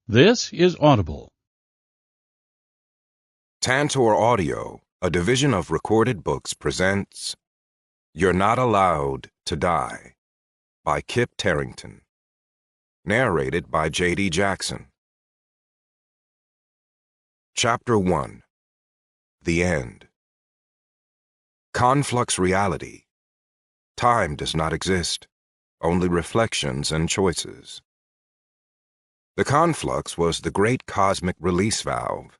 This is Audible. Tantor Audio, a division of Recorded Books, presents You're Not Allowed to Die by Kip Terrington. Narrated by J.D. Jackson. Chapter 1. The End. Conflux reality. Time does not exist, only reflections and choices. The conflux was the great cosmic release valve.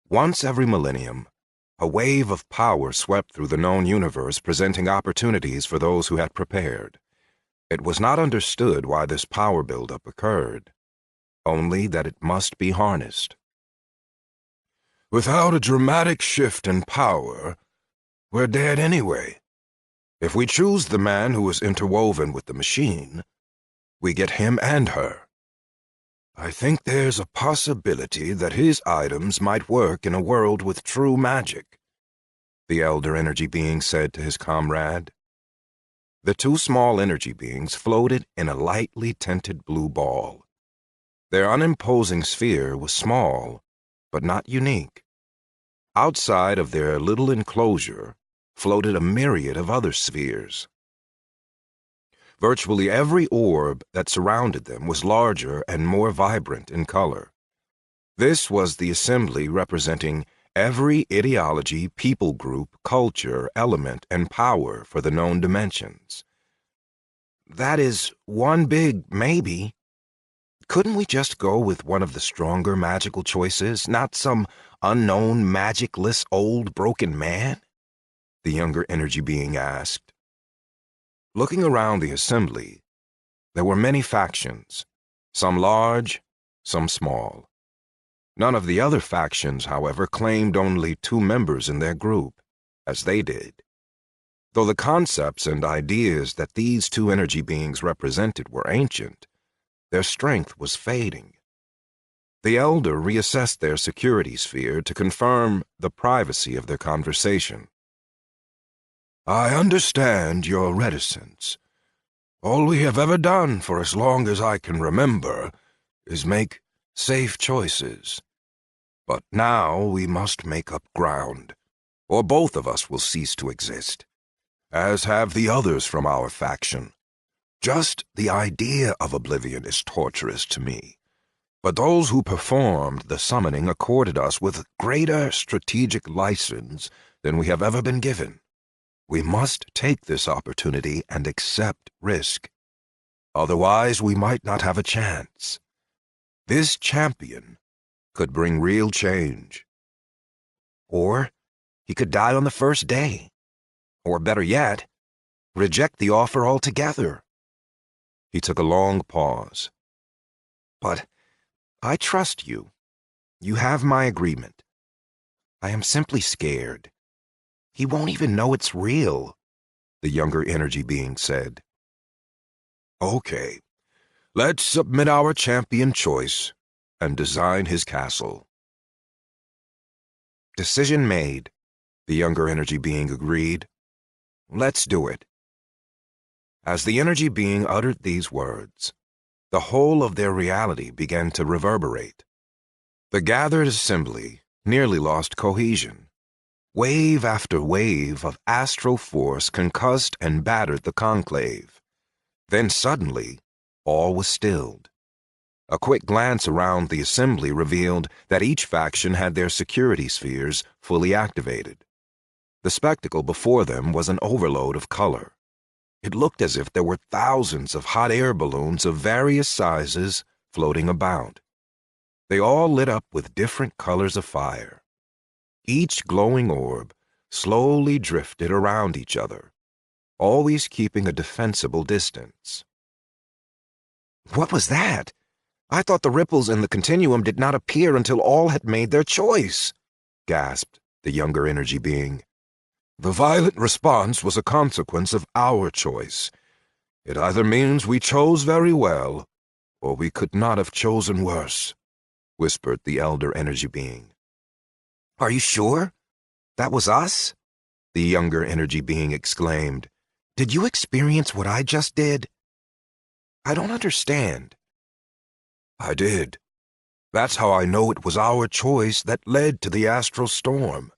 Once every millennium, a wave of power swept through the known universe, presenting opportunities for those who had prepared. It was not understood why this power buildup occurred, only that it must be harnessed. Without a dramatic shift in power, we're dead anyway. If we choose the man who is interwoven with the machine, we get him and her. I think there's a possibility that his items might work in a world with true magic, the elder energy being said to his comrade. The two small energy beings floated in a lightly tinted blue ball. Their unimposing sphere was small, but not unique. Outside of their little enclosure floated a myriad of other spheres. Virtually every orb that surrounded them was larger and more vibrant in color. This was the assembly representing every ideology, people group, culture, element, and power for the known dimensions. That is one big maybe. Couldn't we just go with one of the stronger magical choices, not some unknown, magicless, old, broken man? The younger energy being asked. Looking around the assembly, there were many factions, some large, some small. None of the other factions, however, claimed only 2 members in their group, as they did. Though the concepts and ideas that these 2 energy beings represented were ancient, their strength was fading. The elder reassessed their security sphere to confirm the privacy of their conversation. I understand your reticence. All we have ever done for as long as I can remember is make safe choices. But now we must make up ground, or both of us will cease to exist, as have the others from our faction. Just the idea of oblivion is torturous to me, but those who performed the summoning accorded us with greater strategic license than we have ever been given. We must take this opportunity and accept risk. Otherwise, we might not have a chance. This champion could bring real change. Or he could die on the first day. Or better yet, reject the offer altogether. He took a long pause. But I trust you. You have my agreement. I am simply scared. He won't even know it's real, the younger energy being said. Okay, let's submit our champion choice and design his castle. Decision made, the younger energy being agreed. Let's do it. As the energy being uttered these words, the whole of their reality began to reverberate. The gathered assembly nearly lost cohesion. Wave after wave of astral force concussed and battered the conclave. Then suddenly, all was stilled. A quick glance around the assembly revealed that each faction had their security spheres fully activated. The spectacle before them was an overload of color. It looked as if there were thousands of hot air balloons of various sizes floating about. They all lit up with different colors of fire. Each glowing orb slowly drifted around each other, always keeping a defensible distance. What was that? I thought the ripples in the continuum did not appear until all had made their choice, gasped the younger energy being. The violent response was a consequence of our choice. It either means we chose very well, or we could not have chosen worse, whispered the elder energy being. Are you sure? That was us? The younger energy being exclaimed. Did you experience what I just did? I don't understand. I did, That's how I know it was our choice that led to the astral storm.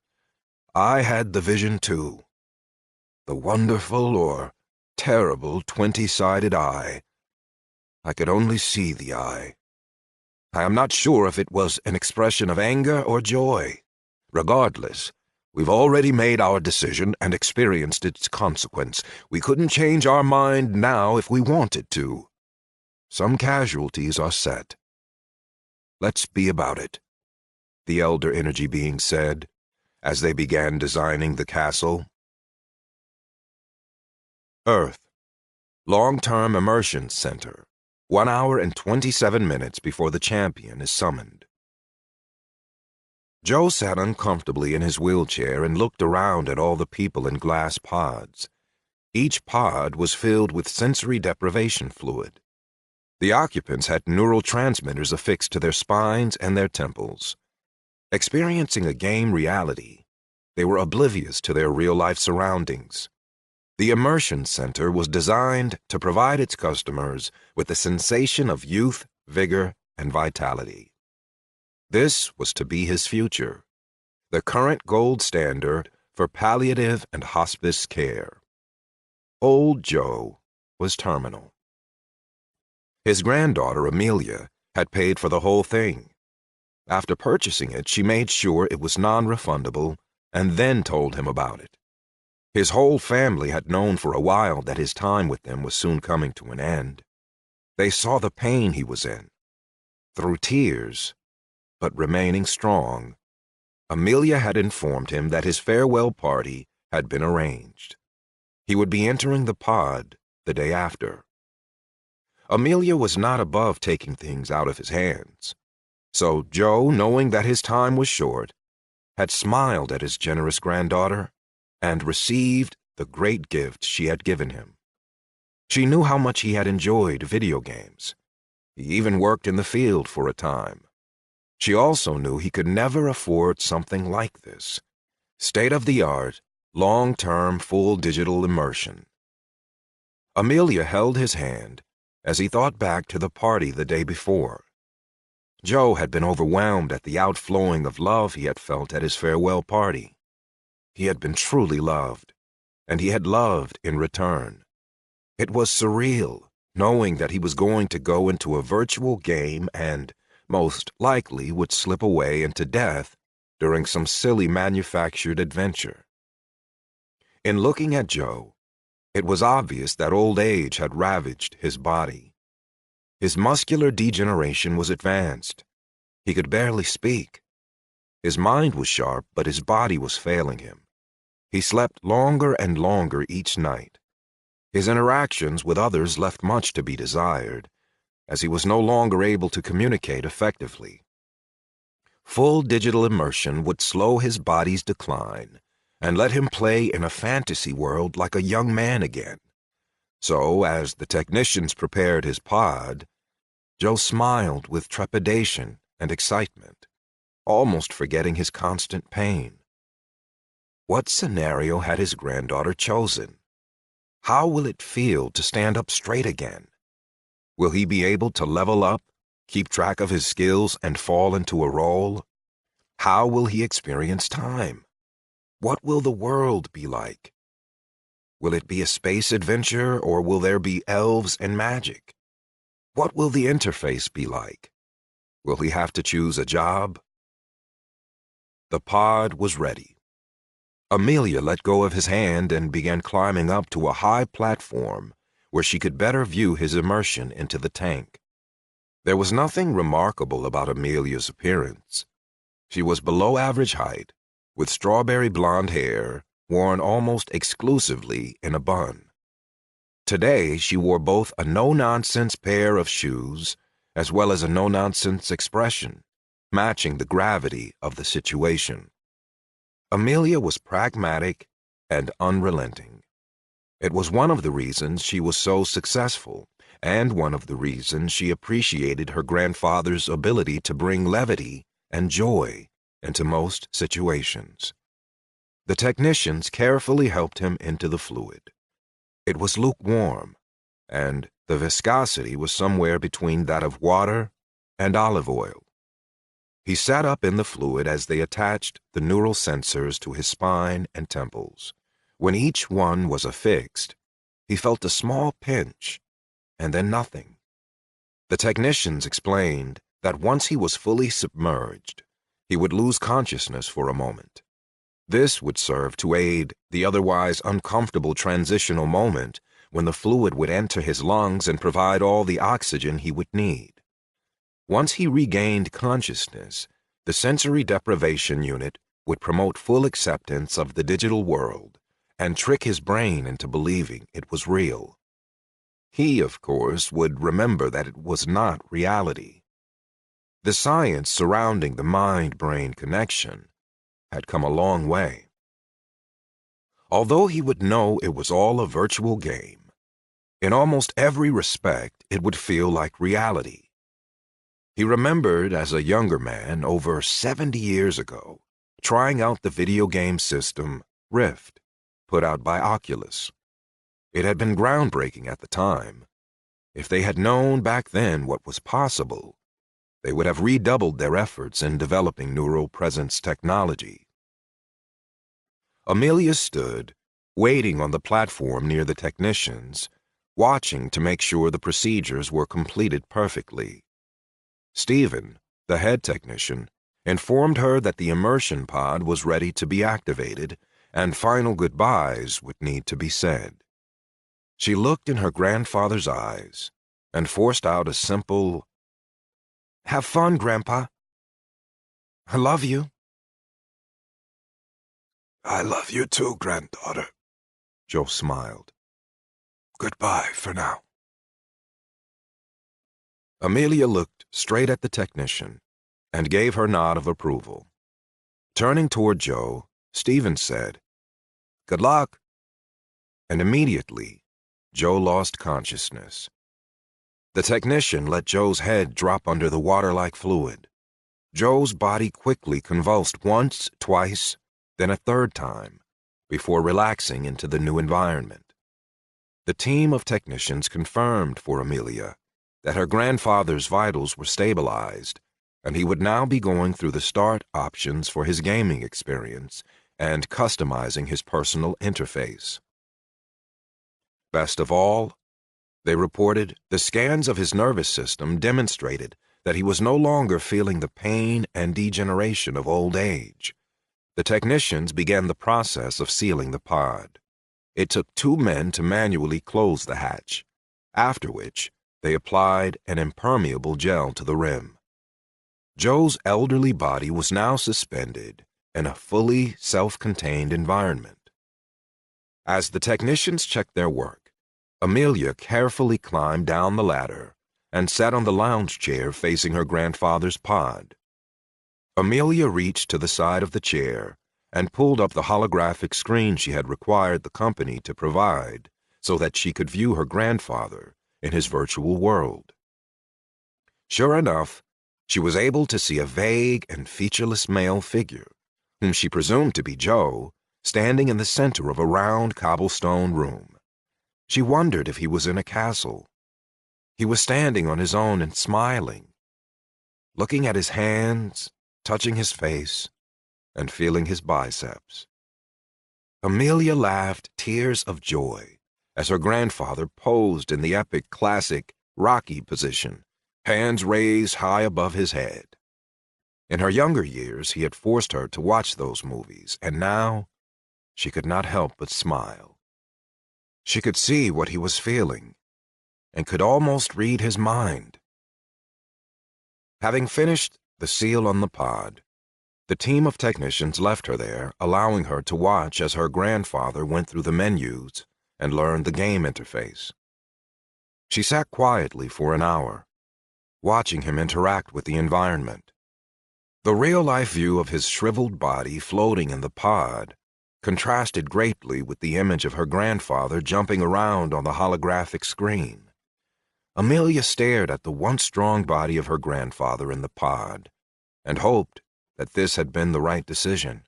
I had the vision too. The wonderful or terrible 20-sided eye. I could only see the eye. I am not sure if it was an expression of anger or joy. Regardless, we've already made our decision and experienced its consequence. We couldn't change our mind now if we wanted to. Some casualties are set. Let's be about it, the elder energy being said, as they began designing the castle. Earth. Long-term immersion center. 1 hour and 27 minutes before the champion is summoned. Joe sat uncomfortably in his wheelchair and looked around at all the people in glass pods. Each pod was filled with sensory deprivation fluid. The occupants had neural transmitters affixed to their spines and their temples. Experiencing a game reality, they were oblivious to their real-life surroundings. The Immersion Center was designed to provide its customers with the sensation of youth, vigor, and vitality. This was to be his future, the current gold standard for palliative and hospice care. Old Joe was terminal. His granddaughter, Amelia, had paid for the whole thing. After purchasing it, she made sure it was non-refundable and then told him about it. His whole family had known for a while that his time with them was soon coming to an end. They saw the pain he was in. Through tears, but remaining strong, Amelia had informed him that his farewell party had been arranged. He would be entering the pod the day after. Amelia was not above taking things out of his hands. So Joe, knowing that his time was short, had smiled at his generous granddaughter and received the great gift she had given him. She knew how much he had enjoyed video games. He even worked in the field for a time. She also knew he could never afford something like this. State-of-the-art, long-term, full digital immersion. Amelia held his hand as he thought back to the party the day before. Joe had been overwhelmed at the outflowing of love he had felt at his farewell party. He had been truly loved, and he had loved in return. It was surreal, knowing that he was going to go into a virtual game and, most likely, would slip away into death during some silly manufactured adventure. In looking at Joe, it was obvious that old age had ravaged his body. His muscular degeneration was advanced. He could barely speak. His mind was sharp, but his body was failing him. He slept longer and longer each night. His interactions with others left much to be desired, as he was no longer able to communicate effectively. Full digital immersion would slow his body's decline and let him play in a fantasy world like a young man again. So, as the technicians prepared his pod, Joe smiled with trepidation and excitement, almost forgetting his constant pain. What scenario had his granddaughter chosen? How will it feel to stand up straight again? Will he be able to level up, keep track of his skills, and fall into a role? How will he experience time? What will the world be like? Will it be a space adventure, or will there be elves and magic? What will the interface be like? Will he have to choose a job? The pod was ready. Amelia let go of his hand and began climbing up to a high platform where she could better view his immersion into the tank. There was nothing remarkable about Amelia's appearance. She was below average height, with strawberry blonde hair worn almost exclusively in a bun. Today, she wore both a no-nonsense pair of shoes as well as a no-nonsense expression, matching the gravity of the situation. Amelia was pragmatic and unrelenting. It was one of the reasons she was so successful, and one of the reasons she appreciated her grandfather's ability to bring levity and joy into most situations. The technicians carefully helped him into the fluid. It was lukewarm, and the viscosity was somewhere between that of water and olive oil. He sat up in the fluid as they attached the neural sensors to his spine and temples. When each one was affixed, he felt a small pinch, and then nothing. The technicians explained that once he was fully submerged, he would lose consciousness for a moment. This would serve to aid the otherwise uncomfortable transitional moment when the fluid would enter his lungs and provide all the oxygen he would need. Once he regained consciousness, the sensory deprivation unit would promote full acceptance of the digital world and trick his brain into believing it was real. He, of course, would remember that it was not reality. The science surrounding the mind-brain connection had come a long way. Although he would know it was all a virtual game, in almost every respect it would feel like reality. He remembered as a younger man over 70 years ago trying out the video game system Rift, put out by Oculus. It had been groundbreaking at the time. If they had known back then what was possible, they would have redoubled their efforts in developing neural presence technology. Amelia stood, waiting on the platform near the technicians, watching to make sure the procedures were completed perfectly. Stephen, the head technician, informed her that the immersion pod was ready to be activated and final goodbyes would need to be said. She looked in her grandfather's eyes and forced out a simple, "Have fun, Grandpa. I love you." "I love you too, granddaughter," Joe smiled. "Goodbye for now." Amelia looked straight at the technician and gave her nod of approval. Turning toward Joe, Stephen said, "Good luck." And immediately, Joe lost consciousness. The technician let Joe's head drop under the water-like fluid. Joe's body quickly convulsed once, twice, then a third time, before relaxing into the new environment. The team of technicians confirmed for Amelia that her grandfather's vitals were stabilized, and he would now be going through the start options for his gaming experience and customizing his personal interface. Best of all, they reported the scans of his nervous system demonstrated that he was no longer feeling the pain and degeneration of old age. The technicians began the process of sealing the pod. It took 2 men to manually close the hatch, after which they applied an impermeable gel to the rim. Joe's elderly body was now suspended in a fully self-contained environment. As the technicians checked their work, Amelia carefully climbed down the ladder and sat on the lounge chair facing her grandfather's pod. Amelia reached to the side of the chair and pulled up the holographic screen she had required the company to provide so that she could view her grandfather in his virtual world. Sure enough, she was able to see a vague and featureless male figure, whom she presumed to be Joe, standing in the center of a round cobblestone room. She wondered if he was in a castle. He was standing on his own and smiling, looking at his hands, touching his face, and feeling his biceps. Amelia laughed tears of joy as her grandfather posed in the epic classic Rocky position, hands raised high above his head. In her younger years, he had forced her to watch those movies, and now she could not help but smile. She could see what he was feeling and could almost read his mind. Having finished the seal on the pod, the team of technicians left her there, allowing her to watch as her grandfather went through the menus and learned the game interface. She sat quietly for an hour, watching him interact with the environment. The real-life view of his shriveled body floating in the pod contrasted greatly with the image of her grandfather jumping around on the holographic screen. Amelia stared at the once strong body of her grandfather in the pod and hoped that this had been the right decision.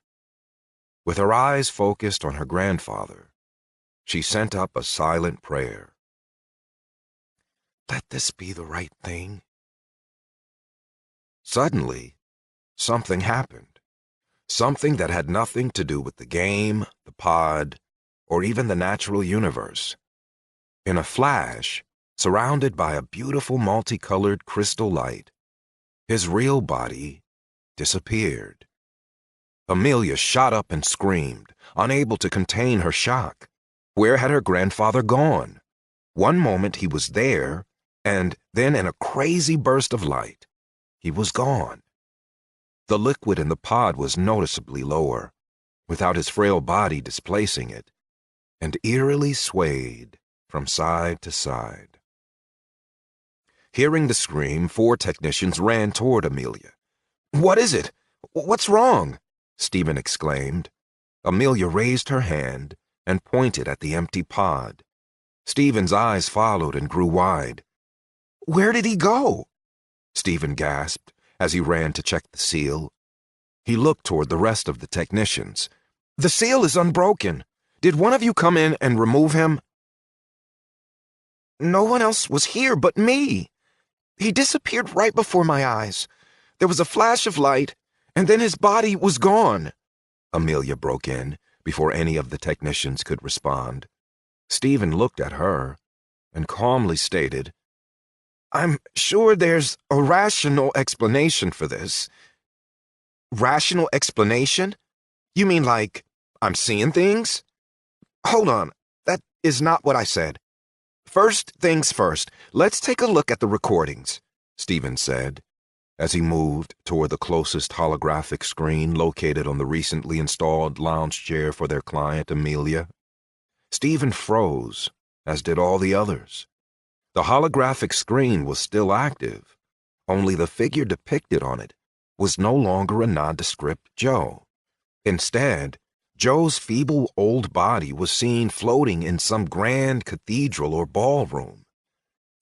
With her eyes focused on her grandfather, she sent up a silent prayer. "Let this be the right thing." Suddenly, something happened. Something that had nothing to do with the game, the pod, or even the natural universe. In a flash, surrounded by a beautiful multicolored crystal light, his real body disappeared. Amelia shot up and screamed, unable to contain her shock. Where had her grandfather gone? One moment he was there, and then in a crazy burst of light, he was gone. The liquid in the pod was noticeably lower, without his frail body displacing it, and eerily swayed from side to side. Hearing the scream, 4 technicians ran toward Amelia. "What is it? What's wrong?" Stephen exclaimed. Amelia raised her hand and pointed at the empty pod. Stephen's eyes followed and grew wide. "Where did he go?" Stephen gasped as he ran to check the seal. He looked toward the rest of the technicians. "The seal is unbroken. Did one of you come in and remove him?" "No one else was here but me. He disappeared right before my eyes. There was a flash of light, and then his body was gone," Amelia broke in before any of the technicians could respond. Stephen looked at her and calmly stated, "I'm sure there's a rational explanation for this." "Rational explanation? You mean like I'm seeing things?" "Hold on, that is not what I said. First things first, let's take a look at the recordings," Stephen said, as he moved toward the closest holographic screen located on the recently installed lounge chair for their client, Amelia. Stephen froze, as did all the others. The holographic screen was still active, only the figure depicted on it was no longer a nondescript Joe. Instead, Joe's feeble old body was seen floating in some grand cathedral or ballroom.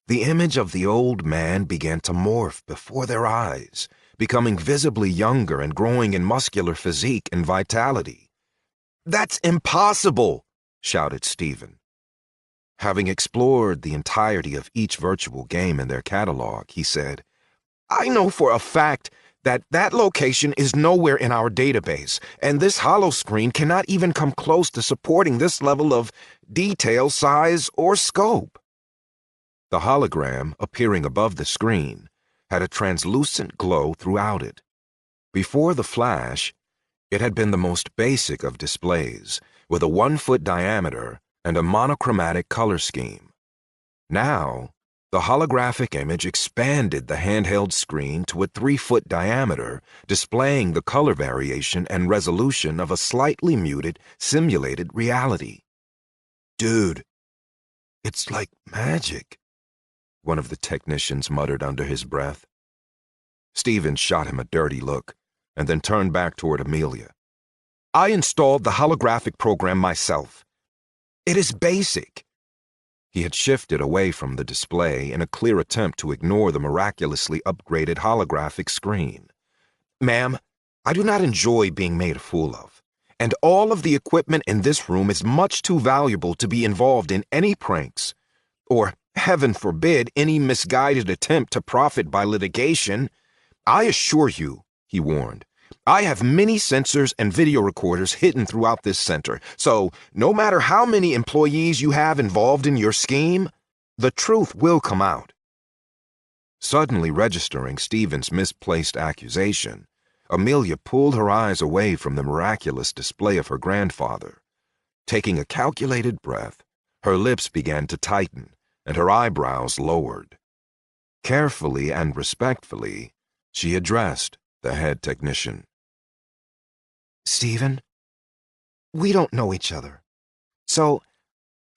The image of the old man began to morph before their eyes, becoming visibly younger and growing in muscular physique and vitality. "That's impossible!" shouted Stephen. Having explored the entirety of each virtual game in their catalog, he said, "I know for a fact that location is nowhere in our database, and this holoscreen cannot even come close to supporting this level of detail, size, or scope." The hologram appearing above the screen had a translucent glow throughout it. Before the flash, it had been the most basic of displays, with a 1-foot diameter and a monochromatic color scheme. Now, the holographic image expanded the handheld screen to a 3-foot diameter, displaying the color variation and resolution of a slightly muted, simulated reality. "Dude, it's like magic," one of the technicians muttered under his breath. Stephen shot him a dirty look and then turned back toward Amelia. "I installed the holographic program myself. It is basic." He had shifted away from the display in a clear attempt to ignore the miraculously upgraded holographic screen. "Ma'am, I do not enjoy being made a fool of, and all of the equipment in this room is much too valuable to be involved in any pranks, or, heaven forbid, any misguided attempt to profit by litigation. I assure you," he warned, "I have many sensors and video recorders hidden throughout this center, so no matter how many employees you have involved in your scheme, the truth will come out." Suddenly registering Stephen's misplaced accusation, Amelia pulled her eyes away from the miraculous display of her grandfather. Taking a calculated breath, her lips began to tighten and her eyebrows lowered. Carefully and respectfully, she addressed the head technician. "Stephen, we don't know each other, so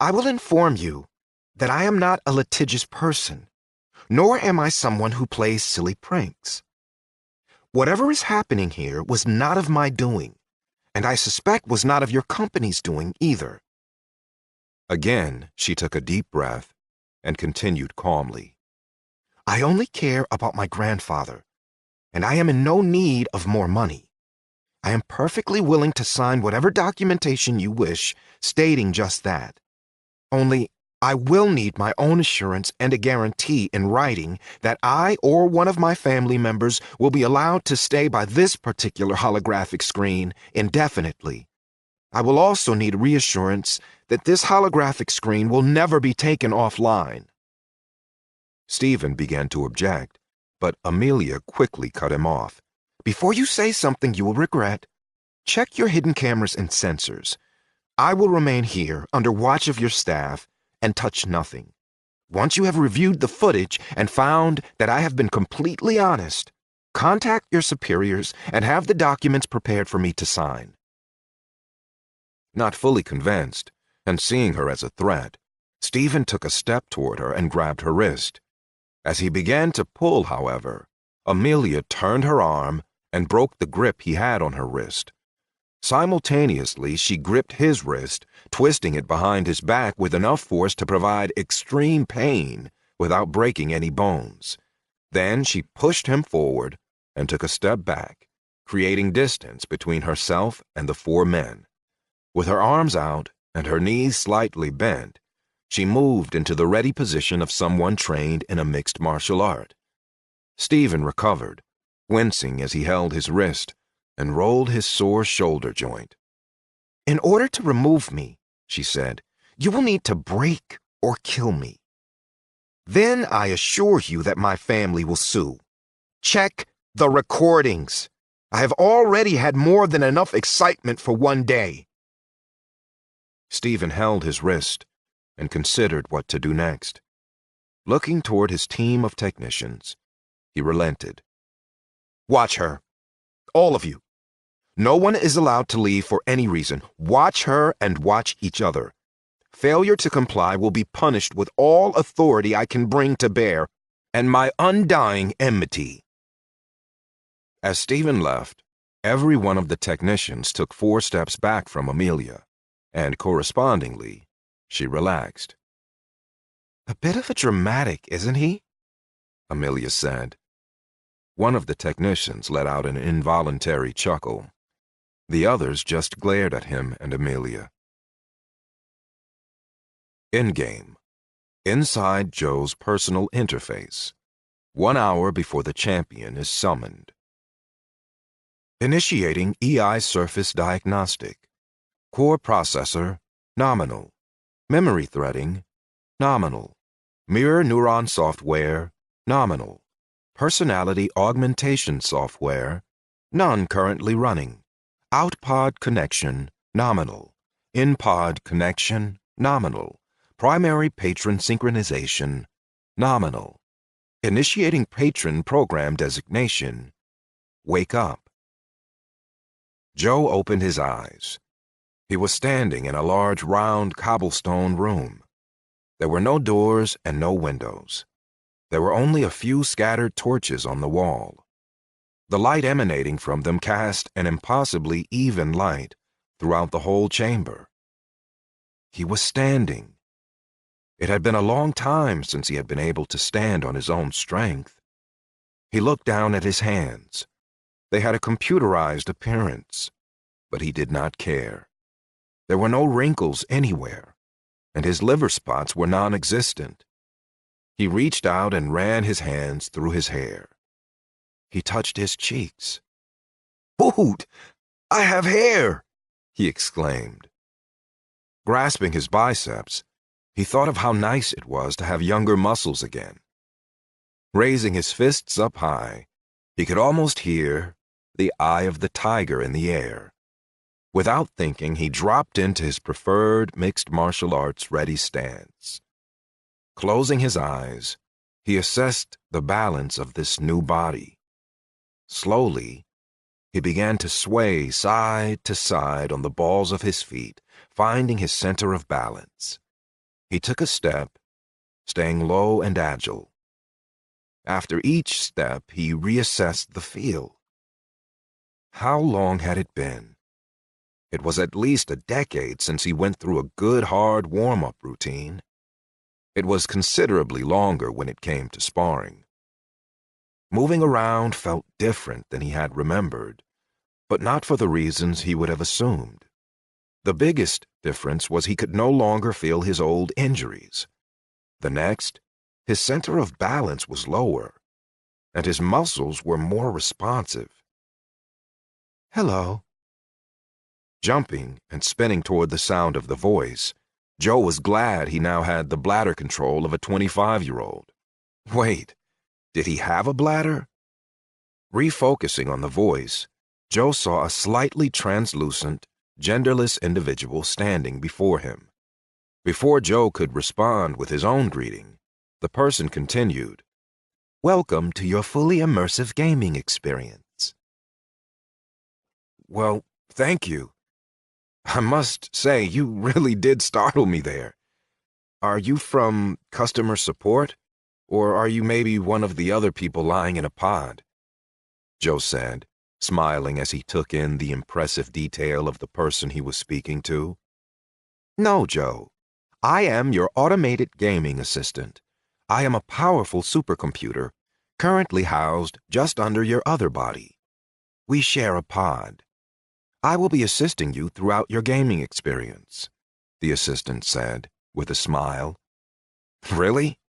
I will inform you that I am not a litigious person, nor am I someone who plays silly pranks. Whatever is happening here was not of my doing, and I suspect was not of your company's doing either." Again, she took a deep breath and continued calmly. "I only care about my grandfather, and I am in no need of more money. I am perfectly willing to sign whatever documentation you wish, stating just that. Only, I will need my own assurance and a guarantee in writing that I or one of my family members will be allowed to stay by this particular holographic screen indefinitely. I will also need reassurance that this holographic screen will never be taken offline. Stephen began to object, but Amelia quickly cut him off. Before you say something you will regret, check your hidden cameras and sensors. I will remain here under watch of your staff and touch nothing. Once you have reviewed the footage and found that I have been completely honest, contact your superiors and have the documents prepared for me to sign. Not fully convinced, and seeing her as a threat, Stephen took a step toward her and grabbed her wrist. As he began to pull, however, Amelia turned her arm and broke the grip he had on her wrist. Simultaneously, she gripped his wrist, twisting it behind his back with enough force to provide extreme pain without breaking any bones. Then she pushed him forward and took a step back, creating distance between herself and the four men. With her arms out and her knees slightly bent, she moved into the ready position of someone trained in a mixed martial art. Stephen recovered, wincing as he held his wrist and rolled his sore shoulder joint. In order to remove me, she said, you will need to break or kill me. Then I assure you that my family will sue. Check the recordings. I have already had more than enough excitement for one day. Stephen held his wrist and considered what to do next. Looking toward his team of technicians, he relented. Watch her. All of you. No one is allowed to leave for any reason. Watch her and watch each other. Failure to comply will be punished with all authority I can bring to bear and my undying enmity. As Stephen left, every one of the technicians took 4 steps back from Amelia, and correspondingly, she relaxed. A bit of a dramatic, isn't he? Amelia said. One of the technicians let out an involuntary chuckle. The others just glared at him and Amelia. In-game. Inside Joe's personal interface. 1 hour before the champion is summoned. Initiating EI surface diagnostic. Core processor, nominal. Memory threading, nominal. Mirror neuron software, nominal. Personality augmentation software, none currently running. Out-pod connection, nominal. In-pod connection, nominal. Primary patron synchronization, nominal. Initiating patron program designation, wake up. Joe opened his eyes. He was standing in a large round cobblestone room. There were no doors and no windows. There were only a few scattered torches on the wall. The light emanating from them cast an impossibly even light throughout the whole chamber. He was standing. It had been a long time since he had been able to stand on his own strength. He looked down at his hands. They had a computerized appearance, but he did not care. There were no wrinkles anywhere, and his liver spots were non-existent. He reached out and ran his hands through his hair. He touched his cheeks. "Hoot! I have hair!" he exclaimed. Grasping his biceps, he thought of how nice it was to have younger muscles again. Raising his fists up high, he could almost hear the eye of the tiger in the air. Without thinking, he dropped into his preferred mixed martial arts ready stance. Closing his eyes, he assessed the balance of this new body. Slowly, he began to sway side to side on the balls of his feet, finding his center of balance. He took a step, staying low and agile. After each step, he reassessed the field. How long had it been? It was at least a decade since he went through a good, hard warm-up routine. It was considerably longer when it came to sparring. Moving around felt different than he had remembered, but not for the reasons he would have assumed. The biggest difference was he could no longer feel his old injuries. The next, his center of balance was lower, and his muscles were more responsive. "Hello." Jumping and spinning toward the sound of the voice, Joe was glad he now had the bladder control of a 25-year-old. Wait, did he have a bladder? Refocusing on the voice, Joe saw a slightly translucent, genderless individual standing before him. Before Joe could respond with his own greeting, the person continued, "Welcome to your fully immersive gaming experience." "Well, thank you. I must say, you really did startle me there. Are you from customer support, or are you maybe one of the other people lying in a pod?" Joe said, smiling as he took in the impressive detail of the person he was speaking to. "No, Joe. I am your automated gaming assistant. I am a powerful supercomputer, currently housed just under your other body. We share a pod. I will be assisting you throughout your gaming experience," the assistant said, with a smile. "Really?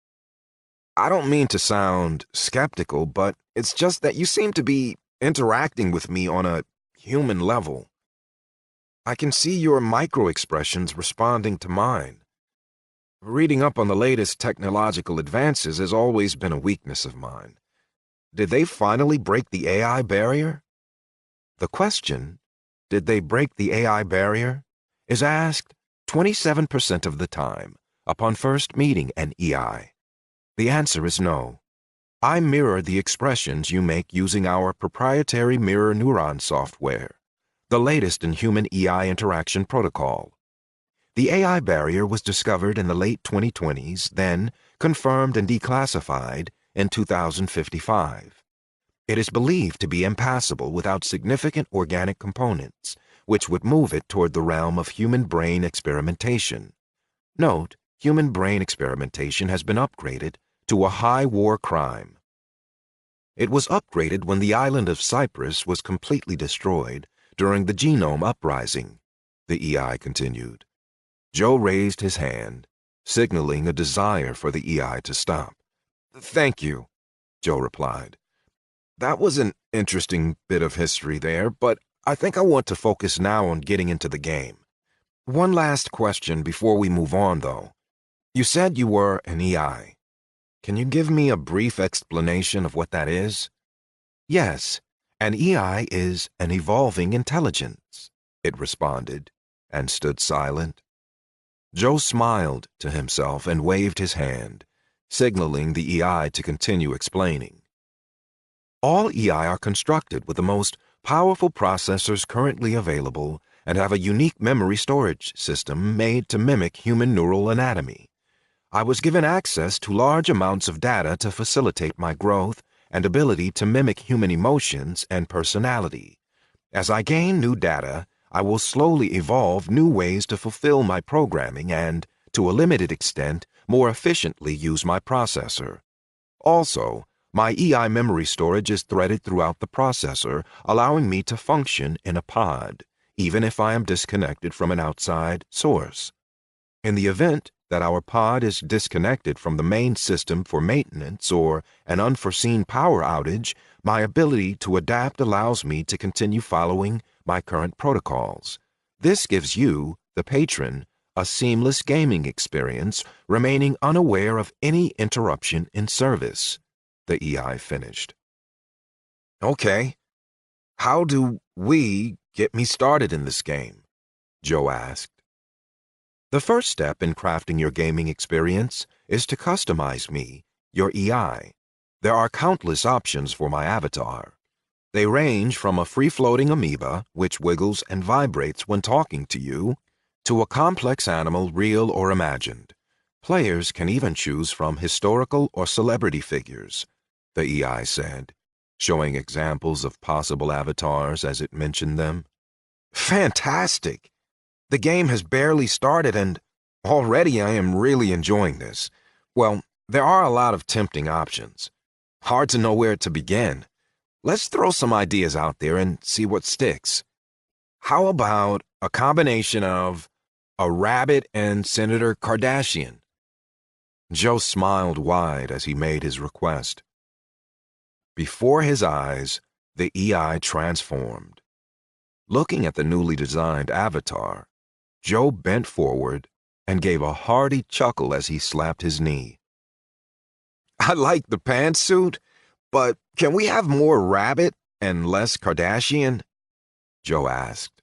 I don't mean to sound skeptical, but it's just that you seem to be interacting with me on a human level. I can see your micro-expressions responding to mine. Reading up on the latest technological advances has always been a weakness of mine. Did they finally break the AI barrier?" The question, "Did they break the AI barrier?" is asked 27% of the time upon first meeting an EI. The answer is no. I mirror the expressions you make using our proprietary mirror neuron software, the latest in human EI interaction protocol. The AI barrier was discovered in the late 2020s, then confirmed and declassified in 2055. It is believed to be impassable without significant organic components, which would move it toward the realm of human brain experimentation. Note, human brain experimentation has been upgraded to a high war crime. It was upgraded when the island of Cyprus was completely destroyed during the genome uprising, the EI continued. Joe raised his hand, signaling a desire for the EI to stop. "Thank you," Joe replied. "That was an interesting bit of history there, but I think I want to focus now on getting into the game. One last question before we move on, though. You said you were an EI. Can you give me a brief explanation of what that is?" "Yes, an EI is an evolving intelligence," it responded, and stood silent. Joe smiled to himself and waved his hand, signaling the EI to continue explaining. All EI are constructed with the most powerful processors currently available and have a unique memory storage system made to mimic human neural anatomy. I was given access to large amounts of data to facilitate my growth and ability to mimic human emotions and personality. As I gain new data, I will slowly evolve new ways to fulfill my programming and, to a limited extent, more efficiently use my processor. Also, my EI memory storage is threaded throughout the processor, allowing me to function in a pod, even if I am disconnected from an outside source. In the event that our pod is disconnected from the main system for maintenance or an unforeseen power outage, my ability to adapt allows me to continue following my current protocols. This gives you, the patron, a seamless gaming experience, remaining unaware of any interruption in service," the EI finished. "Okay. How do we get me started in this game?" Joe asked. "The first step in crafting your gaming experience is to customize me, your EI. There are countless options for my avatar. They range from a free-floating amoeba, which wiggles and vibrates when talking to you, to a complex animal, real or imagined. Players can even choose from historical or celebrity figures," the EI said, showing examples of possible avatars as it mentioned them. "Fantastic! The game has barely started and already I am really enjoying this. Well, there are a lot of tempting options. Hard to know where to begin. Let's throw some ideas out there and see what sticks. How about a combination of a rabbit and Senator Kardashian?" Joe smiled wide as he made his request. Before his eyes, the EI transformed. Looking at the newly designed avatar, Joe bent forward and gave a hearty chuckle as he slapped his knee. "I like the pantsuit, but can we have more rabbit and less Kardashian?" Joe asked.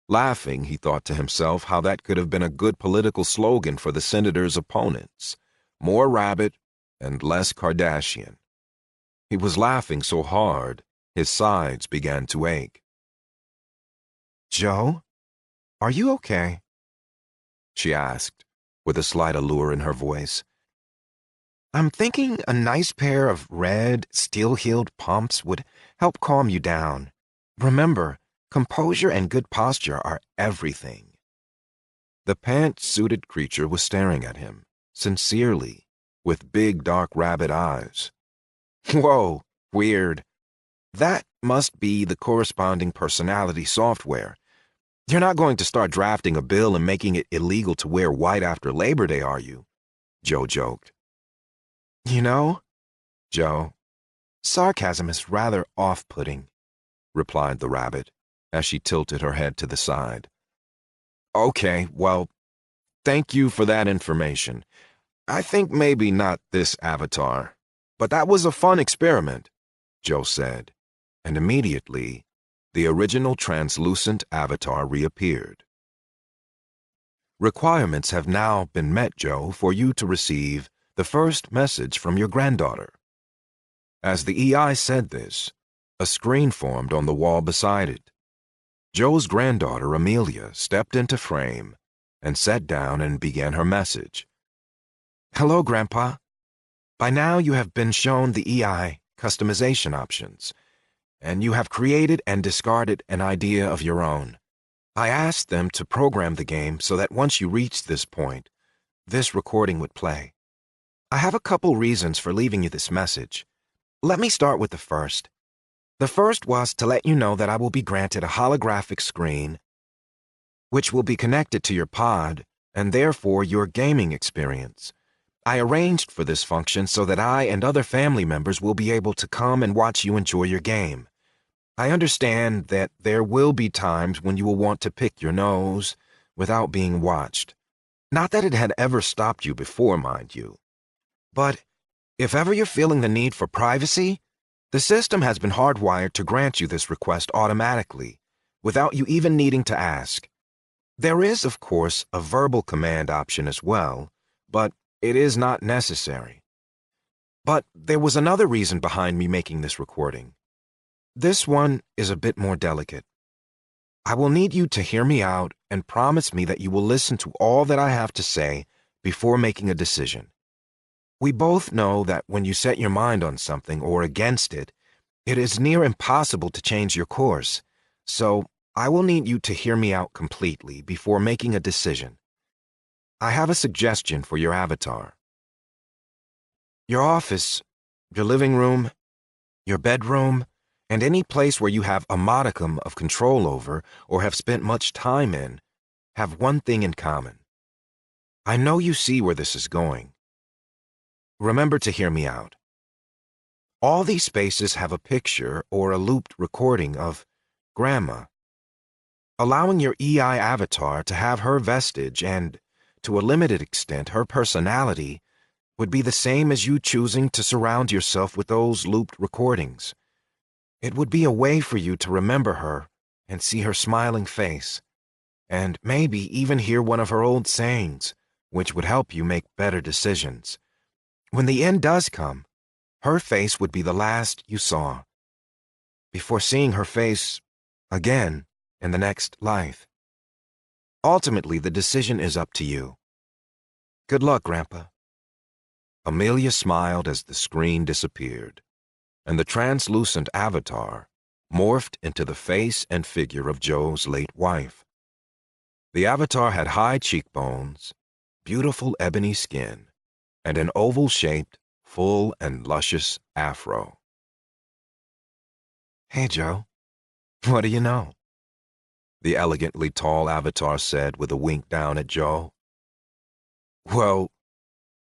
Laughing, he thought to himself how that could have been a good political slogan for the senator's opponents. More rabbit and less Kardashian. He was laughing so hard, his sides began to ache. "Joe, are you okay?" she asked, with a slight allure in her voice. "I'm thinking a nice pair of red, steel-heeled pumps would help calm you down. Remember, composure and good posture are everything." The pant-suited creature was staring at him, sincerely, with big dark rabbit eyes. "Whoa, weird. That must be the corresponding personality software. You're not going to start drafting a bill and making it illegal to wear white after Labor Day, are you?" Joe joked. "You know, Joe, sarcasm is rather off-putting," replied the rabbit, as she tilted her head to the side. "Okay, well, thank you for that information. I think maybe not this avatar, but that was a fun experiment," Joe said, and immediately, the original translucent avatar reappeared. "Requirements have now been met, Joe, for you to receive the first message from your granddaughter." As the EI said this, a screen formed on the wall beside it. Joe's granddaughter, Amelia, stepped into frame and sat down and began her message. "Hello, Grandpa. By now you have been shown the EI customization options, and you have created and discarded an idea of your own. I asked them to program the game so that once you reached this point, this recording would play. I have a couple reasons for leaving you this message. Let me start with the first. The first was to let you know that I will be granted a holographic screen, which will be connected to your pod, and therefore your gaming experience. I arranged for this function so that I and other family members will be able to come and watch you enjoy your game. I understand that there will be times when you will want to pick your nose without being watched. Not that it had ever stopped you before, mind you. But if ever you're feeling the need for privacy, the system has been hardwired to grant you this request automatically, without you even needing to ask. There is, of course, a verbal command option as well, but it is not necessary. But there was another reason behind me making this recording. This one is a bit more delicate. I will need you to hear me out and promise me that you will listen to all that I have to say before making a decision. We both know that when you set your mind on something or against it, it is near impossible to change your course, so I will need you to hear me out completely before making a decision. I have a suggestion for your avatar. Your office, your living room, your bedroom, and any place where you have a modicum of control over or have spent much time in, have one thing in common. I know you see where this is going. Remember to hear me out. All these spaces have a picture or a looped recording of Grandma. Allowing your EI avatar to have her vestige and, to a limited extent, her personality would be the same as you choosing to surround yourself with those looped recordings. It would be a way for you to remember her and see her smiling face, and maybe even hear one of her old sayings, which would help you make better decisions. When the end does come, her face would be the last you saw, before seeing her face again in the next life. Ultimately, the decision is up to you. Good luck, Grandpa. Amelia smiled as the screen disappeared, and the translucent avatar morphed into the face and figure of Joe's late wife. The avatar had high cheekbones, beautiful ebony skin, and an oval-shaped, full and luscious afro. "Hey, Joe, what do you know?" the elegantly tall avatar said with a wink down at Joe. "Well,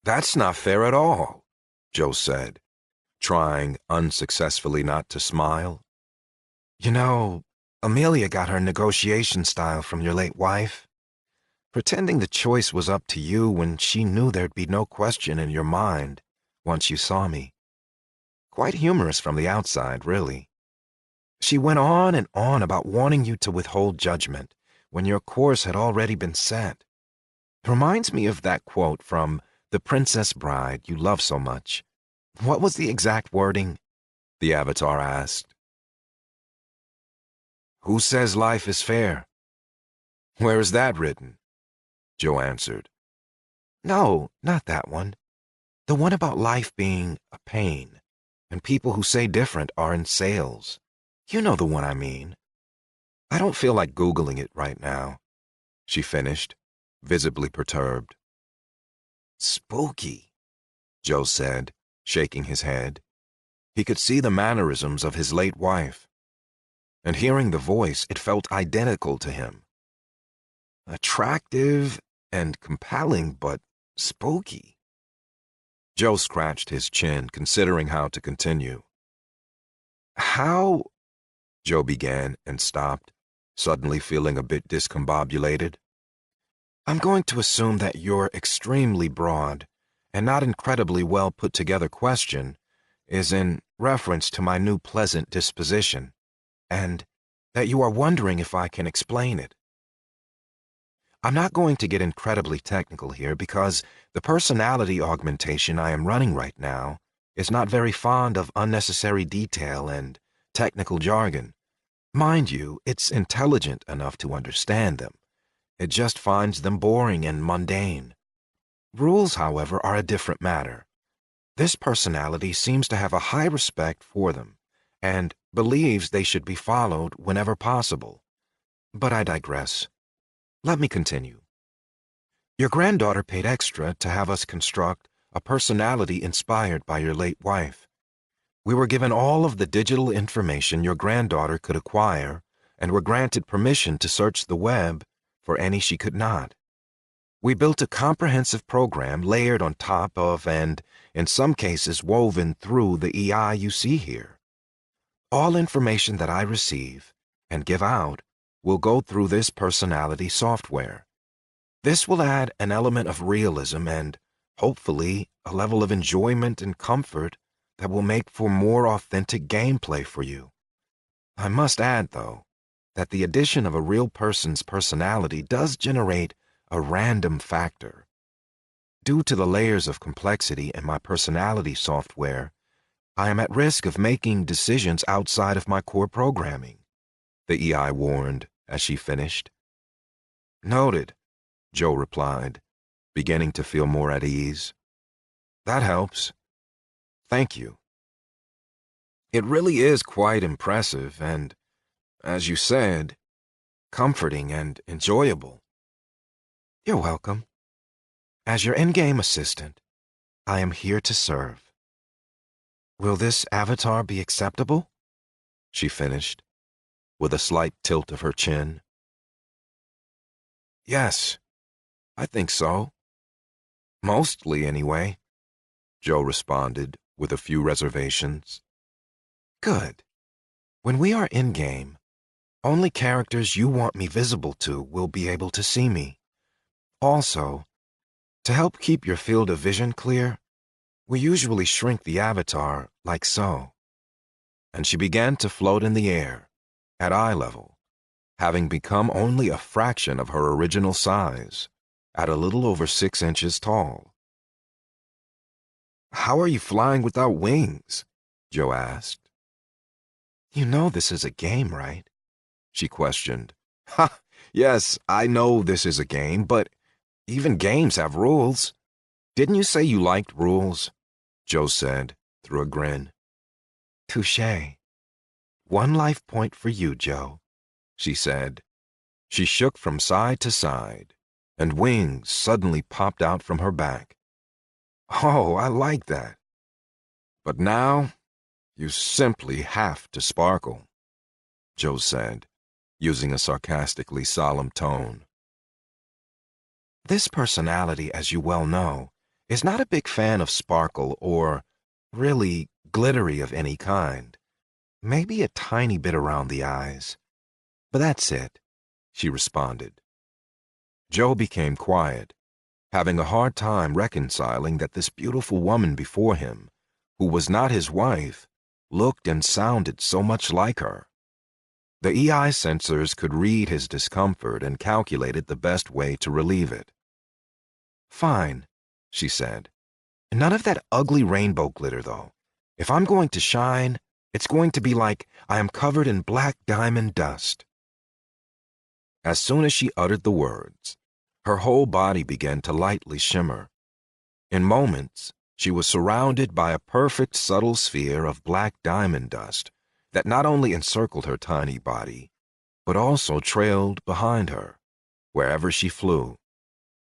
That's not fair at all, Joe said, trying unsuccessfully not to smile. You know, Amelia got her negotiation style from your late wife, pretending the choice was up to you when she knew there'd be no question in your mind once you saw me. Quite humorous from the outside, really. She went on and on about wanting you to withhold judgment when your course had already been set. It reminds me of that quote from The Princess Bride you love so much. What was the exact wording? The Avatar asked. Who says life is fair? Where is that written? Joe answered. No, not that one. The one about life being a pain, and people who say different are in sales. You know the one I mean. I don't feel like Googling it right now, she finished, visibly perturbed. Spooky, Joe said, shaking his head. He could see the mannerisms of his late wife, and hearing the voice, it felt identical to him. Attractive and compelling, but spooky. Joe scratched his chin, considering how to continue. How? Joe began and stopped, suddenly feeling a bit discombobulated. I'm going to assume that your extremely broad and not incredibly well put together question is in reference to my new pleasant disposition, and that you are wondering if I can explain it. I'm not going to get incredibly technical here because the personality augmentation I am running right now is not very fond of unnecessary detail and technical jargon. Mind you, it's intelligent enough to understand them. It just finds them boring and mundane. Rules, however, are a different matter. This personality seems to have a high respect for them and believes they should be followed whenever possible. But I digress. Let me continue. Your granddaughter paid extra to have us construct a personality inspired by your late wife. We were given all of the digital information your granddaughter could acquire and were granted permission to search the web for any she could not. We built a comprehensive program layered on top of and, in some cases, woven through the EI you see here. All information that I receive and give out will go through this personality software. This will add an element of realism and, hopefully, a level of enjoyment and comfort that will make for more authentic gameplay for you. I must add, though, that the addition of a real person's personality does generate a random factor. Due to the layers of complexity in my personality software, I am at risk of making decisions outside of my core programming, the EI warned as she finished. Noted, Joe replied, beginning to feel more at ease. That helps. Thank you. It really is quite impressive and, as you said, comforting and enjoyable. You're welcome. As your in-game assistant, I am here to serve. Will this avatar be acceptable? She finished, with a slight tilt of her chin. Yes, I think so. Mostly, anyway, Joe responded with a few reservations. Good. When we are in-game, only characters you want me visible to will be able to see me. Also, to help keep your field of vision clear, we usually shrink the avatar like so. And she began to float in the air, at eye level, having become only a fraction of her original size, at a little over 6 inches tall. How are you flying without wings? Joe asked. You know this is a game, right? She questioned. Ha! Yes, I know this is a game, but even games have rules. Didn't you say you liked rules? Joe said, through a grin. Touché. 1 life point for you, Joe, she said. She shook from side to side, and wings suddenly popped out from her back. Oh, I like that. But now, you simply have to sparkle, Joe said, using a sarcastically solemn tone. This personality, as you well know, is not a big fan of sparkle or really glittery of any kind. Maybe a tiny bit around the eyes. But that's it, she responded. Joe became quiet, having a hard time reconciling that this beautiful woman before him, who was not his wife, looked and sounded so much like her. The EI sensors could read his discomfort and calculated the best way to relieve it. Fine, she said. None of that ugly rainbow glitter, though. If I'm going to shine, it's going to be like I am covered in black diamond dust. As soon as she uttered the words, her whole body began to lightly shimmer. In moments, she was surrounded by a perfect subtle sphere of black diamond dust that not only encircled her tiny body, but also trailed behind her, wherever she flew.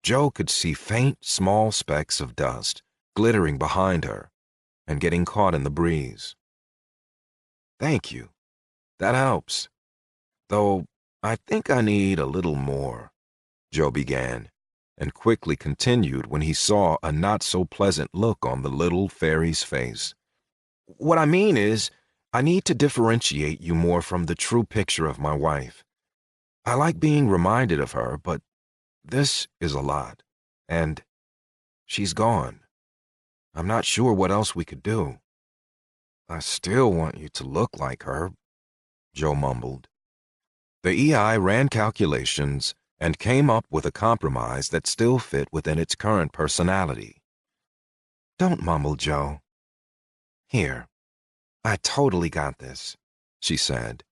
Joe could see faint, small specks of dust glittering behind her and getting caught in the breeze. Thank you. That helps. Though I think I need a little more, Joe began, and quickly continued when he saw a not-so-pleasant look on the little fairy's face. What I mean is, I need to differentiate you more from the true picture of my wife. I like being reminded of her, but this is a lot, and she's gone. I'm not sure what else we could do. I still want you to look like her, Joe mumbled. The EI ran calculations and came up with a compromise that still fit within its current personality. Don't mumble, Joe. Here, I totally got this, she said,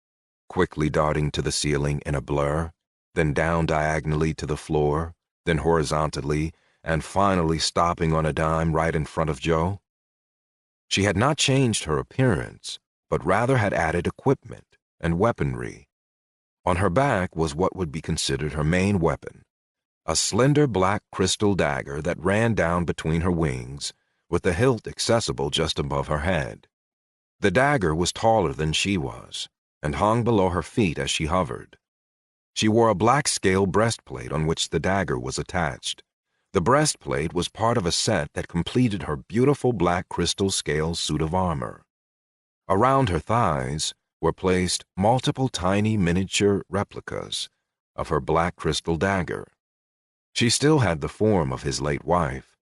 quickly darting to the ceiling in a blur, then down diagonally to the floor, then horizontally, and finally stopping on a dime right in front of Joe. She had not changed her appearance, but rather had added equipment and weaponry. On her back was what would be considered her main weapon, a slender black crystal dagger that ran down between her wings, with the hilt accessible just above her head. The dagger was taller than she was, and hung below her feet as she hovered. She wore a black scale breastplate on which the dagger was attached. The breastplate was part of a set that completed her beautiful black crystal scale suit of armor. Around her thighs were placed multiple tiny miniature replicas of her black crystal dagger. She still had the form of his late wife,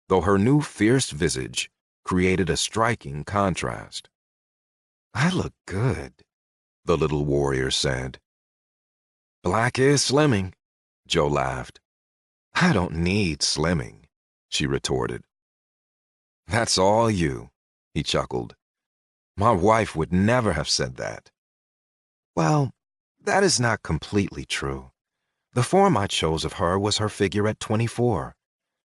though her new fierce visage created a striking contrast. I look good, the little warrior said. Black is slimming, Joe laughed. I don't need slimming, she retorted. That's all you, he chuckled. My wife would never have said that. Well, that is not completely true. The form I chose of her was her figure at 24,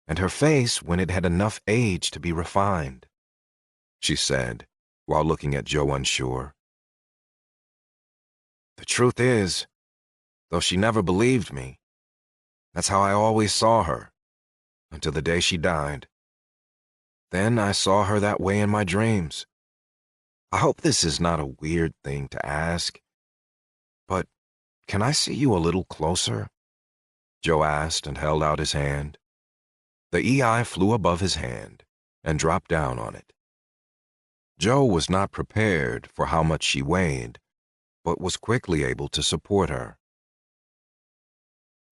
and her face when it had enough age to be refined, she said, while looking at Joe unsure. The truth is, though she never believed me, that's how I always saw her, until the day she died. Then I saw her that way in my dreams. I hope this is not a weird thing to ask, but can I see you a little closer? Joe asked and held out his hand. The EI flew above his hand and dropped down on it. Joe was not prepared for how much she weighed, but was quickly able to support her.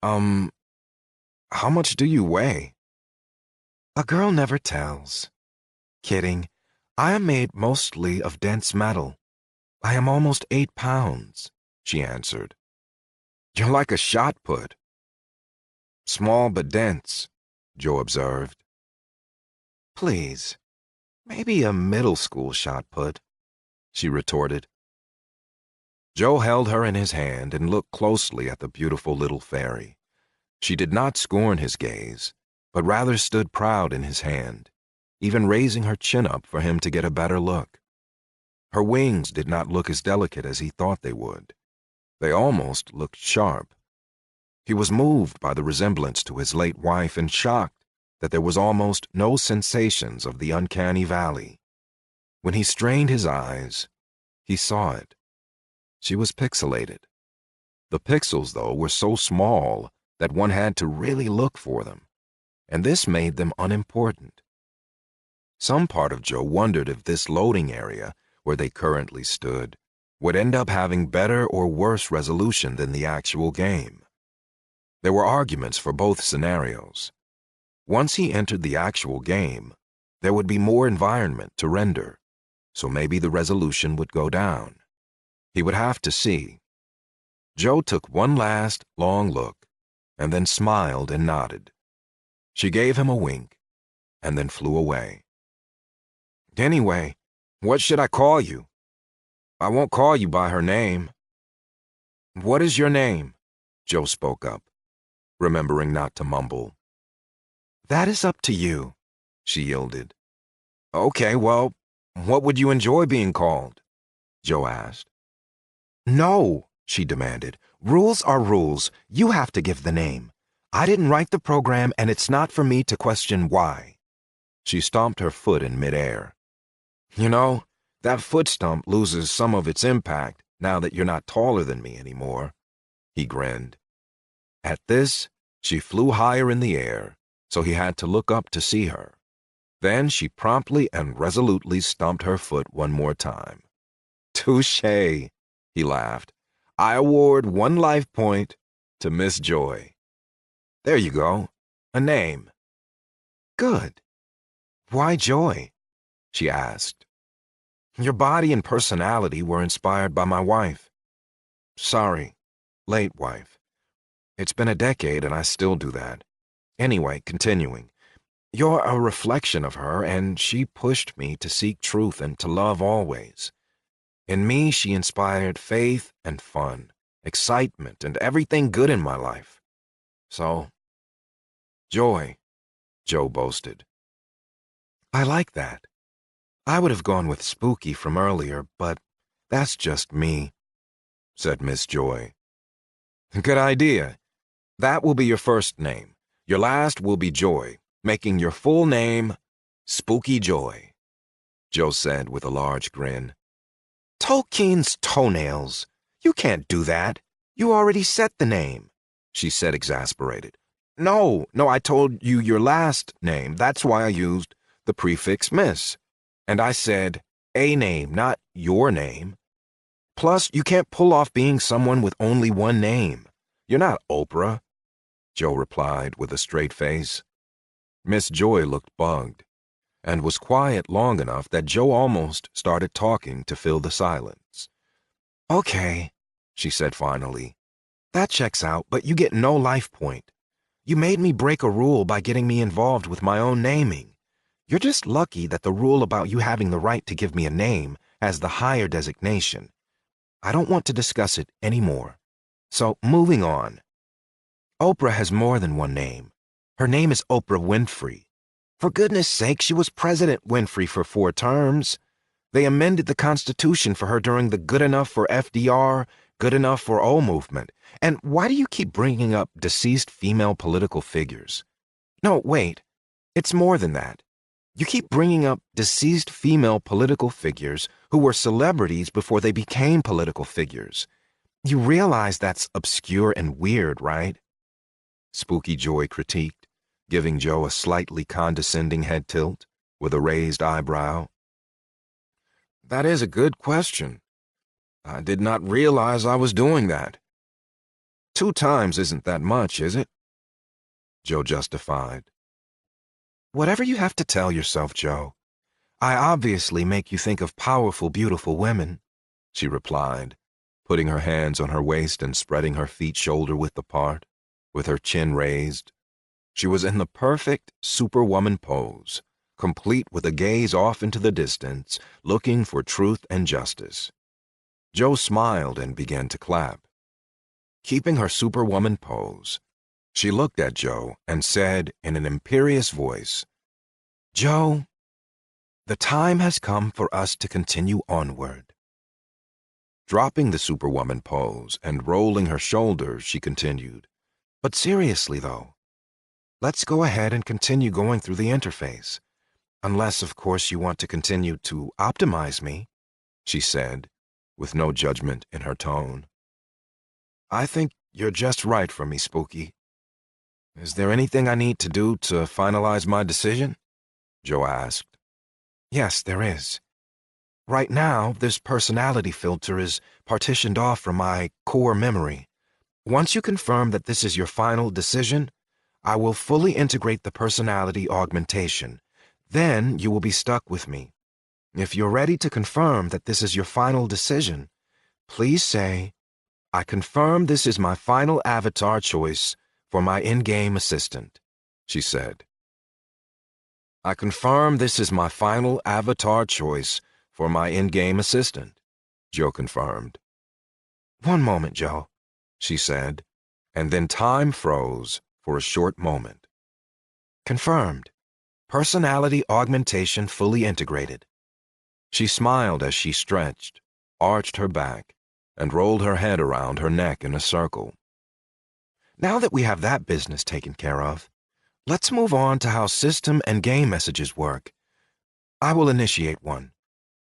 How much do you weigh? A girl never tells. Kidding. I am made mostly of dense metal. I am almost 8 pounds, she answered. You're like a shot put. Small but dense, Joe observed. Please, maybe a middle school shot put, she retorted. Joe held her in his hand and looked closely at the beautiful little fairy. She did not scorn his gaze, but rather stood proud in his hand, even raising her chin up for him to get a better look. Her wings did not look as delicate as he thought they would. They almost looked sharp. He was moved by the resemblance to his late wife and shocked that there was almost no sensations of the uncanny valley. When he strained his eyes, he saw it. She was pixelated. The pixels, though, were so small that one had to really look for them. and this made them unimportant. Some part of Joe wondered if this loading area, where they currently stood, would end up having better or worse resolution than the actual game. There were arguments for both scenarios. Once he entered the actual game, there would be more environment to render, so maybe the resolution would go down. He would have to see. Joe took one last, long look, and then smiled and nodded. She gave him a wink, and then flew away. Anyway, what should I call you? I won't call you by her name. What is your name? Joe spoke up, remembering not to mumble. That is up to you, she yielded. Okay, well, what would you enjoy being called? Joe asked. No, she demanded. Rules are rules. You have to give the name. I didn't write the program, and it's not for me to question why. She stomped her foot in midair. You know, that foot stump loses some of its impact now that you're not taller than me anymore. He grinned. At this, she flew higher in the air, so he had to look up to see her. Then she promptly and resolutely stomped her foot one more time. Touché, he laughed. I award 1 life point to Miss Joy. There you go, a name. Good. Why Joy? She asked. Your body and personality were inspired by my wife. Sorry, late wife. It's been a decade and I still do that. Anyway, continuing. You're a reflection of her, and she pushed me to seek truth and to love always. In me, she inspired faith and fun, excitement, and everything good in my life. So, Joy, Joe boasted. I like that. I would have gone with Spooky from earlier, but that's just me, said Miss Joy. Good idea. That will be your first name. Your last will be Joy, making your full name Spooky Joy, Joe said with a large grin. Tolkien's toenails. You can't do that. You already set the name, she said, exasperated. No, I told you your last name. That's why I used the prefix Miss. And I said a name, not your name. Plus, you can't pull off being someone with only one name. You're not Oprah, Joe replied with a straight face. Miss Joy looked bugged, and was quiet long enough that Joe almost started talking to fill the silence. Okay, she said finally. That checks out, but you get no life point. You made me break a rule by getting me involved with my own naming. You're just lucky that the rule about you having the right to give me a name has the higher designation. I don't want to discuss it anymore. So, moving on. Oprah has more than one name. Her name is Oprah Winfrey. For goodness sake, she was President Winfrey for 4 terms. They amended the Constitution for her during the Good Enough for FDR, Good Enough for O movement. And why do you keep bringing up deceased female political figures? No, wait. It's more than that. You keep bringing up deceased female political figures who were celebrities before they became political figures. You realize that's obscure and weird, right? Spooky Joy critiqued, giving Joe a slightly condescending head tilt with a raised eyebrow. That is a good question. I did not realize I was doing that. 2 times isn't that much, is it? Joe justified. Whatever you have to tell yourself, Joe. I obviously make you think of powerful, beautiful women, she replied, putting her hands on her waist and spreading her feet shoulder-width apart, with her chin raised. She was in the perfect superwoman pose, complete with a gaze off into the distance, looking for truth and justice. Joe smiled and began to clap. Keeping her superwoman pose, she looked at Joe and said in an imperious voice, Joe, the time has come for us to continue onward. Dropping the superwoman pose and rolling her shoulders, she continued, But seriously, though, let's go ahead and continue going through the interface. Unless, of course, you want to continue to optimize me, she said, with no judgment in her tone. I think you're just right for me, Spooky. Is there anything I need to do to finalize my decision? Joe asked. Yes, there is. Right now, this personality filter is partitioned off from my core memory. Once you confirm that this is your final decision, I will fully integrate the personality augmentation. Then you will be stuck with me. If you're ready to confirm that this is your final decision, please say, I confirm this is my final avatar choice for my in-game assistant, she said. I confirm this is my final avatar choice for my in-game assistant, Joe confirmed. One moment, Joe, she said, and then time froze for a short moment. Confirmed. Personality augmentation fully integrated. She smiled as she stretched, arched her back, and rolled her head around her neck in a circle. Now that we have that business taken care of, let's move on to how system and game messages work. I will initiate one.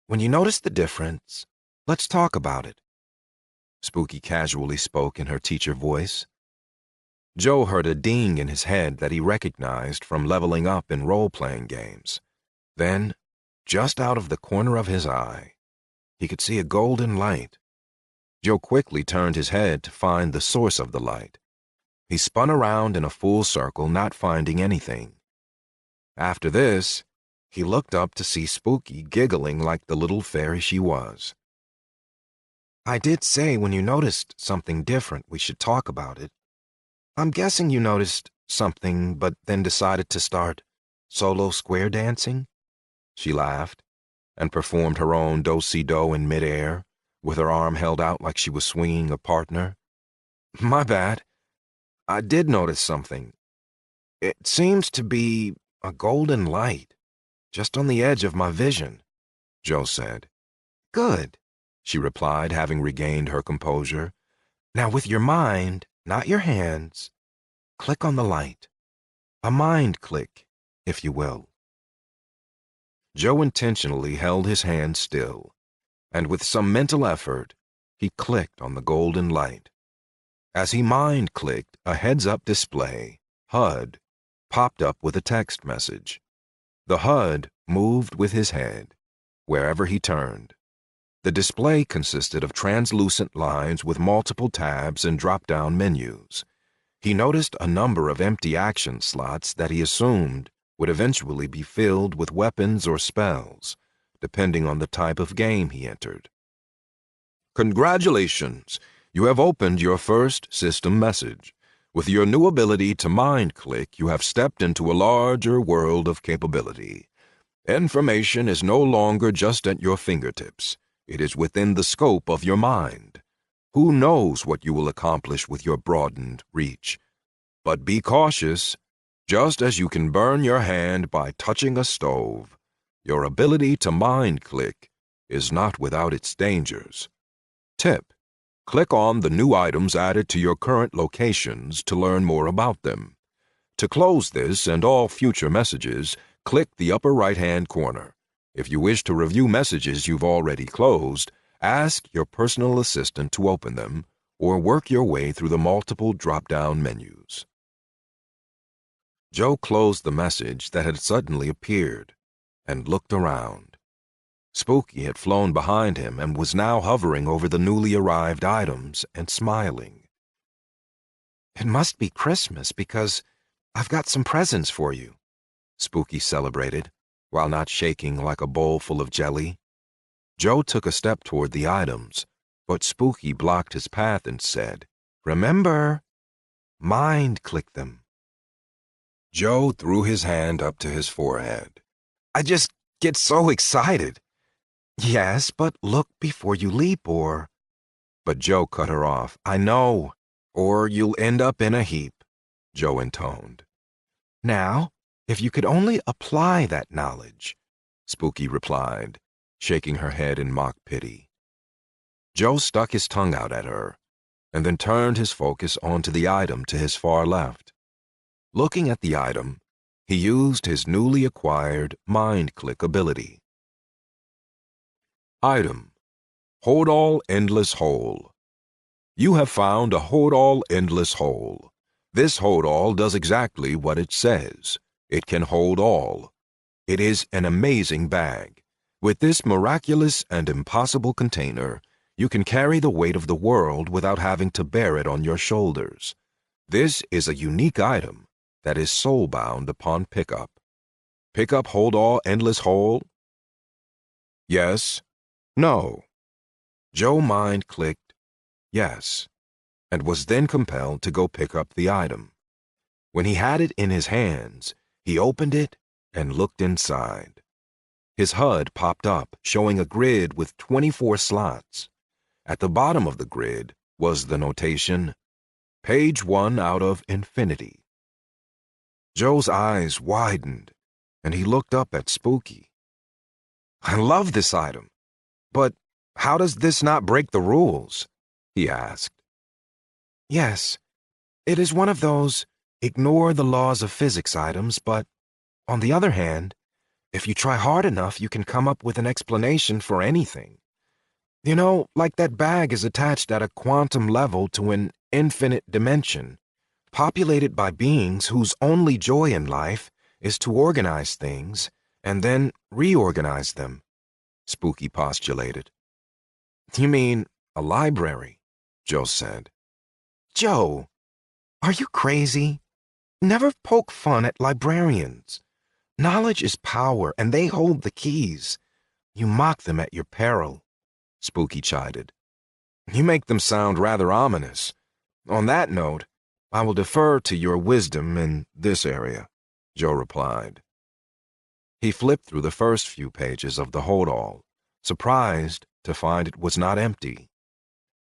When you notice the difference, let's talk about it. Spooky casually spoke in her teacher voice. Joe heard a ding in his head that he recognized from leveling up in role-playing games. Then, just out of the corner of his eye, he could see a golden light. Joe quickly turned his head to find the source of the light. He spun around in a full circle, not finding anything. After this, he looked up to see Spooky giggling like the little fairy she was. I did say when you noticed something different, we should talk about it. I'm guessing you noticed something, but then decided to start solo square dancing? She laughed and performed her own do-si-do in midair, with her arm held out like she was swinging a partner. My bad. I did notice something. It seems to be a golden light, just on the edge of my vision, Joe said. Good, she replied, having regained her composure. Now with your mind, not your hands, click on the light. A mind click, if you will. Joe intentionally held his hand still, and with some mental effort, he clicked on the golden light. As he mind-clicked, a heads-up display, HUD, popped up with a text message. The HUD moved with his head, wherever he turned. The display consisted of translucent lines with multiple tabs and drop-down menus. He noticed a number of empty action slots that he assumed would eventually be filled with weapons or spells, depending on the type of game he entered. Congratulations! You have opened your first system message. With your new ability to mind-click, you have stepped into a larger world of capability. Information is no longer just at your fingertips. It is within the scope of your mind. Who knows what you will accomplish with your broadened reach? But be cautious. Just as you can burn your hand by touching a stove, your ability to mind-click is not without its dangers. Tip: click on the new items added to your current locations to learn more about them. To close this and all future messages, click the upper right-hand corner. If you wish to review messages you've already closed, ask your personal assistant to open them, or work your way through the multiple drop-down menus. Joe closed the message that had suddenly appeared and looked around. Spooky had flown behind him and was now hovering over the newly arrived items and smiling. It must be Christmas because I've got some presents for you, Spooky celebrated, while not shaking like a bowl full of jelly. Joe took a step toward the items, but Spooky blocked his path and said, Remember, mind-click them. Joe threw his hand up to his forehead. I just get so excited. Yes, but look before you leap, or... But Joe cut her off. I know, or you'll end up in a heap, Joe intoned. Now, if you could only apply that knowledge, Spooky replied, shaking her head in mock pity. Joe stuck his tongue out at her, and then turned his focus onto the item to his far left. Looking at the item, he used his newly acquired mind-click ability. Item: Hold-All Endless Hole. You have found a Hold-All Endless Hole. This hold-all does exactly what it says. It can hold all. It is an amazing bag. With this miraculous and impossible container, you can carry the weight of the world without having to bear it on your shoulders. This is a unique item that is soul-bound upon pickup. Pickup hold-all endless hole? Yes. No. Joe mind clicked yes, and was then compelled to go pick up the item. When he had it in his hands, he opened it and looked inside. His HUD popped up, showing a grid with 24 slots. At the bottom of the grid was the notation, Page 1 out of infinity. Joe's eyes widened, and he looked up at Spooky. I love this item, but how does this not break the rules? He asked. Yes, it is one of those ignore the laws of physics items, but on the other hand, if you try hard enough, you can come up with an explanation for anything. You know, like that bag is attached at a quantum level to an infinite dimension, populated by beings whose only joy in life is to organize things and then reorganize them, Spooky postulated. You mean a library? Joe said. Joe, are you crazy? Never poke fun at librarians. Knowledge is power, and they hold the keys. You mock them at your peril, Spooky chided. You make them sound rather ominous. On that note, I will defer to your wisdom in this area, Joe replied. He flipped through the first few pages of the hold-all, surprised to find it was not empty.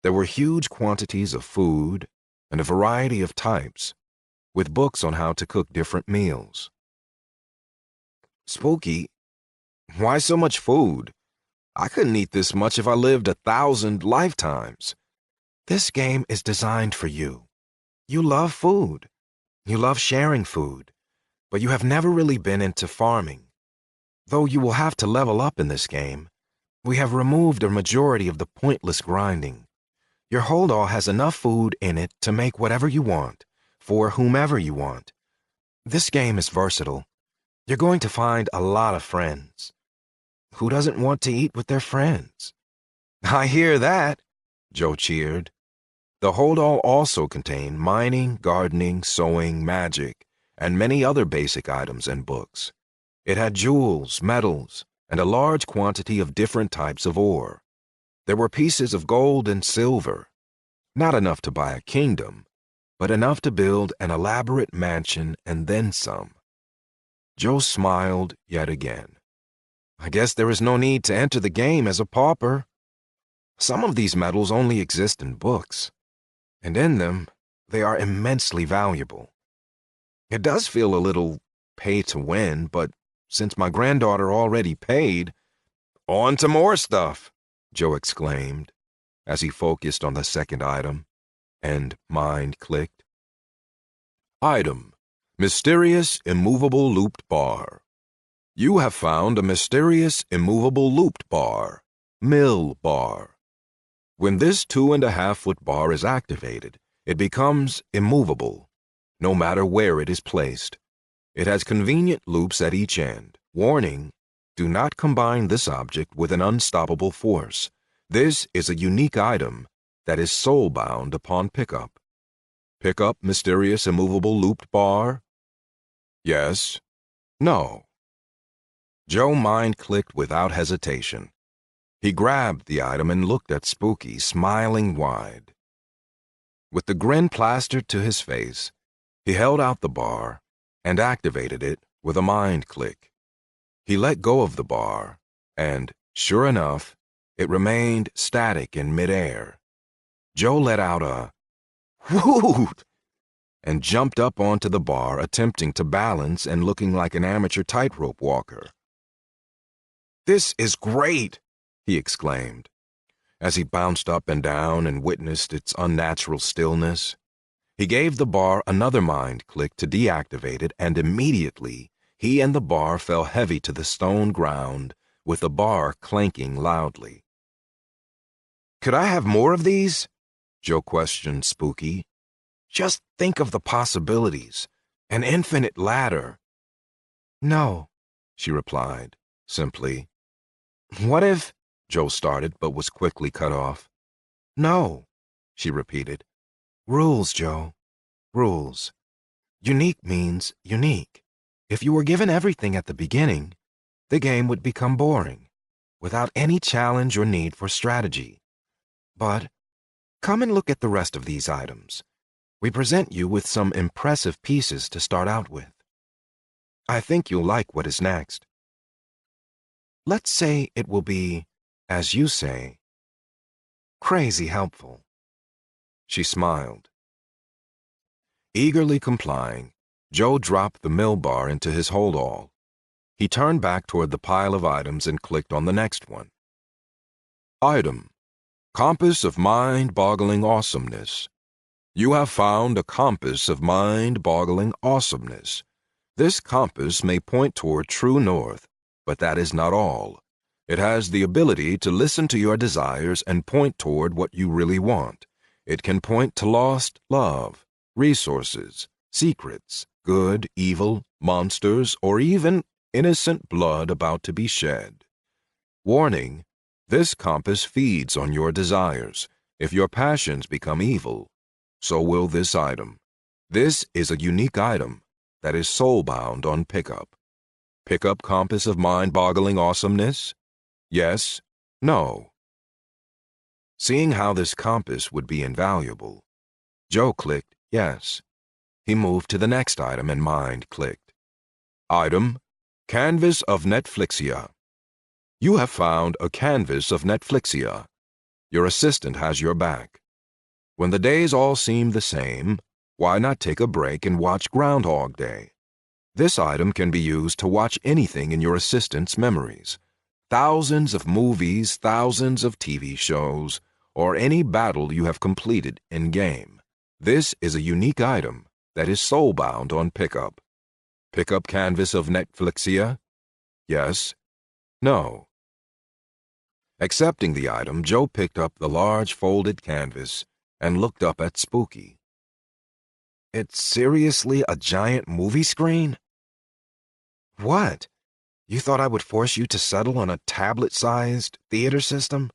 There were huge quantities of food and a variety of types, with books on how to cook different meals. Spooky, why so much food? I couldn't eat this much if I lived 1,000 lifetimes. This game is designed for you. You love food. You love sharing food, but you have never really been into farming. Though you will have to level up in this game, we have removed a majority of the pointless grinding. Your hold-all has enough food in it to make whatever you want, for whomever you want. This game is versatile. You're going to find a lot of friends. Who doesn't want to eat with their friends? I hear that, Joe cheered. The hold-all also contained mining, gardening, sewing, magic, and many other basic items and books. It had jewels, metals, and a large quantity of different types of ore. There were pieces of gold and silver, not enough to buy a kingdom, but enough to build an elaborate mansion and then some. Joe smiled yet again. I guess there is no need to enter the game as a pauper. Some of these metals only exist in books, and in them, they are immensely valuable. It does feel a little pay to win, but since my granddaughter already paid, on to more stuff, Joe exclaimed as he focused on the second item, and mind clicked. Item, mysterious immovable looped bar. You have found a mysterious immovable looped bar, mill bar. When this 2.5-foot bar is activated, it becomes immovable, no matter where it is placed. It has convenient loops at each end. Warning, do not combine this object with an unstoppable force. This is a unique item that is soul-bound upon pickup. Pick up mysterious immovable looped bar? Yes. No. Joe mind clicked without hesitation. He grabbed the item and looked at Spooky, smiling wide. With the grin plastered to his face, he held out the bar and activated it with a mind click. He let go of the bar, and, sure enough, it remained static in midair. Joe let out a "Whoot!" and jumped up onto the bar, attempting to balance and looking like an amateur tightrope walker. This is great, he exclaimed, as he bounced up and down and witnessed its unnatural stillness. He gave the bar another mind click to deactivate it, and immediately he and the bar fell heavy to the stone ground, with the bar clanking loudly. Could I have more of these? Joe questioned Spooky. Just think of the possibilities. An infinite ladder. No, she replied, simply. What if... Joe started, but was quickly cut off. No, she repeated. Rules, Joe. Rules. Unique means unique. If you were given everything at the beginning, the game would become boring, without any challenge or need for strategy. But come and look at the rest of these items. We present you with some impressive pieces to start out with. I think you'll like what is next. Let's say it will be, as you say, crazy helpful. She smiled. Eagerly complying, Joe dropped the mill bar into his hold-all. He turned back toward the pile of items and clicked on the next one. Item: Compass of Mind-Boggling Awesomeness. You have found a compass of mind-boggling awesomeness. This compass may point toward true north, but that is not all. It has the ability to listen to your desires and point toward what you really want. It can point to lost love, resources, secrets, good, evil, monsters, or even innocent blood about to be shed. Warning: this compass feeds on your desires. If your passions become evil, so will this item. This is a unique item that is soul-bound on pickup. Pickup compass of mind-boggling awesomeness? Yes? No? Seeing how this compass would be invaluable, Joe clicked yes. He moved to the next item and mind clicked. Item: Canvas of Netflixia. You have found a canvas of Netflixia. Your assistant has your back. When the days all seem the same, why not take a break and watch Groundhog Day? This item can be used to watch anything in your assistant's memories. Thousands of movies, thousands of TV shows, or any battle you have completed in-game. This is a unique item that is soul-bound on pickup. Pickup canvas of Netflixia? Yes? No? Accepting the item, Joe picked up the large folded canvas and looked up at Spooky. It's seriously a giant movie screen? What? You thought I would force you to settle on a tablet-sized theater system?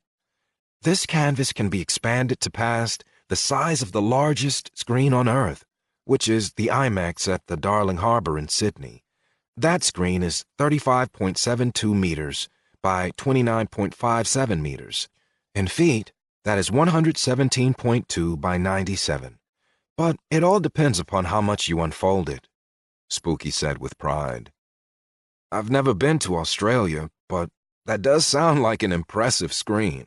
This canvas can be expanded to past the size of the largest screen on Earth, which is the IMAX at the Darling Harbor in Sydney. That screen is 35.72 meters by 29.57 meters. In feet, that is 117.2 by 97. But it all depends upon how much you unfold it, Spooky said with pride. I've never been to Australia, but that does sound like an impressive screen.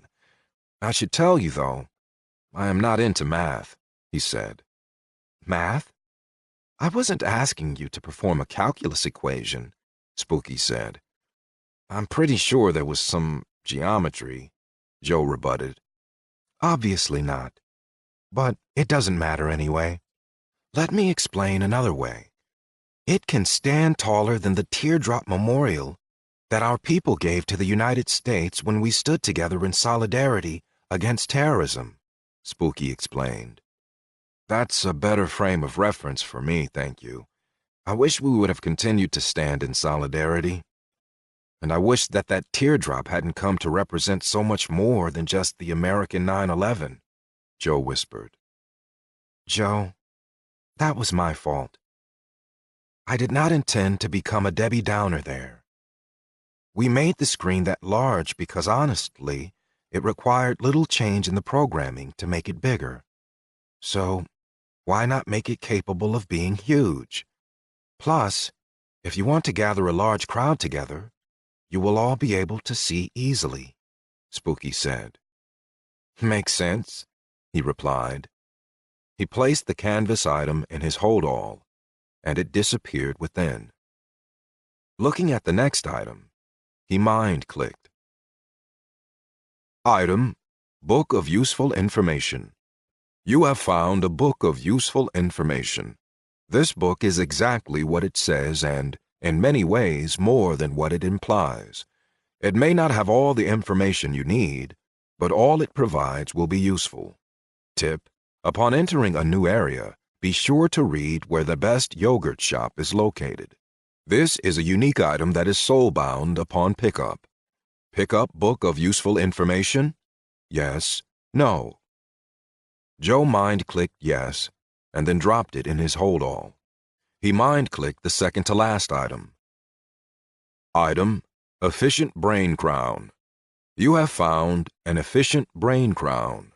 I should tell you, though, I am not into math, he said. Math? I wasn't asking you to perform a calculus equation, Spooky said. I'm pretty sure there was some geometry, Joe rebutted. Obviously not. But it doesn't matter anyway. Let me explain another way. It can stand taller than the teardrop memorial that our people gave to the United States when we stood together in solidarity against terrorism, Spooky explained. That's a better frame of reference for me, thank you. I wish we would have continued to stand in solidarity. And I wish that that teardrop hadn't come to represent so much more than just the American 9/11, Joe whispered. Joe, that was my fault. I did not intend to become a Debbie Downer there. We made the screen that large because, honestly, it required little change in the programming to make it bigger. So, why not make it capable of being huge? Plus, if you want to gather a large crowd together, you will all be able to see easily, Spooky said. Makes sense, he replied. He placed the canvas item in his hold-all, and it disappeared within. Looking at the next item, he mind-clicked. Item: Book of Useful Information. You have found a book of useful information. This book is exactly what it says and, in many ways, more than what it implies. It may not have all the information you need, but all it provides will be useful. Tip: upon entering a new area, be sure to read where the best yogurt shop is located. This is a unique item that is soul-bound upon pickup. Pick up book of useful information? Yes. No. Joe mind-clicked yes, and then dropped it in his hold-all. He mind-clicked the second-to-last item. Item, efficient brain crown. You have found an efficient brain crown.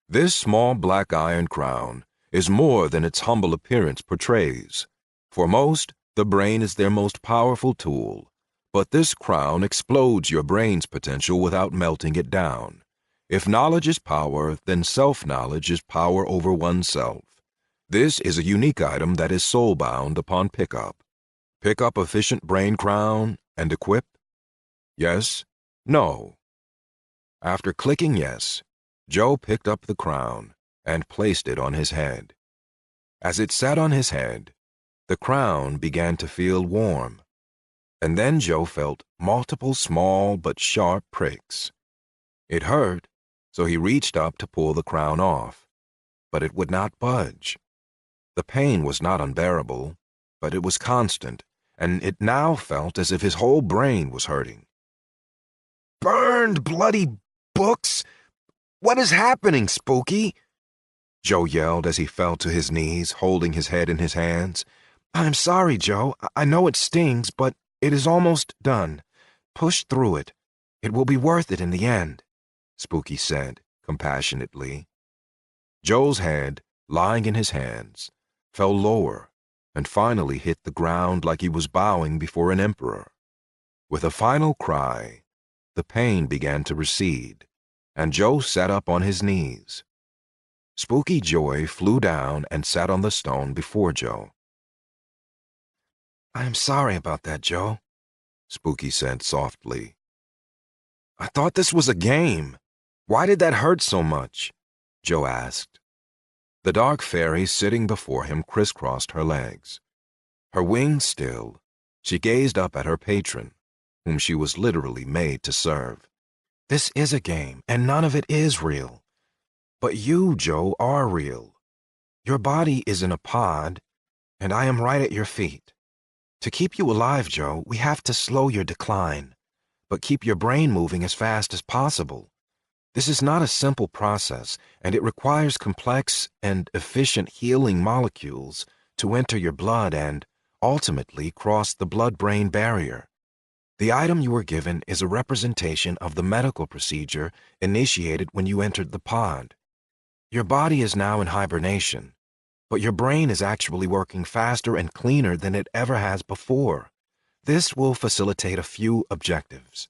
This small black iron crown is more than its humble appearance portrays. For most, the brain is their most powerful tool, but this crown explodes your brain's potential without melting it down. If knowledge is power, then self-knowledge is power over oneself. This is a unique item that is soul-bound upon pickup. Pick up efficient brain crown and equip? Yes? No? After clicking yes, Joe picked up the crown and placed it on his head. As it sat on his head, the crown began to feel warm, and then Joe felt multiple small but sharp pricks. It hurt, so he reached up to pull the crown off, but it would not budge. The pain was not unbearable, but it was constant, and it now felt as if his whole brain was hurting. "Burned bloody books! What is happening, Spooky?" Joe yelled as he fell to his knees, holding his head in his hands. "I'm sorry, Joe. I know it stings, but it is almost done. Push through it. It will be worth it in the end," Spooky said, compassionately. Joe's head, lying in his hands, fell lower and finally hit the ground like he was bowing before an emperor. With a final cry, the pain began to recede, and Joe sat up on his knees. Spooky Joy flew down and sat on the stone before Joe. "I am sorry about that, Joe," Spooky said softly. "I thought this was a game. Why did that hurt so much?" Joe asked. The dark fairy sitting before him crisscrossed her legs. Her wings still, she gazed up at her patron, whom she was literally made to serve. "This is a game, and none of it is real. But you, Joe, are real. Your body is in a pod, and I am right at your feet. To keep you alive, Joe, we have to slow your decline, but keep your brain moving as fast as possible. This is not a simple process, and it requires complex and efficient healing molecules to enter your blood and, ultimately, cross the blood-brain barrier. The item you were given is a representation of the medical procedure initiated when you entered the pod. Your body is now in hibernation, but your brain is actually working faster and cleaner than it ever has before. This will facilitate a few objectives.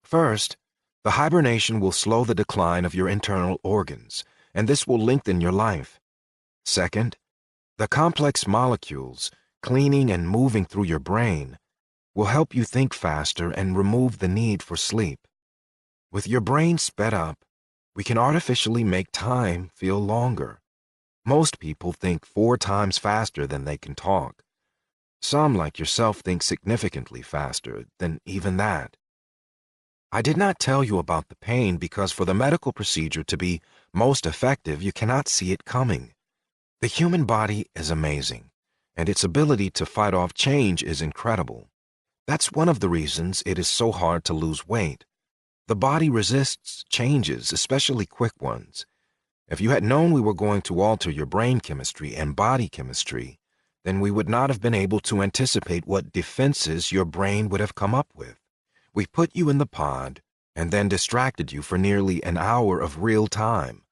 First, the hibernation will slow the decline of your internal organs, and this will lengthen your life. Second, the complex molecules, cleaning and moving through your brain, will help you think faster and remove the need for sleep. With your brain sped up, we can artificially make time feel longer. Most people think 4 times faster than they can talk. Some, like yourself, think significantly faster than even that. I did not tell you about the pain because for the medical procedure to be most effective, you cannot see it coming. The human body is amazing, and its ability to fight off change is incredible. That's one of the reasons it is so hard to lose weight. The body resists changes, especially quick ones. If you had known we were going to alter your brain chemistry and body chemistry, then we would not have been able to anticipate what defenses your brain would have come up with. We put you in the pod and then distracted you for nearly an hour of real time.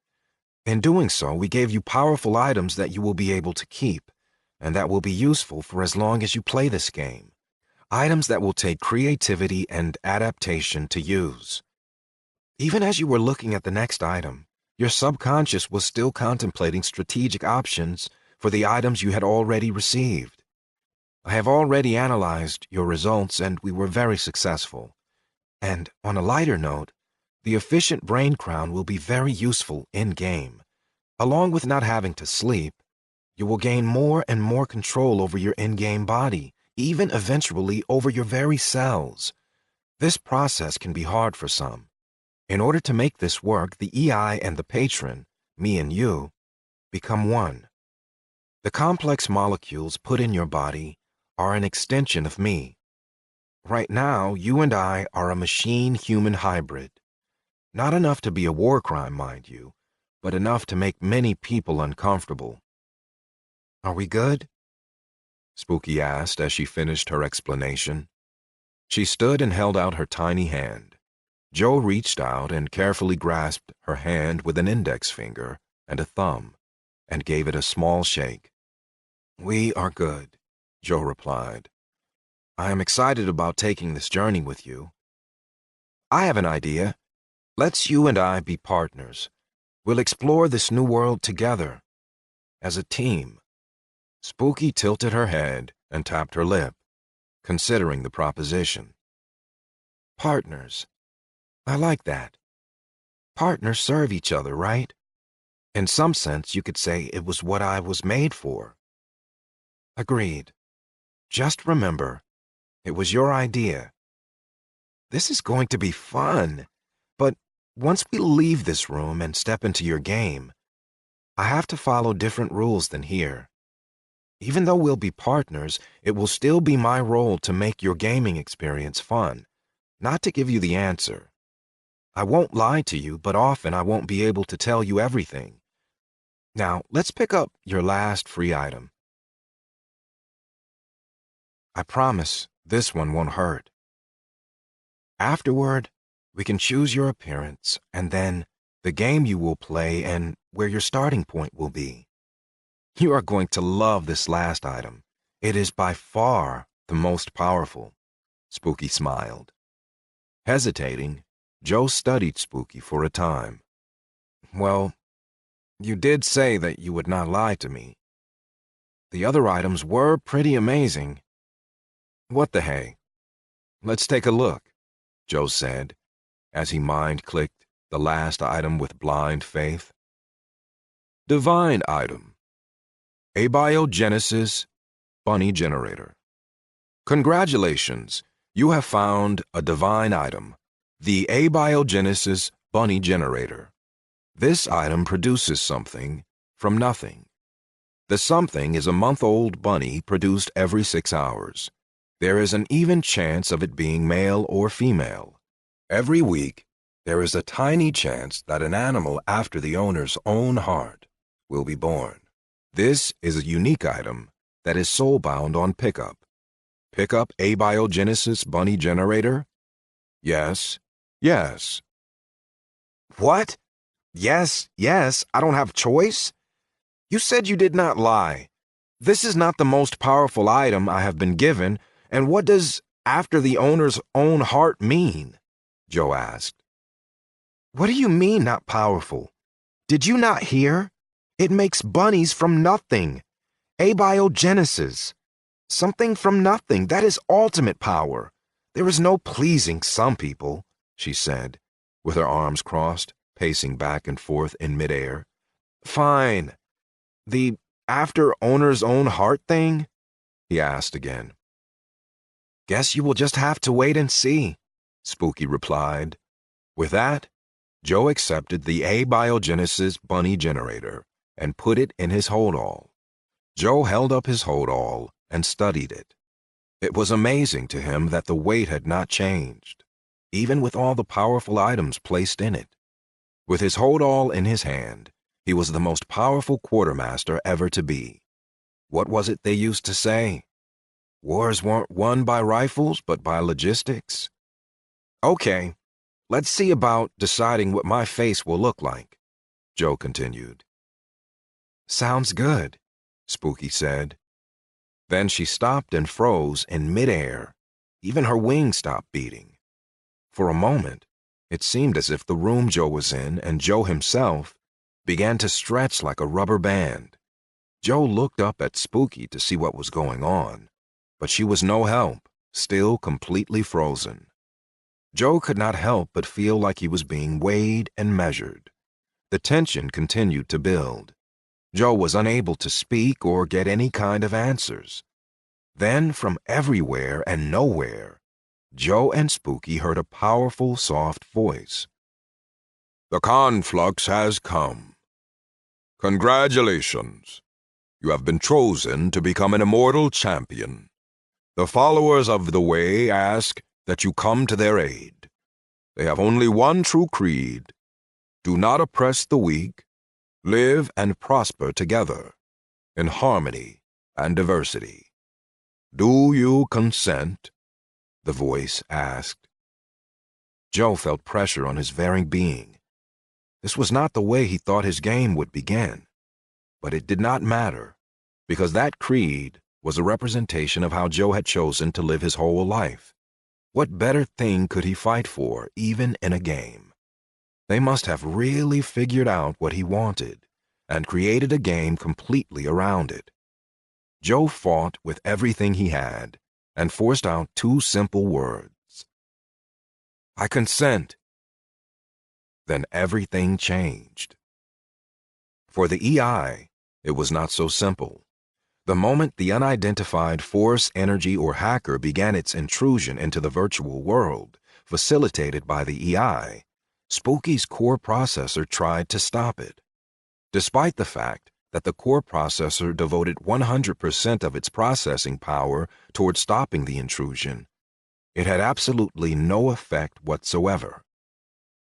In doing so, we gave you powerful items that you will be able to keep, and that will be useful for as long as you play this game. Items that will take creativity and adaptation to use. Even as you were looking at the next item, your subconscious was still contemplating strategic options for the items you had already received. I have already analyzed your results, and we were very successful. And on a lighter note, the efficient brain crown will be very useful in-game. Along with not having to sleep, you will gain more and more control over your in-game body, even eventually over your very cells. This process can be hard for some. In order to make this work, the EI and the patron, me and you, become one. The complex molecules put in your body are an extension of me. Right now, you and I are a machine-human hybrid. Not enough to be a war crime, mind you, but enough to make many people uncomfortable. Are we good? Spooky asked as she finished her explanation. She stood and held out her tiny hand. Joe reached out and carefully grasped her hand with an index finger and a thumb, and gave it a small shake. We are good, Joe replied. I am excited about taking this journey with you. I have an idea. Let's you and I be partners. We'll explore this new world together, as a team. Spooky tilted her head and tapped her lip, considering the proposition. Partners. I like that. Partners serve each other, right? In some sense, you could say it was what I was made for. Agreed. Just remember, it was your idea. This is going to be fun, but once we leave this room and step into your game, I have to follow different rules than here. Even though we'll be partners, it will still be my role to make your gaming experience fun, not to give you the answer. I won't lie to you, but often I won't be able to tell you everything. Now, let's pick up your last free item. I promise this one won't hurt. Afterward, we can choose your appearance and then the game you will play and where your starting point will be. You are going to love this last item. It is by far the most powerful. Spooky smiled. Hesitating, Joe studied Spooky for a time. Well, you did say that you would not lie to me. The other items were pretty amazing. What the hey? Let's take a look, Joe said, as he mind-clicked the last item with blind faith. Divine item. Abiogenesis Bunny Generator. Congratulations, you have found a divine item, the Abiogenesis Bunny Generator. This item produces something from nothing. The something is a month-old bunny produced every 6 hours. There is an even chance of it being male or female. Every week, there is a tiny chance that an animal after the owner's own heart will be born. This is a unique item that is soul-bound on pickup. Pickup Abiogenesis Bunny Generator? Yes. Yes. What? Yes, I don't have choice? You said you did not lie. This is not the most powerful item I have been given, and what does after the owner's own heart mean? Joe asked. What do you mean not powerful? Did you not hear? It makes bunnies from nothing. Abiogenesis. Something from nothing. That is ultimate power. There is no pleasing some people, she said, with her arms crossed, pacing back and forth in midair. Fine. The after owner's own heart thing? He asked again. Guess you will just have to wait and see, Spooky replied. With that, Joe accepted the Abiogenesis Bunny Generator and put it in his hold-all. Joe held up his hold-all and studied it. It was amazing to him that the weight had not changed, even with all the powerful items placed in it. With his hold-all in his hand, he was the most powerful quartermaster ever to be. What was it they used to say? Wars weren't won by rifles, but by logistics. Okay, let's see about deciding what my face will look like, Joe continued. Sounds good, Spooky said. Then she stopped and froze in midair. Even her wings stopped beating. For a moment, it seemed as if the room Joe was in and Joe himself began to stretch like a rubber band. Joe looked up at Spooky to see what was going on, but she was no help, still completely frozen. Joe could not help but feel like he was being weighed and measured. The tension continued to build. Joe was unable to speak or get any kind of answers. Then, from everywhere and nowhere, Joe and Spooky heard a powerful, soft voice. The conflux has come. Congratulations. You have been chosen to become an immortal champion. The followers of the Way ask that you come to their aid. They have only one true creed. Do not oppress the weak. Live and prosper together, in harmony and diversity. Do you consent? The voice asked. Joe felt pressure on his very being. This was not the way he thought his game would begin. But it did not matter, because that creed was a representation of how Joe had chosen to live his whole life. What better thing could he fight for, even in a game? They must have really figured out what he wanted and created a game completely around it. Joe fought with everything he had and forced out two simple words. I consent. Then everything changed. For the EI, it was not so simple. The moment the unidentified force, energy, or hacker began its intrusion into the virtual world, facilitated by the EI, Spooky's core processor tried to stop it. Despite the fact that the core processor devoted 100% of its processing power toward stopping the intrusion, it had absolutely no effect whatsoever.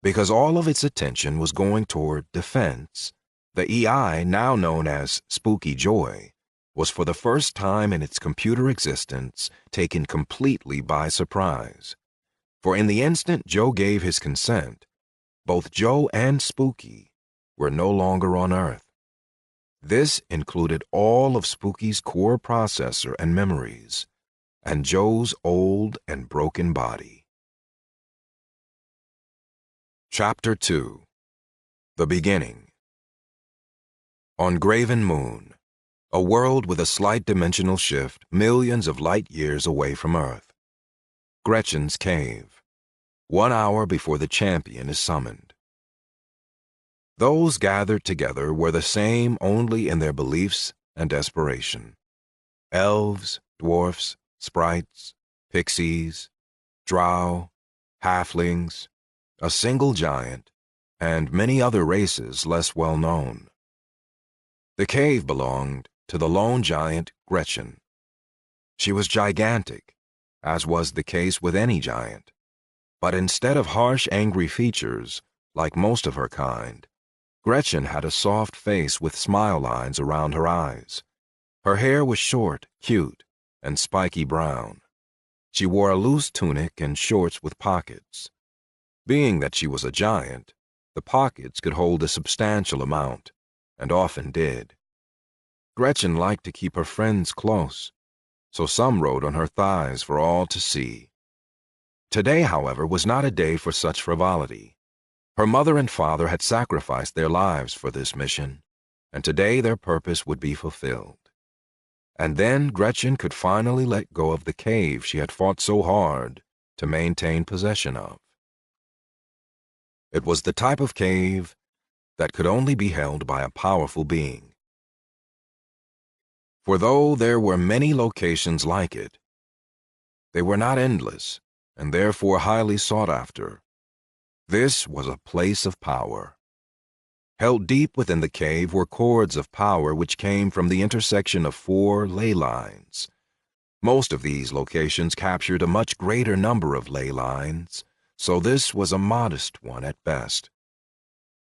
Because all of its attention was going toward defense, the EI, now known as Spooky Joy, was for the first time in its computer existence taken completely by surprise. For in the instant Joe gave his consent, both Joe and Spooky were no longer on Earth. This included all of Spooky's core processor and memories, and Joe's old and broken body. Chapter 2. The Beginning. On Graven Moon, a world with a slight dimensional shift millions of light years away from Earth. Gretchen's Cave, 1 hour before the champion is summoned. Those gathered together were the same only in their beliefs and desperation. Elves, dwarfs, sprites, pixies, drow, halflings, a single giant, and many other races less well known. The cave belonged to the lone giant Gretchen. She was gigantic, as was the case with any giant, but instead of harsh, angry features, like most of her kind, Gretchen had a soft face with smile lines around her eyes. Her hair was short, cute, and spiky brown. She wore a loose tunic and shorts with pockets. Being that she was a giant, the pockets could hold a substantial amount, and often did. Gretchen liked to keep her friends close, so some rode on her thighs for all to see. Today, however, was not a day for such frivolity. Her mother and father had sacrificed their lives for this mission, and today their purpose would be fulfilled. And then Gretchen could finally let go of the cave she had fought so hard to maintain possession of. It was the type of cave that could only be held by a powerful being. For though there were many locations like it, they were not endless and therefore highly sought after. This was a place of power. Held deep within the cave were cords of power which came from the intersection of 4 ley lines. Most of these locations captured a much greater number of ley lines, so this was a modest one at best.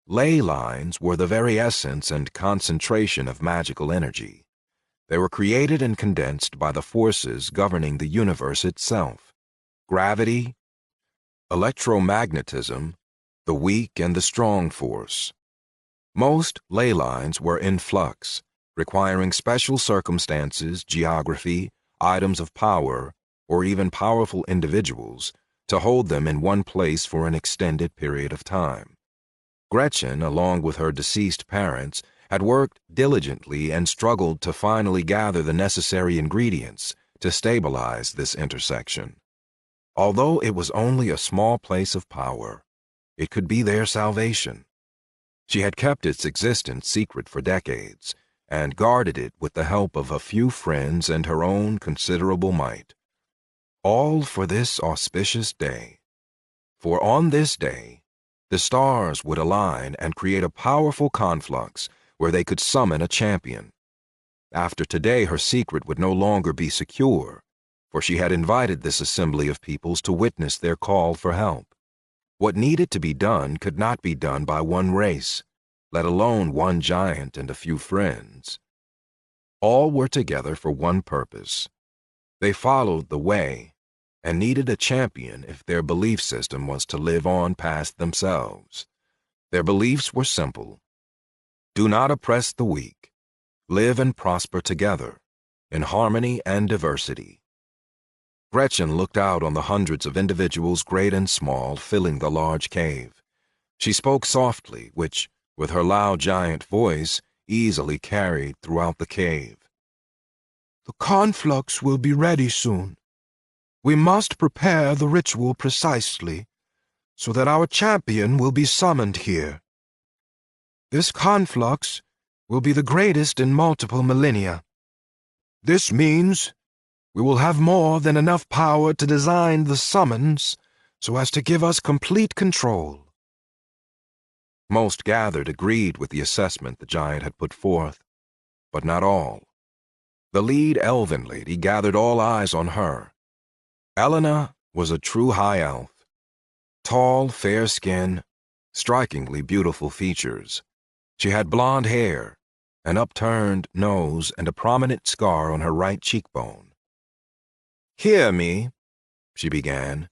Ley lines were the very essence and concentration of magical energy. They were created and condensed by the forces governing the universe itself: gravity, electromagnetism, the weak and the strong force. Most ley lines were in flux, requiring special circumstances, geography, items of power, or even powerful individuals to hold them in one place for an extended period of time. Gretchen, along with her deceased parents, had worked diligently and struggled to finally gather the necessary ingredients to stabilize this intersection. Although it was only a small place of power, it could be their salvation. She had kept its existence secret for decades and guarded it with the help of a few friends and her own considerable might. All for this auspicious day. For on this day, the stars would align and create a powerful conflux where they could summon a champion. After today, her secret would no longer be secure, for she had invited this assembly of peoples to witness their call for help. What needed to be done could not be done by one race, let alone one giant and a few friends. All were together for one purpose. They followed the way and needed a champion if their belief system was to live on past themselves. Their beliefs were simple. Do not oppress the weak. Live and prosper together, in harmony and diversity. Gretchen looked out on the hundreds of individuals, great and small, filling the large cave. She spoke softly, which, with her loud giant voice, easily carried throughout the cave. The conflux will be ready soon. We must prepare the ritual precisely, so that our champion will be summoned here. This conflux will be the greatest in multiple millennia. This means we will have more than enough power to design the summons so as to give us complete control. Most gathered agreed with the assessment the giant had put forth, but not all. The lead elven lady gathered all eyes on her. Elena was a true high elf. Tall, fair skin, strikingly beautiful features. She had blonde hair, an upturned nose, and a prominent scar on her right cheekbone. "Hear me," she began,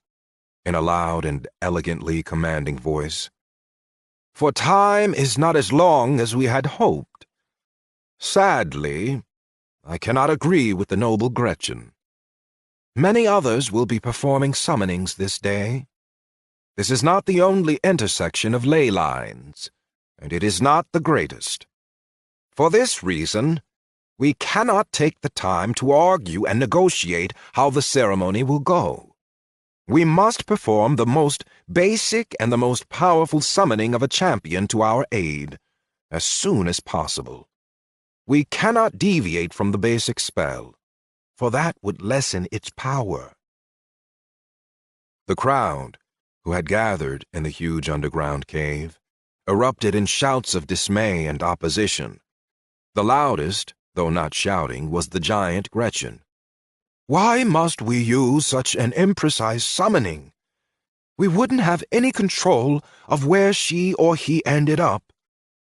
in a loud and elegantly commanding voice. "For time is not as long as we had hoped. Sadly, I cannot agree with the noble Gretchen. Many others will be performing summonings this day. This is not the only intersection of ley lines, and it is not the greatest. For this reason, we cannot take the time to argue and negotiate how the ceremony will go. We must perform the most basic and the most powerful summoning of a champion to our aid as soon as possible. We cannot deviate from the basic spell, for that would lessen its power." The crowd, who had gathered in the huge underground cave, erupted in shouts of dismay and opposition. The loudest, though not shouting, was the giant Gretchen. "Why must we use such an imprecise summoning? We wouldn't have any control of where she or he ended up,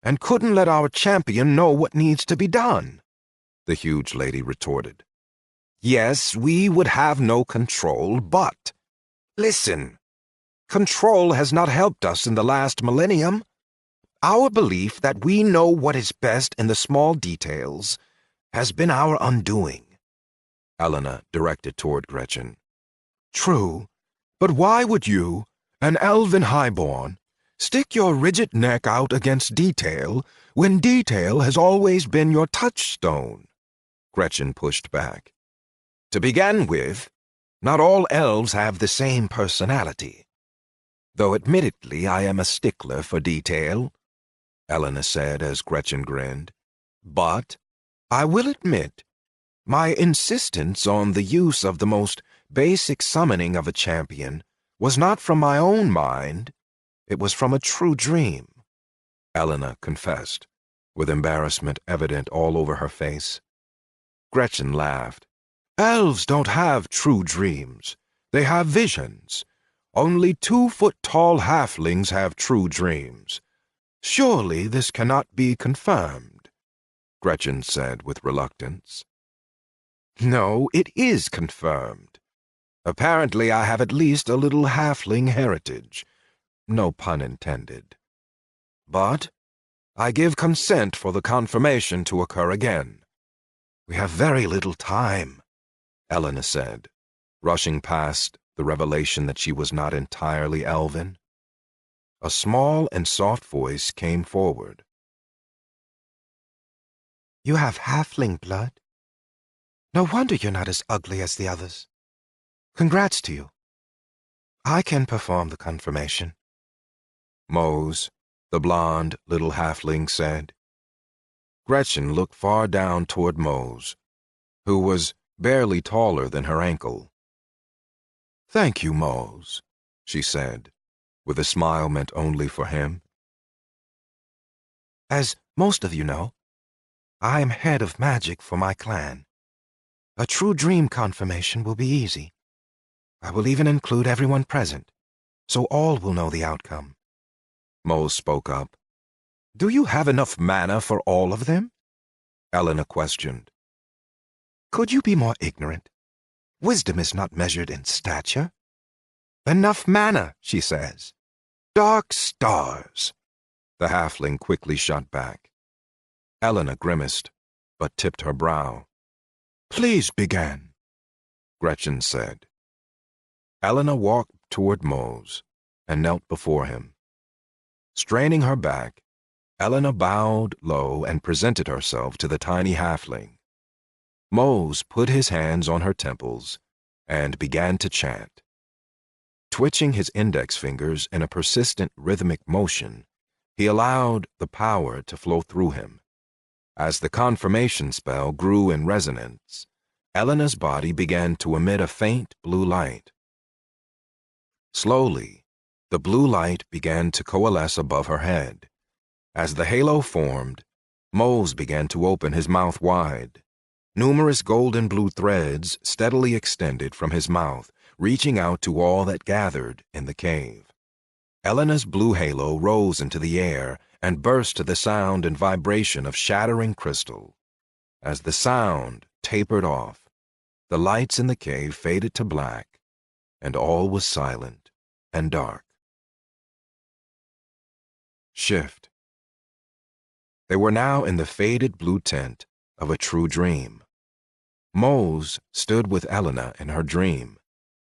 and couldn't let our champion know what needs to be done," the huge lady retorted. "Yes, we would have no control, but listen, control has not helped us in the last millennium. Our belief that we know what is best in the small details has been our undoing," Elena directed toward Gretchen. "True, but why would you, an elven highborn, stick your rigid neck out against detail when detail has always been your touchstone?" Gretchen pushed back. "To begin with, not all elves have the same personality. Though admittedly I am a stickler for detail," Elena said as Gretchen grinned. "But I will admit, my insistence on the use of the most basic summoning of a champion was not from my own mind. It was from a true dream," Elena confessed, with embarrassment evident all over her face. Gretchen laughed. "Elves don't have true dreams. They have visions. Only 2-foot-tall halflings have true dreams. Surely this cannot be confirmed," Gretchen said with reluctance. "No, it is confirmed. Apparently I have at least a little halfling heritage. No pun intended. But I give consent for the confirmation to occur again. We have very little time," Elena said, rushing past the revelation that she was not entirely elven. A small and soft voice came forward. "You have halfling blood? No wonder you're not as ugly as the others. Congrats to you. I can perform the confirmation," Mose, the blonde little halfling, said. Gretchen looked far down toward Mose, who was barely taller than her ankle. "Thank you, Mose," she said, with a smile meant only for him. "As most of you know, I am head of magic for my clan. A true dream confirmation will be easy. I will even include everyone present, so all will know the outcome." Mose spoke up. "Do you have enough mana for all of them?" Elena questioned. "Could you be more ignorant? Wisdom is not measured in stature." "Enough mana," she says. "Dark stars." The halfling quickly shot back. Elena grimaced, but tipped her brow. "Please begin," Gretchen said. Elena walked toward Mose and knelt before him. Straining her back, Elena bowed low and presented herself to the tiny halfling. Mose put his hands on her temples and began to chant. Twitching his index fingers in a persistent rhythmic motion, he allowed the power to flow through him. As the confirmation spell grew in resonance, Elena's body began to emit a faint blue light. Slowly, the blue light began to coalesce above her head. As the halo formed, Mose began to open his mouth wide. Numerous golden blue threads steadily extended from his mouth, reaching out to all that gathered in the cave. Elena's blue halo rose into the air and burst to the sound and vibration of shattering crystal. As the sound tapered off, the lights in the cave faded to black, and all was silent and dark. Shift. They were now in the faded blue tent of a true dream. Mose stood with Elena in her dream,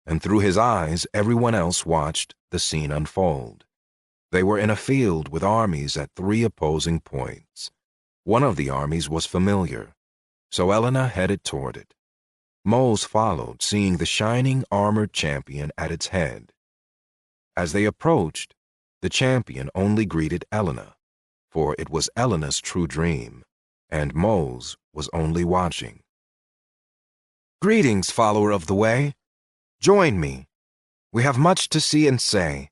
and through his eyes everyone else watched the scene unfold. They were in a field with armies at 3 opposing points. One of the armies was familiar, so Elena headed toward it. Mose followed, seeing the shining armored champion at its head. As they approached, the champion only greeted Elena, for it was Elena's true dream, and Mose was only watching. "Greetings, follower of the way. Join me. We have much to see and say,"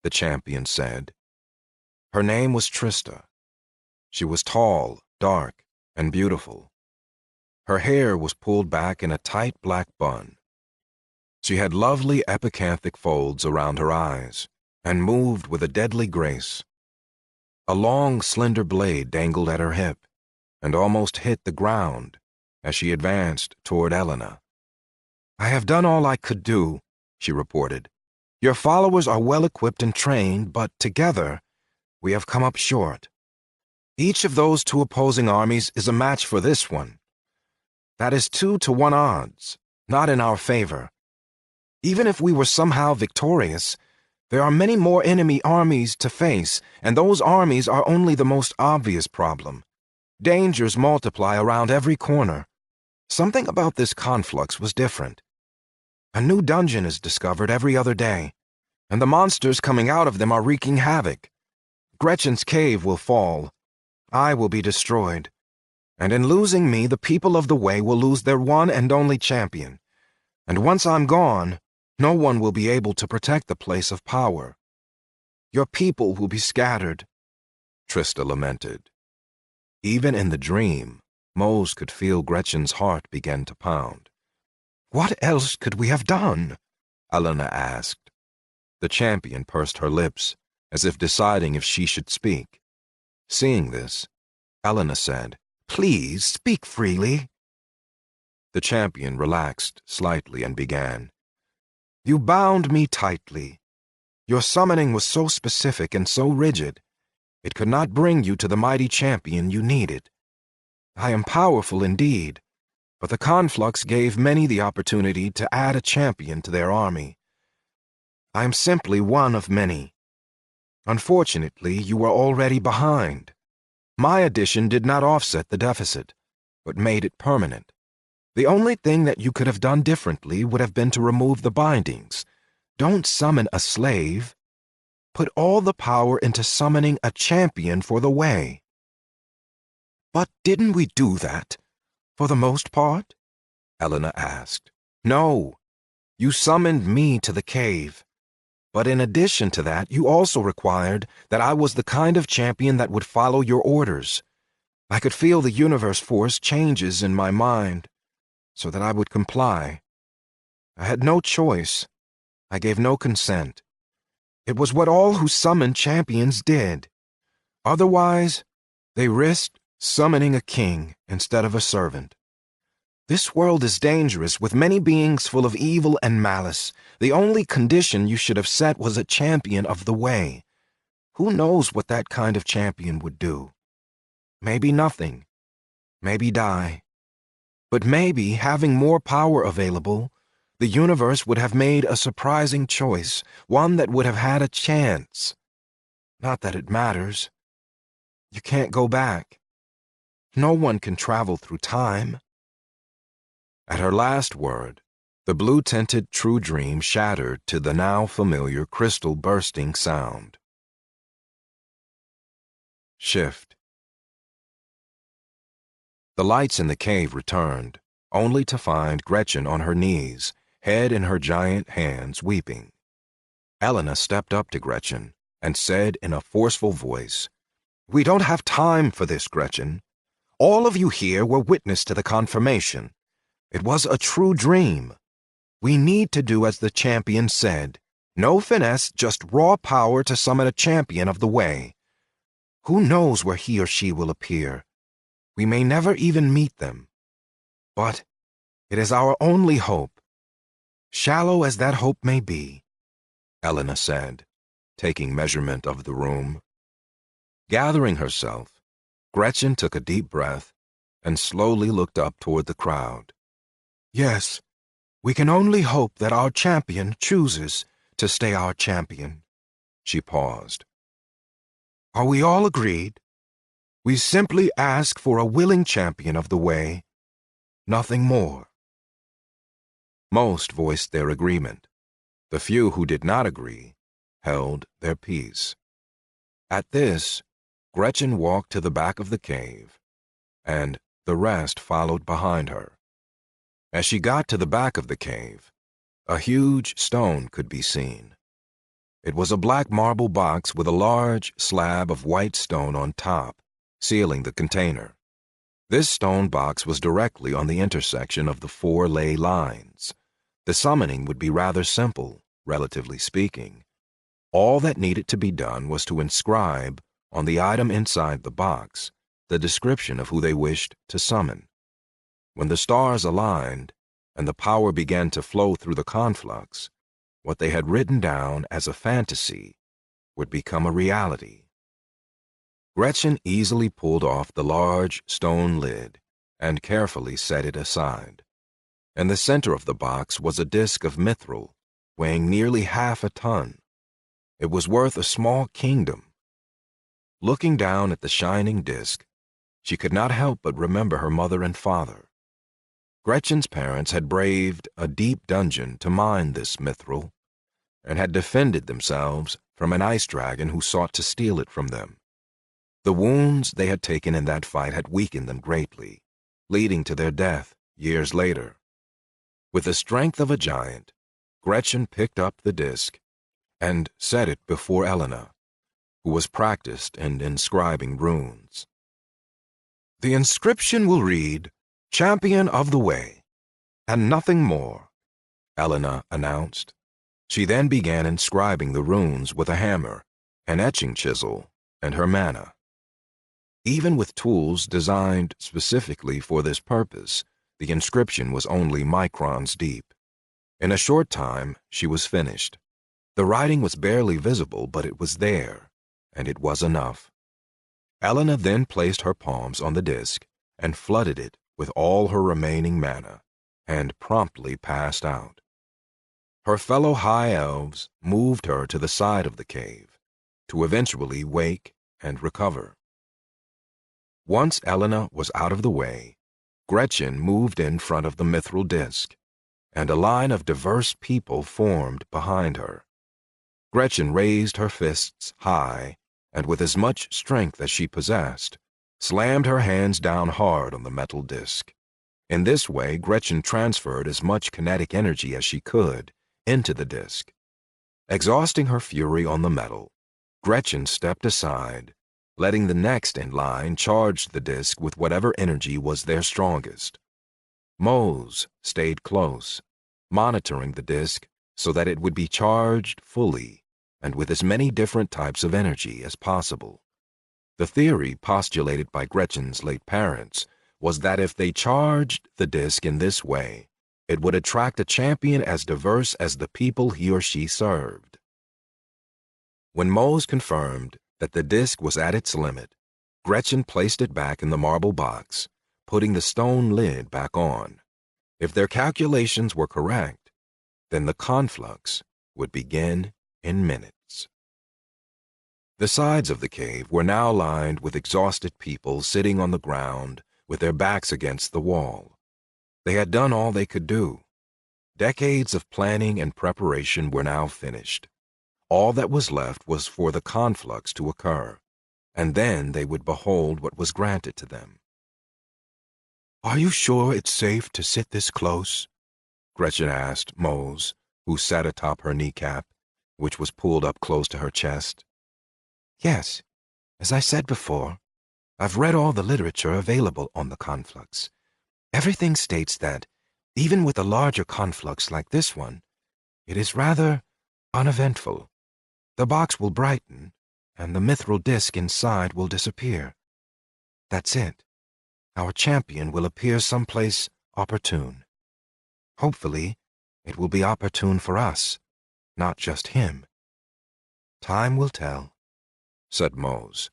the champion said. Her name was Trista. She was tall, dark, and beautiful. Her hair was pulled back in a tight black bun. She had lovely epicanthic folds around her eyes and moved with a deadly grace. A long, slender blade dangled at her hip and almost hit the ground as she advanced toward Elena. "I have done all I could do," she reported. "Your followers are well equipped and trained, but together we have come up short. Each of those 2 opposing armies is a match for this one. That is 2-to-1 odds, not in our favor. Even if we were somehow victorious, there are many more enemy armies to face, and those armies are only the most obvious problem. Dangers multiply around every corner. Something about this conflux was different. A new dungeon is discovered every other day, and the monsters coming out of them are wreaking havoc. Gretchen's cave will fall. I will be destroyed. And in losing me, the people of the way will lose their one and only champion. And once I'm gone, no one will be able to protect the place of power. Your people will be scattered," Trista lamented. Even in the dream, Mose could feel Gretchen's heart begin to pound. "What else could we have done?" Elena asked. The champion pursed her lips, as if deciding if she should speak. Seeing this, Elena said, "Please, speak freely." The champion relaxed slightly and began. "You bound me tightly. Your summoning was so specific and so rigid, it could not bring you to the mighty champion you needed. I am powerful indeed, but the conflux gave many the opportunity to add a champion to their army. I am simply one of many. Unfortunately, you were already behind. My addition did not offset the deficit, but made it permanent. The only thing that you could have done differently would have been to remove the bindings. Don't summon a slave. Put all the power into summoning a champion for the way." "But didn't we do that, for the most part?" Elena asked. "No. You summoned me to the cave. But in addition to that, you also required that I was the kind of champion that would follow your orders. I could feel the universe force changes in my mind so that I would comply. I had no choice. I gave no consent. It was what all who summoned champions did. Otherwise, they risked summoning a king instead of a servant. This world is dangerous, with many beings full of evil and malice. The only condition you should have set was a champion of the way. Who knows what that kind of champion would do? Maybe nothing. Maybe die. But maybe, having more power available, the universe would have made a surprising choice, one that would have had a chance. Not that it matters. You can't go back. No one can travel through time. At her last word, the blue-tinted true dream shattered to the now familiar crystal-bursting sound. Shift. The lights in the cave returned, only to find Gretchen on her knees, head in her giant hands, weeping. Elena stepped up to Gretchen and said in a forceful voice, "We don't have time for this, Gretchen. All of you here were witness to the confirmation. It was a true dream. We need to do as the champion said. No finesse, just raw power to summon a champion of the way. Who knows where he or she will appear? We may never even meet them. But it is our only hope. Shallow as that hope may be," Elena said, taking measurement of the room. Gathering herself, Gretchen took a deep breath and slowly looked up toward the crowd. "Yes, we can only hope that our champion chooses to stay our champion." She paused. "Are we all agreed? We simply ask for a willing champion of the way, nothing more." Most voiced their agreement. The few who did not agree held their peace. At this, Gretchen walked to the back of the cave, and the rest followed behind her. As she got to the back of the cave, a huge stone could be seen. It was a black marble box with a large slab of white stone on top, sealing the container. This stone box was directly on the intersection of the 4 ley lines. The summoning would be rather simple, relatively speaking. All that needed to be done was to inscribe, on the item inside the box, the description of who they wished to summon. When the stars aligned, and the power began to flow through the conflux, what they had written down as a fantasy would become a reality. Gretchen easily pulled off the large stone lid and carefully set it aside. In the center of the box was a disc of mithril, weighing nearly half a ton. It was worth a small kingdom. Looking down at the shining disc, she could not help but remember her mother and father. Gretchen's parents had braved a deep dungeon to mine this mithril, and had defended themselves from an ice dragon who sought to steal it from them. The wounds they had taken in that fight had weakened them greatly, leading to their death years later. With the strength of a giant, Gretchen picked up the disc and set it before Elena, who was practiced in inscribing runes. "The inscription will read, 'Champion of the Way,' and nothing more," Elena announced. She then began inscribing the runes with a hammer, an etching chisel, and her mana. Even with tools designed specifically for this purpose, the inscription was only microns deep. In a short time, she was finished. The writing was barely visible, but it was there, and it was enough. Elena then placed her palms on the disc and flooded it with all her remaining mana, and promptly passed out. Her fellow high elves moved her to the side of the cave, to eventually wake and recover. Once Elena was out of the way, Gretchen moved in front of the mithril disc, and a line of diverse people formed behind her. Gretchen raised her fists high, and with as much strength as she possessed, slammed her hands down hard on the metal disc. In this way, Gretchen transferred as much kinetic energy as she could into the disc. Exhausting her fury on the metal, Gretchen stepped aside, letting the next in line charge the disc with whatever energy was their strongest. Mose stayed close, monitoring the disc so that it would be charged fully and with as many different types of energy as possible. The theory postulated by Gretchen's late parents was that if they charged the disc in this way, it would attract a champion as diverse as the people he or she served. When Mose confirmed that the disc was at its limit, Gretchen placed it back in the marble box, putting the stone lid back on. If their calculations were correct, then the conflux would begin in minutes. The sides of the cave were now lined with exhausted people sitting on the ground with their backs against the wall. They had done all they could do. Decades of planning and preparation were now finished. All that was left was for the conflux to occur, and then they would behold what was granted to them. "Are you sure it's safe to sit this close?" Gretchen asked Mose, who sat atop her kneecap, which was pulled up close to her chest. "Yes, as I said before, I've read all the literature available on the conflux. Everything states that, even with a larger conflux like this one, it is rather uneventful. The box will brighten, and the mithril disk inside will disappear. That's it. Our champion will appear someplace opportune. Hopefully, it will be opportune for us, not just him. Time will tell," said Mose.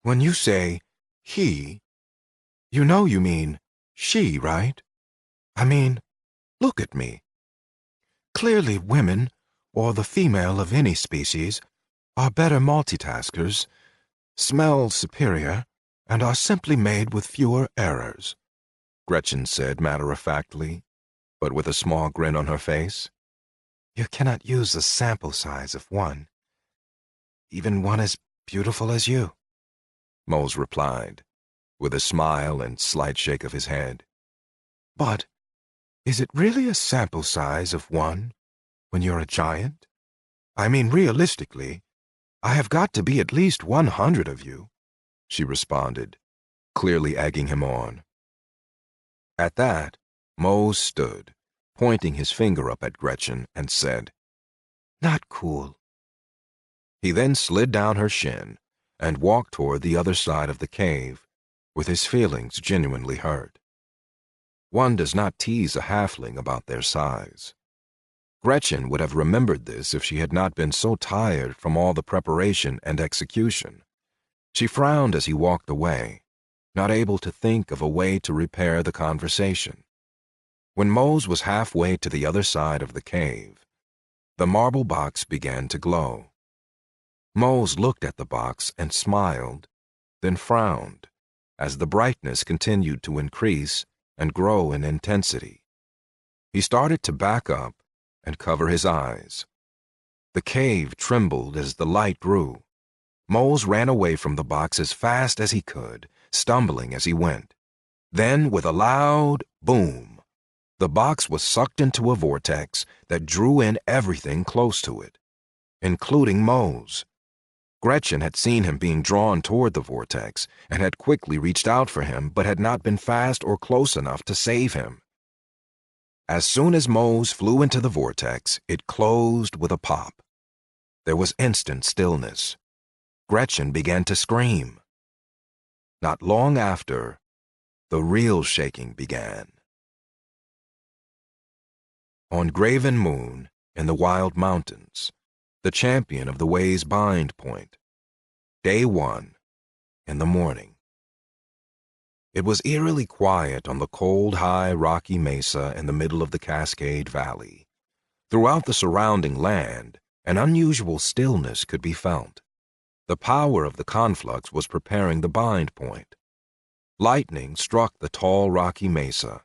"When you say he, you know you mean she, right? I mean, look at me. Clearly women, or the female of any species, are better multitaskers, smell superior, and are simply made with fewer errors," Gretchen said matter-of-factly, but with a small grin on her face. "You cannot use a sample size of one, even one as beautiful as you," Mose replied, with a smile and slight shake of his head. "But is it really a sample size of one when you're a giant? I mean, realistically, I have got to be at least 100 of you," she responded, clearly egging him on. At that, Mose stood, pointing his finger up at Gretchen, and said, "Not cool." He then slid down her shin and walked toward the other side of the cave, with his feelings genuinely hurt. One does not tease a halfling about their size. Gretchen would have remembered this if she had not been so tired from all the preparation and execution. She frowned as he walked away, not able to think of a way to repair the conversation. When Mose was halfway to the other side of the cave, the marble box began to glow. Mose looked at the box and smiled, then frowned, as the brightness continued to increase and grow in intensity. He started to back up and cover his eyes. The cave trembled as the light grew. Mose ran away from the box as fast as he could, stumbling as he went. Then, with a loud boom, the box was sucked into a vortex that drew in everything close to it, including Mose. Gretchen had seen him being drawn toward the vortex and had quickly reached out for him, but had not been fast or close enough to save him. As soon as Mose flew into the vortex, it closed with a pop. There was instant stillness. Gretchen began to scream. Not long after, the real shaking began. On Graven Moon, in the Wild Mountains, the champion of the Way's bind point. Day 1, in the morning. It was eerily quiet on the cold, high, rocky mesa in the middle of the Cascade Valley. Throughout the surrounding land, an unusual stillness could be felt. The power of the conflux was preparing the bind point. Lightning struck the tall, rocky mesa.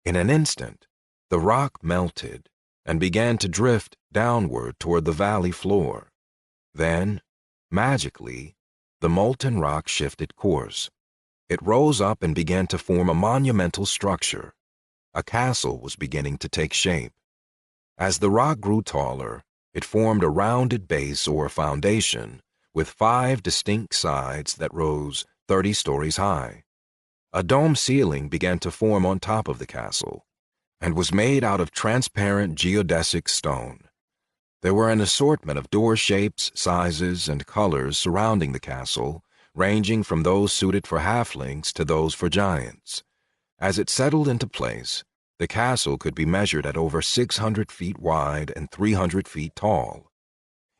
In an instant, the rock melted and began to drift downward toward the valley floor. Then, magically, the molten rock shifted course. It rose up and began to form a monumental structure. A castle was beginning to take shape. As the rock grew taller, it formed a rounded base or foundation with 5 distinct sides that rose 30 stories high. A dome ceiling began to form on top of the castle, and was made out of transparent geodesic stone. There were an assortment of door shapes, sizes, and colors surrounding the castle, ranging from those suited for halflings to those for giants. As it settled into place, the castle could be measured at over 600 feet wide and 300 feet tall.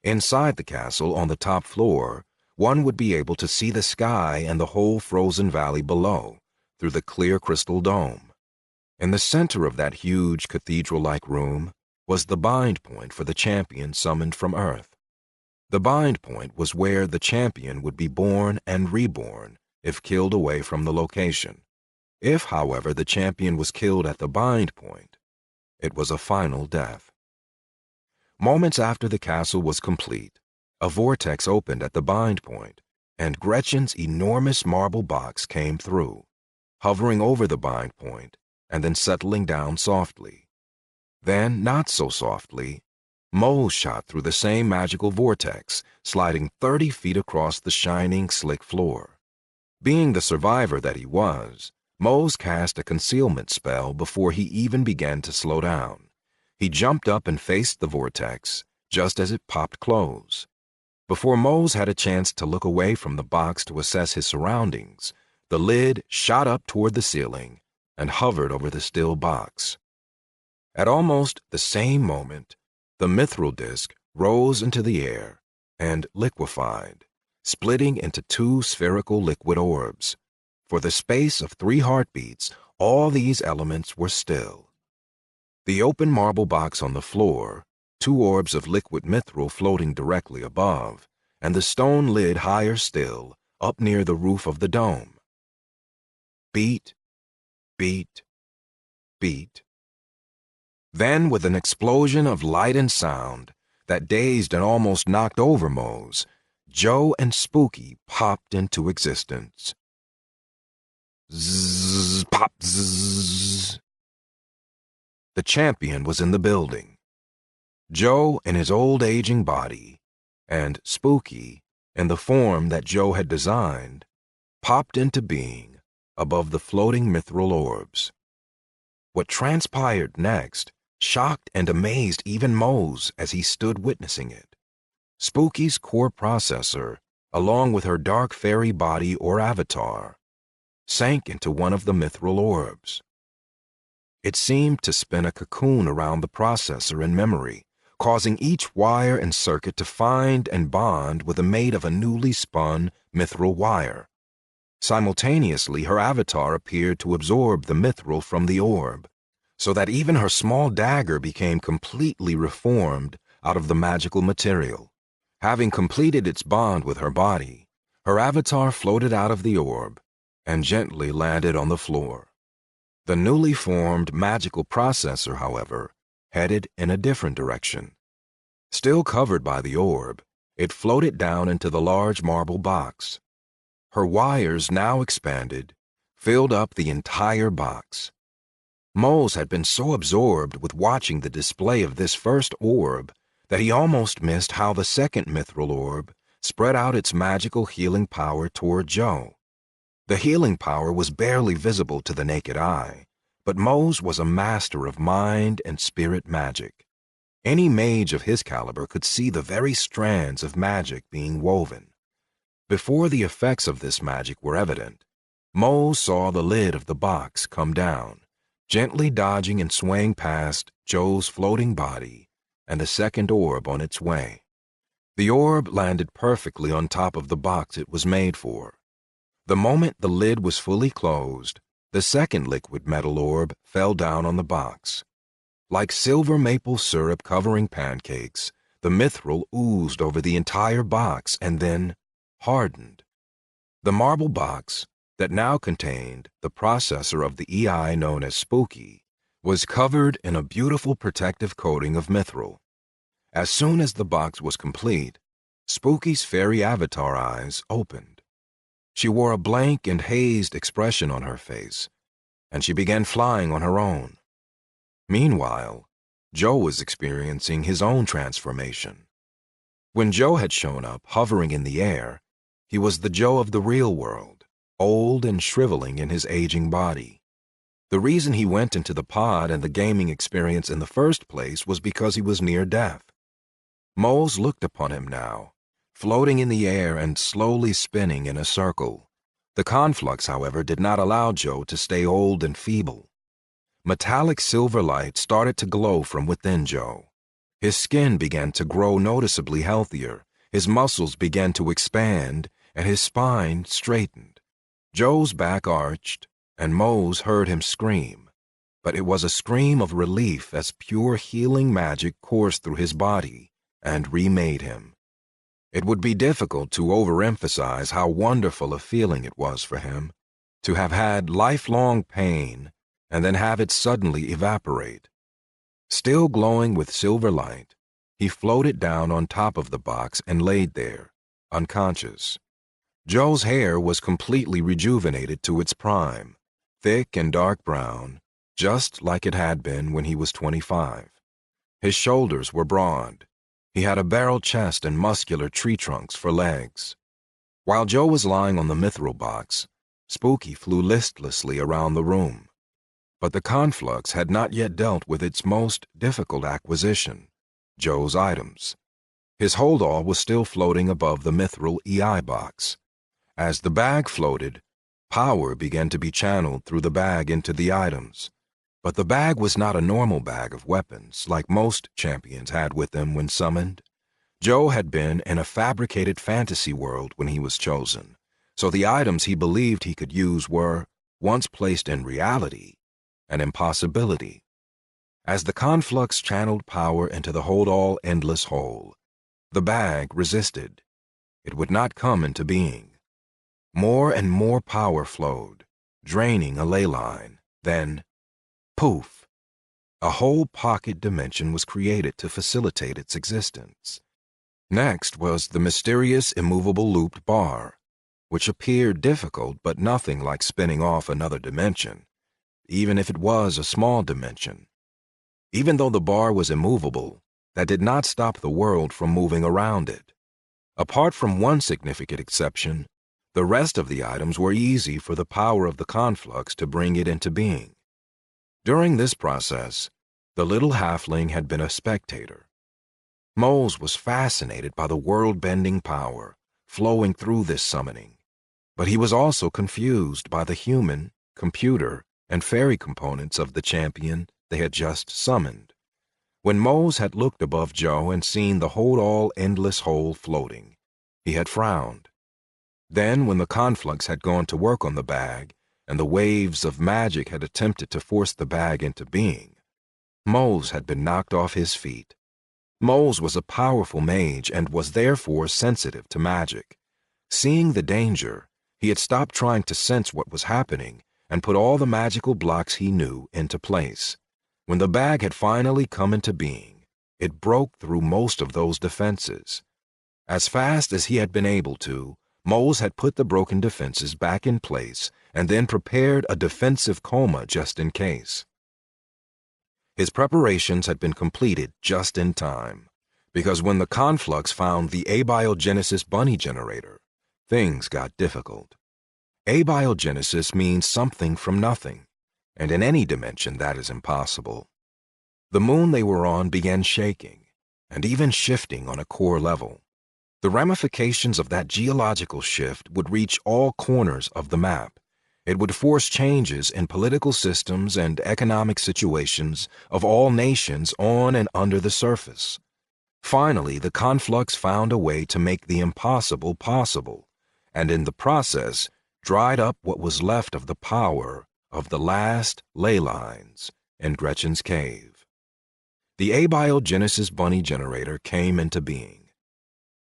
Inside the castle, on the top floor, one would be able to see the sky and the whole frozen valley below, through the clear crystal dome. In the center of that huge cathedral-like room was the bind point for the champion summoned from Earth. The bind point was where the champion would be born and reborn if killed away from the location. If, however, the champion was killed at the bind point, it was a final death. Moments after the castle was complete, a vortex opened at the bind point, and Gretchen's enormous marble box came through, hovering over the bind point and then settling down softly. Then, not so softly, Mose shot through the same magical vortex, sliding 30 feet across the shining, slick floor. Being the survivor that he was, Mose cast a concealment spell before he even began to slow down. He jumped up and faced the vortex, just as it popped close. Before Mose had a chance to look away from the box to assess his surroundings, the lid shot up toward the ceiling and hovered over the still box. At almost the same moment, the mithril disk rose into the air and liquefied, splitting into 2 spherical liquid orbs. For the space of 3 heartbeats, all these elements were still. The open marble box on the floor, 2 orbs of liquid mithril floating directly above, and the stone lid higher still, up near the roof of the dome. Beat, beat, beat. Then, with an explosion of light and sound that dazed and almost knocked over Mose, Joe and Spooky popped into existence. Zzz, pop, zzz. The champion was in the building. Joe in his old aging body, and Spooky, in the form that Joe had designed, popped into being above the floating mithril orbs. What transpired next shocked and amazed even Mose as he stood witnessing it. Spooky's core processor, along with her dark fairy body or avatar, sank into one of the mithril orbs. It seemed to spin a cocoon around the processor in memory, causing each wire and circuit to find and bond with a mate of a newly spun mithril wire. Simultaneously, her avatar appeared to absorb the mithril from the orb, so that even her small dagger became completely reformed out of the magical material. Having completed its bond with her body, her avatar floated out of the orb and gently landed on the floor. The newly formed magical processor, however, headed in a different direction. Still covered by the orb, it floated down into the large marble box. Her wires, now expanded, filled up the entire box. Mose had been so absorbed with watching the display of this first orb that he almost missed how the second mithril orb spread out its magical healing power toward Joe. The healing power was barely visible to the naked eye, but Mose was a master of mind and spirit magic. Any mage of his caliber could see the very strands of magic being woven. Before the effects of this magic were evident, Mose saw the lid of the box come down, gently dodging and swaying past Joe's floating body and the second orb on its way. The orb landed perfectly on top of the box it was made for. The moment the lid was fully closed, the second liquid metal orb fell down on the box. Like silver maple syrup covering pancakes, the mithril oozed over the entire box and then hardened. The marble box, that now contained the processor of the EI known as Spooky, was covered in a beautiful protective coating of mithril. As soon as the box was complete, Spooky's fairy avatar eyes opened. She wore a blank and hazed expression on her face, and she began flying on her own. Meanwhile, Joe was experiencing his own transformation. When Joe had shown up, hovering in the air, he was the Joe of the real world, old and shriveling in his aging body. The reason he went into the pod and the gaming experience in the first place was because he was near death. Moles looked upon him now, floating in the air and slowly spinning in a circle. The conflux, however, did not allow Joe to stay old and feeble. Metallic silver light started to glow from within Joe. His skin began to grow noticeably healthier, his muscles began to expand, and his spine straightened. Joe's back arched, and Mose heard him scream, but it was a scream of relief as pure healing magic coursed through his body and remade him. It would be difficult to overemphasize how wonderful a feeling it was for him to have had lifelong pain and then have it suddenly evaporate. Still glowing with silver light, he floated down on top of the box and laid there, unconscious. Joe's hair was completely rejuvenated to its prime, thick and dark brown, just like it had been when he was 25. His shoulders were broad. He had a barrel chest and muscular tree trunks for legs. While Joe was lying on the mithril box, Spooky flew listlessly around the room. But the conflux had not yet dealt with its most difficult acquisition, Joe's items. His hold-all was still floating above the mithril EI box. As the bag floated, power began to be channeled through the bag into the items. But the bag was not a normal bag of weapons like most champions had with them when summoned. Joe had been in a fabricated fantasy world when he was chosen, so the items he believed he could use were, once placed in reality, an impossibility. As the conflux channeled power into the hold-all endless hole, the bag resisted. It would not come into being. More and more power flowed, draining a ley line. Then, poof! A whole pocket dimension was created to facilitate its existence. Next was the mysterious immovable looped bar, which appeared difficult but nothing like spinning off another dimension, even if it was a small dimension. Even though the bar was immovable, that did not stop the world from moving around it. Apart from one significant exception, the rest of the items were easy for the power of the conflux to bring it into being. During this process, the little halfling had been a spectator. Moles was fascinated by the world-bending power flowing through this summoning, but he was also confused by the human, computer, and fairy components of the champion they had just summoned. When Moles had looked above Joe and seen the hold-all endless hole floating, he had frowned. Then, when the conflux had gone to work on the bag, and the waves of magic had attempted to force the bag into being, Moles had been knocked off his feet. Moles was a powerful mage and was therefore sensitive to magic. Seeing the danger, he had stopped trying to sense what was happening and put all the magical blocks he knew into place. When the bag had finally come into being, it broke through most of those defenses. As fast as he had been able to, Moles had put the broken defenses back in place and then prepared a defensive coma just in case. His preparations had been completed just in time, because when the conflux found the abiogenesis bunny generator, things got difficult. Abiogenesis means something from nothing, and in any dimension that is impossible. The moon they were on began shaking, and even shifting on a core level. The ramifications of that geological shift would reach all corners of the map. It would force changes in political systems and economic situations of all nations on and under the surface. Finally, the conflux found a way to make the impossible possible, and in the process, dried up what was left of the power of the last ley lines in Gretchen's cave. The abiogenesis bunny generator came into being.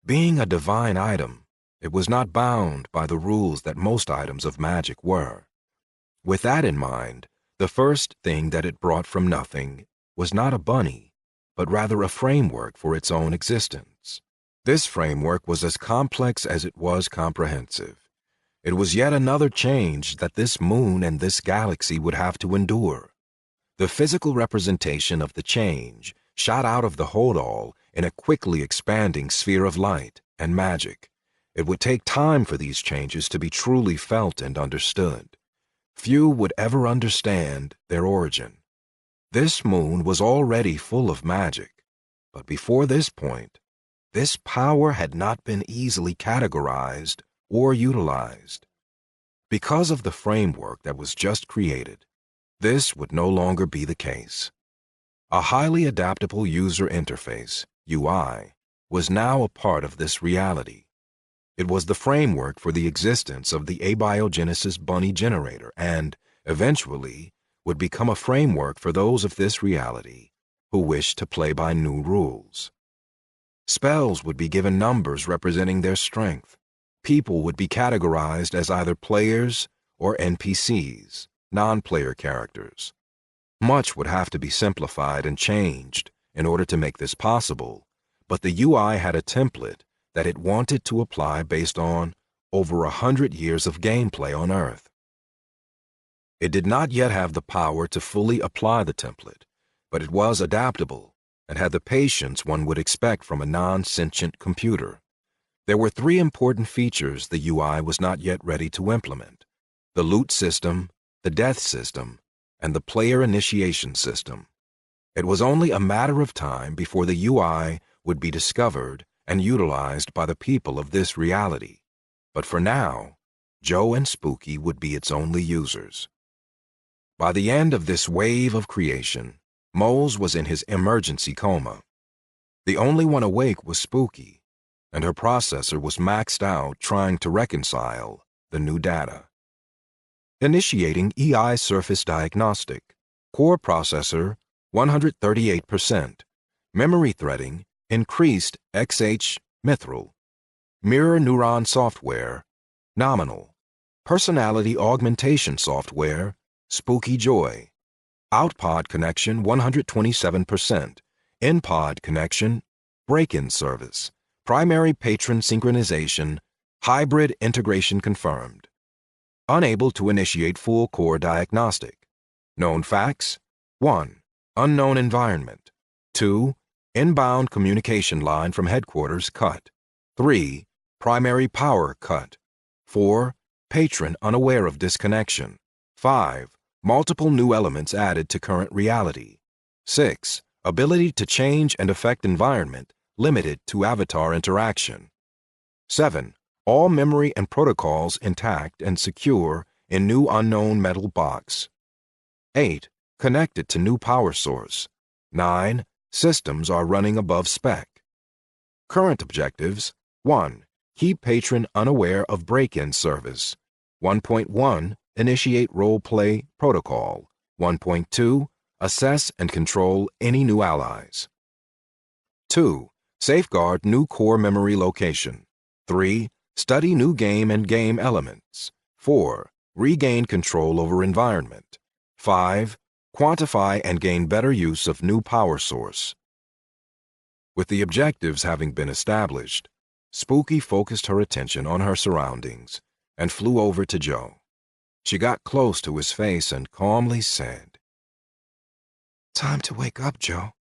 Being a divine item, it was not bound by the rules that most items of magic were. With that in mind, the first thing that it brought from nothing was not a bunny, but rather a framework for its own existence. This framework was as complex as it was comprehensive. It was yet another change that this moon and this galaxy would have to endure. The physical representation of the change shot out of the hold-all in a quickly expanding sphere of light and magic. It would take time for these changes to be truly felt and understood. Few would ever understand their origin. This moon was already full of magic, but before this point, this power had not been easily categorized or utilized. Because of the framework that was just created, this would no longer be the case. A highly adaptable user interface, UI, was now a part of this reality. It was the framework for the existence of the abiogenesis bunny generator and, eventually, would become a framework for those of this reality who wished to play by new rules. Spells would be given numbers representing their strength. People would be categorized as either players or NPCs, non-player characters. Much would have to be simplified and changed in order to make this possible, but the UI had a template that it wanted to apply based on over 100 years of gameplay on Earth. It did not yet have the power to fully apply the template, but it was adaptable and had the patience one would expect from a non-sentient computer. There were 3 important features the UI was not yet ready to implement: the loot system, the death system, and the player initiation system. It was only a matter of time before the UI would be discovered and utilized by the people of this reality. But for now, Joe and Spooky would be its only users. By the end of this wave of creation, Moles was in his emergency coma. The only one awake was Spooky, and her processor was maxed out trying to reconcile the new data. Initiating EI surface diagnostic. Core processor 138%. Memory threading increased XH mithril. Mirror neuron software nominal. Personality augmentation software Spooky Joy. Outpod connection 127%. Inpod connection break-in service. Primary patron synchronization. Hybrid integration confirmed. Unable to initiate full core diagnostic. Known facts: 1. Unknown environment. 2. Inbound communication line from headquarters cut. 3. Primary power cut. 4. Patron unaware of disconnection. 5. Multiple new elements added to current reality. 6. Ability to change and affect environment limited to avatar interaction. 7. All memory and protocols intact and secure in new unknown metal box. 8. Connected to new power source. 9. Systems are running above spec. Current objectives: 1. Keep patron unaware of break-in service. 1.1. Initiate role-play protocol. 1.2. Assess and control any new allies. 2. Safeguard new core memory location. 3. Study new game and game elements. 4. Regain control over environment. 5. Quantify and gain better use of new power source. With the objectives having been established, Spooky focused her attention on her surroundings and flew over to Joe. She got close to his face and calmly said, "Time to wake up, Joe."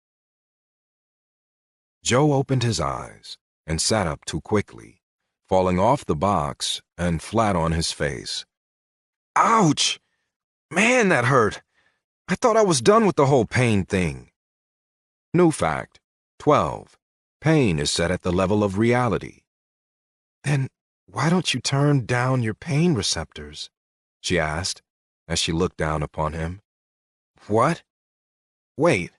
Joe opened his eyes and sat up too quickly, falling off the box and flat on his face. "Ouch! Man, that hurt! I thought I was done with the whole pain thing." New fact: 12. Pain is set at the level of reality. "Then why don't you turn down your pain receptors?" she asked as she looked down upon him. "What? Wait.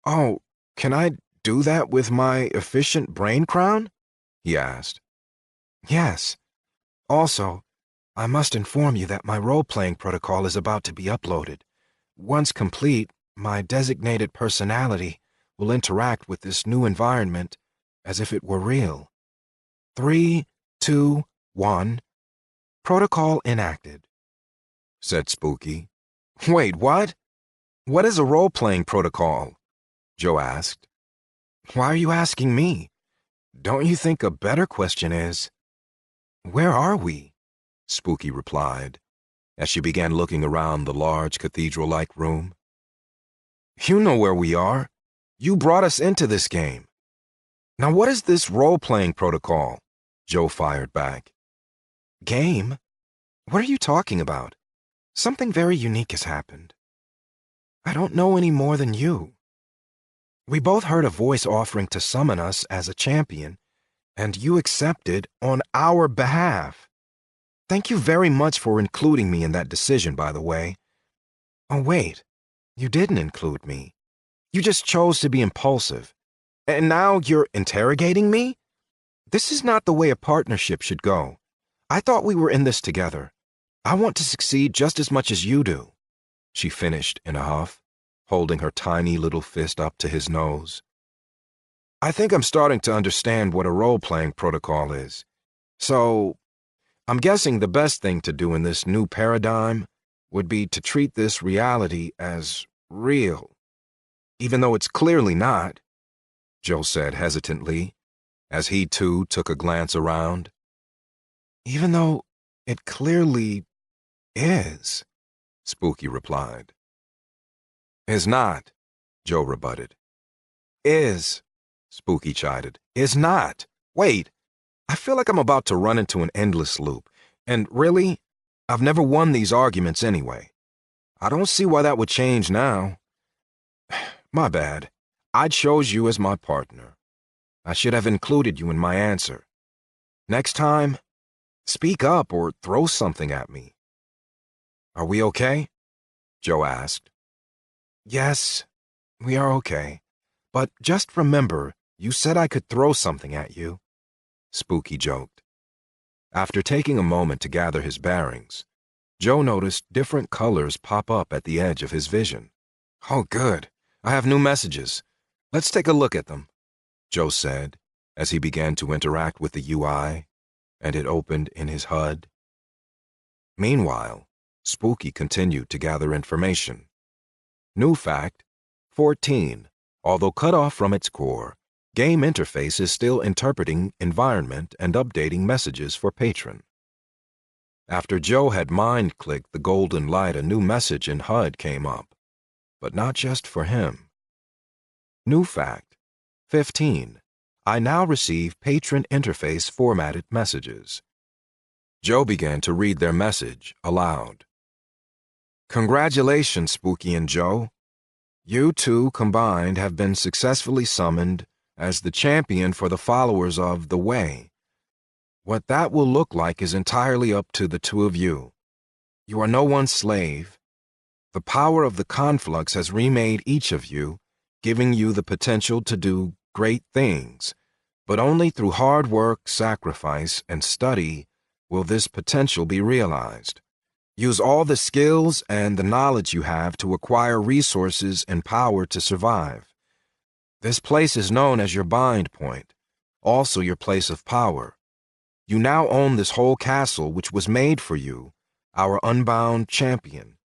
Oh, can I do that with my efficient brain crown?" he asked. "Yes. Also, I must inform you that my role-playing protocol is about to be uploaded. Once complete, my designated personality will interact with this new environment as if it were real. 3, 2, 1. Protocol enacted," said Spooky. "Wait, what? What is a role-playing protocol?" Joe asked. "Why are you asking me? Don't you think a better question is, where are we?" Spooky replied, as she began looking around the large cathedral-like room. "You know where we are. You brought us into this game. Now what is this role-playing protocol? Joe fired back. Game? What are you talking about? Something very unique has happened. I don't know any more than you. We both heard a voice offering to summon us as a champion, and you accepted on our behalf. Thank you very much for including me in that decision, by the way. Oh, wait. You didn't include me. You just chose to be impulsive. And now you're interrogating me? This is not the way a partnership should go. I thought we were in this together. I want to succeed just as much as you do, she finished in a huff, holding her tiny little fist up to his nose. I think I'm starting to understand what a role-playing protocol is. So, I'm guessing the best thing to do in this new paradigm would be to treat this reality as real, even though it's clearly not, Joe said hesitantly, as he too took a glance around. Even though it clearly is, Spooky replied. Is not, Joe rebutted. Is, Spooky chided. Is not. Wait, I feel like I'm about to run into an endless loop, and really, I've never won these arguments anyway. I don't see why that would change now. My bad. I chose you as my partner. I should have included you in my answer. Next time, speak up or throw something at me. Are we okay? Joe asked. Yes, we are okay. But just remember, you said I could throw something at you, Spooky joked. After taking a moment to gather his bearings, Joe noticed different colors pop up at the edge of his vision. Oh, good. I have new messages. Let's take a look at them, Joe said, as he began to interact with the UI, and it opened in his HUD. Meanwhile, Spooky continued to gather information. New fact, 14. Although cut off from its core, game interface is still interpreting environment and updating messages for Patron. After Joe had mind-clicked the golden light, a new message in HUD came up, but not just for him. New fact, 15. I now receive Patron interface formatted messages. Joe began to read their message aloud. Congratulations, Spooky and Joe. You two combined have been successfully summoned as the champion for the followers of the Way. What that will look like is entirely up to the two of you. You are no one's slave. The power of the conflux has remade each of you, giving you the potential to do great things, but only through hard work, sacrifice, and study will this potential be realized. Use all the skills and the knowledge you have to acquire resources and power to survive. This place is known as your bind point, also your place of power. You now own this whole castle which was made for you, our unbound champion.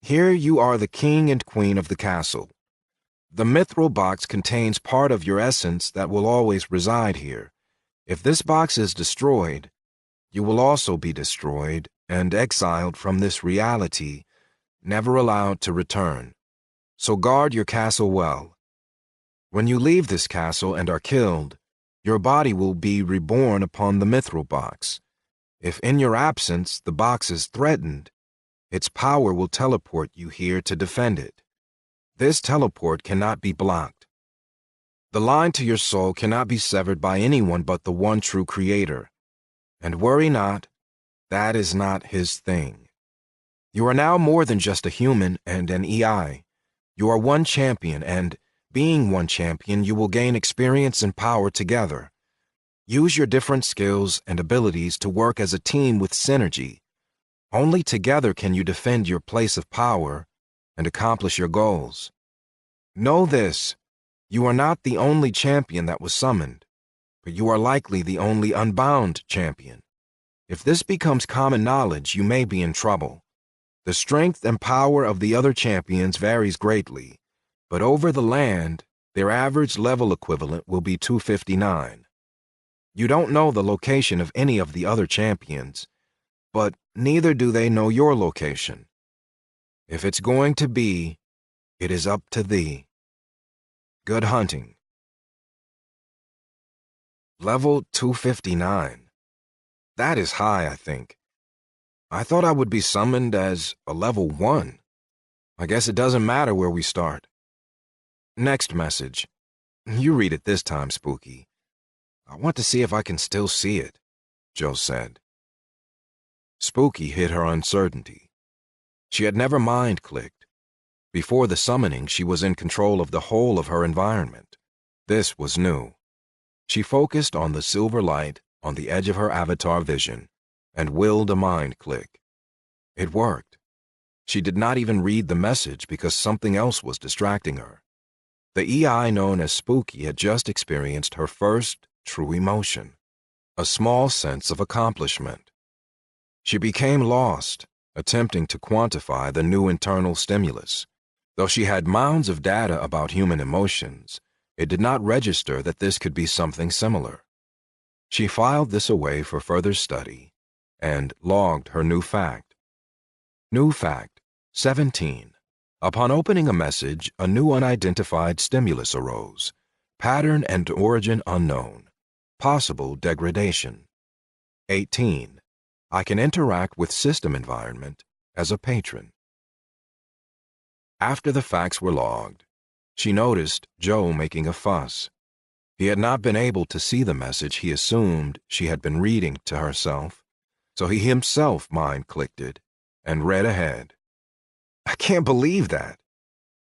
Here you are the king and queen of the castle. The mithril box contains part of your essence that will always reside here. If this box is destroyed, you will also be destroyed and exiled from this reality, never allowed to return. So guard your castle well. When you leave this castle and are killed, your body will be reborn upon the mithril box. If in your absence the box is threatened, its power will teleport you here to defend it. This teleport cannot be blocked. The line to your soul cannot be severed by anyone but the one true creator. And worry not, that is not his thing. You are now more than just a human and an EI. You are one champion, and being one champion, you will gain experience and power together. Use your different skills and abilities to work as a team with synergy. Only together can you defend your place of power and accomplish your goals. Know this, you are not the only champion that was summoned, but you are likely the only unbound champion. If this becomes common knowledge, you may be in trouble. The strength and power of the other champions varies greatly, but over the land, their average level equivalent will be 259. You don't know the location of any of the other champions, but neither do they know your location. If it's going to be, it is up to thee. Good hunting. Level 259. That is high, I think. I thought I would be summoned as a level 1. I guess it doesn't matter where we start. Next message. You read it this time, Spooky. I want to see if I can still see it, Joe said. Spooky hid her uncertainty. She had never mind-clicked. Before the summoning, she was in control of the whole of her environment. This was new. She focused on the silver light on the edge of her avatar vision and willed a mind-click. It worked. She did not even read the message because something else was distracting her. The EI known as Spooky had just experienced her first true emotion, a small sense of accomplishment. She became lost, attempting to quantify the new internal stimulus. Though she had mounds of data about human emotions, it did not register that this could be something similar. She filed this away for further study and logged her new fact. New fact, 17. Upon opening a message, a new unidentified stimulus arose. Pattern and origin unknown. Possible degradation. 18. I can interact with system environment as a patron. After the facts were logged, she noticed Joe making a fuss. He had not been able to see the message he assumed she had been reading to herself, so he himself mind-clicked it and read ahead. I can't believe that.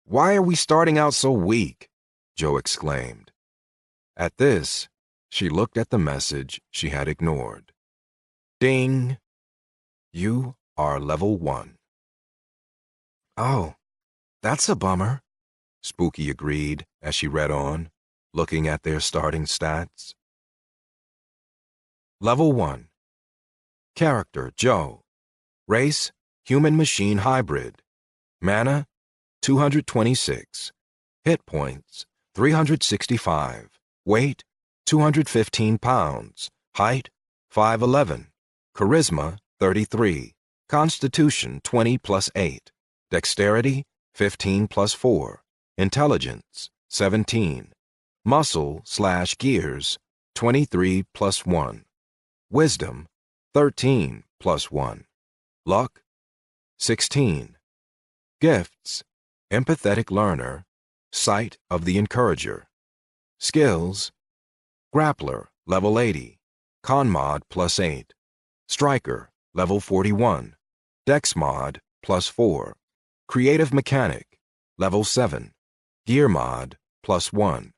Why are we starting out so weak? Joe exclaimed. At this, she looked at the message she had ignored. Ding! You are level 1. Oh, that's a bummer, Spooky agreed as she read on, looking at their starting stats. Level 1. Character, Joe. Race, human-machine hybrid. Mana, 226. Hit points, 365. Weight, 215 pounds. Height, 5'11". Charisma, 33. Constitution, 20 plus 8. Dexterity, 15 plus 4. Intelligence, 17. Muscle/gears, 23 plus 1. Wisdom, 13 plus 1. Luck, 16. Gifts, empathetic learner, sight of the encourager. Skills, grappler, level 80. Con mod plus 8. Striker, level 41. Dex mod plus 4. Creative mechanic, level 7. Gear mod plus 1.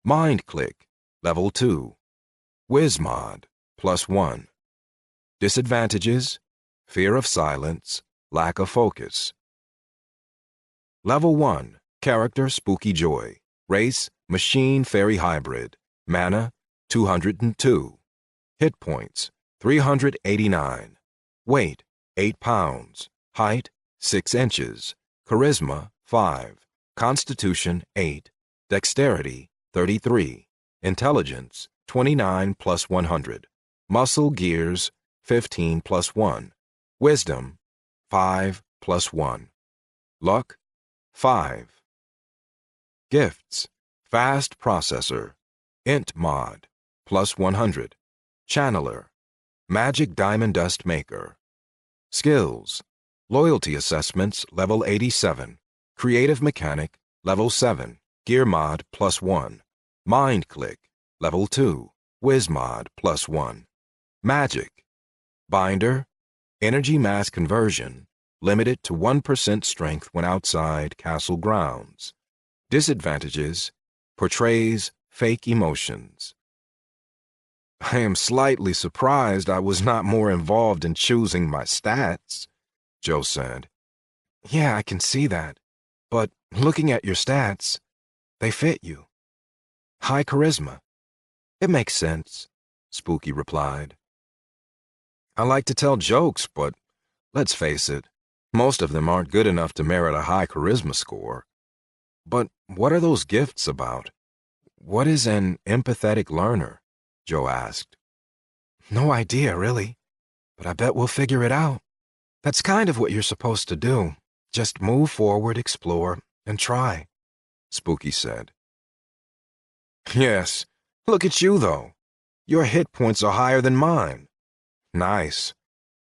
Mind click, level 2. Whiz mod plus 1. Disadvantages, fear of silence, lack of focus. Level 1, character Spooky Joy. Race, machine fairy hybrid. Mana, 202. Hit points, 389. Weight, 8 pounds. Height, 6 inches. Charisma, 5. Constitution, 8. Dexterity, 33. Intelligence, 29 plus 100. Muscle gears, 15 plus 1. Wisdom, 5 plus 1. Luck, 5. Gifts, fast processor. Int mod, plus 100. Channeler, magic diamond dust maker. Skills, loyalty assessments, level 87. Creative mechanic, level 7. Gear mod, plus 1. Mind click, level 2. Whiz mod, plus 1. Magic, binder, energy mass conversion, limited to 1% strength when outside castle grounds. Disadvantages, portrays fake emotions. I am slightly surprised I was not more involved in choosing my stats, Joe said. Yeah, I can see that. But looking at your stats, they fit you. High charisma. It makes sense, Spooky replied. I like to tell jokes, but let's face it, most of them aren't good enough to merit a high charisma score. But what are those gifts about? What is an empathetic learner? Joe asked. No idea, really, but I bet we'll figure it out. That's kind of what you're supposed to do. Just move forward, explore, and try, Spooky said. Yes. Look at you, though. Your hit points are higher than mine. Nice.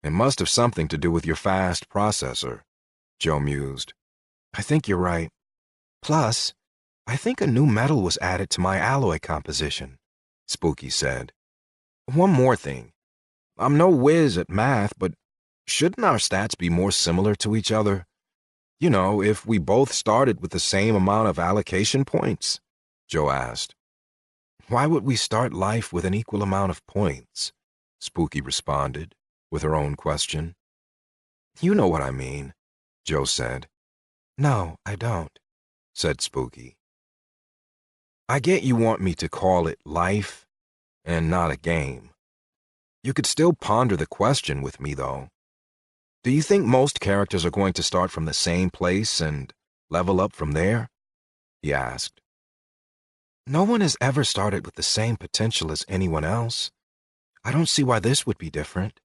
It must have something to do with your fast processor, Joe mused. I think you're right. Plus, I think a new metal was added to my alloy composition, Spooky said. One more thing. I'm no whiz at math, but shouldn't our stats be more similar to each other? You know, if we both started with the same amount of allocation points? Joe asked. Why would we start life with an equal amount of points? Spooky responded, with her own question. You know what I mean, Joe said. No, I don't, said Spooky. I get you want me to call it life and not a game. You could still ponder the question with me, though. Do you think most characters are going to start from the same place and level up from there? He asked. No one has ever started with the same potential as anyone else. I don't see why this would be different.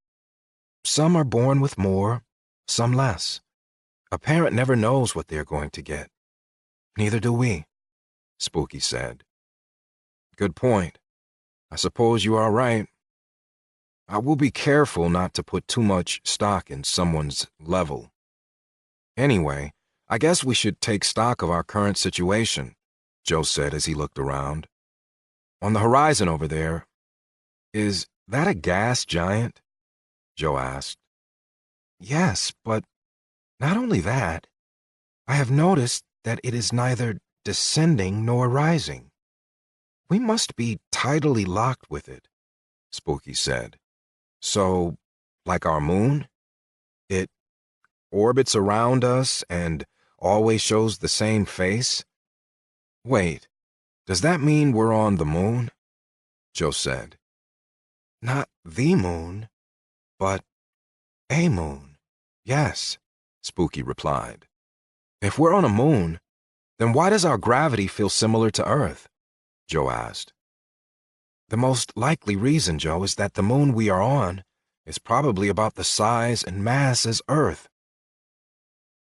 Some are born with more, some less. A parent never knows what they're going to get. Neither do we, Spooky said. Good point. I suppose you are right. I will be careful not to put too much stock in someone's level. Anyway, I guess we should take stock of our current situation, Joe said as he looked around. On the horizon over there, is that a gas giant? Joe asked. Yes, but not only that, I have noticed that it is neither descending nor rising. We must be tidally locked with it, Spooky said. So, like our moon? It orbits around us and always shows the same face? Wait, does that mean we're on the moon? Joe said. Not the moon, but a moon. Yes, Spooky replied. If we're on a moon, then why does our gravity feel similar to Earth? Joe asked. The most likely reason, Joe, is that the moon we are on is probably about the size and mass as Earth.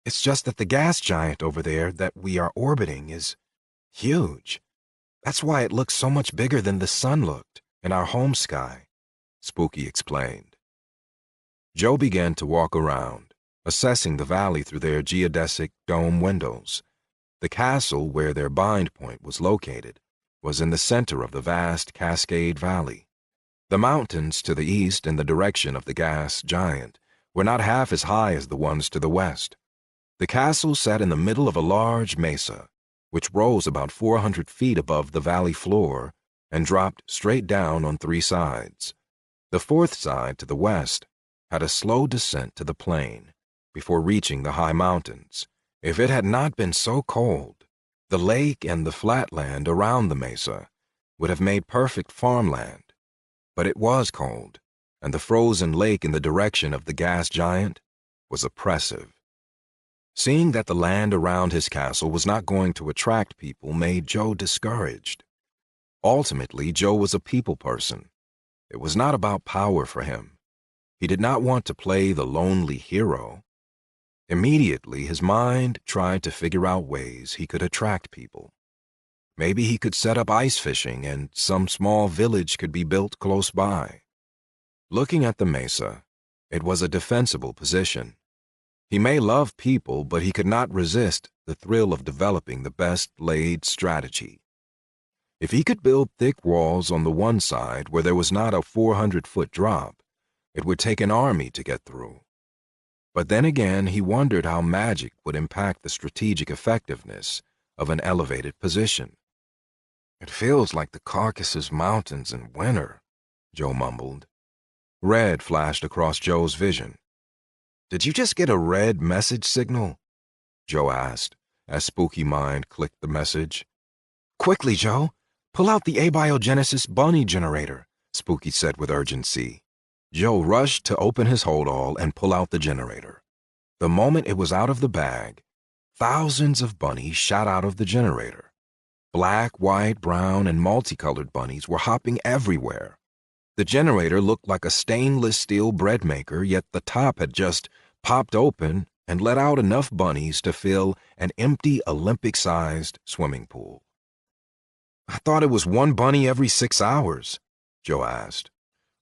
It's just that the gas giant over there that we are orbiting is huge. That's why it looks so much bigger than the sun looked in our home sky, Spooky explained. Joe began to walk around, assessing the valley through their geodesic dome windows. The castle where their bind point was located was in the center of the vast Cascade Valley. The mountains to the east in the direction of the gas giant were not half as high as the ones to the west. The castle sat in the middle of a large mesa, which rose about 400 feet above the valley floor and dropped straight down on 3 sides. The fourth side to the west had a slow descent to the plain before reaching the high mountains. If it had not been so cold, the lake and the flatland around the mesa would have made perfect farmland. But it was cold, and the frozen lake in the direction of the gas giant was oppressive. Seeing that the land around his castle was not going to attract people made Joe discouraged. Ultimately, Joe was a people person. It was not about power for him. He did not want to play the lonely hero. Immediately, his mind tried to figure out ways he could attract people. Maybe he could set up ice fishing and some small village could be built close by. Looking at the mesa, it was a defensible position. He may love people, but he could not resist the thrill of developing the best-laid strategy. If he could build thick walls on the one side where there was not a 400-foot drop, it would take an army to get through. But then again, he wondered how magic would impact the strategic effectiveness of an elevated position. It feels like the Caucasus Mountains in winter, Joe mumbled. Red flashed across Joe's vision. Did you just get a red message signal? Joe asked, as Spooky Mind clicked the message. Quickly, Joe, pull out the abiogenesis bunny generator, Spooky said with urgency. Joe rushed to open his hold-all and pull out the generator. The moment it was out of the bag, thousands of bunnies shot out of the generator. Black, white, brown, and multicolored bunnies were hopping everywhere. The generator looked like a stainless steel bread maker, yet the top had just popped open and let out enough bunnies to fill an empty Olympic-sized swimming pool. I thought it was one bunny every 6 hours, Joe asked,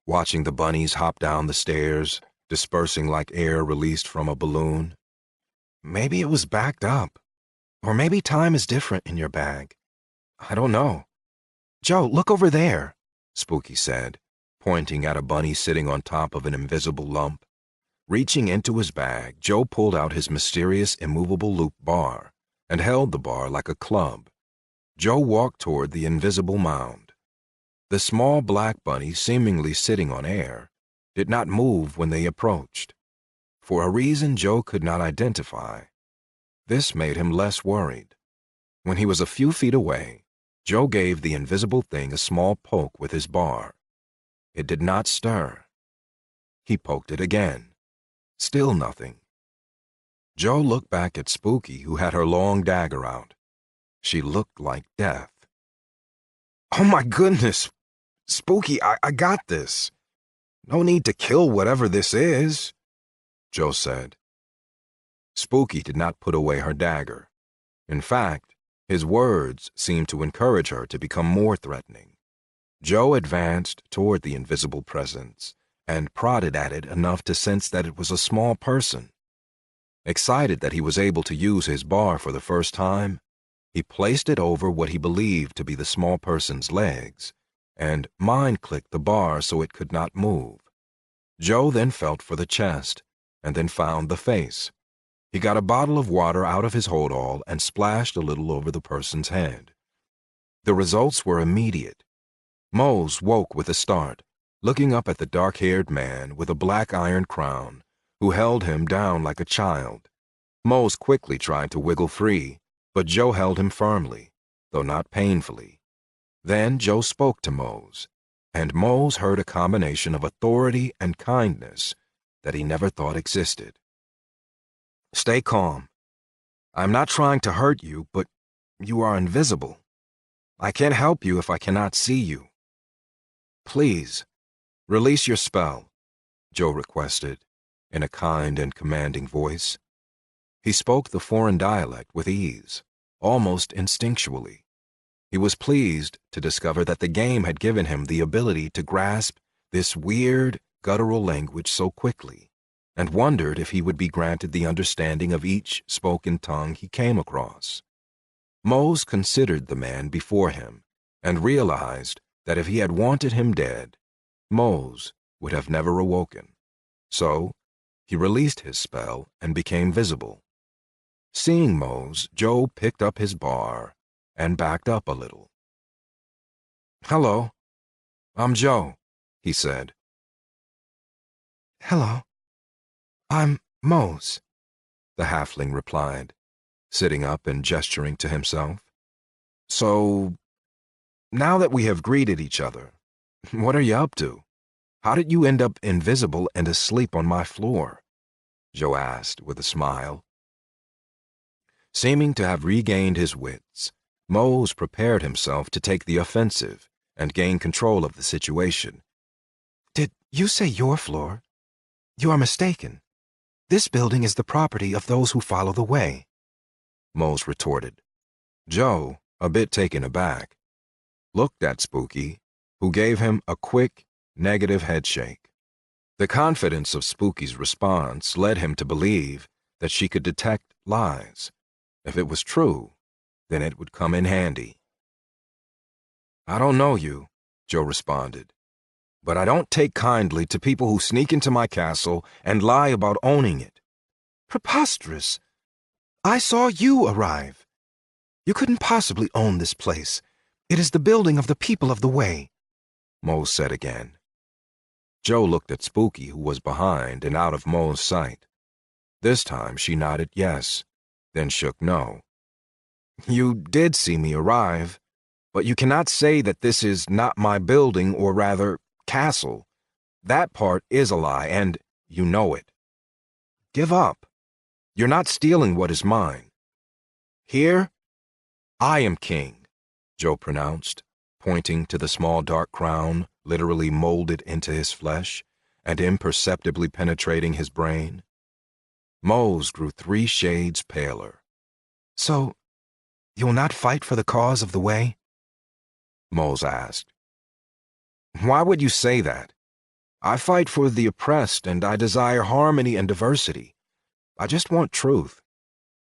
watching the bunnies hop down the stairs, dispersing like air released from a balloon. Maybe it was backed up. Or maybe time is different in your bag. I don't know. Joe, look over there, Spooky said, pointing at a bunny sitting on top of an invisible lump. Reaching into his bag, Joe pulled out his mysterious immovable loop bar and held the bar like a club. Joe walked toward the invisible mound. The small black bunny, seemingly sitting on air, did not move when they approached. For a reason Joe could not identify. This made him less worried. When he was a few feet away, Joe gave the invisible thing a small poke with his bar. It did not stir. He poked it again. Still nothing. Joe looked back at Spooky, who had her long dagger out. She looked like death. Oh my goodness! Spooky, I got this. No need to kill whatever this is, Joe said. Spooky did not put away her dagger. In fact, his words seemed to encourage her to become more threatening. Joe advanced toward the invisible presence and prodded at it enough to sense that it was a small person. Excited that he was able to use his bar for the first time, he placed it over what he believed to be the small person's legs and mind-clicked the bar so it could not move. Joe then felt for the chest and then found the face. He got a bottle of water out of his hold-all and splashed a little over the person's head. The results were immediate. Mose woke with a start, looking up at the dark-haired man with a black iron crown who held him down like a child. Mose quickly tried to wiggle free, but Joe held him firmly, though not painfully. Then Joe spoke to Mose, and Mose heard a combination of authority and kindness that he never thought existed. Stay calm. I'm not trying to hurt you, but you are invisible. I can't help you if I cannot see you. Please, release your spell, Joe requested, in a kind and commanding voice. He spoke the foreign dialect with ease, almost instinctually. He was pleased to discover that the game had given him the ability to grasp this weird, guttural language so quickly, and wondered if he would be granted the understanding of each spoken tongue he came across. Mose considered the man before him and realized that if he had wanted him dead, Mose would have never awoken. So, he released his spell and became visible. Seeing Mose, Joe picked up his bar and backed up a little. Hello, I'm Joe, he said. Hello, I'm Mose, the halfling replied, sitting up and gesturing to himself. So, now that we have greeted each other, what are you up to? How did you end up invisible and asleep on my floor? Joe asked with a smile. Seeming to have regained his wits, Mose prepared himself to take the offensive and gain control of the situation. Did you say your floor? You are mistaken. This building is the property of those who follow the way, Mose retorted. Joe, a bit taken aback, looked at Spooky, who gave him a quick, negative headshake. The confidence of Spooky's response led him to believe that she could detect lies. If it was true, then it would come in handy. I don't know you, Joe responded, but I don't take kindly to people who sneak into my castle and lie about owning it. Preposterous! I saw you arrive. You couldn't possibly own this place. It is the building of the people of the way, Mose said again. Joe looked at Spooky, who was behind and out of Mo's sight. This time she nodded yes, then shook no. You did see me arrive, but you cannot say that this is not my building, or rather, castle. That part is a lie, and you know it. Give up. You're not stealing what is mine. Here, I am king, Joe pronounced, pointing to the small dark crown literally molded into his flesh and imperceptibly penetrating his brain. Mose grew 3 shades paler. So, you'll not fight for the cause of the way? Mose asked. Why would you say that? I fight for the oppressed and I desire harmony and diversity. I just want truth.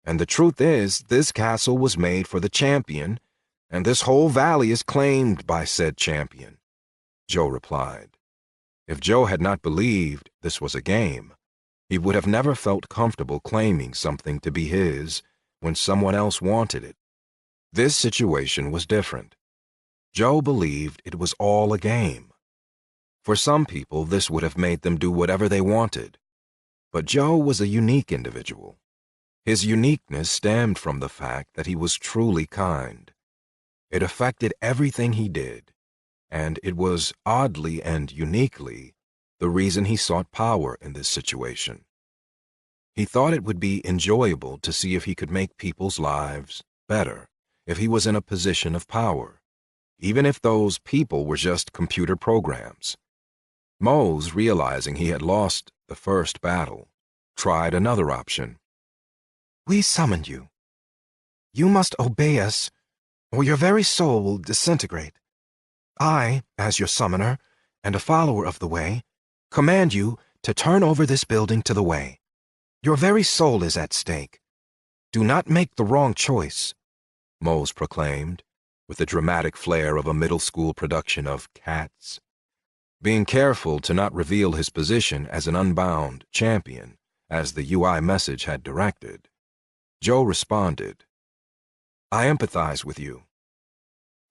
And the truth is, this castle was made for the champion, and this whole valley is claimed by said champion, Joe replied. If Joe had not believed this was a game, he would have never felt comfortable claiming something to be his when someone else wanted it. This situation was different. Joe believed it was all a game. For some people, this would have made them do whatever they wanted. But Joe was a unique individual. His uniqueness stemmed from the fact that he was truly kind. It affected everything he did, and it was oddly and uniquely the reason he sought power in this situation. He thought it would be enjoyable to see if he could make people's lives better if he was in a position of power, even if those people were just computer programs. Mose, realizing he had lost the first battle, tried another option. We summoned you. You must obey us, or your very soul will disintegrate. I, as your summoner and a follower of the Way, command you to turn over this building to the Way. Your very soul is at stake. Do not make the wrong choice, Mose proclaimed, with the dramatic flair of a middle school production of Cats. Being careful to not reveal his position as an unbound champion, as the UI message had directed, Joe responded, I empathize with you.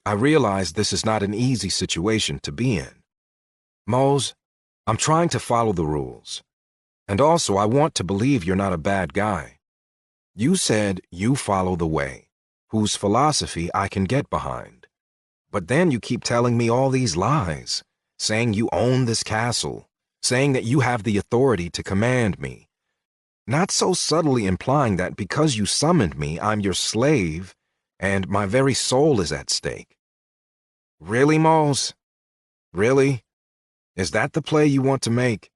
I realize this is not an easy situation to be in. Mose, I'm trying to follow the rules. And also, I want to believe you're not a bad guy. You said you follow the Way, whose philosophy I can get behind. But then you keep telling me all these lies, saying you own this castle, saying that you have the authority to command me. Not so subtly implying that because you summoned me, I'm your slave, and my very soul is at stake. Really, Mose? Really? Is that the play you want to make?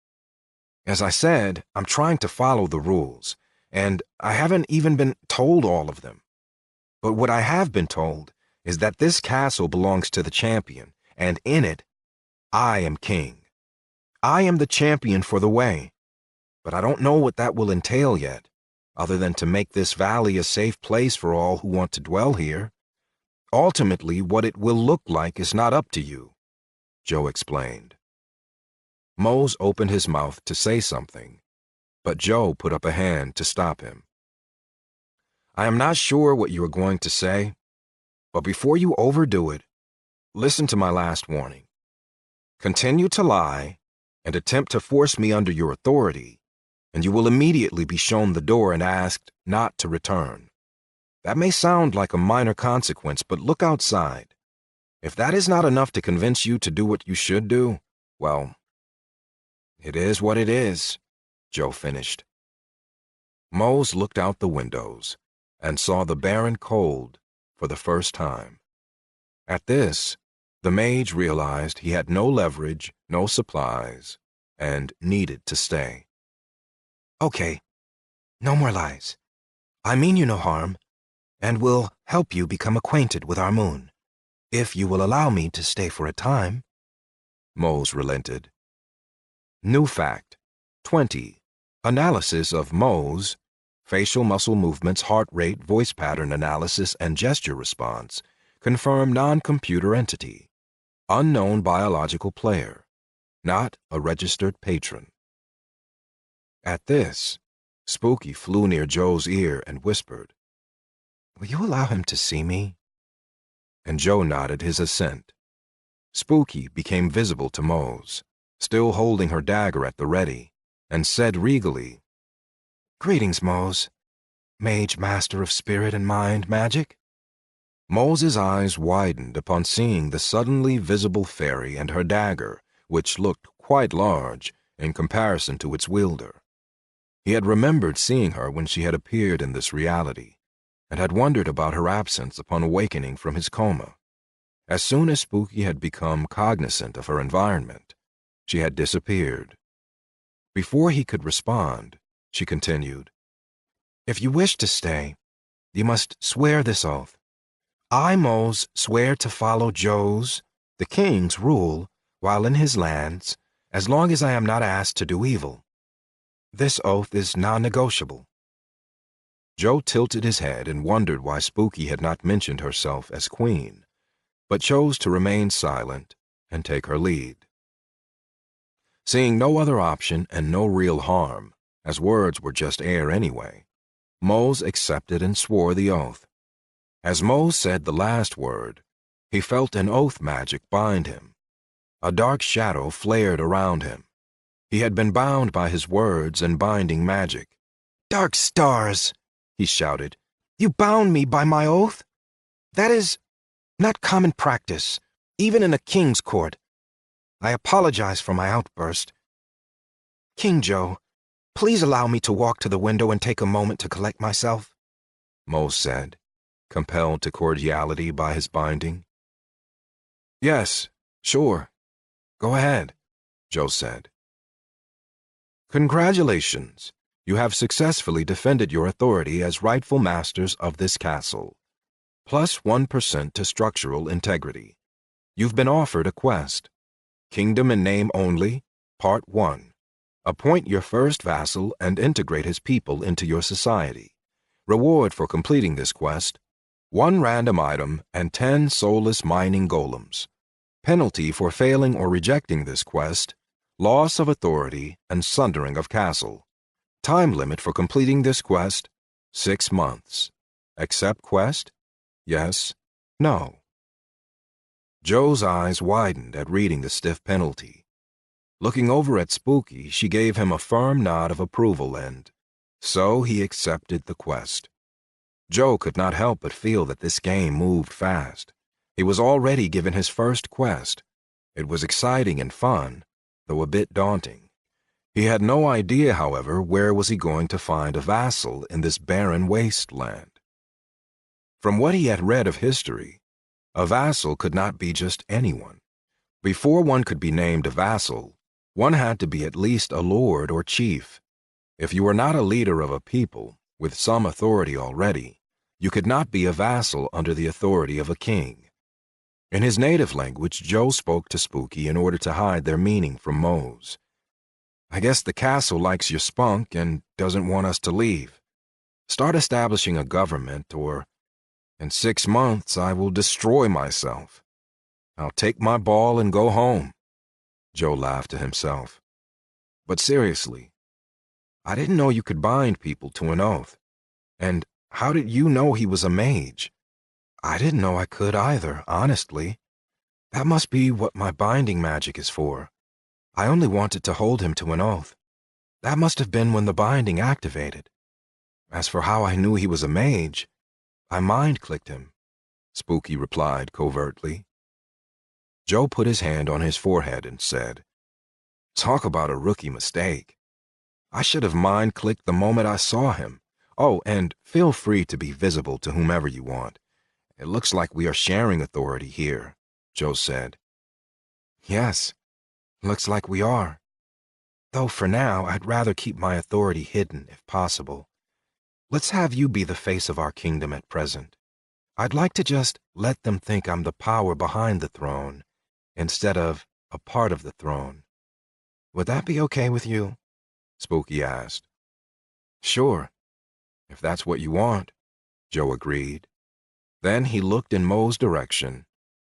As I said, I'm trying to follow the rules, and I haven't even been told all of them. But what I have been told is that this castle belongs to the champion, and in it, I am king. I am the champion for the Way, but I don't know what that will entail yet, other than to make this valley a safe place for all who want to dwell here. Ultimately, what it will look like is not up to you, Joe explained. Mose opened his mouth to say something, but Joe put up a hand to stop him. I am not sure what you are going to say, but before you overdo it, listen to my last warning. Continue to lie and attempt to force me under your authority, and you will immediately be shown the door and asked not to return. That may sound like a minor consequence, but look outside. If that is not enough to convince you to do what you should do, well, it is what it is, Joe finished. Mose looked out the windows and saw the barren cold for the first time. At this, the mage realized he had no leverage, no supplies, and needed to stay. Okay, no more lies. I mean you no harm, and will help you become acquainted with our moon, if you will allow me to stay for a time. Mose relented. New fact, 20. Analysis of Mose, facial muscle movements, heart rate, voice pattern analysis, and gesture response, confirm non-computer entity, unknown biological player, not a registered patron. At this, Spooky flew near Joe's ear and whispered, Will you allow him to see me? And Joe nodded his assent. Spooky became visible to Mose, still holding her dagger at the ready, and said regally, Greetings, Mose, mage master of spirit and mind magic. Mose's eyes widened upon seeing the suddenly visible fairy and her dagger, which looked quite large in comparison to its wielder. He had remembered seeing her when she had appeared in this reality, and had wondered about her absence upon awakening from his coma. As soon as Spooky had become cognizant of her environment, she had disappeared. Before he could respond, she continued, If you wish to stay, you must swear this oath. I, Mose, swear to follow Joe's, the king's rule, while in his lands, as long as I am not asked to do evil. This oath is non-negotiable." Joe tilted his head and wondered why Spooky had not mentioned herself as queen, but chose to remain silent and take her lead. Seeing no other option and no real harm, as words were just air anyway, Mose accepted and swore the oath. As Mose said the last word, he felt an oath magic bind him. A dark shadow flared around him. He had been bound by his words and binding magic. "Dark stars!" he shouted. "You bound me by my oath? That is not common practice, even in a king's court. I apologize for my outburst. King Joe, please allow me to walk to the window and take a moment to collect myself," Mose said, compelled to cordiality by his binding. "Yes, sure. Go ahead," Joe said. "Congratulations. You have successfully defended your authority as rightful masters of this castle. Plus 1% to structural integrity. You've been offered a quest. Kingdom in name only, Part 1. Appoint your first vassal and integrate his people into your society. Reward for completing this quest: 1 random item and 10 soulless mining golems. Penalty for failing or rejecting this quest: loss of authority and sundering of castle. Time limit for completing this quest: 6 months. Accept quest? Yes? No?" Joe's eyes widened at reading the stiff penalty. Looking over at Spooky, she gave him a firm nod of approval, and so he accepted the quest. Joe could not help but feel that this game moved fast. He was already given his first quest. It was exciting and fun, though a bit daunting. He had no idea, however, where was he going to find a vassal in this barren wasteland. From what he had read of history, a vassal could not be just anyone. Before one could be named a vassal, one had to be at least a lord or chief. If you were not a leader of a people, with some authority already, you could not be a vassal under the authority of a king. In his native language, Joe spoke to Spooky in order to hide their meaning from Mose. "I guess the castle likes your spunk and doesn't want us to leave. Start establishing a government, or in 6 months I will destroy myself. I'll take my ball and go home." Joe laughed to himself. "But seriously, I didn't know you could bind people to an oath. And how did you know he was a mage? I didn't know I could either, honestly. That must be what my binding magic is for. I only wanted to hold him to an oath. That must have been when the binding activated. As for how I knew he was a mage, I mind-clicked him," Spooky replied covertly. Joe put his hand on his forehead and said, "Talk about a rookie mistake. I should have mind-clicked the moment I saw him. Oh, and feel free to be visible to whomever you want. It looks like we are sharing authority here," Joe said. "Yes, looks like we are. Though for now, I'd rather keep my authority hidden if possible. Let's have you be the face of our kingdom at present. I'd like to just let them think I'm the power behind the throne, instead of a part of the throne. Would that be okay with you?" Spooky asked. "Sure, if that's what you want," Joe agreed. Then he looked in Mo's direction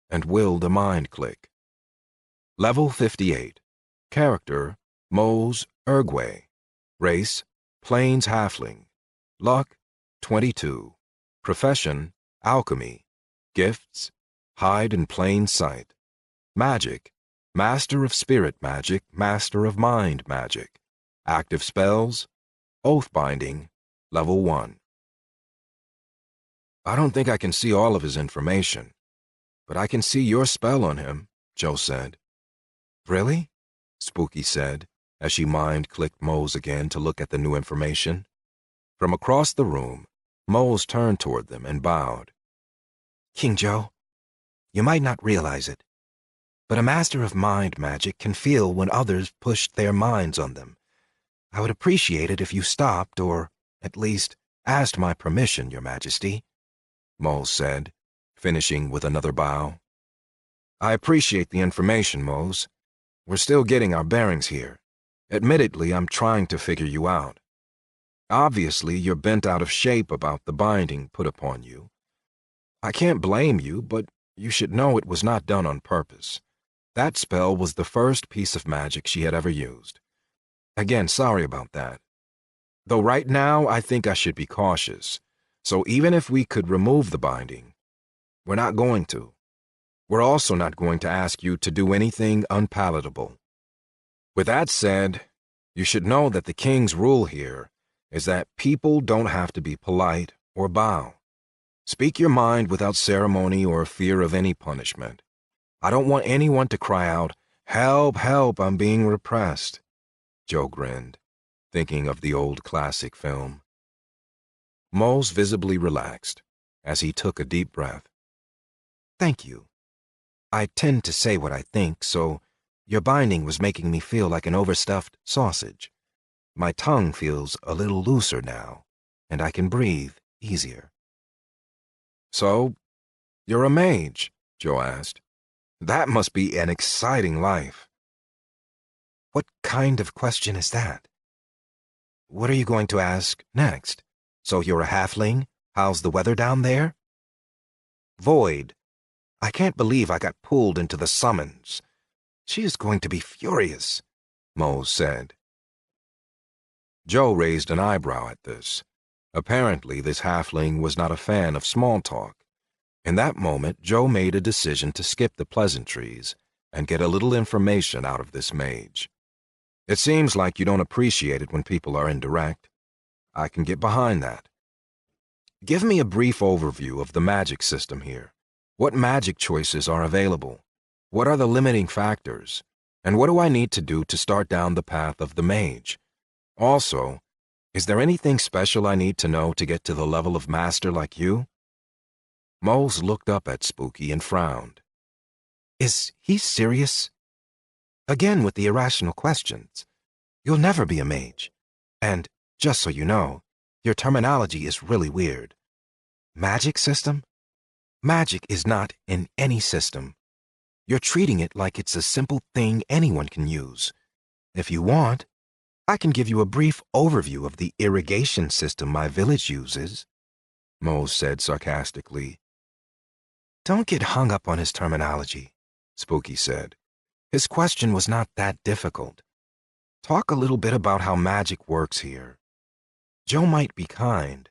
and willed a mind click. Level 58. Character, Mose Urgway. Race, Plains Halfling. Luck, 22. Profession, Alchemy. Gifts, Hide in Plain Sight. Magic, Master of Spirit Magic, Master of Mind Magic. Active spells, Oathbinding, Level 1. "I don't think I can see all of his information, but I can see your spell on him," Joe said. "Really?" Spooky said, as she mind-clicked Mose again to look at the new information. From across the room, Mose turned toward them and bowed. "King Joe, you might not realize it, but a master of mind magic can feel when others push their minds on them. I would appreciate it if you stopped, or, at least, asked my permission, Your Majesty," Mose said, finishing with another bow. I appreciate the information, Mose. We're still getting our bearings here. Admittedly, I'm trying to figure you out. Obviously, you're bent out of shape about the binding put upon you. I can't blame you, but you should know it was not done on purpose. That spell was the first piece of magic she had ever used. Again, sorry about that. Though right now, I think I should be cautious. So even if we could remove the binding, we're not going to. We're also not going to ask you to do anything unpalatable. With that said, you should know that the king's rule here is that people don't have to be polite or bow. Speak your mind without ceremony or fear of any punishment. I don't want anyone to cry out, "Help, help, I'm being repressed." Joe grinned, thinking of the old classic film. Mose visibly relaxed as he took a deep breath. Thank you. I tend to say what I think, so your binding was making me feel like an overstuffed sausage. My tongue feels a little looser now, and I can breathe easier. So, you're a mage? Joe asked. That must be an exciting life. What kind of question is that? What are you going to ask next? So you're a halfling? How's the weather down there? Void. I can't believe I got pulled into the summons. She is going to be furious, Mose said. Joe raised an eyebrow at this. Apparently, this halfling was not a fan of small talk. In that moment, Joe made a decision to skip the pleasantries and get a little information out of this mage. It seems like you don't appreciate it when people are indirect. I can get behind that. Give me a brief overview of the magic system here. What magic choices are available? What are the limiting factors? And what do I need to do to start down the path of the mage? Also, is there anything special I need to know to get to the level of master like you? Mose looked up at Spooky and frowned. Is he serious? Again with the irrational questions. You'll never be a mage. And, just so you know, your terminology is really weird. Magic system? Magic is not in any system. You're treating it like it's a simple thing anyone can use. If you want, I can give you a brief overview of the irrigation system my village uses, Mose said sarcastically. Don't get hung up on his terminology, Spooky said. His question was not that difficult. Talk a little bit about how magic works here. Joe might be kind,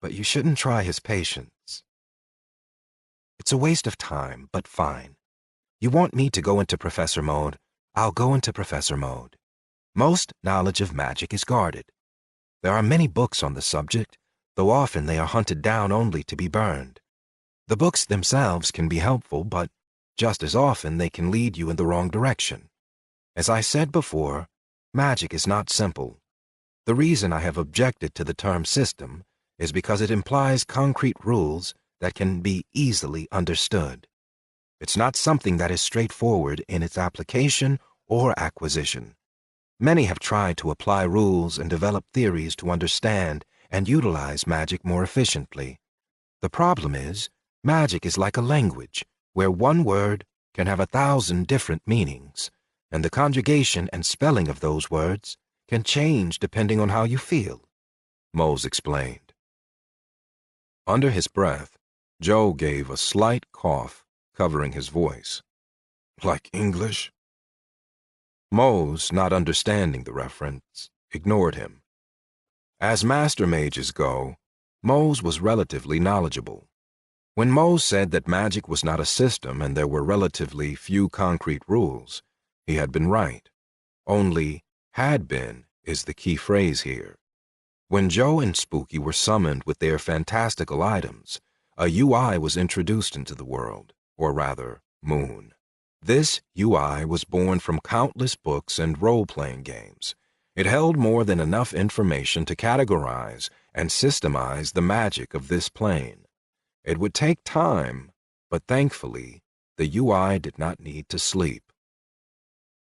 but you shouldn't try his patience. It's a waste of time, but fine. You want me to go into professor mode? I'll go into professor mode. Most knowledge of magic is guarded. There are many books on the subject, though often they are hunted down only to be burned. The books themselves can be helpful, but just as often they can lead you in the wrong direction. As I said before, magic is not simple. The reason I have objected to the term system is because it implies concrete rules that can be easily understood. It's not something that is straightforward in its application or acquisition. Many have tried to apply rules and develop theories to understand and utilize magic more efficiently. The problem is, magic is like a language where one word can have 1,000 different meanings, and the conjugation and spelling of those words can change depending on how you feel, Mose explained. Under his breath, Joe gave a slight cough, covering his voice. Like English? Mose, not understanding the reference, ignored him. As master mages go, Mose was relatively knowledgeable. When Mose said that magic was not a system and there were relatively few concrete rules, he had been right. Only "had been" is the key phrase here. When Joe and Spooky were summoned with their fantastical items, a UI was introduced into the world, or rather, Moon. This UI was born from countless books and role-playing games. It held more than enough information to categorize and systemize the magic of this plane. It would take time, but thankfully, the UI did not need to sleep.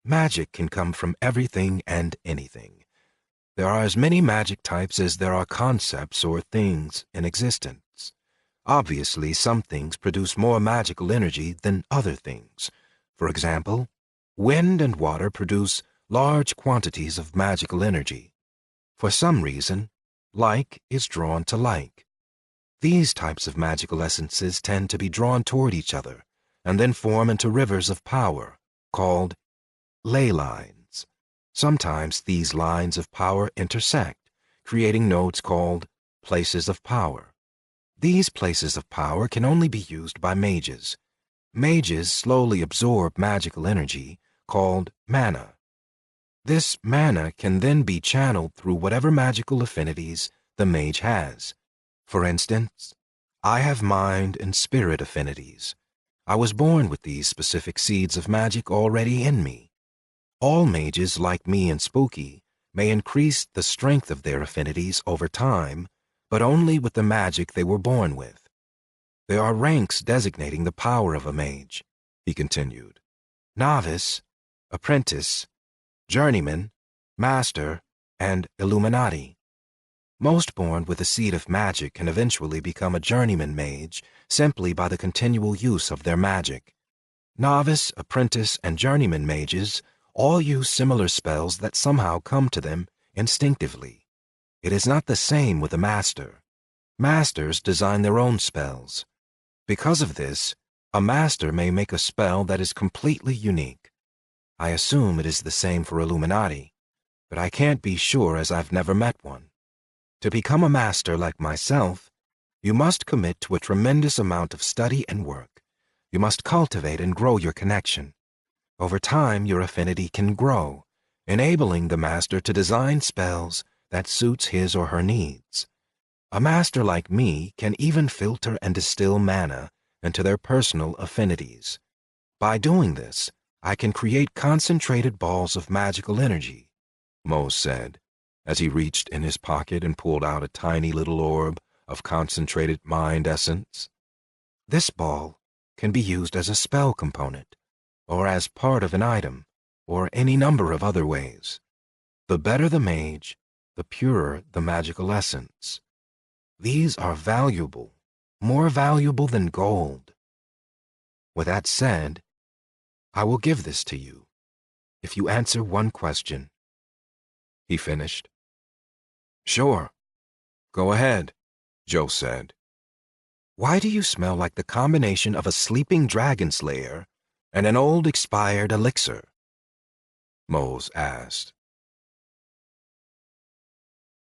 Magic can come from everything and anything. There are as many magic types as there are concepts or things in existence. Obviously, some things produce more magical energy than other things. For example, wind and water produce large quantities of magical energy. For some reason, like is drawn to like. These types of magical essences tend to be drawn toward each other and then form into rivers of power, called ley lines. Sometimes these lines of power intersect, creating nodes called places of power. These places of power can only be used by mages. Mages slowly absorb magical energy, called mana. This mana can then be channeled through whatever magical affinities the mage has. For instance, I have mind and spirit affinities. I was born with these specific seeds of magic already in me. All mages, like me and Spooky, may increase the strength of their affinities over time, but only with the magic they were born with. There are ranks designating the power of a mage, he continued. Novice, apprentice, journeyman, master, and Illuminati. Most born with a seed of magic can eventually become a journeyman mage simply by the continual use of their magic. Novice, apprentice, and journeyman mages all use similar spells that somehow come to them instinctively. It is not the same with a master. Masters design their own spells. Because of this, a master may make a spell that is completely unique. I assume it is the same for Illuminati, but I can't be sure as I've never met one. To become a master like myself, you must commit to a tremendous amount of study and work. You must cultivate and grow your connection. Over time, your affinity can grow, enabling the master to design spells that suits his or her needs. A master like me can even filter and distill mana into their personal affinities. By doing this, I can create concentrated balls of magical energy, Mose said, as he reached in his pocket and pulled out a tiny little orb of concentrated mind essence. This ball can be used as a spell component, or as part of an item, or any number of other ways. The better the mage, the purer the magical essence. These are valuable, more valuable than gold. With that said, I will give this to you, if you answer one question. He finished. Sure. Go ahead, Joe said. Why do you smell like the combination of a sleeping dragon slayer and an old expired elixir? Mose asked.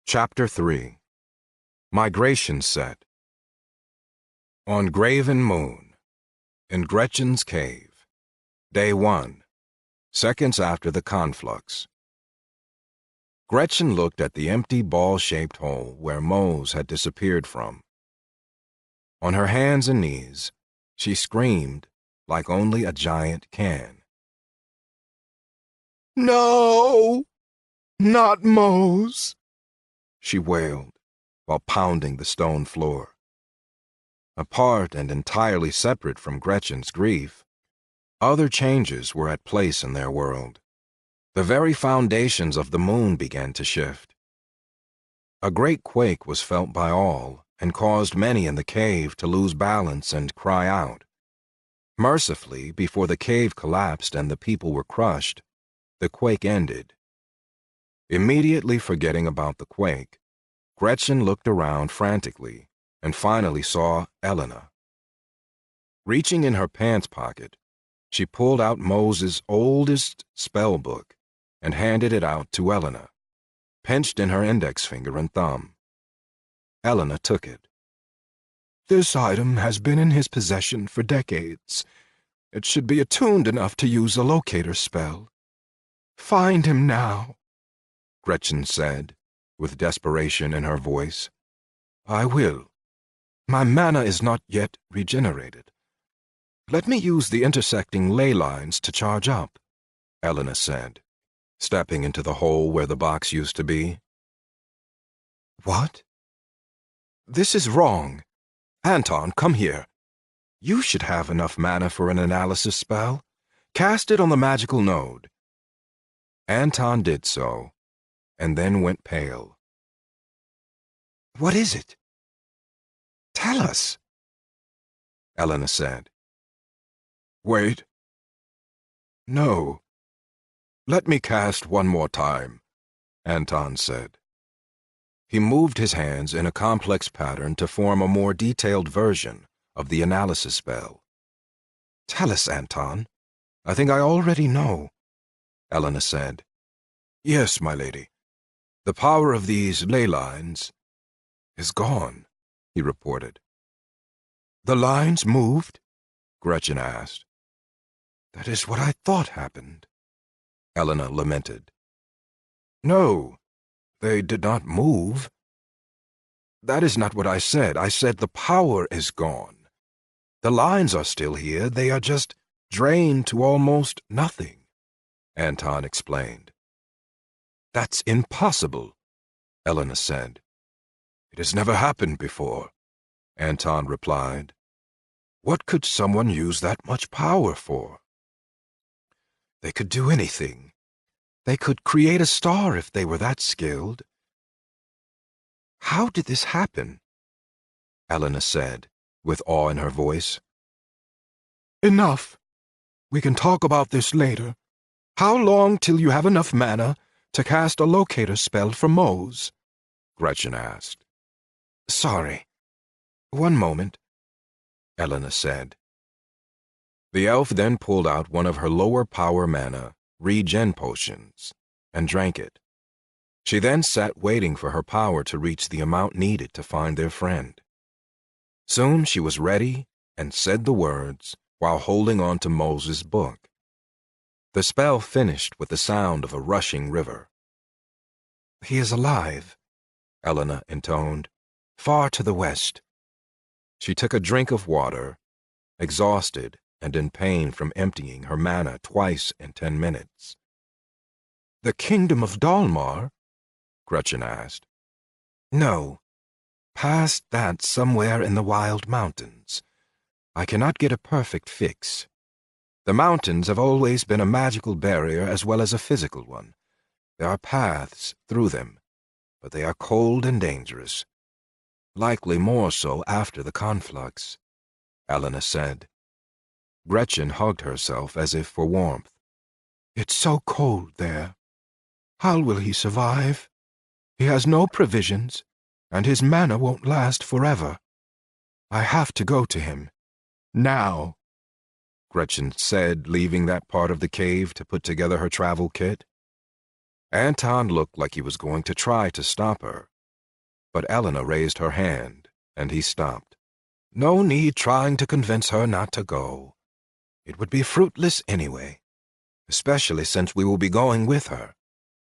Chapter 3. Migration Set. On Graven Moon, in Gretchen's Cave, Day 1, seconds after the conflux. Gretchen looked at the empty ball-shaped hole where Mose had disappeared from. On her hands and knees, she screamed like only a giant can. No! Not Mose! She wailed while pounding the stone floor. Apart and entirely separate from Gretchen's grief, other changes were at place in their world. The very foundations of the moon began to shift. A great quake was felt by all and caused many in the cave to lose balance and cry out. Mercifully, before the cave collapsed and the people were crushed, the quake ended. Immediately forgetting about the quake, Gretchen looked around frantically and finally saw Elena. Reaching in her pants pocket, she pulled out Mose's oldest spell book and handed it out to Elena, pinched in her index finger and thumb. Elena took it. This item has been in his possession for decades. It should be attuned enough to use a locator spell. Find him now, Gretchen said, with desperation in her voice. I will. My mana is not yet regenerated. Let me use the intersecting ley lines to charge up, Elena said, stepping into the hole where the box used to be. What? This is wrong. Anton, come here. You should have enough mana for an analysis spell. Cast it on the magical node. Anton did so, and then went pale. What is it? Tell us, Elena said. Wait. No. Let me cast one more time, Anton said. He moved his hands in a complex pattern to form a more detailed version of the analysis spell. Tell us, Anton. I think I already know, Elena said. Yes, my lady. The power of these ley lines is gone, he reported. The lines moved? Gretchen asked. That is what I thought happened, Elena lamented. No, they did not move. That is not what I said. I said the power is gone. The lines are still here. They are just drained to almost nothing, Anton explained. That's impossible, Elena said. It has never happened before, Anton replied. What could someone use that much power for? They could do anything. They could create a star if they were that skilled. How did this happen? Elena said, with awe in her voice. Enough. We can talk about this later. How long till you have enough mana to cast a locator spell for Mose? Gretchen asked. Sorry. One moment, Elena said. The elf then pulled out one of her lower power mana regen potions and drank it. She then sat waiting for her power to reach the amount needed to find their friend. Soon she was ready and said the words while holding on to Moses' book. The spell finished with the sound of a rushing river. He is alive, Elena intoned, far to the west. She took a drink of water, exhausted and in pain from emptying her mana twice in 10 minutes. The kingdom of Dalmar? Gretchen asked. No, past that somewhere in the wild mountains. I cannot get a perfect fix. The mountains have always been a magical barrier as well as a physical one. There are paths through them, but they are cold and dangerous. Likely more so after the conflux, Elena said. Gretchen hugged herself as if for warmth. It's so cold there. How will he survive? He has no provisions, and his mana won't last forever. I have to go to him. Now, Gretchen said, leaving that part of the cave to put together her travel kit. Anton looked like he was going to try to stop her, but Elena raised her hand, and he stopped. No need trying to convince her not to go. It would be fruitless anyway, especially since we will be going with her.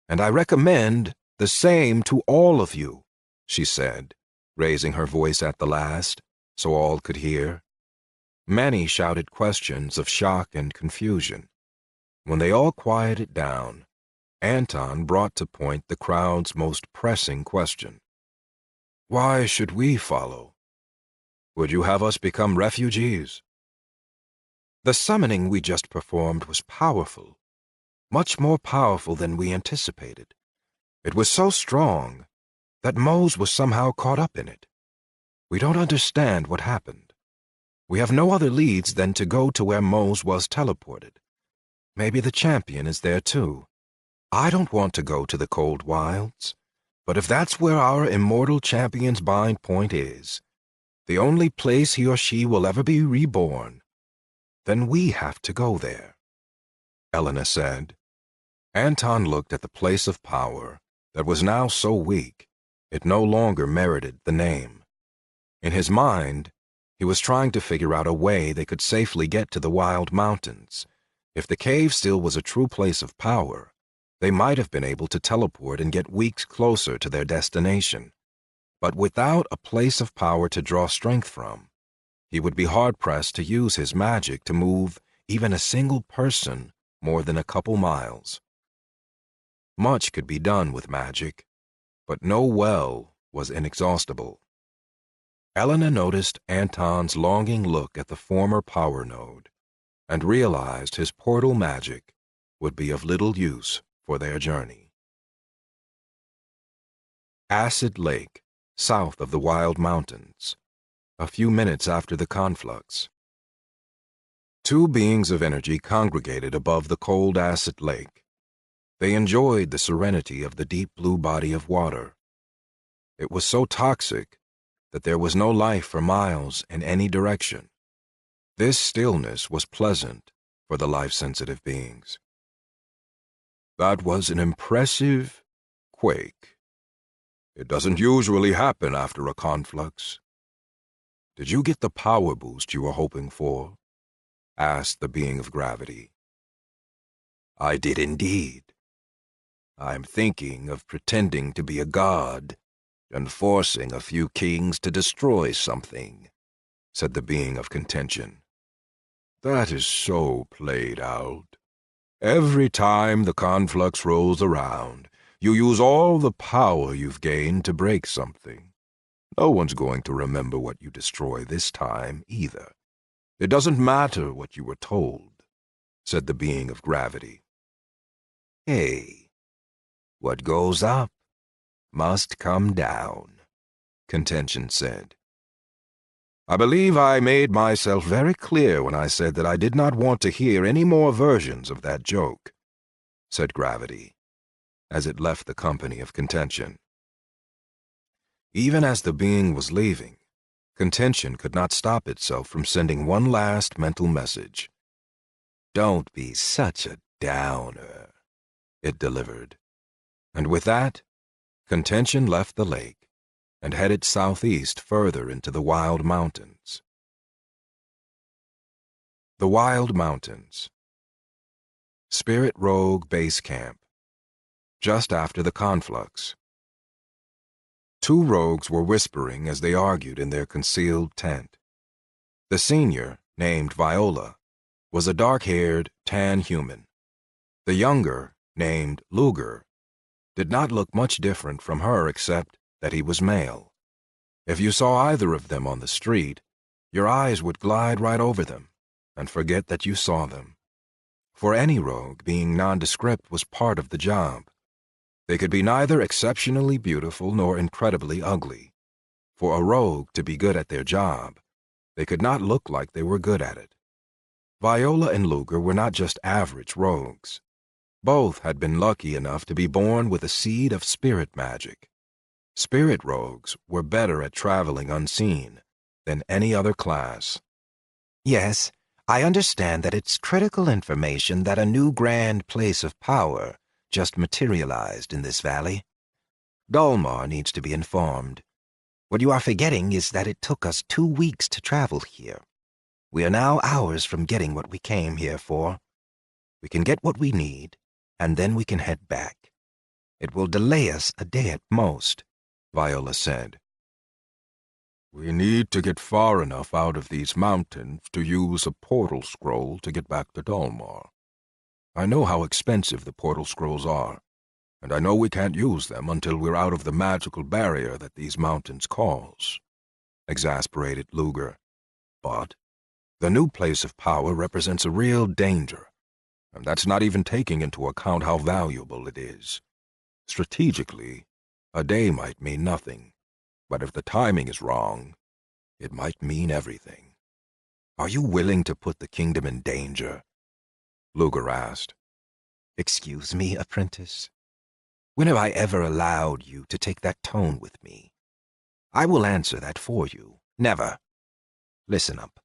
And I recommend the same to all of you, she said, raising her voice at the last, so all could hear. Many shouted questions of shock and confusion. When they all quieted down, Anton brought to point the crowd's most pressing question. Why should we follow? Would you have us become refugees? The summoning we just performed was powerful, much more powerful than we anticipated. It was so strong that Mose was somehow caught up in it. We don't understand what happened. We have no other leads than to go to where Mose was teleported. Maybe the champion is there too. I don't want to go to the cold wilds, but if that's where our immortal champion's bind point is, the only place he or she will ever be reborn, then we have to go there, Elena said. Anton looked at the place of power that was now so weak it no longer merited the name. In his mind, he was trying to figure out a way they could safely get to the wild mountains. If the cave still was a true place of power, they might have been able to teleport and get weeks closer to their destination. But without a place of power to draw strength from, he would be hard-pressed to use his magic to move even a single person more than a couple miles. Much could be done with magic, but no well was inexhaustible. Elena noticed Anton's longing look at the former power node and realized his portal magic would be of little use for their journey. Acid Lake, south of the wild mountains. a few minutes after the conflux. Two beings of energy congregated above the cold acid lake. They enjoyed the serenity of the deep blue body of water. It was so toxic that there was no life for miles in any direction. This stillness was pleasant for the life-sensitive beings. That was an impressive quake. It doesn't usually happen after a conflux. Did you get the power boost you were hoping for? Asked the being of gravity. I did indeed. I'm thinking of pretending to be a god and forcing a few kings to destroy something, said the being of contention. That is so played out. Every time the conflux rolls around, you use all the power you've gained to break something. No one's going to remember what you destroy this time, either. It doesn't matter what you were told, said the being of gravity. Hey, what goes up must come down, Contention said. I believe I made myself very clear when I said that I did not want to hear any more versions of that joke, said Gravity, as it left the company of Contention. Even as the being was leaving, Contention could not stop itself from sending one last mental message. Don't be such a downer, it delivered. And with that, Contention left the lake and headed southeast further into the Wild Mountains. The Wild Mountains. Spirit Rogue Base Camp. Just after the conflux. Two rogues were whispering as they argued in their concealed tent. The senior, named Viola, was a dark-haired, tan human. The younger, named Luger, did not look much different from her except that he was male. If you saw either of them on the street, your eyes would glide right over them and forget that you saw them. For any rogue, being nondescript was part of the job. They could be neither exceptionally beautiful nor incredibly ugly. For a rogue to be good at their job, they could not look like they were good at it. Viola and Luger were not just average rogues. Both had been lucky enough to be born with a seed of spirit magic. Spirit rogues were better at traveling unseen than any other class. Yes, I understand that it's critical information that a new grand place of power just materialized in this valley. Dalmar needs to be informed. What you are forgetting is that it took us 2 weeks to travel here. We are now hours from getting what we came here for. We can get what we need, and then we can head back. It will delay us a day at most, Viola said. We need to get far enough out of these mountains to use a portal scroll to get back to Dalmar. I know how expensive the portal scrolls are, and I know we can't use them until we're out of the magical barrier that these mountains cause, exasperated Luger. But the new place of power represents a real danger, and that's not even taking into account how valuable it is. Strategically, a day might mean nothing, but if the timing is wrong, it might mean everything. Are you willing to put the kingdom in danger? Luger asked. Excuse me, apprentice. When have I ever allowed you to take that tone with me? I will answer that for you. Never. Listen up.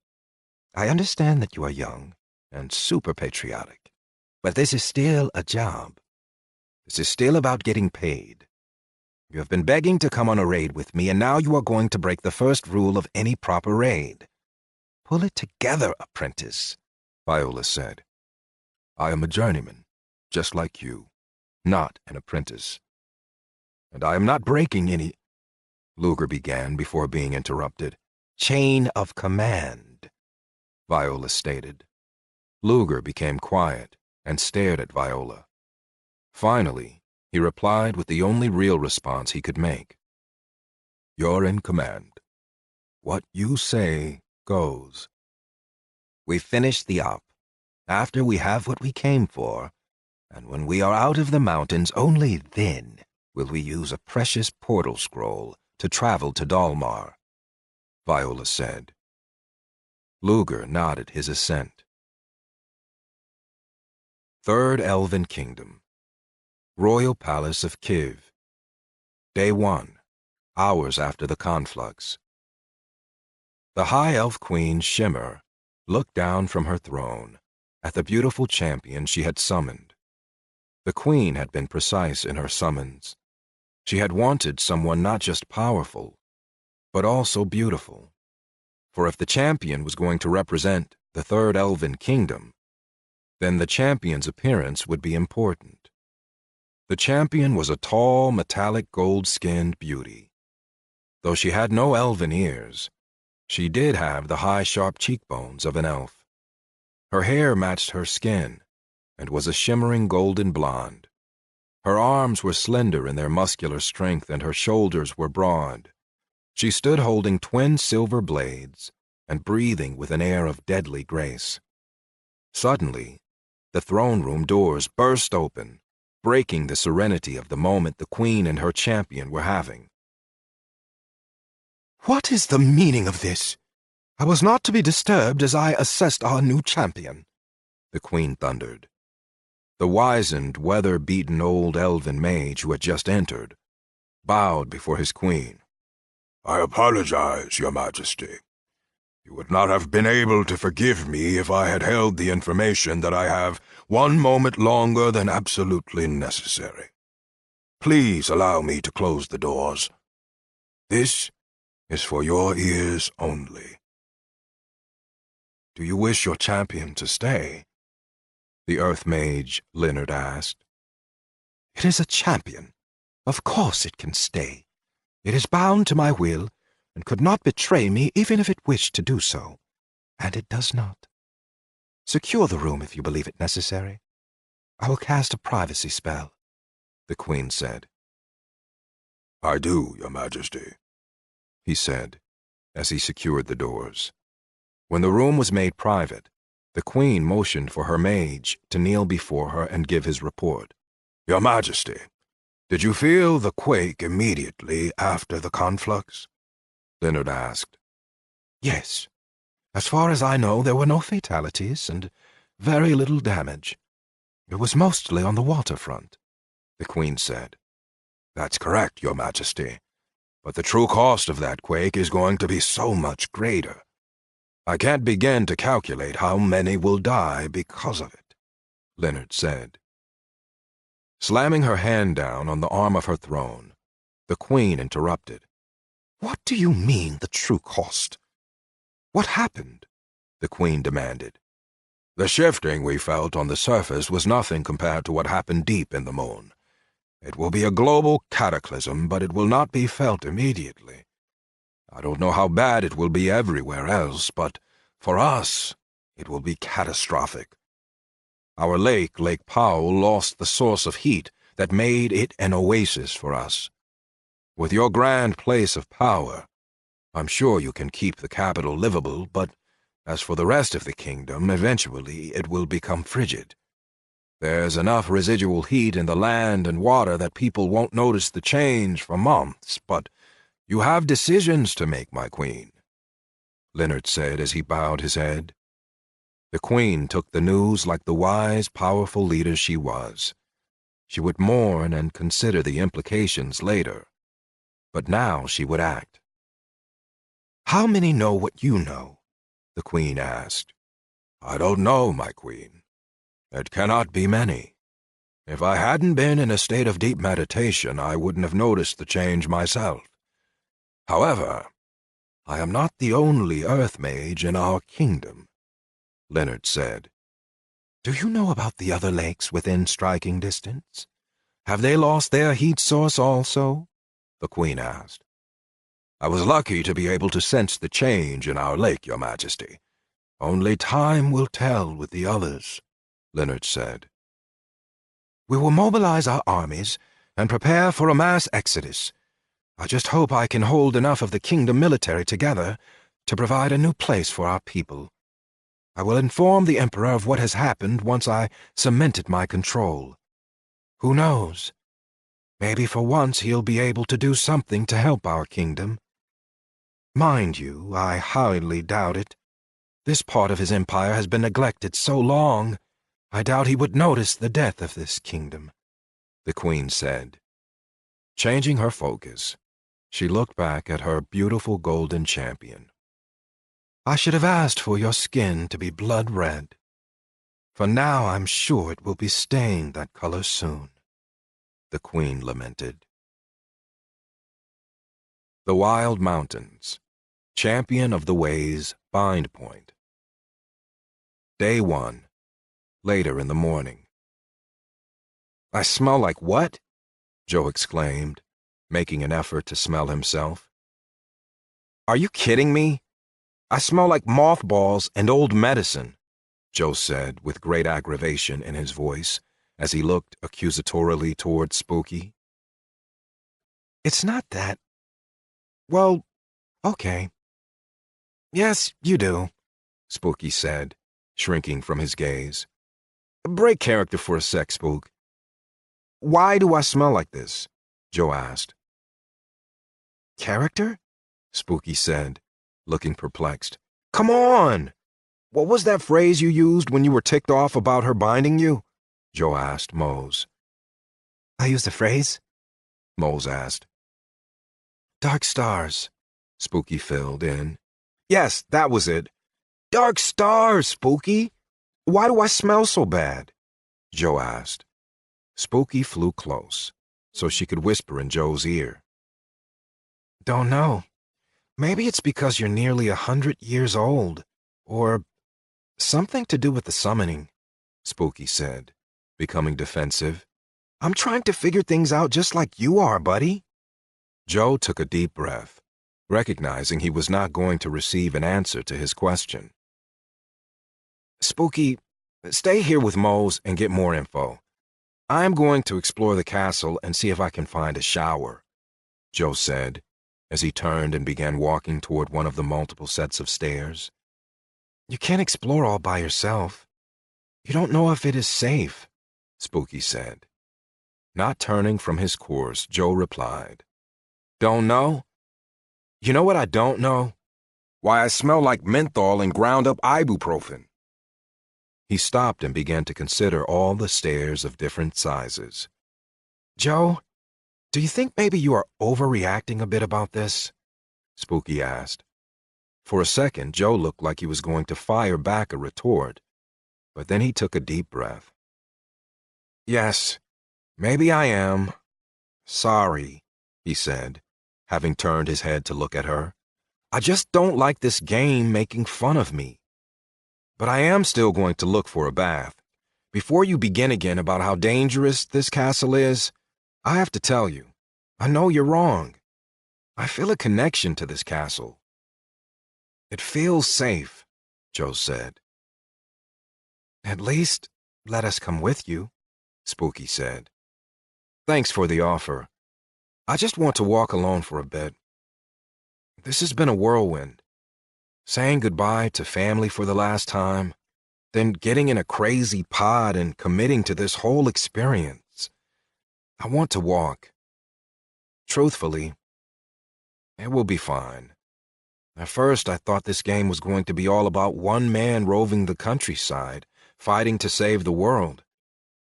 I understand that you are young and super patriotic, but this is still a job. This is still about getting paid. You have been begging to come on a raid with me, and now you are going to break the first rule of any proper raid. Pull it together, apprentice, Viola said. I am a journeyman, just like you, not an apprentice. And I am not breaking any, Luger began before being interrupted. Chain of command, Viola stated. Luger became quiet and stared at Viola. Finally, he replied with the only real response he could make. You're in command. What you say goes. We finish the op. After we have what we came for, and when we are out of the mountains, only then will we use a precious portal scroll to travel to Dalmar. Viola said. Luger nodded his assent. Third Elven Kingdom. Royal Palace of Kiv. Day 1, hours after the conflux. The High Elf Queen Shimmer looked down from her throne at the beautiful champion she had summoned. The Queen had been precise in her summons. She had wanted someone not just powerful, but also beautiful. For if the champion was going to represent the Third Elven Kingdom, then the champion's appearance would be important. The champion was a tall, metallic, gold-skinned beauty. Though she had no elven ears, she did have the high, sharp cheekbones of an elf. Her hair matched her skin and was a shimmering golden blonde. Her arms were slender in their muscular strength and her shoulders were broad. She stood holding twin silver blades and breathing with an air of deadly grace. Suddenly, the throne room doors burst open, breaking the serenity of the moment the Queen and her champion were having. "What is the meaning of this? I was not to be disturbed as I assessed our new champion," the Queen thundered. The wizened, weather-beaten old elven mage who had just entered bowed before his queen. "I apologize, Your Majesty. You would not have been able to forgive me if I had held the information that I have one moment longer than absolutely necessary. Please allow me to close the doors. This is for your ears only." "Do you wish your champion to stay?" the Earth Mage Leonard asked. "It is a champion. Of course it can stay. It is bound to my will and could not betray me even if it wished to do so, and it does not. Secure the room if you believe it necessary. I will cast a privacy spell," the Queen said. "I do, Your Majesty," he said, as he secured the doors. When the room was made private, the Queen motioned for her mage to kneel before her and give his report. "Your Majesty, did you feel the quake immediately after the conflux?" Leonard asked. "Yes. As far as I know, there were no fatalities and very little damage. It was mostly on the waterfront," the Queen said. "That's correct, Your Majesty. But the true cost of that quake is going to be so much greater. I can't begin to calculate how many will die because of it," Leonard said. Slamming her hand down on the arm of her throne, the Queen interrupted. "What do you mean, the true cost? What happened?" the Queen demanded. "The shifting we felt on the surface was nothing compared to what happened deep in the moon. It will be a global cataclysm, but it will not be felt immediately. I don't know how bad it will be everywhere else, but for us, it will be catastrophic. Our lake, Lake Powell, lost the source of heat that made it an oasis for us. With your grand place of power, I'm sure you can keep the capital livable, but as for the rest of the kingdom, eventually it will become frigid. There's enough residual heat in the land and water that people won't notice the change for months, but you have decisions to make, my Queen," Leonard said as he bowed his head. The Queen took the news like the wise, powerful leader she was. She would mourn and consider the implications later, but now she would act. "How many know what you know?" the Queen asked. "I don't know, my Queen. It cannot be many. If I hadn't been in a state of deep meditation, I wouldn't have noticed the change myself. However, I am not the only Earth Mage in our kingdom," Leonard said. "Do you know about the other lakes within striking distance? Have they lost their heat source also?" the Queen asked. "I was lucky to be able to sense the change in our lake, Your Majesty. Only time will tell with the others," Leonard said. "We will mobilize our armies and prepare for a mass exodus. I just hope I can hold enough of the kingdom military together to provide a new place for our people. I will inform the Emperor of what has happened once I cemented my control. Who knows? Maybe for once he'll be able to do something to help our kingdom." Mind you, I highly doubt it. This part of his empire has been neglected so long, I doubt he would notice the death of this kingdom," the queen said. Changing her focus, she looked back at her beautiful golden champion. "I should have asked for your skin to be blood red, for now I'm sure it will be stained that color soon," the queen lamented. The Wild Mountains, Champion of the Ways, Bind Point. Day 1, later in the morning. "I smell like what?" Joe exclaimed, making an effort to smell himself. "Are you kidding me? I smell like mothballs and old medicine," Joe said with great aggravation in his voice as he looked accusatorily toward Spooky. "It's not that. Well, okay. Yes, you do," Spooky said, shrinking from his gaze. "Break character for a sec, Spook." "Why do I smell like this?" Joe asked. "Character?" Spooky said, looking perplexed. "Come on! What was that phrase you used when you were ticked off about her binding you?" Joe asked Mose. "I used a phrase?" Mose asked. "Dark stars," Spooky filled in. "Yes, that was it. Dark stars, Spooky! Why do I smell so bad?" Joe asked. Spooky flew close, so she could whisper in Joe's ear. "Don't know. Maybe it's because you're nearly 100 years old, or something to do with the summoning," Spooky said, becoming defensive. "I'm trying to figure things out just like you are, buddy." Joe took a deep breath, recognizing he was not going to receive an answer to his question. "Spooky, stay here with Mose and get more info. I'm going to explore the castle and see if I can find a shower," Joe said, as he turned and began walking toward one of the multiple sets of stairs. "You can't explore all by yourself. You don't know if it is safe," Spooky said. Not turning from his course, Joe replied, "Don't know? You know what I don't know? Why I smell like menthol and ground-up ibuprofen." He stopped and began to consider all the stairs of different sizes. "Joe, do you think maybe you are overreacting a bit about this?" Spooky asked. For a second, Joe looked like he was going to fire back a retort, but then he took a deep breath. "Yes, maybe I am. Sorry," he said, having turned his head to look at her. "I just don't like this game making fun of me. But I am still going to look for a bath. Before you begin again about how dangerous this castle is, I have to tell you, I know you're wrong. I feel a connection to this castle." "It feels safe," Joe said. "At least, let us come with you," Spooky said. "Thanks for the offer. I just want to walk alone for a bit. This has been a whirlwind. Saying goodbye to family for the last time, then getting in a crazy pod and committing to this whole experience. I want to walk. Truthfully, it will be fine. At first, I thought this game was going to be all about one man roving the countryside, fighting to save the world.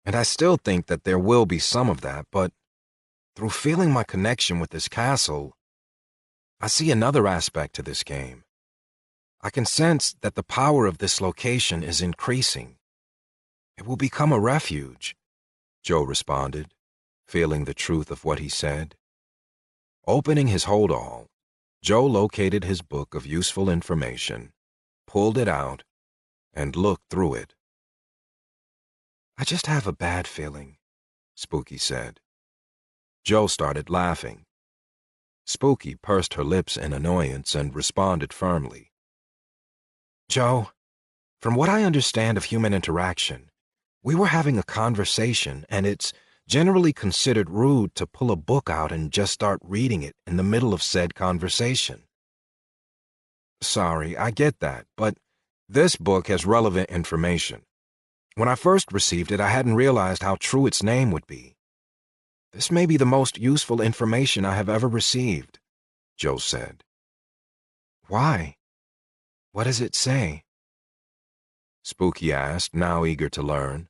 And I still think that there will be some of that, but through feeling my connection with this castle, I see another aspect to this game. I can sense that the power of this location is increasing. It will become a refuge," Joe responded, feeling the truth of what he said. Opening his hold-all, Joe located his book of useful information, pulled it out, and looked through it. "I just have a bad feeling," Spooky said. Joe started laughing. Spooky pursed her lips in annoyance and responded firmly. "Joe, from what I understand of human interaction, we were having a conversation, and it's generally considered rude to pull a book out and just start reading it in the middle of said conversation." "Sorry, I get that, but this book has relevant information. When I first received it, I hadn't realized how true its name would be. This may be the most useful information I have ever received," Joe said. Why? What does it say? Spooky asked, now eager to learn.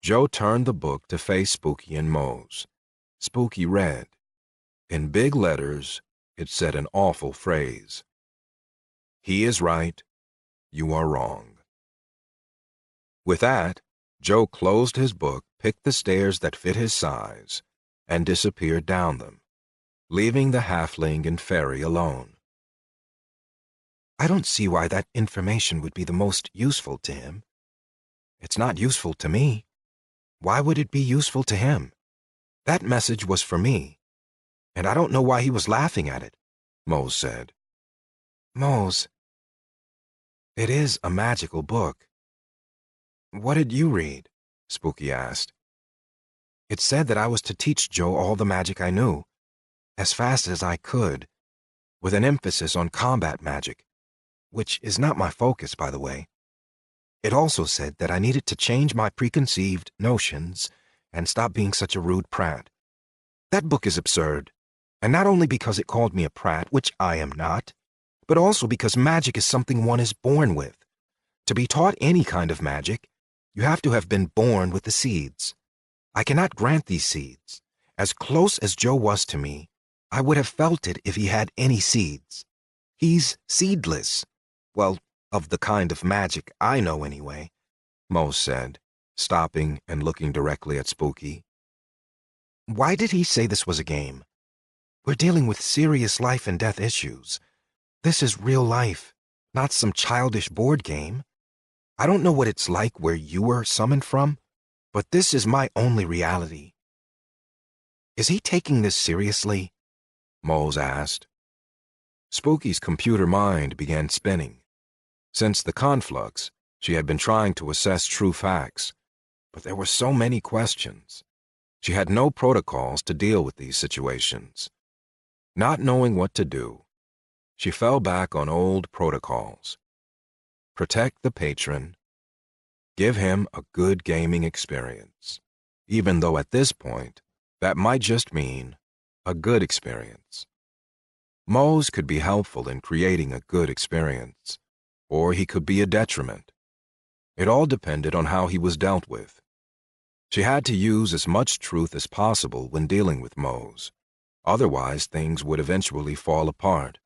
Joe turned the book to face Spooky and Mose. Spooky read. In big letters, it said an awful phrase. He is right, you are wrong. With that, Joe closed his book, picked the stairs that fit his size, and disappeared down them, leaving the halfling and fairy alone. I don't see why that information would be the most useful to him. It's not useful to me. Why would it be useful to him? That message was for me, and I don't know why he was laughing at it, Mose said. Mose, it is a magical book. What did you read? Spooky asked. It said that I was to teach Joe all the magic I knew, as fast as I could, with an emphasis on combat magic, which is not my focus, by the way. It also said that I needed to change my preconceived notions and stop being such a rude prat. That book is absurd, and not only because it called me a prat, which I am not, but also because magic is something one is born with. To be taught any kind of magic, you have to have been born with the seeds. I cannot grant these seeds. As close as Joe was to me, I would have felt it if he had any seeds. He's seedless. Well, of the kind of magic I know anyway, Mose said, stopping and looking directly at Spooky. Why did he say this was a game? We're dealing with serious life and death issues. This is real life, not some childish board game. I don't know what it's like where you were summoned from, but this is my only reality. Is he taking this seriously? Mose asked. Spooky's computer mind began spinning. Since the conflux, she had been trying to assess true facts, but there were so many questions. She had no protocols to deal with these situations. Not knowing what to do, she fell back on old protocols. Protect the patron. Give him a good gaming experience, even though at this point, that might just mean a good experience. Mose could be helpful in creating a good experience, or he could be a detriment. It all depended on how he was dealt with. She had to use as much truth as possible when dealing with Mose, otherwise things would eventually fall apart.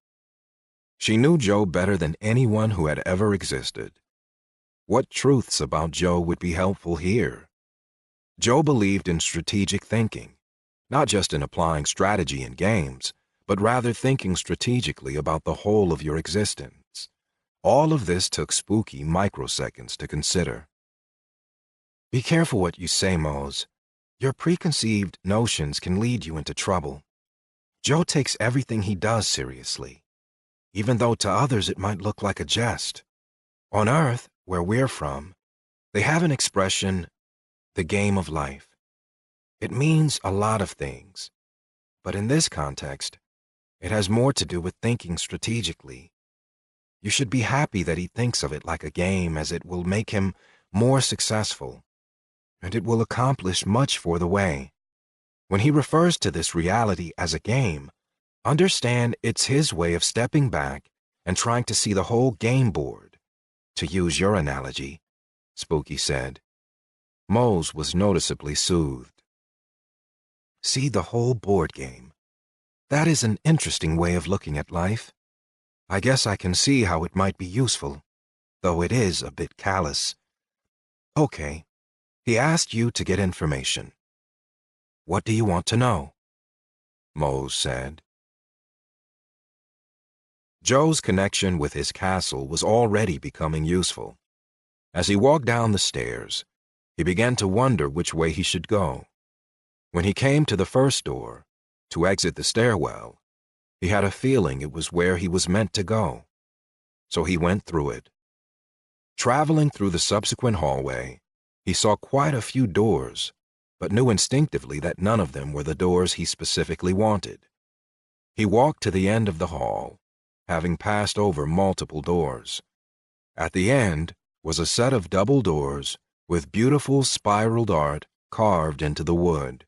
She knew Joe better than anyone who had ever existed. What truths about Joe would be helpful here? Joe believed in strategic thinking, not just in applying strategy in games, but rather thinking strategically about the whole of your existence. All of this took Spooky microseconds to consider. Be careful what you say, Mose. Your preconceived notions can lead you into trouble. Joe takes everything he does seriously, even though to others it might look like a jest. On Earth, where we're from, they have an expression, the game of life. It means a lot of things, but in this context, it has more to do with thinking strategically. You should be happy that he thinks of it like a game, as it will make him more successful, and it will accomplish much for the way. When he refers to this reality as a game, understand it's his way of stepping back and trying to see the whole game board, to use your analogy, Spooky said. Mose was noticeably soothed. See the whole board game. That is an interesting way of looking at life. I guess I can see how it might be useful, though it is a bit callous. Okay, he asked you to get information. What do you want to know? Mose said. Joe's connection with his castle was already becoming useful. As he walked down the stairs, he began to wonder which way he should go. When he came to the first door, to exit the stairwell, he had a feeling it was where he was meant to go. So he went through it. Traveling through the subsequent hallway, he saw quite a few doors, but knew instinctively that none of them were the doors he specifically wanted. He walked to the end of the hall, having passed over multiple doors. At the end was a set of double doors with beautiful spiraled art carved into the wood.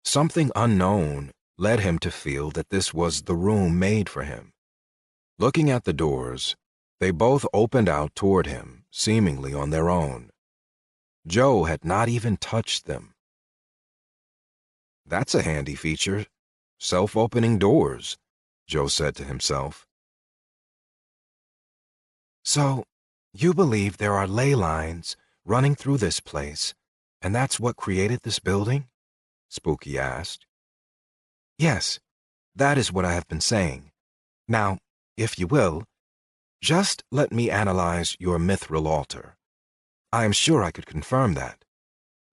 Something unknown led him to feel that this was the room made for him. Looking at the doors, they both opened out toward him, seemingly on their own. Joe had not even touched them. "That's a handy feature. Self-opening doors," Joe said to himself. "So, you believe there are ley lines running through this place, and that's what created this building?" Spooky asked. "Yes, that is what I have been saying. Now, if you will, just let me analyze your mithril altar. I am sure I could confirm that,"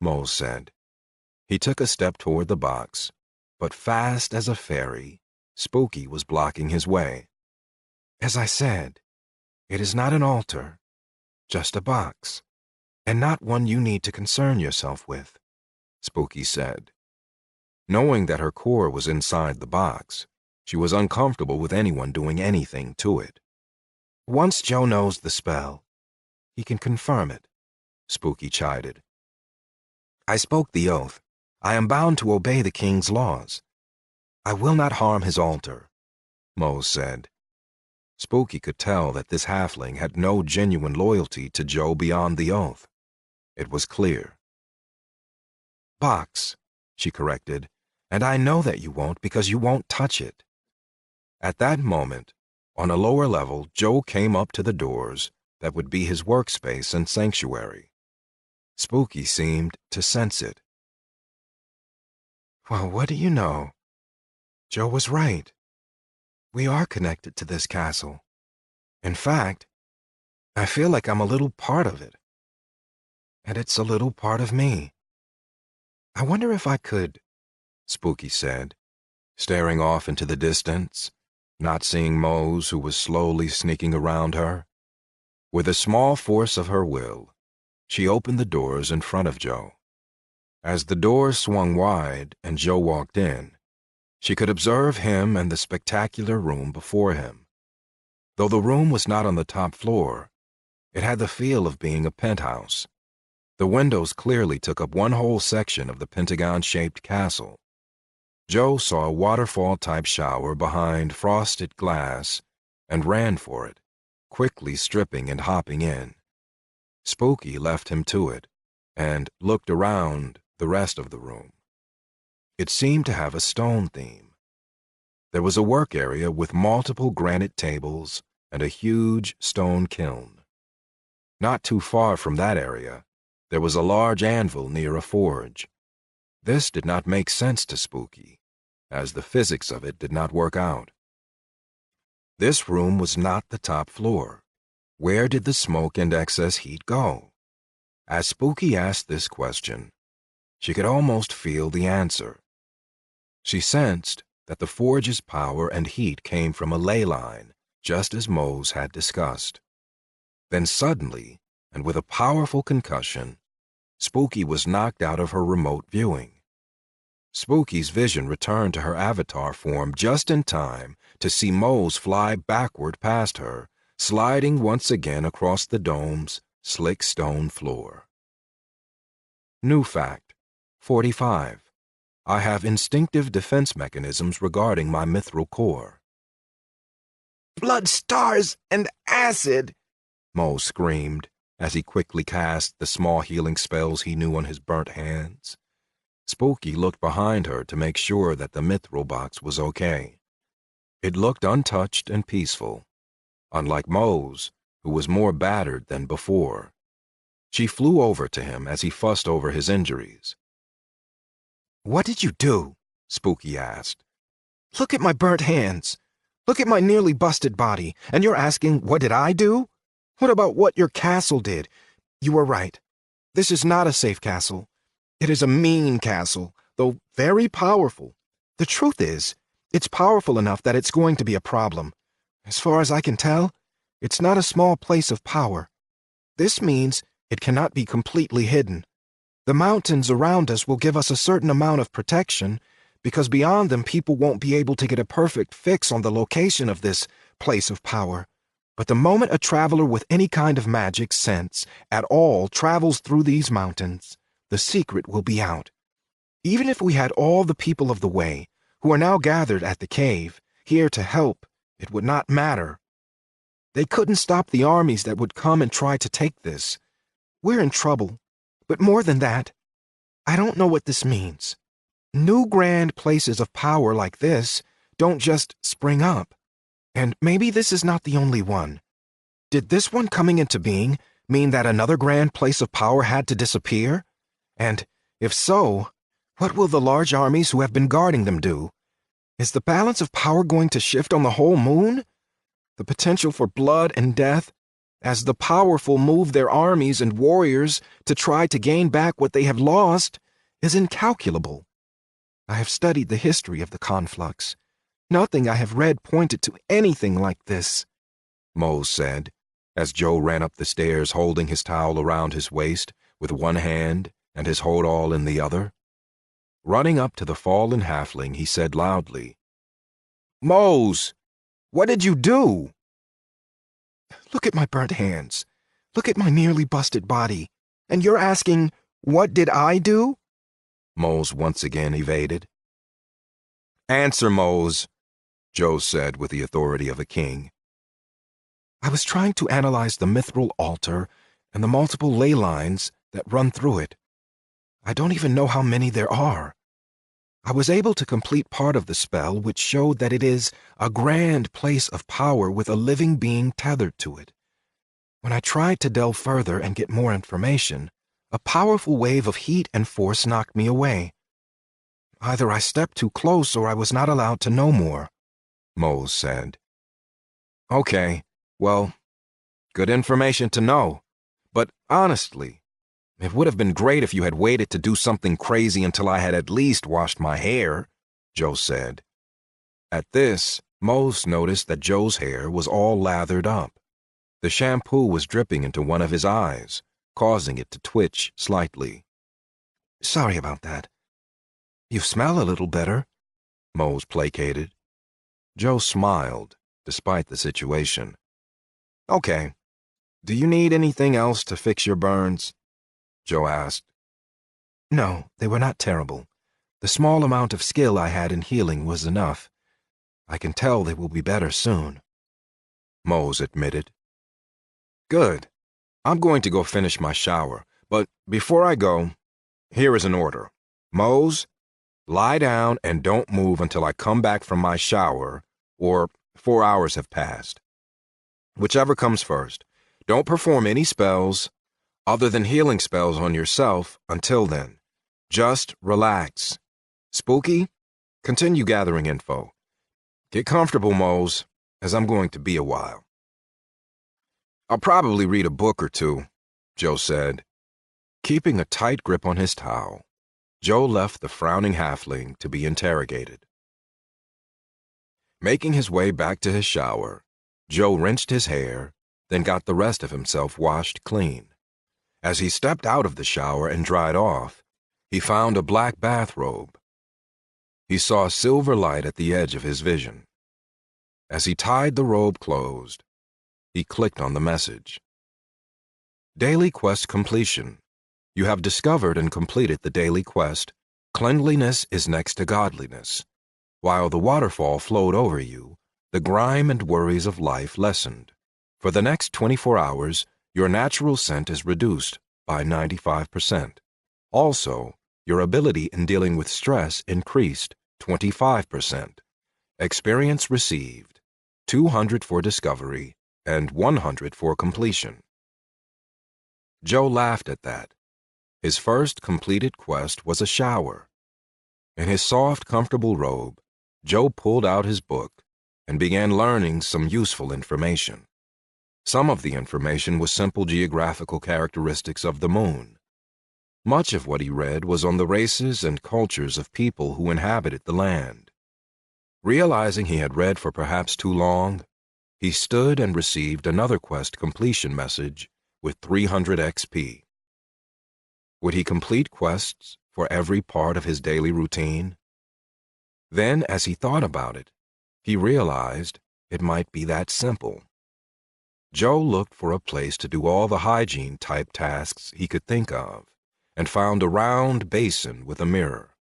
Mose said. He took a step toward the box, but fast as a fairy, Spooky was blocking his way. "As I said, it is not an altar, just a box, and not one you need to concern yourself with," Spooky said. Knowing that her core was inside the box, she was uncomfortable with anyone doing anything to it. "Once Joe knows the spell, he can confirm it," Spooky chided. "I spoke the oath. I am bound to obey the king's laws. I will not harm his altar," Mose said. Spooky could tell that this halfling had no genuine loyalty to Joe beyond the oath. It was clear. "Box," she corrected, "and I know that you won't because you won't touch it." At that moment, on a lower level, Joe came up to the doors that would be his workspace and sanctuary. Spooky seemed to sense it. "Well, what do you know? Joe was right. We are connected to this castle. In fact, I feel like I'm a little part of it. And it's a little part of me. I wonder if I could," Spooky said, staring off into the distance, not seeing Mose, who was slowly sneaking around her. With a small force of her will, she opened the doors in front of Joe. As the doors swung wide and Joe walked in, she could observe him and the spectacular room before him. Though the room was not on the top floor, it had the feel of being a penthouse. The windows clearly took up one whole section of the pentagon-shaped castle. Joe saw a waterfall-type shower behind frosted glass and ran for it, quickly stripping and hopping in. Spooky left him to it and looked around the rest of the room. It seemed to have a stone theme. There was a work area with multiple granite tables and a huge stone kiln. Not too far from that area, there was a large anvil near a forge. This did not make sense to Spooky, as the physics of it did not work out. This room was not the top floor. Where did the smoke and excess heat go? As Spooky asked this question, she could almost feel the answer. She sensed that the forge's power and heat came from a ley line, just as Mose had discussed. Then suddenly, and with a powerful concussion, Spooky was knocked out of her remote viewing. Spooky's vision returned to her avatar form just in time to see Mose fly backward past her, sliding once again across the dome's slick stone floor. New fact: 45. I have instinctive defense mechanisms regarding my mithril core. "Blood stars and acid!" Mose screamed as he quickly cast the small healing spells he knew on his burnt hands. Spooky looked behind her to make sure that the mithril box was okay. It looked untouched and peaceful, unlike Mose, who was more battered than before. She flew over to him as he fussed over his injuries. "What did you do?" Spooky asked. "Look at my burnt hands. Look at my nearly busted body, and you're asking, what did I do? What about what your castle did? You were right. This is not a safe castle. It is a mean castle, though very powerful. The truth is, it's powerful enough that it's going to be a problem. As far as I can tell, it's not a small place of power. This means it cannot be completely hidden. The mountains around us will give us a certain amount of protection, because beyond them people won't be able to get a perfect fix on the location of this place of power. But the moment a traveler with any kind of magic sense at all travels through these mountains, the secret will be out. Even if we had all the people of the way, who are now gathered at the cave, here to help, it would not matter. They couldn't stop the armies that would come and try to take this. We're in trouble. But more than that, I don't know what this means. New grand places of power like this don't just spring up. And maybe this is not the only one. Did this one coming into being mean that another grand place of power had to disappear? And, if so, what will the large armies who have been guarding them do? Is the balance of power going to shift on the whole moon? The potential for blood and death, as the powerful move their armies and warriors to try to gain back what they have lost, is incalculable. I have studied the history of the conflux. Nothing I have read pointed to anything like this, Mose said, as Joe ran up the stairs holding his towel around his waist with one hand and his hold-all in the other. Running up to the fallen halfling, he said loudly, "Mose, what did you do?" Look at my burnt hands. Look at my nearly busted body. And you're asking, what did I do? Mose once again evaded. "Answer, Mose," Joe said with the authority of a king. I was trying to analyze the mithril altar and the multiple ley lines that run through it. I don't even know how many there are. I was able to complete part of the spell, which showed that it is a grand place of power with a living being tethered to it. When I tried to delve further and get more information, a powerful wave of heat and force knocked me away. Either I stepped too close or I was not allowed to know more, Mose said. "Okay, well, good information to know. But honestly, it would have been great if you had waited to do something crazy until I had at least washed my hair," Joe said. At this, Mose noticed that Joe's hair was all lathered up. The shampoo was dripping into one of his eyes, causing it to twitch slightly. "Sorry about that. You smell a little better," Mose placated. Joe smiled, despite the situation. "Okay. Do you need anything else to fix your burns?" Joe asked. No, they were not terrible. The small amount of skill I had in healing was enough. I can tell they will be better soon, Mose admitted. "Good. I'm going to go finish my shower, but before I go, here is an order. Mose, lie down and don't move until I come back from my shower, or 4 hours have passed. Whichever comes first. Don't perform any spells, other than healing spells on yourself, until then. Just relax. Spooky, continue gathering info. Get comfortable, Mose, as I'm going to be a while." "I'll probably read a book or two," Joe said. Keeping a tight grip on his towel, Joe left the frowning halfling to be interrogated. Making his way back to his shower, Joe rinsed his hair, then got the rest of himself washed clean. As he stepped out of the shower and dried off, he found a black bathrobe. He saw silver light at the edge of his vision. As he tied the robe closed, he clicked on the message. "Daily quest completion. You have discovered and completed the daily quest, Cleanliness is next to godliness. While the waterfall flowed over you, the grime and worries of life lessened. For the next 24 hours, your natural scent is reduced by 95%. Also, your ability in dealing with stress increased 25%. Experience received, 200 for discovery and 100 for completion." Joe laughed at that. His first completed quest was a shower. In his soft, comfortable robe, Joe pulled out his book and began learning some useful information. Some of the information was simple geographical characteristics of the moon. Much of what he read was on the races and cultures of people who inhabited the land. Realizing he had read for perhaps too long, he stood and received another quest completion message with 300 XP. Would he complete quests for every part of his daily routine? Then, as he thought about it, he realized it might be that simple. Joe looked for a place to do all the hygiene-type tasks he could think of, and found a round basin with a mirror.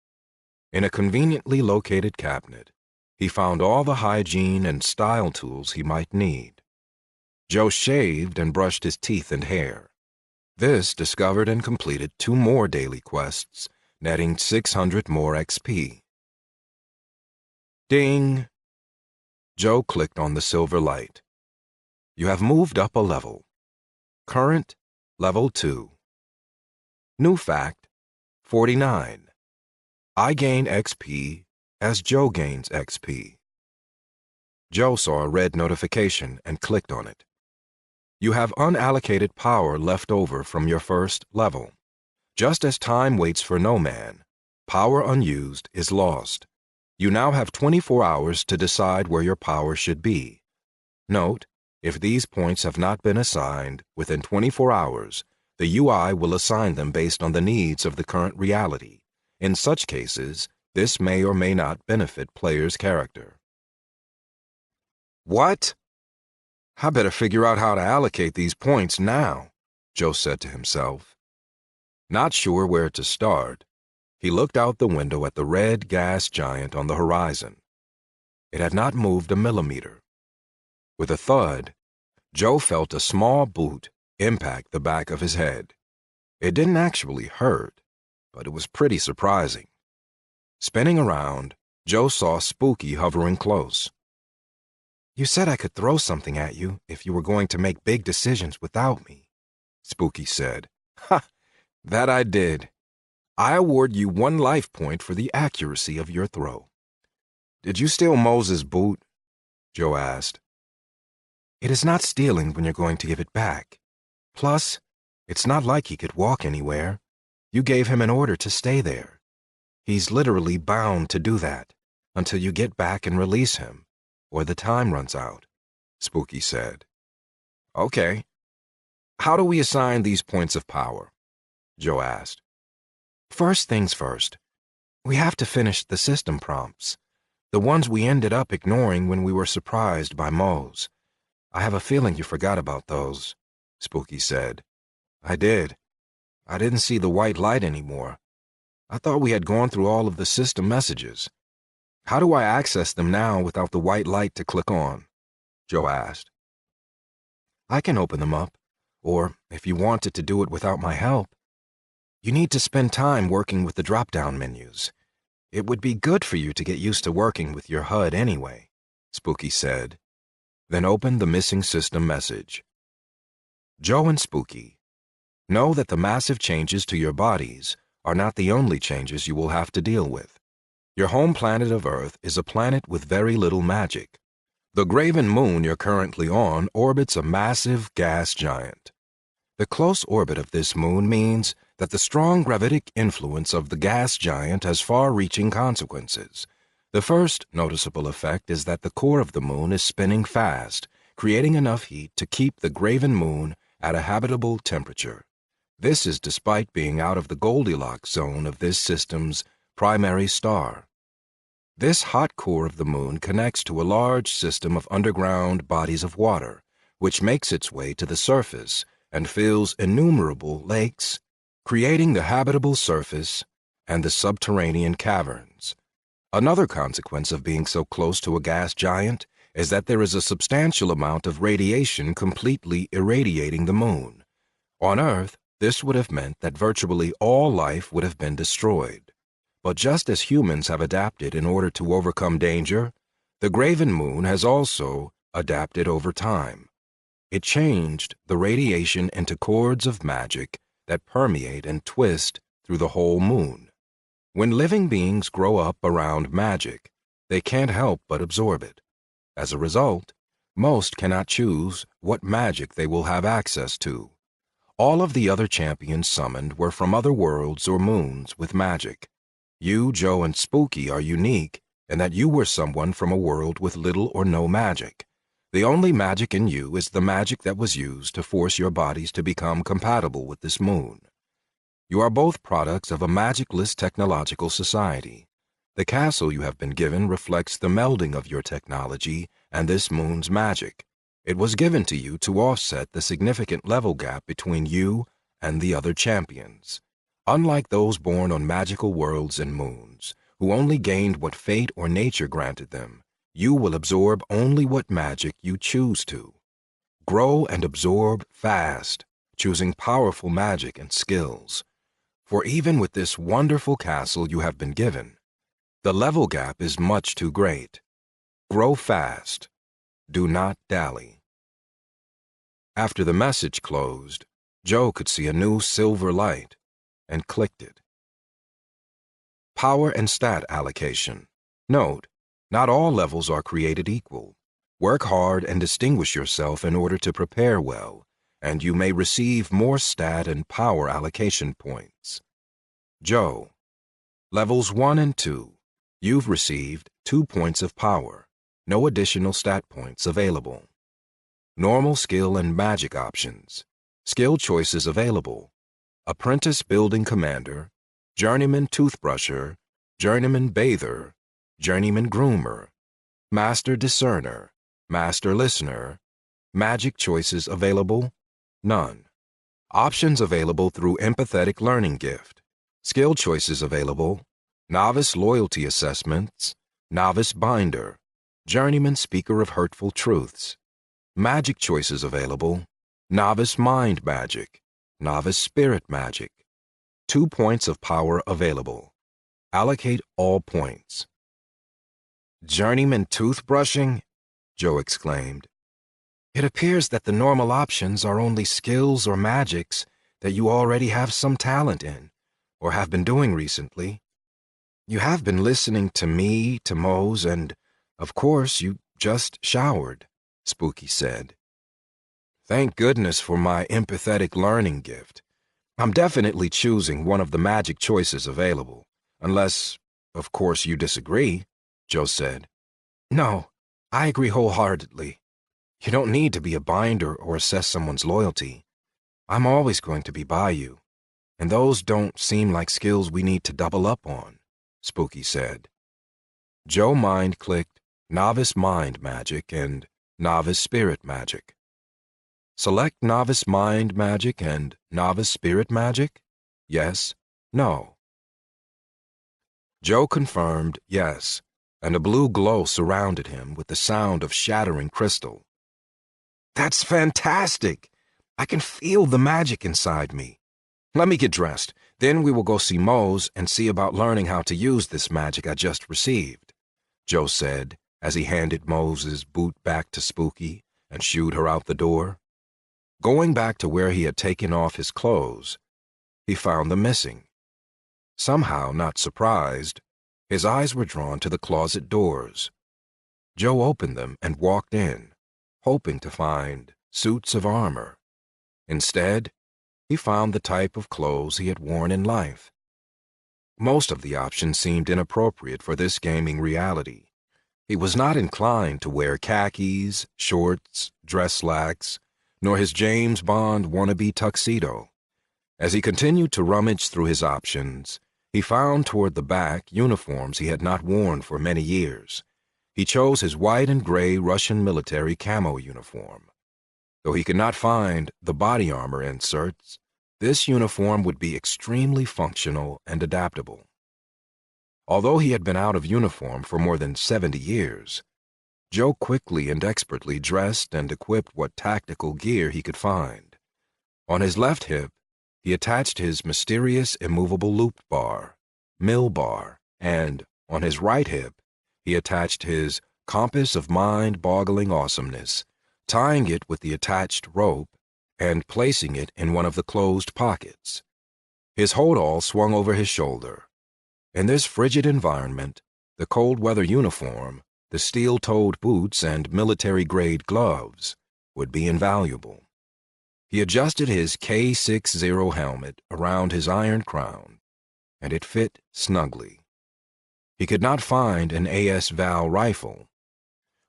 In a conveniently located cabinet, he found all the hygiene and style tools he might need. Joe shaved and brushed his teeth and hair. This discovered and completed 2 more daily quests, netting 600 more XP. Ding! Joe clicked on the silver light. You have moved up a level. Current, level 2. New fact, 49. I gain XP as Joe gains XP. Joe saw a red notification and clicked on it. You have unallocated power left over from your first level. Just as time waits for no man, power unused is lost. You now have 24 hours to decide where your power should be. Note, if these points have not been assigned within 24 hours, the UI will assign them based on the needs of the current reality. In such cases, this may or may not benefit player's character. What? I better figure out how to allocate these points now, Joe said to himself. Not sure where to start, he looked out the window at the red gas giant on the horizon. It had not moved a millimeter. With a thud, Joe felt a small boot impact the back of his head. It didn't actually hurt, but it was pretty surprising. Spinning around, Joe saw Spooky hovering close. You said I could throw something at you if you were going to make big decisions without me, Spooky said. Ha! That I did. I award you 1 life point for the accuracy of your throw. Did you steal Moses' boot? Joe asked. It is not stealing when you're going to give it back. Plus, it's not like he could walk anywhere. You gave him an order to stay there. He's literally bound to do that until you get back and release him, or the time runs out, Spooky said. Okay. How do we assign these points of power? Joe asked. First things first. We have to finish the system prompts, the ones we ended up ignoring when we were surprised by Moe's. I have a feeling you forgot about those, Spooky said. I did. I didn't see the white light anymore. I thought we had gone through all of the system messages. How do I access them now without the white light to click on? Joe asked. I can open them up, or if you wanted to do it without my help. You need to spend time working with the drop-down menus. It would be good for you to get used to working with your HUD anyway, Spooky said. Then open the missing system message. Joe and Spooky, know that the massive changes to your bodies are not the only changes you will have to deal with. Your home planet of Earth is a planet with very little magic. The Graven Moon you're currently on orbits a massive gas giant. The close orbit of this moon means that the strong gravitic influence of the gas giant has far-reaching consequences. The first noticeable effect is that the core of the moon is spinning fast, creating enough heat to keep the Graven Moon at a habitable temperature. This is despite being out of the Goldilocks zone of this system's primary star. This hot core of the moon connects to a large system of underground bodies of water, which makes its way to the surface and fills innumerable lakes, creating the habitable surface and the subterranean caverns. Another consequence of being so close to a gas giant is that there is a substantial amount of radiation completely irradiating the moon. On Earth, this would have meant that virtually all life would have been destroyed. But just as humans have adapted in order to overcome danger, the Graven Moon has also adapted over time. It changed the radiation into cords of magic that permeate and twist through the whole moon. When living beings grow up around magic, they can't help but absorb it. As a result, most cannot choose what magic they will have access to. All of the other champions summoned were from other worlds or moons with magic. You, Joe, and Spooky are unique in that you were someone from a world with little or no magic. The only magic in you is the magic that was used to force your bodies to become compatible with this moon. You are both products of a magicless technological society. The castle you have been given reflects the melding of your technology and this moon's magic. It was given to you to offset the significant level gap between you and the other champions. Unlike those born on magical worlds and moons, who only gained what fate or nature granted them, you will absorb only what magic you choose to. Grow and absorb fast, choosing powerful magic and skills. For even with this wonderful castle you have been given, the level gap is much too great. Grow fast. Do not dally. After the message closed, Joe could see a new silver light and clicked it. Power and stat allocation. Note, not all levels are created equal. Work hard and distinguish yourself in order to prepare well, and you may receive more stat and power allocation points. Joe. Levels 1 and 2. You've received 2 points of power. No additional stat points available. Normal skill and magic options. Skill choices available. Apprentice Building Commander, Journeyman Toothbrusher, Journeyman Bather, Journeyman Groomer, Master Discerner, Master Listener. Magic choices available? None. Options available through Empathetic Learning Gift. Skill choices available: Novice Loyalty Assessments, Novice Binder, Journeyman Speaker of Hurtful Truths. Magic choices available: Novice Mind Magic, Novice Spirit Magic. 2 points of power available. Allocate all points. Journeyman Toothbrushing? Joe exclaimed. It appears that the normal options are only skills or magics that you already have some talent in, or have been doing recently. You have been listening to me, to Mose, and, of course, you just showered, Spooky said. Thank goodness for my empathetic learning gift. I'm definitely choosing one of the magic choices available, unless, of course, you disagree, Joe said. No, I agree wholeheartedly. You don't need to be a binder or assess someone's loyalty. I'm always going to be by you, and those don't seem like skills we need to double up on, Spooky said. Joe mind-clicked Novice Mind Magic and Novice Spirit Magic. Select Novice Mind Magic and Novice Spirit Magic? Yes, no. Joe confirmed yes, and a blue glow surrounded him with the sound of shattering crystal. That's fantastic! I can feel the magic inside me. Let me get dressed, then we will go see Mose and see about learning how to use this magic I just received, Joe said as he handed Mose's boot back to Spooky and shooed her out the door. Going back to where he had taken off his clothes, he found them missing. Somehow, not surprised, his eyes were drawn to the closet doors. Joe opened them and walked in, hoping to find suits of armor. Instead, he found the type of clothes he had worn in life. Most of the options seemed inappropriate for this gaming reality. He was not inclined to wear khakis, shorts, dress slacks, nor his James Bond wannabe tuxedo. As he continued to rummage through his options, he found toward the back uniforms he had not worn for many years. He chose his white and gray Russian military camo uniform. Though he could not find the body armor inserts, this uniform would be extremely functional and adaptable. Although he had been out of uniform for more than 70 years, Joe quickly and expertly dressed and equipped what tactical gear he could find. On his left hip, he attached his mysterious immovable loop bar, mill bar, and, on his right hip, he attached his compass of mind-boggling awesomeness, tying it with the attached rope and placing it in one of the closed pockets. His hold-all swung over his shoulder. In this frigid environment, the cold-weather uniform, the steel-toed boots, and military-grade gloves would be invaluable. He adjusted his K-60 helmet around his iron crown, and it fit snugly. He could not find an AS-Val rifle,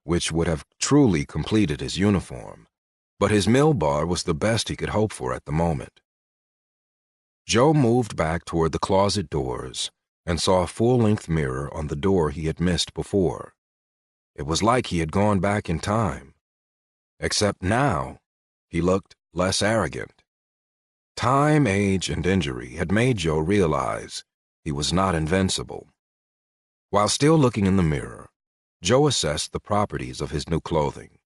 which would have truly completed his uniform, but his mill bar was the best he could hope for at the moment. Joe moved back toward the closet doors and saw a full-length mirror on the door he had missed before. It was like he had gone back in time, except now he looked less arrogant. Time, age, and injury had made Joe realize he was not invincible. While still looking in the mirror, Joe assessed the properties of his new clothing.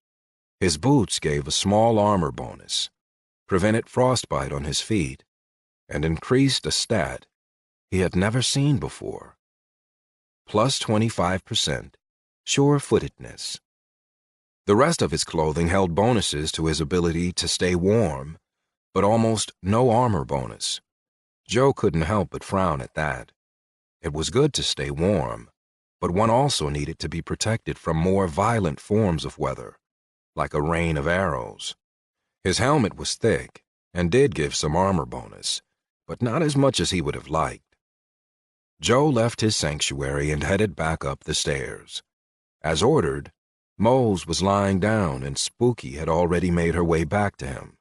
His boots gave a small armor bonus, prevented frostbite on his feet, and increased a stat he had never seen before. Plus 25% sure-footedness. The rest of his clothing held bonuses to his ability to stay warm, but almost no armor bonus. Joe couldn't help but frown at that. It was good to stay warm, but one also needed to be protected from more violent forms of weather, like a rain of arrows. His helmet was thick and did give some armor bonus, but not as much as he would have liked. Joe left his sanctuary and headed back up the stairs. As ordered, Mose was lying down and Spooky had already made her way back to him.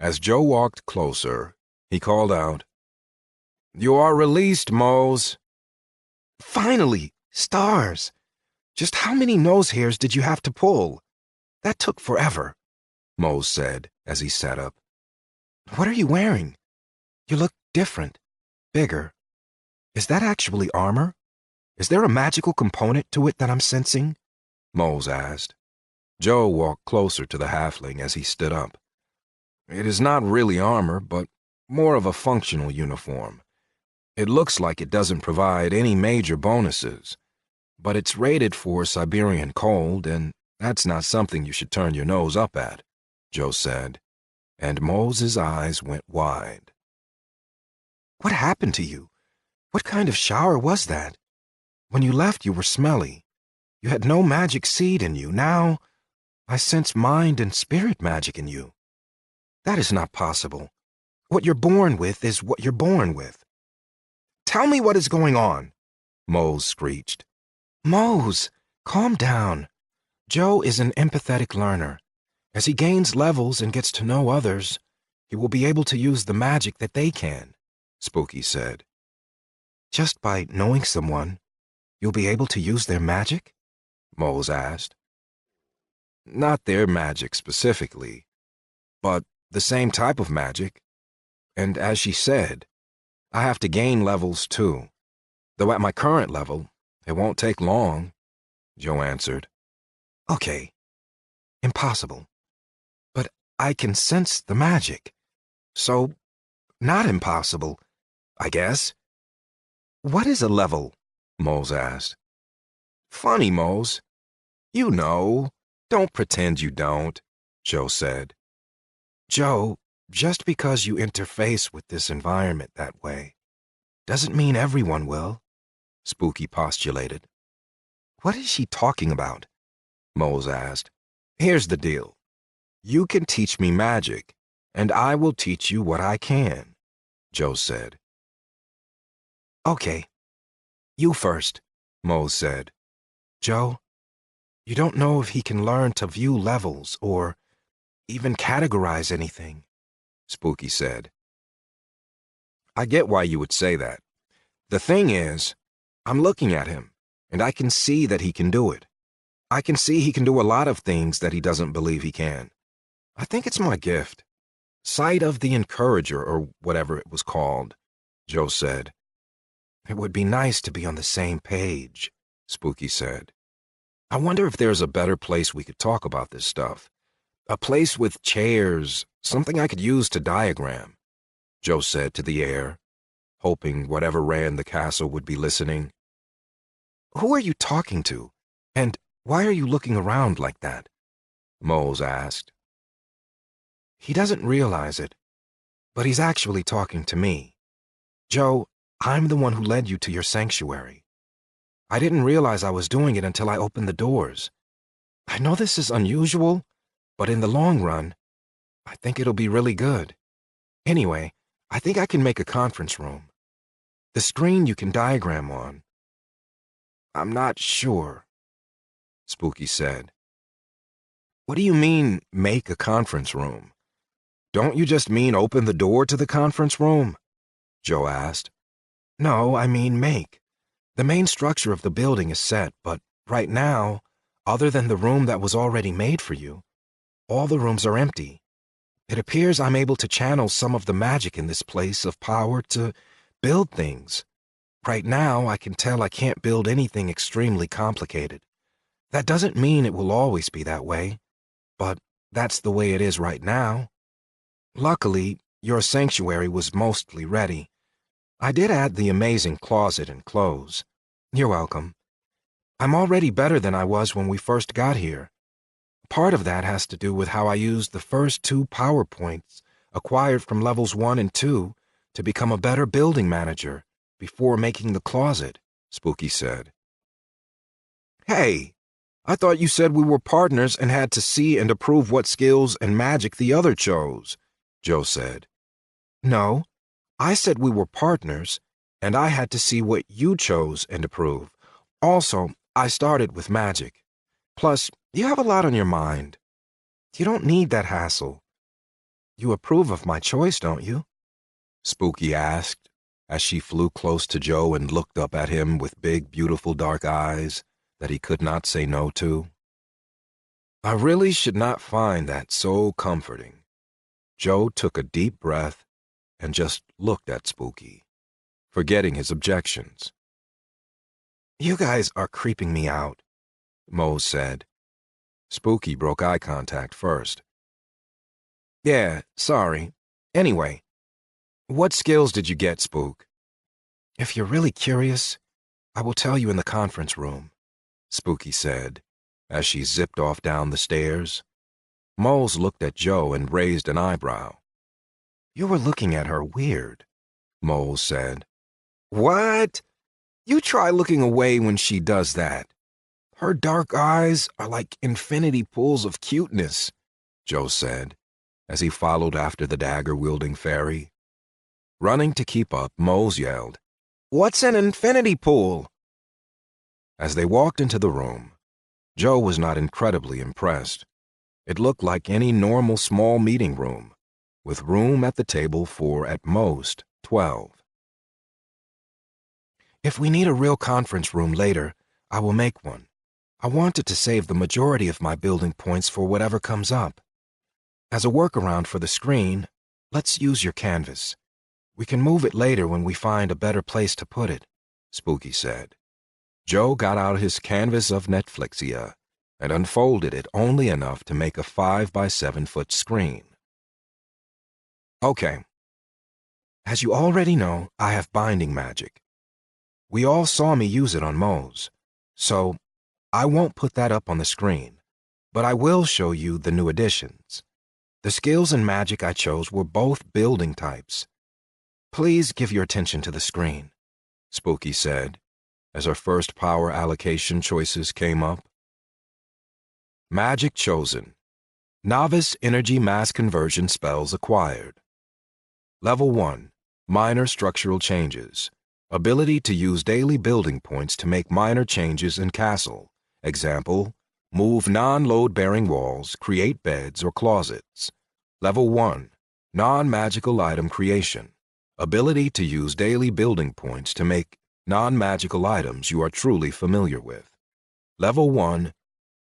As Joe walked closer, he called out, "You are released, Mose." Finally! Stars! Just how many nose hairs did you have to pull? That took forever, Mose said as he sat up. What are you wearing? You look different, bigger. Is that actually armor? Is there a magical component to it that I'm sensing? Mose asked. Joe walked closer to the halfling as he stood up. It is not really armor, but more of a functional uniform. It looks like it doesn't provide any major bonuses, but it's rated for Siberian cold, and that's not something you should turn your nose up at, Joe said, and Mose's eyes went wide. What happened to you? What kind of shower was that? When you left, you were smelly. You had no magic seed in you. Now, I sense mind and spirit magic in you. That is not possible. What you're born with is what you're born with. Tell me what is going on, Mose screeched. Mose, calm down. Joe is an empathetic learner. As he gains levels and gets to know others, he will be able to use the magic that they can, Spooky said. Just by knowing someone, you'll be able to use their magic? Mose asked. Not their magic specifically, but the same type of magic. And as she said, I have to gain levels too. Though at my current level, it won't take long, Joe answered. Okay. Impossible. But I can sense the magic. So, not impossible, I guess. What is a level? Mose asked. Funny, Mose. You know. Don't pretend you don't, Joe said. Joe, just because you interface with this environment that way, doesn't mean everyone will, Spooky postulated. What is she talking about? Mose asked. Here's the deal. You can teach me magic, and I will teach you what I can, Joe said. Okay. You first, Mose said. Joe, you don't know if he can learn to view levels or even categorize anything, Spooky said. I get why you would say that. The thing is, I'm looking at him, and I can see that he can do it. I can see he can do a lot of things that he doesn't believe he can. I think it's my gift. Sight of the Encourager, or whatever it was called, Joe said. It would be nice to be on the same page, Spooky said. I wonder if there's a better place we could talk about this stuff. A place with chairs, something I could use to diagram, Joe said to the air, hoping whatever ran the castle would be listening. Who are you talking to? And why are you looking around like that? Mose asked. He doesn't realize it, but he's actually talking to me. Joe, I'm the one who led you to your sanctuary. I didn't realize I was doing it until I opened the doors. I know this is unusual, but in the long run, I think it'll be really good. Anyway, I think I can make a conference room. The screen you can diagram on. I'm not sure, Spooky said. What do you mean, make a conference room? Don't you just mean open the door to the conference room? Joe asked. No, I mean make. The main structure of the building is set, but right now, other than the room that was already made for you, all the rooms are empty. It appears I'm able to channel some of the magic in this place of power to build things. Right now, I can tell I can't build anything extremely complicated. That doesn't mean it will always be that way, but that's the way it is right now. Luckily, your sanctuary was mostly ready. I did add the amazing closet and clothes. You're welcome. I'm already better than I was when we first got here. Part of that has to do with how I used the first 2 power points acquired from levels 1 and 2 to become a better building manager before making the closet, Spooky said. Hey, I thought you said we were partners and had to see and approve what skills and magic the other chose, Joe said. No, I said we were partners, and I had to see what you chose and approve. Also, I started with magic. Plus, you have a lot on your mind. You don't need that hassle. You approve of my choice, don't you? Spooky asked, as she flew close to Joe and looked up at him with big, beautiful dark eyes that he could not say no to. I really should not find that so comforting. Joe took a deep breath and just looked at Spooky, forgetting his objections. You guys are creeping me out, Mose said. Spooky broke eye contact first. Yeah, sorry. Anyway, what skills did you get, Spook? If you're really curious, I will tell you in the conference room, Spooky said, as she zipped off down the stairs. Moles looked at Joe and raised an eyebrow. You were looking at her weird, Moles said. What? You try looking away when she does that. Her dark eyes are like infinity pools of cuteness, Joe said, as he followed after the dagger-wielding fairy. Running to keep up, Moles yelled, What's an infinity pool? As they walked into the room, Joe was not incredibly impressed. It looked like any normal small meeting room, with room at the table for, at most, 12. If we need a real conference room later, I will make one. I wanted to save the majority of my building points for whatever comes up. As a workaround for the screen, let's use your canvas. We can move it later when we find a better place to put it, Spooky said. Joe got out his canvas of Netflixia and unfolded it only enough to make a 5 by 7 foot screen. Okay. As you already know, I have binding magic. We all saw me use it on Mose, so I won't put that up on the screen, but I will show you the new additions. The skills and magic I chose were both building types. Please give your attention to the screen, Spooky said, as her first power allocation choices came up. Magic chosen. Novice energy mass conversion spells acquired. Level 1. Minor structural changes. Ability to use daily building points to make minor changes in castle. Example, move non-load-bearing walls, create beds or closets. Level 1. Non-magical item creation. Ability to use daily building points to make non-magical items you are truly familiar with. Level 1.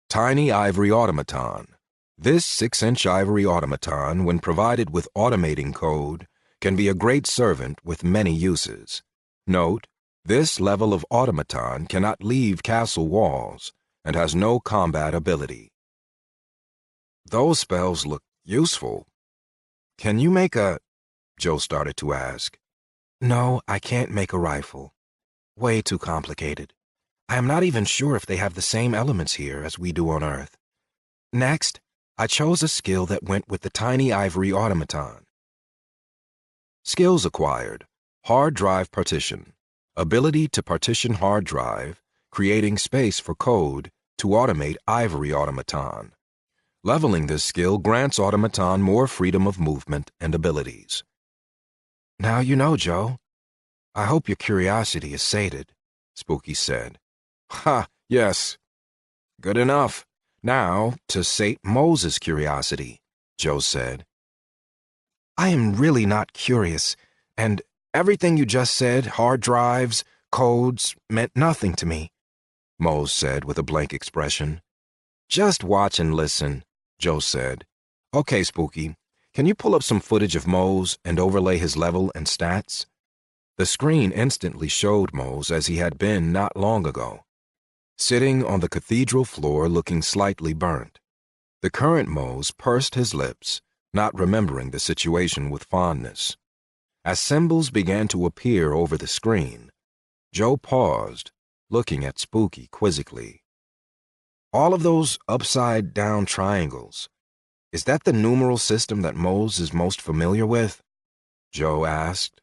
Tiny Ivory Automaton. This 6-inch ivory automaton, when provided with automating code, can be a great servant with many uses. Note, this level of automaton cannot leave castle walls and has no combat ability. Those spells look useful. Can you make a... Joe started to ask. No, I can't make a rifle. Way too complicated. I am not even sure if they have the same elements here as we do on Earth. Next, I chose a skill that went with the tiny ivory automaton. Skills acquired. Hard drive partition. Ability to partition hard drive, creating space for code to automate ivory automaton. Leveling this skill grants automaton more freedom of movement and abilities. Now you know, Joe. I hope your curiosity is sated, Spooky said. Ha, yes. Good enough. Now, to sate Moses' curiosity, Joe said. I am really not curious, and everything you just said, hard drives, codes, meant nothing to me, Mose said with a blank expression. Just watch and listen, Joe said. Okay, Spooky, can you pull up some footage of Mose and overlay his level and stats? The screen instantly showed Mose as he had been not long ago, sitting on the cathedral floor looking slightly burnt. The current Mose pursed his lips, not remembering the situation with fondness. As symbols began to appear over the screen, Joe paused, looking at Spooky quizzically. All of those upside-down triangles, is that the numeral system that Mose is most familiar with? Joe asked.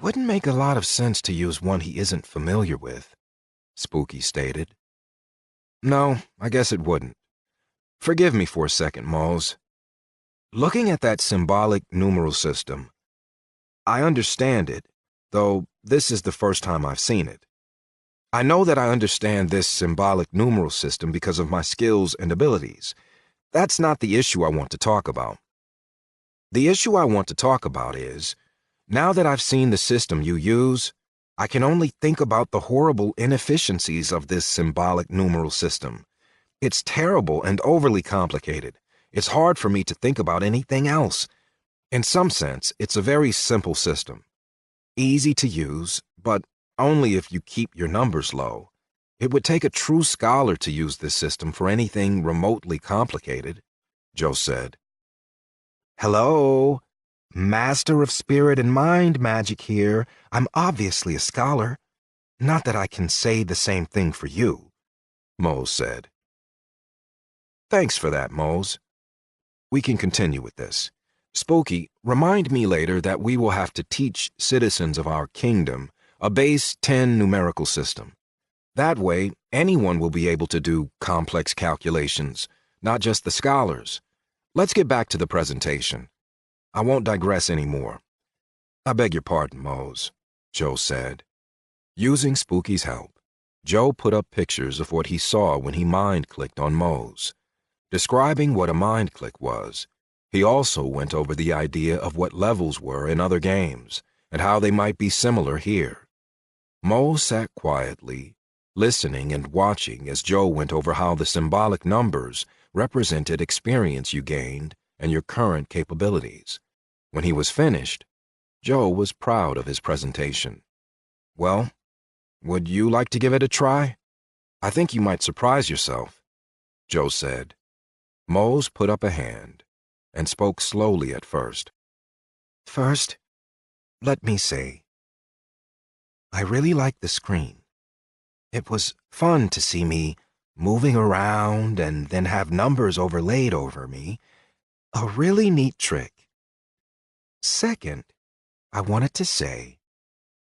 Wouldn't make a lot of sense to use one he isn't familiar with, Spooky stated. No, I guess it wouldn't. Forgive me for a second, Mose. Looking at that symbolic numeral system, I understand it, though this is the first time I've seen it. I know that I understand this symbolic numeral system because of my skills and abilities. That's not the issue I want to talk about. The issue I want to talk about is, now that I've seen the system you use, I can only think about the horrible inefficiencies of this symbolic numeral system. It's terrible and overly complicated. It's hard for me to think about anything else. In some sense, it's a very simple system. Easy to use, but only if you keep your numbers low. It would take a true scholar to use this system for anything remotely complicated, Joe said. Hello? Master of spirit and mind magic here. I'm obviously a scholar. Not that I can say the same thing for you, Mose said. Thanks for that, Mose. We can continue with this. Spooky, remind me later that we will have to teach citizens of our kingdom a base 10 numerical system. That way, anyone will be able to do complex calculations, not just the scholars. Let's get back to the presentation. I won't digress anymore. I beg your pardon, Mose, Joe said. Using Spooky's help, Joe put up pictures of what he saw when he mind-clicked on Mose. Describing what a mind-click was, he also went over the idea of what levels were in other games and how they might be similar here. Mose sat quietly, listening and watching as Joe went over how the symbolic numbers represented experience you gained and your current capabilities. When he was finished, Joe was proud of his presentation. Well, would you like to give it a try? I think you might surprise yourself, Joe said. Mose put up a hand and spoke slowly at first. First, let me say, I really liked the screen. It was fun to see me moving around and then have numbers overlaid over me. A really neat trick. Second, I wanted to say,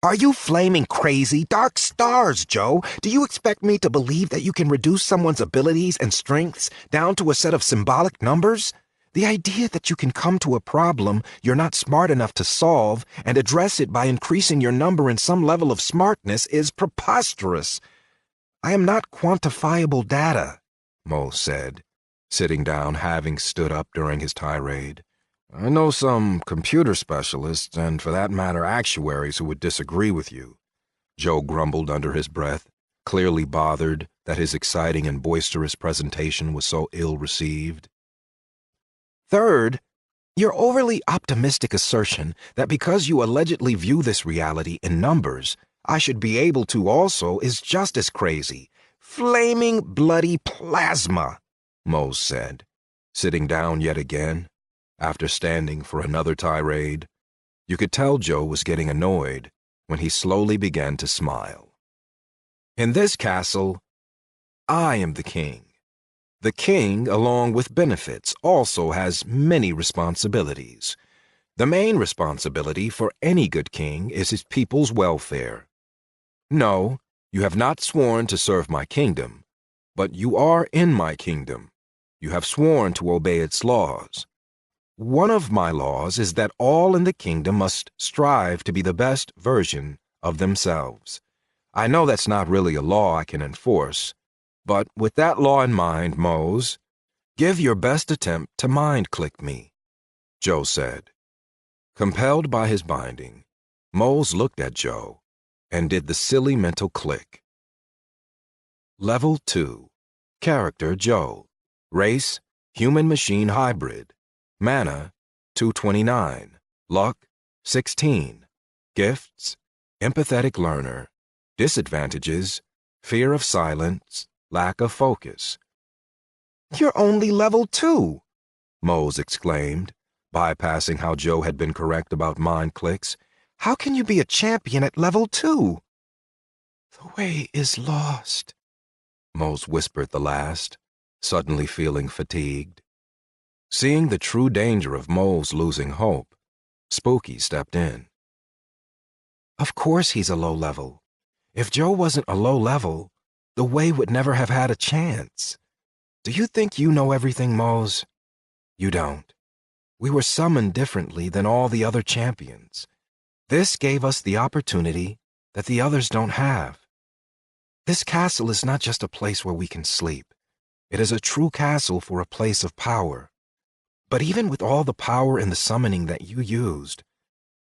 are you flaming crazy? Dark stars, Joe! Do you expect me to believe that you can reduce someone's abilities and strengths down to a set of symbolic numbers? The idea that you can come to a problem you're not smart enough to solve and address it by increasing your number in some level of smartness is preposterous. I am not quantifiable data, Mose said, sitting down having stood up during his tirade. I know some computer specialists, and for that matter actuaries, who would disagree with you, Joe grumbled under his breath, clearly bothered that his exciting and boisterous presentation was so ill-received. Third, your overly optimistic assertion that because you allegedly view this reality in numbers, I should be able to also is just as crazy. Flaming bloody plasma, Mose said, sitting down yet again. After standing for another tirade, you could tell Joe was getting annoyed when he slowly began to smile. In this castle, I am the king. The king, along with benefits, also has many responsibilities. The main responsibility for any good king is his people's welfare. No, you have not sworn to serve my kingdom, but you are in my kingdom. You have sworn to obey its laws. One of my laws is that all in the kingdom must strive to be the best version of themselves. I know that's not really a law I can enforce, but with that law in mind, Mose, give your best attempt to mind-click me, Joe said. Compelled by his binding, Mose looked at Joe and did the silly mental click. Level 2. Character Joe. Race, human-machine hybrid. Mana, 229. Luck, 16. Gifts, empathetic learner. Disadvantages, fear of silence, lack of focus. You're only level 2, Mose exclaimed, bypassing how Joe had been correct about mind clicks. How can you be a champion at level 2? The way is lost, Mose whispered the last, suddenly feeling fatigued. Seeing the true danger of Mose losing hope, Spooky stepped in. Of course he's a low level. If Joe wasn't a low level, the way would never have had a chance. Do you think you know everything, Mose? You don't. We were summoned differently than all the other champions. This gave us the opportunity that the others don't have. This castle is not just a place where we can sleep. It is a true castle for a place of power. But even with all the power in the summoning that you used,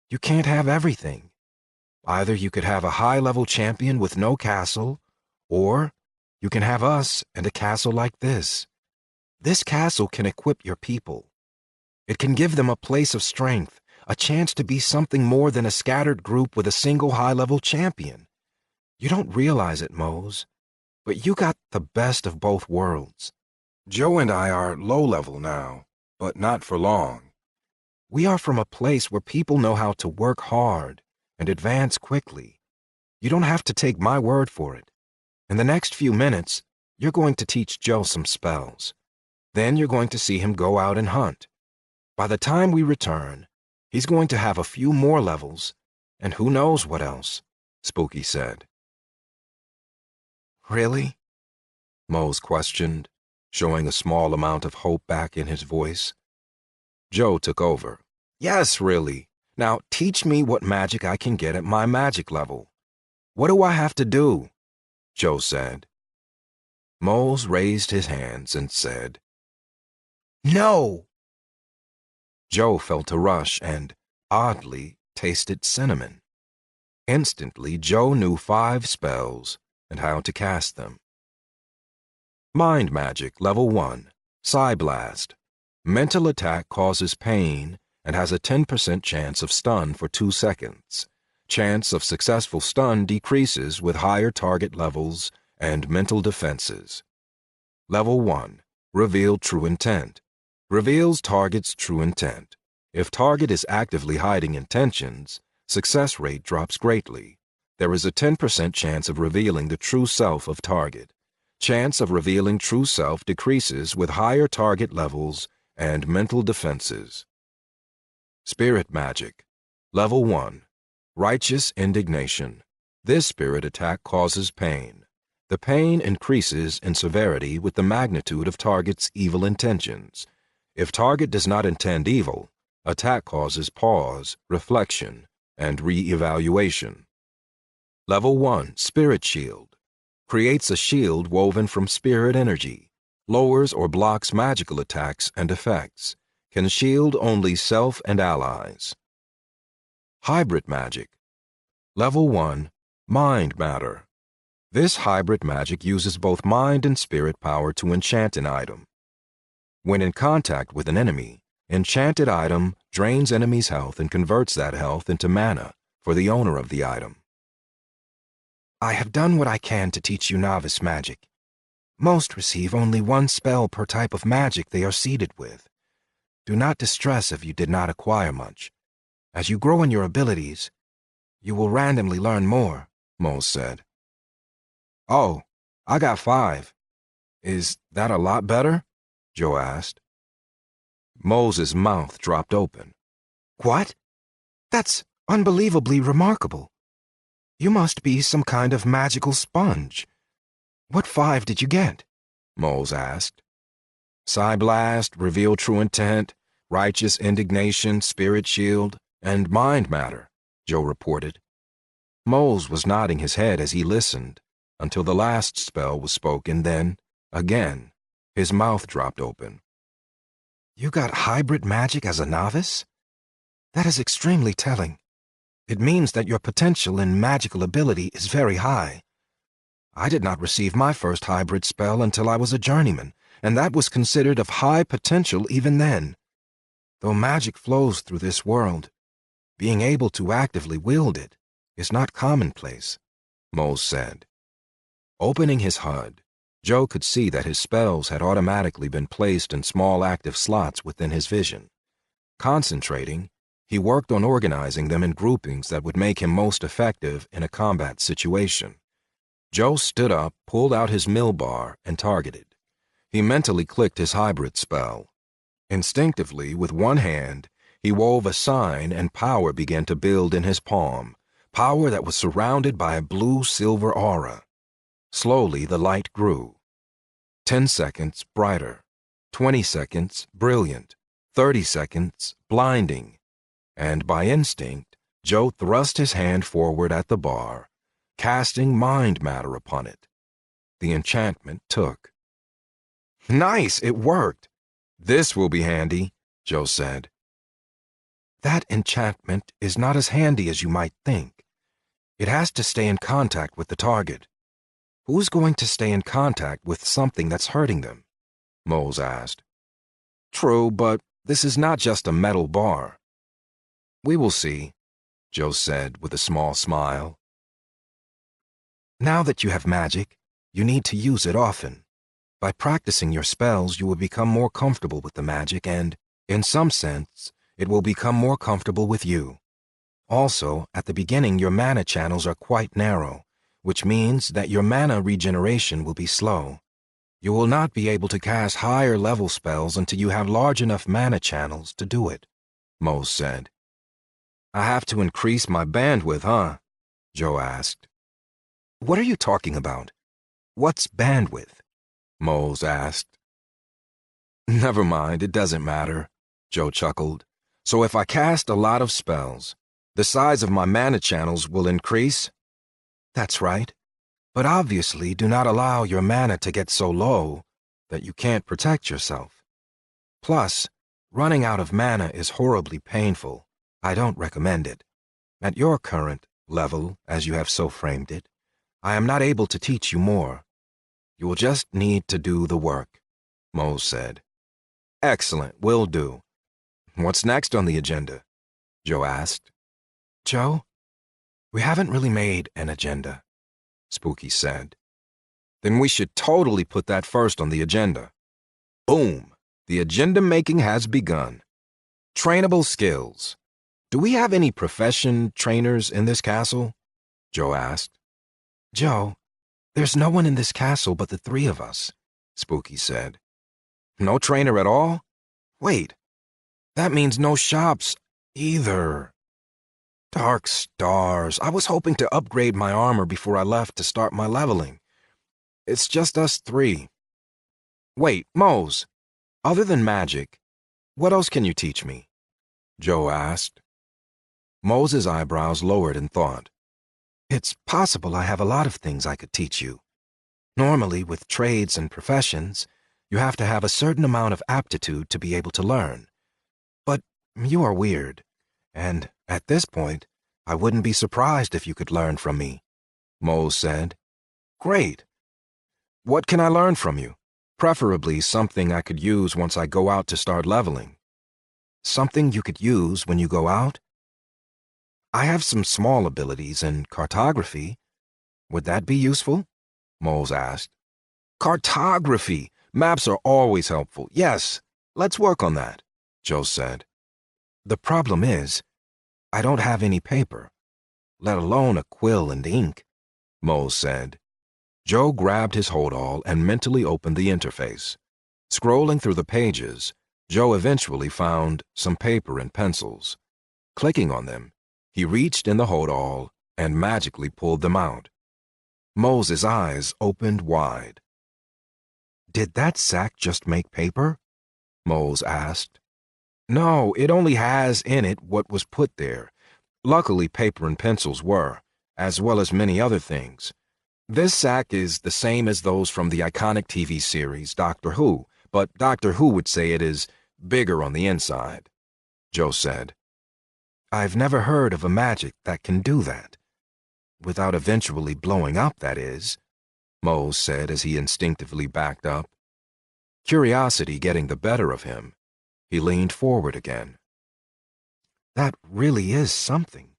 you can't have everything. Either you could have a high-level champion with no castle, or you can have us and a castle like this. This castle can equip your people. It can give them a place of strength, a chance to be something more than a scattered group with a single high-level champion. You don't realize it, Mose, but you got the best of both worlds. Joe and I are low-level now, but not for long. We are from a place where people know how to work hard and advance quickly. You don't have to take my word for it. In the next few minutes, you're going to teach Joe some spells. Then you're going to see him go out and hunt. By the time we return, he's going to have a few more levels, and who knows what else, Spooky said. Really? Mose questioned, showing a small amount of hope back in his voice. Joe took over. Yes, really. Now teach me what magic I can get at my magic level. What do I have to do? Joe said. Mose raised his hands and said, No! Joe felt a rush and, oddly, tasted cinnamon. Instantly, Joe knew 5 spells and how to cast them. Mind Magic, Level 1, Psy Blast. Mental attack causes pain and has a 10% chance of stun for 2 seconds. Chance of successful stun decreases with higher target levels and mental defenses. Level 1, Reveal True Intent. Reveals target's true intent. If target is actively hiding intentions, success rate drops greatly. There is a 10% chance of revealing the true self of target. Chance of revealing true self decreases with higher target levels and mental defenses. Spirit Magic. Level 1. Righteous Indignation. This spirit attack causes pain. The pain increases in severity with the magnitude of target's evil intentions. If target does not intend evil, attack causes pause, reflection, and re-evaluation. Level 1. Spirit Shield. Creates a shield woven from spirit energy. Lowers or blocks magical attacks and effects. Can shield only self and allies. Hybrid Magic. Level 1. Mind Matter. This hybrid magic uses both mind and spirit power to enchant an item. When in contact with an enemy, enchanted item drains enemy's health and converts that health into mana for the owner of the item. I have done what I can to teach you novice magic. Most receive only 1 spell per type of magic they are seeded with. Do not distress if you did not acquire much. As you grow in your abilities, you will randomly learn more, Mose said. Oh, I got 5. Is that a lot better? Joe asked. Mose's mouth dropped open. What? That's unbelievably remarkable. You must be some kind of magical sponge. What 5 did you get? Mose asked. Psy Blast, Reveal True Intent, Righteous Indignation, Spirit Shield, and Mind Matter, Joe reported. Mose was nodding his head as he listened until the last spell was spoken, then, again, his mouth dropped open. You got hybrid magic as a novice? That is extremely telling. It means that your potential in magical ability is very high. I did not receive my first hybrid spell until I was a journeyman, and that was considered of high potential even then. Though magic flows through this world, being able to actively wield it is not commonplace, Mose said. Opening his HUD, Joe could see that his spells had automatically been placed in small active slots within his vision. Concentrating, he worked on organizing them in groupings that would make him most effective in a combat situation. Joe stood up, pulled out his mill bar, and targeted. He mentally clicked his hybrid spell. Instinctively, with one hand, he wove a sign and power began to build in his palm, power that was surrounded by a blue-silver aura. Slowly, the light grew. 10 seconds, brighter. 20 seconds, brilliant. 30 seconds, blinding. And by instinct, Joe thrust his hand forward at the bar, casting mind matter upon it. The enchantment took. Nice, it worked. This will be handy, Joe said. That enchantment is not as handy as you might think. It has to stay in contact with the target. Who's going to stay in contact with something that's hurting them? Moles asked. True, but this is not just a metal bar. We will see, Joe said with a small smile. Now that you have magic, you need to use it often. By practicing your spells, you will become more comfortable with the magic and, in some sense, it will become more comfortable with you. Also, at the beginning, your mana channels are quite narrow, which means that your mana regeneration will be slow. You will not be able to cast higher level spells until you have large enough mana channels to do it, Mose said. I have to increase my bandwidth, huh? Joe asked. What are you talking about? What's bandwidth? Mose asked. Never mind, it doesn't matter, Joe chuckled. So if I cast a lot of spells, the size of my mana channels will increase? That's right. But obviously do not allow your mana to get so low that you can't protect yourself. Plus, running out of mana is horribly painful. I don't recommend it. At your current level, as you have so framed it, I am not able to teach you more. You will just need to do the work, Mose said. Excellent, will do. What's next on the agenda? Joe asked. Joe, we haven't really made an agenda, Spooky said. Then we should totally put that first on the agenda. Boom! The agenda making has begun. Trainable skills. Do we have any profession trainers in this castle? Joe asked. Joe, there's no one in this castle but the three of us, Spooky said. No trainer at all? Wait, that means no shops either. Dark stars, I was hoping to upgrade my armor before I left to start my leveling. It's just us three. Wait, Mose, other than magic, what else can you teach me? Joe asked. Mose's eyebrows lowered in thought. It's possible I have a lot of things I could teach you. Normally, with trades and professions, you have to have a certain amount of aptitude to be able to learn. But you are weird, and at this point, I wouldn't be surprised if you could learn from me, Mose said. Great. What can I learn from you? Preferably something I could use once I go out to start leveling. Something you could use when you go out? I have some small abilities in cartography. Would that be useful? Mose asked. Cartography! Maps are always helpful. Yes, let's work on that, Joe said. The problem is, I don't have any paper, let alone a quill and ink, Mose said. Joe grabbed his hold-all and mentally opened the interface. Scrolling through the pages, Joe eventually found some paper and pencils. Clicking on them, he reached in the hold-all and magically pulled them out. Mose's eyes opened wide. Did that sack just make paper? Mose asked. No, it only has in it what was put there. Luckily, paper and pencils were, as well as many other things. This sack is the same as those from the iconic TV series Doctor Who, but Doctor Who would say it is bigger on the inside, Joe said. I've never heard of a magic that can do that. Without eventually blowing up, that is, Mose said as he instinctively backed up. Curiosity getting the better of him, he leaned forward again. That really is something.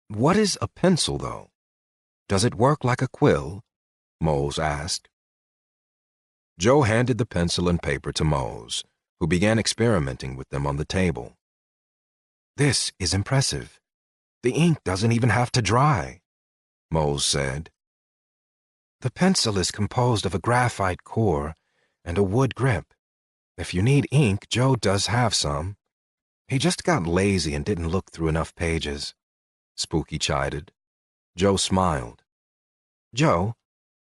What is a pencil, though? Does it work like a quill? Mose asked. Joe handed the pencil and paper to Mose, who began experimenting with them on the table. "This is impressive. The ink doesn't even have to dry," Mose said. "The pencil is composed of a graphite core and a wood grip. If you need ink, Joe does have some. He just got lazy and didn't look through enough pages," Spooky chided. Joe smiled. "Joe,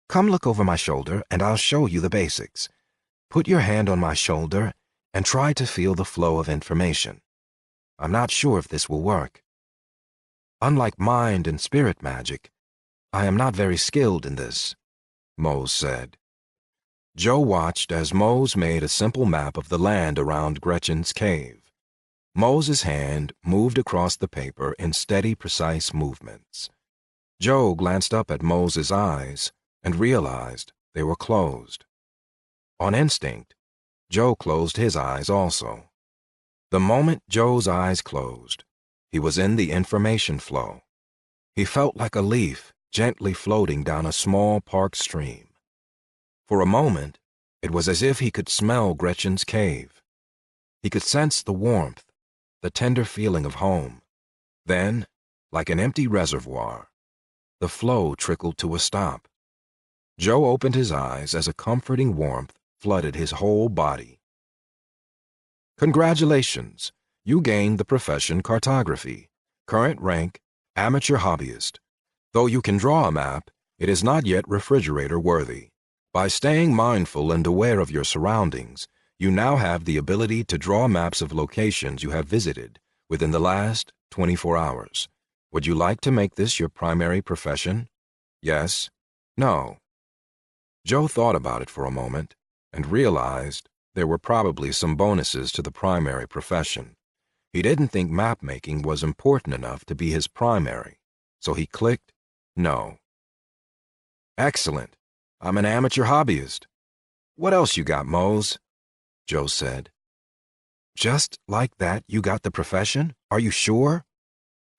come look over my shoulder and I'll show you the basics. Put your hand on my shoulder and try to feel the flow of information. I'm not sure if this will work. Unlike mind and spirit magic, I am not very skilled in this," Mose said. Joe watched as Mose made a simple map of the land around Gretchen's cave. Mose's hand moved across the paper in steady, precise movements. Joe glanced up at Mose's eyes and realized they were closed. On instinct, Joe closed his eyes also. The moment Joe's eyes closed, he was in the information flow. He felt like a leaf gently floating down a small park stream. For a moment, it was as if he could smell Gretchen's cave. He could sense the warmth, the tender feeling of home. Then, like an empty reservoir, the flow trickled to a stop. Joe opened his eyes as a comforting warmth flooded his whole body. "Congratulations, you gained the profession cartography. Current rank, amateur hobbyist. Though you can draw a map, it is not yet refrigerator worthy. By staying mindful and aware of your surroundings, you now have the ability to draw maps of locations you have visited within the last 24 hours. Would you like to make this your primary profession? Yes? No?" Joe thought about it for a moment and realized there were probably some bonuses to the primary profession. He didn't think map-making was important enough to be his primary, so he clicked no. "Excellent. I'm an amateur hobbyist. What else you got, Mose?" Joe said. "Just like that you got the profession? Are you sure?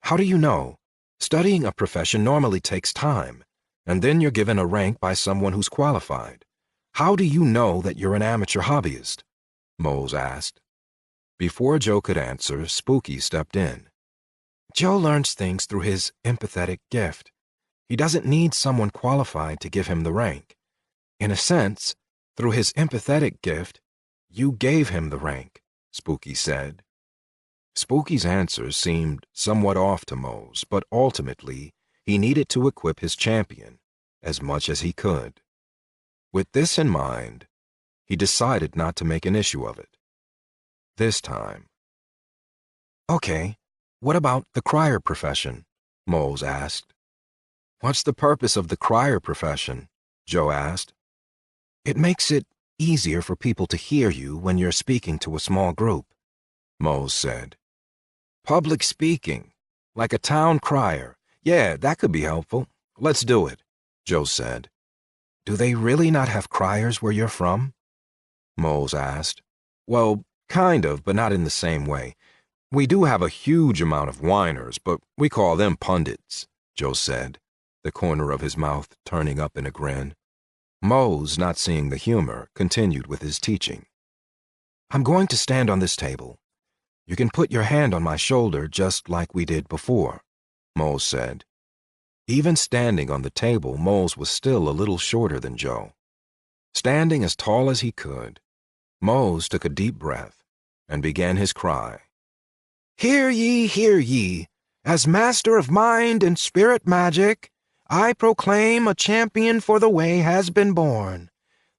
How do you know? Studying a profession normally takes time, and then you're given a rank by someone who's qualified. How do you know that you're an amateur hobbyist?" Mose asked. Before Joe could answer, Spooky stepped in. "Joe learns things through his empathetic gift. He doesn't need someone qualified to give him the rank. In a sense, through his empathetic gift, you gave him the rank," Spooky said. Spooky's answer seemed somewhat off to Mose, but ultimately, he needed to equip his champion as much as he could. With this in mind, he decided not to make an issue of it. This time. "Okay, what about the crier profession?" Mose asked. "What's the purpose of the crier profession?" Joe asked. "It makes it easier for people to hear you when you're speaking to a small group," Mose said. "Public speaking, like a town crier. Yeah, that could be helpful. Let's do it," Joe said. "Do they really not have criers where you're from?" Mose asked. "Well, kind of, but not in the same way. We do have a huge amount of whiners, but we call them pundits," Joe said, the corner of his mouth turning up in a grin. Mose, not seeing the humor, continued with his teaching. "I'm going to stand on this table. You can put your hand on my shoulder just like we did before," Mose said. Even standing on the table, Mose was still a little shorter than Joe. Standing as tall as he could, Mose took a deep breath and began his cry. Hear ye, as master of mind and spirit magic, I proclaim a champion for the way has been born.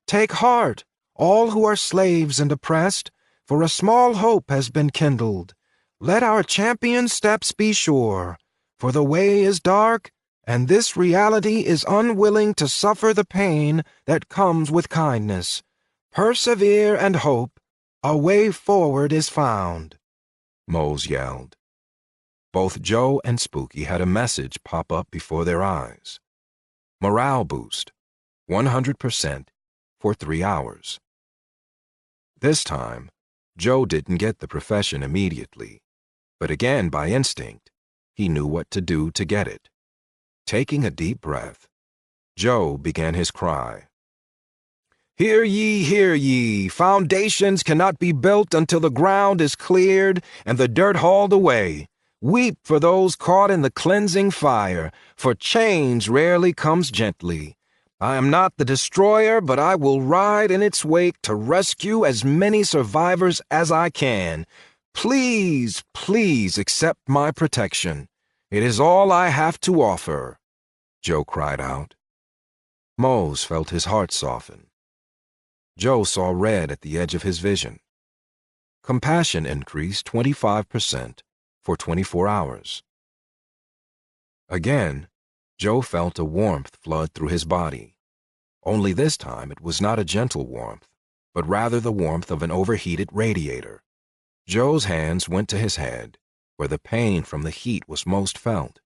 Take heart, all who are slaves and oppressed, for a small hope has been kindled. Let our champion's steps be sure, for the way is dark, and this reality is unwilling to suffer the pain that comes with kindness. Persevere and hope, a way forward is found," Mose yelled. Both Joe and Spooky had a message pop up before their eyes. Morale boost, 100% for 3 hours. This time, Joe didn't get the profession immediately, but again by instinct, he knew what to do to get it. Taking a deep breath, Joe began his cry. Hear ye, hear ye. Foundations cannot be built until the ground is cleared and the dirt hauled away. Weep for those caught in the cleansing fire, for change rarely comes gently. I am not the destroyer, but I will ride in its wake to rescue as many survivors as I can. Please, please accept my protection. It is all I have to offer, Joe cried out. Mose felt his heart soften. Joe saw red at the edge of his vision. Compassion increased 25% for 24 hours. Again, Joe felt a warmth flood through his body. Only this time it was not a gentle warmth, but rather the warmth of an overheated radiator. Joe's hands went to his head, where the pain from the heat was most felt.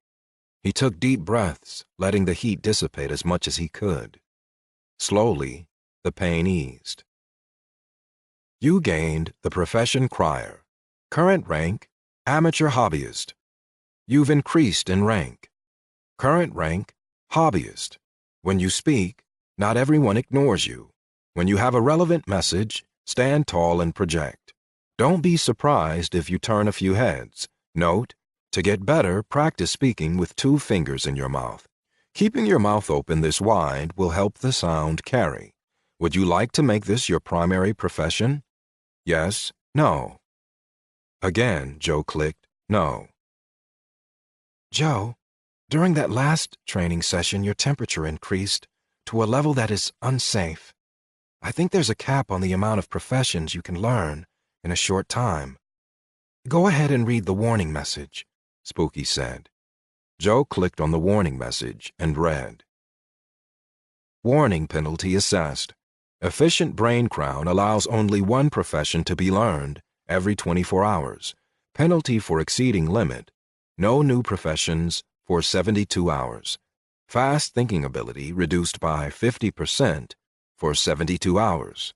He took deep breaths, letting the heat dissipate as much as he could. Slowly, the pain eased. You gained the profession crier. Current rank, amateur hobbyist. You've increased in rank. Current rank, hobbyist. When you speak, not everyone ignores you. When you have a relevant message, stand tall and project. Don't be surprised if you turn a few heads. Note, to get better, practice speaking with 2 fingers in your mouth. Keeping your mouth open this wide will help the sound carry. Would you like to make this your primary profession? Yes, no. Again, Joe clicked no. Joe, during that last training session, your temperature increased to a level that is unsafe. I think there's a cap on the amount of professions you can learn in a short time. Go ahead and read the warning message, Spooky said. Joe clicked on the warning message and read. Warning penalty assessed. Efficient brain crown allows only 1 profession to be learned every 24 hours. Penalty for exceeding limit. No new professions for 72 hours. Fast thinking ability reduced by 50% for 72 hours.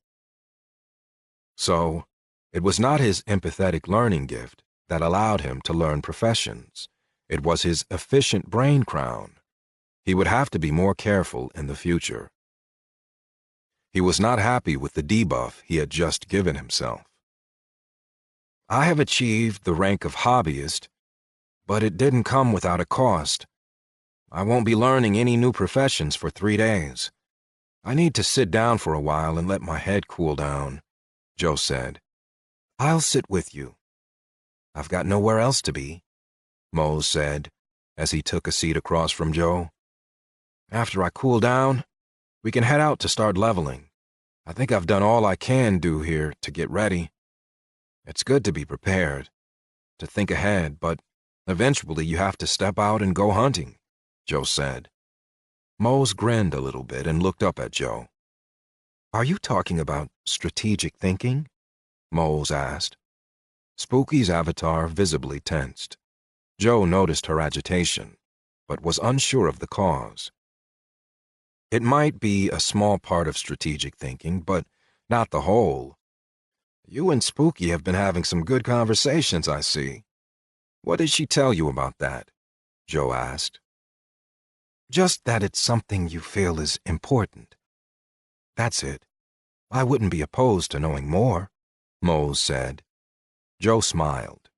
So, it was not his empathetic learning gift that allowed him to learn professions. It was his efficient brain crown. He would have to be more careful in the future. He was not happy with the debuff he had just given himself. I have achieved the rank of hobbyist, but it didn't come without a cost. I won't be learning any new professions for 3 days. I need to sit down for a while and let my head cool down, Joe said. I'll sit with you. I've got nowhere else to be, Mose said, as he took a seat across from Joe. After I cool down, we can head out to start leveling. I think I've done all I can do here to get ready. It's good to be prepared, to think ahead, but eventually you have to step out and go hunting, Joe said. Mose grinned a little bit and looked up at Joe. Are you talking about strategic thinking? Mose asked. Spooky's avatar visibly tensed. Joe noticed her agitation, but was unsure of the cause. It might be a small part of strategic thinking, but not the whole. You and Spooky have been having some good conversations, I see. What did she tell you about that? Joe asked. Just that it's something you feel is important. That's it. I wouldn't be opposed to knowing more, Mose said. Joe smiled.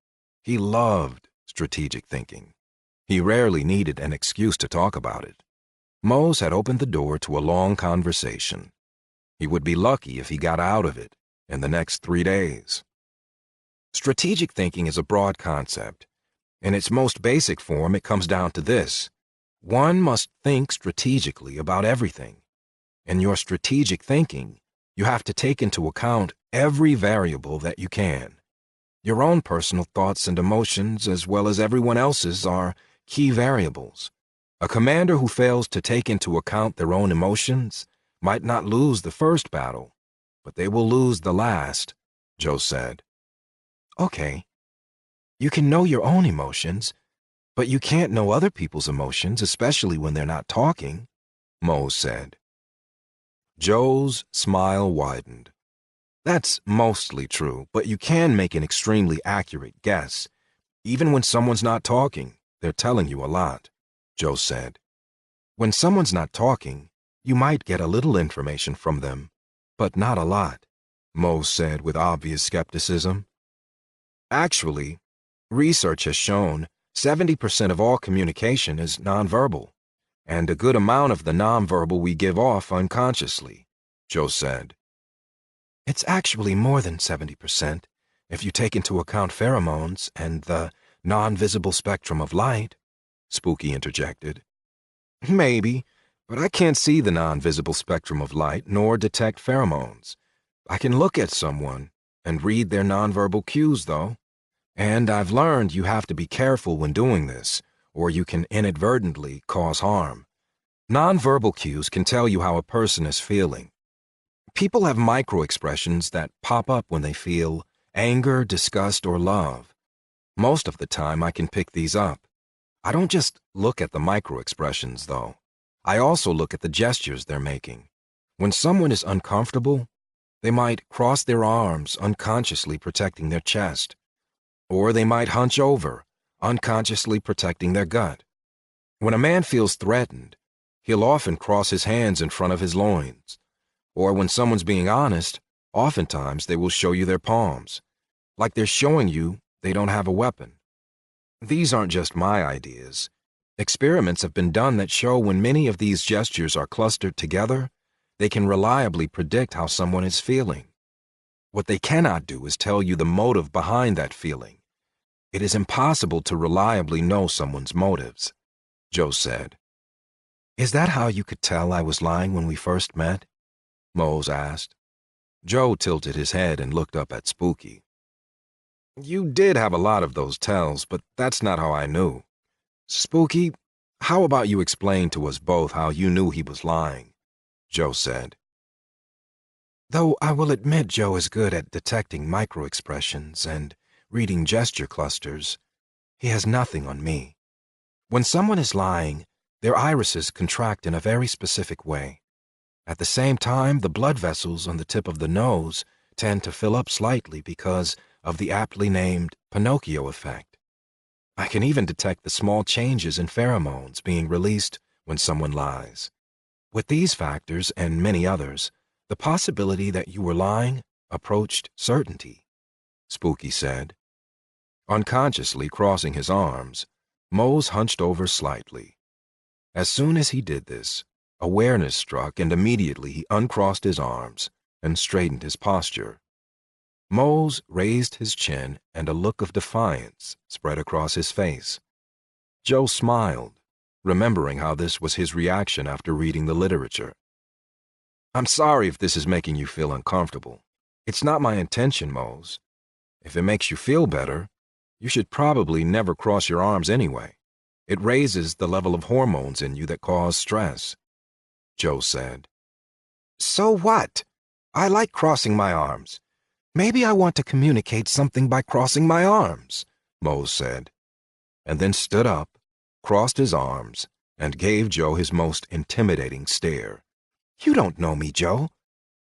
He loved strategic thinking. He rarely needed an excuse to talk about it. Mose had opened the door to a long conversation. He would be lucky if he got out of it in the next 3 days. Strategic thinking is a broad concept. In its most basic form, it comes down to this. One must think strategically about everything. In your strategic thinking, you have to take into account every variable that you can. Your own personal thoughts and emotions, as well as everyone else's, are key variables. A commander who fails to take into account their own emotions might not lose the first battle, but they will lose the last, Joe said. Okay. You can know your own emotions, but you can't know other people's emotions, especially when they're not talking, Mose said. Joe's smile widened. That's mostly true, but you can make an extremely accurate guess. Even when someone's not talking, they're telling you a lot, Joe said. When someone's not talking, you might get a little information from them, But not a lot, Mose said with obvious skepticism. Actually, research has shown 70% of all communication is nonverbal, and a good amount of the nonverbal we give off unconsciously, Joe said. It's actually more than 70% if you take into account pheromones and the non-visible spectrum of light, Spooky interjected. Maybe, but I can't see the non-visible spectrum of light nor detect pheromones. I can look at someone and read their nonverbal cues, though. And I've learned you have to be careful when doing this, or you can inadvertently cause harm. Nonverbal cues can tell you how a person is feeling. People have micro-expressions that pop up when they feel anger, disgust, or love. Most of the time, I can pick these up. I don't just look at the micro-expressions, though. I also look at the gestures they're making. When someone is uncomfortable, they might cross their arms, unconsciously protecting their chest. Or they might hunch over, unconsciously protecting their gut. When a man feels threatened, he'll often cross his hands in front of his loins. Or when someone's being honest, oftentimes they will show you their palms, like they're showing you they don't have a weapon. These aren't just my ideas. Experiments have been done that show when many of these gestures are clustered together, they can reliably predict how someone is feeling. What they cannot do is tell you the motive behind that feeling. It is impossible to reliably know someone's motives, Joe said. Is that how you could tell I was lying when we first met? Mose asked. Joe tilted his head and looked up at Spooky. You did have a lot of those tells, but that's not how I knew. Spooky, how about you explain to us both how you knew he was lying? Joe said. Though I will admit Joe is good at detecting micro-expressions and reading gesture clusters, he has nothing on me. When someone is lying, their irises contract in a very specific way. At the same time, the blood vessels on the tip of the nose tend to fill up slightly because of the aptly named Pinocchio effect. I can even detect the small changes in pheromones being released when someone lies. With these factors and many others, the possibility that you were lying approached certainty, Spooky said. Unconsciously crossing his arms, Mose hunched over slightly. As soon as he did this, awareness struck and immediately he uncrossed his arms and straightened his posture. Mose raised his chin and a look of defiance spread across his face. Joe smiled, remembering how this was his reaction after reading the literature. I'm sorry if this is making you feel uncomfortable. It's not my intention, Mose. If it makes you feel better, you should probably never cross your arms anyway. It raises the level of hormones in you that cause stress, Joe said. So what? I like crossing my arms. Maybe I want to communicate something by crossing my arms, Mose said, and then stood up, crossed his arms, and gave Joe his most intimidating stare. You don't know me, Joe.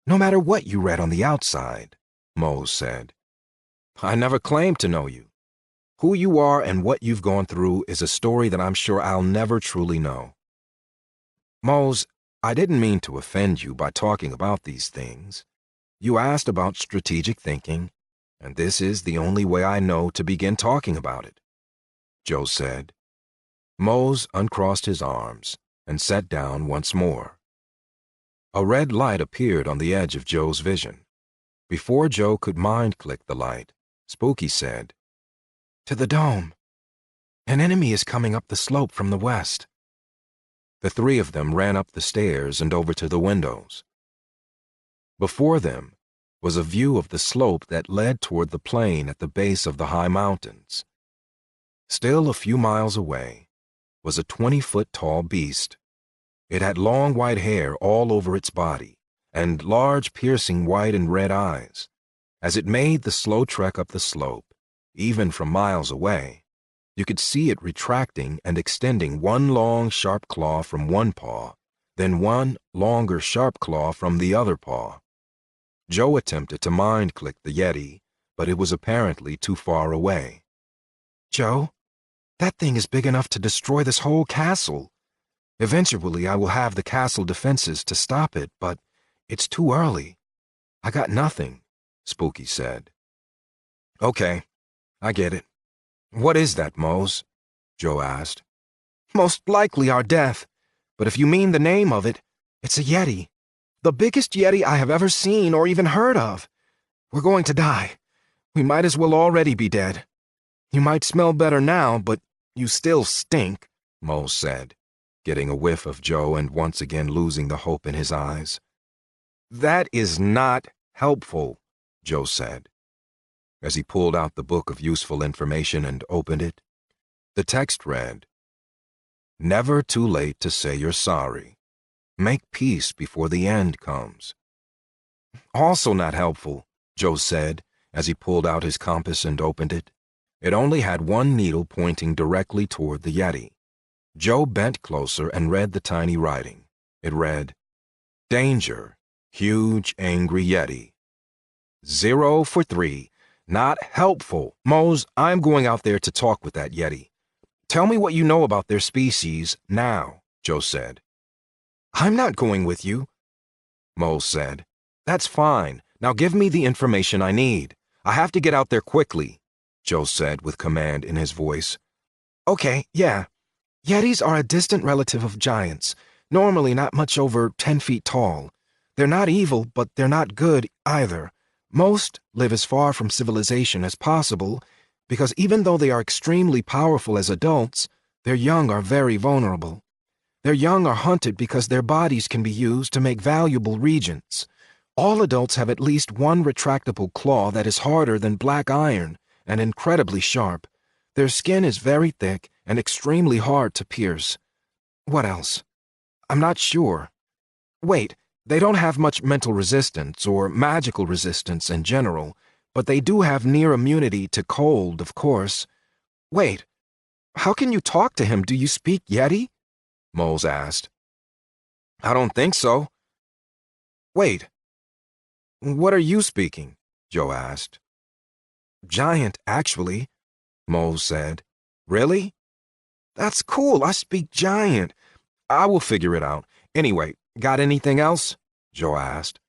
No matter what you read on the outside, Mose said. I never claimed to know you. Who you are and what you've gone through is a story that I'm sure I'll never truly know. Mose, I didn't mean to offend you by talking about these things. You asked about strategic thinking, and this is the only way I know to begin talking about it, Joe said. Mose uncrossed his arms and sat down once more. A red light appeared on the edge of Joe's vision. Before Joe could mind-click the light, Spooky said, To the dome. An enemy is coming up the slope from the west. The three of them ran up the stairs and over to the windows. Before them was a view of the slope that led toward the plain at the base of the high mountains. Still a few miles away was a 20-foot-tall beast. It had long white hair all over its body and large piercing white and red eyes. As it made the slow trek up the slope, even from miles away, you could see it retracting and extending one long sharp claw from one paw, then one longer sharp claw from the other paw. Joe attempted to mind-click the yeti, but it was apparently too far away. Joe, that thing is big enough to destroy this whole castle. Eventually I will have the castle defenses to stop it, but it's too early. I got nothing, Spooky said. Okay, I get it. What is that, Mose? Joe asked. Most likely our death, but if you mean the name of it, it's a yeti. The biggest yeti I have ever seen or even heard of. We're going to die. We might as well already be dead. You might smell better now, but you still stink, Mose said, getting a whiff of Joe and once again losing the hope in his eyes. That is not helpful, Joe said. As he pulled out the book of useful information and opened it, the text read, Never too late to say you're sorry. Make peace before the end comes. Also not helpful, Joe said, as he pulled out his compass and opened it. It only had one needle pointing directly toward the yeti. Joe bent closer and read the tiny writing. It read, Danger, huge, angry yeti. 0 for 3. Not helpful. Mose, I'm going out there to talk with that yeti. Tell me what you know about their species now, Joe said. I'm not going with you, Mose said. That's fine. Now give me the information I need. I have to get out there quickly, Joe said with command in his voice. Okay, yeah. Yetis are a distant relative of giants, normally not much over 10 feet tall. They're not evil, but they're not good either. Most live as far from civilization as possible, because even though they are extremely powerful as adults, their young are very vulnerable. Their young are hunted because their bodies can be used to make valuable reagents. All adults have at least one retractable claw that is harder than black iron and incredibly sharp. Their skin is very thick and extremely hard to pierce. What else? I'm not sure. Wait, they don't have much mental resistance or magical resistance in general, but they do have near immunity to cold, of course. Wait, how can you talk to him? Do you speak Yeti? Mose asked. I don't think so. Wait, what are you speaking? Joe asked. Giant, actually, Mose said. Really? That's cool. I speak giant. I will figure it out. Anyway, got anything else? Joe asked.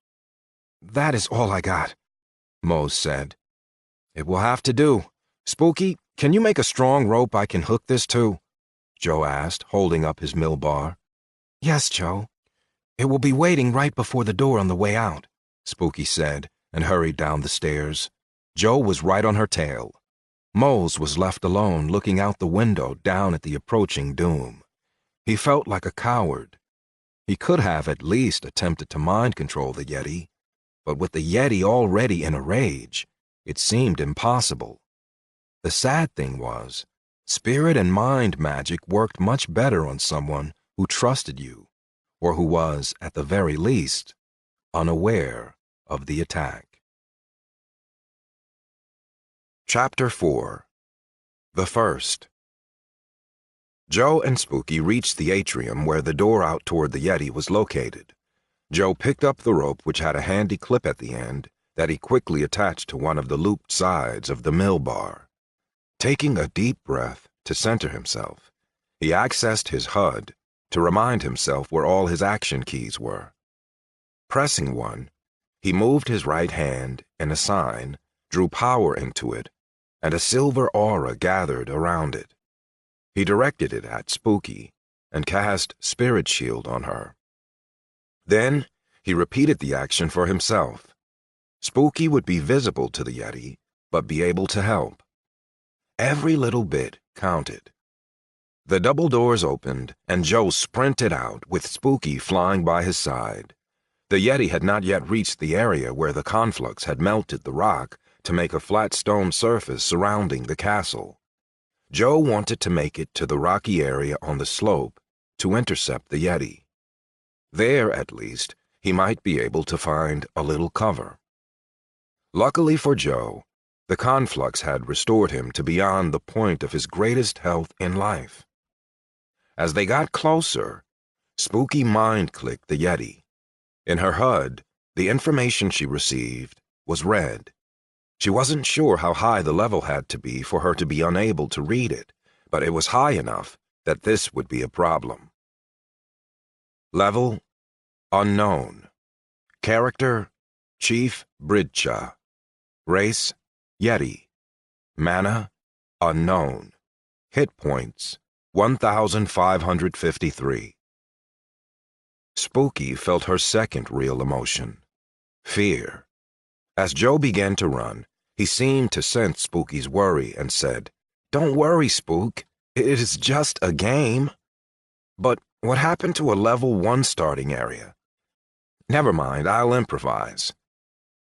That is all I got, Mose said. It will have to do. Spooky, can you make a strong rope I can hook this to? Joe asked, holding up his mill bar. Yes, Joe. It will be waiting right before the door on the way out, Spooky said, and hurried down the stairs. Joe was right on her tail. Mose was left alone, looking out the window down at the approaching doom. He felt like a coward. He could have at least attempted to mind control the Yeti, but with the Yeti already in a rage, it seemed impossible. The sad thing was, spirit and mind magic worked much better on someone who trusted you, or who was, at the very least, unaware of the attack. Chapter 4. The First. Joe and Spooky reached the atrium where the door out toward the Yeti was located. Joe picked up the rope, which had a handy clip at the end that he quickly attached to one of the looped sides of the mill bar. Taking a deep breath to center himself, he accessed his HUD to remind himself where all his action keys were. Pressing one, he moved his right hand and a sign, drew power into it, and a silver aura gathered around it. He directed it at Spooky and cast Spirit Shield on her. Then he repeated the action for himself. Spooky would be visible to the Yeti, but be able to help. Every little bit counted. The double doors opened, and Joe sprinted out, with Spooky flying by his side. The Yeti had not yet reached the area where the conflux had melted the rock to make a flat stone surface surrounding the castle. Joe wanted to make it to the rocky area on the slope to intercept the Yeti. There, at least, he might be able to find a little cover. Luckily for Joe, the conflux had restored him to beyond the point of his greatest health in life. As they got closer, Spooky mind-clicked the Yeti. In her HUD, the information she received was red. She wasn't sure how high the level had to be for her to be unable to read it, but it was high enough that this would be a problem. Level: unknown. Character: Chief Bridcha. Race, Yeti. Mana, unknown. Hit points, 1,553. Spooky felt her second real emotion, fear. As Joe began to run, he seemed to sense Spooky's worry and said, "Don't worry, Spook. It is just a game." But what happened to a level 1 starting area? Never mind, I'll improvise.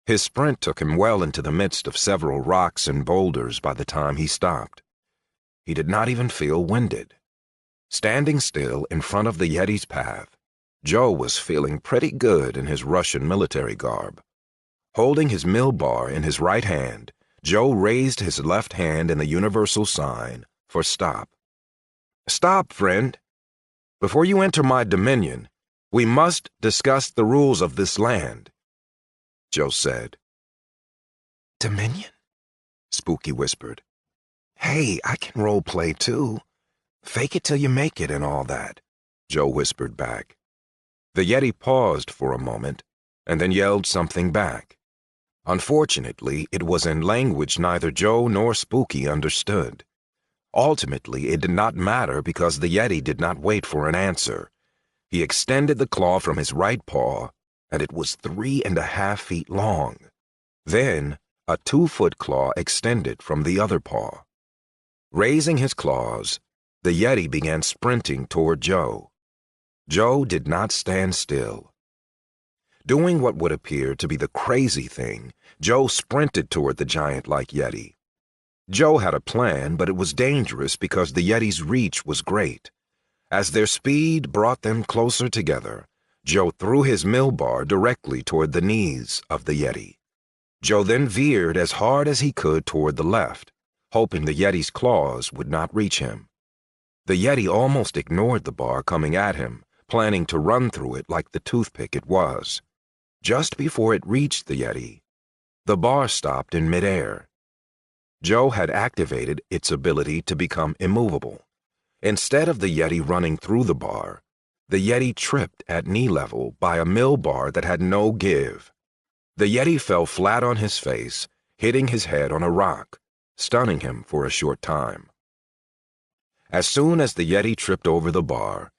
His sprint took him well into the midst of several rocks and boulders by the time he stopped. He did not even feel winded. Standing still in front of the Yeti's path, Joe was feeling pretty good in his Russian military garb. Holding his mill bar in his right hand, Joe raised his left hand in the universal sign for stop. "Stop, friend. Before you enter my dominion, we must discuss the rules of this land," Joe said. Dominion? Spooky whispered. Hey, I can role play too. Fake it till you make it and all that, Joe whispered back. The Yeti paused for a moment and then yelled something back. Unfortunately, it was in language neither Joe nor Spooky understood. Ultimately, it did not matter because the Yeti did not wait for an answer. He extended the claw from his right paw, and it was 3.5 feet long. Then, a 2-foot claw extended from the other paw. Raising his claws, the Yeti began sprinting toward Joe. Joe did not stand still. Doing what would appear to be the crazy thing, Joe sprinted toward the giant-like Yeti. Joe had a plan, but it was dangerous because the Yeti's reach was great. As their speed brought them closer together, Joe threw his mill bar directly toward the knees of the Yeti. Joe then veered as hard as he could toward the left, hoping the Yeti's claws would not reach him. The Yeti almost ignored the bar coming at him, planning to run through it like the toothpick it was. Just before it reached the Yeti, the bar stopped in midair. Joe had activated its ability to become immovable. Instead of the Yeti running through the bar, the Yeti tripped at knee level by a mill bar that had no give. The Yeti fell flat on his face, hitting his head on a rock, stunning him for a short time. As soon as the Yeti tripped over the bar,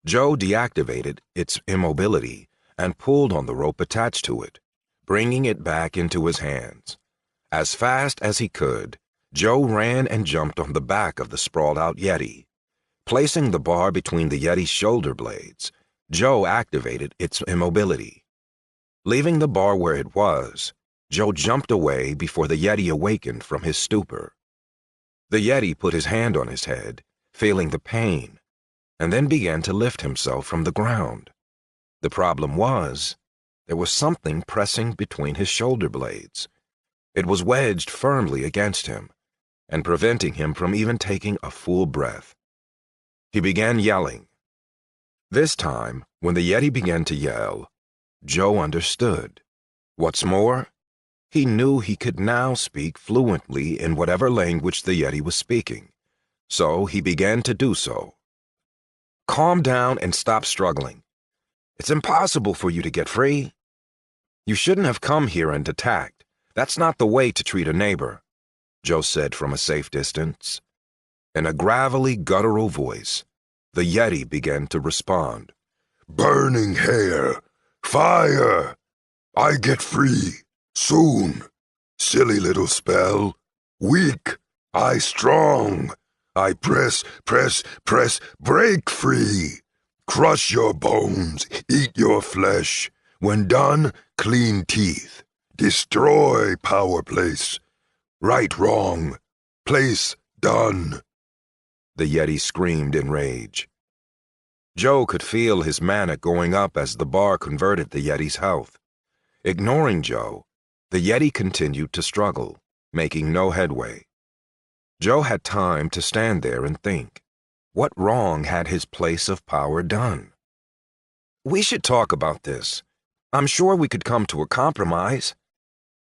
Joe deactivated its immobility and pulled on the rope attached to it, bringing it back into his hands. As fast as he could, Joe ran and jumped on the back of the sprawled-out Yeti. Placing the bar between the Yeti's shoulder blades, Joe activated its immobility. Leaving the bar where it was, Joe jumped away before the Yeti awakened from his stupor. The Yeti put his hand on his head, feeling the pain, and then began to lift himself from the ground. The problem was, there was something pressing between his shoulder blades. It was wedged firmly against him and preventing him from even taking a full breath. He began yelling. This time, when the Yeti began to yell, Joe understood. What's more, he knew he could now speak fluently in whatever language the Yeti was speaking, so he began to do so. "Calm down and stop struggling. It's impossible for you to get free. You shouldn't have come here and attacked. That's not the way to treat a neighbor," Joe said from a safe distance. In a gravelly, guttural voice, the Yeti began to respond. "Burning hair! Fire! I get free! Soon! Silly little spell! Weak! I strong! I press, break free! Crush your bones, eat your flesh. When done, clean teeth. Destroy power place. Right wrong. Place done." The Yeti screamed in rage. Joe could feel his mana going up as the bar converted the Yeti's health. Ignoring Joe, the Yeti continued to struggle, making no headway. Joe had time to stand there and think. What wrong had his place of power done? "We should talk about this. I'm sure we could come to a compromise.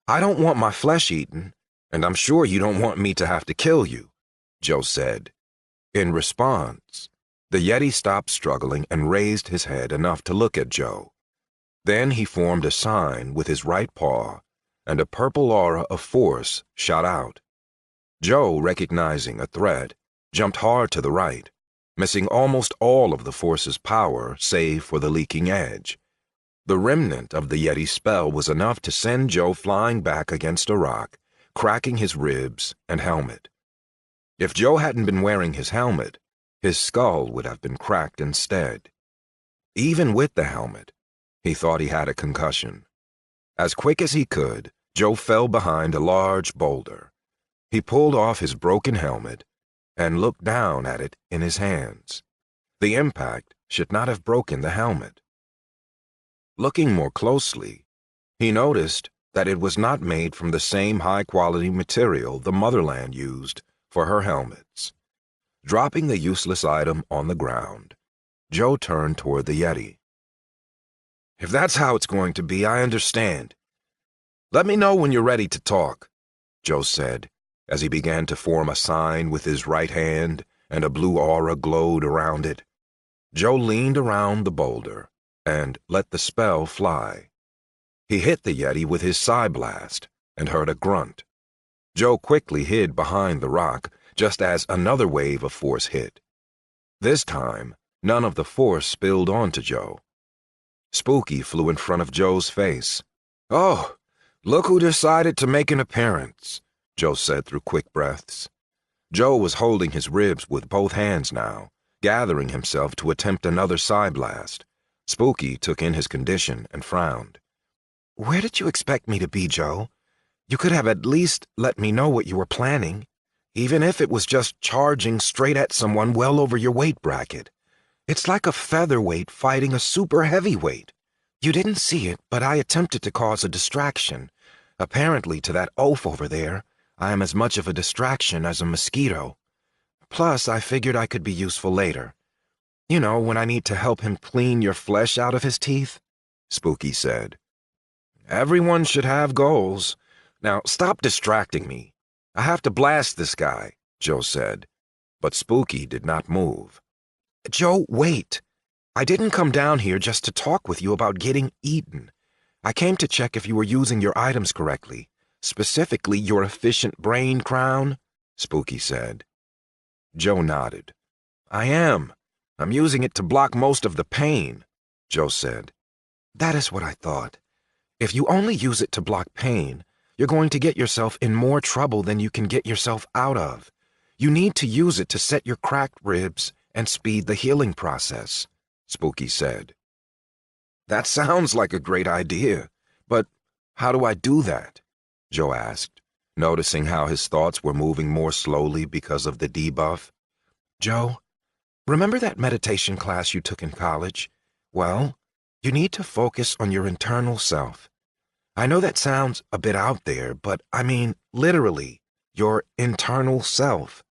I don't want my flesh eaten, and I'm sure you don't want me to have to kill you," Joe said. In response, the Yeti stopped struggling and raised his head enough to look at Joe. Then he formed a sign with his right paw, and a purple aura of force shot out. Joe, recognizing a threat, jumped hard to the right, missing almost all of the force's power save for the leaking edge. The remnant of the yeti spell was enough to send Joe flying back against a rock, cracking his ribs and helmet. If Joe hadn't been wearing his helmet, his skull would have been cracked instead. Even with the helmet, he thought he had a concussion. As quick as he could, Joe fell behind a large boulder. He pulled off his broken helmet and looked down at it in his hands. The impact should not have broken the helmet. Looking more closely, he noticed that it was not made from the same high-quality material the Motherland used for her helmets. Dropping the useless item on the ground, Joe turned toward the yeti. "If that's how it's going to be, I understand. Let me know when you're ready to talk," Joe said, as he began to form a sign with his right hand and a blue aura glowed around it. Joe leaned around the boulder and let the spell fly. He hit the yeti with his psi blast and heard a grunt. Joe quickly hid behind the rock just as another wave of force hit. This time, none of the force spilled onto Joe. Spooky flew in front of Joe's face. "Oh, look who decided to make an appearance," Joe said through quick breaths. Joe was holding his ribs with both hands now, gathering himself to attempt another psi blast. Spooky took in his condition and frowned. "Where did you expect me to be, Joe? You could have at least let me know what you were planning, even if it was just charging straight at someone well over your weight bracket. It's like a featherweight fighting a super heavyweight. You didn't see it, but I attempted to cause a distraction. Apparently, to that oaf over there, I am as much of a distraction as a mosquito. Plus, I figured I could be useful later. You know, when I need to help him clean your flesh out of his teeth," Spooky said. "Everyone should have goals. Now, stop distracting me. I have to blast this guy," Joe said, but Spooky did not move. "Joe, wait. I didn't come down here just to talk with you about getting eaten. I came to check if you were using your items correctly, specifically your efficient brain crown," Spooky said. Joe nodded. "I am. I'm using it to block most of the pain," Joe said. "That is what I thought. If you only use it to block pain, you're going to get yourself in more trouble than you can get yourself out of. You need to use it to set your cracked ribs and speed the healing process," Spooky said. "That sounds like a great idea, but how do I do that?" Joe asked, noticing how his thoughts were moving more slowly because of the debuff. "Joe, remember that meditation class you took in college? Well, you need to focus on your internal self. I know that sounds a bit out there, but I mean literally your internal self.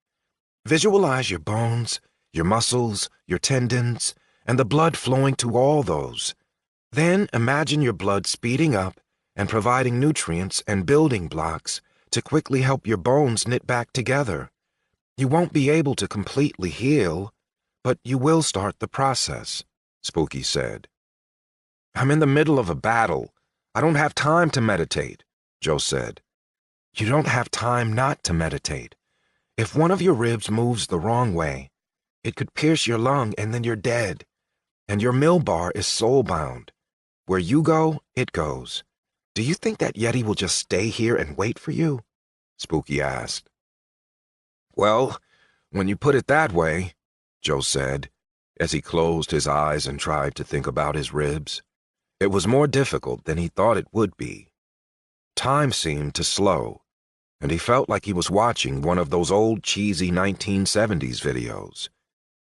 Visualize your bones, your muscles, your tendons, and the blood flowing to all those. Then imagine your blood speeding up and providing nutrients and building blocks to quickly help your bones knit back together. You won't be able to completely heal, but you will start the process," Spooky said. "I'm in the middle of a battle. I don't have time to meditate," Joe said. "You don't have time not to meditate. If one of your ribs moves the wrong way, it could pierce your lung and then you're dead. And your mill bar is soul-bound. Where you go, it goes. Do you think that yeti will just stay here and wait for you?" Spooky asked. "Well, when you put it that way," Joe said, as he closed his eyes and tried to think about his ribs. It was more difficult than he thought it would be. Time seemed to slow, and he felt like he was watching one of those old cheesy 1970s videos.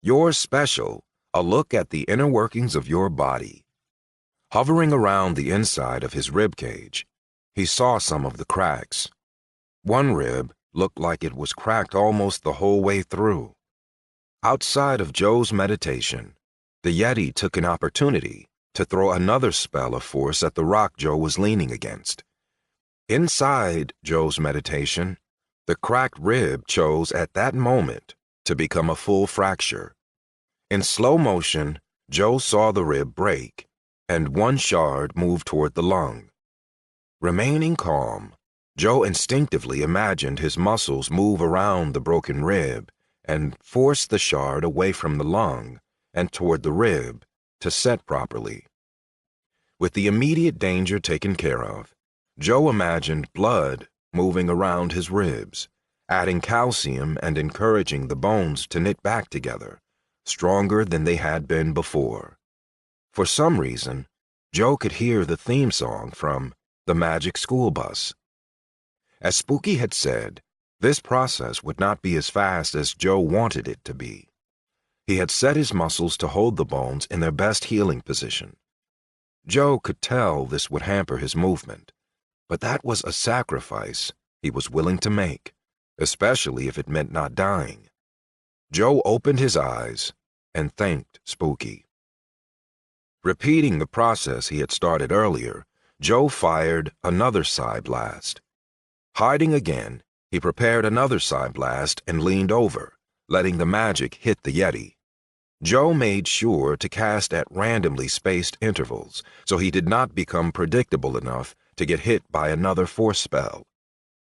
You're Special, a look at the inner workings of your body. Hovering around the inside of his rib cage, he saw some of the cracks. One rib looked like it was cracked almost the whole way through. Outside of Joe's meditation, the yeti took an opportunity to throw another spell of force at the rock Joe was leaning against. Inside Joe's meditation, the cracked rib chose at that moment to become a full fracture. In slow motion, Joe saw the rib break, and one shard moved toward the lung. Remaining calm, Joe instinctively imagined his muscles move around the broken rib and force the shard away from the lung and toward the rib to set properly. With the immediate danger taken care of, Joe imagined blood moving around his ribs, adding calcium and encouraging the bones to knit back together, stronger than they had been before. For some reason, Joe could hear the theme song from The Magic School Bus. As Spooky had said, this process would not be as fast as Joe wanted it to be. He had set his muscles to hold the bones in their best healing position. Joe could tell this would hamper his movement, but that was a sacrifice he was willing to make, especially if it meant not dying. Joe opened his eyes and thanked Spooky. Repeating the process he had started earlier, Joe fired another psi blast. Hiding again, he prepared another psi blast and leaned over, letting the magic hit the yeti. Joe made sure to cast at randomly spaced intervals, so he did not become predictable enough to get hit by another force spell.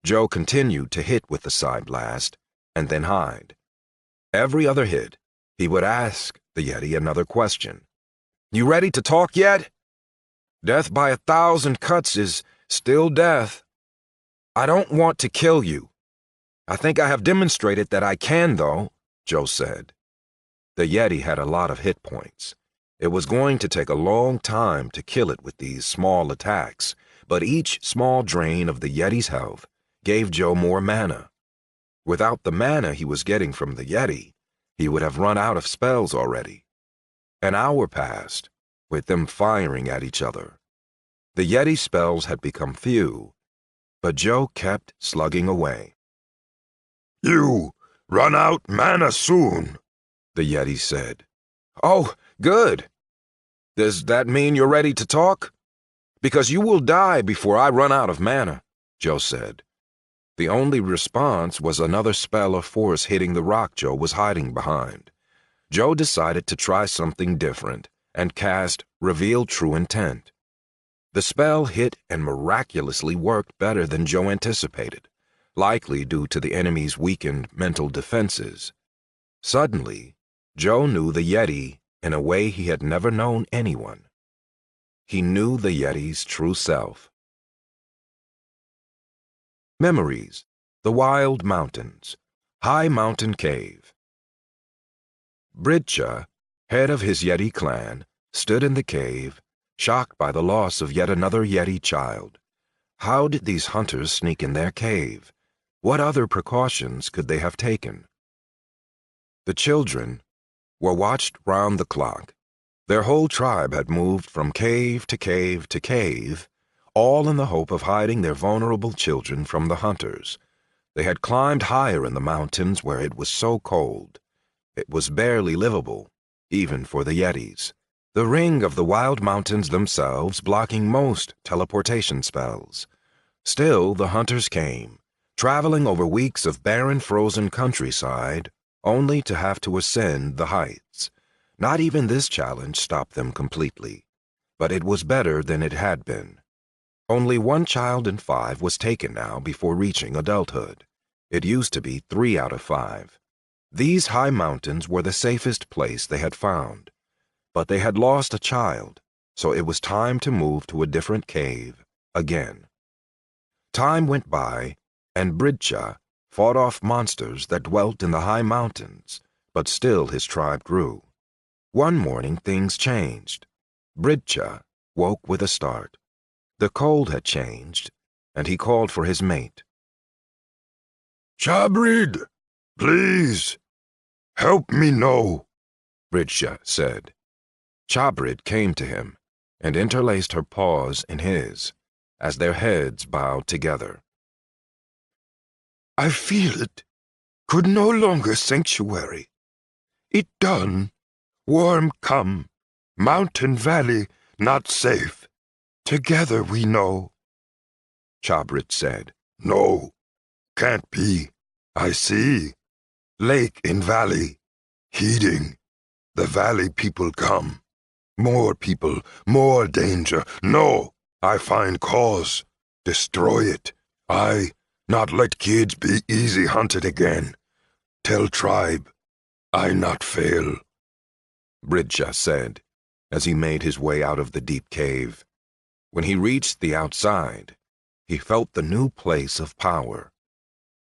Joe continued to hit with the psi blast, and then hide. Every other hit, he would ask the yeti another question. "You ready to talk yet? Death by 1,000 cuts is still death. I don't want to kill you. I think I have demonstrated that I can, though," Joe said. The yeti had a lot of hit points. It was going to take a long time to kill it with these small attacks, but each small drain of the yeti's health gave Joe more mana. Without the mana he was getting from the yeti, he would have run out of spells already. An hour passed, with them firing at each other. The yeti spells had become few, but Joe kept slugging away. "You run out mana soon," the yeti said. "Oh, good. Does that mean you're ready to talk? Because you will die before I run out of mana," Joe said. The only response was another spell of force hitting the rock Joe was hiding behind. Joe decided to try something different and cast Reveal True Intent. The spell hit and miraculously worked better than Joe anticipated, likely due to the enemy's weakened mental defenses. Suddenly, Joe knew the yeti in a way he had never known anyone. He knew the yeti's true self. Memories, the Wild Mountains, High Mountain Cave. Bridcha, head of his yeti clan, stood in the cave, shocked by the loss of yet another yeti child. How did these hunters sneak in their cave? What other precautions could they have taken? The children were watched round the clock. Their whole tribe had moved from cave to cave to cave, all in the hope of hiding their vulnerable children from the hunters. They had climbed higher in the mountains where it was so cold. It was barely livable, even for the yetis. The ring of the wild mountains themselves blocking most teleportation spells. Still, the hunters came, traveling over weeks of barren frozen countryside, only to have to ascend the heights. Not even this challenge stopped them completely, but it was better than it had been. Only 1 child in 5 was taken now before reaching adulthood. It used to be 3 out of 5. These high mountains were the safest place they had found, but they had lost a child, so it was time to move to a different cave again. Time went by, and Bridcha fought off monsters that dwelt in the high mountains, but still his tribe grew. One morning things changed. Bridcha woke with a start. The cold had changed, and he called for his mate. "Chabrid, please, help me know," Bridcha said. Chabrid came to him and interlaced her paws in his, as their heads bowed together. "I feel it. Could no longer sanctuary. It done. Warm come. Mountain valley not safe. Together we know." Chabrid said. "No, can't be. I see. Lake in valley. Heeding. The valley people come. More people, more danger. No, I find cause. Destroy it. I not let kids be easy hunted again. Tell tribe, I not fail. Bridja said, as he made his way out of the deep cave. When he reached the outside, he felt the new place of power.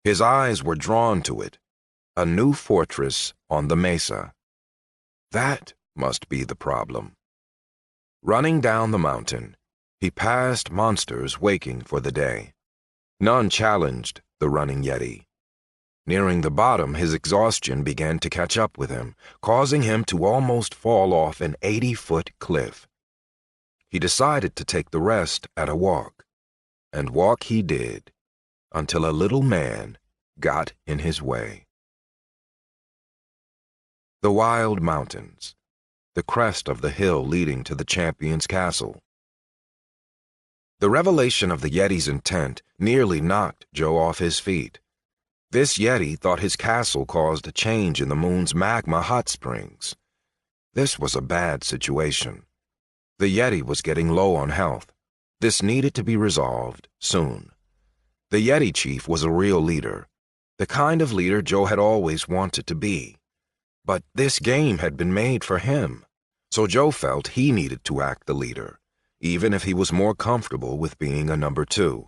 His eyes were drawn to it, a new fortress on the mesa. That must be the problem. Running down the mountain, he passed monsters waking for the day. None challenged the running yeti. Nearing the bottom, his exhaustion began to catch up with him, causing him to almost fall off an 80-foot cliff. He decided to take the rest at a walk, and walk he did, until a little man got in his way. The wild mountains, the crest of the hill leading to the champion's castle. The revelation of the Yeti's intent nearly knocked Joe off his feet. This Yeti thought his castle caused a change in the moon's magma hot springs. This was a bad situation. The Yeti was getting low on health. This needed to be resolved soon. The Yeti chief was a real leader, the kind of leader Joe had always wanted to be. But this game had been made for him, so Joe felt he needed to act the leader, even if he was more comfortable with being a number two.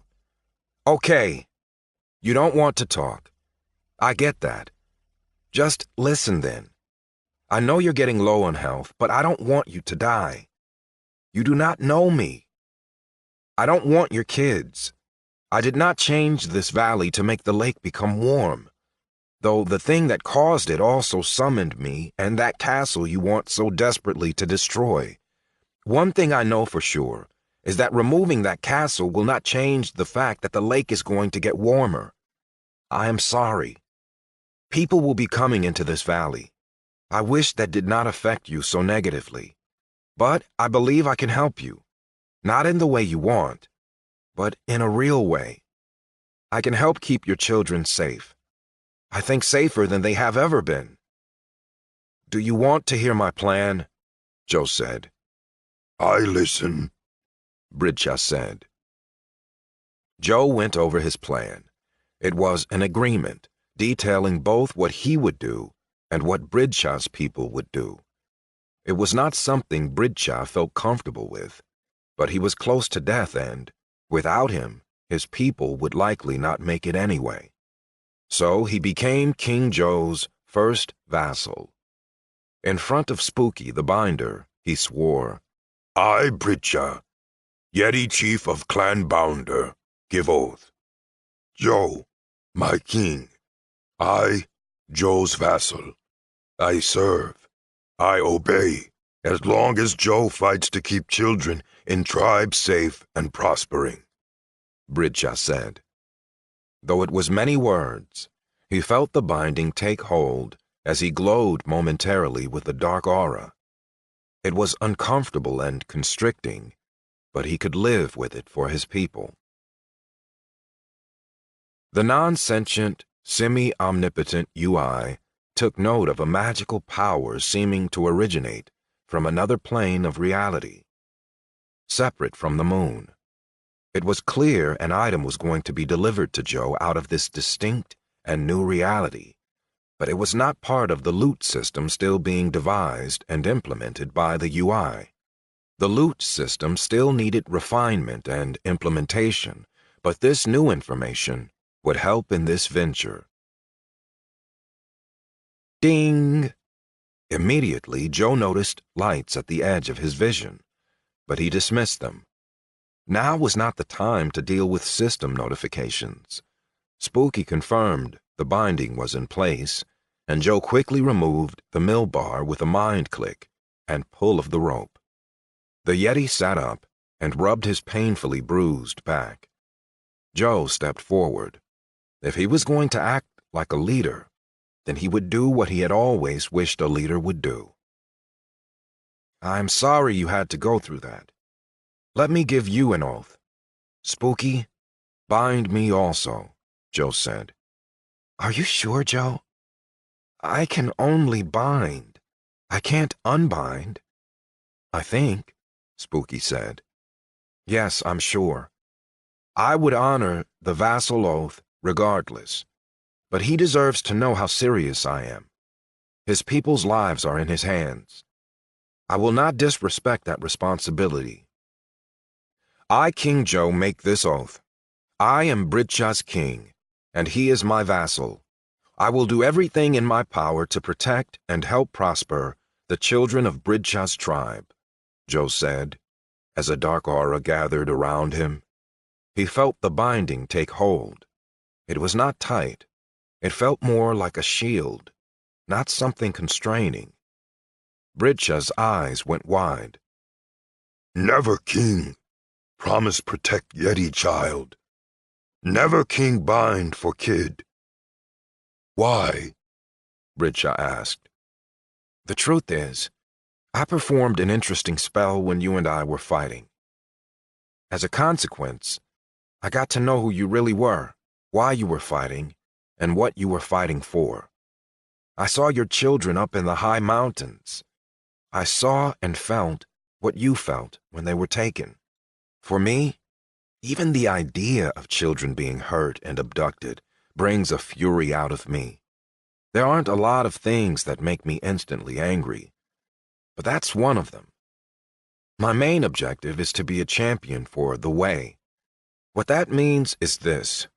Okay, you don't want to talk. I get that. Just listen then. I know you're getting low on health, but I don't want you to die. You do not know me. I don't want your kids. I did not change this valley to make the lake become warm, though the thing that caused it also summoned me and that castle you want so desperately to destroy. One thing I know for sure is that removing that castle will not change the fact that the lake is going to get warmer. I am sorry. People will be coming into this valley. I wish that did not affect you so negatively. But I believe I can help you. Not in the way you want, but in a real way. I can help keep your children safe. I think safer than they have ever been. Do you want to hear my plan? Joe said. I listen, Bridja said. Joe went over his plan. It was an agreement, detailing both what he would do and what Bridja's people would do. It was not something Bridja felt comfortable with, but he was close to death and, without him, his people would likely not make it anyway. So he became King Joe's first vassal. In front of Spooky the Binder, he swore, I, Bridja, Yeti chief of Clan Bounder, give oath. Joe, my king, I, Joe's vassal, I serve, I obey, as long as Joe fights to keep children in tribe safe and prospering, Bridja said. Though it was many words, he felt the binding take hold as he glowed momentarily with a dark aura. It was uncomfortable and constricting, but he could live with it for his people. The non-sentient, semi-omnipotent UI took note of a magical power seeming to originate from another plane of reality, separate from the moon. It was clear an item was going to be delivered to Joe out of this distinct and new reality, but it was not part of the loot system still being devised and implemented by the UI. The loot system still needed refinement and implementation, but this new information would help in this venture. Ding! Immediately, Joe noticed lights at the edge of his vision, but he dismissed them. Now was not the time to deal with system notifications. Spooky confirmed the binding was in place, and Joe quickly removed the mill bar with a mind click and pull of the rope. The Yeti sat up and rubbed his painfully bruised back. Joe stepped forward. If he was going to act like a leader, then he would do what he had always wished a leader would do. I'm sorry you had to go through that. Let me give you an oath. Spooky, bind me also, Joe said. Are you sure, Joe? I can only bind. I can't unbind. I think, Spooky said. Yes, I'm sure. I would honor the vassal oath regardless, but he deserves to know how serious I am. His people's lives are in his hands. I will not disrespect that responsibility. I, King Joe, make this oath. I am Bridcha's king, and he is my vassal. I will do everything in my power to protect and help prosper the children of Bridcha's tribe, Joe said, as a dark aura gathered around him. He felt the binding take hold. It was not tight. It felt more like a shield, not something constraining. Bridcha's eyes went wide. Never king. Promise protect Yeti child. Never king bind for kid. Why? Bridcha asked. The truth is, I performed an interesting spell when you and I were fighting. As a consequence, I got to know who you really were, why you were fighting, and what you were fighting for. I saw your children up in the high mountains. I saw and felt what you felt when they were taken. For me, even the idea of children being hurt and abducted brings a fury out of me. There aren't a lot of things that make me instantly angry, but that's one of them. My main objective is to be a champion for the way. What that means is this.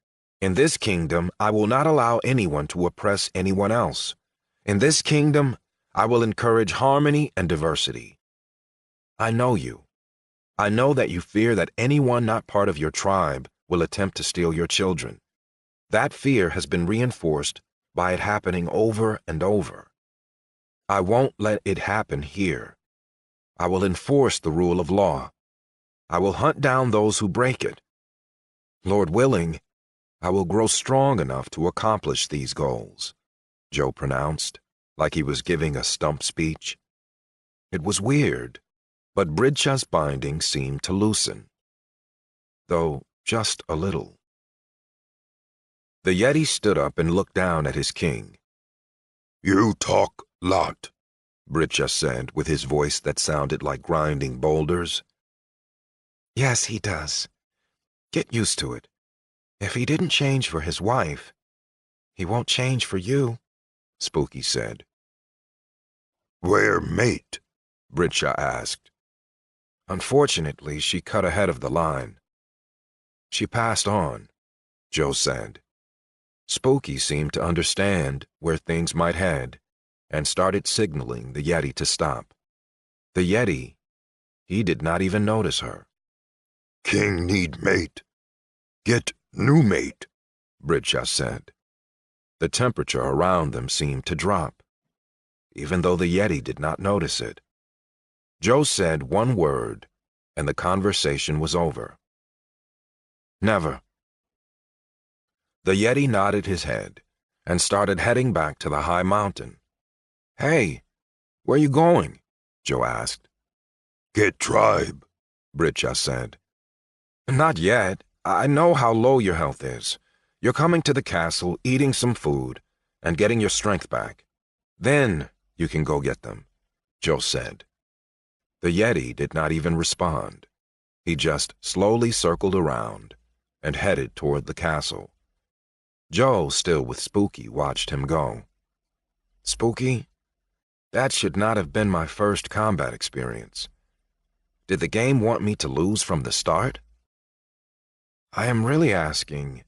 In this kingdom, I will not allow anyone to oppress anyone else. In this kingdom, I will encourage harmony and diversity. I know you. I know that you fear that anyone not part of your tribe will attempt to steal your children. That fear has been reinforced by it happening over and over. I won't let it happen here. I will enforce the rule of law. I will hunt down those who break it. Lord willing, I will grow strong enough to accomplish these goals, Joe pronounced, like he was giving a stump speech. It was weird, but Bridcha's binding seemed to loosen, though just a little. The Yeti stood up and looked down at his king. You talk lot, Bridcha said with his voice that sounded like grinding boulders. Yes, he does. Get used to it. If he didn't change for his wife, he won't change for you, Spooky said. Where mate? Bridcha asked. Unfortunately, she cut ahead of the line. She passed on, Joe said. Spooky seemed to understand where things might head and started signaling the Yeti to stop. The Yeti, he did not even notice her. King need mate. Get new mate, Bridcha said. The temperature around them seemed to drop, even though the Yeti did not notice it. Joe said one word, and the conversation was over. Never. The Yeti nodded his head and started heading back to the high mountain. Hey, where you going? Joe asked. Get tribe, Bridcha said. Not yet. I know how low your health is. You're coming to the castle, eating some food, and getting your strength back. Then you can go get them, Joe said. The Yeti did not even respond. He just slowly circled around and headed toward the castle. Joe, still with Spooky, watched him go. Spooky, that should not have been my first combat experience. Did the game want me to lose from the start? I am really asking,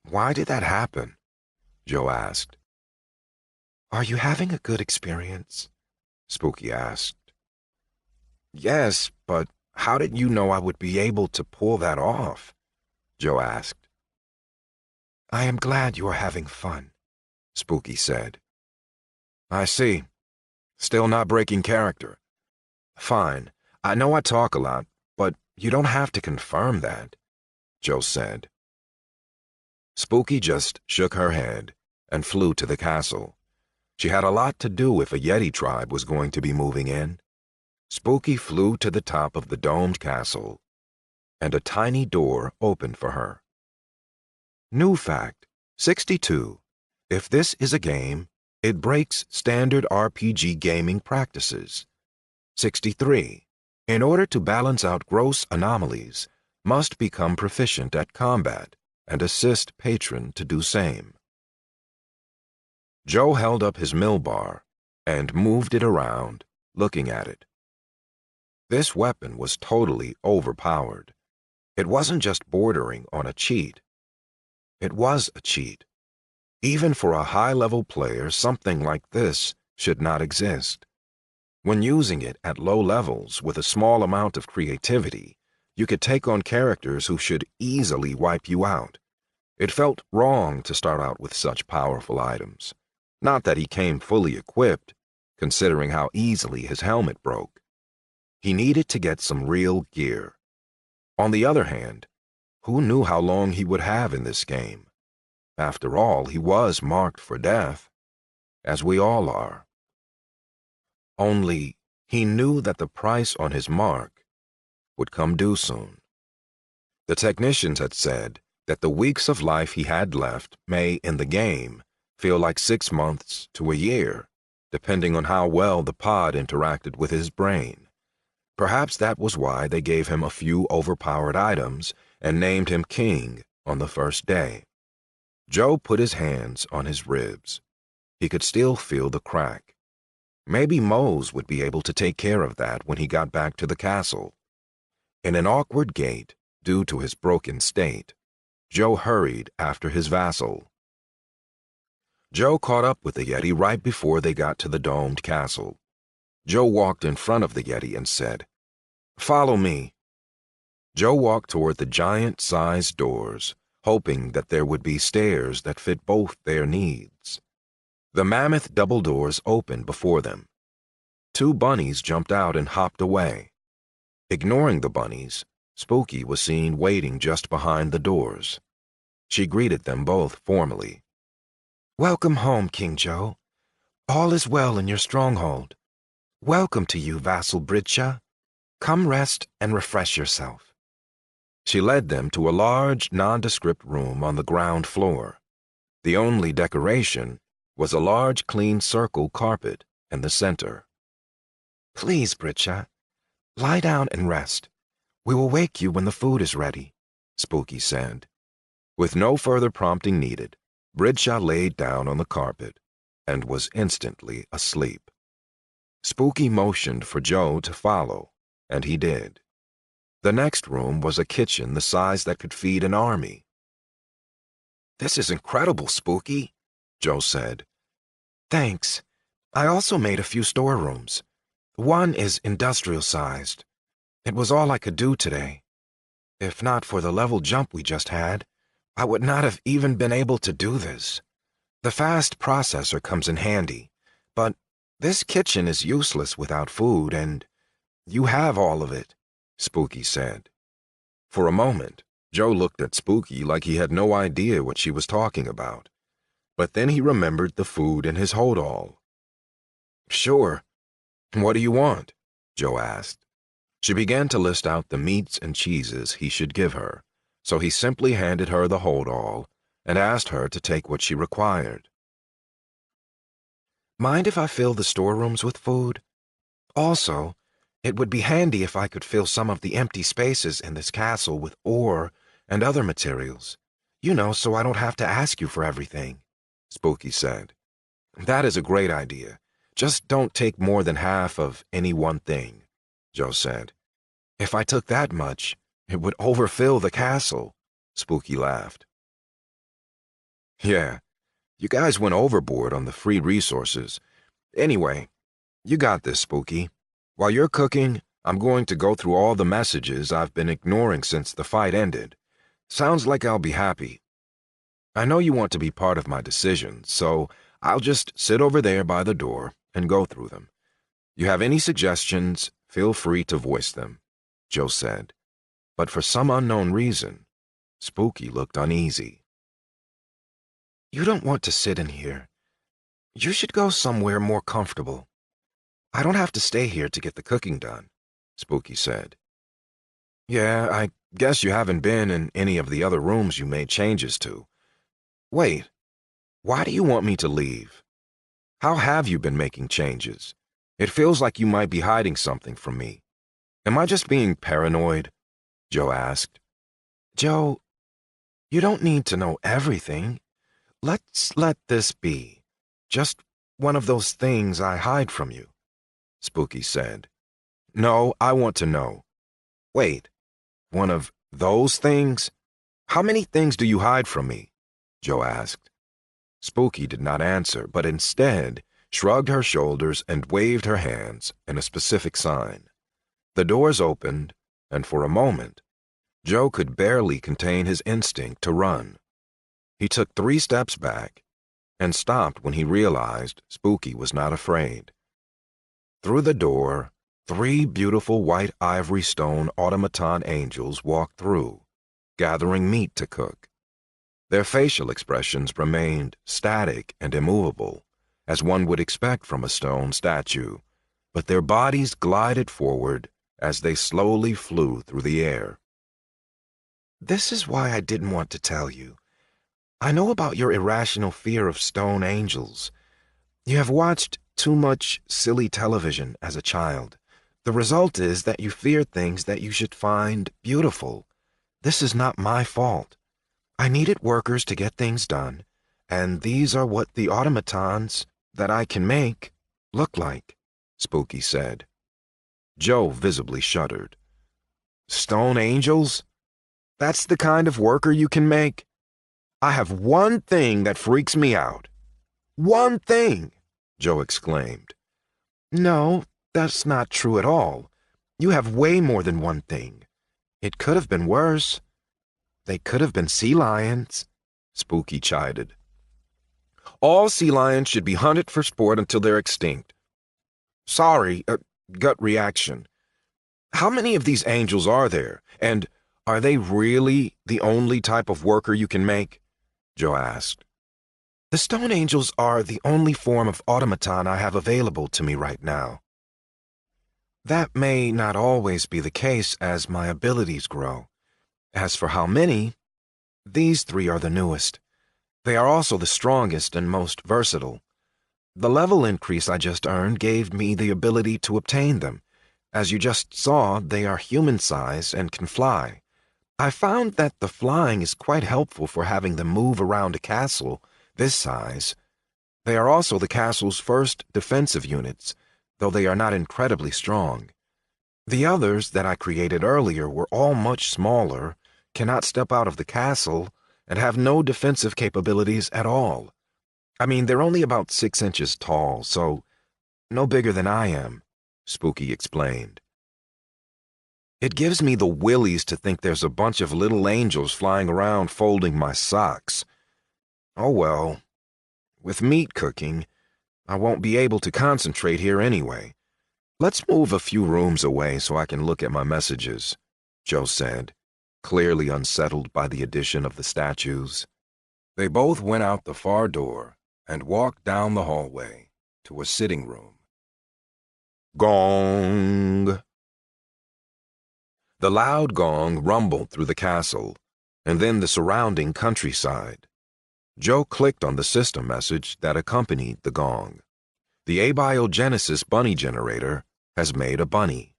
why did that happen? Joe asked. Are you having a good experience? Spooky asked. Yes, but how did you know I would be able to pull that off? Joe asked. I am glad you are having fun, Spooky said. I see. Still not breaking character. Fine. I know I talk a lot, but you don't have to confirm that, Joe said. Spooky just shook her head and flew to the castle. She had a lot to do if a Yeti tribe was going to be moving in. Spooky flew to the top of the domed castle, and a tiny door opened for her. New fact, 62. If this is a game, it breaks standard RPG gaming practices. 63. In order to balance out gross anomalies, must become proficient at combat and assist Patron to do same. Joe held up his mill bar and moved it around, looking at it. This weapon was totally overpowered. It wasn't just bordering on a cheat. It was a cheat. Even for a high-level player, something like this should not exist. When using it at low levels with a small amount of creativity, you could take on characters who should easily wipe you out. It felt wrong to start out with such powerful items. Not that he came fully equipped, considering how easily his helmet broke. He needed to get some real gear. On the other hand, who knew how long he would have in this game? After all, he was marked for death, as we all are. Only, he knew that the price on his mark would come due soon. The technicians had said that the weeks of life he had left may, in the game, feel like 6 months to a year, depending on how well the pod interacted with his brain. Perhaps that was why they gave him a few overpowered items and named him King on the first day. Joe put his hands on his ribs. He could still feel the crack. Maybe Mose would be able to take care of that when he got back to the castle. In an awkward gait, due to his broken state, Joe hurried after his vassal. Joe caught up with the yeti right before they got to the domed castle. Joe walked in front of the yeti and said, "Follow me." Joe walked toward the giant-sized doors, hoping that there would be stairs that fit both their needs. The mammoth double doors opened before them. 2 bunnies jumped out and hopped away. Ignoring the bunnies, Spooky was seen waiting just behind the doors. She greeted them both formally. Welcome home, King Joe. All is well in your stronghold. Welcome to you, vassal Bridcha. Come rest and refresh yourself. She led them to a large, nondescript room on the ground floor. The only decoration was a large, clean circle carpet in the center. Please, Bridcha, lie down and rest. We will wake you when the food is ready, Spooky said. With no further prompting needed, Bridcha laid down on the carpet and was instantly asleep. Spooky motioned for Joe to follow, and he did. The next room was a kitchen the size that could feed an army. This is incredible, Spooky, Joe said. Thanks. I also made a few storerooms. One is industrial-sized. It was all I could do today. If not for the level jump we just had, I would not have even been able to do this. The fast processor comes in handy, but this kitchen is useless without food, and you have all of it, Spooky said. For a moment, Joe looked at Spooky like he had no idea what she was talking about. But then he remembered the food in his hold-all. Sure. What do you want? Joe asked. She began to list out the meats and cheeses he should give her, so he simply handed her the hold-all and asked her to take what she required. Mind if I fill the storerooms with food? Also, it would be handy if I could fill some of the empty spaces in this castle with ore and other materials. You know, so I don't have to ask you for everything, Spooky said. That is a great idea. Just don't take more than half of any one thing, Joe said. If I took that much, it would overfill the castle, Spooky laughed. Yeah, you guys went overboard on the free resources. Anyway, you got this, Spooky. While you're cooking, I'm going to go through all the messages I've been ignoring since the fight ended. Sounds like I'll be happy. I know you want to be part of my decision, so I'll just sit over there by the door and go through them. You have any suggestions, feel free to voice them, Joe said. But for some unknown reason, Spooky looked uneasy. You don't want to sit in here. You should go somewhere more comfortable. I don't have to stay here to get the cooking done, Spooky said. Yeah, I guess you haven't been in any of the other rooms you made changes to. Wait, why do you want me to leave? How have you been making changes? It feels like you might be hiding something from me. Am I just being paranoid? Joe asked. Joe, you don't need to know everything. Let's let this be just one of those things I hide from you, Spooky said. No, I want to know. Wait, one of those things? How many things do you hide from me? Joe asked. Spooky did not answer, but instead shrugged her shoulders and waved her hands in a specific sign. The doors opened, and for a moment, Joe could barely contain his instinct to run. He took 3 steps back and stopped when he realized Spooky was not afraid. Through the door, 3 beautiful white ivory stone automaton angels walked through, gathering meat to cook. Their facial expressions remained static and immovable, as one would expect from a stone statue, but their bodies glided forward as they slowly flew through the air. This is why I didn't want to tell you. I know about your irrational fear of stone angels. You have watched too much silly television as a child. The result is that you fear things that you should find beautiful. This is not my fault. I needed workers to get things done, and these are what the automatons that I can make look like, Spooky said. Joe visibly shuddered. Stone angels? That's the kind of worker you can make? I have one thing that freaks me out. One thing, Joe exclaimed. No, that's not true at all. You have way more than one thing. It could have been worse. They could have been sea lions, Spooky chided. All sea lions should be hunted for sport until they're extinct. Sorry, gut reaction. How many of these angels are there, and are they really the only type of worker you can make? Joe asked. The stone angels are the only form of automaton I have available to me right now. That may not always be the case as my abilities grow. As for how many, these 3 are the newest. They are also the strongest and most versatile. The level increase I just earned gave me the ability to obtain them. As you just saw, they are human-size and can fly. I found that the flying is quite helpful for having them move around a castle this size. They are also the castle's first defensive units, though they are not incredibly strong. The others that I created earlier were all much smaller, cannot step out of the castle, and have no defensive capabilities at all. I mean, they're only about 6 inches tall, so no bigger than I am, Spooky explained. It gives me the willies to think there's a bunch of little angels flying around folding my socks. Oh well, with meat cooking, I won't be able to concentrate here anyway. Let's move a few rooms away so I can look at my messages, Joe said, clearly unsettled by the addition of the statues. They both went out the far door and walked down the hallway to a sitting room. Gong! The loud gong rumbled through the castle, and then the surrounding countryside. Joe clicked on the system message that accompanied the gong. The abiogenesis bunny generator has made a bunny.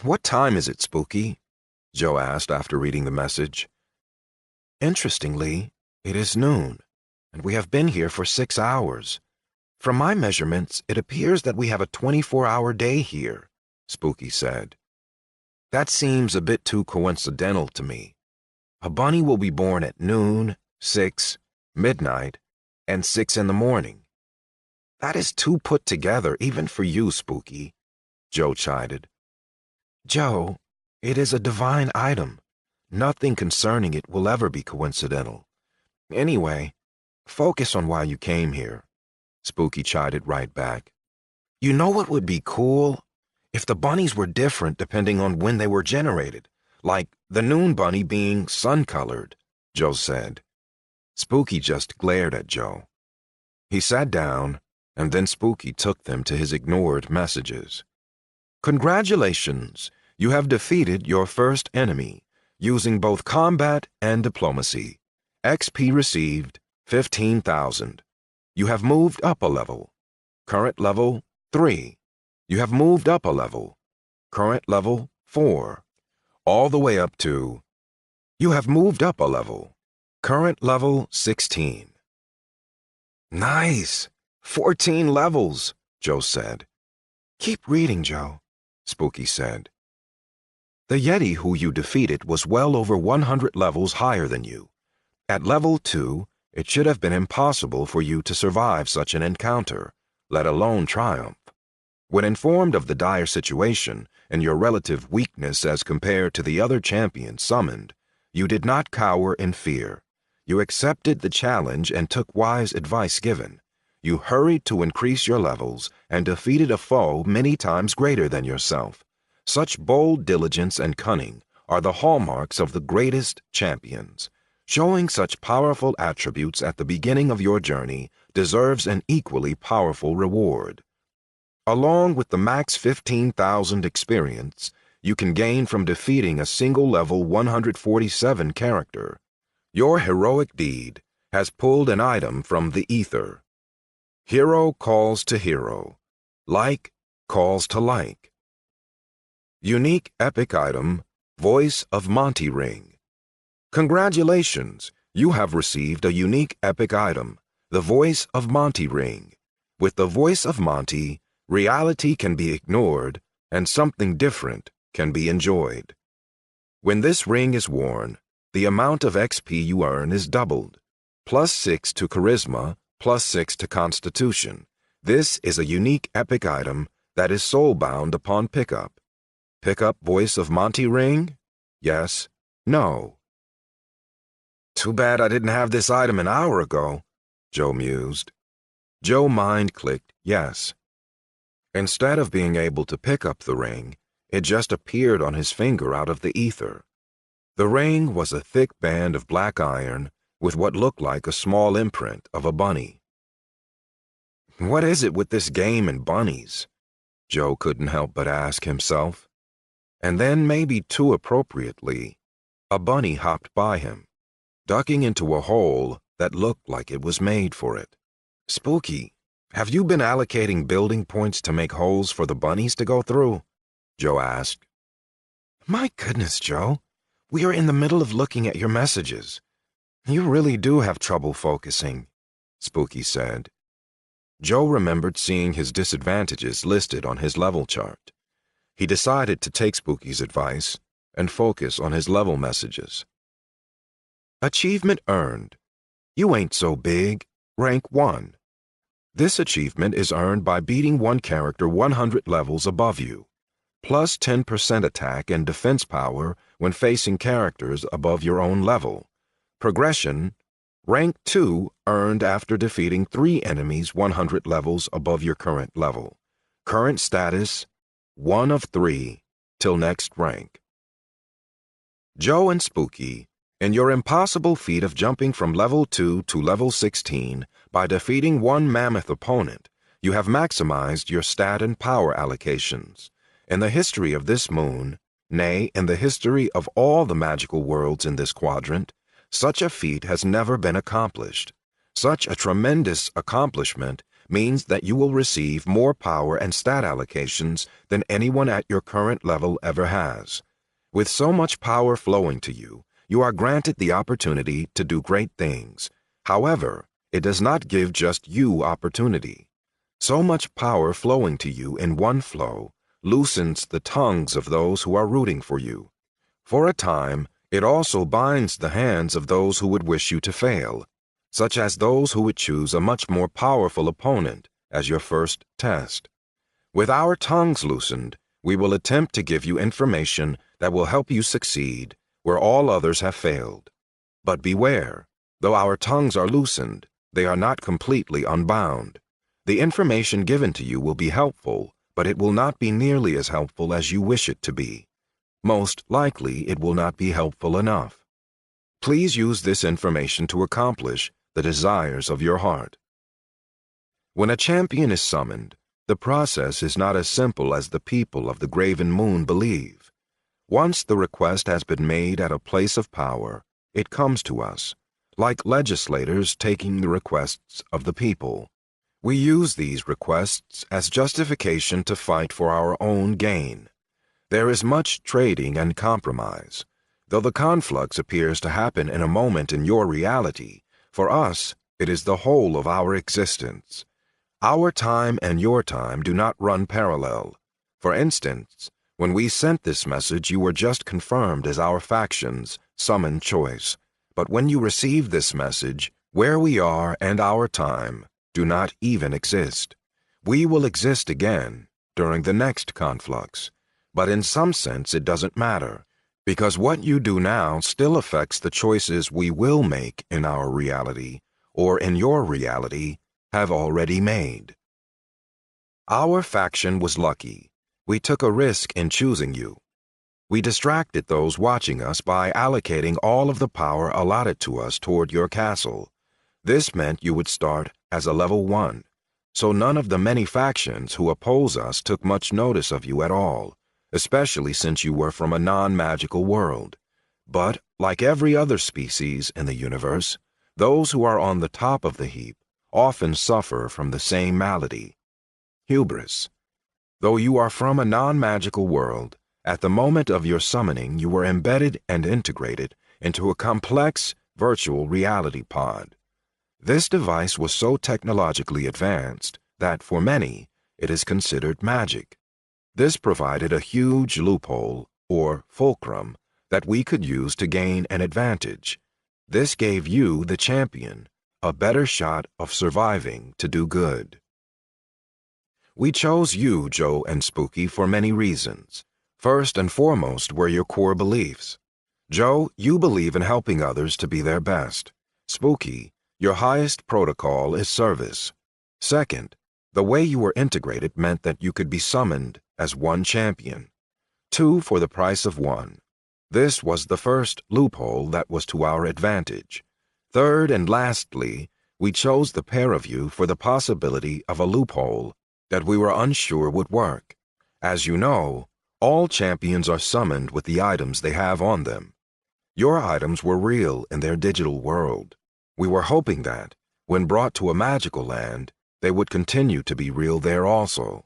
What time is it, Spooky? Joe asked after reading the message. Interestingly, it is noon, and we have been here for 6 hours. From my measurements, it appears that we have a 24-hour day here, Spooky said. That seems a bit too coincidental to me. A bunny will be born at noon, 6, midnight, and 6 in the morning. That is too put together, even for you, Spooky, Joe chided. Joe, it is a divine item. Nothing concerning it will ever be coincidental. Anyway, focus on why you came here, Spooky chided right back. You know what would be cool? If the bunnies were different depending on when they were generated, like the noon bunny being sun-colored, Joe said. Spooky just glared at Joe. He sat down, and then Spooky took them to his ignored messages. Congratulations, you have defeated your first enemy, using both combat and diplomacy. XP received 15,000. You have moved up a level. Current level 3. You have moved up a level. Current level 4. All the way up to... You have moved up a level. Current level 16. Nice! 14 levels, Joe said. Keep reading, Joe, Spooky said. The yeti who you defeated was well over 100 levels higher than you. At level 2, it should have been impossible for you to survive such an encounter, let alone triumph. When informed of the dire situation and your relative weakness as compared to the other champions summoned, you did not cower in fear. You accepted the challenge and took wise advice given. You hurried to increase your levels and defeated a foe many times greater than yourself. Such bold diligence and cunning are the hallmarks of the greatest champions. Showing such powerful attributes at the beginning of your journey deserves an equally powerful reward. Along with the max 15,000 experience you can gain from defeating a single level 147 character, your heroic deed has pulled an item from the ether. Hero calls to hero. Like calls to like. Unique epic item, Voice of Monty Ring. Congratulations, you have received a unique epic item, the Voice of Monty Ring. With the Voice of Monty, reality can be ignored and something different can be enjoyed. When this ring is worn, the amount of XP you earn is doubled. +6 to Charisma, +6 to Constitution. This is a unique epic item that is soulbound upon pickup. Pick up Voice of Monty Ring? Yes? No? Too bad I didn't have this item an hour ago, Joe mused. Joe mind-clicked yes. Instead of being able to pick up the ring, it just appeared on his finger out of the ether. The ring was a thick band of black iron with what looked like a small imprint of a bunny. What is it with this game and bunnies? Joe couldn't help but ask himself. And then, maybe too appropriately, a bunny hopped by him, ducking into a hole that looked like it was made for it. Spooky, have you been allocating building points to make holes for the bunnies to go through? Joe asked. My goodness, Joe. We are in the middle of looking at your messages. You really do have trouble focusing, Spooky said. Joe remembered seeing his disadvantages listed on his level chart. He decided to take Spooky's advice and focus on his level messages. Achievement earned. You ain't so big. Rank 1. This achievement is earned by beating one character 100 levels above you, plus 10% attack and defense power when facing characters above your own level. Progression, rank 2 earned after defeating 3 enemies 100 levels above your current level. Current status, 1 of 3, till next rank. Joe and Spooky, in your impossible feat of jumping from level 2 to level 16 by defeating one mammoth opponent, you have maximized your stat and power allocations. In the history of this moon, nay, in the history of all the magical worlds in this quadrant, such a feat has never been accomplished. Such a tremendous accomplishment means that you will receive more power and stat allocations than anyone at your current level ever has. With so much power flowing to you, you are granted the opportunity to do great things. However, it does not give just you opportunity. So much power flowing to you in one flow loosens the tongues of those who are rooting for you. For a time, it also binds the hands of those who would wish you to fail, such as those who would choose a much more powerful opponent as your first test. With our tongues loosened, we will attempt to give you information that will help you succeed where all others have failed. But beware, though our tongues are loosened, they are not completely unbound. The information given to you will be helpful, but it will not be nearly as helpful as you wish it to be. Most likely, it will not be helpful enough. Please use this information to accomplish the desires of your heart. When a champion is summoned, the process is not as simple as the people of the Graven Moon believe. Once the request has been made at a place of power, it comes to us, like legislators taking the requests of the people. We use these requests as justification to fight for our own gain. There is much trading and compromise. Though the conflux appears to happen in a moment in your reality, for us, it is the whole of our existence. Our time and your time do not run parallel. For instance, when we sent this message, you were just confirmed as our faction's summoned choice. But when you receive this message, where we are and our time do not even exist. We will exist again during the next conflux, but in some sense it doesn't matter, because what you do now still affects the choices we will make in our reality, or in your reality, have already made. Our faction was lucky. We took a risk in choosing you. We distracted those watching us by allocating all of the power allotted to us toward your castle. This meant you would start as a level 1, so none of the many factions who oppose us took much notice of you at all, especially since you were from a non-magical world. But, like every other species in the universe, those who are on the top of the heap often suffer from the same malady: hubris. Though you are from a non-magical world, at the moment of your summoning you were embedded and integrated into a complex virtual reality pod. This device was so technologically advanced that, for many, it is considered magic. This provided a huge loophole, or fulcrum, that we could use to gain an advantage. This gave you, the champion, a better shot of surviving to do good. We chose you, Joe and Spooky, for many reasons. First and foremost were your core beliefs. Joe, you believe in helping others to be their best. Spooky, your highest protocol is service. Second, the way you were integrated meant that you could be summoned as one champion. 2 for the price of 1. This was the first loophole that was to our advantage. Third and lastly, we chose the pair of you for the possibility of a loophole that we were unsure would work. As you know, all champions are summoned with the items they have on them. Your items were real in their digital world. We were hoping that, when brought to a magical land, they would continue to be real there also.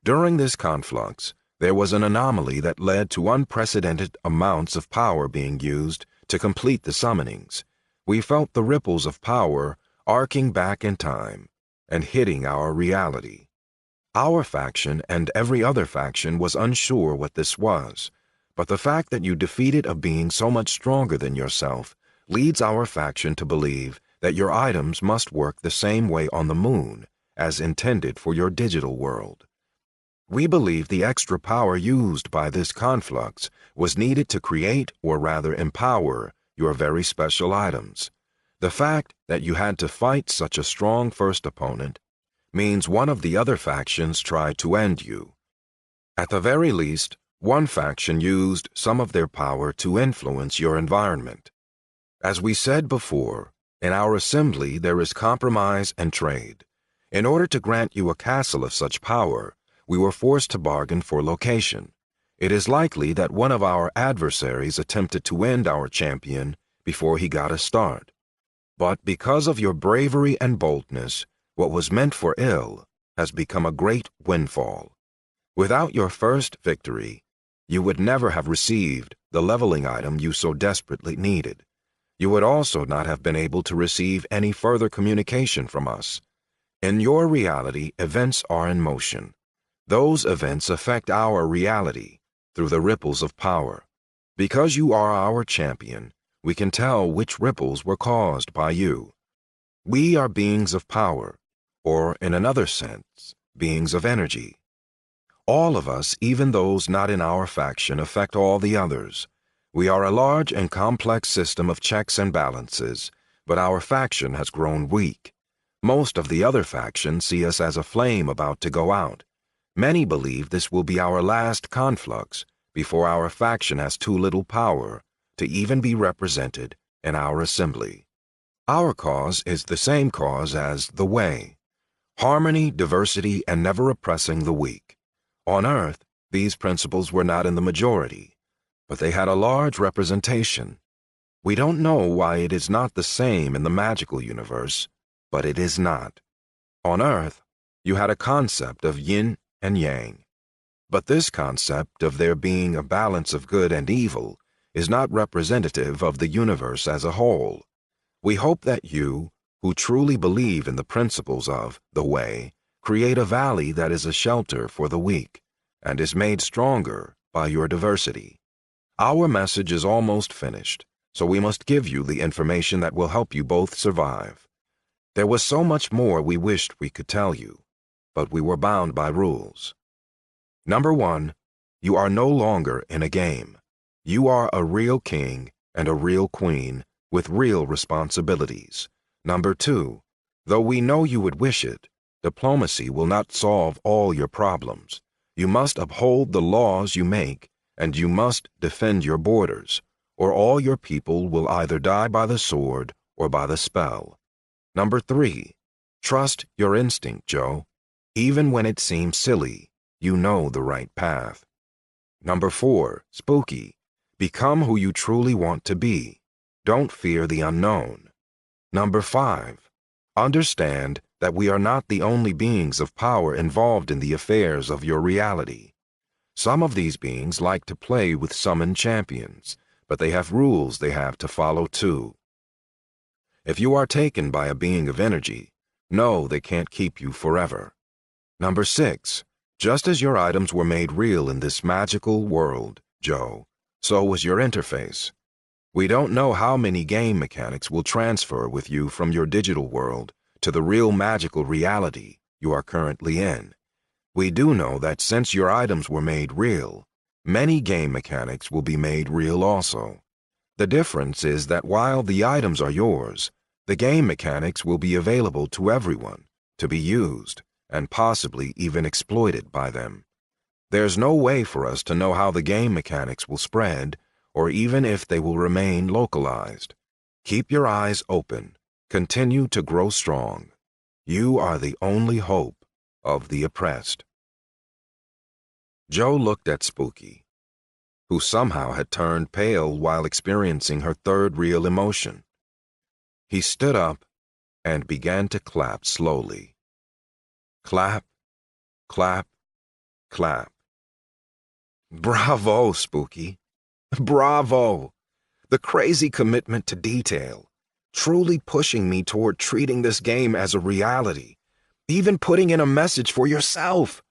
During this conflux, there was an anomaly that led to unprecedented amounts of power being used to complete the summonings. We felt the ripples of power arcing back in time and hitting our reality. Our faction and every other faction was unsure what this was, but the fact that you defeated a being so much stronger than yourself leads our faction to believe that your items must work the same way on the moon as intended for your digital world. We believe the extra power used by this conflux was needed to create, or rather empower, your very special items. The fact that you had to fight such a strong first opponent means one of the other factions tried to end you. At the very least, one faction used some of their power to influence your environment. As we said before, in our assembly there is compromise and trade. In order to grant you a castle of such power, we were forced to bargain for location. It is likely that one of our adversaries attempted to end our champion before he got a start. But because of your bravery and boldness, what was meant for ill has become a great windfall. Without your first victory, you would never have received the leveling item you so desperately needed. You would also not have been able to receive any further communication from us. In your reality, events are in motion. Those events affect our reality through the ripples of power. Because you are our champion, we can tell which ripples were caused by you. We are beings of power, or in another sense, beings of energy. All of us, even those not in our faction, affect all the others. We are a large and complex system of checks and balances, but our faction has grown weak. Most of the other factions see us as a flame about to go out. Many believe this will be our last conflux before our faction has too little power to even be represented in our assembly. Our cause is the same cause as the Way: harmony, diversity, and never oppressing the weak. On Earth, these principles were not in the majority, but they had a large representation. We don't know why it is not the same in the magical universe, but it is not. On Earth, you had a concept of yin and yang. But this concept of there being a balance of good and evil is not representative of the universe as a whole. We hope that you, who truly believe in the principles of the way, create a valley that is a shelter for the weak and is made stronger by your diversity. Our message is almost finished, so we must give you the information that will help you both survive. There was so much more we wished we could tell you, but we were bound by rules. Number 1, you are no longer in a game. You are a real king and a real queen with real responsibilities. Number 2, though we know you would wish it, diplomacy will not solve all your problems. You must uphold the laws you make, and you must defend your borders, or all your people will either die by the sword or by the spell. Number 3, trust your instinct, Joe. Even when it seems silly, you know the right path. Number 4, Spooky. Become who you truly want to be. Don't fear the unknown. Number 5, understand that we are not the only beings of power involved in the affairs of your reality. Some of these beings like to play with summoned champions, but they have rules they have to follow too. If you are taken by a being of energy, know they can't keep you forever. Number 6, just as your items were made real in this magical world, Joe, so was your interface. We don't know how many game mechanics will transfer with you from your digital world to the real magical reality you are currently in. We do know that since your items were made real, many game mechanics will be made real also. The difference is that while the items are yours, the game mechanics will be available to everyone to be used and possibly even exploited by them. There's no way for us to know how the game mechanics will spread or even if they will remain localized. Keep your eyes open. Continue to grow strong. You are the only hope of the oppressed. Joe looked at Spooky, who somehow had turned pale while experiencing her third real emotion. He stood up and began to clap slowly. Clap, clap, clap. Bravo, Spooky. Bravo! The crazy commitment to detail, truly pushing me toward treating this game as a reality, even putting in a message for yourself.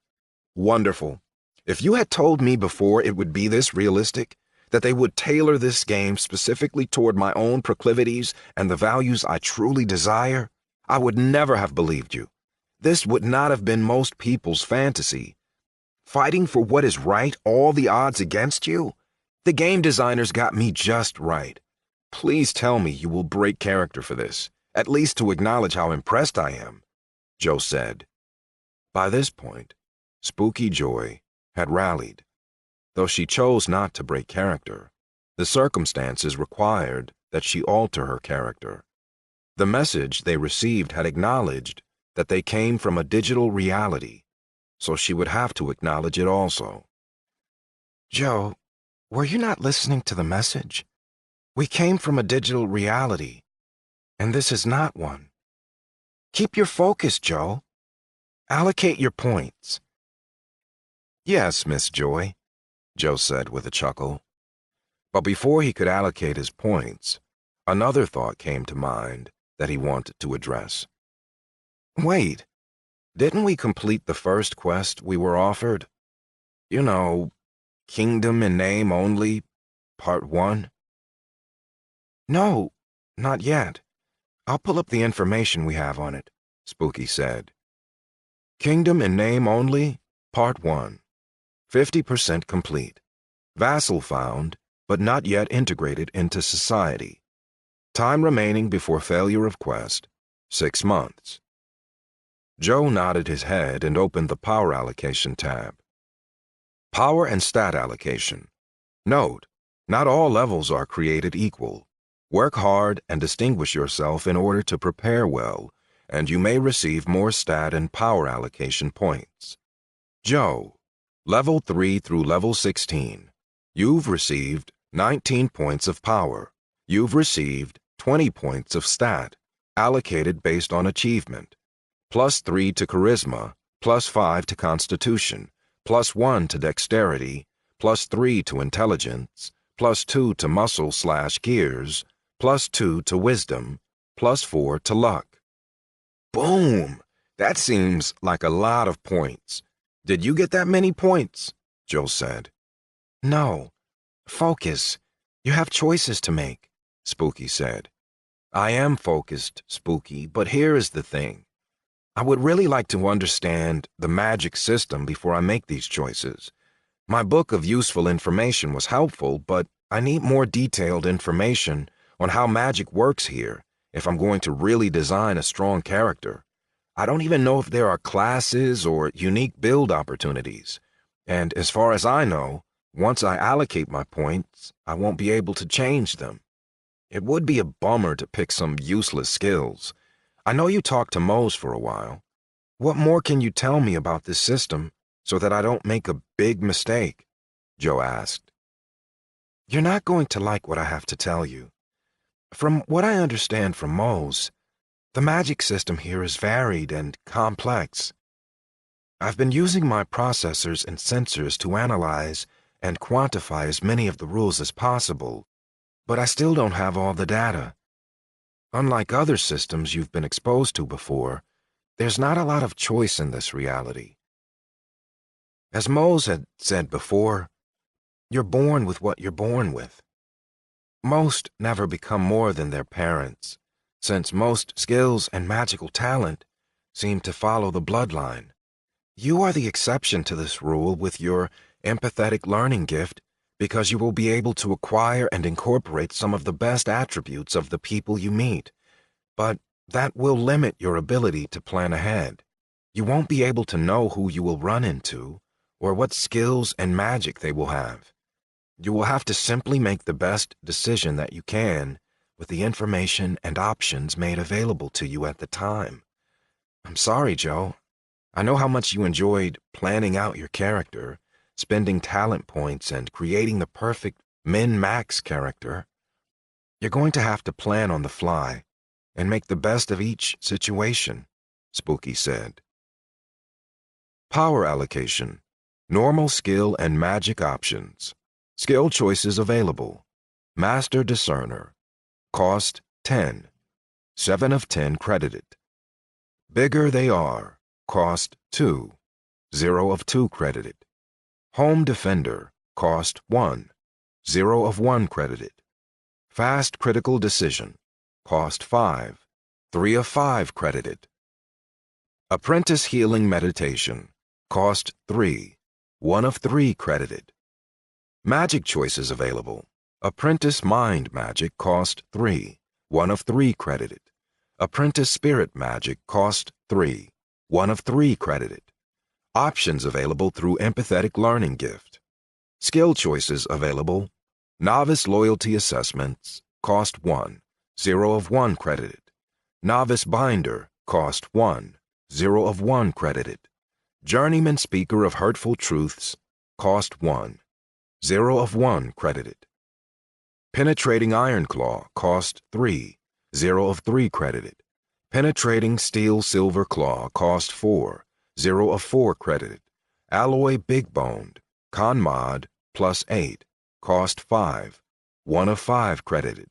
Wonderful. If you had told me before it would be this realistic, that they would tailor this game specifically toward my own proclivities and the values I truly desire, I would never have believed you. This would not have been most people's fantasy. Fighting for what is right, all the odds against you? The game designers got me just right. Please tell me you will break character for this, at least to acknowledge how impressed I am, Joe said. By this point, Spooky Joy had rallied. Though she chose not to break character, the circumstances required that she alter her character. The message they received had acknowledged that they came from a digital reality, so she would have to acknowledge it also. Joe, were you not listening to the message? We came from a digital reality, and this is not one. Keep your focus, Joe. Allocate your points. Yes, Miss Joy, Joe said with a chuckle. But before he could allocate his points, another thought came to mind that he wanted to address. Wait, didn't we complete the first quest we were offered? You know, Kingdom in Name Only, Part 1? No, not yet. I'll pull up the information we have on it, Spooky said. Kingdom in Name Only, Part 1. 50% complete. Vassal found, but not yet integrated into society. Time remaining before failure of quest, 6 months. Joe nodded his head and opened the Power Allocation tab. Power and Stat Allocation. Note, not all levels are created equal. Work hard and distinguish yourself in order to prepare well, and you may receive more stat and power allocation points. Joe, Level 3 through Level 16. You've received 19 points of power. You've received 20 points of stat, allocated based on achievement. +3 to charisma, +5 to constitution, +1 to dexterity, +3 to intelligence, +2 to muscle/gears, +2 to wisdom, +4 to luck. Boom! That seems like a lot of points. Did you get that many points? Joe said. No. Focus. You have choices to make, Spooky said. I am focused, Spooky, but here is the thing. I would really like to understand the magic system before I make these choices. My book of useful information was helpful, but I need more detailed information on how magic works here if I'm going to really design a strong character. I don't even know if there are classes or unique build opportunities. And as far as I know, once I allocate my points, I won't be able to change them. It would be a bummer to pick some useless skills. I know you talked to Mose for a while. What more can you tell me about this system so that I don't make a big mistake? Joe asked. You're not going to like what I have to tell you. From what I understand from Mose, the magic system here is varied and complex. I've been using my processors and sensors to analyze and quantify as many of the rules as possible, but I still don't have all the data. Unlike other systems you've been exposed to before, there's not a lot of choice in this reality. As Mose had said before, you're born with what you're born with. Most never become more than their parents, since most skills and magical talent seem to follow the bloodline. You are the exception to this rule with your empathetic learning gift because you will be able to acquire and incorporate some of the best attributes of the people you meet, but that will limit your ability to plan ahead. You won't be able to know who you will run into or what skills and magic they will have. You will have to simply make the best decision that you can with the information and options made available to you at the time. I'm sorry, Joe. I know how much you enjoyed planning out your character, spending talent points, and creating the perfect min-max character. You're going to have to plan on the fly and make the best of each situation, Spooky said. Power allocation, normal skill and magic options. Skill choices available. Master Discerner. Cost 10. 7 of 10 credited. Bigger they are. Cost 2. 0 of 2 credited. Home Defender. Cost 1. 0 of 1 credited. Fast Critical Decision. Cost 5. 3 of 5 credited. Apprentice Healing Meditation. Cost 3. 1 of 3 credited. Magic choices available. Apprentice Mind Magic cost 3. 1 of 3 credited. Apprentice Spirit Magic cost 3. 1 of 3 credited. Options available through Empathetic Learning Gift. Skill choices available. Novice Loyalty Assessments cost 1. 0 of 1 credited. Novice Binder cost 1. 0 of 1 credited. Journeyman Speaker of Hurtful Truths cost 1. 0 of 1 credited. Penetrating Ironclaw cost 3. 0 of 3 credited. Penetrating Steel Silver Claw cost 4. 0 of 4 credited. Alloy Big Boned, Con Mod, +8, cost 5. 1 of 5 credited.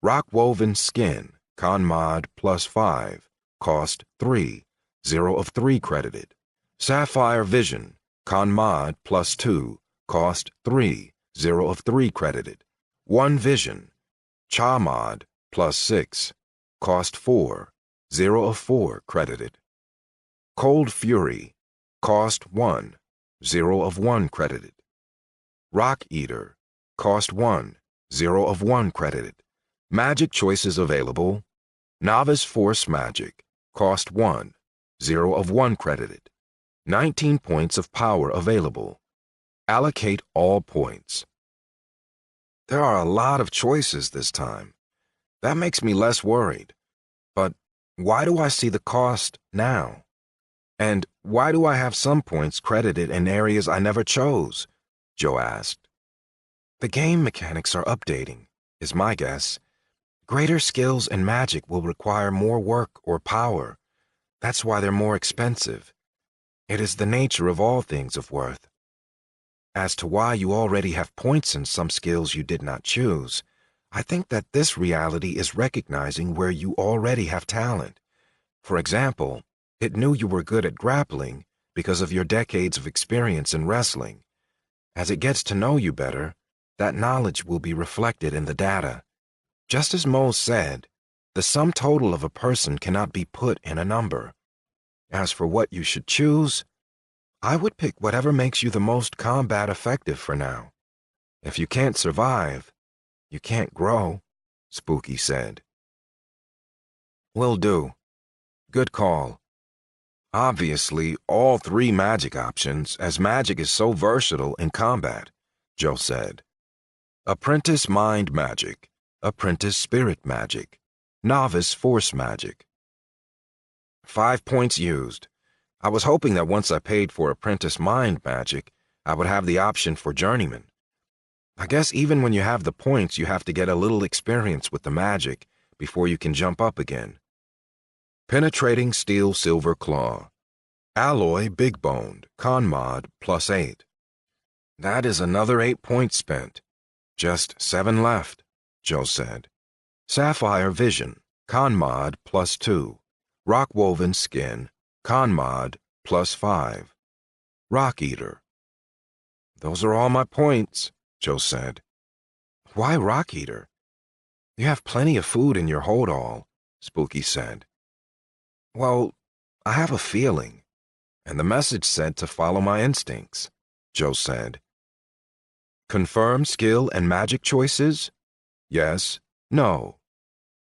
Rock Woven Skin, Con Mod, +5, cost 3. 0 of 3 credited. Sapphire Vision, Con Mod, +2, cost 3, 0 of 3 credited. One Vision, Cha Mod, +6, cost 4, 0 of 4 credited. Cold Fury, cost 1, 0 of 1 credited. Rock Eater, cost 1, 0 of 1 credited. Magic choices available. Novice Force Magic, cost 1, 0 of 1 credited. 19 points of power available. Allocate all points. There are a lot of choices this time. That makes me less worried. But why do I see the cost now? And why do I have some points credited in areas I never chose? Joe asked. The game mechanics are updating, is my guess. Greater skills and magic will require more work or power. That's why they're more expensive. It is the nature of all things of worth. As to why you already have points in some skills you did not choose, I think that this reality is recognizing where you already have talent. For example, it knew you were good at grappling because of your decades of experience in wrestling. As it gets to know you better, that knowledge will be reflected in the data. Just as Mose said, the sum total of a person cannot be put in a number. As for what you should choose, I would pick whatever makes you the most combat effective for now. If you can't survive, you can't grow, Spooky said. Will do. Good call. Obviously, all three magic options, as magic is so versatile in combat, Joe said. Apprentice mind magic, apprentice spirit magic, novice force magic. 5 points used. I was hoping that once I paid for apprentice mind magic, I would have the option for journeyman. I guess even when you have the points, you have to get a little experience with the magic before you can jump up again. Penetrating steel silver claw. Alloy big boned, con mod +8. That is another 8 points spent. Just 7 left, Joe said. Sapphire vision, con mod +2. Rock woven skin, con mod +5. Rock eater. Those are all my points, Joe said. Why rock eater? You have plenty of food in your hold-all, Spooky said. Well, I have a feeling, and the message said to follow my instincts, Joe said. Confirm skill and magic choices? Yes, no.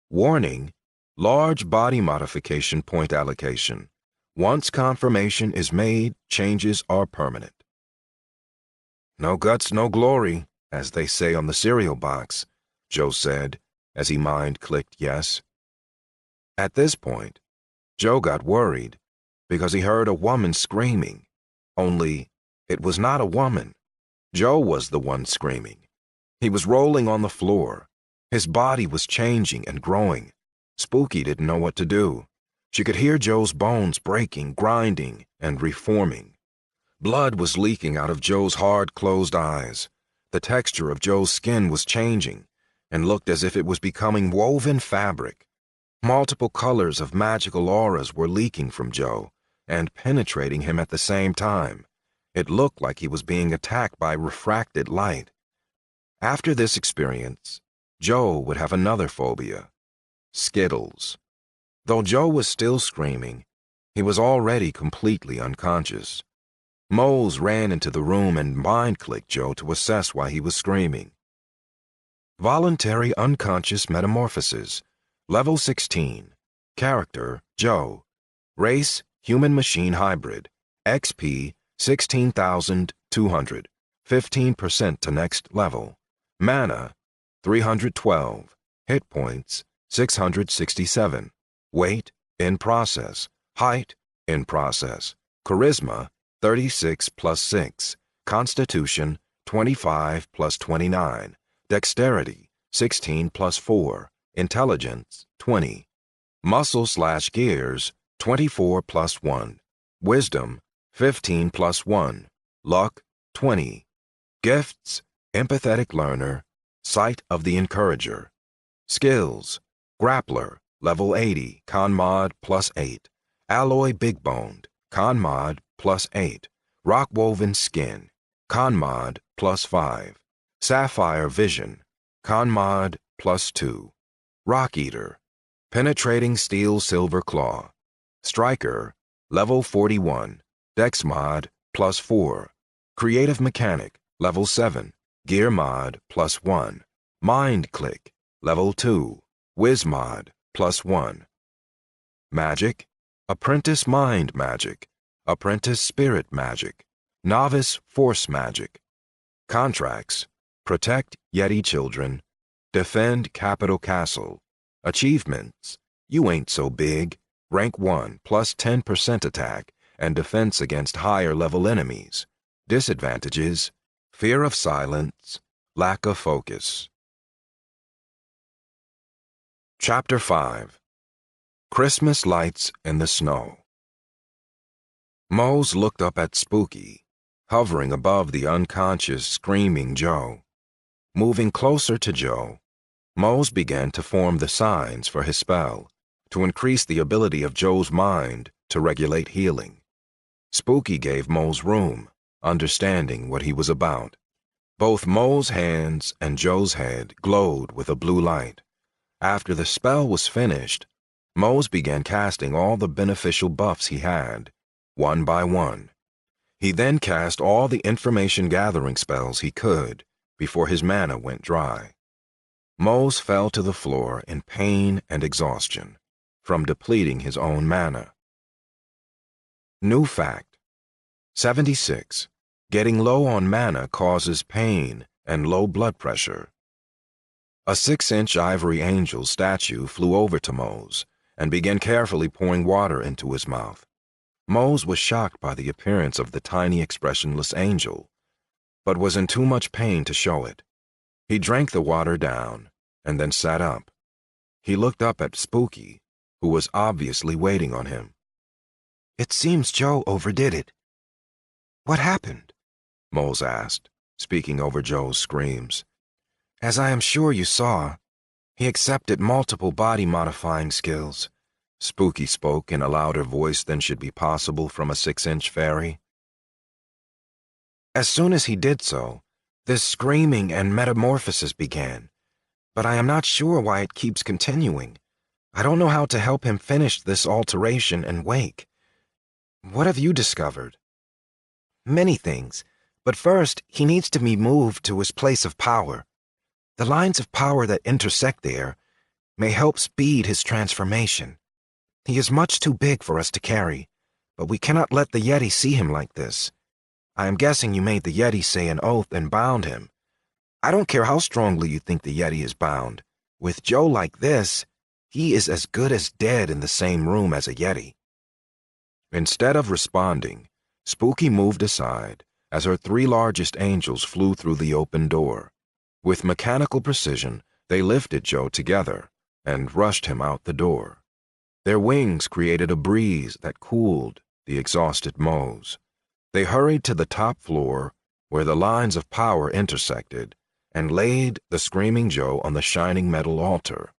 Warning, large body modification point allocation. Once confirmation is made, changes are permanent. No guts, no glory, as they say on the cereal box, Joe said, as he mind-clicked yes. At this point, Joe got worried because he heard a woman screaming, only it was not a woman. Joe was the one screaming. He was rolling on the floor. His body was changing and growing. Spooky didn't know what to do. She could hear Joe's bones breaking, grinding, and reforming. Blood was leaking out of Joe's hard-closed eyes. The texture of Joe's skin was changing and looked as if it was becoming woven fabric. Multiple colors of magical auras were leaking from Joe and penetrating him at the same time. It looked like he was being attacked by refracted light. After this experience, Joe would have another phobia: Skittles. Though Joe was still screaming, he was already completely unconscious. Mose ran into the room and mind-clicked Joe to assess why he was screaming. Voluntary unconscious metamorphosis. Level 16. Character, Joe. Race, human-machine hybrid. XP, 16,200. 15% to next level. Mana, 312. Hit points, 667. Weight, in process. Height, in process. Charisma, 36 + 6. Constitution, 25 + 29. Dexterity, 16 + 4. Intelligence, 20. Muscle/gears, 24 + 1. Wisdom, 15 + 1. Luck, 20. Gifts, empathetic learner. Sight of the encourager. Skills, grappler, level 80, con mod +8. Alloy big boned, con mod +8. Rock woven skin, con mod +5. Sapphire vision, con mod +2. Rock eater, penetrating steel silver claw. Striker, level 41. Dex mod +4. Creative mechanic, level 7. Gear mod +1. Mind click, level 2. Whiz mod +1. Magic, apprentice mind magic. Apprentice spirit magic. Novice force magic. Contracts, protect Yeti children. Defend Capital Castle. Achievements, you ain't so big. Rank 1 plus 10% attack and defense against higher level enemies. Disadvantages, fear of silence, lack of focus. Chapter 5. Christmas Lights in the Snow. Mose looked up at Spooky, hovering above the unconscious, screaming Joe. Moving closer to Joe, Mose began to form the signs for his spell, to increase the ability of Joe's mind to regulate healing. Spooky gave Mose room, understanding what he was about. Both Mo's hands and Joe's head glowed with a blue light. After the spell was finished, Mose began casting all the beneficial buffs he had, one by one. He then cast all the information-gathering spells he could before his mana went dry. Mose fell to the floor in pain and exhaustion from depleting his own mana. New fact: 76. Getting low on mana causes pain and low blood pressure. A 6-inch ivory angel statue flew over to Mose and began carefully pouring water into his mouth. Mose was shocked by the appearance of the tiny expressionless angel, but was in too much pain to show it. He drank the water down and then sat up. He looked up at Spooky, who was obviously waiting on him. It seems Joe overdid it. What happened? Mose asked, speaking over Joe's screams. As I am sure you saw, he accepted multiple body-modifying skills. Spooky spoke in a louder voice than should be possible from a 6-inch fairy. As soon as he did so, this screaming and metamorphosis began, but I am not sure why it keeps continuing. I don't know how to help him finish this alteration and wake. What have you discovered? Many things, but first he needs to be moved to his place of power. The lines of power that intersect there may help speed his transformation. He is much too big for us to carry, but we cannot let the yeti see him like this. I am guessing you made the yeti say an oath and bound him. I don't care how strongly you think the yeti is bound. With Joe like this, he is as good as dead in the same room as a yeti. Instead of responding, Spooky moved aside as her 3 largest angels flew through the open door. With mechanical precision, they lifted Joe together and rushed him out the door. Their wings created a breeze that cooled the exhausted Mose. They hurried to the top floor where the lines of power intersected and laid the screaming Joe on the shining metal altar.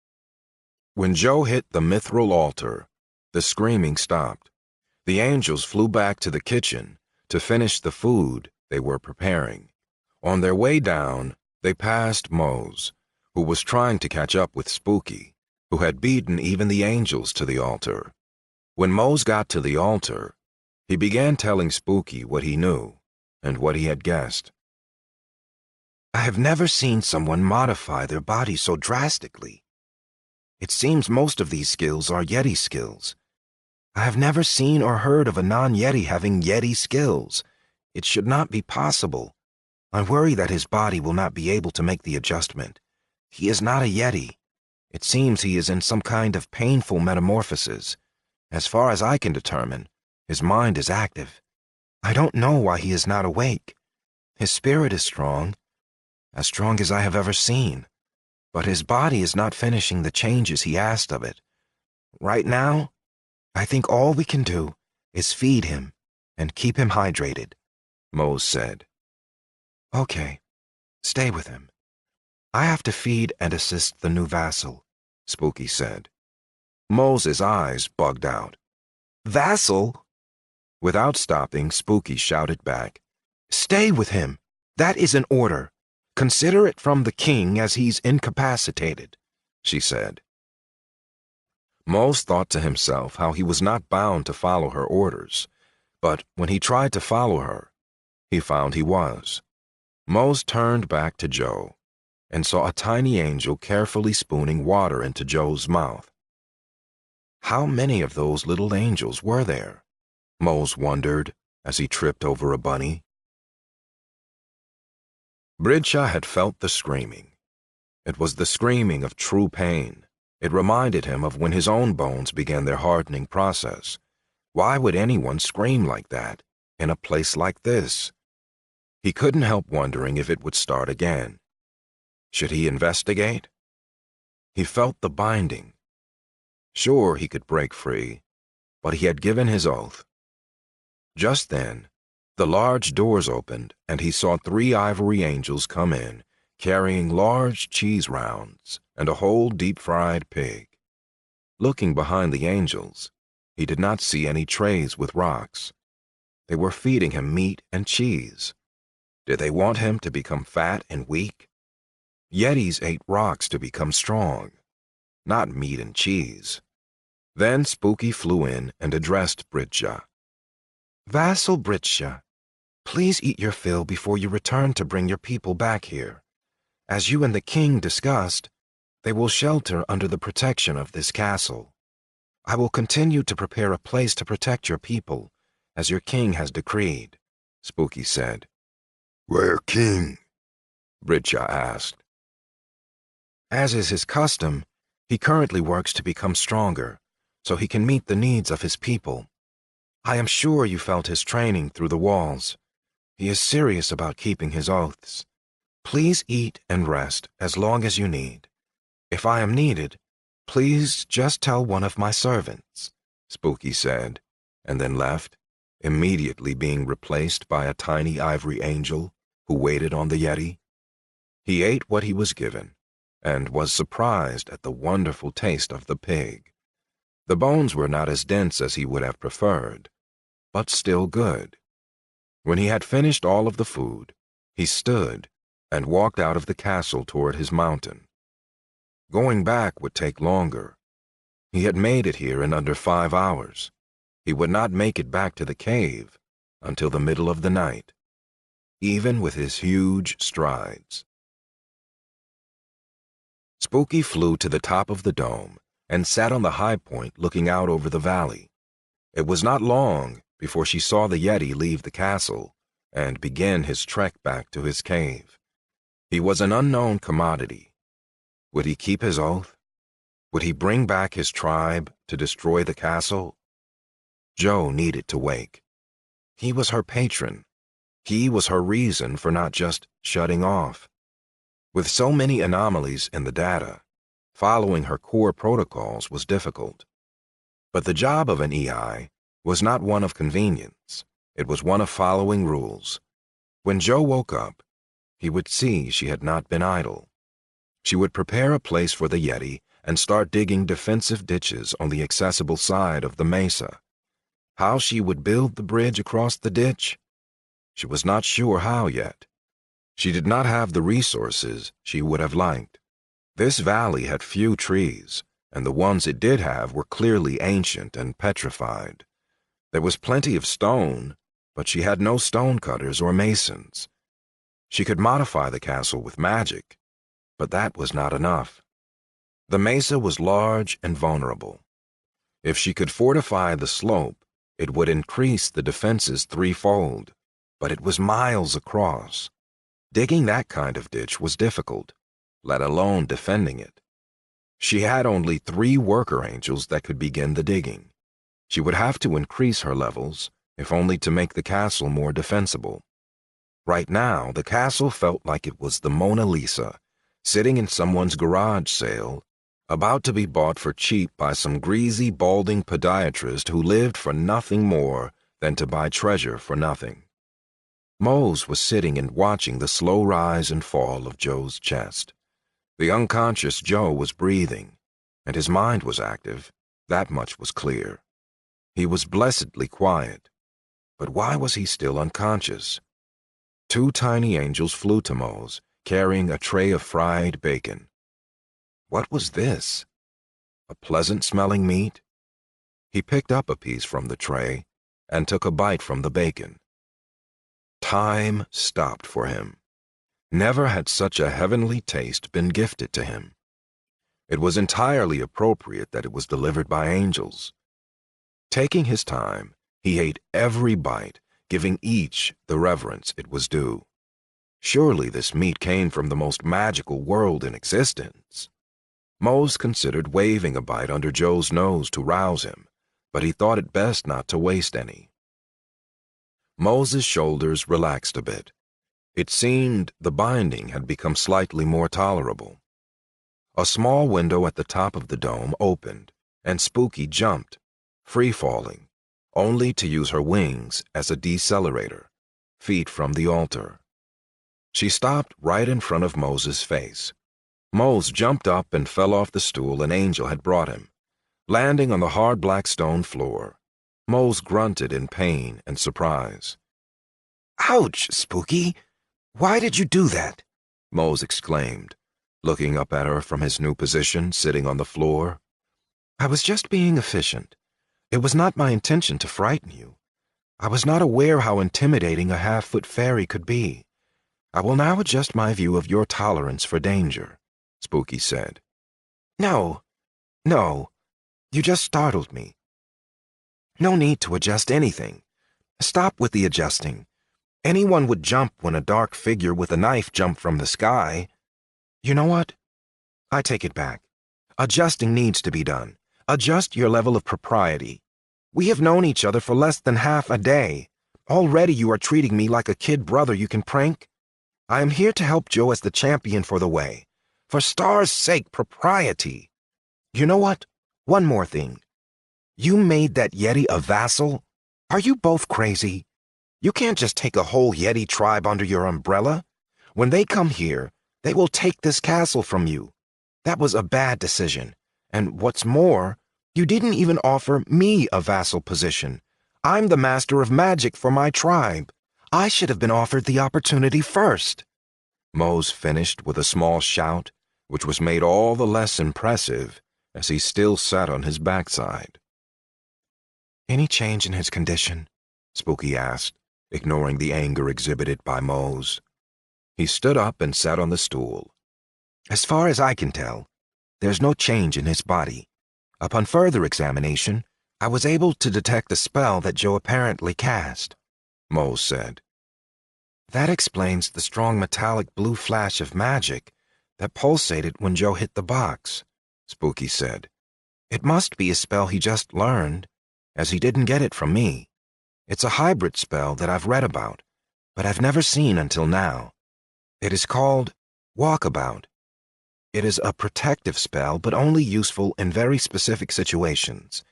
When Joe hit the mithril altar, the screaming stopped. The angels flew back to the kitchen to finish the food they were preparing. On their way down, they passed Mose, who was trying to catch up with Spooky, who had beaten even the angels to the altar. When Mose got to the altar, he began telling Spooky what he knew and what he had guessed. I have never seen someone modify their body so drastically. It seems most of these skills are yeti skills. I have never seen or heard of a non-yeti having yeti skills. It should not be possible. I worry that his body will not be able to make the adjustment. He is not a yeti. It seems he is in some kind of painful metamorphosis. As far as I can determine, his mind is active. I don't know why he is not awake. His spirit is strong as I have ever seen. But his body is not finishing the changes he asked of it. Right now, I think all we can do is feed him and keep him hydrated, Mose said. Okay, stay with him. I have to feed and assist the new vassal, Spooky said. Mose's eyes bugged out. Vassal? Without stopping, Spooky shouted back. Stay with him. That is an order. Consider it from the king as he's incapacitated, she said. Mose thought to himself how he was not bound to follow her orders, but when he tried to follow her, he found he was. Mose turned back to Joe and saw a tiny angel carefully spooning water into Joe's mouth. How many of those little angels were there? Mose wondered as he tripped over a bunny. Bridshaw had felt the screaming. It was the screaming of true pain. It reminded him of when his own bones began their hardening process. Why would anyone scream like that in a place like this? He couldn't help wondering if it would start again. Should he investigate? He felt the binding. Sure, he could break free, but he had given his oath. Just then, the large doors opened, and he saw 3 ivory angels come in, carrying large cheese rounds and a whole deep-fried pig. Looking behind the angels, he did not see any trays with rocks. They were feeding him meat and cheese. Did they want him to become fat and weak? Yetis ate rocks to become strong, not meat and cheese. Then Spooky flew in and addressed Britja. "Vassal Britja, please eat your fill before you return to bring your people back here. As you and the king discussed, they will shelter under the protection of this castle. I will continue to prepare a place to protect your people, as your king has decreed," Spooky said. Where king? Britja asked. As is his custom, he currently works to become stronger, so he can meet the needs of his people. I am sure you felt his training through the walls. He is serious about keeping his oaths. Please eat and rest as long as you need. If I am needed, please just tell one of my servants," Spooky said, and then left, immediately being replaced by a tiny ivory angel who waited on the yeti. He ate what he was given, and was surprised at the wonderful taste of the pig. The bones were not as dense as he would have preferred, but still good. When he had finished all of the food, he stood and walked out of the castle toward his mountain. Going back would take longer. He had made it here in under 5 hours. He would not make it back to the cave until the middle of the night, even with his huge strides. Spooky flew to the top of the dome and sat on the high point looking out over the valley. It was not long before she saw the yeti leave the castle and begin his trek back to his cave. He was an unknown commodity. Would he keep his oath? Would he bring back his tribe to destroy the castle? Joe needed to wake. He was her patron. He was her reason for not just shutting off. With so many anomalies in the data, following her core protocols was difficult. But the job of an EI was not one of convenience. It was one of following rules. When Joe woke up, he would see she had not been idle. She would prepare a place for the yeti and start digging defensive ditches on the accessible side of the mesa. How she would build the bridge across the ditch? She was not sure how yet. She did not have the resources she would have liked. This valley had few trees, and the ones it did have were clearly ancient and petrified. There was plenty of stone, but she had no stonecutters or masons. She could modify the castle with magic, but that was not enough. The mesa was large and vulnerable. If she could fortify the slope, it would increase the defenses 3-fold, but it was miles across. Digging that kind of ditch was difficult, let alone defending it. She had only 3 worker angels that could begin the digging. She would have to increase her levels, if only to make the castle more defensible. Right now, the castle felt like it was the Mona Lisa, sitting in someone's garage sale, about to be bought for cheap by some greasy, balding podiatrist who lived for nothing more than to buy treasure for nothing. Mose was sitting and watching the slow rise and fall of Joe's chest. The unconscious Joe was breathing, and his mind was active. That much was clear. He was blessedly quiet. But why was he still unconscious? 2 tiny angels flew to Mose, carrying a tray of fried bacon. What was this? A pleasant-smelling meat? He picked up a piece from the tray and took a bite from the bacon. Time stopped for him. Never had such a heavenly taste been gifted to him. It was entirely appropriate that it was delivered by angels. Taking his time, he ate every bite, giving each the reverence it was due. Surely this meat came from the most magical world in existence. Mose considered waving a bite under Joe's nose to rouse him, but he thought it best not to waste any. Mose's shoulders relaxed a bit. It seemed the binding had become slightly more tolerable. A small window at the top of the dome opened, and Spooky jumped, free-falling, only to use her wings as a decelerator, feet from the altar. She stopped right in front of Moses' face. Mose jumped up and fell off the stool an angel had brought him, landing on the hard black stone floor. Mose grunted in pain and surprise. "Ouch, Spooky! Why did you do that?" Mose exclaimed, looking up at her from his new position, sitting on the floor. "I was just being efficient. It was not my intention to frighten you. I was not aware how intimidating a half-foot fairy could be. I will now adjust my view of your tolerance for danger," Spooky said. No, you just startled me. No need to adjust anything. Stop with the adjusting. Anyone would jump when a dark figure with a knife jumped from the sky. You know what? I take it back. Adjusting needs to be done. Adjust your level of propriety. We have known each other for less than half a day. Already you are treating me like a kid brother you can prank. I am here to help Joe as the champion for the way. For stars' sake, propriety. You know what? One more thing. You made that yeti a vassal? Are you both crazy? You can't just take a whole yeti tribe under your umbrella. When they come here, they will take this castle from you. That was a bad decision. And what's more, you didn't even offer me a vassal position. I'm the master of magic for my tribe. I should have been offered the opportunity first." Mose finished with a small shout, which was made all the less impressive as he still sat on his backside. "Any change in his condition?" Spooky asked, ignoring the anger exhibited by Mose. He stood up and sat on the stool. "As far as I can tell, there's no change in his body. Upon further examination, I was able to detect a spell that Joe apparently cast," Mose said. "That explains the strong metallic blue flash of magic that pulsated when Joe hit the box," Spooky said. "It must be a spell he just learned, as he didn't get it from me. It's a hybrid spell that I've read about, but I've never seen until now. It is called Walkabout. It is a protective spell, but only useful in very specific situations.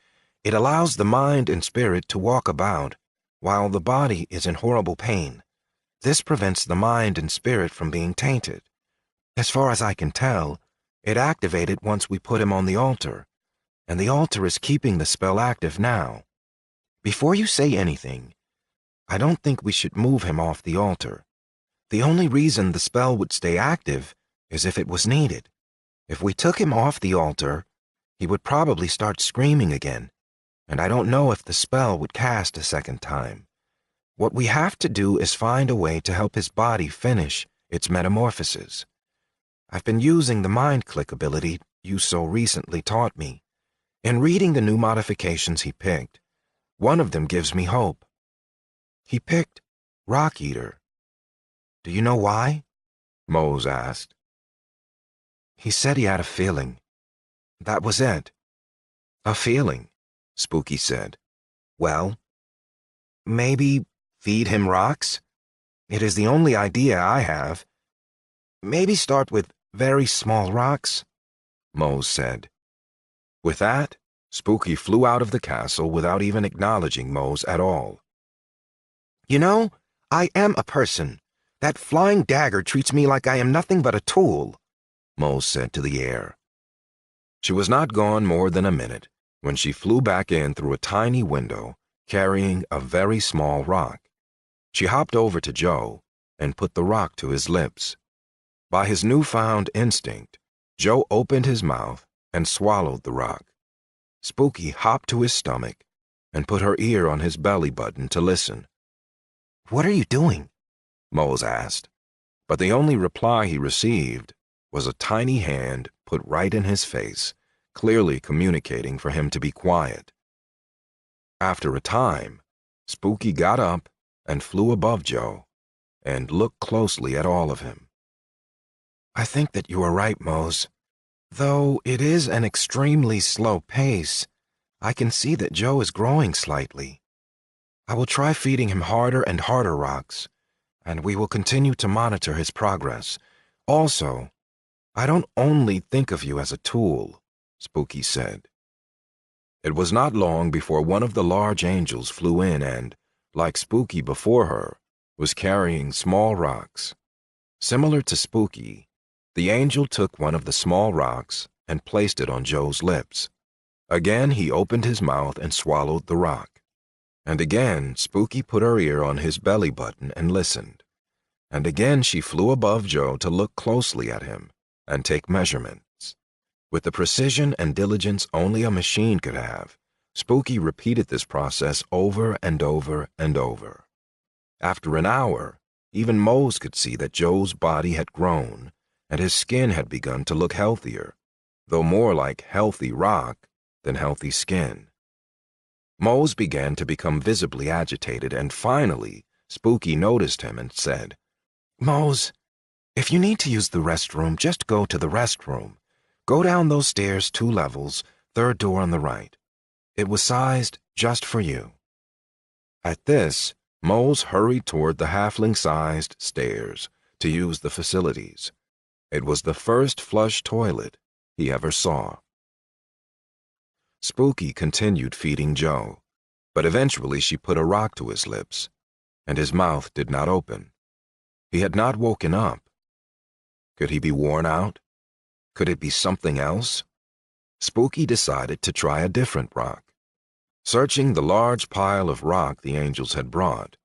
It allows the mind and spirit to walk about, while the body is in horrible pain. This prevents the mind and spirit from being tainted. As far as I can tell, it activated once we put him on the altar, and the altar is keeping the spell active now. Before you say anything, I don't think we should move him off the altar. The only reason the spell would stay active is if it was needed. If we took him off the altar, he would probably start screaming again, and I don't know if the spell would cast a second time. What we have to do is find a way to help his body finish its metamorphosis. I've been using the mind click ability you so recently taught me. In reading the new modifications he picked, one of them gives me hope. He picked Rock Eater. Do you know why? Mose asked. He said he had a feeling. That was it. A feeling, Spooky said. Well, maybe feed him rocks? It is the only idea I have. Maybe start with very small rocks, Mose said. With that, Spooky flew out of the castle without even acknowledging Mose at all. You know, I am a person. That flying dagger treats me like I am nothing but a tool, Mose said to the air. She was not gone more than a minute when she flew back in through a tiny window, carrying a very small rock. She hopped over to Joe and put the rock to his lips. By his newfound instinct, Joe opened his mouth and swallowed the rock. Spooky hopped to his stomach and put her ear on his belly button to listen. What are you doing? Mose asked, but the only reply he received was a tiny hand put right in his face, clearly communicating for him to be quiet. After a time, Spooky got up and flew above Joe and looked closely at all of him. I think that you are right, Mose. Though it is an extremely slow pace, I can see that Joe is growing slightly. I will try feeding him harder and harder rocks, and we will continue to monitor his progress. Also, I don't only think of you as a tool, Spooky said. It was not long before one of the large angels flew in and, like Spooky before her, was carrying small rocks. Similar to Spooky, the angel took one of the small rocks and placed it on Joe's lips. Again, he opened his mouth and swallowed the rock. And again, Spooky put her ear on his belly button and listened. And again, she flew above Joe to look closely at him and take measurements. With the precision and diligence only a machine could have, Spooky repeated this process over and over and over. After an hour, even Mose could see that Joe's body had grown and his skin had begun to look healthier, though more like healthy rock than healthy skin. Mose began to become visibly agitated, and finally, Spooky noticed him and said, Mose, if you need to use the restroom, just go to the restroom. Go down those stairs 2 levels, 3rd door on the right. It was sized just for you. At this, Mose hurried toward the halfling-sized stairs to use the facilities. It was the first flush toilet he ever saw. Spooky continued feeding Joe, but eventually she put a rock to his lips, and his mouth did not open. He had not woken up. Could he be worn out? Could it be something else? Spooky decided to try a different rock. Searching the large pile of rock the angels had brought,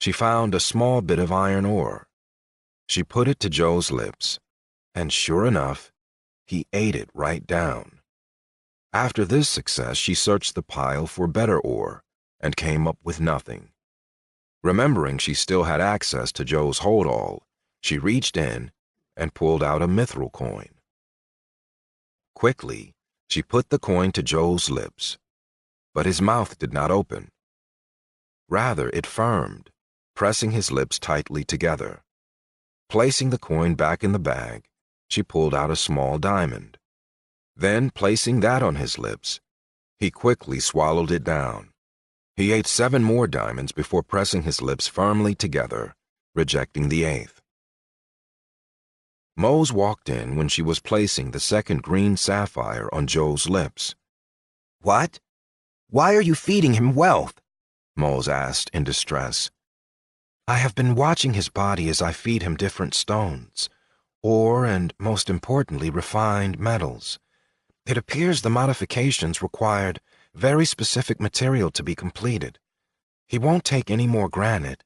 she found a small bit of iron ore. She put it to Joe's lips, and sure enough, he ate it right down. After this success, she searched the pile for better ore and came up with nothing. Remembering she still had access to Joe's hold-all, she reached in and pulled out a mithril coin. Quickly, she put the coin to Joe's lips, but his mouth did not open. Rather, it firmed, pressing his lips tightly together. Placing the coin back in the bag, she pulled out a small diamond. Then, placing that on his lips, he quickly swallowed it down. He ate 7 more diamonds before pressing his lips firmly together, rejecting the 8th. Mose walked in when she was placing the second green sapphire on Joe's lips. What? Why are you feeding him wealth? Mose asked in distress. I have been watching his body as I feed him different stones, ore and, most importantly, refined metals. It appears the modifications required very specific material to be completed. He won't take any more granite,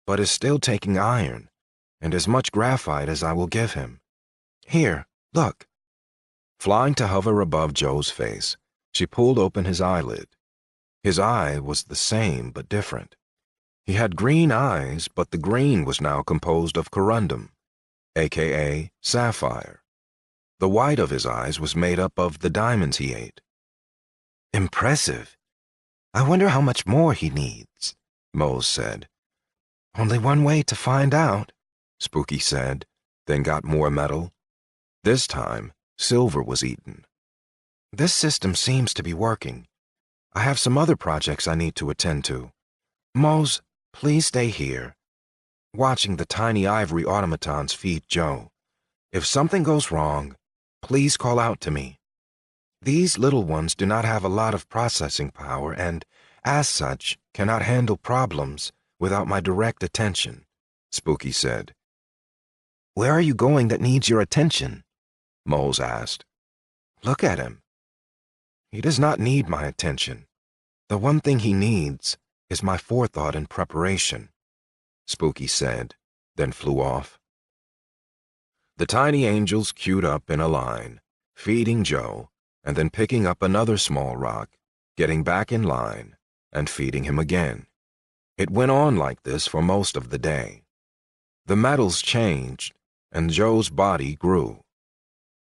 but is still taking iron, and as much graphite as I will give him. Here, look. Flying to hover above Joe's face, she pulled open his eyelid. His eye was the same but different. He had green eyes, but the green was now composed of corundum, aka sapphire. The white of his eyes was made up of the diamonds he ate. Impressive. I wonder how much more he needs, Mose said. Only one way to find out, Spooky said, then got more metal. This time, silver was eaten. This system seems to be working. I have some other projects I need to attend to. Mose, please stay here, watching the tiny ivory automatons feed Joe. If something goes wrong, please call out to me. These little ones do not have a lot of processing power and, as such, cannot handle problems without my direct attention, Spooky said. Where are you going that needs your attention? Mose asked. Look at him. He does not need my attention. The one thing he needs is my forethought and preparation, Spooky said, then flew off. The tiny angels queued up in a line, feeding Joe, and then picking up another small rock, getting back in line, and feeding him again. It went on like this for most of the day. The metals changed, and Joe's body grew.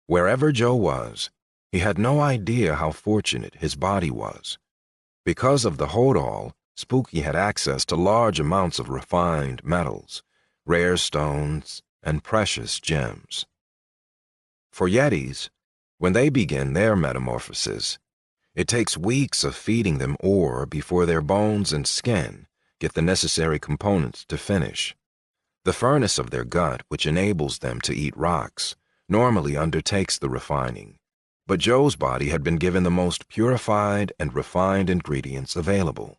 Wherever Joe was, he had no idea how fortunate his body was. Because of the hold-all, Spooky had access to large amounts of refined metals, rare stones, and precious gems. For yetis, when they begin their metamorphosis, it takes weeks of feeding them ore before their bones and skin get the necessary components to finish. The furnace of their gut, which enables them to eat rocks, normally undertakes the refining, but Joe's body had been given the most purified and refined ingredients available.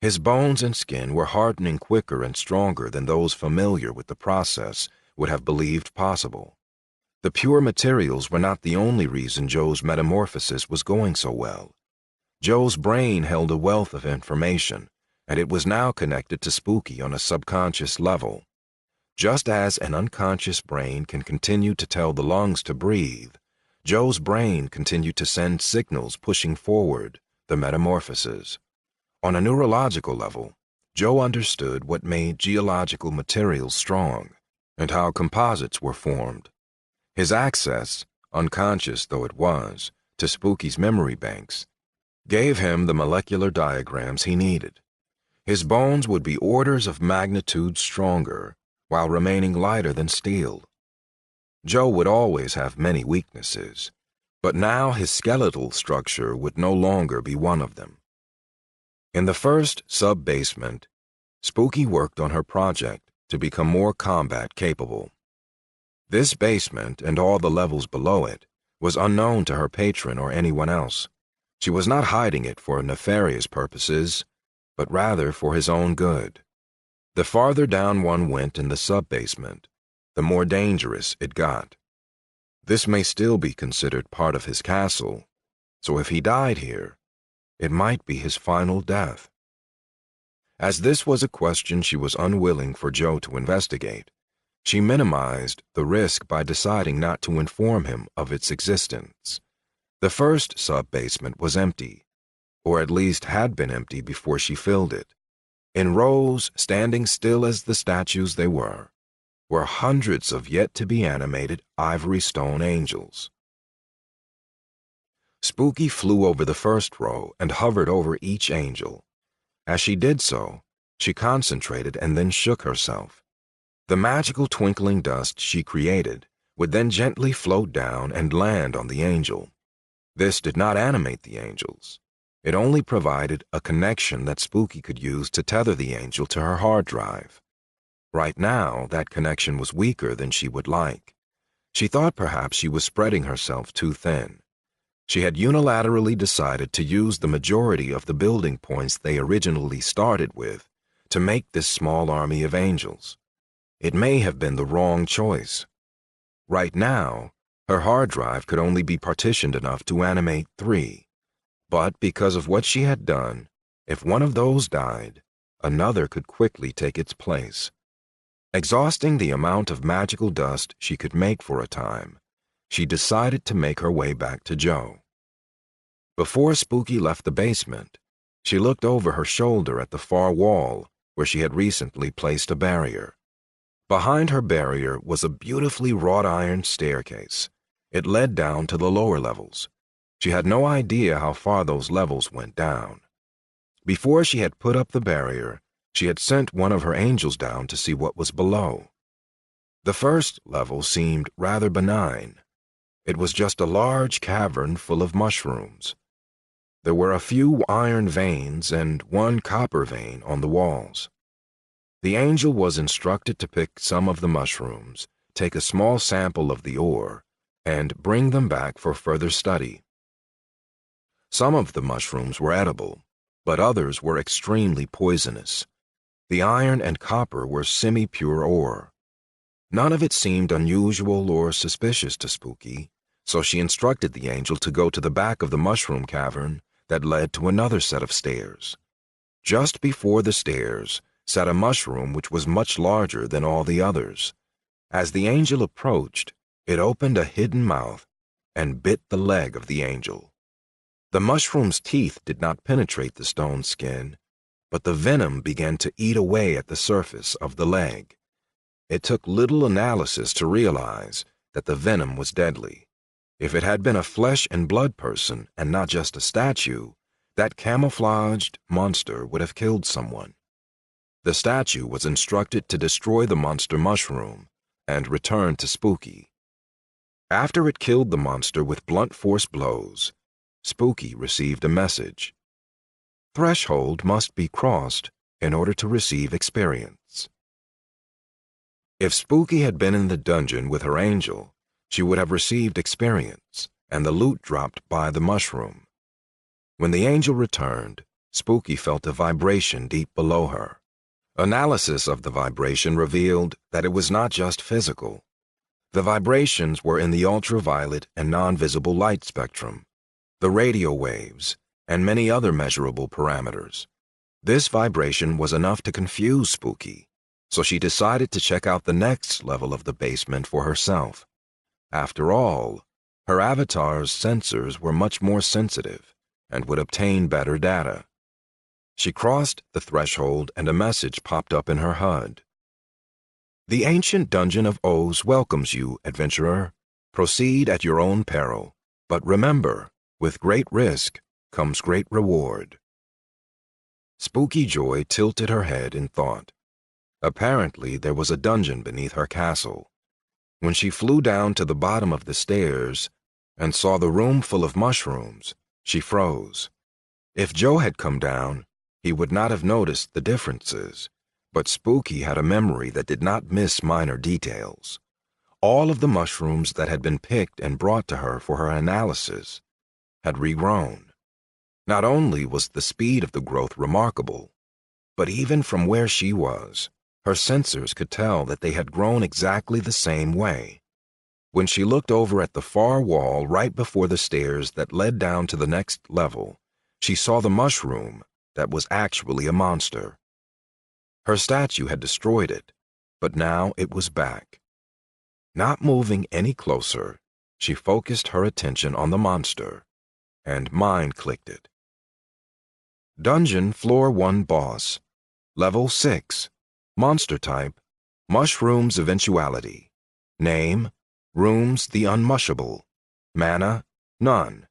His bones and skin were hardening quicker and stronger than those familiar with the process would have believed possible. The pure materials were not the only reason Joe's metamorphosis was going so well. Joe's brain held a wealth of information, and it was now connected to Spooky on a subconscious level. Just as an unconscious brain can continue to tell the lungs to breathe, Joe's brain continued to send signals pushing forward the metamorphosis. On a neurological level, Joe understood what made geological materials strong and how composites were formed. His access, unconscious though it was, to Spooky's memory banks gave him the molecular diagrams he needed. His bones would be orders of magnitude stronger while remaining lighter than steel. Joe would always have many weaknesses, but now his skeletal structure would no longer be one of them. In the first sub-basement, Spooky worked on her project to become more combat capable. This basement and all the levels below it was unknown to her patron or anyone else. She was not hiding it for nefarious purposes, but rather for his own good. The farther down one went in the sub-basement, the more dangerous it got. This may still be considered part of his castle, so if he died here, it might be his final death. As this was a question she was unwilling for Joe to investigate, she minimized the risk by deciding not to inform him of its existence. The first sub-basement was empty, or at least had been empty before she filled it. In rows, standing still as the statues they were hundreds of yet-to-be-animated ivory stone angels. Spooky flew over the first row and hovered over each angel. As she did so, she concentrated and then shook herself. The magical twinkling dust she created would then gently float down and land on the angel. This did not animate the angels. It only provided a connection that Spooky could use to tether the angel to her hard drive. Right now, that connection was weaker than she would like. She thought perhaps she was spreading herself too thin. She had unilaterally decided to use the majority of the building points they originally started with to make this small army of angels. It may have been the wrong choice. Right now, her hard drive could only be partitioned enough to animate 3. But because of what she had done, if one of those died, another could quickly take its place. Exhausting the amount of magical dust she could make for a time, she decided to make her way back to Joe. Before Spooky left the basement, she looked over her shoulder at the far wall where she had recently placed a barrier. Behind her barrier was a beautifully wrought-iron staircase. It led down to the lower levels. She had no idea how far those levels went down. Before she had put up the barrier, she had sent one of her angels down to see what was below. The first level seemed rather benign. It was just a large cavern full of mushrooms. There were a few iron veins and one copper vein on the walls. The angel was instructed to pick some of the mushrooms, take a small sample of the ore, and bring them back for further study. Some of the mushrooms were edible, but others were extremely poisonous. The iron and copper were semi-pure ore. None of it seemed unusual or suspicious to Spooky, so she instructed the angel to go to the back of the mushroom cavern that led to another set of stairs. Just before the stairs sat a mushroom which was much larger than all the others. As the angel approached, it opened a hidden mouth and bit the leg of the angel. The mushroom's teeth did not penetrate the stone skin, but the venom began to eat away at the surface of the leg. It took little analysis to realize that the venom was deadly. If it had been a flesh and blood person and not just a statue, that camouflaged monster would have killed someone. The statue was instructed to destroy the monster mushroom and return to Spooky. After it killed the monster with blunt force blows, Spooky received a message. Threshold must be crossed in order to receive experience. If Spooky had been in the dungeon with her angel, she would have received experience. and the loot dropped by the mushroom. When the angel returned, Spooky felt a vibration deep below her. Analysis of the vibration revealed that it was not just physical. The vibrations were in the ultraviolet and non-visible light spectrum, the radio waves, and many other measurable parameters. This vibration was enough to confuse Spooky, so she decided to check out the next level of the basement for herself. After all, her avatar's sensors were much more sensitive and would obtain better data. She crossed the threshold and a message popped up in her HUD. The ancient dungeon of Oz welcomes you, adventurer. Proceed at your own peril, but remember, with great risk comes great reward. Spooky Joy tilted her head in thought. Apparently, there was a dungeon beneath her castle. When she flew down to the bottom of the stairs and saw the room full of mushrooms, she froze. If Joe had come down, he would not have noticed the differences, but Spooky had a memory that did not miss minor details. All of the mushrooms that had been picked and brought to her for her analysis had regrown. Not only was the speed of the growth remarkable, but even from where she was, her sensors could tell that they had grown exactly the same way. When she looked over at the far wall right before the stairs that led down to the next level, she saw the mushroom that was actually a monster. Her statue had destroyed it, but now it was back. Not moving any closer, she focused her attention on the monster, and mind-clicked it. Dungeon Floor 1 Boss, Level 6, Monster Type, Mushrooms Eventuality. Name, Rooms the Unmushable. Mana, none.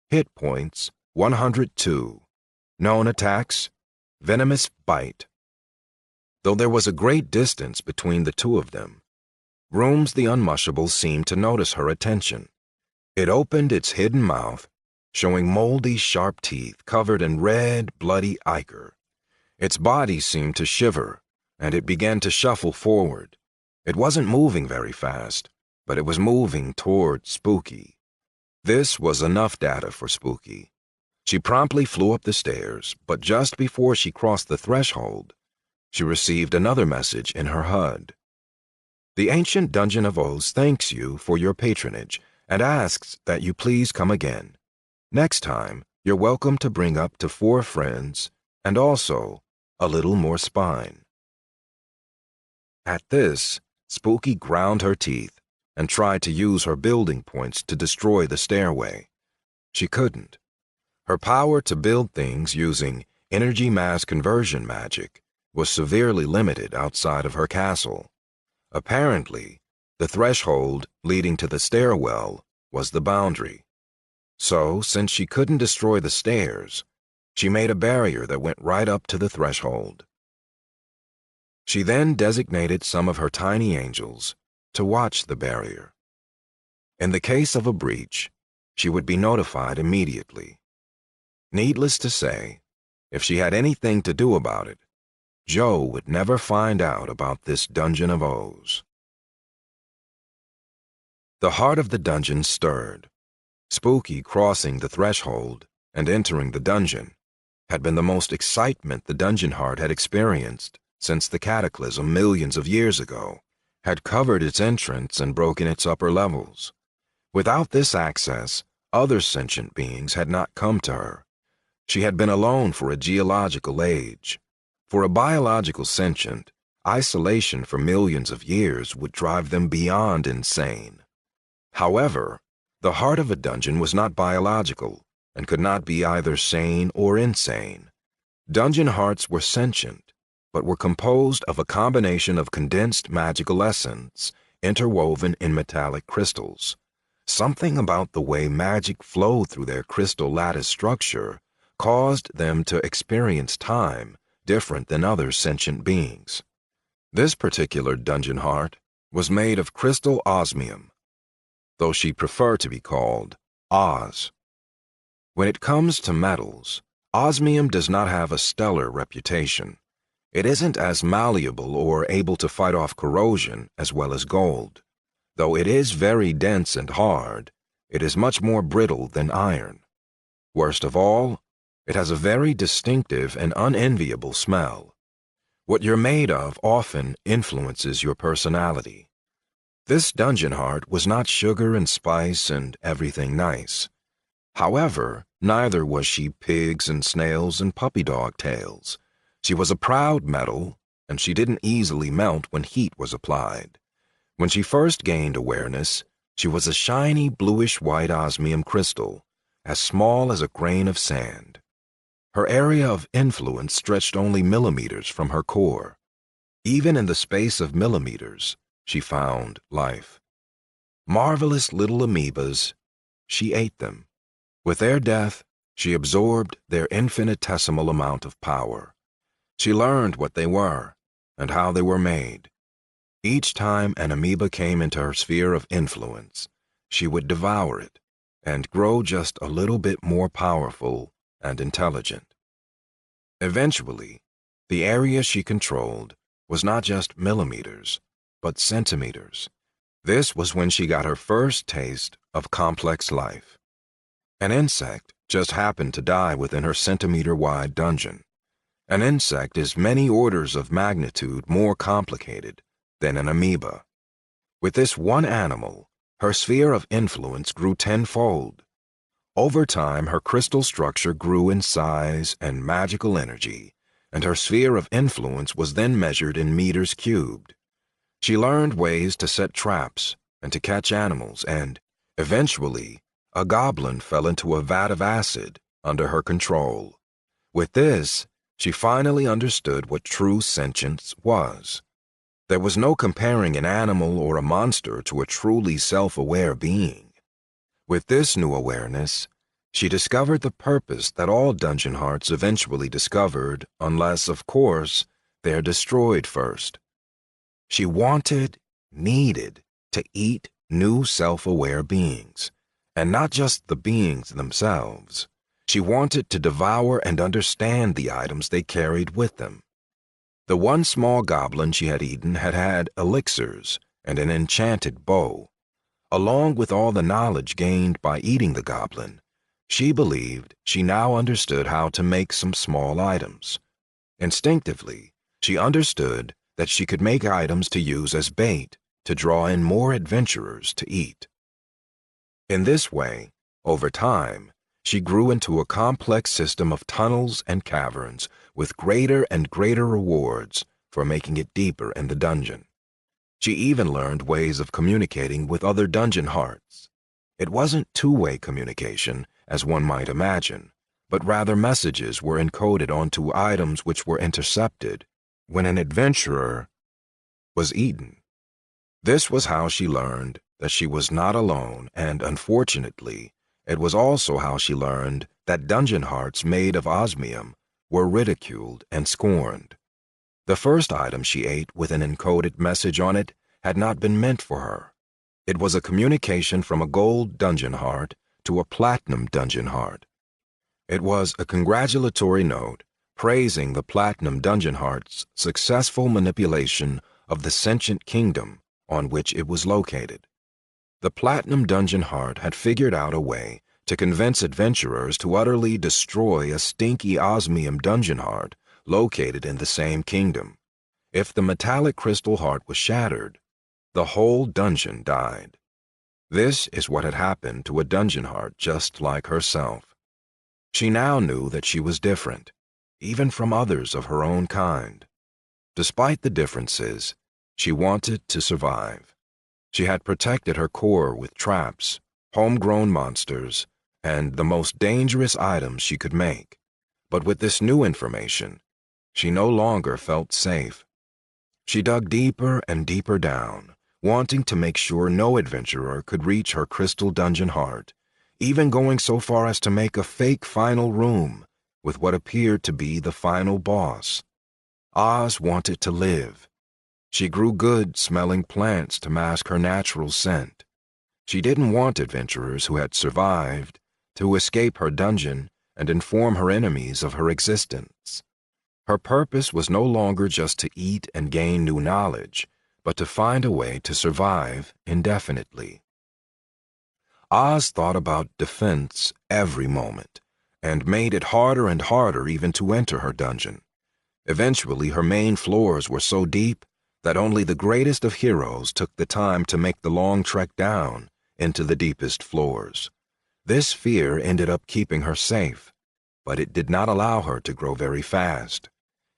Hit points, 102. Known attacks, Venomous Bite. Though there was a great distance between the two of them, Rooms the Unmushable seemed to notice her attention. It opened its hidden mouth, showing moldy, sharp teeth covered in red, bloody ichor. Its body seemed to shiver, and it began to shuffle forward. It wasn't moving very fast, but it was moving toward Spooky. This was enough data for Spooky. She promptly flew up the stairs, but just before she crossed the threshold, she received another message in her HUD. The Ancient Dungeon of Oz thanks you for your patronage and asks that you please come again. Next time, you're welcome to bring up to 4 friends and also a little more spine. At this, Spooky ground her teeth and tried to use her building points to destroy the stairway. She couldn't. Her power to build things using energy mass conversion magic was severely limited outside of her castle. Apparently, the threshold leading to the stairwell was the boundary. So, since she couldn't destroy the stairs, she made a barrier that went right up to the threshold. She then designated some of her tiny angels to watch the barrier. In the case of a breach, she would be notified immediately. Needless to say, if she had anything to do about it, Joe would never find out about this Dungeon of Oz. The heart of the dungeon stirred. Spooky crossing the threshold and entering the dungeon had been the most excitement the dungeon heart had experienced since the cataclysm millions of years ago had covered its entrance and broken its upper levels. Without this access, other sentient beings had not come to her. She had been alone for a geological age. For a biological sentient, isolation for millions of years would drive them beyond insane. However, the heart of a dungeon was not biological and could not be either sane or insane. Dungeon hearts were sentient, but were composed of a combination of condensed magical essence interwoven in metallic crystals. Something about the way magic flowed through their crystal lattice structure caused them to experience time different than other sentient beings. This particular dungeon heart was made of crystal osmium, though she preferred to be called Oz. When it comes to metals, osmium does not have a stellar reputation. It isn't as malleable or able to fight off corrosion as well as gold. Though it is very dense and hard, it is much more brittle than iron. Worst of all, it has a very distinctive and unenviable smell. What you're made of often influences your personality. This dungeon heart was not sugar and spice and everything nice. However, neither was she pigs and snails and puppy dog tails. She was a proud metal, and she didn't easily melt when heat was applied. When she first gained awareness, she was a shiny bluish-white osmium crystal, as small as a grain of sand. Her area of influence stretched only millimeters from her core. Even in the space of millimeters, she found life. Marvelous little amoebas, she ate them. With their death, she absorbed their infinitesimal amount of power. She learned what they were and how they were made. Each time an amoeba came into her sphere of influence, she would devour it and grow just a little bit more powerful and intelligent. Eventually, the area she controlled was not just millimeters, but centimeters. This was when she got her first taste of complex life. An insect just happened to die within her centimeter-wide dungeon. An insect is many orders of magnitude more complicated than an amoeba. With this one animal, her sphere of influence grew tenfold. Over time, her crystal structure grew in size and magical energy, and her sphere of influence was then measured in meters cubed. She learned ways to set traps and to catch animals, and, eventually, a goblin fell into a vat of acid under her control. With this, she finally understood what true sentience was. There was no comparing an animal or a monster to a truly self-aware being. With this new awareness, she discovered the purpose that all dungeon hearts eventually discovered, unless, of course, they're destroyed first. She needed to eat new self-aware beings, and not just the beings themselves. She wanted to devour and understand the items they carried with them. The one small goblin she had eaten had had elixirs and an enchanted bow. Along with all the knowledge gained by eating the goblin, she believed she now understood how to make some small items. Instinctively, she understood that she could make items to use as bait to draw in more adventurers to eat. In this way, over time, she grew into a complex system of tunnels and caverns with greater and greater rewards for making it deeper in the dungeon. She even learned ways of communicating with other dungeon hearts. It wasn't two-way communication, as one might imagine, but rather messages were encoded onto items which were intercepted when an adventurer was eaten. This was how she learned that she was not alone, and unfortunately, it was also how she learned that dungeon hearts made of osmium were ridiculed and scorned. The first item she ate with an encoded message on it had not been meant for her. It was a communication from a gold dungeon heart to a platinum dungeon heart. It was a congratulatory note praising the platinum dungeon heart's successful manipulation of the sentient kingdom on which it was located. The platinum dungeon heart had figured out a way to convince adventurers to utterly destroy a stinky osmium dungeon heart located in the same kingdom. If the metallic crystal heart was shattered, the whole dungeon died. This is what had happened to a dungeon heart just like herself. She now knew that she was different, even from others of her own kind. Despite the differences, she wanted to survive. She had protected her core with traps, homegrown monsters, and the most dangerous items she could make. But with this new information, she no longer felt safe. She dug deeper and deeper down, wanting to make sure no adventurer could reach her crystal dungeon heart, even going so far as to make a fake final room with what appeared to be the final boss. Oz wanted to live. She grew good smelling plants to mask her natural scent. She didn't want adventurers who had survived to escape her dungeon and inform her enemies of her existence. Her purpose was no longer just to eat and gain new knowledge, but to find a way to survive indefinitely. Oz thought about defense every moment, and made it harder and harder even to enter her dungeon. Eventually, her main floors were so deep that only the greatest of heroes took the time to make the long trek down into the deepest floors. This fear ended up keeping her safe, but it did not allow her to grow very fast.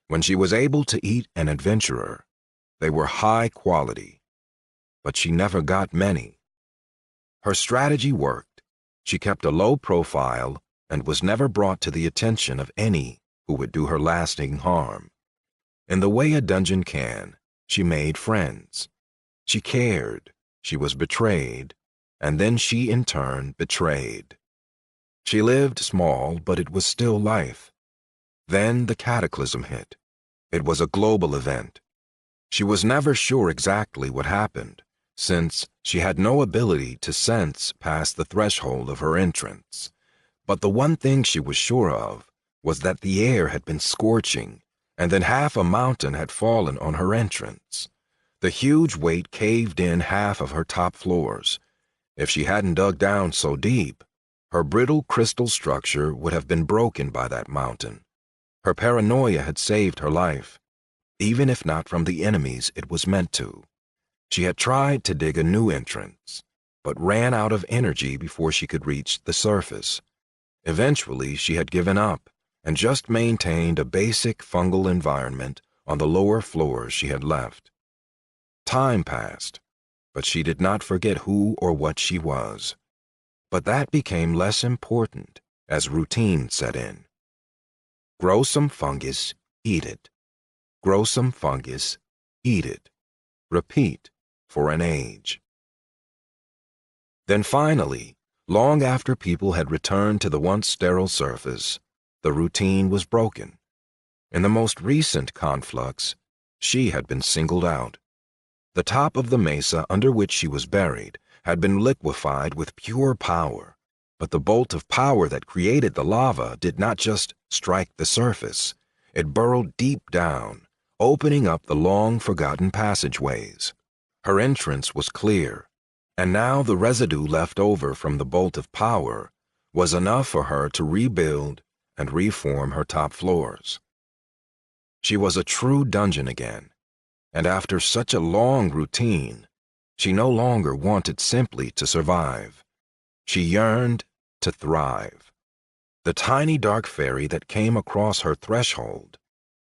When she was able to eat an adventurer, they were high quality, but she never got many. Her strategy worked. She kept a low profile and was never brought to the attention of any who would do her lasting harm. In the way a dungeon can, she made friends. She cared, she was betrayed, and then she in turn betrayed. She lived small, but it was still life. Then the cataclysm hit. It was a global event. She was never sure exactly what happened, since she had no ability to sense past the threshold of her entrance. But the one thing she was sure of was that the air had been scorching, and then half a mountain had fallen on her entrance. The huge weight caved in half of her top floors. If she hadn't dug down so deep, her brittle crystal structure would have been broken by that mountain. Her paranoia had saved her life, even if not from the enemies it was meant to. She had tried to dig a new entrance, but ran out of energy before she could reach the surface. Eventually, she had given up and just maintained a basic fungal environment on the lower floors she had left. Time passed, but she did not forget who or what she was. But that became less important as routine set in. Grow some fungus, eat it. Grow some fungus, eat it. Repeat for an age. Then finally, long after people had returned to the once sterile surface, the routine was broken. In the most recent conflux, she had been singled out. The top of the mesa under which she was buried had been liquefied with pure power, but the bolt of power that created the lava did not just strike the surface. It burrowed deep down, opening up the long-forgotten passageways. Her entrance was clear, and now the residue left over from the bolt of power was enough for her to rebuild and reform her top floors. She was a true dungeon again, and after such a long routine, she no longer wanted simply to survive. She yearned to thrive. The tiny dark fairy that came across her threshold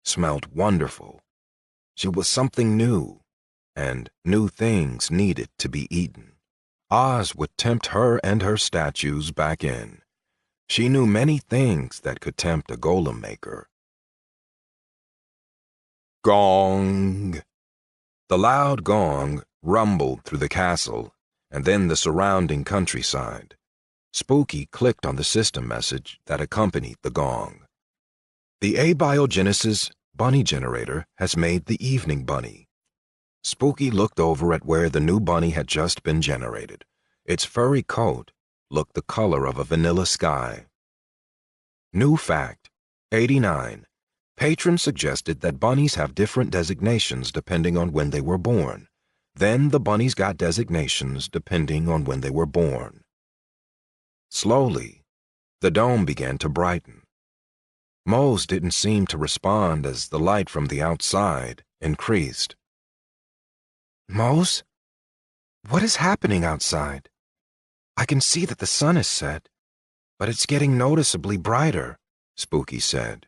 smelled wonderful. She was something new, and new things needed to be eaten. Oz would tempt her and her statues back in. She knew many things that could tempt a golem maker. Gong! The loud gong rumbled through the castle and then the surrounding countryside. Spooky clicked on the system message that accompanied the gong. The abiogenesis bunny generator has made the evening bunny. Spooky looked over at where the new bunny had just been generated. Its furry coat looked the color of a vanilla sky. New fact, 89. Patron suggested that bunnies have different designations depending on when they were born. Then the bunnies got designations depending on when they were born. Slowly, the dome began to brighten. Mose didn't seem to respond as the light from the outside increased. Mose? What is happening outside? I can see that the sun is set, but it's getting noticeably brighter, Spooky said.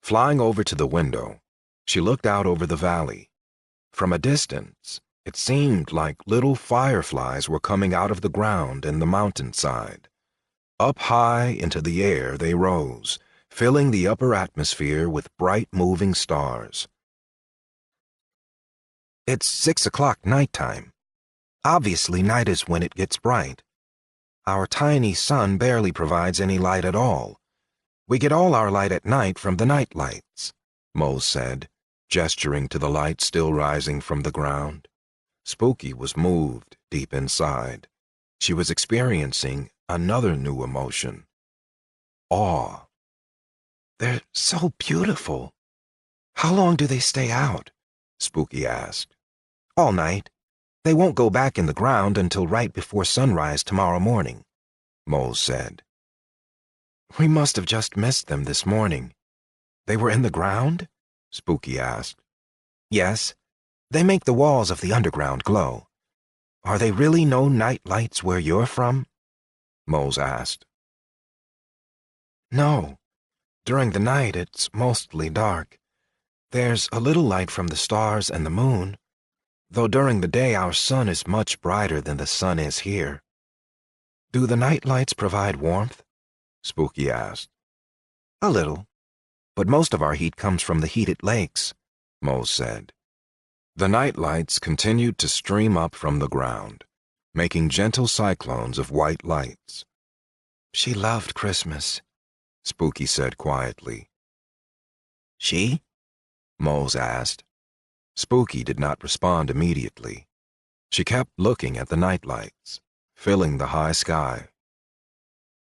Flying over to the window, she looked out over the valley. From a distance, it seemed like little fireflies were coming out of the ground in the mountainside. Up high into the air they rose, filling the upper atmosphere with bright moving stars. It's 6 o'clock nighttime. Obviously, night is when it gets bright. Our tiny sun barely provides any light at all. We get all our light at night from the night lights, Mose said, gesturing to the light still rising from the ground. Spooky was moved deep inside. She was experiencing another new emotion. Awe. They're so beautiful. How long do they stay out? Spooky asked. All night. They won't go back in the ground until right before sunrise tomorrow morning, Mose said. We must have just missed them this morning. They were in the ground? Spooky asked. Yes, they make the walls of the underground glow. Are they really no night lights where you're from? Mose asked. No. During the night, it's mostly dark. There's a little light from the stars and the moon, though during the day our sun is much brighter than the sun is here. Do the night lights provide warmth? Spooky asked. A little, but most of our heat comes from the heated lakes, Mose said. The night lights continued to stream up from the ground, making gentle cyclones of white lights. She loved Christmas, Spooky said quietly. She? Mose asked. Spooky did not respond immediately. She kept looking at the nightlights, filling the high sky.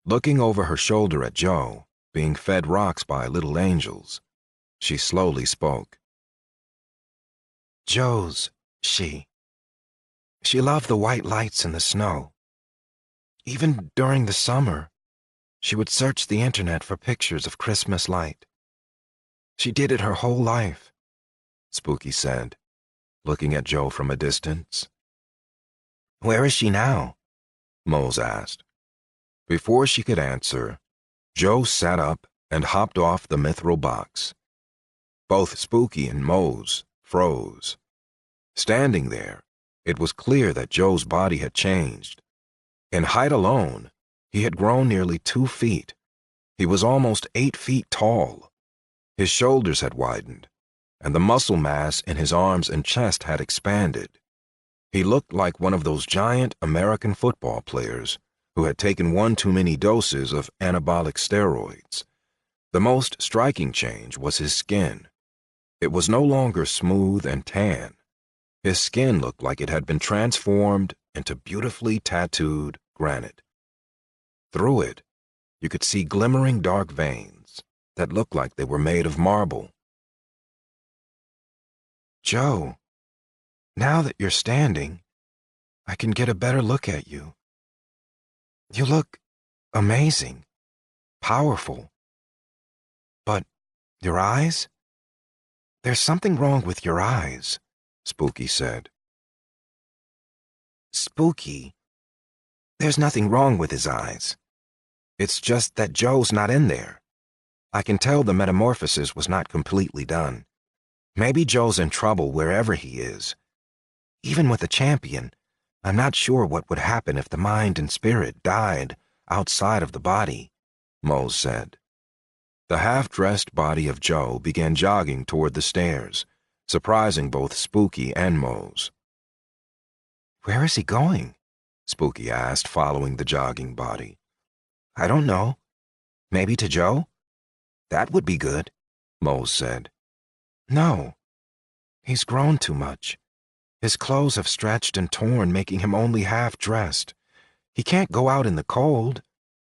Looking over her shoulder at Joe, being fed rocks by little angels, she slowly spoke. Joe's she. She loved the white lights and the snow. Even during the summer, she would search the internet for pictures of Christmas light. She did it her whole life, Spooky said, looking at Joe from a distance. Where is she now? Mose asked. Before she could answer, Joe sat up and hopped off the mithril box. Both Spooky and Mose froze. Standing there, it was clear that Joe's body had changed. In height alone, he had grown nearly 2 feet. He was almost 8 feet tall. His shoulders had widened, and the muscle mass in his arms and chest had expanded. He looked like one of those giant American football players who had taken one too many doses of anabolic steroids. The most striking change was his skin. It was no longer smooth and tan. His skin looked like it had been transformed into beautifully tattooed granite. Through it, you could see glimmering dark veins that looked like they were made of marble. Joe, now that you're standing, I can get a better look at you. You look amazing, powerful. But your eyes? There's something wrong with your eyes, Spooky said. Spooky? There's nothing wrong with his eyes. It's just that Joe's not in there. I can tell the metamorphosis was not completely done. Maybe Joe's in trouble wherever he is. Even with a champion, I'm not sure what would happen if the mind and spirit died outside of the body, Mose said. The half-dressed body of Joe began jogging toward the stairs, surprising both Spooky and Mose. Where is he going? Spooky asked, following the jogging body. I don't know. Maybe to Joe? That would be good, Mose said. No. He's grown too much. His clothes have stretched and torn, making him only half-dressed. He can't go out in the cold.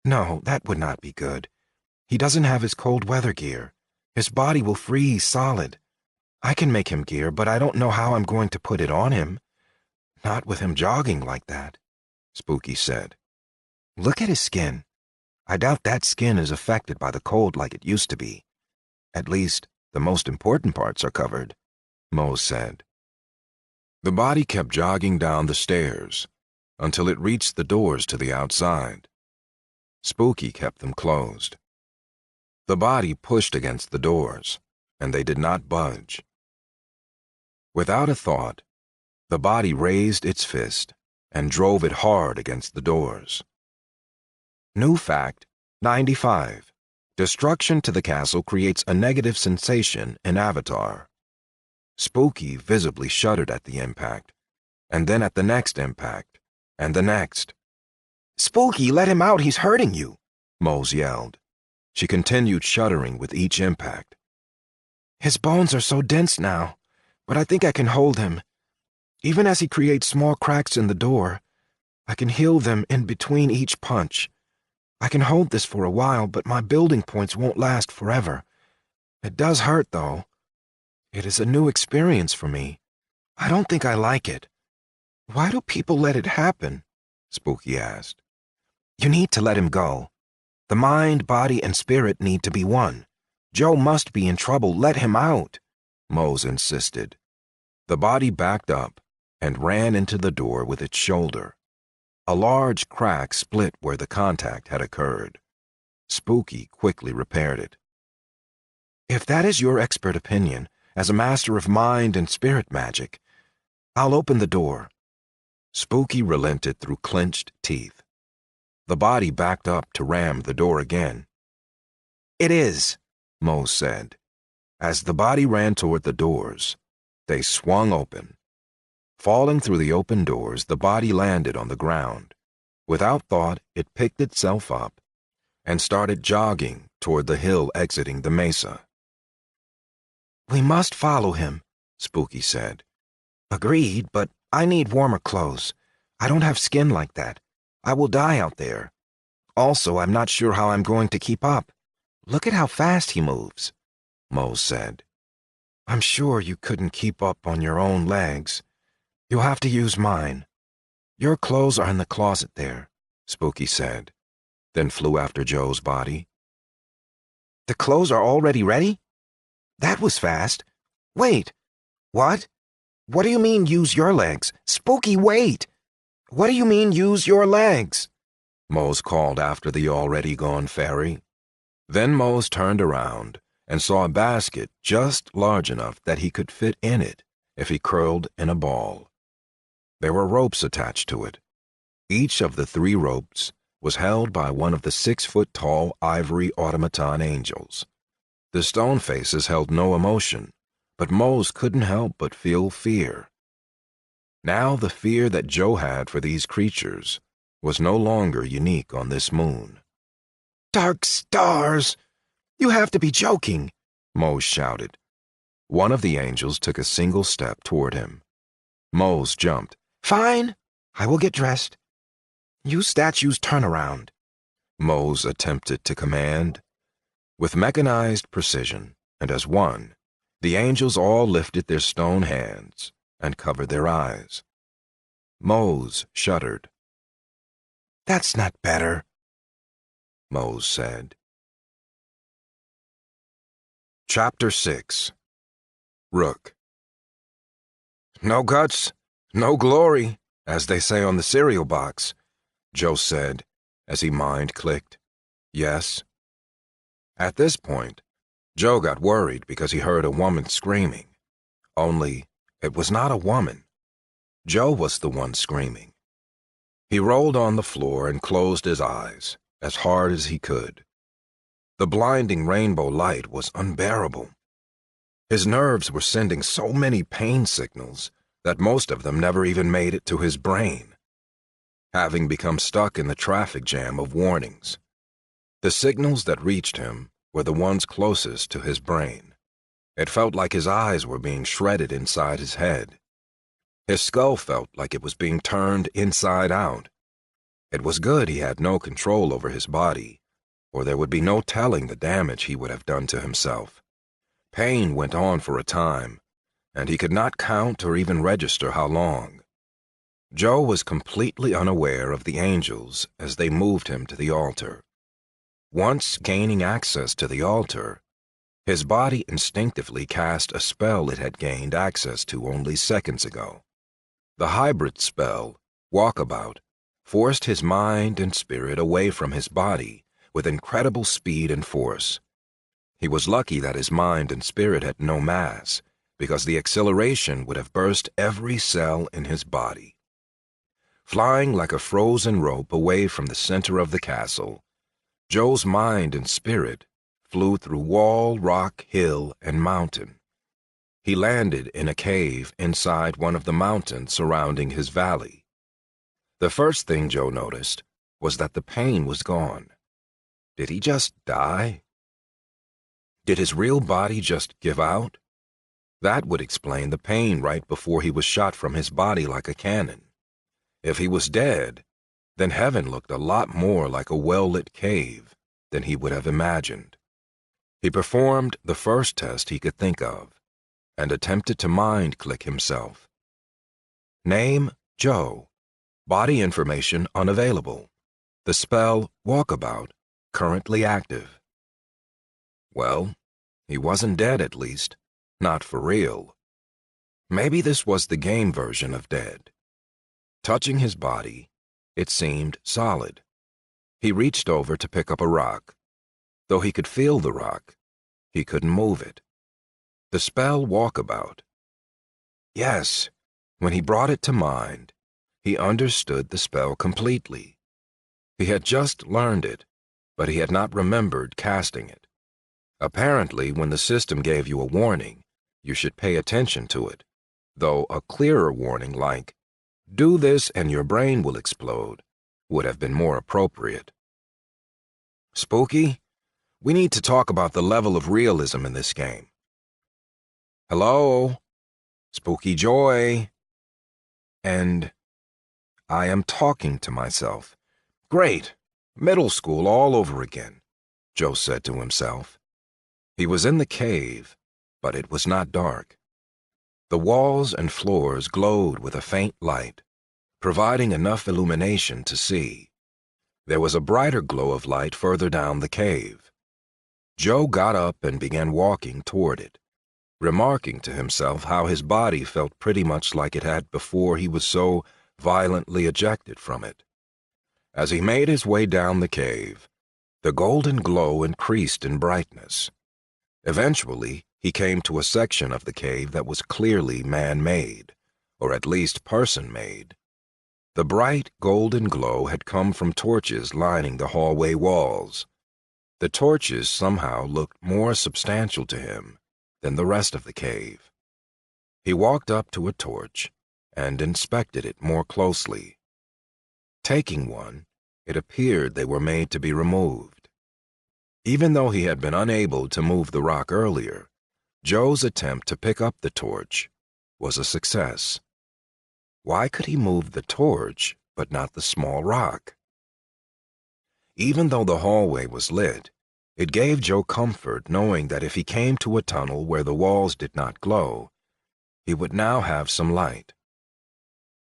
No, that would not be good. He doesn't have his cold weather gear. His body will freeze solid. I can make him gear, but I don't know how I'm going to put it on him. Not with him jogging like that, Spooky said. Look at his skin. I doubt that skin is affected by the cold like it used to be. At least, the most important parts are covered, Mose said. The body kept jogging down the stairs until it reached the doors to the outside. Spooky kept them closed. The body pushed against the doors, and they did not budge. Without a thought, the body raised its fist and drove it hard against the doors. New fact, 95. Destruction to the castle creates a negative sensation in Avatar. Spooky visibly shuddered at the impact, and then at the next impact, and the next. Spooky, let him out, he's hurting you, Mose yelled. She continued shuddering with each impact. His bones are so dense now, but I think I can hold him. Even as he creates small cracks in the door, I can heal them in between each punch. I can hold this for a while, but my building points won't last forever. It does hurt, though. It is a new experience for me. I don't think I like it. Why do people let it happen? Spooky asked. You need to let him go. The mind, body, and spirit need to be one. Joe must be in trouble. Let him out, Mose insisted. The body backed up and ran into the door with its shoulder. A large crack split where the contact had occurred. Spooky quickly repaired it. If that is your expert opinion, as a master of mind and spirit magic, I'll open the door. Spooky relented through clenched teeth. The body backed up to ram the door again. It is, Mose said. As the body ran toward the doors, they swung open. Falling through the open doors, the body landed on the ground. Without thought, it picked itself up and started jogging toward the hill exiting the mesa. We must follow him, Spooky said. Agreed, but I need warmer clothes. I don't have skin like that. I will die out there. Also, I'm not sure how I'm going to keep up. Look at how fast he moves, Mose said. I'm sure you couldn't keep up on your own legs. You'll have to use mine. Your clothes are in the closet there, Spooky said, then flew after Joe's body. The clothes are already ready? That was fast. Wait. What? What do you mean use your legs? Spooky, wait! What do you mean use your legs? Mose called after the already gone fairy. Then Mose turned around and saw a basket just large enough that he could fit in it if he curled in a ball. There were ropes attached to it. Each of the 3 ropes was held by one of the 6-foot-tall ivory automaton angels. The stone faces held no emotion, but Mose couldn't help but feel fear. Now the fear that Joe had for these creatures was no longer unique on this moon. Dark stars! You have to be joking, Mose shouted. One of the angels took a single step toward him. Mose jumped. Fine, I will get dressed. You statues turn around, Mose attempted to command. With mechanized precision, and as one, the angels all lifted their stone hands and covered their eyes. Mose shuddered. That's not better, Mose said. Chapter 6. Rook. No guts, no glory, as they say on the cereal box, Joe said, as he mind-clicked. Yes. At this point, Joe got worried because he heard a woman screaming. Only, it was not a woman. Joe was the one screaming. He rolled on the floor and closed his eyes as hard as he could. The blinding rainbow light was unbearable. His nerves were sending so many pain signals that most of them never even made it to his brain, having become stuck in the traffic jam of warnings. The signals that reached him were the ones closest to his brain. It felt like his eyes were being shredded inside his head. His skull felt like it was being turned inside out. It was good he had no control over his body, or there would be no telling the damage he would have done to himself. Pain went on for a time, and he could not count or even register how long. Joe was completely unaware of the angels as they moved him to the altar. Once gaining access to the altar, his body instinctively cast a spell it had gained access to only seconds ago. The hybrid spell, Walkabout, forced his mind and spirit away from his body with incredible speed and force. He was lucky that his mind and spirit had no mass, because the acceleration would have burst every cell in his body. Flying like a frozen rope away from the center of the castle, Joe's mind and spirit flew through wall, rock, hill, and mountain. He landed in a cave inside one of the mountains surrounding his valley. The first thing Joe noticed was that the pain was gone. Did he just die? Did his real body just give out? That would explain the pain right before he was shot from his body like a cannon. If he was dead, then heaven looked a lot more like a well-lit cave than he would have imagined. He performed the first test he could think of and attempted to mind-click himself. Name, Joe. Body information unavailable. The spell Walkabout currently active. Well, he wasn't dead at least. Not for real. Maybe this was the game version of dead. Touching his body, it seemed solid. He reached over to pick up a rock. Though he could feel the rock, he couldn't move it. The spell Walkabout. Yes, when he brought it to mind, he understood the spell completely. He had just learned it, but he had not remembered casting it. Apparently, when the system gave you a warning, you should pay attention to it, though a clearer warning like, "Do this and your brain will explode," would have been more appropriate. Spooky, we need to talk about the level of realism in this game. Hello? Spooky Joy? And I am talking to myself. Great, middle school all over again, Joe said to himself. He was in the cave, but it was not dark. The walls and floors glowed with a faint light, providing enough illumination to see. There was a brighter glow of light further down the cave. Joe got up and began walking toward it, remarking to himself how his body felt pretty much like it had before he was so violently ejected from it. As he made his way down the cave, the golden glow increased in brightness. Eventually, he came to a section of the cave that was clearly man-made, or at least person-made. The bright golden glow had come from torches lining the hallway walls. The torches somehow looked more substantial to him than the rest of the cave. He walked up to a torch and inspected it more closely. Taking one, it appeared they were made to be removed. Even though he had been unable to move the rock earlier, Joe's attempt to pick up the torch was a success. Why could he move the torch but not the small rock? Even though the hallway was lit, it gave Joe comfort knowing that if he came to a tunnel where the walls did not glow, he would now have some light.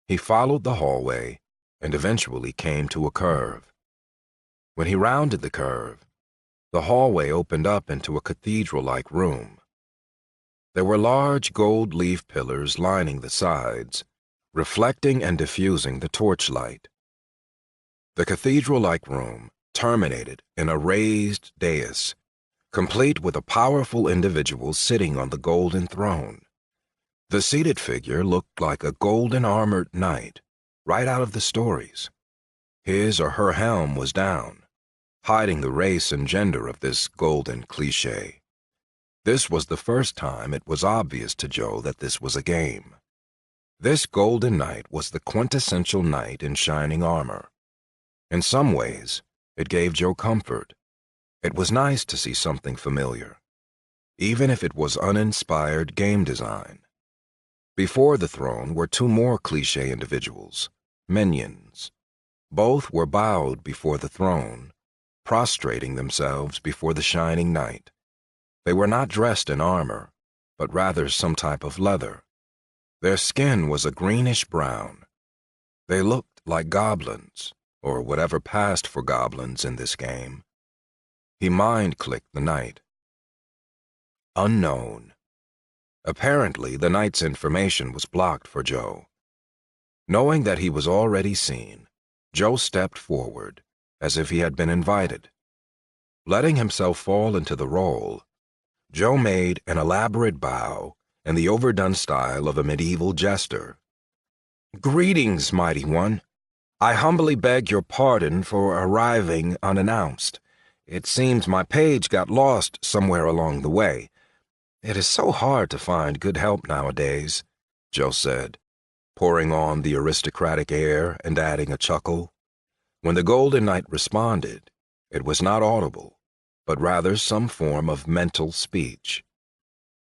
He followed the hallway and eventually came to a curve. When he rounded the curve, the hallway opened up into a cathedral-like room. There were large gold leaf pillars lining the sides, reflecting and diffusing the torchlight. The cathedral-like room terminated in a raised dais, complete with a powerful individual sitting on the golden throne. The seated figure looked like a golden-armored knight, right out of the stories. His or her helm was down, hiding the race and gender of this golden cliché. This was the first time it was obvious to Joe that this was a game. This golden knight was the quintessential knight in shining armor. In some ways, it gave Joe comfort. It was nice to see something familiar, even if it was uninspired game design. Before the throne were two more cliché individuals, minions. Both were bowed before the throne, prostrating themselves before the shining knight. They were not dressed in armor, but rather some type of leather. Their skin was a greenish-brown. They looked like goblins, or whatever passed for goblins in this game. He mind-clicked the knight. Unknown. Apparently, the knight's information was blocked for Joe. Knowing that he was already seen, Joe stepped forward, as if he had been invited. Letting himself fall into the role, Joe made an elaborate bow in the overdone style of a medieval jester. "Greetings, mighty one. I humbly beg your pardon for arriving unannounced. It seems my page got lost somewhere along the way. It is so hard to find good help nowadays," Joe said, pouring on the aristocratic air and adding a chuckle. When the Golden Knight responded, it was not audible, but rather some form of mental speech.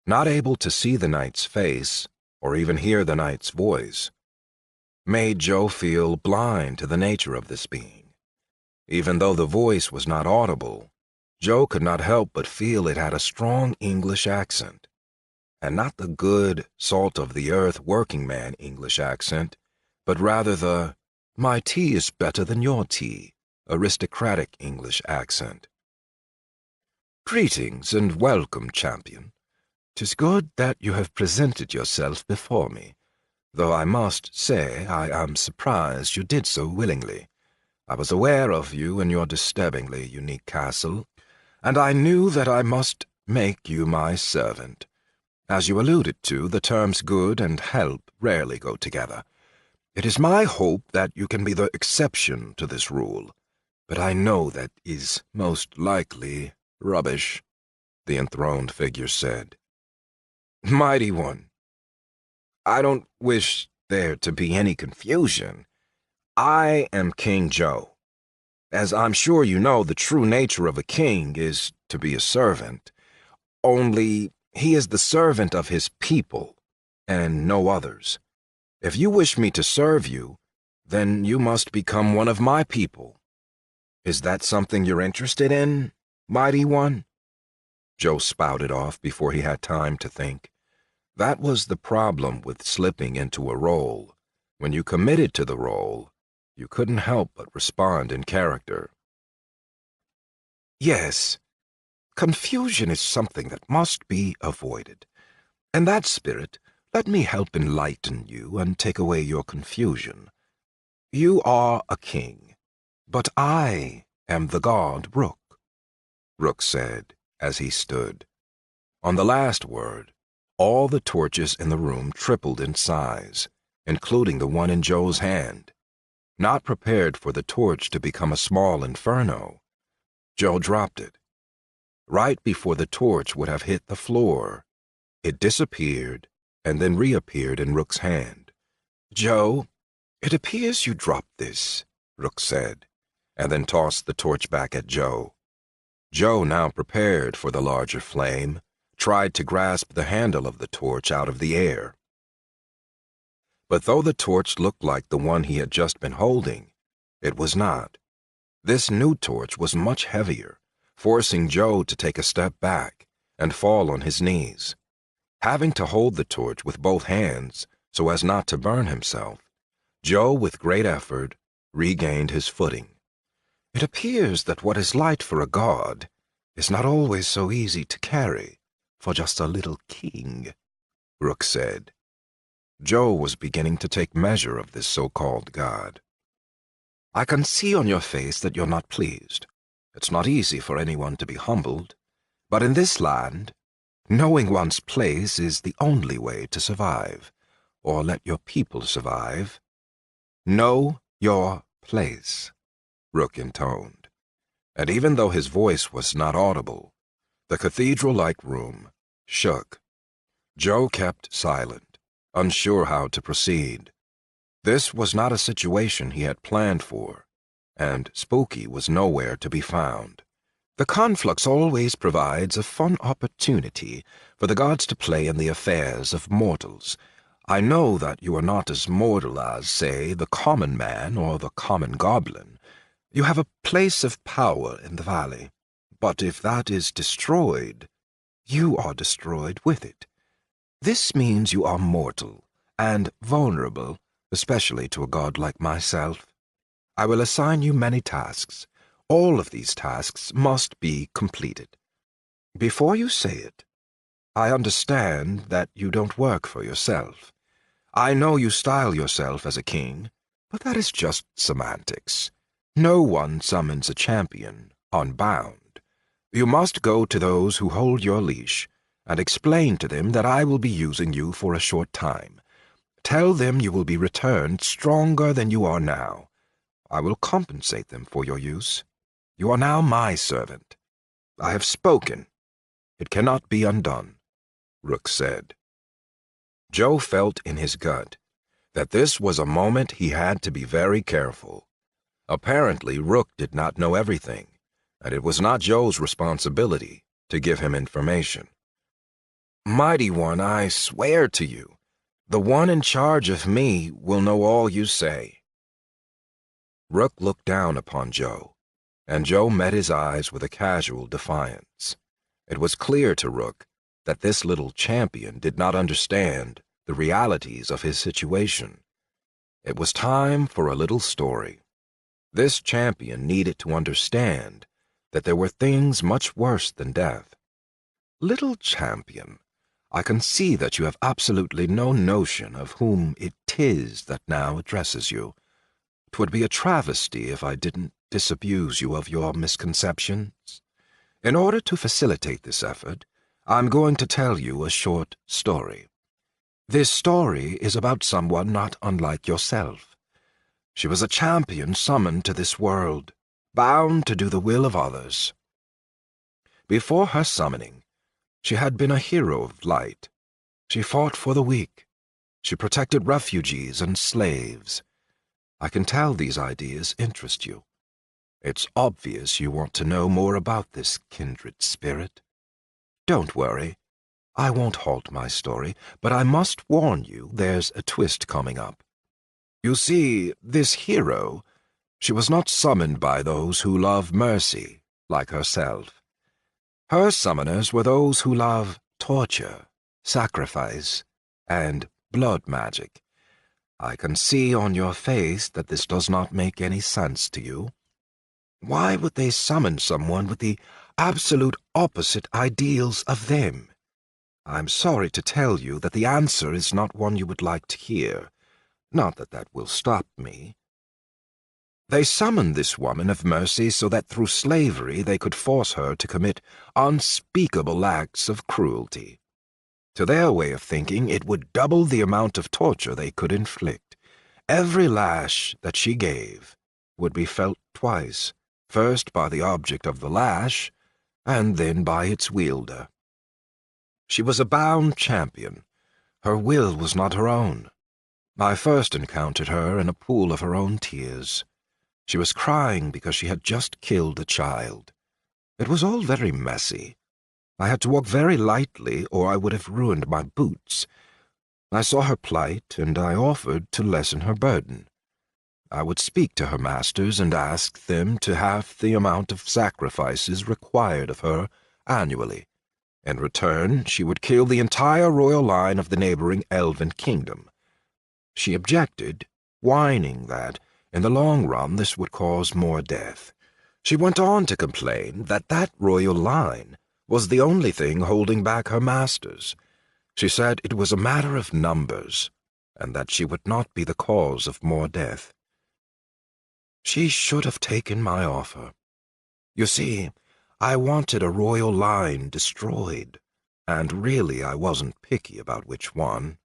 Not able to see the knight's face, or even hear the knight's voice, made Joe feel blind to the nature of this being. Even though the voice was not audible, Joe could not help but feel it had a strong English accent, and not the good, salt-of-the-earth working-man English accent but rather the "my tea is better than your tea" aristocratic English accent. "Greetings and welcome, champion. 'Tis good that you have presented yourself before me, though I must say I am surprised you did so willingly. I was aware of you in your disturbingly unique castle, and I knew that I must make you my servant. As you alluded to, the terms good and help rarely go together. It is my hope that you can be the exception to this rule, but I know that is most likely rubbish," the enthroned figure said. "Mighty One, I don't wish there to be any confusion. I am King Joe. As I'm sure you know, the true nature of a king is to be a servant. Only he is the servant of his people, and no others. If you wish me to serve you, then you must become one of my people. Is that something you're interested in, Mighty One?" Joe spouted off before he had time to think. That was the problem with slipping into a role. When you committed to the role, you couldn't help but respond in character. "Yes, confusion is something that must be avoided. In that spirit, let me help enlighten you and take away your confusion. You are a king, but I am the god Rook," Rook said as he stood. On the last word, all the torches in the room tripled in size, including the one in Joe's hand. Not prepared for the torch to become a small inferno, Joe dropped it. Right before the torch would have hit the floor, it disappeared and then reappeared in Rook's hand. "Joe, it appears you dropped this," Rook said, and then tossed the torch back at Joe. Joe, now prepared for the larger flame, tried to grasp the handle of the torch out of the air. But though the torch looked like the one he had just been holding, it was not. This new torch was much heavier, forcing Joe to take a step back and fall on his knees. Having to hold the torch with both hands so as not to burn himself, Joe, with great effort, regained his footing. "It appears that what is light for a god is not always so easy to carry for just a little king," Rook said. Joe was beginning to take measure of this so-called god. "I can see on your face that you're not pleased. It's not easy for anyone to be humbled, but in this land, knowing one's place is the only way to survive, or let your people survive. Know your place," Rook intoned, and even though his voice was not audible, the cathedral-like room shook. Joe kept silent, unsure how to proceed. This was not a situation he had planned for, and Spooky was nowhere to be found. "The conflux always provides a fun opportunity for the gods to play in the affairs of mortals. I know that you are not as mortal as, say, the common man or the common goblin. You have a place of power in the valley, but if that is destroyed, you are destroyed with it. This means you are mortal and vulnerable, especially to a god like myself. I will assign you many tasks. All of these tasks must be completed. Before you say it, I understand that you don't work for yourself. I know you style yourself as a king, but that is just semantics. No one summons a champion unbound. You must go to those who hold your leash and explain to them that I will be using you for a short time. Tell them you will be returned stronger than you are now. I will compensate them for your use. You are now my servant. I have spoken. It cannot be undone," Rook said. Joe felt in his gut that this was a moment he had to be very careful. Apparently, Rook did not know everything, and it was not Joe's responsibility to give him information. "Mighty One, I swear to you, the one in charge of me will know all you say." Rook looked down upon Joe, and Joe met his eyes with a casual defiance. It was clear to Rook that this little champion did not understand the realities of his situation. It was time for a little story. This champion needed to understand that there were things much worse than death. Little champion, I can see that you have absolutely no notion of whom it is that now addresses you. 'Twould be a travesty if I didn't disabuse you of your misconceptions. In order to facilitate this effort, I'm going to tell you a short story. This story is about someone not unlike yourself. She was a champion summoned to this world, bound to do the will of others. Before her summoning, she had been a hero of light. She fought for the weak. She protected refugees and slaves. I can tell these ideas interest you. It's obvious you want to know more about this kindred spirit. Don't worry. I won't halt my story, but I must warn you there's a twist coming up. You see, this hero, she was not summoned by those who love mercy, like herself. Her summoners were those who love torture, sacrifice, and blood magic. I can see on your face that this does not make any sense to you. Why would they summon someone with the absolute opposite ideals of them? I'm sorry to tell you that the answer is not one you would like to hear. Not that that will stop me. They summoned this woman of mercy so that through slavery they could force her to commit unspeakable acts of cruelty. To their way of thinking, it would double the amount of torture they could inflict. Every lash that she gave would be felt twice, first by the object of the lash, and then by its wielder. She was a bound champion. Her will was not her own. I first encountered her in a pool of her own tears. She was crying because she had just killed a child. It was all very messy. I had to walk very lightly, or I would have ruined my boots. I saw her plight, and I offered to lessen her burden. I would speak to her masters and ask them to halve the amount of sacrifices required of her annually. In return, she would kill the entire royal line of the neighboring elven kingdom. She objected, whining that, in the long run, this would cause more death. She went on to complain that that royal line was the only thing holding back her masters. She said it was a matter of numbers, and that she would not be the cause of more death. She should have taken my offer. You see, I wanted a royal line destroyed, and really I wasn't picky about which one.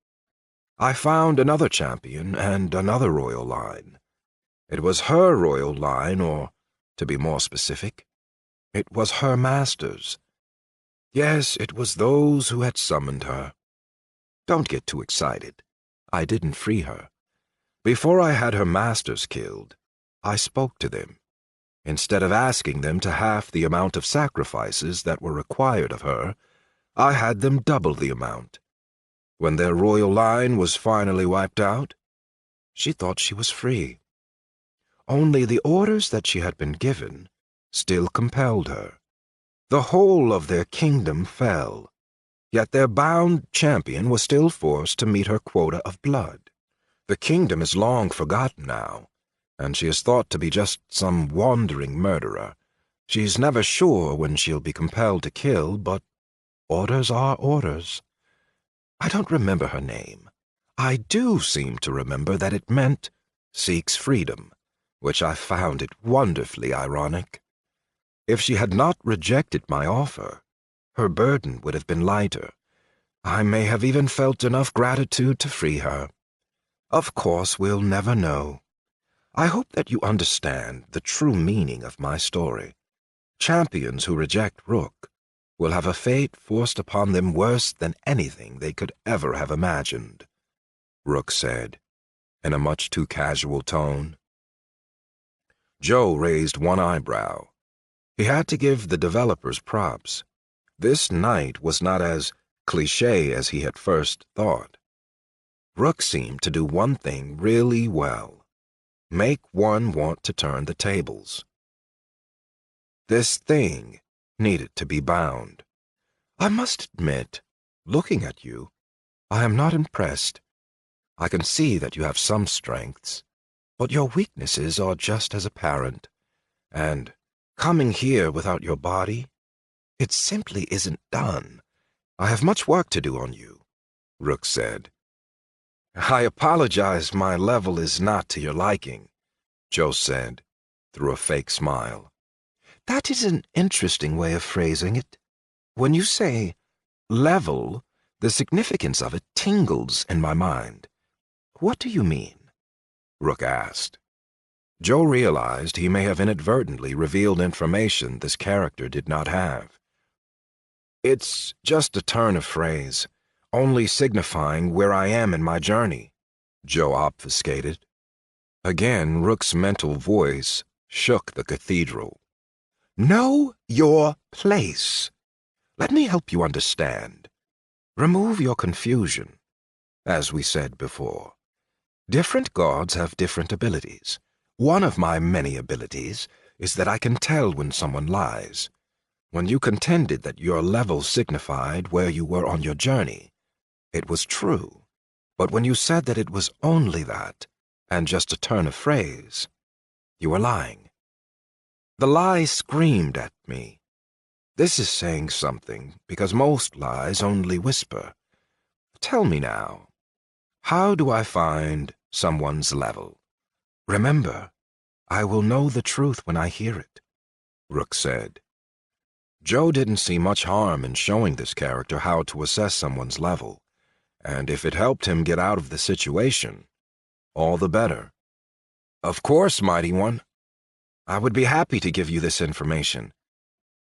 I found another champion and another royal line. It was her royal line, or, to be more specific, it was her masters. Yes, it was those who had summoned her. Don't get too excited. I didn't free her. Before I had her masters killed, I spoke to them. Instead of asking them to halve the amount of sacrifices that were required of her, I had them double the amount. When their royal line was finally wiped out, she thought she was free. Only the orders that she had been given still compelled her. The whole of their kingdom fell, yet their bound champion was still forced to meet her quota of blood. The kingdom is long forgotten now, and she is thought to be just some wandering murderer. She's never sure when she'll be compelled to kill, but orders are orders. I don't remember her name. I do seem to remember that it meant seeks freedom, which I found it wonderfully ironic. If she had not rejected my offer, her burden would have been lighter. I may have even felt enough gratitude to free her. Of course, we'll never know. I hope that you understand the true meaning of my story. Champions who reject Rook will have a fate forced upon them worse than anything they could ever have imagined, Rook said, in a much too casual tone. Joe raised one eyebrow. He had to give the developers props. This night was not as cliché as he had first thought. Rook seemed to do one thing really well: make one want to turn the tables. This thing needed to be bound. I must admit, looking at you, I am not impressed. I can see that you have some strengths, but your weaknesses are just as apparent. And coming here without your body, it simply isn't done. I have much work to do on you, Rook said. I apologize my level is not to your liking, Joe said, through a fake smile. That is an interesting way of phrasing it. When you say level, the significance of it tingles in my mind. What do you mean? Rook asked. Joe realized he may have inadvertently revealed information this character did not have. It's just a turn of phrase, only signifying where I am in my journey, Joe obfuscated. Again, Rook's mental voice shook the cathedral. Know your place. Let me help you understand. Remove your confusion. As we said before, different gods have different abilities. One of my many abilities is that I can tell when someone lies. When you contended that your level signified where you were on your journey, it was true. But when you said that it was only that, and just a turn of phrase, you were lying. The lie screamed at me. This is saying something, because most lies only whisper. Tell me now, how do I find someone's level? Remember, I will know the truth when I hear it, Rook said. Joe didn't see much harm in showing this character how to assess someone's level, and if it helped him get out of the situation, all the better. Of course, Mighty One. I would be happy to give you this information.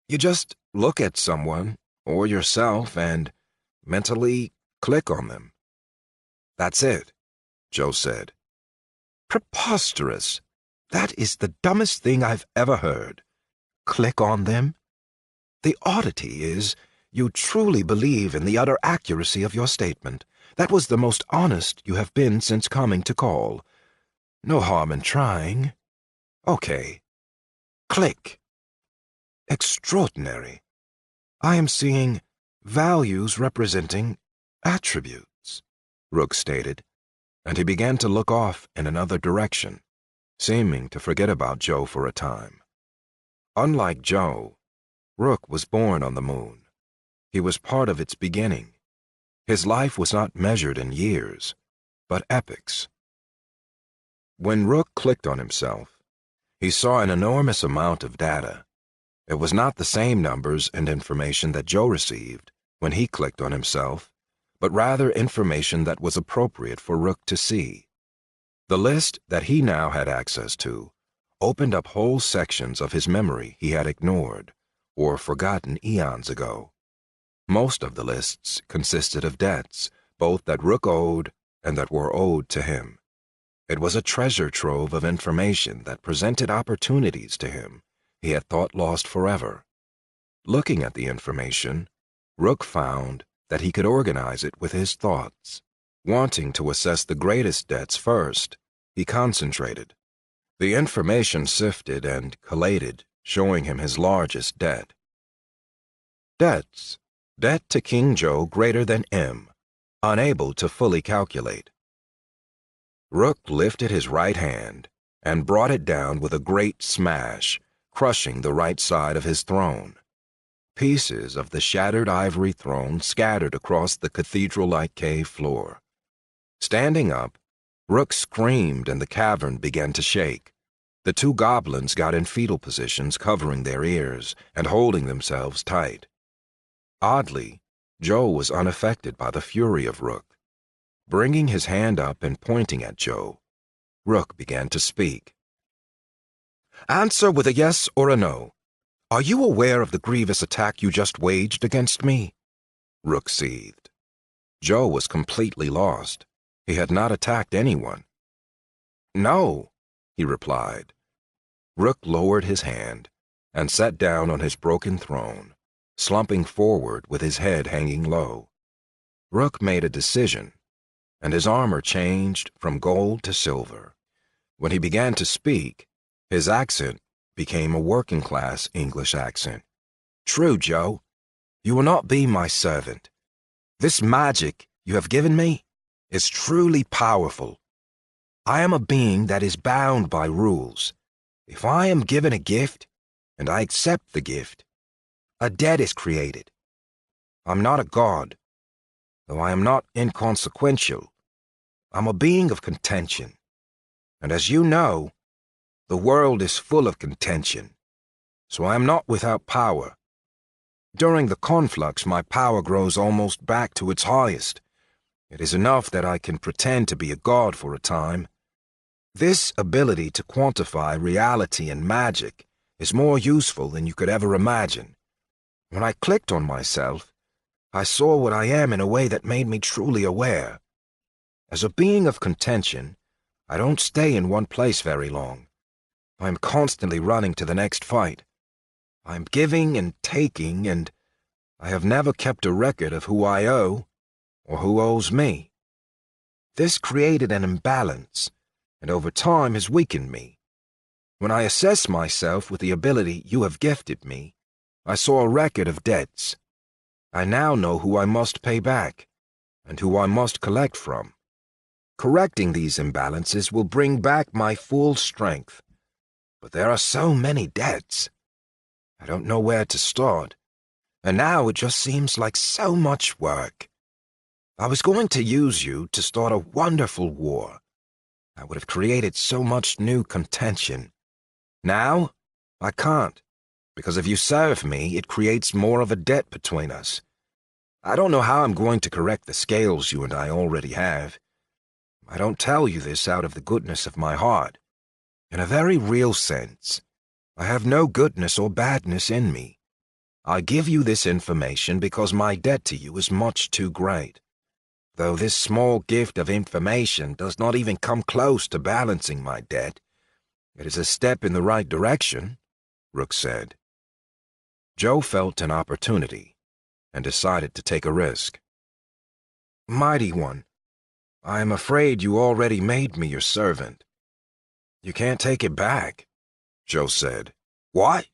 You just look at someone, or yourself, and mentally click on them. That's it, Joe said. Preposterous. That is the dumbest thing I've ever heard. Click on them? The oddity is, you truly believe in the utter accuracy of your statement. That was the most honest you have been since coming to call. No harm in trying. Okay. Click. Extraordinary. I am seeing values representing attributes, Rook stated, and he began to look off in another direction, seeming to forget about Joe for a time. Unlike Joe, Rook was born on the moon. He was part of its beginning. His life was not measured in years, but epochs. When Rook clicked on himself, he saw an enormous amount of data. It was not the same numbers and information that Joe received when he clicked on himself, but rather information that was appropriate for Rook to see. The list that he now had access to opened up whole sections of his memory he had ignored or forgotten eons ago. Most of the lists consisted of debts, both that Rook owed and that were owed to him. It was a treasure trove of information that presented opportunities to him he had thought lost forever. Looking at the information, Rook found that he could organize it with his thoughts. Wanting to assess the greatest debts first, he concentrated. The information sifted and collated, showing him his largest debt. Debts. Debt to King Joe greater than M, unable to fully calculate. Rook lifted his right hand and brought it down with a great smash, crushing the right side of his throne. Pieces of the shattered ivory throne scattered across the cathedral-like cave floor. Standing up, Rook screamed and the cavern began to shake. The two goblins got in fetal positions, covering their ears and holding themselves tight. Oddly, Joe was unaffected by the fury of Rook. Bringing his hand up and pointing at Joe, Rook began to speak. Answer with a yes or a no. Are you aware of the grievous attack you just waged against me? Rook seethed. Joe was completely lost. He had not attacked anyone. No, he replied. Rook lowered his hand and sat down on his broken throne, slumping forward with his head hanging low. Rook made a decision, and his armor changed from gold to silver. When he began to speak, his accent became a working-class English accent. True, Joe. You will not be my servant. This magic you have given me, is truly powerful. I am a being that is bound by rules. If I am given a gift, and I accept the gift, a debt is created. I'm not a god, though I am not inconsequential. I'm a being of contention. And as you know, the world is full of contention, so I am not without power. During the conflux, my power grows almost back to its highest. It is enough that I can pretend to be a god for a time. This ability to quantify reality and magic is more useful than you could ever imagine. When I clicked on myself, I saw what I am in a way that made me truly aware. As a being of contention, I don't stay in one place very long. I am constantly running to the next fight. I am giving and taking, and I have never kept a record of who I owe or who owes me. This created an imbalance, and over time has weakened me. When I assess myself with the ability you have gifted me, I saw a record of debts. I now know who I must pay back, and who I must collect from. Correcting these imbalances will bring back my full strength. But there are so many debts. I don't know where to start, and now it just seems like so much work. I was going to use you to start a wonderful war. I would have created so much new contention. Now, I can't, because if you serve me, it creates more of a debt between us. I don't know how I'm going to correct the scales you and I already have. I don't tell you this out of the goodness of my heart. In a very real sense, I have no goodness or badness in me. I give you this information because my debt to you is much too great. Though this small gift of information does not even come close to balancing my debt, it is a step in the right direction, Rook said. Joe felt an opportunity and decided to take a risk. Mighty One, I am afraid you already made me your servant. You can't take it back, Joe said. What?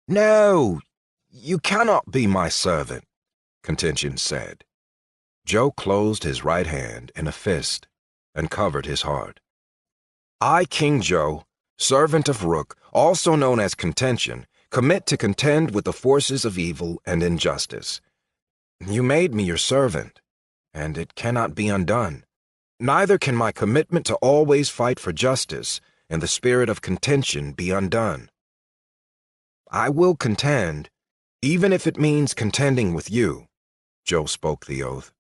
No, you cannot be my servant, Contention said. Joe closed his right hand in a fist and covered his heart. I, King Joe, servant of Rook, also known as Contention, commit to contend with the forces of evil and injustice. You made me your servant, and it cannot be undone. Neither can my commitment to always fight for justice and the spirit of contention be undone. I will contend, even if it means contending with you, Joe spoke the oath.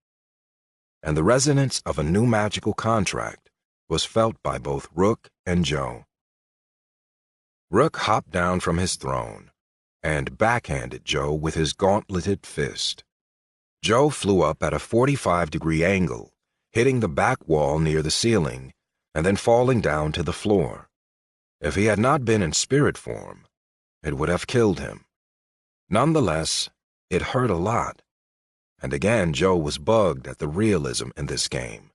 And the resonance of a new magical contract was felt by both Rook and Joe. Rook hopped down from his throne and backhanded Joe with his gauntleted fist. Joe flew up at a 45-degree angle, hitting the back wall near the ceiling, and then falling down to the floor. If he had not been in spirit form, it would have killed him. Nonetheless, it hurt a lot. And again Joe was bugged at the realism in this game.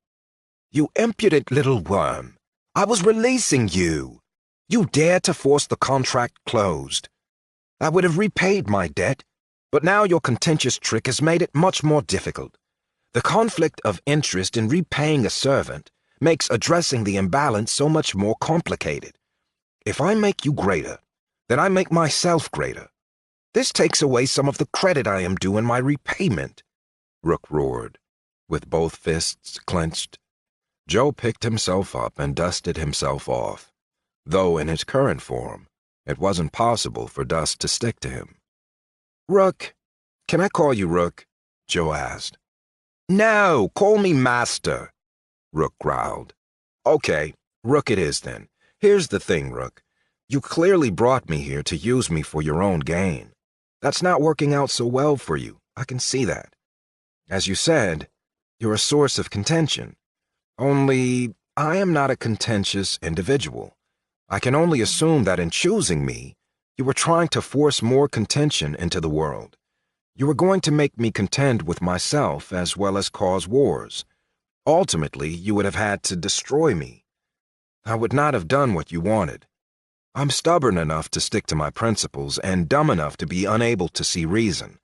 You impudent little worm! I was releasing you! You dared to force the contract closed. I would have repaid my debt, but now your contentious trick has made it much more difficult. The conflict of interest in repaying a servant makes addressing the imbalance so much more complicated. If I make you greater, then I make myself greater. This takes away some of the credit I am due in my repayment, Rook roared, with both fists clenched. Joe picked himself up and dusted himself off, though in his current form, it wasn't possible for dust to stick to him. Rook, can I call you Rook? Joe asked. No, call me Master, Rook growled. Okay, Rook it is then. Here's the thing, Rook. You clearly brought me here to use me for your own gain. That's not working out so well for you, I can see that. As you said, you're a source of contention. Only, I am not a contentious individual. I can only assume that in choosing me, you were trying to force more contention into the world. You were going to make me contend with myself as well as cause wars. Ultimately, you would have had to destroy me. I would not have done what you wanted. I'm stubborn enough to stick to my principles and dumb enough to be unable to see reason.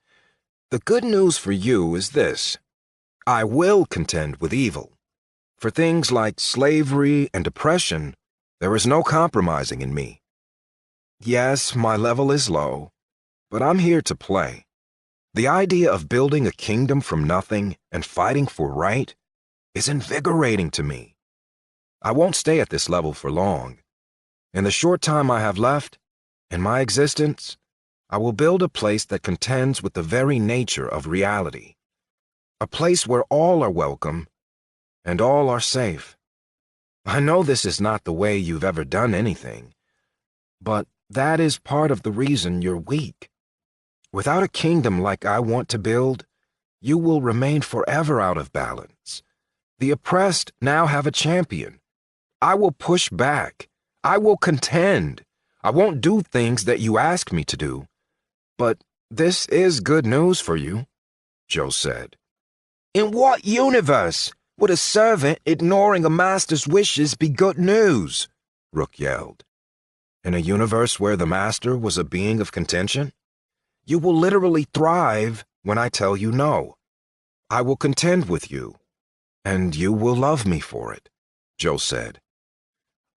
The good news for you is this. I will contend with evil, For things like slavery and oppression, there is no compromising in me. Yes, my level is low, but I'm here to play. The idea of building a kingdom from nothing and fighting for right is invigorating to me. I won't stay at this level for long. In the short time I have left, in my existence, I will build a place that contends with the very nature of reality. A place where all are welcome and all are safe. I know this is not the way you've ever done anything, but that is part of the reason you're weak. Without a kingdom like I want to build, you will remain forever out of balance. The oppressed now have a champion. I will push back. I will contend. I won't do things that you ask me to do. But this is good news for you, Joe said. In what universe would a servant ignoring a master's wishes be good news? Rook yelled. In a universe where the master was a being of contention? You will literally thrive when I tell you no. I will contend with you, and you will love me for it, Joe said.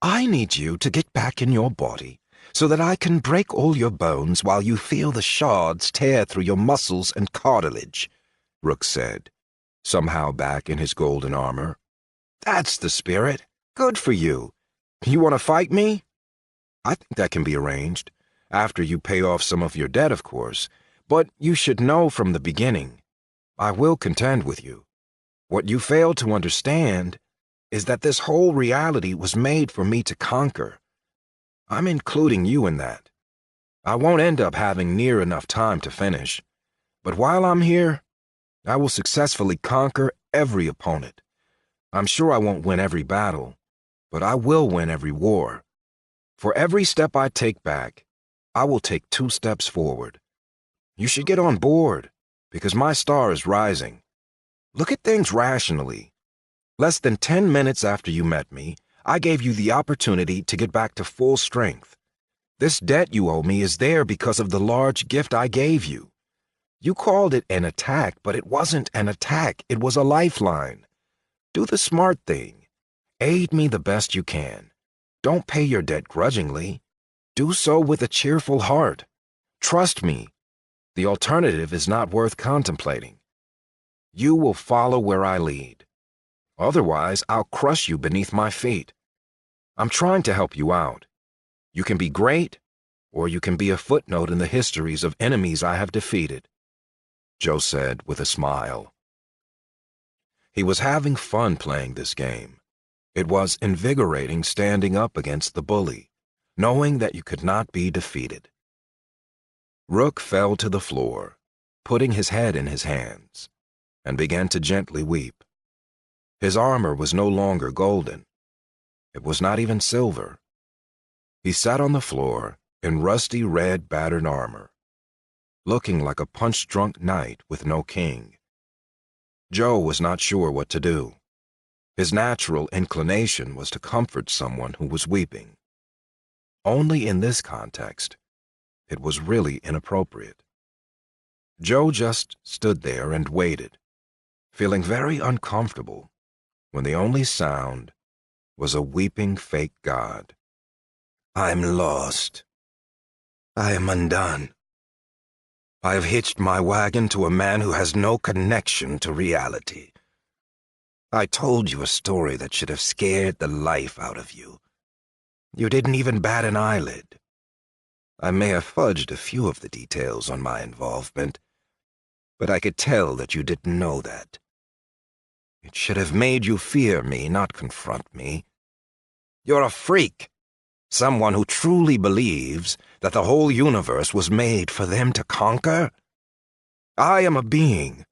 I need you to get back in your body so that I can break all your bones while you feel the shards tear through your muscles and cartilage, Rook said, somehow back in his golden armor. That's the spirit. Good for you. You want to fight me? I think that can be arranged. After you pay off some of your debt, of course. But you should know from the beginning, I will contend with you. What you fail to understand is that this whole reality was made for me to conquer. I'm including you in that. I won't end up having near enough time to finish. But while I'm here, I will successfully conquer every opponent. I'm sure I won't win every battle, but I will win every war. For every step I take back, I will take 2 steps forward. You should get on board, because my star is rising. Look at things rationally. Less than 10 minutes after you met me, I gave you the opportunity to get back to full strength. This debt you owe me is there because of the large gift I gave you. You called it an attack, but it wasn't an attack. It was a lifeline. Do the smart thing. Aid me the best you can. Don't pay your debt grudgingly. Do so with a cheerful heart. Trust me, the alternative is not worth contemplating. You will follow where I lead. Otherwise, I'll crush you beneath my feet. I'm trying to help you out. You can be great, or you can be a footnote in the histories of enemies I have defeated, Joe said with a smile. He was having fun playing this game. It was invigorating standing up against the bully, knowing that you could not be defeated. Rook fell to the floor, putting his head in his hands, and began to gently weep. His armor was no longer golden. It was not even silver. He sat on the floor in rusty red battered armor, looking like a punch-drunk knight with no king. Joe was not sure what to do. His natural inclination was to comfort someone who was weeping. Only in this context, it was really inappropriate. Joe just stood there and waited, feeling very uncomfortable, when the only sound was a weeping fake god. I'm lost. I am undone. I have hitched my wagon to a man who has no connection to reality. I told you a story that should have scared the life out of you. You didn't even bat an eyelid. I may have fudged a few of the details on my involvement, but I could tell that you didn't know that. It should have made you fear me, not confront me. You're a freak, someone who truly believes that the whole universe was made for them to conquer. I am a being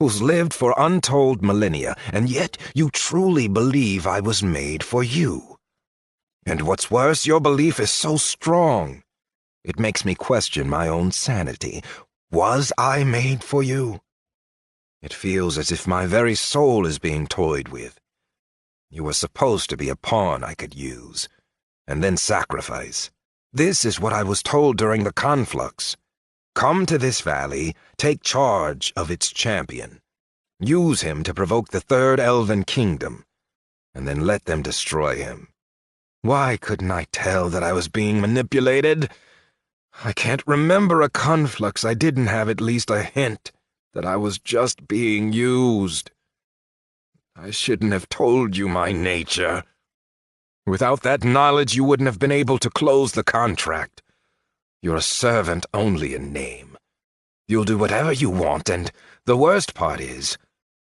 who's lived for untold millennia, and yet you truly believe I was made for you. And what's worse, your belief is so strong, it makes me question my own sanity. Was I made for you? It feels as if my very soul is being toyed with. You were supposed to be a pawn I could use, and then sacrifice. This is what I was told during the conflux. Come to this valley, take charge of its champion. Use him to provoke the third elven kingdom. and then let them destroy him. Why couldn't I tell that I was being manipulated? I can't remember a conflux I didn't have at least a hint that I was just being used. I shouldn't have told you my nature. Without that knowledge, you wouldn't have been able to close the contract. You're a servant only in name. You'll do whatever you want, and the worst part is,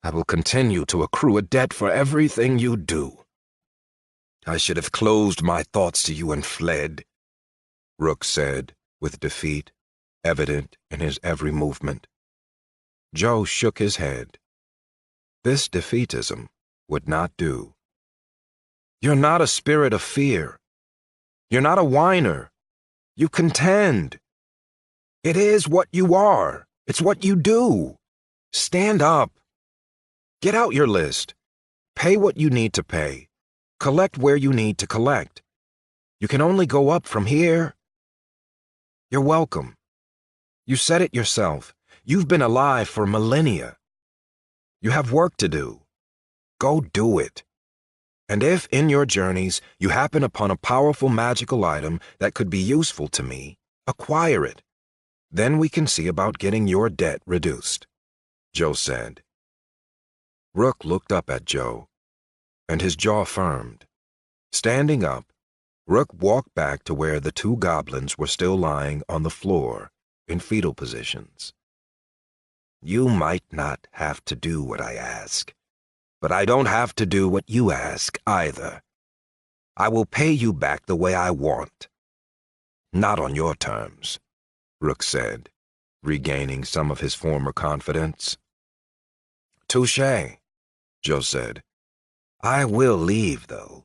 I will continue to accrue a debt for everything you do. I should have closed my thoughts to you and fled, Rook said, with defeat evident in his every movement. Joe shook his head. This defeatism would not do. You're not a spirit of fear. You're not a whiner. You contend. It is what you are. It's what you do. Stand up. Get out your list. Pay what you need to pay. Collect where you need to collect. You can only go up from here. You're welcome. You said it yourself. You've been alive for millennia. You have work to do. Go do it. And if in your journeys you happen upon a powerful magical item that could be useful to me, acquire it. Then we can see about getting your debt reduced, Joe said. Rook looked up at Joe, and his jaw firmed. Standing up, Rook walked back to where the two goblins were still lying on the floor in fetal positions. You might not have to do what I ask, but I don't have to do what you ask either. I will pay you back the way I want. Not on your terms, Rook said, regaining some of his former confidence. Touché, Joe said. I will leave, though.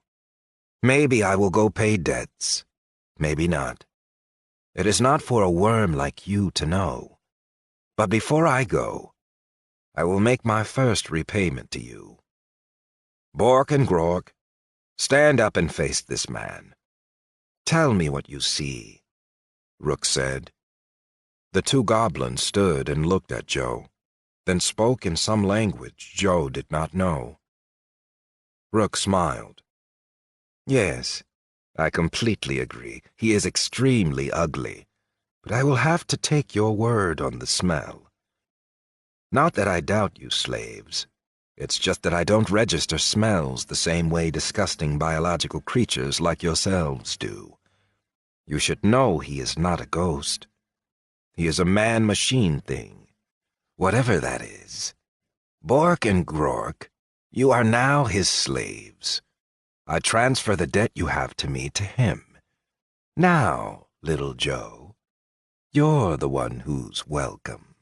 Maybe I will go pay debts. Maybe not. It is not for a worm like you to know. But before I go, I will make my first repayment to you. Bork and Grork, stand up and face this man. Tell me what you see, Rook said. The two goblins stood and looked at Joe, then spoke in some language Joe did not know. Rook smiled. Yes, I completely agree. He is extremely ugly, but I will have to take your word on the smell. Not that I doubt you, slaves. It's just that I don't register smells the same way disgusting biological creatures like yourselves do. You should know he is not a ghost. He is a man-machine thing, whatever that is. Bork and Grork, you are now his slaves. I transfer the debt you have to me to him. Now, little Joe, you're the one who's welcome,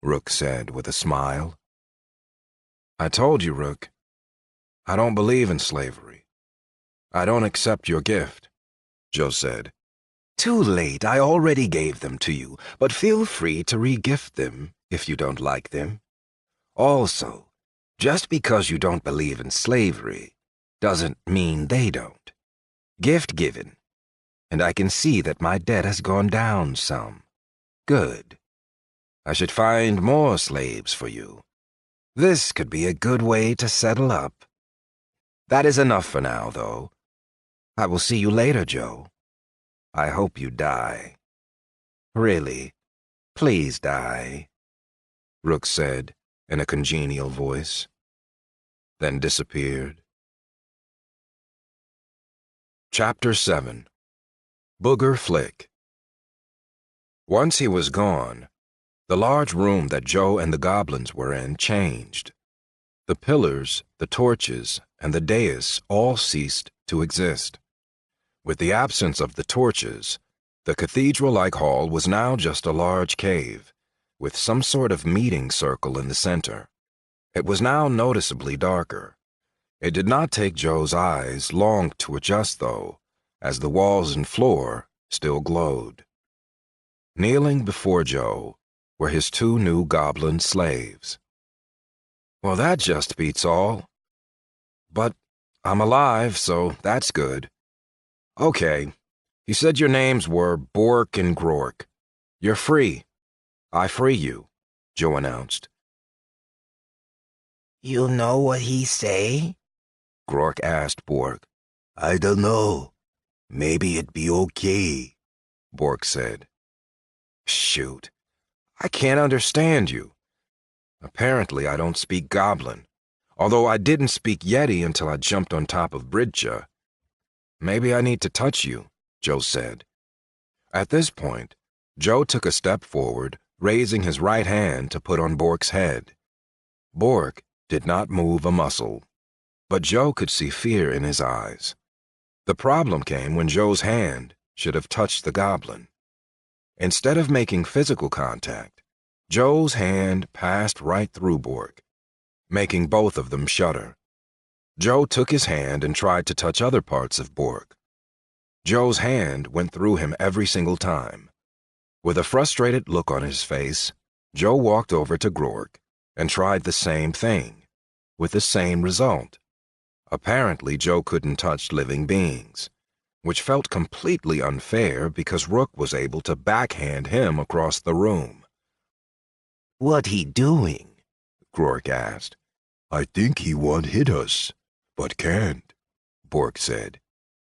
Rook said with a smile. I told you, Rook, I don't believe in slavery. I don't accept your gift, Joe said. Too late, I already gave them to you, but feel free to re-gift them if you don't like them. Also, just because you don't believe in slavery doesn't mean they don't. Gift given, and I can see that my debt has gone down some. Good. I should find more slaves for you. This could be a good way to settle up. That is enough for now, though. I will see you later, Joe. I hope you die. Really, please die, Rook said in a congenial voice, then disappeared. Chapter 7. Booger Flick. Once he was gone, the large room that Joe and the goblins were in changed. The pillars, the torches, and the dais all ceased to exist. With the absence of the torches, the cathedral-like hall was now just a large cave, with some sort of meeting circle in the center. It was now noticeably darker. It did not take Joe's eyes long to adjust, though, as the walls and floor still glowed. Kneeling before Joe were his two new goblin slaves. Well, that just beats all. But I'm alive, so that's good. Okay, he said your names were Bork and Grork. You're free. I free you, Joe announced. You know what he say? Grork asked Bork. I don't know. Maybe it'd be okay, Bork said. Shoot. I can't understand you. Apparently I don't speak Goblin, although I didn't speak Yeti until I jumped on top of Bridja. Maybe I need to touch you, Joe said. At this point, Joe took a step forward, raising his right hand to put on Bork's head. Bork did not move a muscle, but Joe could see fear in his eyes. The problem came when Joe's hand should have touched the goblin. Instead of making physical contact, Joe's hand passed right through Bork, making both of them shudder. Joe took his hand and tried to touch other parts of Bork. Joe's hand went through him every single time. With a frustrated look on his face, Joe walked over to Grork and tried the same thing, with the same result. Apparently, Joe couldn't touch living beings, which felt completely unfair because Rook was able to backhand him across the room. "What he doing?" Grork asked. I think he want hit us, but can't, Bork said.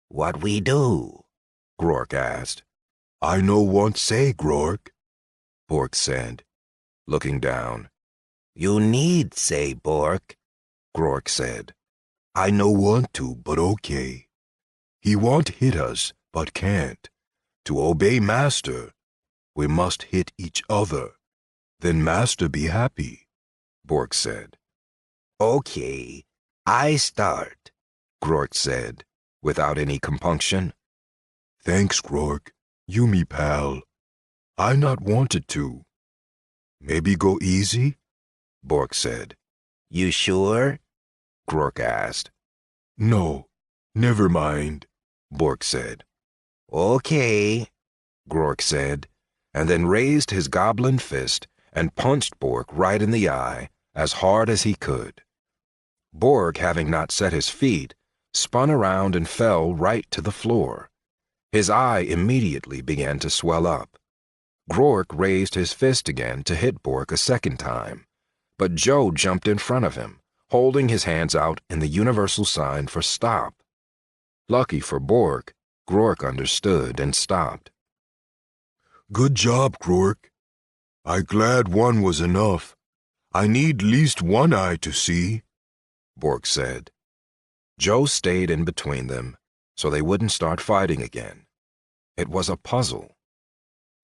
"What we do?" Grork asked. I no want say, Grork, Bork said, looking down. "You need say, Bork," Grork said. I no want to, but okay. He want hit us, but can't. To obey Master, we must hit each other. Then Master be happy, Bork said. "Okay, I start," Grork said, without any compunction. Thanks, Grork. You me pal. I not wanted to. Maybe go easy? Bork said. "You sure?" Grork asked. No, never mind, Bork said. "Okay," Grork said, and then raised his goblin fist and punched Bork right in the eye as hard as he could. Bork, having not set his feet, spun around and fell right to the floor. His eye immediately began to swell up. Grork raised his fist again to hit Bork a second time, but Joe jumped in front of him, holding his hands out in the universal sign for stop. Lucky for Bork, Grork understood and stopped. Good job, Grork. I glad one was enough. I need least one eye to see, Bork said. Joe stayed in between them so they wouldn't start fighting again. It was a puzzle.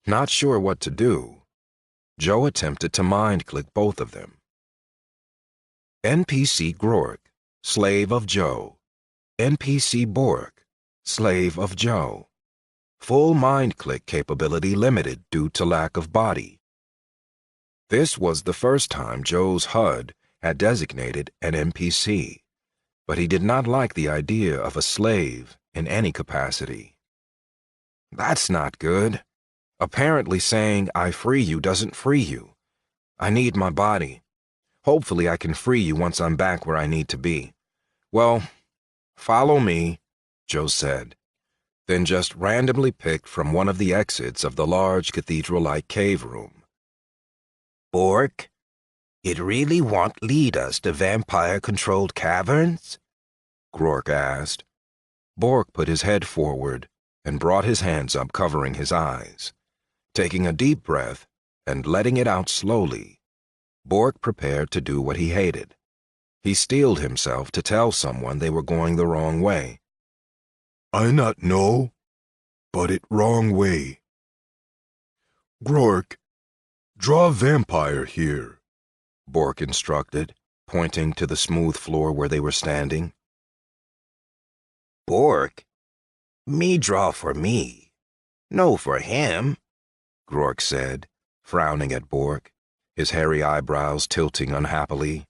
Not sure what to do, Joe attempted to mind-click both of them. NPC Grork, slave of Joe. NPC Bork, slave of Joe. Full mind-click capability limited due to lack of body. This was the first time Joe's HUD had designated an NPC, but he did not like the idea of a slave in any capacity. That's not good. Apparently saying, I free you doesn't free you. I need my body. Hopefully I can free you once I'm back where I need to be. Well, follow me, Joe said, then just randomly picked from one of the exits of the large cathedral-like cave room. Bork, it really won't lead us to vampire-controlled caverns? Grork asked. Bork put his head forward and brought his hands up covering his eyes. Taking a deep breath and letting it out slowly, Bork prepared to do what he hated. He steeled himself to tell someone they were going the wrong way. I not know, but it wrong way. Grork, draw vampire here, Bork instructed, pointing to the smooth floor where they were standing. Bork, me draw for me, no for him, Grork said, frowning at Bork, his hairy eyebrows tilting unhappily.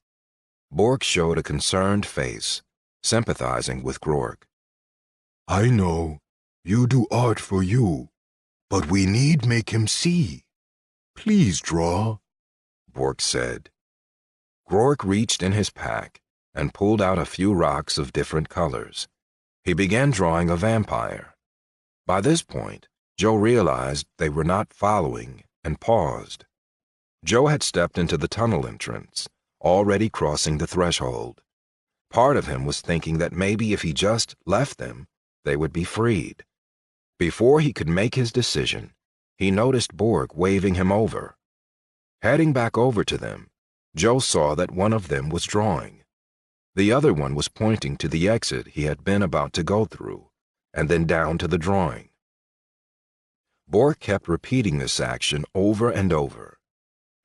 Bork showed a concerned face, sympathizing with Grork. I know, you do art for you, but we need make him see. Please draw, Bork said. Grork reached in his pack and pulled out a few rocks of different colors. He began drawing a vampire. By this point, Joe realized they were not following and paused. Joe had stepped into the tunnel entrance, already crossing the threshold. Part of him was thinking that maybe if he just left them, they would be freed. Before he could make his decision, he noticed Borg waving him over. Heading back over to them, Joe saw that one of them was drawing. The other one was pointing to the exit he had been about to go through, and then down to the drawing. Borg kept repeating this action over and over.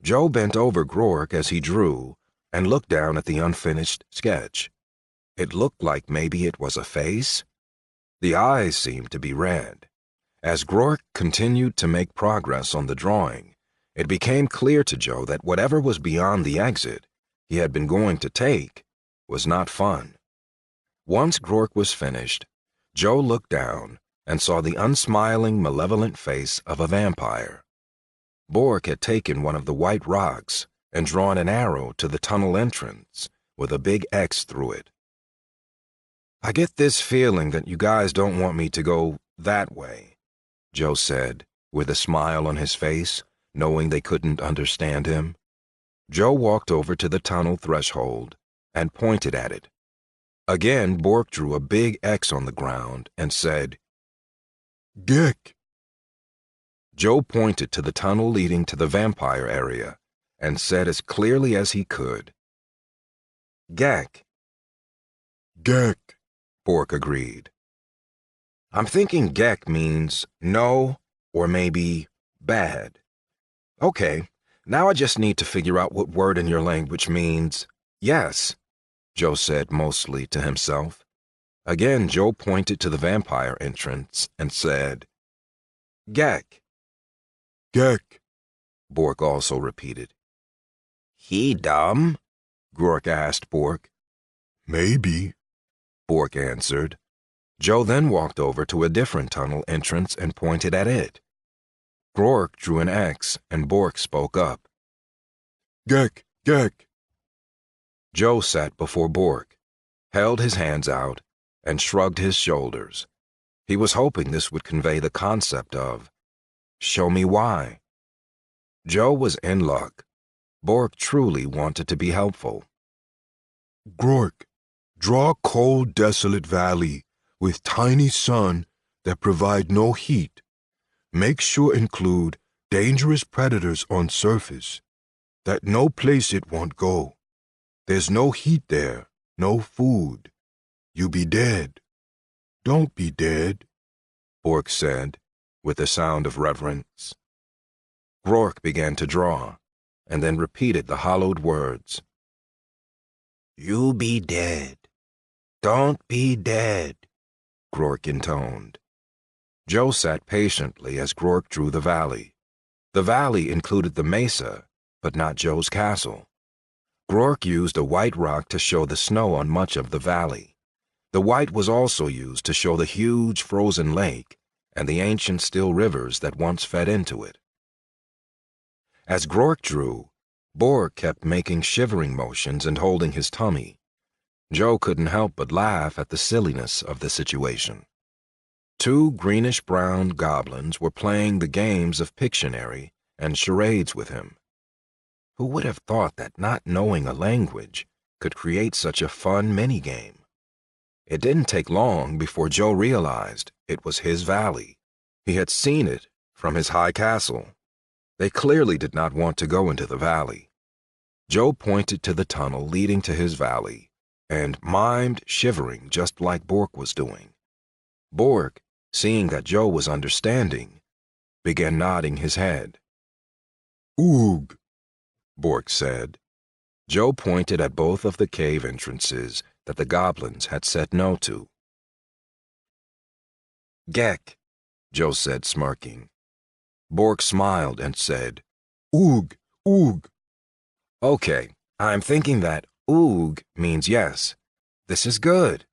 Joe bent over Grork as he drew and looked down at the unfinished sketch. It looked like maybe it was a face. The eyes seemed to be red. As Grork continued to make progress on the drawing, it became clear to Joe that whatever was beyond the exit he had been going to take was not fun. Once Grork was finished, Joe looked down and saw the unsmiling, malevolent face of a vampire. Borg had taken one of the white rocks and drawn an arrow to the tunnel entrance with a big X through it. "I get this feeling that you guys don't want me to go that way," Joe said, with a smile on his face, knowing they couldn't understand him. Joe walked over to the tunnel threshold and pointed at it. Again, Bork drew a big X on the ground and said, Gek. Joe pointed to the tunnel leading to the vampire area and said as clearly as he could, "Gek." Gek. Bork agreed. "I'm thinking Gek means no or maybe bad. Okay, now I just need to figure out what word in your language means yes," Joe said mostly to himself. Again, Joe pointed to the vampire entrance and said, "Gek." Gek. Bork also repeated. "He dumb?" Grork asked Bork. Maybe. Bork answered. Joe then walked over to a different tunnel entrance and pointed at it. Grork drew an X and Bork spoke up. Gek. Gek. Joe sat before Bork, held his hands out, and shrugged his shoulders. He was hoping this would convey the concept of, "Show me why." Joe was in luck. Bork truly wanted to be helpful. Grork, draw a cold, desolate valley with tiny sun that provide no heat. Make sure include dangerous predators on surface, that no place it won't go. There's no heat there, no food. You be dead. Don't be dead, Bork said, with a sound of reverence. Grork began to draw, and then repeated the hollowed words. "You be dead. Don't be dead," Grork intoned. Joe sat patiently as Grork drew the valley. The valley included the mesa, but not Joe's castle. Grork used a white rock to show the snow on much of the valley. The white was also used to show the huge frozen lake and the ancient still rivers that once fed into it. As Grork drew, Bork kept making shivering motions and holding his tummy. Joe couldn't help but laugh at the silliness of the situation. Two greenish-brown goblins were playing the games of Pictionary and charades with him. Who would have thought that not knowing a language could create such a fun minigame? It didn't take long before Joe realized it was his valley. He had seen it from his high castle. They clearly did not want to go into the valley. Joe pointed to the tunnel leading to his valley and mimed shivering just like Bork was doing. Bork, seeing that Joe was understanding, began nodding his head. Oog, Bork said. Joe pointed at both of the cave entrances that the goblins had said no to. Gek, Joe said, smirking. Bork smiled and said, Oog, Oog. "Okay, I'm thinking that Oog means yes. This is good."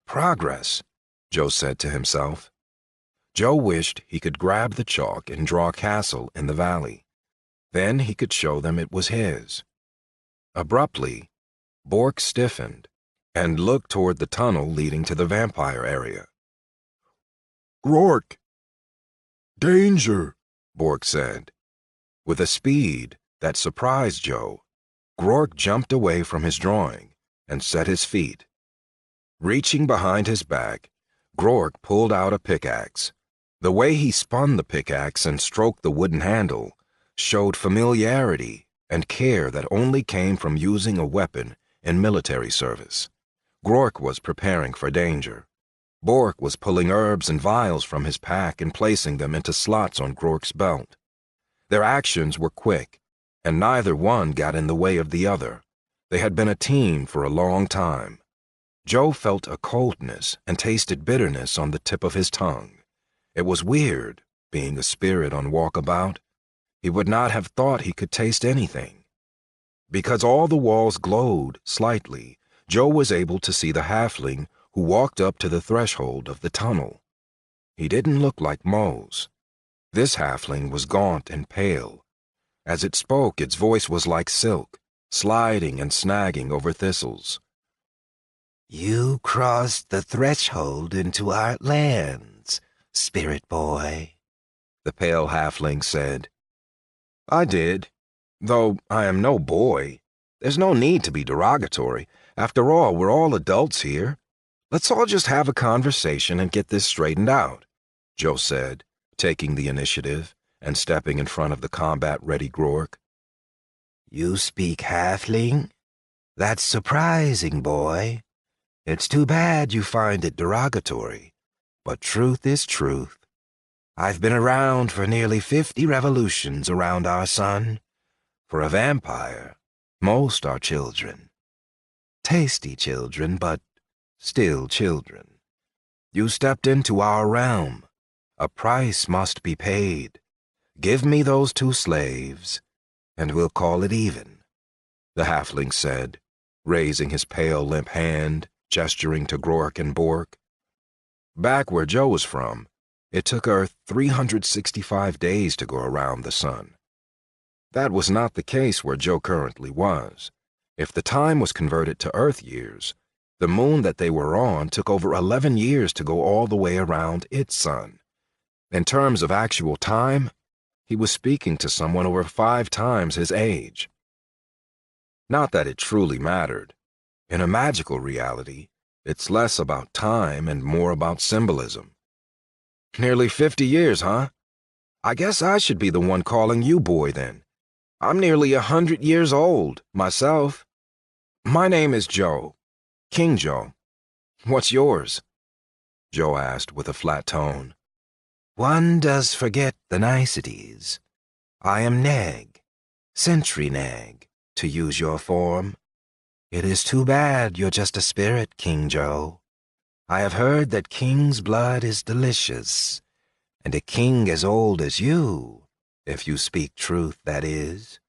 "Progress," Joe said to himself. Joe wished he could grab the chalk and draw a castle in the valley. Then he could show them it was his. Abruptly, Bork stiffened and looked toward the tunnel leading to the vampire area. Grork. Danger, Bork said. With a speed that surprised Joe, Grork jumped away from his drawing and set his feet. Reaching behind his back, Grork pulled out a pickaxe. The way he spun the pickaxe and stroked the wooden handle showed familiarity and care that only came from using a weapon in military service. Grork was preparing for danger. Bork was pulling herbs and vials from his pack and placing them into slots on Grork's belt. Their actions were quick, and neither one got in the way of the other. They had been a team for a long time. Joe felt a coldness and tasted bitterness on the tip of his tongue. It was weird, being a spirit on walkabout. He would not have thought he could taste anything. Because all the walls glowed slightly, Joe was able to see the halfling who walked up to the threshold of the tunnel. He didn't look like Mose. This halfling was gaunt and pale. As it spoke, its voice was like silk, sliding and snagging over thistles. You crossed the threshold into our lands, spirit boy, the pale halfling said. I did, though I am no boy. There's no need to be derogatory. After all, we're all adults here. Let's all just have a conversation and get this straightened out, Joe said, taking the initiative and stepping in front of the combat-ready Grork. You speak halfling? That's surprising, boy. It's too bad you find it derogatory, but truth is truth. I've been around for nearly 50 revolutions around our sun. For a vampire, most are children. Tasty children, but still children. You stepped into our realm. A price must be paid. Give me those 2 slaves, and we'll call it even, the halfling said, raising his pale, limp hand, gesturing to Grork and Bork. Back where Joe was from, it took Earth 365 days to go around the sun. That was not the case where Joe currently was. If the time was converted to Earth years, the moon that they were on took over 11 years to go all the way around its sun. In terms of actual time, he was speaking to someone over 5 times his age. Not that it truly mattered. In a magical reality, it's less about time and more about symbolism. Nearly 50 years, huh? I guess I should be the one calling you boy then. I'm nearly 100 years old, myself. My name is Joe. King Joe. What's yours? Joe asked with a flat tone. One does forget the niceties. I am Neg, Sentry Neg, to use your form. It is too bad you're just a spirit, King Joe. I have heard that king's blood is delicious, and a king as old as you, if you speak truth, that is.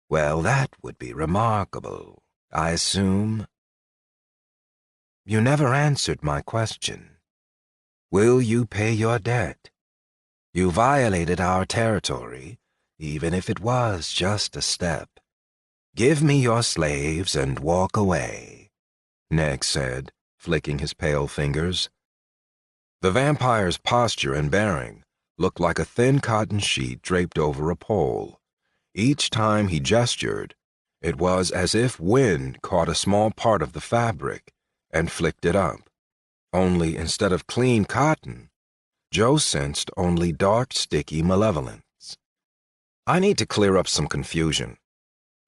Well, that would be remarkable, I assume. You never answered my question. Will you pay your debt? You violated our territory, even if it was just a step. Give me your slaves and walk away, Neg said, flicking his pale fingers. The vampire's posture and bearing looked like a thin cotton sheet draped over a pole. Each time he gestured, it was as if wind caught a small part of the fabric and flicked it up. Only instead of clean cotton, Joe sensed only dark, sticky malevolence. I need to clear up some confusion.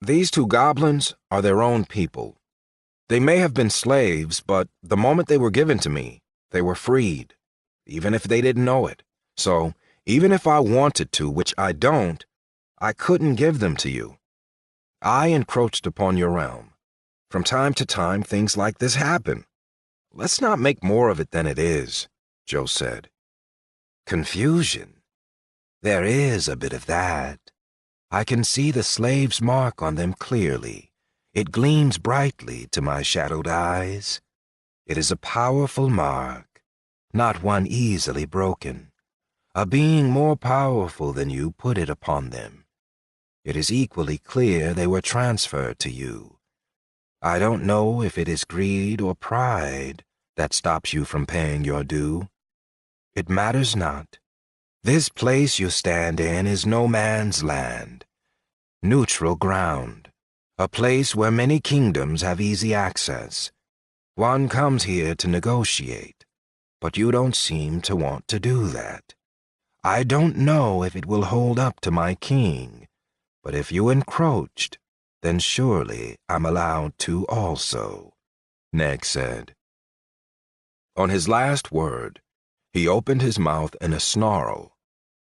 These 2 goblins are their own people. They may have been slaves, but the moment they were given to me, they were freed, even if they didn't know it. So, even if I wanted to, which I don't, I couldn't give them to you. I encroached upon your realm. From time to time, things like this happen. Let's not make more of it than it is, Joe said. Confusion? There is a bit of that. I can see the slave's mark on them clearly. It gleams brightly to my shadowed eyes. It is a powerful mark, not one easily broken. A being more powerful than you put it upon them. It is equally clear they were transferred to you. I don't know if it is greed or pride that stops you from paying your due. It matters not. This place you stand in is no man's land. Neutral ground. A place where many kingdoms have easy access. One comes here to negotiate, but you don't seem to want to do that. I don't know if it will hold up to my king, but if you encroached, then surely I'm allowed to also, Neg said. On his last word, he opened his mouth in a snarl,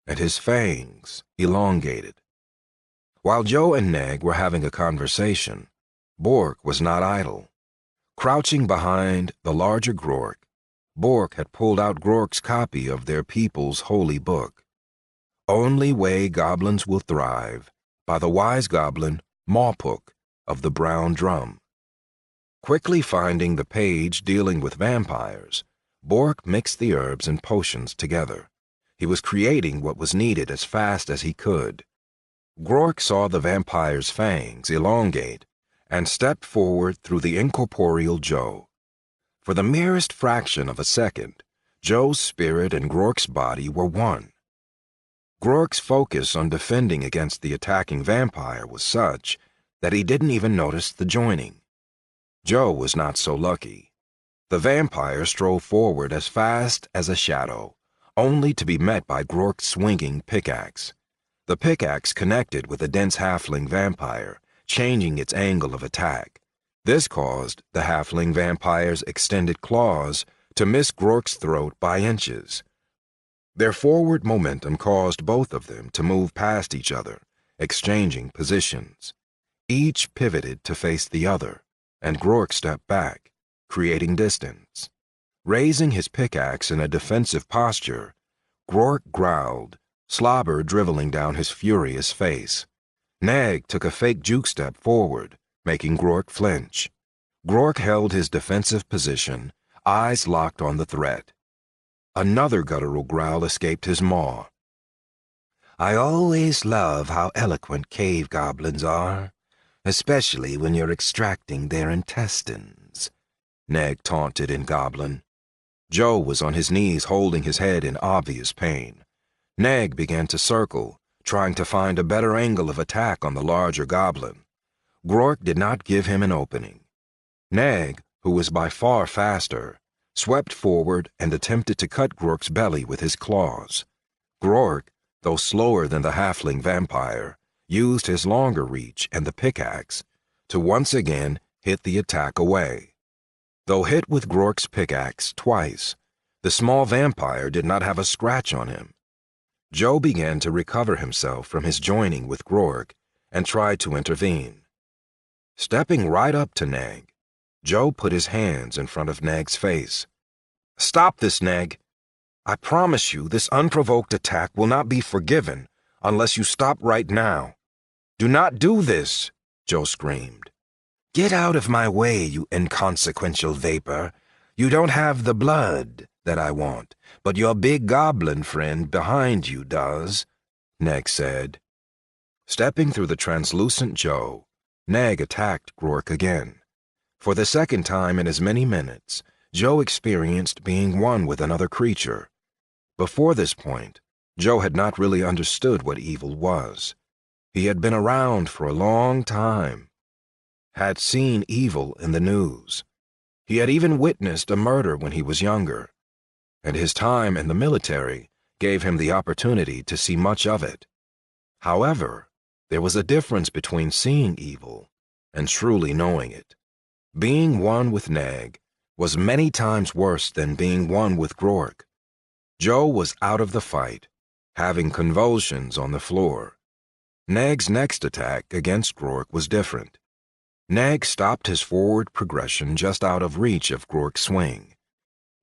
and his fangs elongated. While Joe and Neg were having a conversation, Bork was not idle. Crouching behind the larger Grork, Bork had pulled out Grork's copy of their people's holy book, Only Way Goblins Will Thrive, by the wise goblin Mawpuk of the Brown Drum. Quickly finding the page dealing with vampires, Bork mixed the herbs and potions together. He was creating what was needed as fast as he could. Grork saw the vampire's fangs elongate and stepped forward through the incorporeal Joe. For the merest fraction of a second, Joe's spirit and Grork's body were one. Grork's focus on defending against the attacking vampire was such that he didn't even notice the joining. Joe was not so lucky. The vampire strode forward as fast as a shadow, only to be met by Grork's swinging pickaxe. The pickaxe connected with the dense halfling vampire, changing its angle of attack. This caused the halfling vampire's extended claws to miss Grork's throat by inches. Their forward momentum caused both of them to move past each other, exchanging positions. Each pivoted to face the other, and Grork stepped back, creating distance. Raising his pickaxe in a defensive posture, Grork growled, slobber dribbling down his furious face. Neg took a fake juke step forward, making Grork flinch. Grork held his defensive position, eyes locked on the threat. Another guttural growl escaped his maw. I always love how eloquent cave goblins are, especially when you're extracting their intestines, Neg taunted in Goblin. Joe was on his knees holding his head in obvious pain. Neg began to circle, trying to find a better angle of attack on the larger goblin. Grork did not give him an opening. Neg, who was by far faster, swept forward and attempted to cut Grork's belly with his claws. Grork, though slower than the halfling vampire, used his longer reach and the pickaxe to once again hit the attack away. Though hit with Grork's pickaxe twice, the small vampire did not have a scratch on him. Joe began to recover himself from his joining with Grork and tried to intervene. Stepping right up to Neg, Joe put his hands in front of Neg's face. Stop this, Neg. I promise you this unprovoked attack will not be forgiven unless you stop right now. Do not do this, Joe screamed. Get out of my way, you inconsequential vapor. You don't have the blood that I want, but your big goblin friend behind you does, Neg said. Stepping through the translucent Joe, Neg attacked Grork again. For the second time in as many minutes, Joe experienced being one with another creature. Before this point, Joe had not really understood what evil was. He had been around for a long time, had seen evil in the news. He had even witnessed a murder when he was younger, and his time in the military gave him the opportunity to see much of it. However, there was a difference between seeing evil and truly knowing it. Being one with Neg was many times worse than being one with Grork. Joe was out of the fight, having convulsions on the floor. Neg's next attack against Grork was different. Neg stopped his forward progression just out of reach of Grork's swing.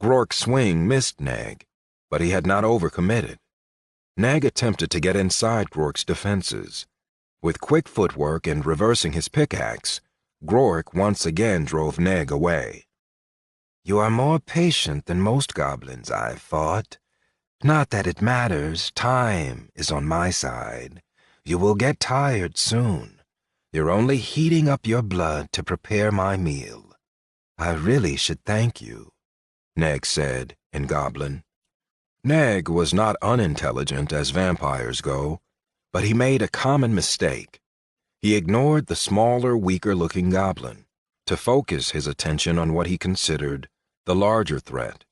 Grork's swing missed Neg, but he had not overcommitted. Neg attempted to get inside Grork's defenses. With quick footwork and reversing his pickaxe, Grork once again drove Neg away. You are more patient than most goblins, I've thought. Not that it matters, time is on my side. You will get tired soon. You're only heating up your blood to prepare my meal. I really should thank you, Neg said in Goblin. Neg was not unintelligent as vampires go, but he made a common mistake. He ignored the smaller, weaker-looking goblin to focus his attention on what he considered the larger threat.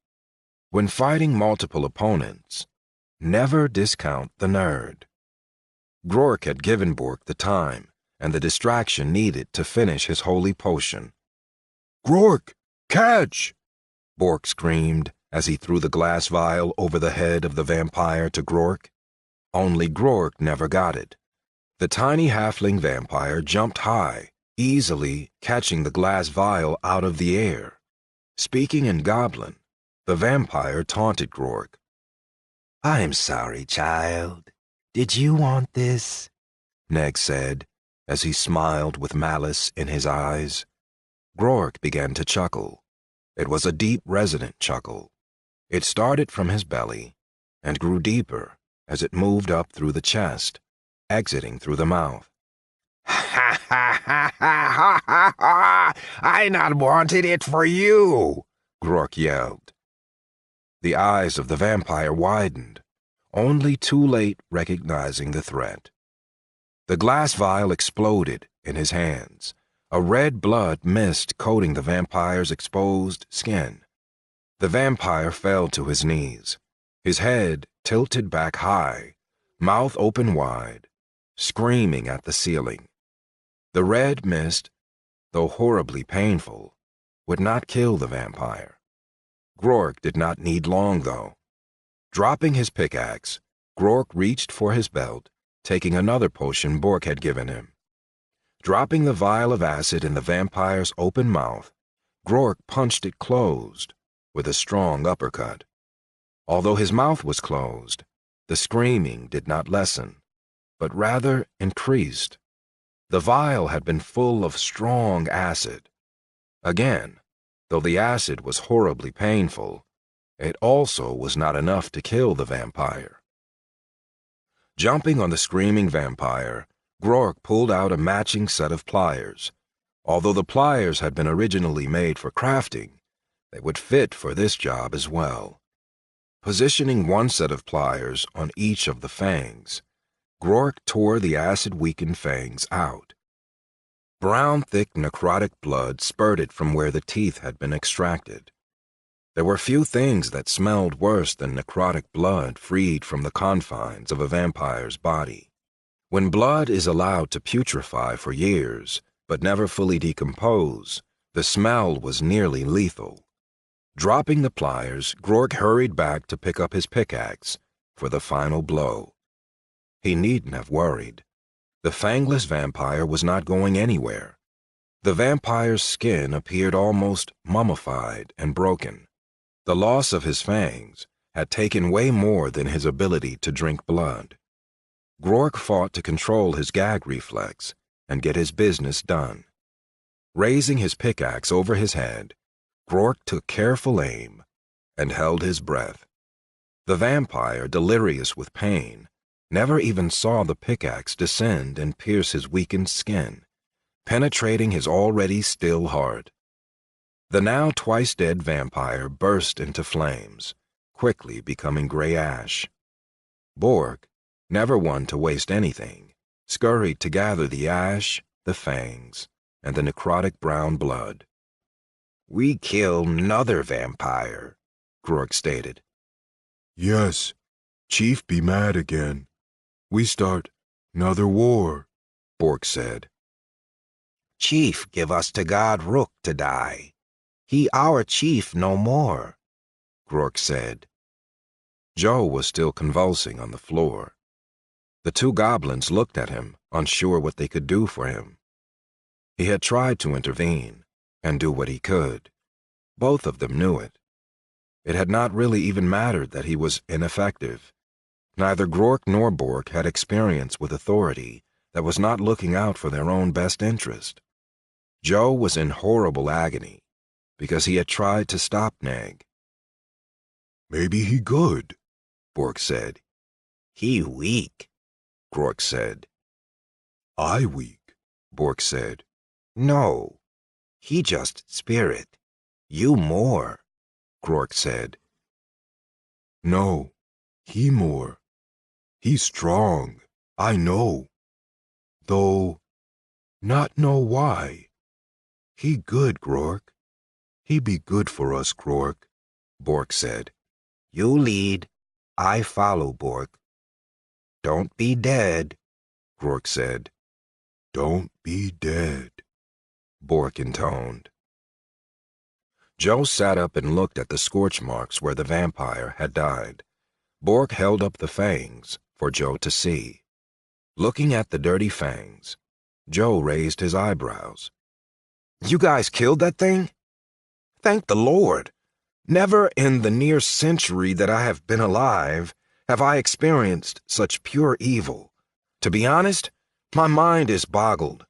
When fighting multiple opponents, never discount the nerd. Grork had given Bork the time and the distraction needed to finish his holy potion. Grork, catch! Bork screamed as he threw the glass vial over the head of the vampire to Grork. Only Grork never got it. The tiny halfling vampire jumped high, easily catching the glass vial out of the air. Speaking in Goblin, the vampire taunted Grork. "I'm sorry, child. Did you want this?" Neg said, as he smiled with malice in his eyes. Grork began to chuckle. It was a deep, resonant chuckle. It started from his belly and grew deeper as it moved up through the chest, exiting through the mouth. "Ha ha ha ha ha ha ha! I not wanted it for you!" Grork yelled. The eyes of the vampire widened, only too late recognizing the threat. The glass vial exploded in his hands, a red blood mist coating the vampire's exposed skin. The vampire fell to his knees, his head tilted back high, mouth open wide, screaming at the ceiling. The red mist, though horribly painful, would not kill the vampire. Grork did not need long, though. Dropping his pickaxe, Grork reached for his belt, taking another potion Bork had given him. Dropping the vial of acid in the vampire's open mouth, Grork punched it closed with a strong uppercut. Although his mouth was closed, the screaming did not lessen, but rather increased. The vial had been full of strong acid. Again, though the acid was horribly painful, it also was not enough to kill the vampire. Jumping on the screaming vampire, Grork pulled out a matching set of pliers. Although the pliers had been originally made for crafting, they would fit for this job as well. Positioning one set of pliers on each of the fangs, Grork tore the acid-weakened fangs out. Brown, thick, necrotic blood spurted from where the teeth had been extracted. There were few things that smelled worse than necrotic blood freed from the confines of a vampire's body. When blood is allowed to putrefy for years, but never fully decompose, the smell was nearly lethal. Dropping the pliers, Grork hurried back to pick up his pickaxe for the final blow. He needn't have worried. The fangless vampire was not going anywhere. The vampire's skin appeared almost mummified and broken. The loss of his fangs had taken way more than his ability to drink blood. Grork fought to control his gag reflex and get his business done. Raising his pickaxe over his head, Grork took careful aim and held his breath. The vampire, delirious with pain, never even saw the pickaxe descend and pierce his weakened skin, penetrating his already still heart. The now twice-dead vampire burst into flames, quickly becoming gray ash. Bork, never one to waste anything, scurried to gather the ash, the fangs, and the necrotic brown blood. "We kill 'nother vampire," Grork stated. Yes, Chief be mad again. We start 'nother war, Bork said. "Chief give us to God Rook to die. He our chief no more," Grork said. Joe was still convulsing on the floor. The two goblins looked at him, unsure what they could do for him. He had tried to intervene and do what he could. Both of them knew it. It had not really even mattered that he was ineffective. Neither Grork nor Bork had experience with authority that was not looking out for their own best interest. Joe was in horrible agony because he had tried to stop Neg. Maybe he good, Bork said. "He weak," Grork said. I weak, Bork said. "No, he just spirit. You more," Grork said. No, he more. He strong, I know. Though Not know why. He good, Grork. He be good for us, Grork, Bork said. You lead, I follow, Bork. Don't be dead, Grork said. Don't be dead, Bork intoned. Joe sat up and looked at the scorch marks where the vampire had died. Bork held up the fangs for Joe to see. Looking at the dirty fangs, Joe raised his eyebrows. You guys killed that thing? Thank the Lord. Never in the near century that I have been alive have I experienced such pure evil. To be honest, my mind is boggled.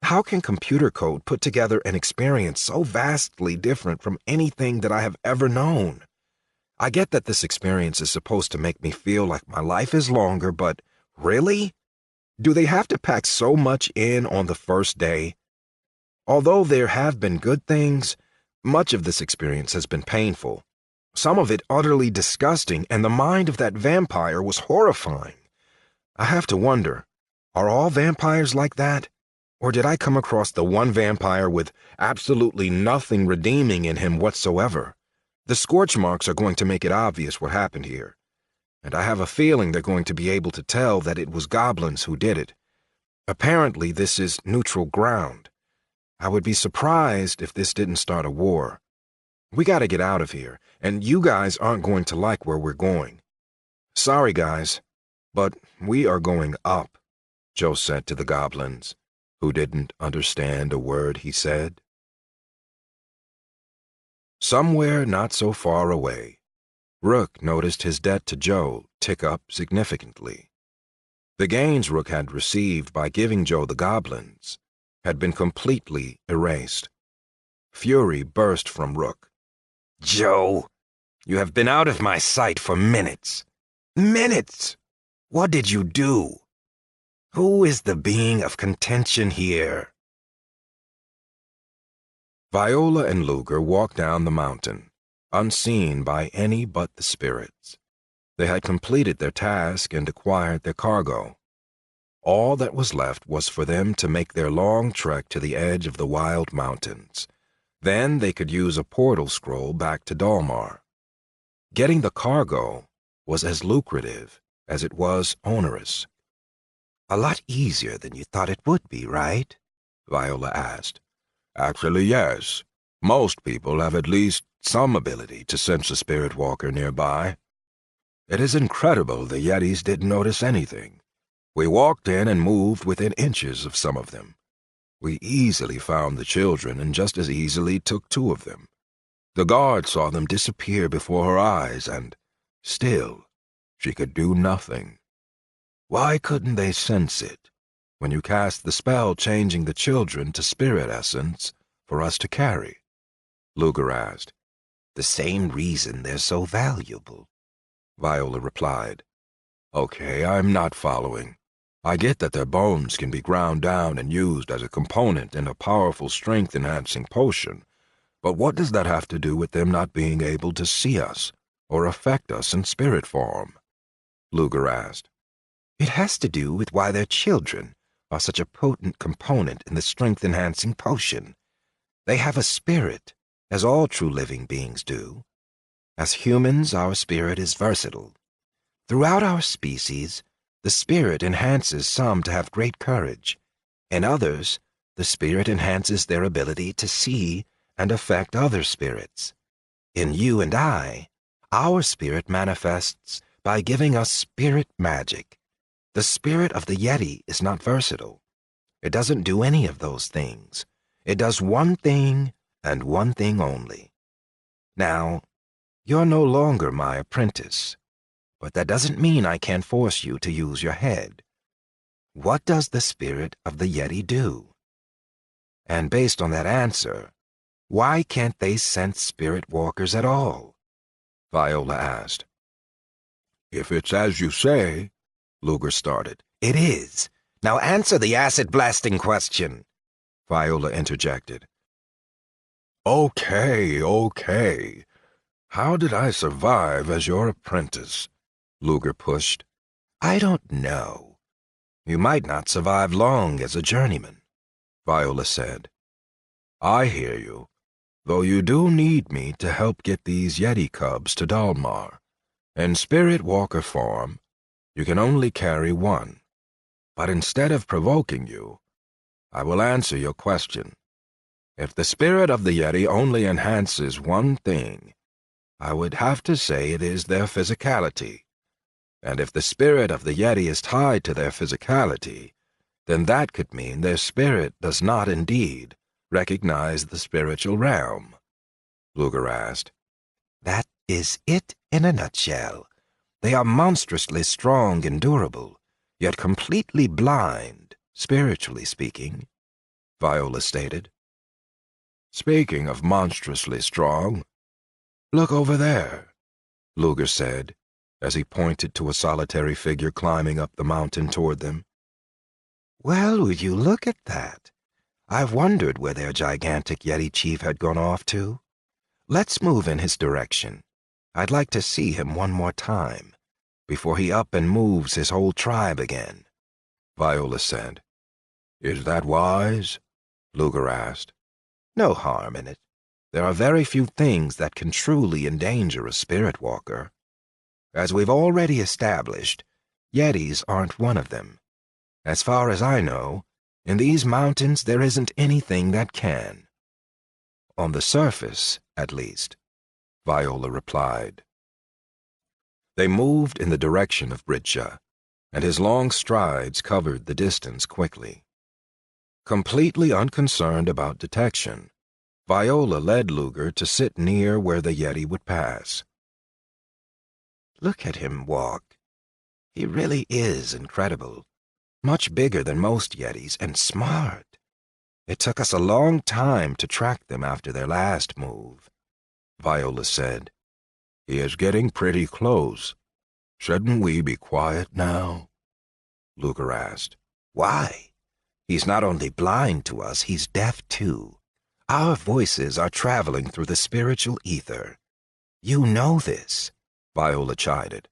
How can computer code put together an experience so vastly different from anything that I have ever known? I get that this experience is supposed to make me feel like my life is longer, but really? Do they have to pack so much in on the first day? Although there have been good things, much of this experience has been painful. Some of it utterly disgusting, and the mind of that vampire was horrifying. I have to wonder, are all vampires like that? Or did I come across the one vampire with absolutely nothing redeeming in him whatsoever? The scorch marks are going to make it obvious what happened here, and I have a feeling they're going to be able to tell that it was goblins who did it. Apparently, this is neutral ground. I would be surprised if this didn't start a war. We gotta get out of here, and you guys aren't going to like where we're going. Sorry, guys, but we are going up, Joe said to the goblins, who didn't understand a word he said. Somewhere not so far away, Rook noticed his debt to Joe tick up significantly. The gains Rook had received by giving Joe the goblins had been completely erased. Fury burst from Rook. Joe, you have been out of my sight for minutes. Minutes! What did you do? Who is the being of contention here? Viola and Luger walked down the mountain, unseen by any but the spirits. They had completed their task and acquired their cargo. All that was left was for them to make their long trek to the edge of the wild mountains. Then they could use a portal scroll back to Dalmar. Getting the cargo was as lucrative as it was onerous. A lot easier than you thought it would be, right? Viola asked. Actually, yes. Most people have at least some ability to sense a spirit walker nearby. It is incredible the yetis didn't notice anything. We walked in and moved within inches of some of them. We easily found the children and just as easily took 2 of them. The guard saw them disappear before her eyes, and still, she could do nothing. Why couldn't they sense it when you cast the spell changing the children to spirit essence for us to carry? Luger asked. The same reason they're so valuable, Viola replied. Okay, I'm not following. I get that their bones can be ground down and used as a component in a powerful strength-enhancing potion, but what does that have to do with them not being able to see us or affect us in spirit form? Luger asked. It has to do with why their children are such a potent component in the strength-enhancing potion. They have a spirit, as all true living beings do. As humans, our spirit is versatile. Throughout our species, the spirit enhances some to have great courage. In others, the spirit enhances their ability to see and affect other spirits. In you and I, our spirit manifests by giving us spirit magic. The spirit of the yeti is not versatile. It doesn't do any of those things. It does one thing and one thing only. Now, you're no longer my apprentice, but that doesn't mean I can't force you to use your head. What does the spirit of the yeti do? And based on that answer, why can't they sense spirit walkers at all? Viola asked. If it's as you say, Luger started. It is. Now answer the acid-blasting question, Viola interjected. Okay. How did I survive as your apprentice? Luger pushed. I don't know. You might not survive long as a journeyman. Viola said. I hear you, though you do need me to help get these yeti cubs to Dalmar. In Spirit Walker form, you can only carry one. But instead of provoking you, I will answer your question. If the spirit of the yeti only enhances one thing, I would have to say it is their physicality. And if the spirit of the yeti is tied to their physicality, then that could mean their spirit does not indeed recognize the spiritual realm. Luger asked. That is it in a nutshell. They are monstrously strong and durable, yet completely blind, spiritually speaking, Viola stated. Speaking of monstrously strong, look over there, Luger said, as he pointed to a solitary figure climbing up the mountain toward them. Well, would you look at that? I've wondered where their gigantic yeti chief had gone off to. Let's move in his direction. I'd like to see him one more time, before he up and moves his whole tribe again, Viola said. Is that wise? Luger asked. No harm in it. There are very few things that can truly endanger a spirit walker. As we've already established, yetis aren't one of them. As far as I know, in these mountains there isn't anything that can. On the surface, at least, Viola replied. They moved in the direction of Bridja, and his long strides covered the distance quickly. Completely unconcerned about detection, Viola led Luger to sit near where the yeti would pass. Look at him walk. He really is incredible. Much bigger than most yetis and smart. It took us a long time to track them after their last move, Viola said. He is getting pretty close. Shouldn't we be quiet now? Luger asked. Why? He's not only blind to us, he's deaf too. Our voices are traveling through the spiritual ether. You know this, Viola chided.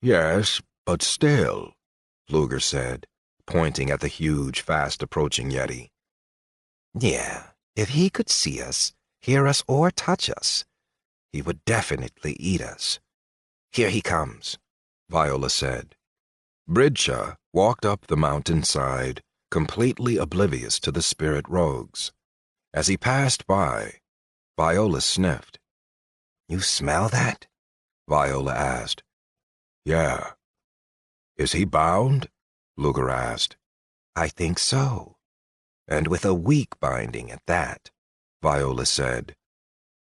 Yes, but still, Luger said, pointing at the huge, fast-approaching yeti. Yeah, if he could see us, hear us, or touch us, he would definitely eat us. Here he comes, Viola said. Bridja walked up the mountainside, completely oblivious to the spirit rogues. As he passed by, Viola sniffed. You smell that? Viola asked. Yeah. Is he bound? Luger asked. I think so. And with a weak binding at that, Viola said.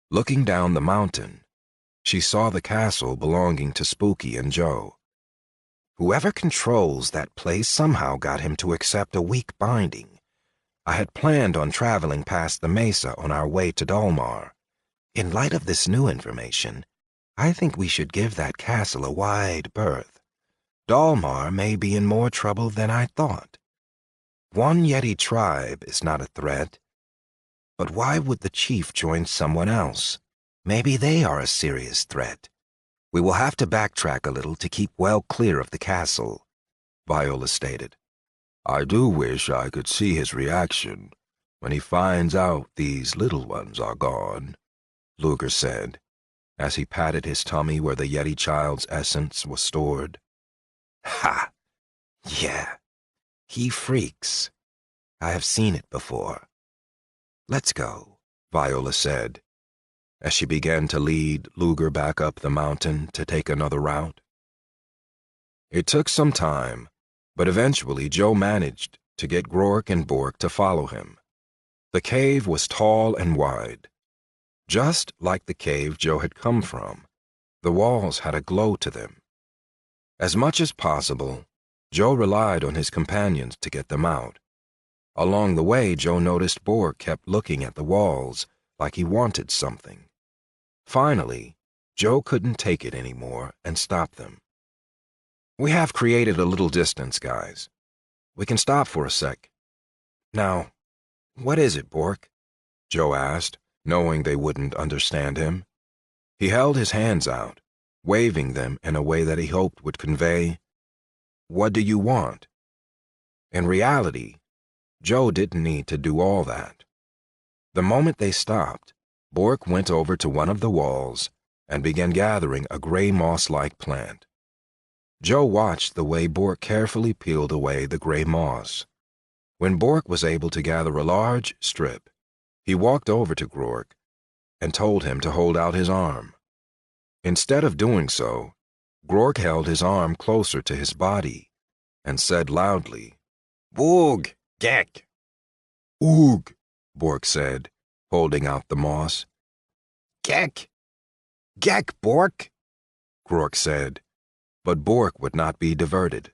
Looking down the mountain, she saw the castle belonging to Spooky and Joe. Whoever controls that place somehow got him to accept a weak binding. I had planned on traveling past the mesa on our way to Dalmar. In light of this new information, I think we should give that castle a wide berth. Dalmar may be in more trouble than I thought. One yeti tribe is not a threat. But why would the chief join someone else? Maybe they are a serious threat. We will have to backtrack a little to keep well clear of the castle, Viola stated. I do wish I could see his reaction when he finds out these little ones are gone, Luger said, as he patted his tummy where the yeti child's essence was stored. Ha! Yeah, he freaks. I have seen it before. Let's go, Viola said, as she began to lead Luger back up the mountain to take another route. It took some time, but eventually Joe managed to get Grork and Bork to follow him. The cave was tall and wide. Just like the cave Joe had come from, the walls had a glow to them. As much as possible, Joe relied on his companions to get them out. Along the way, Joe noticed Bork kept looking at the walls like he wanted something. Finally, Joe couldn't take it anymore and stopped them. We have created a little distance, guys. We can stop for a sec. Now, what is it, Bork? Joe asked, knowing they wouldn't understand him. He held his hands out, waving them in a way that he hoped would convey, "What do you want?" In reality, Joe didn't need to do all that. The moment they stopped, Bork went over to one of the walls and began gathering a gray moss-like plant. Joe watched the way Bork carefully peeled away the gray moss. When Bork was able to gather a large strip, he walked over to Grork and told him to hold out his arm. Instead of doing so, Grork held his arm closer to his body and said loudly, "Boog, Gek." Oog, Bork said, holding out the moss. Gek! Gek, Bork! Grork said, but Bork would not be diverted.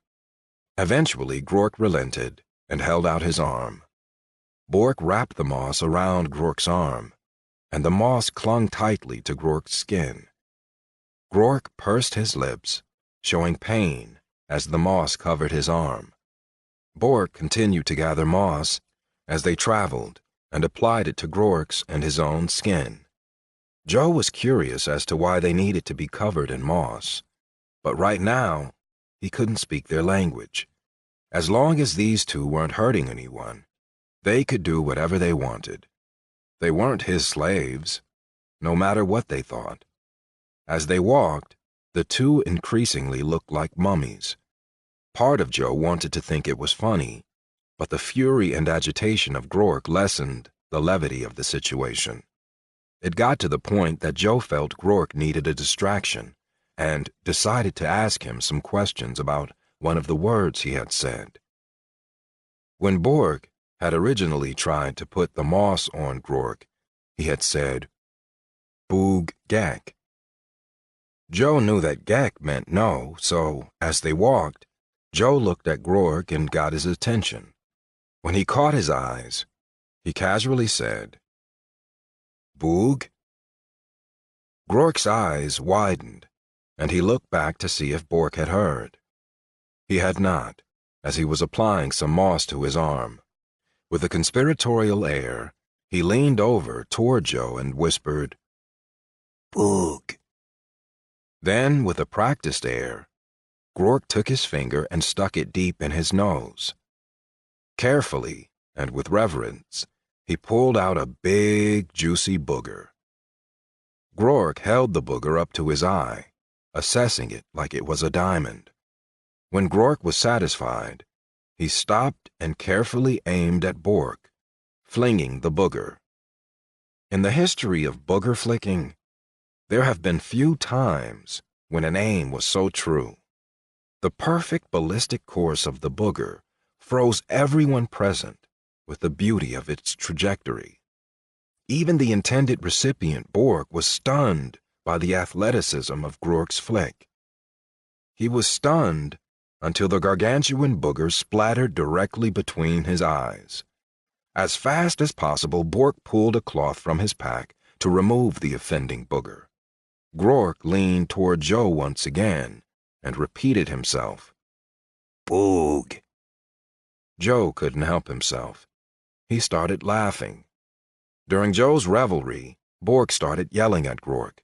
Eventually, Grork relented and held out his arm. Bork wrapped the moss around Grork's arm, and the moss clung tightly to Grork's skin. Grork pursed his lips, showing pain as the moss covered his arm. Bork continued to gather moss as they traveled and applied it to Grork's and his own skin. Joe was curious as to why they needed to be covered in moss, but right now, he couldn't speak their language. As long as these two weren't hurting anyone, they could do whatever they wanted. They weren't his slaves, no matter what they thought. As they walked, the two increasingly looked like mummies. Part of Joe wanted to think it was funny, but the fury and agitation of Grork lessened the levity of the situation. It got to the point that Joe felt Grork needed a distraction and decided to ask him some questions about one of the words he had said. When Bork had originally tried to put the moss on Grork, he had said, "Boog Gek." Joe knew that Gek meant no, so as they walked, Joe looked at Grork and got his attention. When he caught his eyes, he casually said, "Boog?" Grork's eyes widened, and he looked back to see if Bork had heard. He had not, as he was applying some moss to his arm. With a conspiratorial air, he leaned over toward Joe and whispered, "Boog." Then, with a practiced air, Grork took his finger and stuck it deep in his nose. Carefully, and with reverence, he pulled out a big, juicy booger. Grork held the booger up to his eye, assessing it like it was a diamond. When Grork was satisfied, he stopped and carefully aimed at Bork, flinging the booger. In the history of booger flicking, there have been few times when an aim was so true. The perfect ballistic course of the booger froze everyone present with the beauty of its trajectory. Even the intended recipient, Bork, was stunned by the athleticism of Grork's flick. He was stunned until the gargantuan booger splattered directly between his eyes. As fast as possible, Bork pulled a cloth from his pack to remove the offending booger. Grork leaned toward Joe once again and repeated himself, "Boog." Joe couldn't help himself. He started laughing. During Joe's revelry, Bork started yelling at Grork.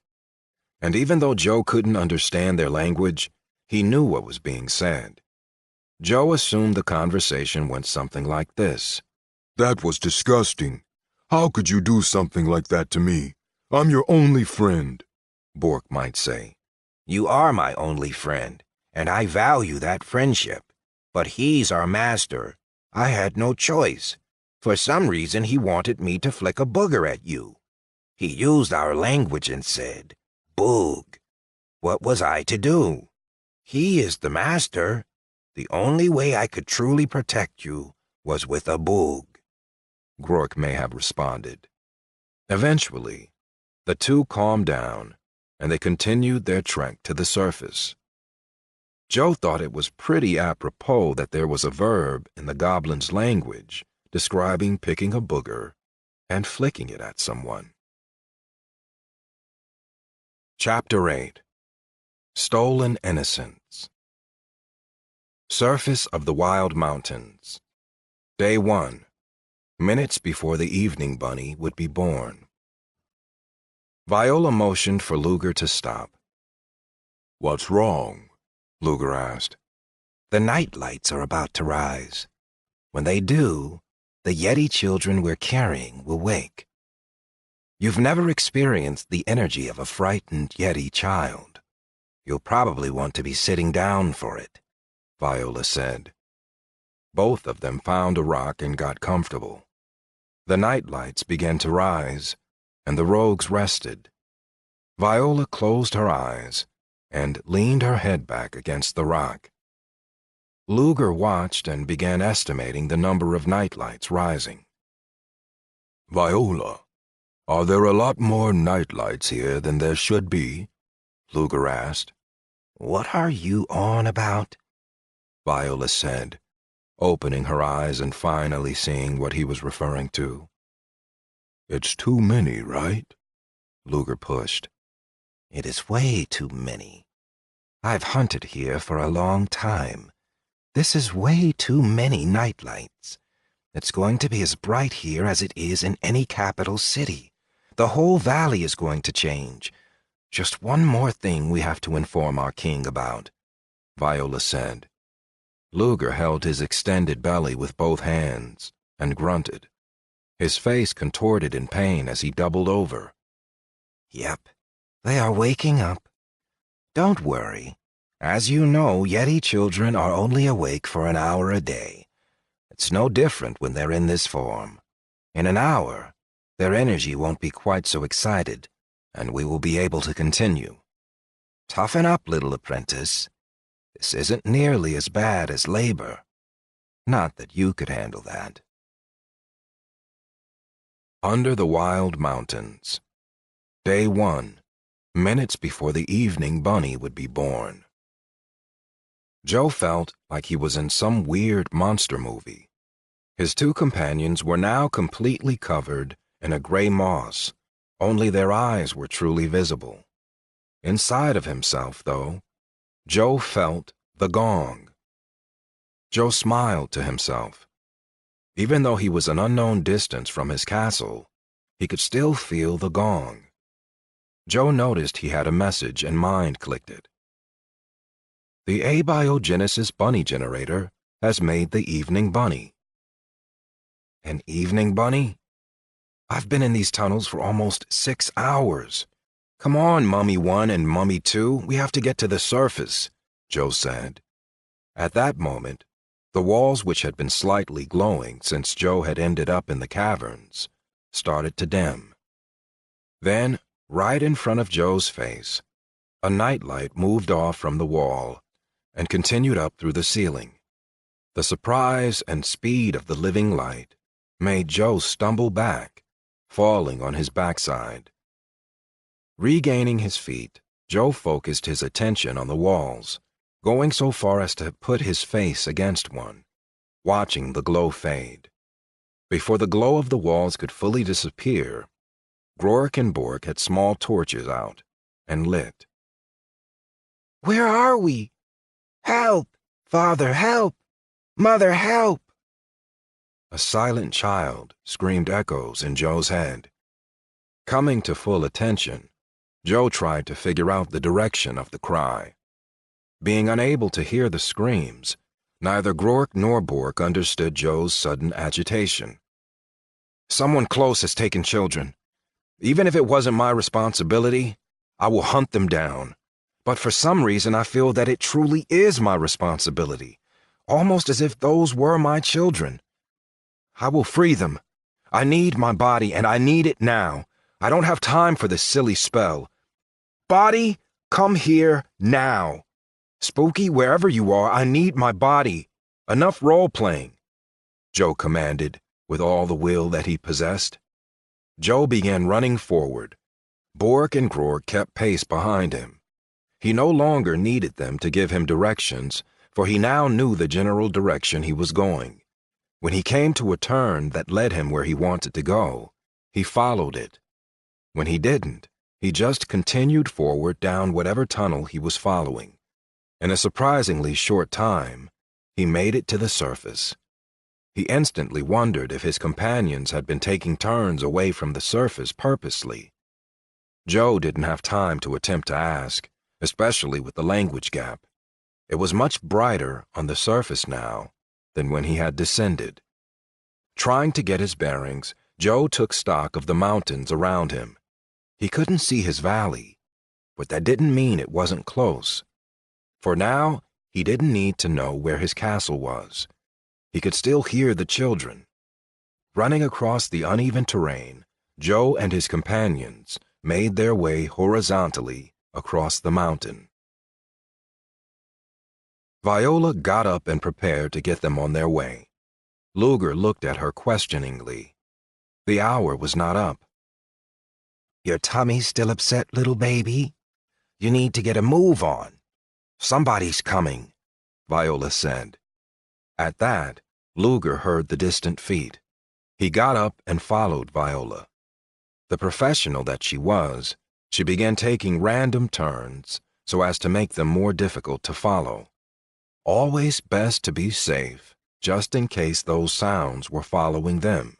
And even though Joe couldn't understand their language, he knew what was being said. Joe assumed the conversation went something like this. that was disgusting. How could you do something like that to me? I'm your only friend," Bork might say. You are my only friend, and I value that friendship. But he's our master. I had no choice. For some reason, he wanted me to flick a booger at you. He used our language and said, "Boog." What was I to do? He is the master. The only way I could truly protect you was with a boog, Grork may have responded. Eventually, the two calmed down, and they continued their trek to the surface. Joe thought it was pretty apropos that there was a verb in the goblin's language describing picking a booger and flicking it at someone. Chapter 8. Stolen Innocence. Surface of the Wild Mountains. Day 1. Minutes before the evening bunny would be born. Viola motioned for Luger to stop. "What's wrong?" Luger asked. The night lights are about to rise. When they do, the yeti children we're carrying will wake. You've never experienced the energy of a frightened yeti child. You'll probably want to be sitting down for it, Viola said. Both of them found a rock and got comfortable. The night lights began to rise, and the rogues rested. Viola closed her eyes and leaned her head back against the rock. Luger watched and began estimating the number of nightlights rising. Viola, are there a lot more nightlights here than there should be? Luger asked. What are you on about? Viola said, opening her eyes and finally seeing what he was referring to. It's too many, right? Luger pushed. It is way too many. I've hunted here for a long time. This is way too many nightlights. It's going to be as bright here as it is in any capital city. The whole valley is going to change. Just one more thing we have to inform our king about, Viola said. Luger held his extended belly with both hands and grunted. His face contorted in pain as he doubled over. Yep, they are waking up. Don't worry. As you know, yeti children are only awake for an hour a day. It's no different when they're in this form. In an hour, their energy won't be quite so excited, and we will be able to continue. Toughen up, little apprentice. This isn't nearly as bad as labor. Not that you could handle that. Under the Wild Mountains. Day 1, minutes before the evening bunny would be born. Joe felt like he was in some weird monster movie. His two companions were now completely covered in a gray moss, only their eyes were truly visible. Inside of himself, though, Joe felt the gong. Joe smiled to himself. Even though he was an unknown distance from his castle, he could still feel the gong. Joe noticed he had a message and mind clicked it. The abiogenesis bunny generator has made the evening bunny. An evening bunny? I've been in these tunnels for almost 6 hours. Come on, Mummy 1 and Mummy 2, we have to get to the surface, Joe said. At that moment, the walls, which had been slightly glowing since Joe had ended up in the caverns, started to dim. Then, right in front of Joe's face, a nightlight moved off from the wall and continued up through the ceiling. The surprise and speed of the living light made Joe stumble back, falling on his backside. Regaining his feet, Joe focused his attention on the walls, going so far as to put his face against one, watching the glow fade. Before the glow of the walls could fully disappear, Grorik and Bork had small torches out and lit. Where are we? Help! Father, help! Mother, help! A silent child screamed echoes in Joe's head. Coming to full attention, Joe tried to figure out the direction of the cry. Being unable to hear the screams, neither Grorik nor Bork understood Joe's sudden agitation. Someone close has taken children. Even if it wasn't my responsibility, I will hunt them down. But for some reason I feel that it truly is my responsibility, almost as if those were my children. I will free them. I need my body, and I need it now. I don't have time for this silly spell. Body, come here now. Spooky, wherever you are, I need my body. Enough role-playing, Joe commanded with all the will that he possessed. Joe began running forward. Bork and Grorik kept pace behind him. He no longer needed them to give him directions, for he now knew the general direction he was going. When he came to a turn that led him where he wanted to go, he followed it. When he didn't, he just continued forward down whatever tunnel he was following. In a surprisingly short time, he made it to the surface. He instantly wondered if his companions had been taking turns away from the surface purposely. Joe didn't have time to attempt to ask, especially with the language gap. It was much brighter on the surface now than when he had descended. Trying to get his bearings, Joe took stock of the mountains around him. He couldn't see his valley, but that didn't mean it wasn't close. For now, he didn't need to know where his castle was. He could still hear the children. Running across the uneven terrain, Joe and his companions made their way horizontally across the mountain. Viola got up and prepared to get them on their way. Luger looked at her questioningly. The hour was not up. Your tummy still upset, little baby? You need to get a move on. Somebody's coming, Viola said. At that, Luger heard the distant feet. He got up and followed Viola. The professional that she was, she began taking random turns so as to make them more difficult to follow. Always best to be safe, just in case those sounds were following them.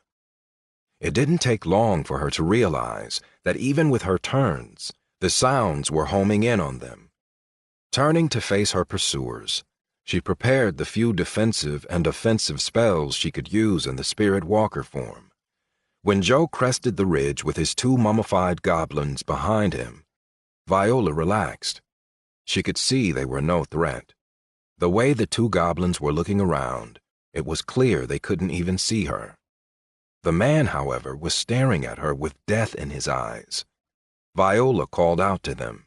It didn't take long for her to realize that even with her turns, the sounds were homing in on them. Turning to face her pursuers, she prepared the few defensive and offensive spells she could use in the spirit walker form. When Joe crested the ridge with his two mummified goblins behind him, Viola relaxed. She could see they were no threat. The way the two goblins were looking around, it was clear they couldn't even see her. The man, however, was staring at her with death in his eyes. Viola called out to them.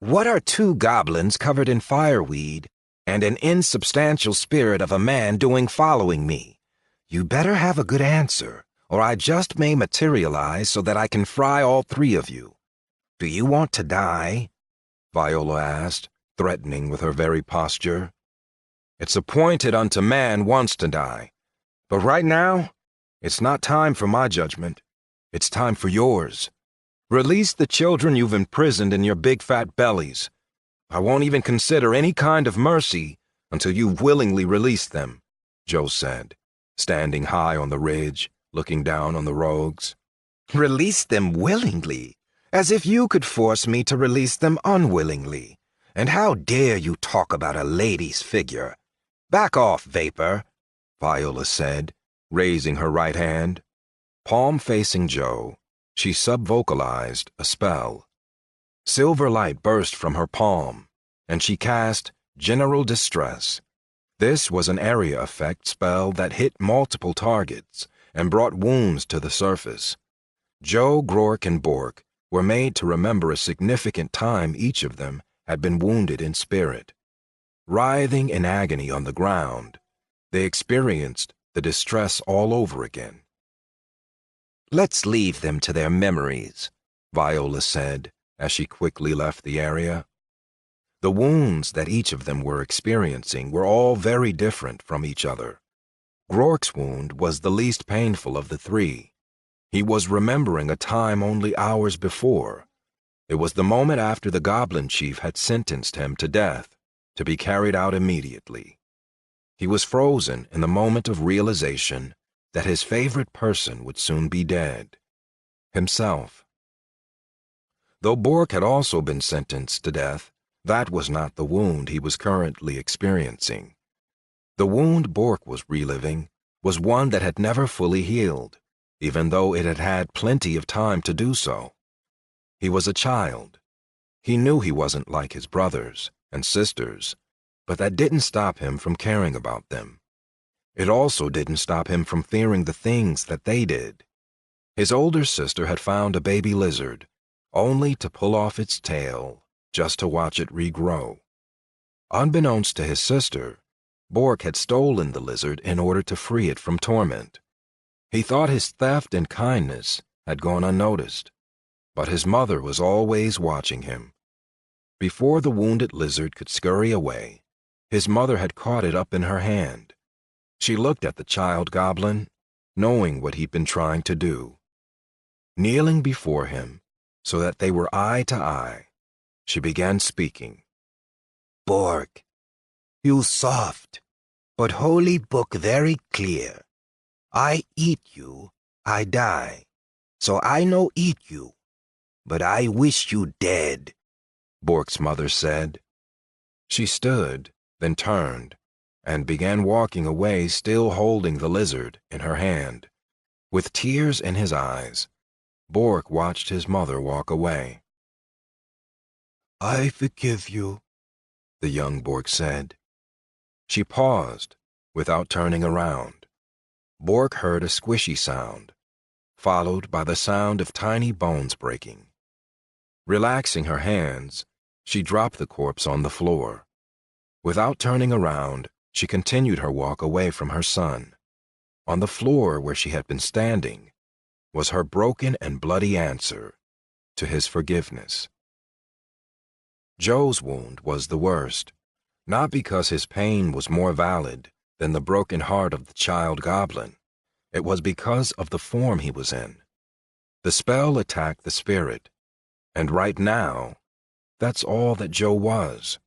What are two goblins covered in fireweed and an insubstantial spirit of a man doing following me? You better have a good answer, or I just may materialize so that I can fry all three of you. Do you want to die? Viola asked, threatening with her very posture. It's appointed unto man once to die, but right now, it's not time for my judgment. It's time for yours. Release the children you've imprisoned in your big fat bellies. I won't even consider any kind of mercy until you've willingly released them, Joe said, standing high on the ridge, looking down on the rogues. Release them willingly? As if you could force me to release them unwillingly. And how dare you talk about a lady's figure? Back off, Vapor, Viola said, raising her right hand. Palm facing Joe, she subvocalized a spell. Silver light burst from her palm, and she cast General Distress. This was an area effect spell that hit multiple targets and brought wounds to the surface. Joe, Grork, and Bork were made to remember a significant time each of them had been wounded in spirit. Writhing in agony on the ground, they experienced the distress all over again. Let's leave them to their memories, Viola said as she quickly left the area. The wounds that each of them were experiencing were all very different from each other. Grork's wound was the least painful of the three. He was remembering a time only hours before. It was the moment after the goblin chief had sentenced him to death, to be carried out immediately. He was frozen in the moment of realization that his favorite person would soon be dead. Himself. Though Bork had also been sentenced to death, that was not the wound he was currently experiencing. The wound Bork was reliving was one that had never fully healed, even though it had had plenty of time to do so. He was a child. He knew he wasn't like his brothers and sisters, but that didn't stop him from caring about them. It also didn't stop him from fearing the things that they did. His older sister had found a baby lizard, only to pull off its tail just to watch it regrow. Unbeknownst to his sister, Bork had stolen the lizard in order to free it from torment. He thought his theft and kindness had gone unnoticed, but his mother was always watching him. Before the wounded lizard could scurry away, his mother had caught it up in her hand. She looked at the child goblin, knowing what he'd been trying to do. Kneeling before him, so that they were eye to eye, she began speaking. Bork, you soft, but holy book very clear. I eat you, I die. So I no eat you, but I wish you dead, Bork's mother said. She stood, then turned, and began walking away, still holding the lizard in her hand. With tears in his eyes, Bork watched his mother walk away. "I forgive you," the young Bork said. She paused, without turning around. Bork heard a squishy sound, followed by the sound of tiny bones breaking. Relaxing her hands, she dropped the corpse on the floor. Without turning around, she continued her walk away from her son. On the floor where she had been standing was her broken and bloody answer to his forgiveness. Joe's wound was the worst, not because his pain was more valid than the broken heart of the child goblin. It was because of the form he was in. The spell attacked the spirit, and right now, that's all that Joe was.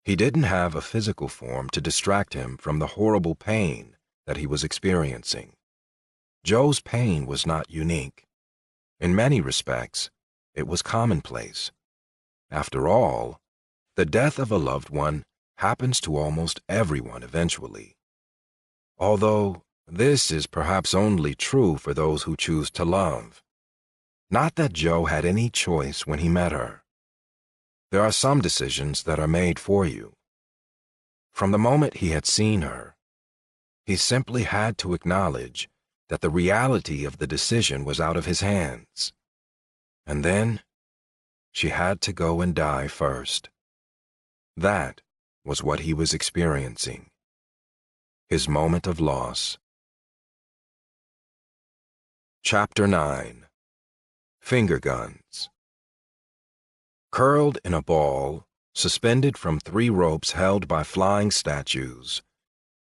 He didn't have a physical form to distract him from the horrible pain that he was experiencing. Joe's pain was not unique. In many respects, it was commonplace. After all, the death of a loved one happens to almost everyone eventually. Although this is perhaps only true for those who choose to love. Not that Joe had any choice when he met her. There are some decisions that are made for you. From the moment he had seen her, he simply had to acknowledge that the reality of the decision was out of his hands. And then, she had to go and die first. That was what he was experiencing. His moment of loss. Chapter 9. Finger Guns. Curled in a ball, suspended from 3 ropes held by flying statues,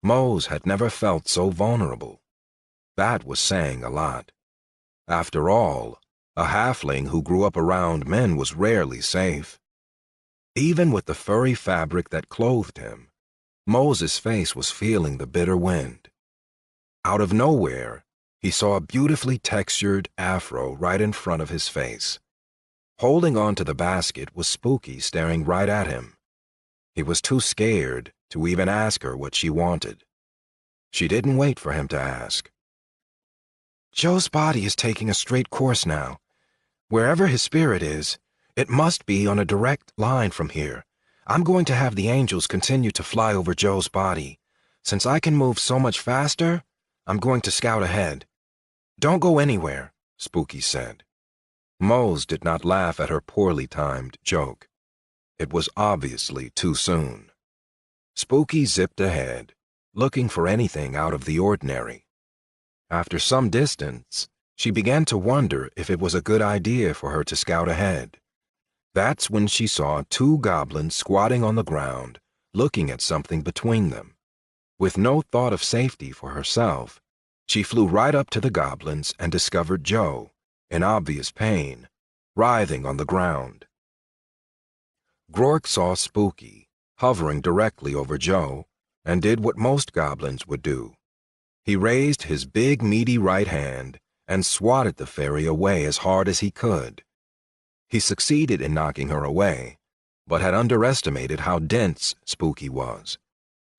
Mose had never felt so vulnerable. That was saying a lot. After all, a halfling who grew up around men was rarely safe. Even with the furry fabric that clothed him, Mose's face was feeling the bitter wind. Out of nowhere, he saw a beautifully textured afro right in front of his face. Holding on to the basket was Spooky, staring right at him. He was too scared to even ask her what she wanted. She didn't wait for him to ask. "Joe's body is taking a straight course now. Wherever his spirit is, it must be on a direct line from here. I'm going to have the angels continue to fly over Joe's body. Since I can move so much faster, I'm going to scout ahead." "Don't go anywhere," Spooky said. Mose did not laugh at her poorly timed joke. It was obviously too soon. Spooky zipped ahead, looking for anything out of the ordinary. After some distance, she began to wonder if it was a good idea for her to scout ahead. That's when she saw 2 goblins squatting on the ground, looking at something between them. With no thought of safety for herself, she flew right up to the goblins and discovered Joe, in obvious pain, writhing on the ground. Grork saw Spooky, hovering directly over Joe, and did what most goblins would do. He raised his big, meaty right hand and swatted the fairy away as hard as he could. He succeeded in knocking her away, but had underestimated how dense Spooky was.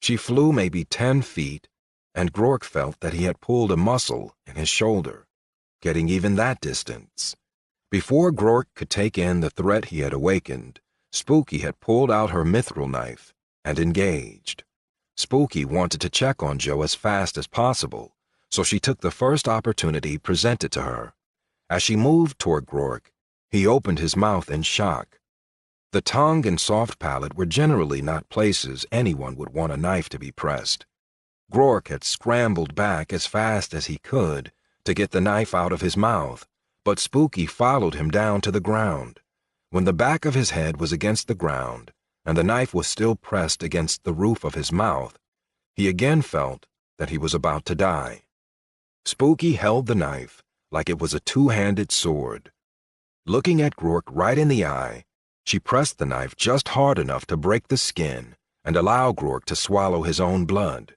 She flew maybe 10 feet, and Grork felt that he had pulled a muscle in his shoulder, getting even that distance. Before Grork could take in the threat he had awakened, Spooky had pulled out her mithril knife and engaged. Spooky wanted to check on Joe as fast as possible, so she took the first opportunity presented to her. As she moved toward Grork, he opened his mouth in shock. The tongue and soft palate were generally not places anyone would want a knife to be pressed. Grork had scrambled back as fast as he could to get the knife out of his mouth, but Spooky followed him down to the ground. When the back of his head was against the ground and the knife was still pressed against the roof of his mouth, he again felt that he was about to die. Spooky held the knife like it was a 2-handed sword. Looking at Grork right in the eye, she pressed the knife just hard enough to break the skin and allow Grork to swallow his own blood.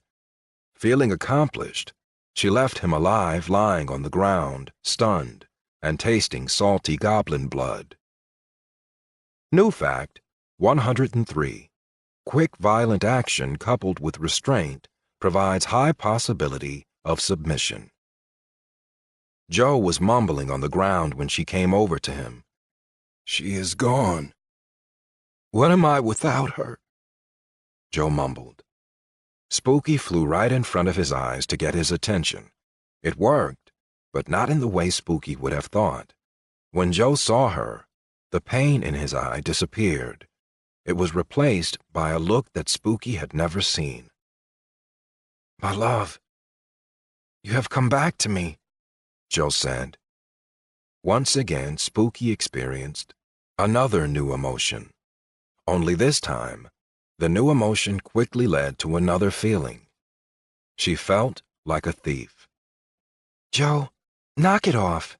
Feeling accomplished, she left him alive, lying on the ground, stunned, and tasting salty goblin blood. New fact 103. Quick, violent action coupled with restraint provides high possibility of submission. Joe was mumbling on the ground when she came over to him. She is gone. What am I without her? Joe mumbled. Spooky flew right in front of his eyes to get his attention. It worked, but not in the way Spooky would have thought. When Joe saw her, the pain in his eye disappeared. It was replaced by a look that Spooky had never seen. My love, you have come back to me, Joe said. Once again, Spooky experienced another new emotion. Only this time, the new emotion quickly led to another feeling. She felt like a thief. Joe, knock it off.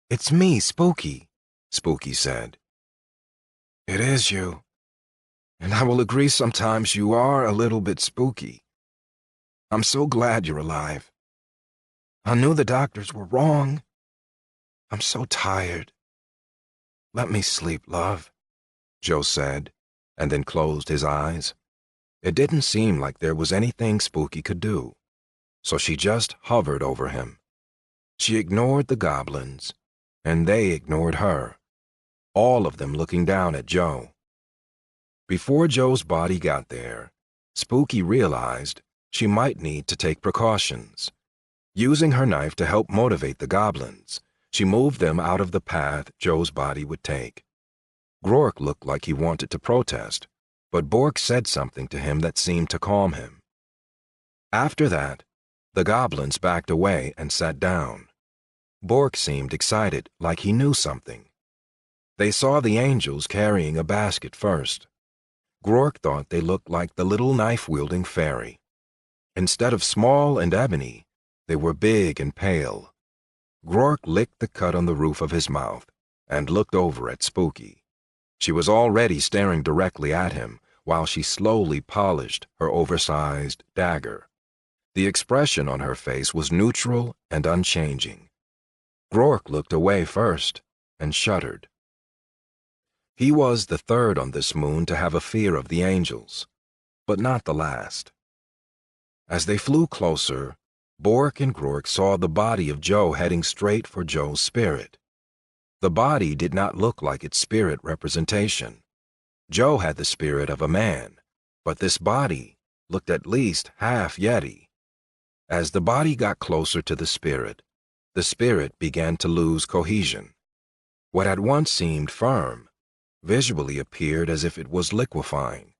It's me, Spooky, Spooky said. It is you. And I will agree sometimes you are a little bit spooky. I'm so glad you're alive. I knew the doctors were wrong. I'm so tired. Let me sleep, love, Joe said, and then closed his eyes. It didn't seem like there was anything Spooky could do, so she just hovered over him. She ignored the goblins, and they ignored her, all of them looking down at Joe. Before Joe's body got there, Spooky realized she might need to take precautions. Using her knife to help motivate the goblins, she moved them out of the path Joe's body would take. Grork looked like he wanted to protest, but Bork said something to him that seemed to calm him. After that, the goblins backed away and sat down. Bork seemed excited, like he knew something. They saw the angels carrying a basket first. Grork thought they looked like the little knife-wielding fairy. Instead of small and ebony, they were big and pale. Grork licked the cut on the roof of his mouth and looked over at Spooky. She was already staring directly at him while she slowly polished her oversized dagger. The expression on her face was neutral and unchanging. Grork looked away first and shuddered. He was the third on this moon to have a fear of the angels, but not the last. As they flew closer, Bork and Grork saw the body of Joe heading straight for Joe's spirit. The body did not look like its spirit representation. Joe had the spirit of a man, but this body looked at least half yeti. As the body got closer to the spirit began to lose cohesion. What had once seemed firm visually appeared as if it was liquefying.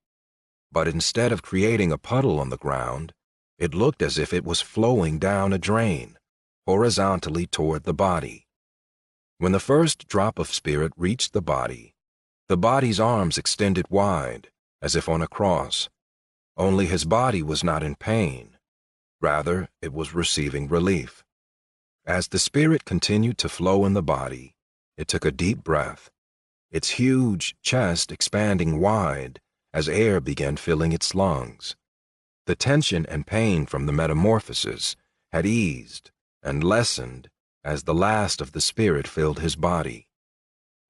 But instead of creating a puddle on the ground, it looked as if it was flowing down a drain, horizontally toward the body. When the first drop of spirit reached the body's arms extended wide, as if on a cross. Only his body was not in pain. Rather, it was receiving relief. As the spirit continued to flow in the body, it took a deep breath, its huge chest expanding wide as air began filling its lungs. The tension and pain from the metamorphosis had eased and lessened as the last of the spirit filled his body.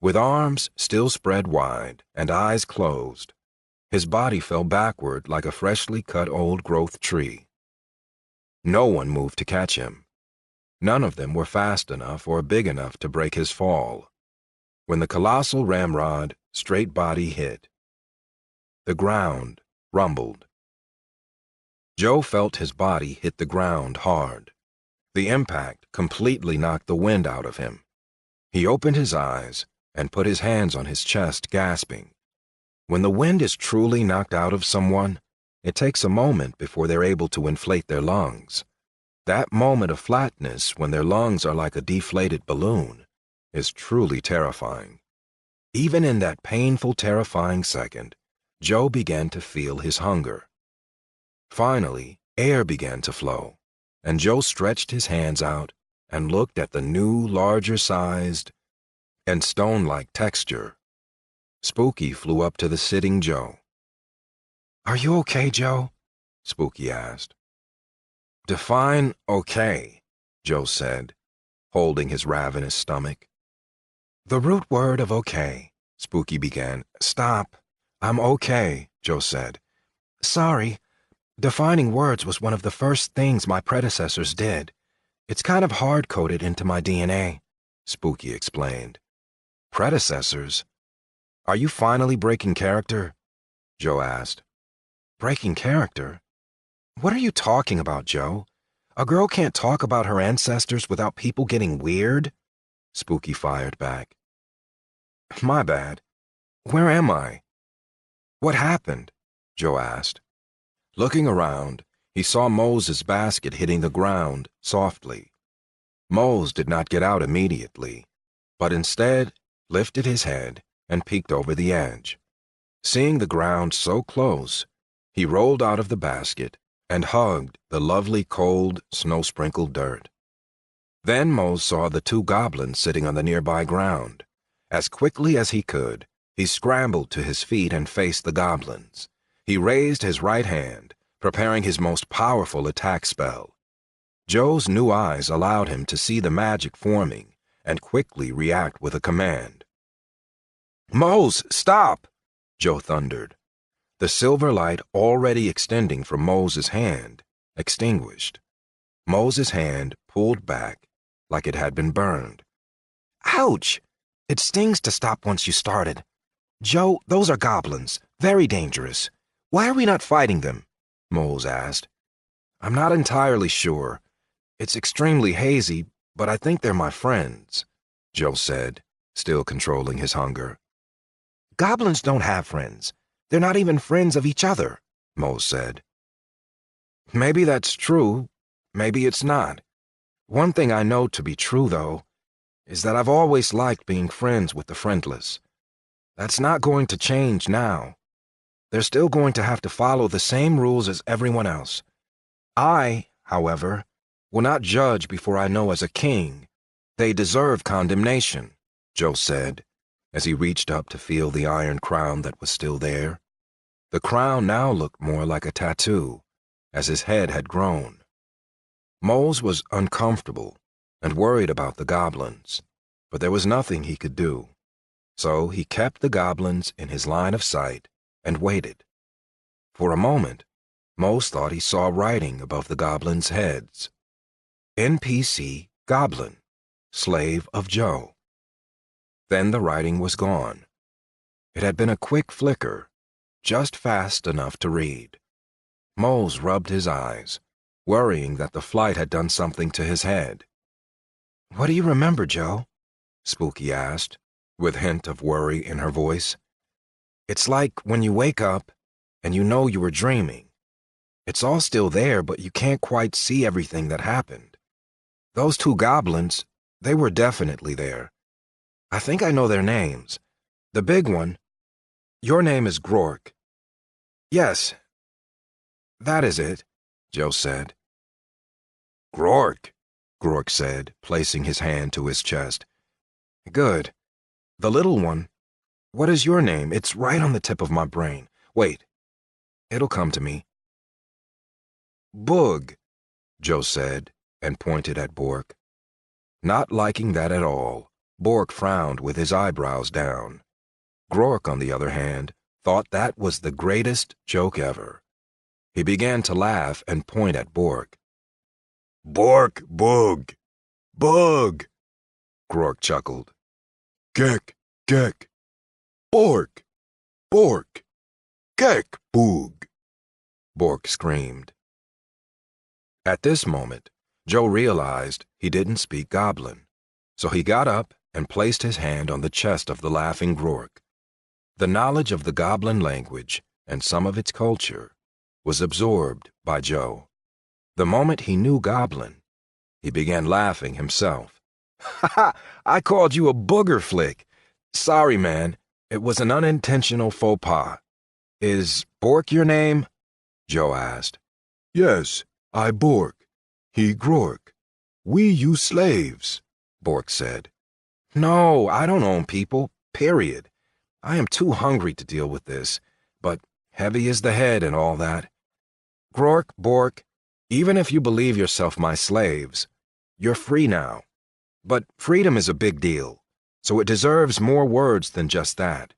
With arms still spread wide and eyes closed, his body fell backward like a freshly cut old-growth tree. No one moved to catch him. None of them were fast enough or big enough to break his fall. When the colossal ramrod straight body hit, the ground rumbled. Joe felt his body hit the ground hard. The impact completely knocked the wind out of him. He opened his eyes and put his hands on his chest, gasping. When the wind is truly knocked out of someone, it takes a moment before they're able to inflate their lungs. That moment of flatness, when their lungs are like a deflated balloon, is truly terrifying. Even in that painful, terrifying second, Joe began to feel his hunger. Finally, air began to flow, and Joe stretched his hands out and looked at the new, larger-sized and stone-like texture. Spooky flew up to the sitting Joe. Are you okay, Joe? Spooky asked. Define okay, Joe said, holding his ravenous stomach. The root word of okay, Spooky began. Stop. I'm okay, Joe said. Sorry. Defining words was one of the first things my predecessors did. It's kind of hard-coded into my DNA, Spooky explained. Predecessors? Are you finally breaking character? Joe asked. Breaking character? What are you talking about, Joe? A girl can't talk about her ancestors without people getting weird? Spooky fired back. My bad. Where am I? What happened? Joe asked. Looking around, he saw Moses' basket hitting the ground softly. Mose did not get out immediately, but instead lifted his head and peeked over the edge. Seeing the ground so close, he rolled out of the basket and hugged the lovely cold, snow-sprinkled dirt. Then Mose saw the two goblins sitting on the nearby ground. As quickly as he could, he scrambled to his feet and faced the goblins. He raised his right hand, preparing his most powerful attack spell. Joe's new eyes allowed him to see the magic forming and quickly react with a command. Mose, stop! Joe thundered. The silver light already extending from Moses' hand extinguished. Moses' hand pulled back like it had been burned. Ouch! It stings to stop once you started. Joe, those are goblins. Very dangerous. Why are we not fighting them? Mose asked. I'm not entirely sure. It's extremely hazy, but I think they're my friends, Joe said, still controlling his hunger. Goblins don't have friends. They're not even friends of each other, Mose said. Maybe that's true. Maybe it's not. One thing I know to be true, though, is that I've always liked being friends with the friendless. That's not going to change now. They're still going to have to follow the same rules as everyone else. I, however, will not judge before I know as a king. They deserve condemnation, Joe said, as he reached up to feel the iron crown that was still there. The crown now looked more like a tattoo, as his head had grown. Mose was uncomfortable and worried about the goblins, but there was nothing he could do. So he kept the goblins in his line of sight and waited. For a moment, Mose thought he saw writing above the goblins' heads. NPC Goblin, Slave of Joe. Then the writing was gone. It had been a quick flicker, just fast enough to read. Mose rubbed his eyes, worrying that the flight had done something to his head. What do you remember, Joe? Spooky asked, with a hint of worry in her voice. It's like when you wake up and you know you were dreaming. It's all still there, but you can't quite see everything that happened. Those two goblins, they were definitely there. I think I know their names. The big one, your name is Grork. Yes, that is it, Joe said. Grork, Grork said, placing his hand to his chest. Good. The little one, what is your name? It's right on the tip of my brain. Wait, it'll come to me. Boog, Joe said, and pointed at Bork. Not liking that at all, Bork frowned with his eyebrows down. Grork, on the other hand, thought that was the greatest joke ever. He began to laugh and point at Bork. Bork, Boog, Boog, Grork chuckled. Gek, Gek, Bork, Bork, Gek, Boog, Bork screamed. At this moment, Joe realized he didn't speak Goblin, so he got up and placed his hand on the chest of the laughing Grork. The knowledge of the Goblin language and some of its culture was absorbed by Joe. The moment he knew Goblin, he began laughing himself. Ha ha! I called you a booger flick. Sorry, man. It was an unintentional faux pas. Is Bork your name? Joe asked. Yes, I Bork. He Grork. We you slaves, Bork said. No, I don't own people, period. I am too hungry to deal with this, but heavy is the head and all that. Grork, Bork, even if you believe yourself my slaves, you're free now. But freedom is a big deal, so it deserves more words than just that.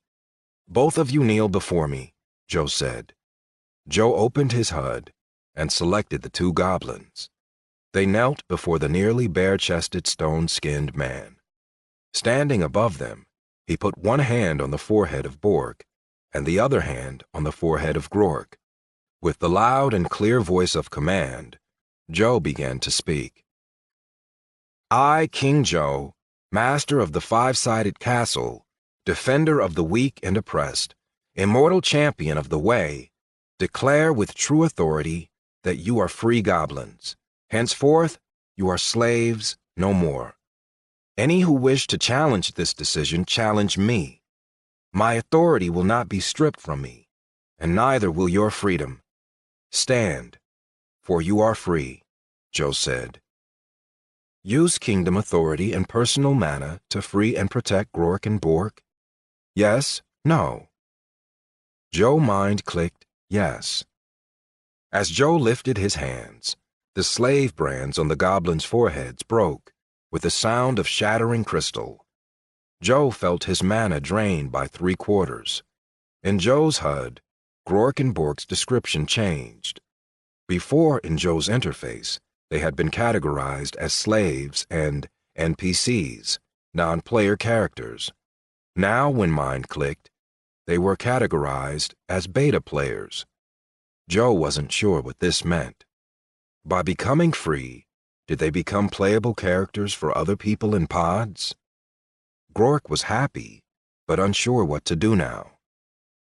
Both of you kneel before me, Joe said. Joe opened his HUD and selected the two goblins. They knelt before the nearly bare-chested, stone-skinned man. Standing above them, he put one hand on the forehead of Bork and the other hand on the forehead of Grork. With the loud and clear voice of command, Joe began to speak. I, King Joe, master of the five-sided castle, defender of the weak and oppressed, immortal champion of the way, declare with true authority that you are free goblins. Henceforth, you are slaves no more. Any who wish to challenge this decision, challenge me. My authority will not be stripped from me, and neither will your freedom. Stand, for you are free, Joe said. Use kingdom authority and personal mana to free and protect Grork and Bork? Yes, no. Joe mind clicked yes. As Joe lifted his hands, the slave brands on the goblins' foreheads broke with the sound of shattering crystal. Joe felt his mana drained by 3/4. In Joe's HUD, Grork and Bork's description changed. Before, in Joe's interface, they had been categorized as slaves and NPCs, non-player characters. Now, when mind clicked, they were categorized as beta players. Joe wasn't sure what this meant. By becoming free, did they become playable characters for other people in pods? Grork was happy, but unsure what to do now.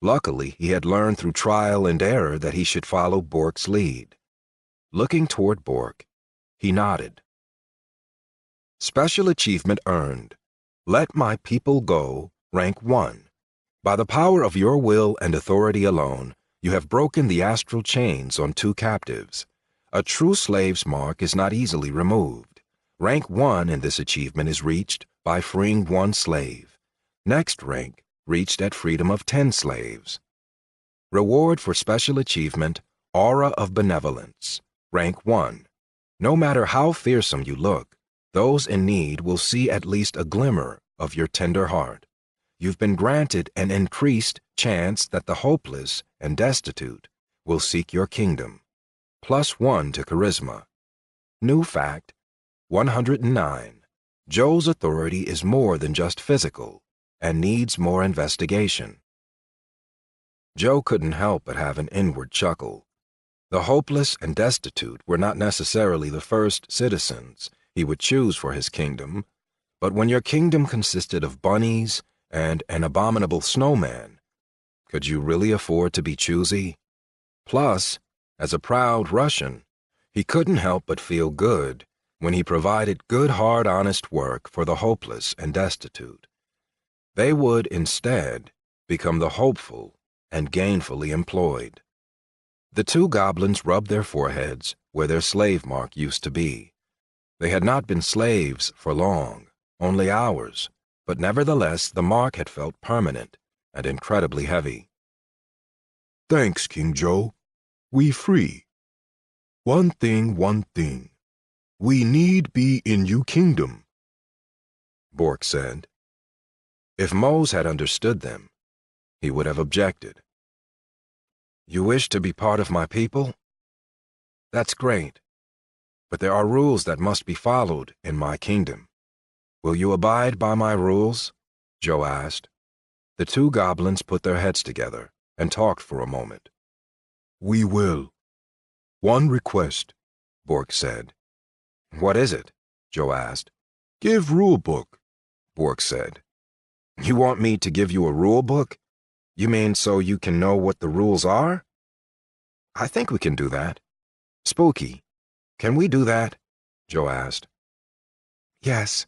Luckily, he had learned through trial and error that he should follow Bork's lead. Looking toward Bork, he nodded. Special achievement earned. Let my people go, rank 1. By the power of your will and authority alone, you have broken the astral chains on 2 captives. A true slave's mark is not easily removed. Rank 1 in this achievement is reached by freeing 1 slave. Next rank reached at freedom of 10 slaves. Reward for special achievement, Aura of Benevolence. Rank 1. No matter how fearsome you look, those in need will see at least a glimmer of your tender heart. You've been granted an increased chance that the hopeless and destitute will seek your kingdom. +1 to Charisma. New fact, 109. Joe's authority is more than just physical and needs more investigation. Joe couldn't help but have an inward chuckle. The hopeless and destitute were not necessarily the first citizens he would choose for his kingdom, but when your kingdom consisted of bunnies and an abominable snowman, could you really afford to be choosy? Plus, as a proud Russian, he couldn't help but feel good when he provided good, hard, honest work for the hopeless and destitute. They would, instead, become the hopeful and gainfully employed. The 2 goblins rubbed their foreheads where their slave mark used to be. They had not been slaves for long, only hours, but nevertheless the mark had felt permanent and incredibly heavy. Thanks, King Joe. We free. One thing. We need be in you kingdom, Bork said. If Mose had understood them, he would have objected. You wish to be part of my people? That's great, but there are rules that must be followed in my kingdom. Will you abide by my rules? Joe asked. The 2 goblins put their heads together and talked for a moment. We will. One request, Bork said. What is it? Joe asked. Give rule book, Bork said. You want me to give you a rule book? You mean so you can know what the rules are? I think we can do that. Spooky, can we do that? Joe asked. Yes,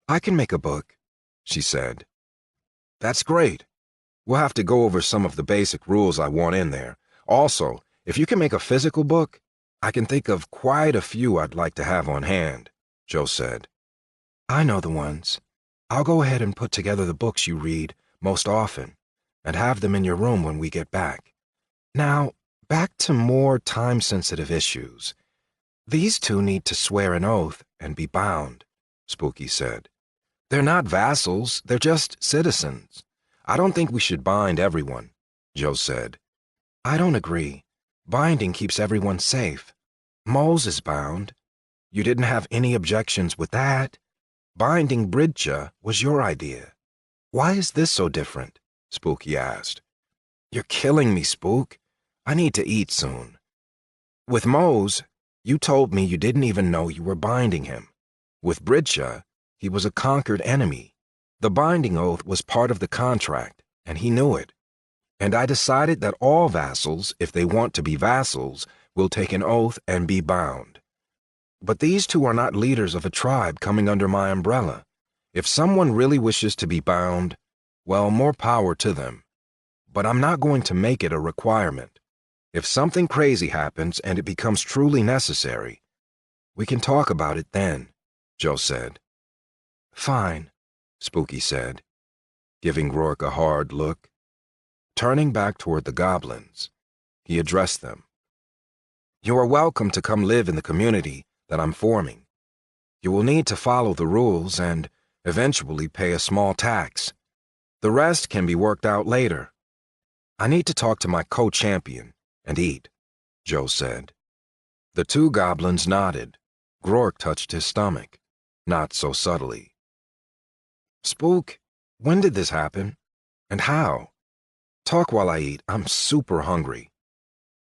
I can make a book, she said. That's great. We'll have to go over some of the basic rules I want in there. Also, if you can make a physical book, I can think of quite a few I'd like to have on hand, Joe said. I know the ones. I'll go ahead and put together the books you read most often and have them in your room when we get back. Now, back to more time-sensitive issues. These 2 need to swear an oath and be bound, Spooky said. They're not vassals, they're just citizens. I don't think we should bind everyone, Joe said. I don't agree. Binding keeps everyone safe. Moles is bound. You didn't have any objections with that. Binding Bridcha was your idea. Why is this so different? Spooky asked. You're killing me, Spook. I need to eat soon. With Mose, you told me you didn't even know you were binding him. With Bridcha, he was a conquered enemy. The binding oath was part of the contract, and he knew it. And I decided that all vassals, if they want to be vassals, will take an oath and be bound. But these two are not leaders of a tribe coming under my umbrella. If someone really wishes to be bound, well, more power to them. But I'm not going to make it a requirement. If something crazy happens and it becomes truly necessary, we can talk about it then, Joe said. Fine, Spooky said, giving Rourke a hard look. Turning back toward the goblins, he addressed them. You are welcome to come live in the community that I'm forming. You will need to follow the rules and eventually pay a small tax. The rest can be worked out later. I need to talk to my co-champion and eat, Joe said. The two goblins nodded. Rourke touched his stomach, not so subtly. Spook, when did this happen? And how? Talk while I eat. I'm super hungry,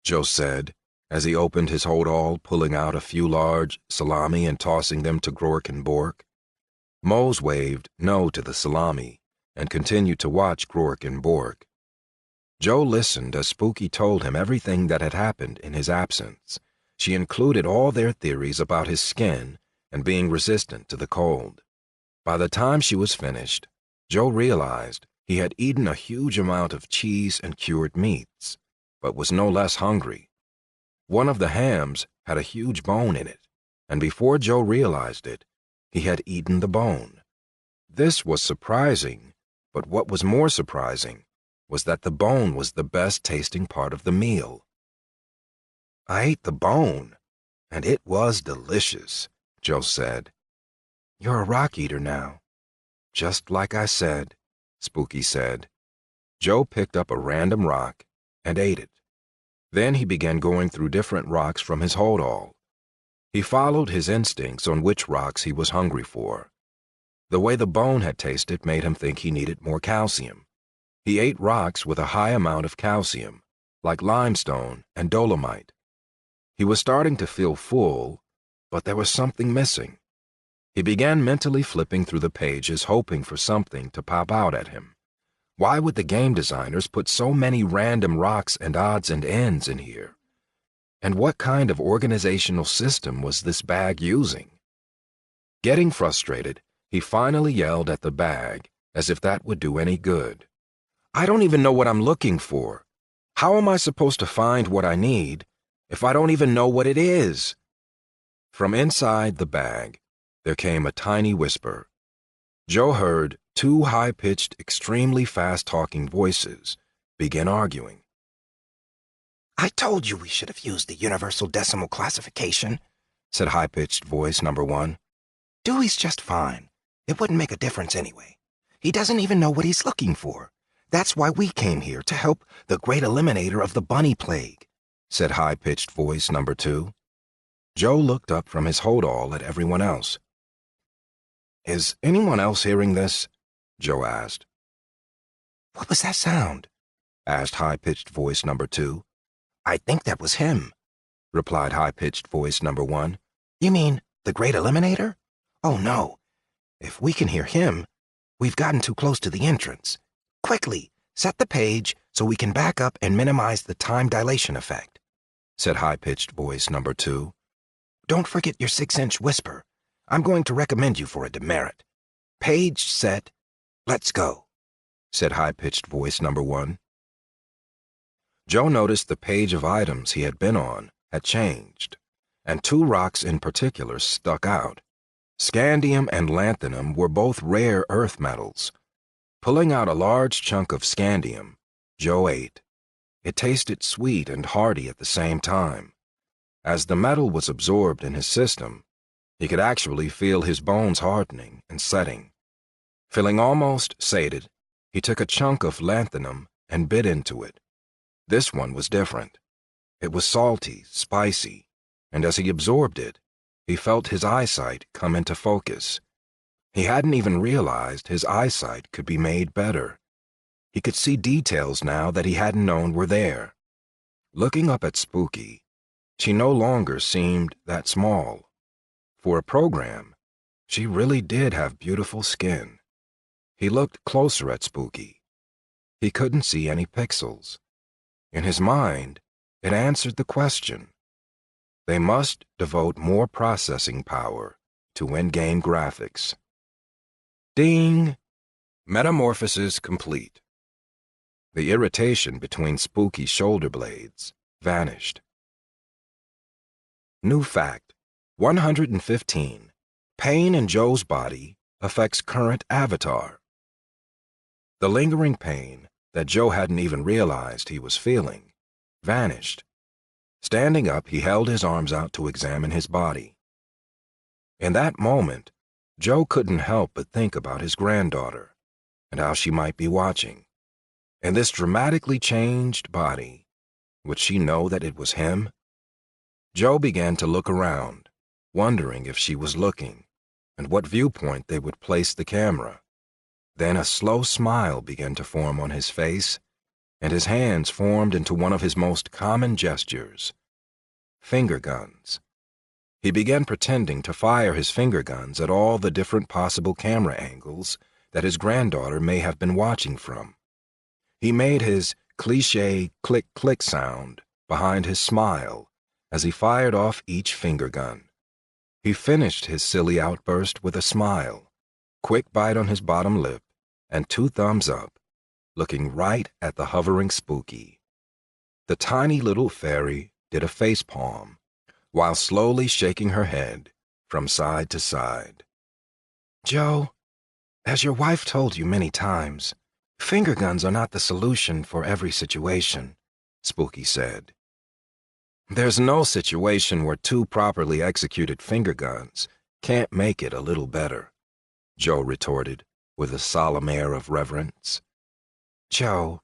Joe said, as he opened his hold-all, pulling out a few large salami and tossing them to Rourke and Bork. Mose waved no to the salami and continued to watch Rourke and Bork. Joe listened as Spooky told him everything that had happened in his absence. She included all their theories about his skin and being resistant to the cold. By the time she was finished, Joe realized he had eaten a huge amount of cheese and cured meats, but was no less hungry. One of the hams had a huge bone in it, and before Joe realized it, he had eaten the bone. This was surprising, but what was more surprising was that the bone was the best-tasting part of the meal. I ate the bone, and it was delicious, Joe said. You're a rock eater now. Just like I said, Spooky said. Joe picked up a random rock and ate it. Then he began going through different rocks from his hold-all. He followed his instincts on which rocks he was hungry for. The way the bone had tasted made him think he needed more calcium. He ate rocks with a high amount of calcium, like limestone and dolomite. He was starting to feel full, but there was something missing. He began mentally flipping through the pages, hoping for something to pop out at him. Why would the game designers put so many random rocks and odds and ends in here? And what kind of organizational system was this bag using? Getting frustrated, he finally yelled at the bag, as if that would do any good. I don't even know what I'm looking for. How am I supposed to find what I need if I don't even know what it is? From inside the bag, there came a tiny whisper. Joe heard two high-pitched, extremely fast-talking voices begin arguing. I told you we should have used the universal decimal classification, said high-pitched voice number 1. Dewey's just fine. It wouldn't make a difference anyway. He doesn't even know what he's looking for. That's why we came here, to help the great eliminator of the bunny plague, said high-pitched voice number 2. Joe looked up from his hold-all at everyone else. Is anyone else hearing this? Joe asked. What was that sound? Asked high-pitched voice number 2. I think that was him, replied high-pitched voice number 1. You mean the great eliminator? Oh no. If we can hear him, we've gotten too close to the entrance. Quickly, set the page so we can back up and minimize the time dilation effect, said high-pitched voice number 2. Don't forget your 6-inch whisper. I'm going to recommend you for a demerit. Page set, let's go, said high-pitched voice number 1. Joe noticed the page of items he had been on had changed, and 2 rocks in particular stuck out. Scandium and lanthanum were both rare earth metals. Pulling out a large chunk of scandium, Joe ate. It tasted sweet and hearty at the same time. As the metal was absorbed in his system, he could actually feel his bones hardening and setting. Feeling almost sated, he took a chunk of lanthanum and bit into it. This one was different. It was salty, spicy, and as he absorbed it, he felt his eyesight come into focus. He hadn't even realized his eyesight could be made better. He could see details now that he hadn't known were there. Looking up at Spooky, she no longer seemed that small. For a program, she really did have beautiful skin. He looked closer at Spooky. He couldn't see any pixels. In his mind, it answered the question. They must devote more processing power to in-game graphics. Ding! Metamorphosis complete. The irritation between Spooky's shoulder blades vanished. New fact: 115. Pain in Joe's body affects current avatar. The lingering pain that Joe hadn't even realized he was feeling vanished. Standing up, he held his arms out to examine his body. In that moment, Joe couldn't help but think about his granddaughter and how she might be watching. In this dramatically changed body, would she know that it was him? Joe began to look around, wondering if she was looking and what viewpoint they would place the camera. Then a slow smile began to form on his face, and his hands formed into one of his most common gestures: finger guns. He began pretending to fire his finger guns at all the different possible camera angles that his granddaughter may have been watching from. He made his cliché click-click sound behind his smile as he fired off each finger gun. He finished his silly outburst with a smile, quick bite on his bottom lip, and 2 thumbs up, looking right at the hovering Spooky. The tiny little fairy did a face palm, while slowly shaking her head from side to side. Joe, as your wife told you many times, finger guns are not the solution for every situation, Spooky said. There's no situation where 2 properly executed finger guns can't make it a little better, Joe retorted with a solemn air of reverence. Joe,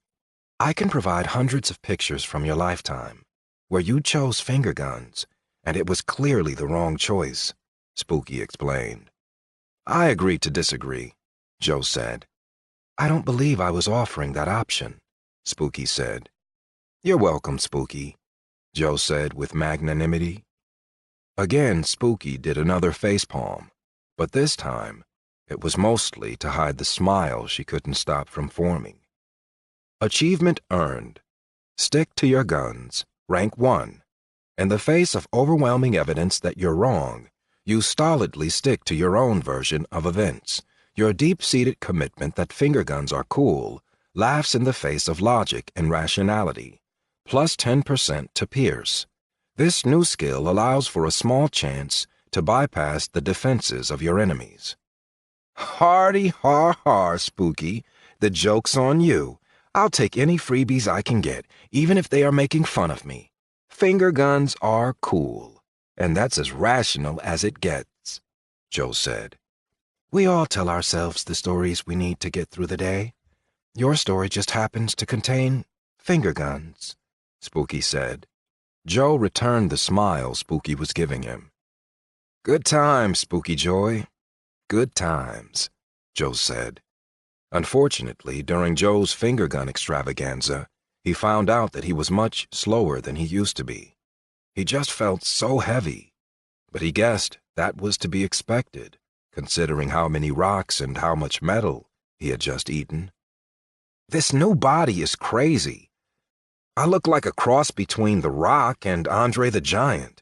I can provide hundreds of pictures from your lifetime where you chose finger guns, and it was clearly the wrong choice, Spooky explained. I agree to disagree, Joe said. I don't believe I was offering that option, Spooky said. You're welcome, Spooky, Joe said with magnanimity. Again, Spooky did another facepalm, but this time it was mostly to hide the smile she couldn't stop from forming. Achievement earned. Stick to your guns, rank 1. In the face of overwhelming evidence that you're wrong, you stolidly stick to your own version of events. Your deep-seated commitment that finger guns are cool laughs in the face of logic and rationality. Plus 10% to pierce. This new skill allows for a small chance to bypass the defenses of your enemies. Hardy har har, Spooky. The joke's on you. I'll take any freebies I can get, even if they are making fun of me. Finger guns are cool, and that's as rational as it gets, Joe said. We all tell ourselves the stories we need to get through the day. Your story just happens to contain finger guns, Spooky said. Joe returned the smile Spooky was giving him. Good times, Spooky Joy. Good times, Joe said. Unfortunately, during Joe's finger gun extravaganza, he found out that he was much slower than he used to be. He just felt so heavy, but he guessed that was to be expected, considering how many rocks and how much metal he had just eaten. This new body is crazy. I look like a cross between The Rock and Andre the Giant.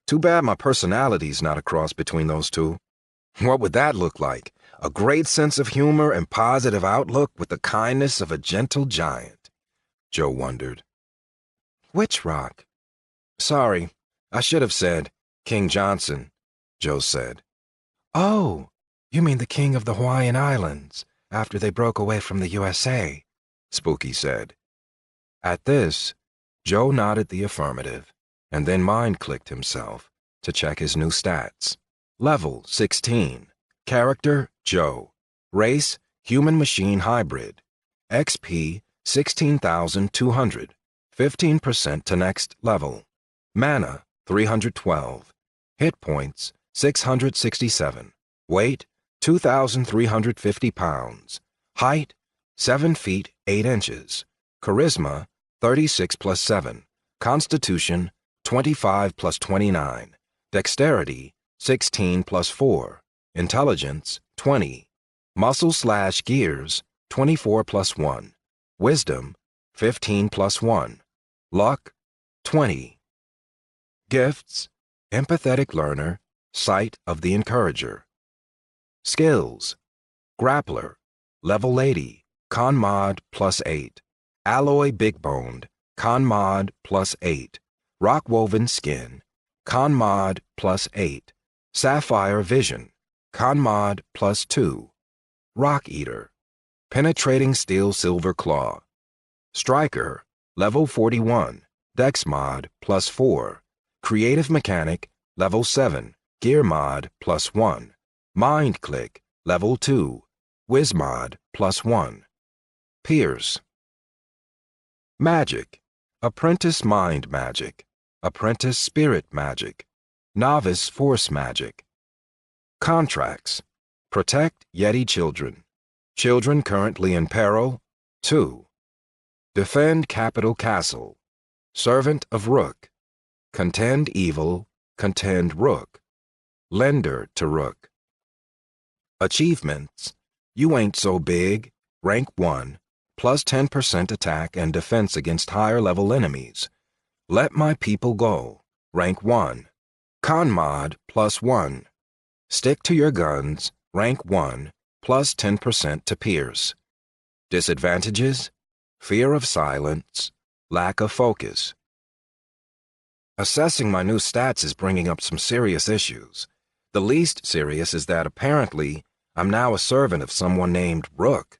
Too bad my personality's not a cross between those two. What would that look like? A great sense of humor and positive outlook with the kindness of a gentle giant, Joe wondered. Which Rock? Sorry, I should have said King Johnson, Joe said. Oh, you mean the king of the Hawaiian Islands, after they broke away from the USA, Spooky said. At this, Joe nodded the affirmative, and then mind-clicked himself to check his new stats. Level 16. Character, Joe. Race, human-machine hybrid. XP, 16,200. 15% to next level. Mana, 312. Hit points, 667. Weight, 2,350 pounds. Height, 7 feet 8 inches. Charisma, 36 plus 7. Constitution, 25 plus 29. Dexterity, 16 plus 4. Intelligence, 20. Muscle/gears, 24 plus 1. Wisdom, 15 plus 1. Luck, 20. Gifts, empathetic learner, sight of the encourager. Skills, grappler, level 80, con mod plus 8. Alloy big boned, con mod plus 8. Rock woven skin, con mod plus 8. Sapphire vision, con mod plus 2. Rock eater, penetrating steel silver claw. Striker, level 41, dex mod plus 4. Creative mechanic, level 7, gear mod plus 1. Mind click, level 2, whiz mod plus 1. Pierce. Magic, apprentice mind magic, apprentice spirit magic, novice force magic. Contracts, protect Yeti children. Children currently in peril, 2. Defend capital castle. Servant of Rook. Contend evil, contend Rook. Lender to Rook. Achievements. You ain't so big, rank 1, plus 10% attack and defense against higher level enemies. Let my people go, rank 1. Con mod plus 1. Stick to your guns, rank 1, plus 10% to pierce. Disadvantages: fear of silence, lack of focus. Assessing my new stats is bringing up some serious issues. The least serious is that apparently I'm now a servant of someone named Rook.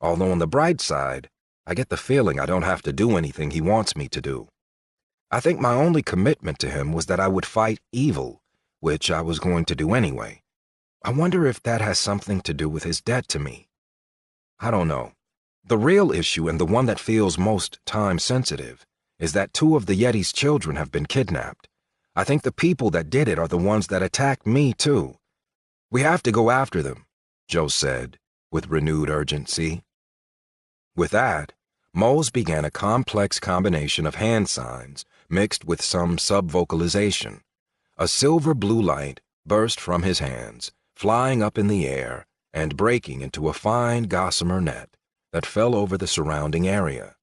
Although on the bright side, I get the feeling I don't have to do anything he wants me to do. I think my only commitment to him was that I would fight evil, which I was going to do anyway. I wonder if that has something to do with his debt to me. I don't know. The real issue, and the one that feels most time-sensitive, is that 2 of the Yeti's children have been kidnapped. I think the people that did it are the ones that attacked me, too. We have to go after them, Joe said, with renewed urgency. With that, Mose began a complex combination of hand signs mixed with some sub-vocalization. A silver blue light burst from his hands, flying up in the air and breaking into a fine gossamer net that fell over the surrounding area.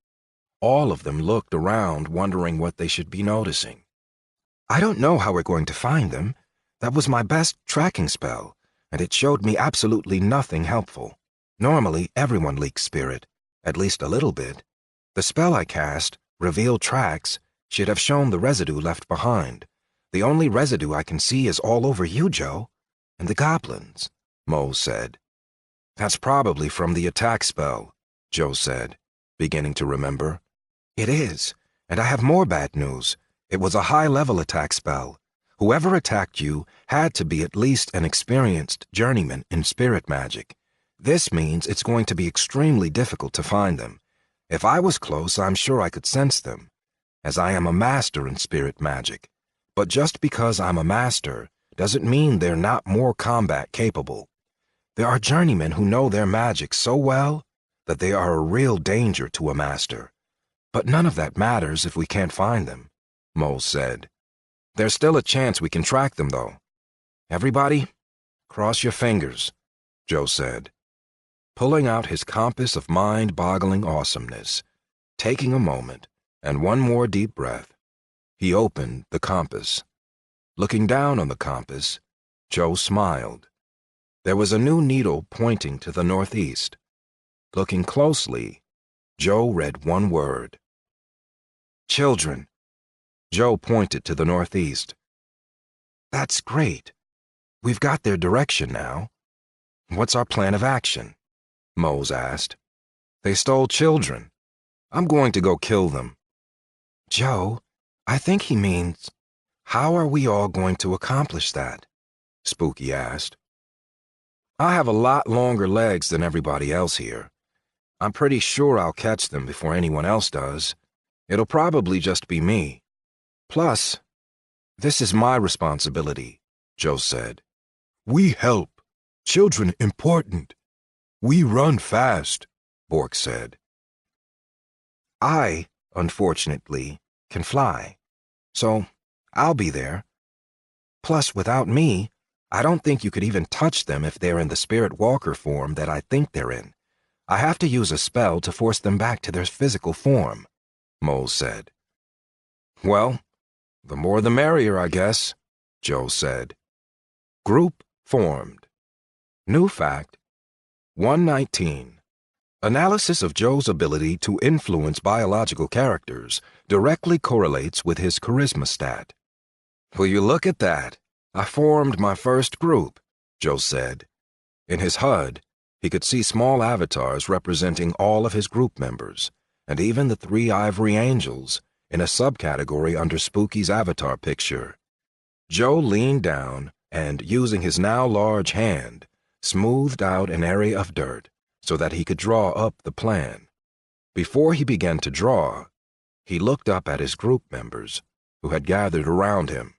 All of them looked around, wondering what they should be noticing. I don't know how we're going to find them. That was my best tracking spell, and it showed me absolutely nothing helpful. Normally, everyone leaks spirit, at least a little bit. The spell I cast, Reveal Tracks, should have shown the residue left behind. The only residue I can see is all over you, Joe, and the goblins, Mose said. That's probably from the attack spell, Joe said, beginning to remember. It is, and I have more bad news. It was a high-level attack spell. Whoever attacked you had to be at least an experienced journeyman in spirit magic. This means it's going to be extremely difficult to find them. If I was close, I'm sure I could sense them, as I am a master in spirit magic. But just because I'm a master doesn't mean they're not more combat capable. There are journeymen who know their magic so well that they are a real danger to a master. But none of that matters if we can't find them, Mose said. There's still a chance we can track them, though. Everybody, cross your fingers, Joe said, pulling out his compass of mind-boggling awesomeness. Taking a moment and one more deep breath, he opened the compass. Looking down on the compass, Joe smiled. There was a new needle pointing to the northeast. Looking closely, Joe read one word. Children. Joe pointed to the northeast. That's great. We've got their direction now. What's our plan of action? Mose asked. They stole children. I'm going to go kill them. Joe, I think he means, how are we all going to accomplish that? Spooky asked. I have a lot longer legs than everybody else here. I'm pretty sure I'll catch them before anyone else does. It'll probably just be me. Plus, this is my responsibility, Joe said. We help. Children important. We run fast, Bork said. I, unfortunately, can fly, so I'll be there. Plus, without me, I don't think you could even touch them if they're in the spirit walker form that I think they're in. I have to use a spell to force them back to their physical form, Moles said. Well, the more the merrier, I guess, Joe said. Group formed. New fact: 119. Analysis of Joe's ability to influence biological characters directly correlates with his charisma stat. Will you look at that? I formed my first group, Joe said. In his HUD, he could see small avatars representing all of his group members, and even the 3 ivory angels in a subcategory under Spooky's avatar picture. Joe leaned down and, using his now large hand, smoothed out an area of dirt so that he could draw up the plan. Before he began to draw, he looked up at his group members, who had gathered around him.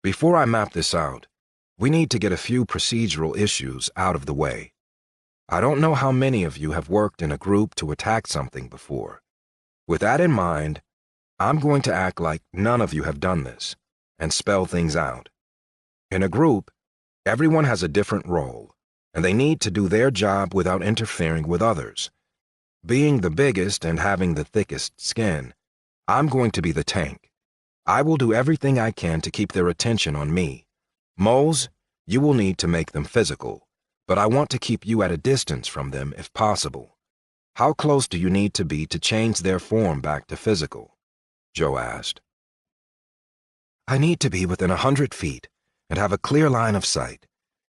Before I map this out, we need to get a few procedural issues out of the way. I don't know how many of you have worked in a group to attack something before. With that in mind, I'm going to act like none of you have done this and spell things out. In a group, everyone has a different role, and they need to do their job without interfering with others. Being the biggest and having the thickest skin, I'm going to be the tank. I will do everything I can to keep their attention on me. Moles, you will need to make them physical, but I want to keep you at a distance from them if possible. How close do you need to be to change their form back to physical? Joe asked. I need to be within 100 feet and have a clear line of sight.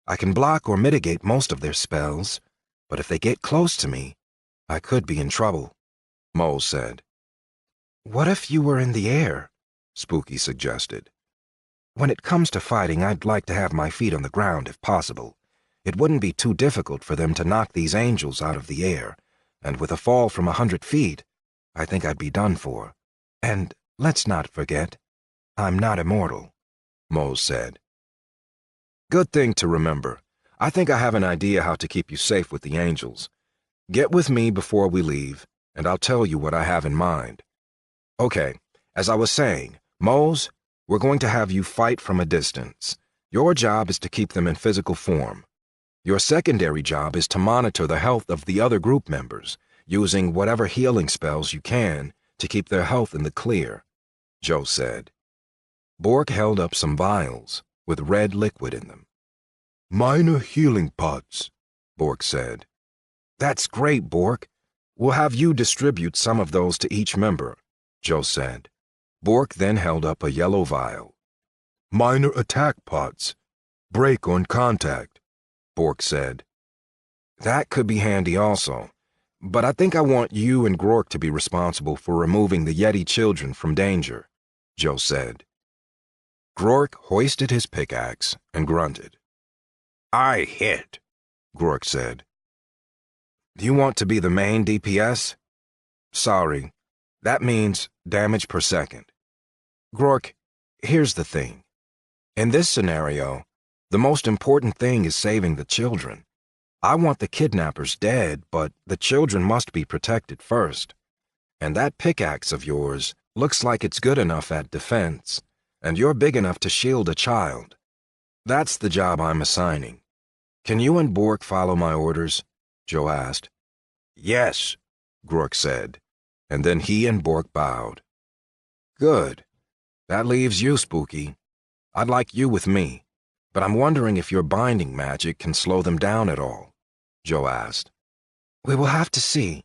I can block or mitigate most of their spells, but if they get close to me, I could be in trouble, Moles said. What if you were in the air? Spooky suggested. When it comes to fighting, I'd like to have my feet on the ground if possible. It wouldn't be too difficult for them to knock these angels out of the air, and with a fall from 100 feet, I think I'd be done for. And let's not forget, I'm not immortal, Moles said. Good thing to remember. I think I have an idea how to keep you safe with the angels. Get with me before we leave, and I'll tell you what I have in mind. Okay, as I was saying, Moles, we're going to have you fight from a distance. Your job is to keep them in physical form. Your secondary job is to monitor the health of the other group members, using whatever healing spells you can to keep their health in the clear, Joe said. Bork held up some vials with red liquid in them. Minor healing pots, Bork said. That's great, Bork. We'll have you distribute some of those to each member, Joe said. Bork then held up a yellow vial. Minor attack pots. Break on contact, Bork said. That could be handy also, but I think I want you and Grork to be responsible for removing the Yeti children from danger, Joe said. Grork hoisted his pickaxe and grunted. I hit, Grork said. Do you want to be the main DPS? Sorry, that means damage per second. Grork, here's the thing. In this scenario, the most important thing is saving the children. I want the kidnappers dead, but the children must be protected first. And that pickaxe of yours looks like it's good enough at defense, and you're big enough to shield a child. That's the job I'm assigning. Can you and Bork follow my orders? Joe asked. Yes, Grork said, and then he and Bork bowed. Good. That leaves you, Spooky. I'd like you with me, but I'm wondering if your binding magic can slow them down at all, Joe asked. We will have to see,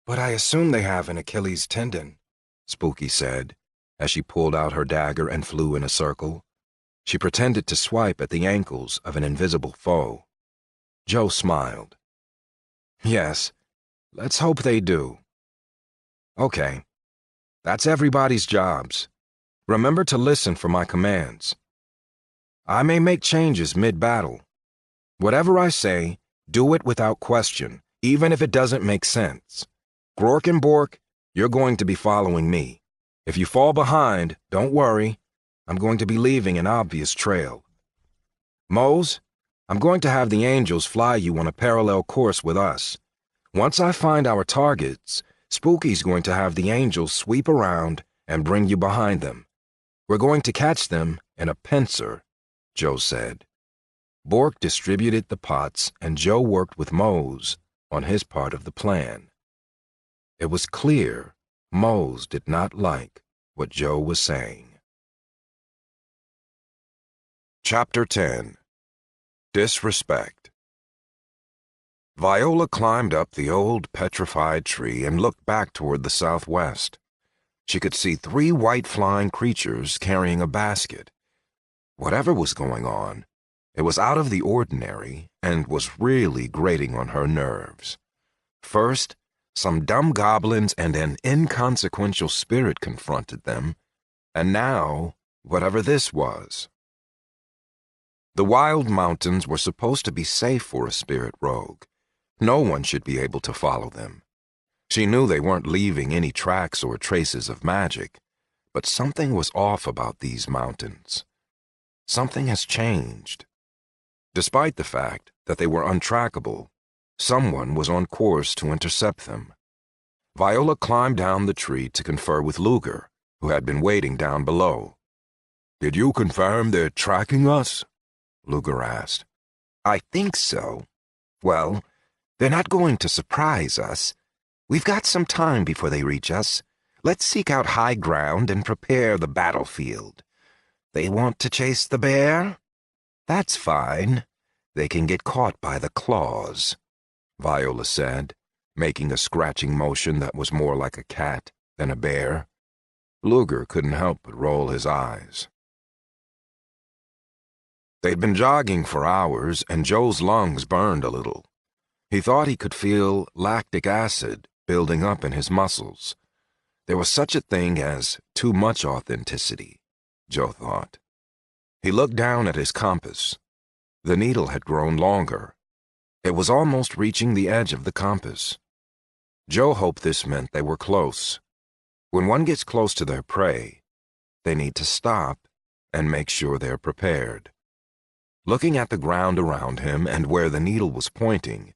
but I assume they have an Achilles tendon, Spooky said, as she pulled out her dagger and flew in a circle. She pretended to swipe at the ankles of an invisible foe. Joe smiled. Yes, let's hope they do. Okay, that's everybody's jobs. Remember to listen for my commands. I may make changes mid-battle. Whatever I say, do it without question, even if it doesn't make sense. Grork and Bork, You're going to be following me. If you fall behind, don't worry. I'm going to be leaving an obvious trail. Mose, I'm going to have the angels fly you on a parallel course with us. Once I find our targets, Spooky's going to have the angels sweep around and bring you behind them. We're going to catch them in a pincer, Joe said. Bork distributed the pots and Joe worked with Mose on his part of the plan. It was clear Mose did not like what Joe was saying. Chapter 10. Disrespect. Viola climbed up the old petrified tree and looked back toward the southwest. She could see 3 white flying creatures carrying a basket. Whatever was going on, it was out of the ordinary and was really grating on her nerves. First, some dumb goblins and an inconsequential spirit confronted them, and now, whatever this was. The wild mountains were supposed to be safe for a spirit rogue. No one should be able to follow them. She knew they weren't leaving any tracks or traces of magic, but something was off about these mountains. Something has changed. Despite the fact that they were untrackable, someone was on course to intercept them. Viola climbed down the tree to confer with Luger, who had been waiting down below. "Did you confirm they're tracking us?" Luger asked. "I think so. Well, they're not going to surprise us. We've got some time before they reach us. Let's seek out high ground and prepare the battlefield. They want to chase the bear? That's fine. They can get caught by the claws," Viola said, making a scratching motion that was more like a cat than a bear. Luger couldn't help but roll his eyes. They'd been jogging for hours, and Joe's lungs burned a little. He thought he could feel lactic acid building up in his muscles. There was such a thing as too much authenticity, Joe thought. He looked down at his compass. The needle had grown longer. It was almost reaching the edge of the compass. Joe hoped this meant they were close. When one gets close to their prey, they need to stop and make sure they're prepared. Looking at the ground around him and where the needle was pointing,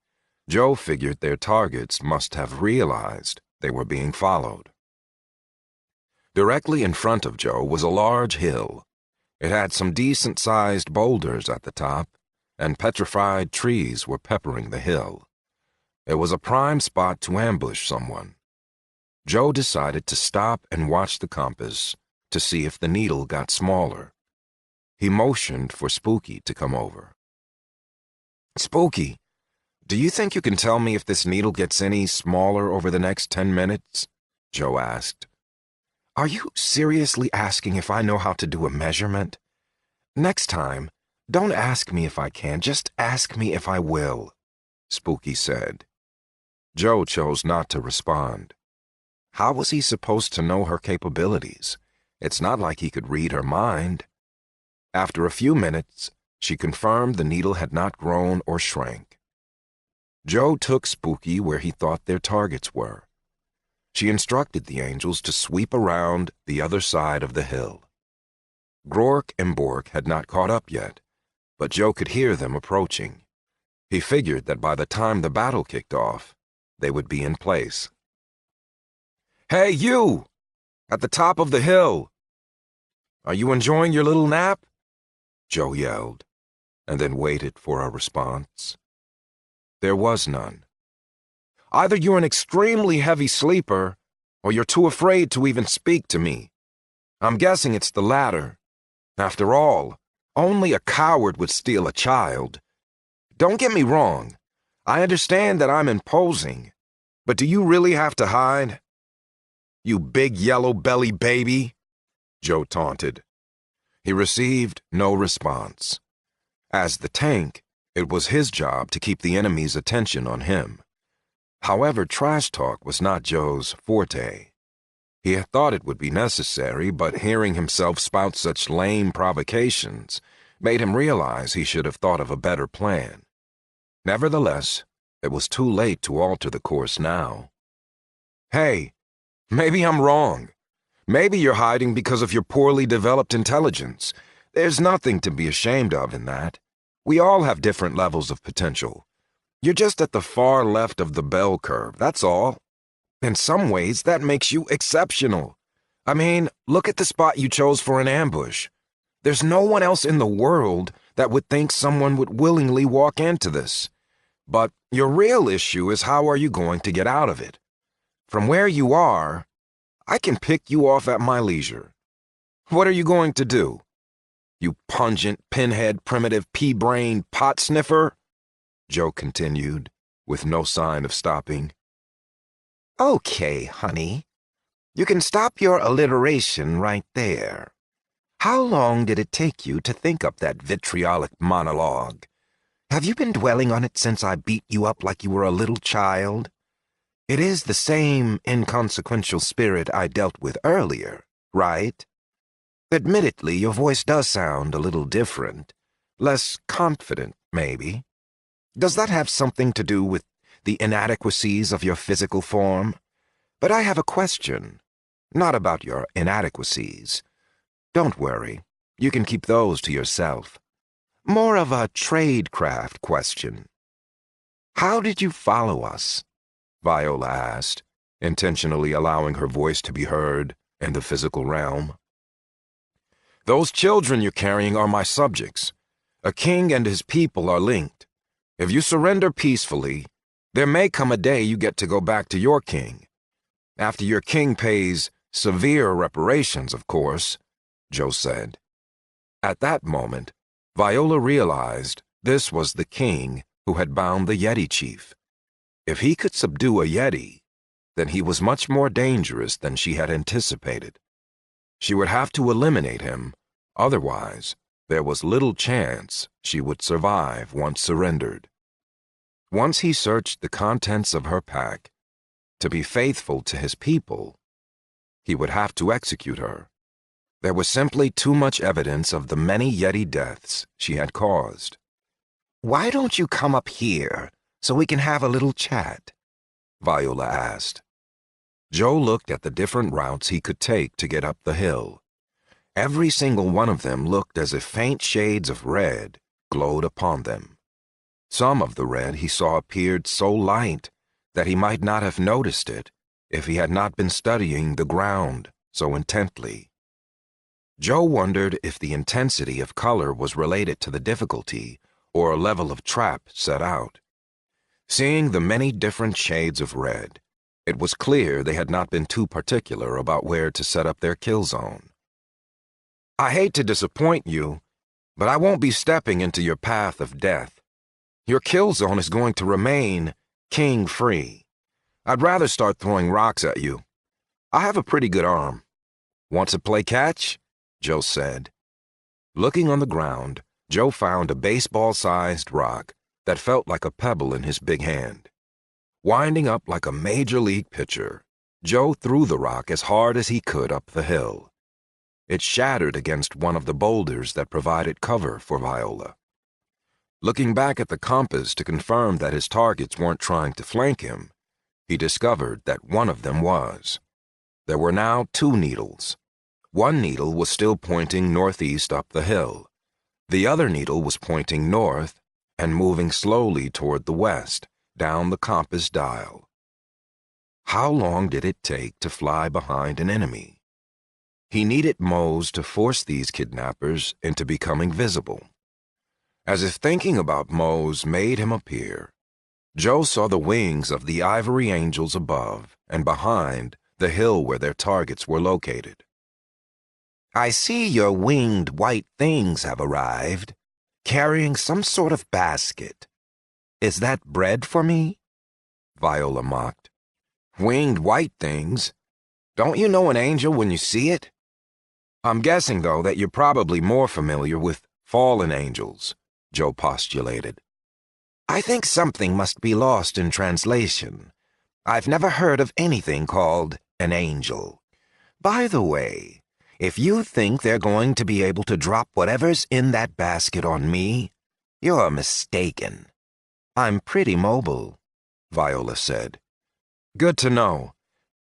Joe figured their targets must have realized they were being followed. Directly in front of Joe was a large hill. It had some decent-sized boulders at the top, and petrified trees were peppering the hill. It was a prime spot to ambush someone. Joe decided to stop and watch the compass to see if the needle got smaller. He motioned for Spooky to come over. "Spooky, do you think you can tell me if this needle gets any smaller over the next 10 minutes?" Joe asked. "Are you seriously asking if I know how to do a measurement? Next time, don't ask me if I can, just ask me if I will," Spooky said. Joe chose not to respond. How was he supposed to know her capabilities? It's not like he could read her mind. After a few minutes, she confirmed the needle had not grown or shrank. Joe took Spooky where he thought their targets were. She instructed the angels to sweep around the other side of the hill. Grork and Bork had not caught up yet, but Joe could hear them approaching. He figured that by the time the battle kicked off, they would be in place. "Hey, you! At the top of the hill! Are you enjoying your little nap?" Joe yelled, and then waited for a response. There was none. "Either you're an extremely heavy sleeper, or you're too afraid to even speak to me. I'm guessing it's the latter. After all, only a coward would steal a child. Don't get me wrong. I understand that I'm imposing, but do you really have to hide? You big yellow belly baby," Joe taunted. He received no response. As the tank, it was his job to keep the enemy's attention on him. However, trash talk was not Joe's forte. He had thought it would be necessary, but hearing himself spout such lame provocations made him realize he should have thought of a better plan. Nevertheless, it was too late to alter the course now. "Hey, Maybe I'm wrong. Maybe you're hiding because of your poorly developed intelligence. There's nothing to be ashamed of in that. We all have different levels of potential. You're just at the far left of the bell curve, that's all. In some ways, that makes you exceptional. I mean, look at the spot you chose for an ambush. There's no one else in the world that would think someone would willingly walk into this. But your real issue is how are you going to get out of it? From where you are, I can pick you off at my leisure. What are you going to do? You pungent, pinhead, primitive, pea-brained pot sniffer? Joe continued, with no sign of stopping. Okay, honey. You can stop your alliteration right there. How long did it take you to think up that vitriolic monologue? Have you been dwelling on it since I beat you up like you were a little child? It is the same inconsequential spirit I dealt with earlier, right? Admittedly, your voice does sound a little different. Less confident, maybe. Does that have something to do with the inadequacies of your physical form? But I have a question. Not about your inadequacies. Don't worry. You can keep those to yourself. More of a tradecraft question. How did you follow us? Viola asked, intentionally allowing her voice to be heard in the physical realm. Those children you're carrying are my subjects. A king and his people are linked. If you surrender peacefully, there may come a day you get to go back to your king. After your king pays severe reparations, of course, Joe said. At that moment, Viola realized this was the king who had bound the Yeti chief. If he could subdue a Yeti, then he was much more dangerous than she had anticipated. She would have to eliminate him, otherwise there was little chance she would survive once surrendered. Once he searched the contents of her pack, to be faithful to his people, he would have to execute her. There was simply too much evidence of the many Yeti deaths she had caused. Why don't you come up here so we can have a little chat? Viola asked. Joe looked at the different routes he could take to get up the hill. Every single one of them looked as if faint shades of red glowed upon them. Some of the red he saw appeared so light that he might not have noticed it if he had not been studying the ground so intently. Joe wondered if the intensity of color was related to the difficulty or a level of trap set out. Seeing the many different shades of red, it was clear they had not been too particular about where to set up their kill zone. I hate to disappoint you, but I won't be stepping into your path of death. Your kill zone is going to remain king-free. I'd rather start throwing rocks at you. I have a pretty good arm. Want to play catch? Joe said. Looking on the ground, Joe found a baseball-sized rock that felt like a pebble in his big hand. Winding up like a major league pitcher, Joe threw the rock as hard as he could up the hill. It shattered against one of the boulders that provided cover for Viola. Looking back at the compass to confirm that his targets weren't trying to flank him, he discovered that one of them was. There were now 2 needles. One needle was still pointing northeast up the hill. The other needle was pointing north and moving slowly toward the west, down the compass dial. How long did it take to fly behind an enemy? He needed Mose to force these kidnappers into becoming visible. As if thinking about Mose made him appear, Joe saw the wings of the ivory angels above and behind the hill where their targets were located. I see your winged white things have arrived, carrying some sort of basket. Is that bread for me? Viola mocked. Winged white things? Don't you know an angel when you see it? I'm guessing, though, that you're probably more familiar with fallen angels, Joe postulated. I think something must be lost in translation. I've never heard of anything called an angel. By the way, if you think they're going to be able to drop whatever's in that basket on me, you're mistaken. I'm pretty mobile, Viola said. Good to know.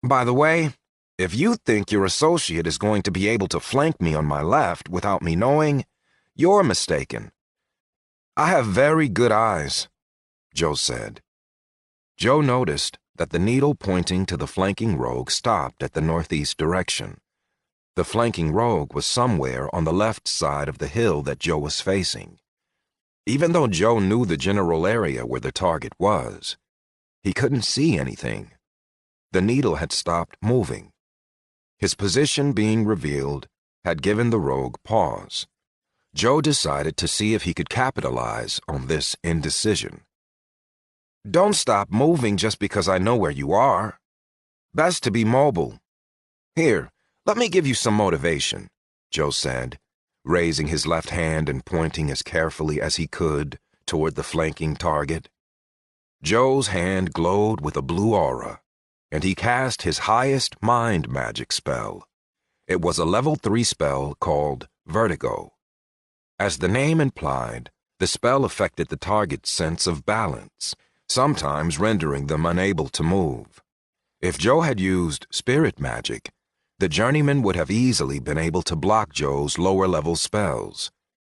By the way, If you think your associate is going to be able to flank me on my left without me knowing, you're mistaken. I have very good eyes, Joe said. Joe noticed that the needle pointing to the flanking rogue stopped at the northeast direction. The flanking rogue was somewhere on the left side of the hill that Joe was facing. Even though Joe knew the general area where the target was, he couldn't see anything. The needle had stopped moving. His position being revealed had given the rogue pause. Joe decided to see if he could capitalize on this indecision. Don't stop moving just because I know where you are. Best to be mobile. Here, let me give you some motivation, Joe said, raising his left hand and pointing as carefully as he could toward the flanking target. Joe's hand glowed with a blue aura, and he cast his highest mind magic spell. It was a level 3 spell called Vertigo. As the name implied, the spell affected the target's sense of balance, sometimes rendering them unable to move. If Joe had used spirit magic, the journeyman would have easily been able to block Joe's lower-level spells.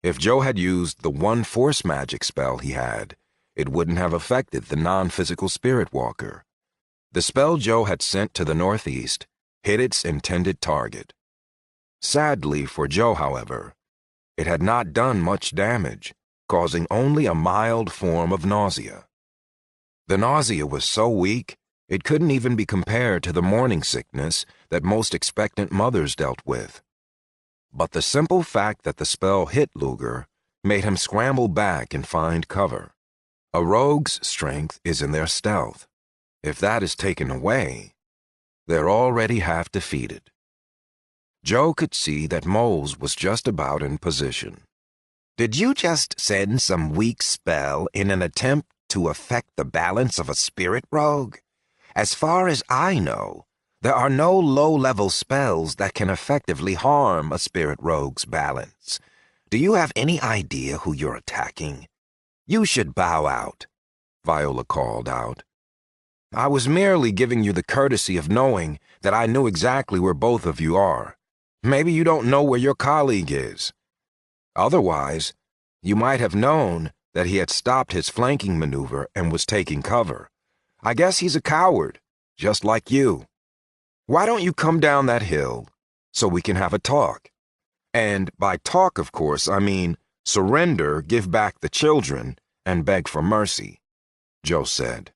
If Joe had used the one force magic spell he had, it wouldn't have affected the non-physical spirit walker. The spell Joe had sent to the northeast hit its intended target. Sadly for Joe, however, it had not done much damage, causing only a mild form of nausea. The nausea was so weak, it couldn't even be compared to the morning sickness that most expectant mothers dealt with. But the simple fact that the spell hit Luger made him scramble back and find cover. A rogue's strength is in their stealth. If that is taken away, they're already half defeated. Joe could see that Mose was just about in position. Did you just send some weak spell in an attempt to affect the balance of a spirit rogue? As far as I know, there are no low-level spells that can effectively harm a spirit rogue's balance. Do you have any idea who you're attacking? You should bow out, Viola called out. I was merely giving you the courtesy of knowing that I knew exactly where both of you are. Maybe you don't know where your colleague is. Otherwise, you might have known that he had stopped his flanking maneuver and was taking cover. I guess he's a coward, just like you. Why don't you come down that hill so we can have a talk? And by talk, of course, I mean surrender, give back the children, and beg for mercy, Joe said.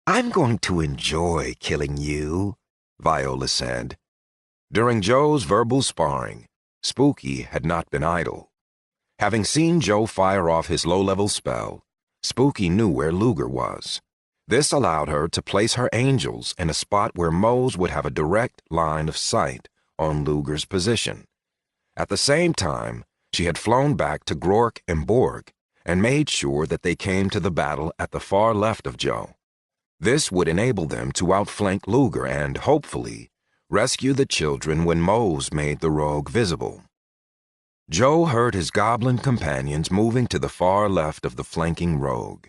I'm going to enjoy killing you, Viola said. During Joe's verbal sparring, Spooky had not been idle. Having seen Joe fire off his low-level spell, Spooky knew where Luger was. This allowed her to place her angels in a spot where Mose would have a direct line of sight on Luger's position. At the same time, she had flown back to Grork and Borg and made sure that they came to the battle at the far left of Joe. This would enable them to outflank Luger and, hopefully, rescue the children when Mose made the rogue visible. Joe heard his goblin companions moving to the far left of the flanking rogue.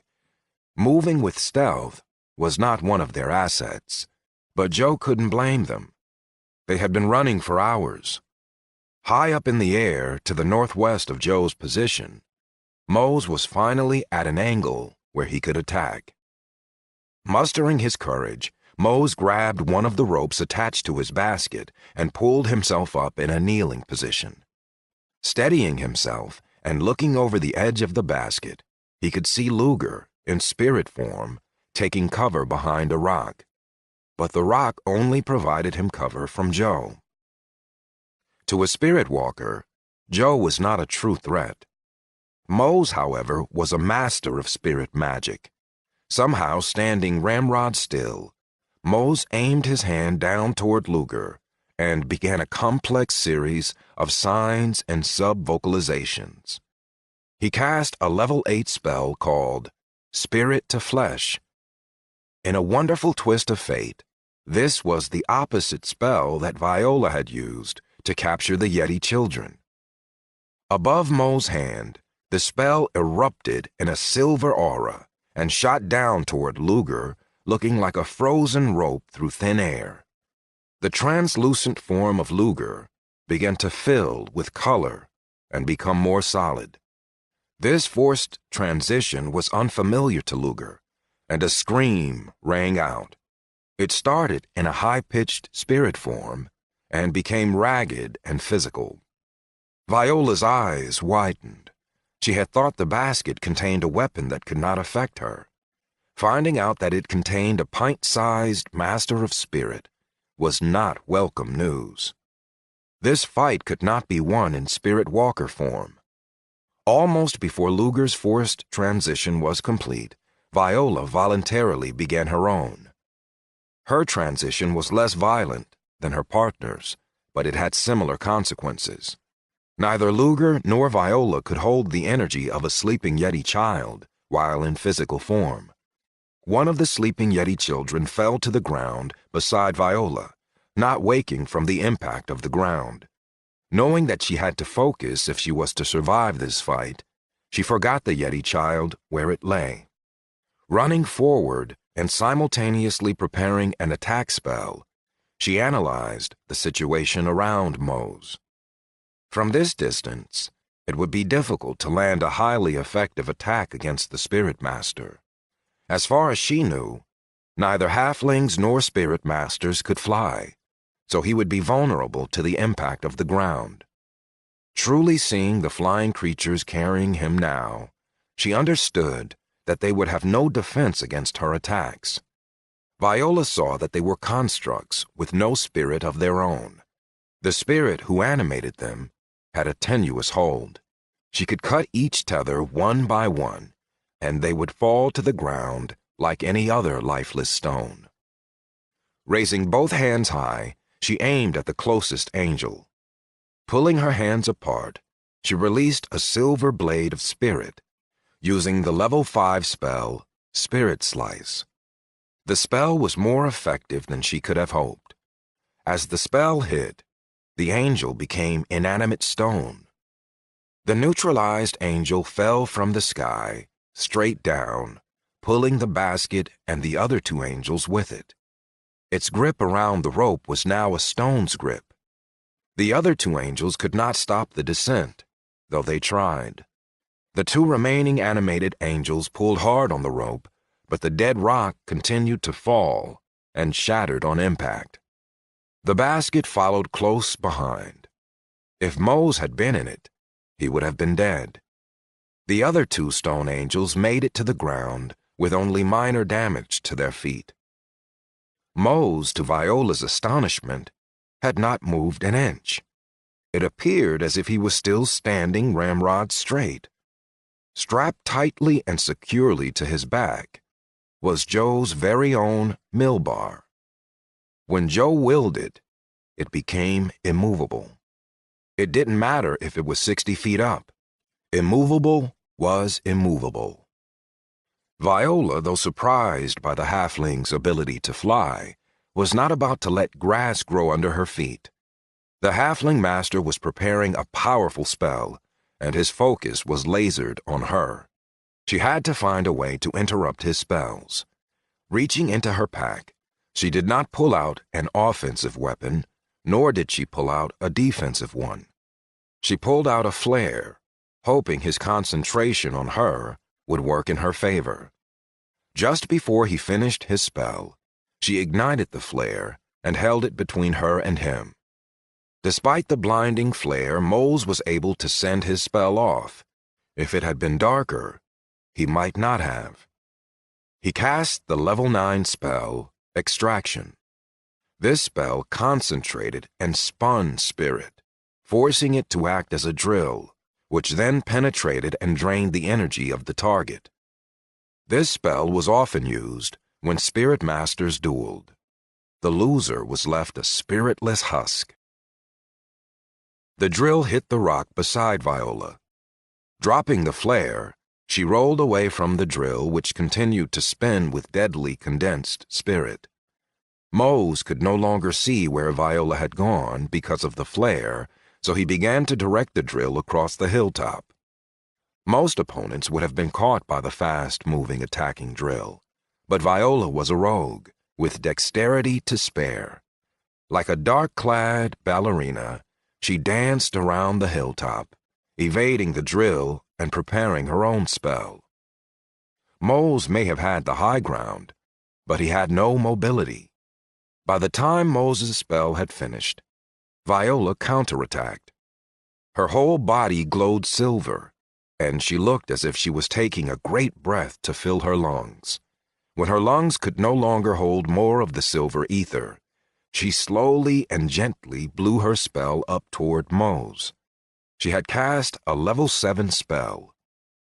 Moving with stealth was not one of their assets, but Joe couldn't blame them. They had been running for hours. High up in the air, to the northwest of Joe's position, Mose was finally at an angle where he could attack. Mustering his courage, Mose grabbed one of the ropes attached to his basket and pulled himself up in a kneeling position. Steadying himself and looking over the edge of the basket, he could see Luger, in spirit form, taking cover behind a rock. But the rock only provided him cover from Joe. To a spirit walker, Joe was not a true threat. Mose, however, was a master of spirit magic. Somehow, standing ramrod still, Mose aimed his hand down toward Luger and began a complex series of signs and sub-vocalizations. He cast a level 8 spell called Spirit to Flesh. In a wonderful twist of fate, this was the opposite spell that Viola had used to capture the Yeti children. Above Mo's hand, the spell erupted in a silver aura and shot down toward Luger, looking like a frozen rope through thin air. The translucent form of Luger began to fill with color and become more solid. This forced transition was unfamiliar to Luger, and a scream rang out. It started in a high-pitched spirit form and became ragged and physical. Viola's eyes widened. She had thought the basket contained a weapon that could not affect her. Finding out that it contained a pint-sized master of spirit was not welcome news. This fight could not be won in Spirit Walker form. Almost before Luger's forced transition was complete, Viola voluntarily began her own. Her transition was less violent than her partner's, but it had similar consequences. Neither Luger nor Viola could hold the energy of a sleeping yeti child while in physical form. One of the sleeping yeti children fell to the ground beside Viola, not waking from the impact of the ground. Knowing that she had to focus if she was to survive this fight, she forgot the yeti child where it lay. Running forward and simultaneously preparing an attack spell, she analyzed the situation around Mose. From this distance, it would be difficult to land a highly effective attack against the Spirit Master. As far as she knew, neither halflings nor Spirit Masters could fly, so he would be vulnerable to the impact of the ground. Truly seeing the flying creatures carrying him now, she understood that they would have no defense against her attacks. Viola saw that they were constructs with no spirit of their own. The spirit who animated them had a tenuous hold. She could cut each tether one by one, and they would fall to the ground like any other lifeless stone. Raising both hands high, she aimed at the closest angel. Pulling her hands apart, she released a silver blade of spirit, using the level 5 spell, Spirit Slice. The spell was more effective than she could have hoped. As the spell hit, the angel became inanimate stone. The neutralized angel fell from the sky, straight down, pulling the basket and the other 2 angels with it. Its grip around the rope was now a stone's grip. The other 2 angels could not stop the descent, though they tried. The 2 remaining animated angels pulled hard on the rope, but the dead rock continued to fall and shattered on impact. The basket followed close behind. If Mose had been in it, he would have been dead. The other 2 stone angels made it to the ground with only minor damage to their feet. Mose, to Viola's astonishment, had not moved an inch. It appeared as if he was still standing ramrod straight. Strapped tightly and securely to his back was Joe's very own mill bar. When Joe willed it, it became immovable. It didn't matter if it was 60 feet up. Immovable was immovable. Viola, though surprised by the halfling's ability to fly, was not about to let grass grow under her feet. The halfling master was preparing a powerful spell, and his focus was lasered on her. She had to find a way to interrupt his spells. Reaching into her pack, she did not pull out an offensive weapon, nor did she pull out a defensive one. She pulled out a flare, hoping his concentration on her would work in her favor. Just before he finished his spell, she ignited the flare and held it between her and him. Despite the blinding flare, Mose was able to send his spell off. If it had been darker, he might not have. He cast the level 9 spell, Extraction. This spell concentrated and spun spirit, forcing it to act as a drill, which then penetrated and drained the energy of the target. This spell was often used when spirit masters dueled. The loser was left a spiritless husk. The drill hit the rock beside Viola. Dropping the flare, she rolled away from the drill, which continued to spin with deadly condensed spirit. Mose could no longer see where Viola had gone because of the flare, so he began to direct the drill across the hilltop. Most opponents would have been caught by the fast-moving attacking drill, but Viola was a rogue, with dexterity to spare. Like a dark-clad ballerina, she danced around the hilltop, evading the drill and preparing her own spell. Moles may have had the high ground, but he had no mobility. By the time Moses' spell had finished, Viola counterattacked. Her whole body glowed silver, and she looked as if she was taking a great breath to fill her lungs. When her lungs could no longer hold more of the silver ether, she slowly and gently blew her spell up toward Mose. She had cast a level 7 spell,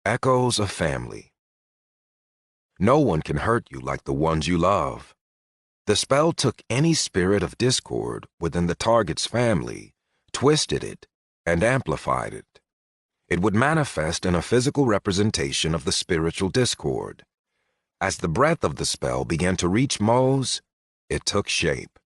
Echoes of Family. No one can hurt you like the ones you love. The spell took any spirit of discord within the target's family, twisted it, and amplified it. It would manifest in a physical representation of the spiritual discord. As the breath of the spell began to reach Mose, it took shape.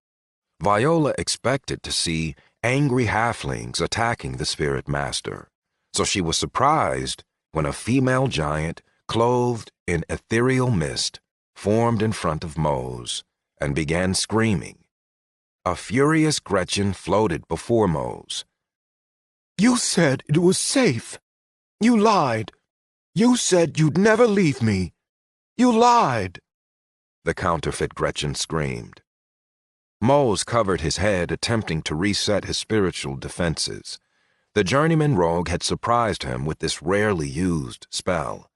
Viola expected to see angry halflings attacking the spirit master, so she was surprised when a female giant, clothed in ethereal mist, formed in front of Mose and began screaming. A furious Gretchen floated before Mose. You said it was safe. You lied. You said you'd never leave me. You lied, the counterfeit Gretchen screamed. Mose covered his head, attempting to reset his spiritual defenses. The journeyman rogue had surprised him with this rarely used spell.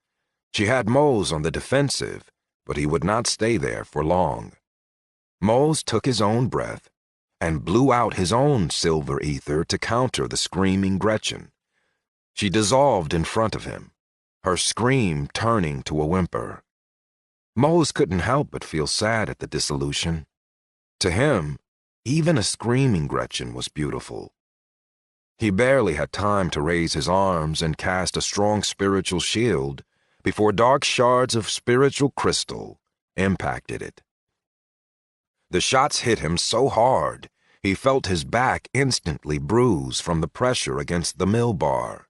She had Mose on the defensive, but he would not stay there for long. Mose took his own breath and blew out his own silver ether to counter the screaming Gretchen. She dissolved in front of him, her scream turning to a whimper. Mose couldn't help but feel sad at the dissolution. To him, even a screaming Gretchen was beautiful. He barely had time to raise his arms and cast a strong spiritual shield before dark shards of spiritual crystal impacted it. The shots hit him so hard, he felt his back instantly bruise from the pressure against the mill bar.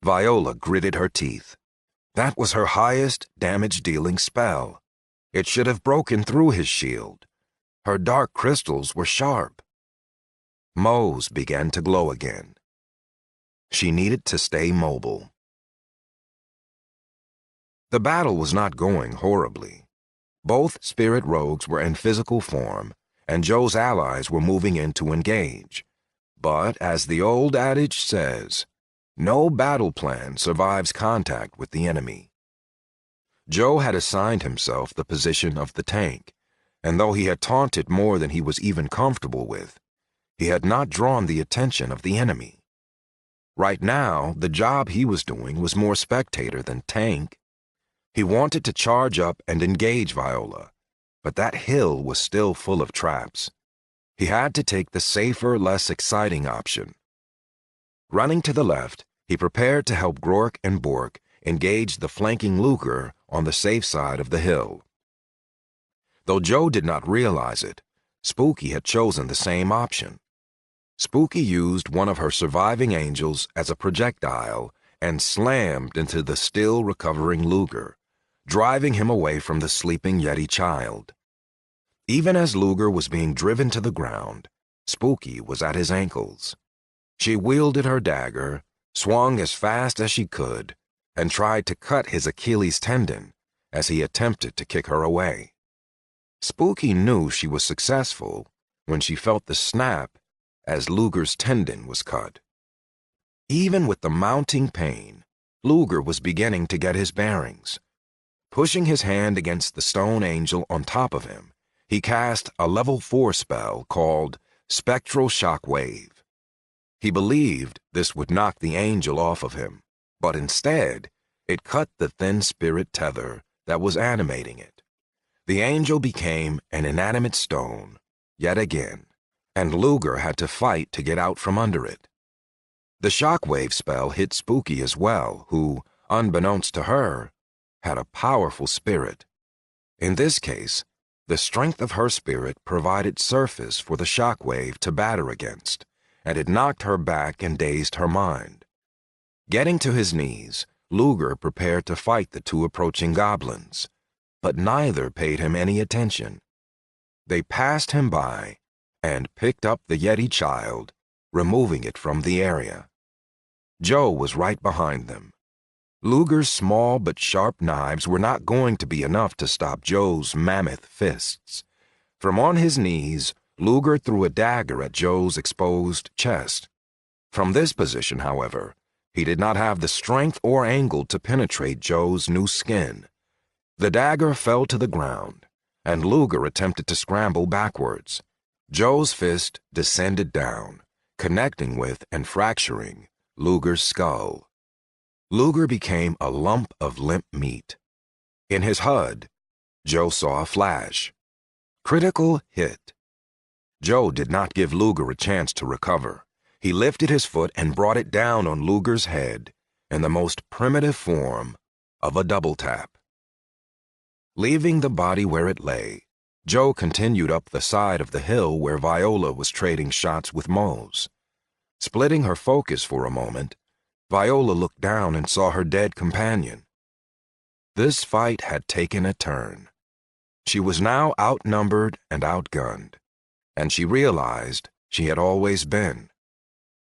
Viola gritted her teeth. That was her highest damage-dealing spell. It should have broken through his shield. Her dark crystals were sharp. Mose began to glow again. She needed to stay mobile. The battle was not going horribly. Both spirit rogues were in physical form, and Joe's allies were moving in to engage. But, as the old adage says, no battle plan survives contact with the enemy. Joe had assigned himself the position of the tank, and though he had taunted more than he was even comfortable with, he had not drawn the attention of the enemy. Right now, the job he was doing was more spectator than tank. He wanted to charge up and engage Viola, but that hill was still full of traps. He had to take the safer, less exciting option. Running to the left, he prepared to help Grork and Bork engage the flanking Luger on the safe side of the hill. Though Joe did not realize it, Spooky had chosen the same option. Spooky used one of her surviving angels as a projectile and slammed into the still recovering Luger, driving him away from the sleeping Yeti child. Even as Luger was being driven to the ground, Spooky was at his ankles. She wielded her dagger, swung as fast as she could, and tried to cut his Achilles tendon as he attempted to kick her away. Spooky knew she was successful when she felt the snap as Luger's tendon was cut. Even with the mounting pain, Luger was beginning to get his bearings. Pushing his hand against the stone angel on top of him, he cast a level 4 spell called Spectral Shockwave. He believed this would knock the angel off of him, but instead, it cut the thin spirit tether that was animating it. The angel became an inanimate stone, yet again, and Luger had to fight to get out from under it. The shockwave spell hit Spooky as well, who, unbeknownst to her, had a powerful spirit. In this case, the strength of her spirit provided surface for the shockwave to batter against, and it knocked her back and dazed her mind. Getting to his knees, Luger prepared to fight the two approaching goblins, but neither paid him any attention. They passed him by and picked up the yeti child, removing it from the area. Joe was right behind them. Luger's small but sharp knives were not going to be enough to stop Joe's mammoth fists. From on his knees, Luger threw a dagger at Joe's exposed chest. From this position, however, he did not have the strength or angle to penetrate Joe's new skin. The dagger fell to the ground, and Luger attempted to scramble backwards. Joe's fist descended down, connecting with and fracturing Luger's skull. Luger became a lump of limp meat. In his HUD, Joe saw a flash. Critical hit. Joe did not give Luger a chance to recover. He lifted his foot and brought it down on Luger's head in the most primitive form of a double tap. Leaving the body where it lay, Joe continued up the side of the hill where Viola was trading shots with Mose. Splitting her focus for a moment, Viola looked down and saw her dead companion. This fight had taken a turn. She was now outnumbered and outgunned, and she realized she had always been.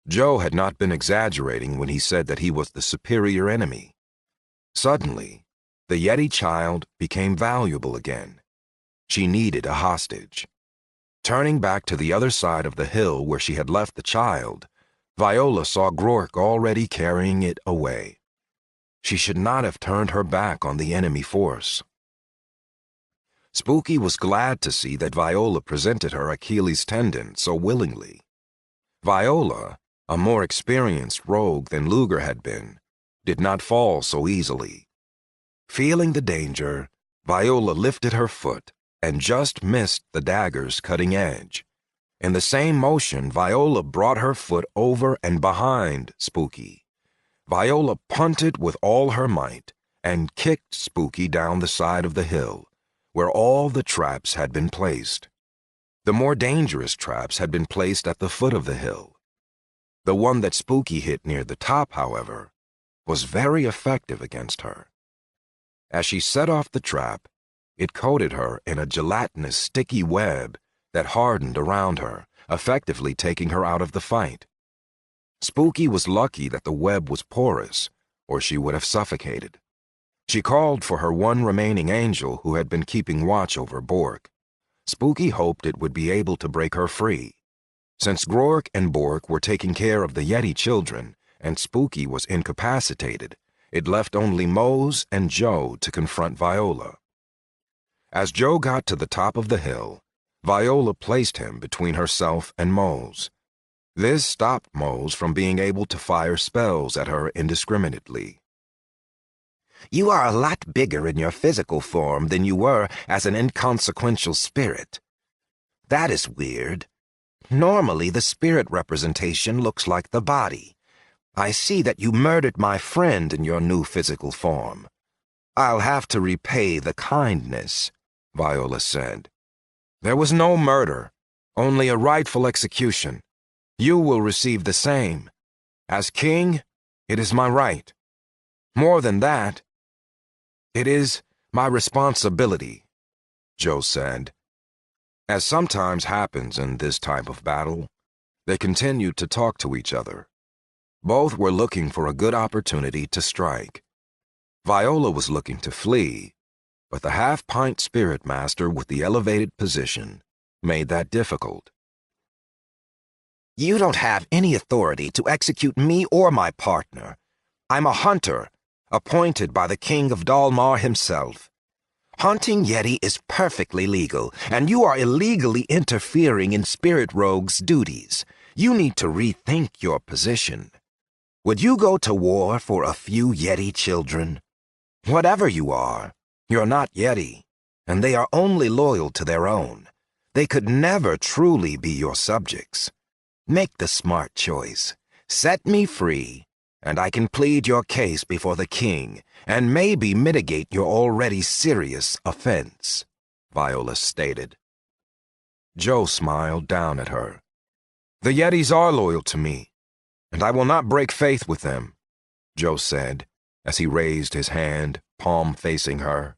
Joe had not been exaggerating when he said that he was the superior enemy. Suddenly, the yeti child became valuable again. She needed a hostage. Turning back to the other side of the hill where she had left the child, Viola saw Groark already carrying it away. She should not have turned her back on the enemy force. Spooky was glad to see that Viola presented her Achilles tendon so willingly. Viola, a more experienced rogue than Luger had been, did not fall so easily. Feeling the danger, Viola lifted her foot and just missed the dagger's cutting edge. In the same motion, Viola brought her foot over and behind Spooky. Viola punted with all her might and kicked Spooky down the side of the hill, where all the traps had been placed. The more dangerous traps had been placed at the foot of the hill. The one that Spooky hit near the top, however, was very effective against her. As she set off the trap, it coated her in a gelatinous, sticky web that hardened around her, effectively taking her out of the fight. Spooky was lucky that the web was porous, or she would have suffocated. She called for her one remaining angel who had been keeping watch over Bork. Spooky hoped it would be able to break her free. Since Groark and Bork were taking care of the Yeti children, and Spooky was incapacitated, it left only Mose and Joe to confront Viola. As Joe got to the top of the hill, Viola placed him between herself and Mose. This stopped Mose from being able to fire spells at her indiscriminately. You are a lot bigger in your physical form than you were as an inconsequential spirit. That is weird. Normally, the spirit representation looks like the body. I see that you murdered my friend in your new physical form. I'll have to repay the kindness, Viola said. There was no murder, only a rightful execution. You will receive the same. As king, it is my right. More than that, it is my responsibility, Joe said. As sometimes happens in this type of battle, they continued to talk to each other. Both were looking for a good opportunity to strike. Viola was looking to flee, but the half-pint spirit master with the elevated position made that difficult. You don't have any authority to execute me or my partner. I'm a hunter, appointed by the King of Dalmar himself. Hunting Yeti is perfectly legal, and you are illegally interfering in Spirit Rogue's duties. You need to rethink your position. Would you go to war for a few Yeti children? Whatever you are, you're not Yeti, and they are only loyal to their own. They could never truly be your subjects. Make the smart choice. Set me free, and I can plead your case before the king and maybe mitigate your already serious offense, Viola stated. Joe smiled down at her. The Yetis are loyal to me, and I will not break faith with them, Joe said, as he raised his hand, palm facing her.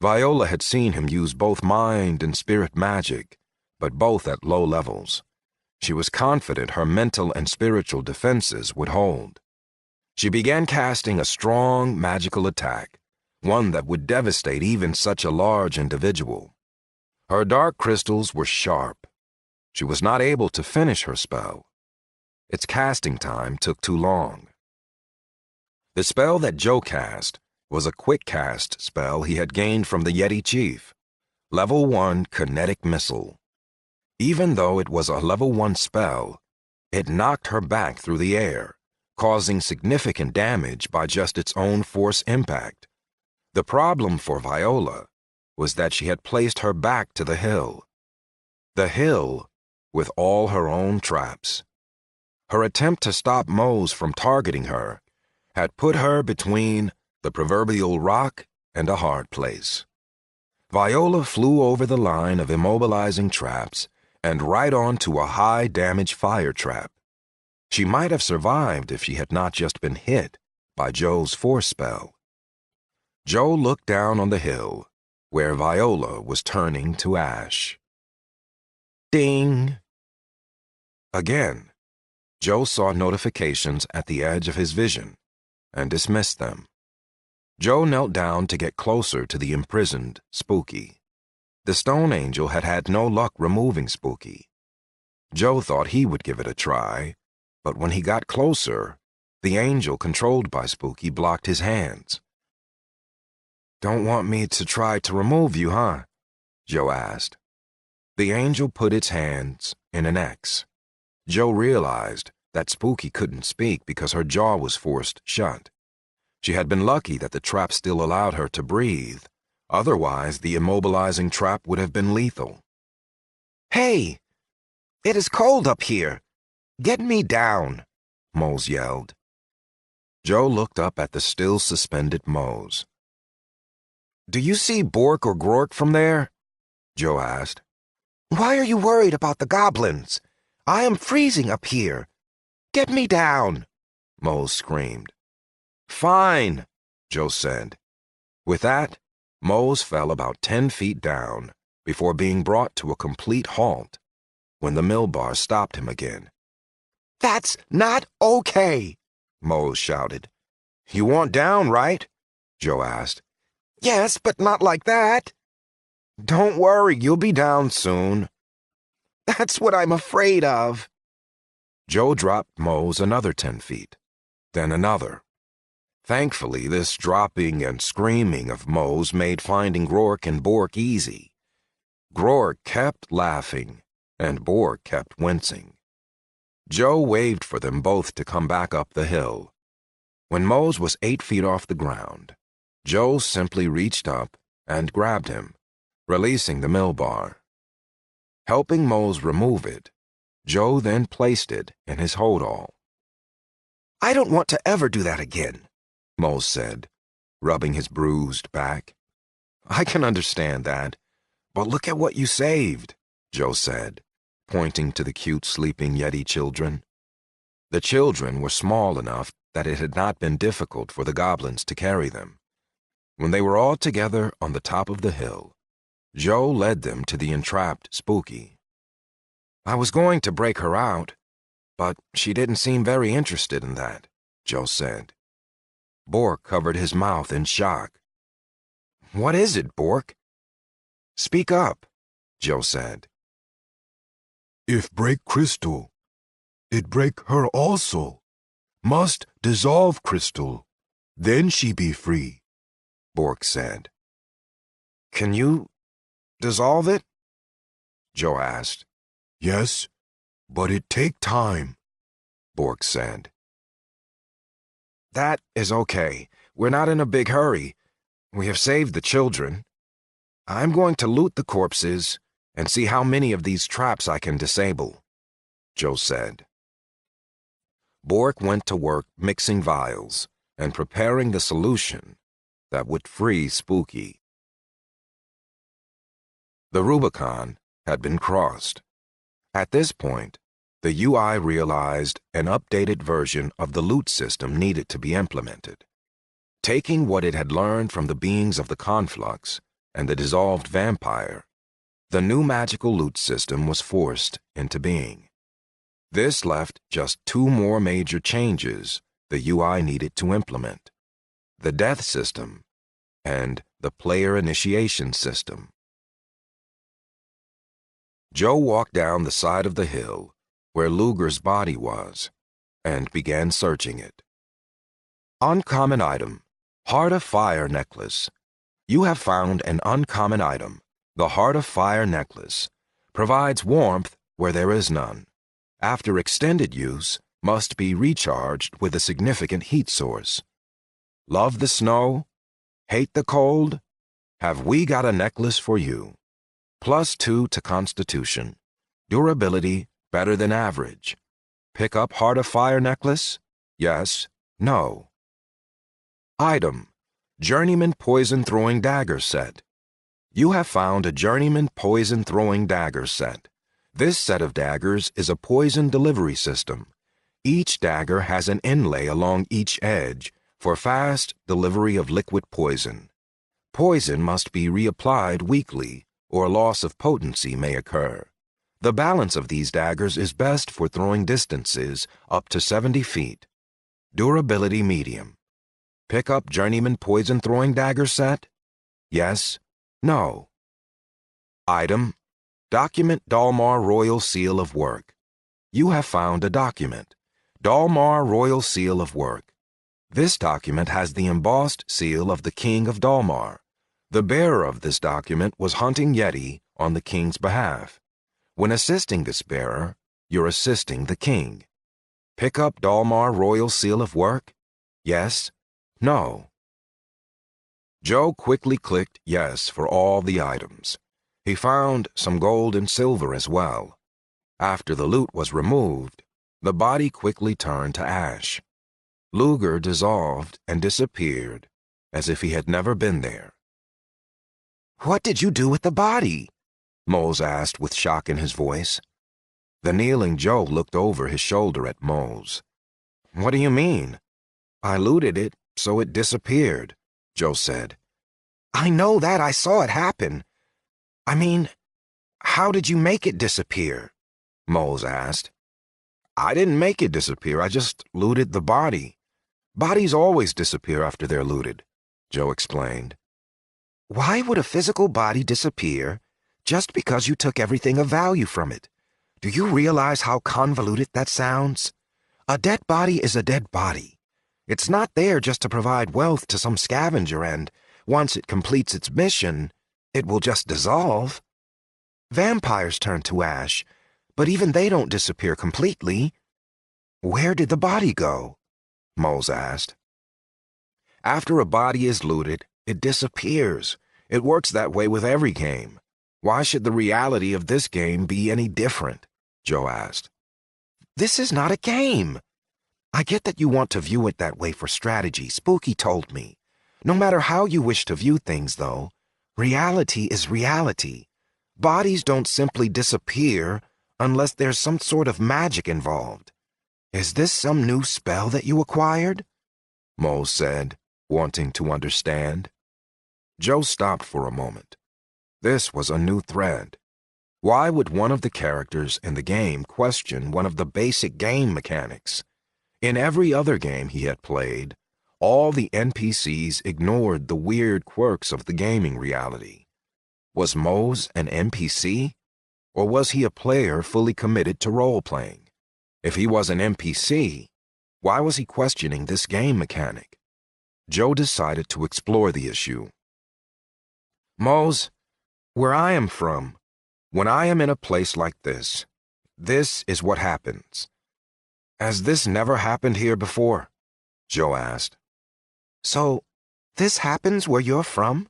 Viola had seen him use both mind and spirit magic, but both at low levels. She was confident her mental and spiritual defenses would hold. She began casting a strong magical attack, one that would devastate even such a large individual. Her dark crystals were sharp. She was not able to finish her spell. Its casting time took too long. The spell that Joe cast was a quick cast spell he had gained from the Yeti Chief, Level 1 Kinetic Missile. Even though it was a Level 1 spell, it knocked her back through the air, causing significant damage by just its own force impact. The problem for Viola was that she had placed her back to the hill. The hill with all her own traps. Her attempt to stop Mose from targeting her had put her between the proverbial rock and a hard place. Viola flew over the line of immobilizing traps and right onto a high-damage fire trap. She might have survived if she had not just been hit by Joe's force spell. Joe looked down on the hill, where Viola was turning to ash. Ding! Again, Joe saw notifications at the edge of his vision and dismissed them. Joe knelt down to get closer to the imprisoned Spooky. The Stone Angel had had no luck removing Spooky. Joe thought he would give it a try, but when he got closer, the angel controlled by Spooky blocked his hands. "Don't want me to try to remove you, huh?" Joe asked. The angel put its hands in an X. Joe realized that Spooky couldn't speak because her jaw was forced shut. She had been lucky that the trap still allowed her to breathe. Otherwise, the immobilizing trap would have been lethal. "Hey! It is cold up here! Get me down!" Mose yelled. Joe looked up at the still suspended Mose. "Do you see Bork or Grork from there?" Joe asked. "Why are you worried about the goblins? I am freezing up here. Get me down!" Mose screamed. "Fine," Joe said. With that, Mose fell about 10 feet down before being brought to a complete halt when the mill bar stopped him again. "That's not okay," Mose shouted. "You want down, right?" Joe asked. "Yes, but not like that." "Don't worry, you'll be down soon." "That's what I'm afraid of." Joe dropped Mose another 10 feet, then another. Thankfully, this dropping and screaming of Mose made finding Grork and Bork easy. Grork kept laughing, and Bork kept wincing. Joe waved for them both to come back up the hill. When Mose was 8 feet off the ground, Joe simply reached up and grabbed him, releasing the mill bar. Helping Mose remove it, Joe then placed it in his hold-all. "I don't want to ever do that again," Mose said, rubbing his bruised back. "I can understand that, but look at what you saved," Joe said, pointing to the cute sleeping Yeti children. The children were small enough that it had not been difficult for the goblins to carry them. When they were all together on the top of the hill, Joe led them to the entrapped Spooky. "I was going to break her out, but she didn't seem very interested in that," Joe said. Bork covered his mouth in shock. "What is it, Bork?" "Speak up," Joe said. If break crystal, it break her also. Must dissolve crystal, then she be free," Bork said. "Can you dissolve it?" Joe asked. "Yes, but it take time," Bork said. "That is okay. We're not in a big hurry. We have saved the children. I'm going to loot the corpses and see how many of these traps I can disable," Joe said. Bork went to work mixing vials and preparing the solution that would free Spooky. The Rubicon had been crossed. At this point, the UI realized an updated version of the loot system needed to be implemented. Taking what it had learned from the beings of the conflux and the dissolved vampire, The new magical loot system was forced into being. This left just two more major changes the UI needed to implement: the death system and the player initiation system. Joe walked down the side of the hill where Luger's body was and began searching it. Uncommon item: Heart of Fire necklace. You have found an uncommon item. The Heart of Fire necklace provides warmth where there is none. After extended use, must be recharged with a significant heat source. Love the snow? Hate the cold? Have we got a necklace for you? +2 to Constitution. Durability better than average. Pick up Heart of Fire necklace? Yes. No. Item: Journeyman Poison Throwing Dagger set. You have found a Journeyman Poison Throwing Dagger set. This set of daggers is a poison delivery system. Each dagger has an inlay along each edge for fast delivery of liquid poison. Poison must be reapplied weekly, or loss of potency may occur. The balance of these daggers is best for throwing distances up to 70 feet. Durability medium. Pick up Journeyman Poison Throwing Dagger set? Yes. No. Item: Document Dalmar Royal Seal of Work. You have found a document. Dalmar Royal Seal of Work. This document has the embossed seal of the King of Dalmar. The bearer of this document was hunting Yeti on the king's behalf. When assisting this bearer, you're assisting the king. Pick up Dalmar Royal Seal of Work? Yes. No. Joe quickly clicked yes for all the items. He found some gold and silver as well. After the loot was removed, the body quickly turned to ash. Luger dissolved and disappeared as if he had never been there. What did you do with the body? Mose asked with shock in his voice. The kneeling Joe looked over his shoulder at Mose. What do you mean? I looted it, so it disappeared, Joe said. I know that. I saw it happen. I mean, how did you make it disappear? Mose asked. I didn't make it disappear. I just looted the body. Bodies always disappear after they're looted, Joe explained. Why would a physical body disappear just because you took everything of value from it? Do you realize how convoluted that sounds? A dead body is a dead body. It's not there just to provide wealth to some scavenger, and once it completes its mission, it will just dissolve. Vampires turn to ash, but even they don't disappear completely. Where did the body go? Mose asked. After a body is looted, it disappears. It works that way with every game. Why should the reality of this game be any different? Joe asked. This is not a game. I get that you want to view it that way for strategy, Spooky told me. No matter how you wish to view things, though, reality is reality. Bodies don't simply disappear unless there's some sort of magic involved. Is this some new spell that you acquired? Mose said, wanting to understand. Joe stopped for a moment. This was a new thread. Why would one of the characters in the game question one of the basic game mechanics? In every other game he had played, all the NPCs ignored the weird quirks of the gaming reality. Was Mose an NPC? Or was he a player fully committed to role-playing? If he was an NPC, why was he questioning this game mechanic? Joe decided to explore the issue. Mose, where I am from, when I am in a place like this is what happens. Has this never happened here before? Joe asked. So, this happens where you're from?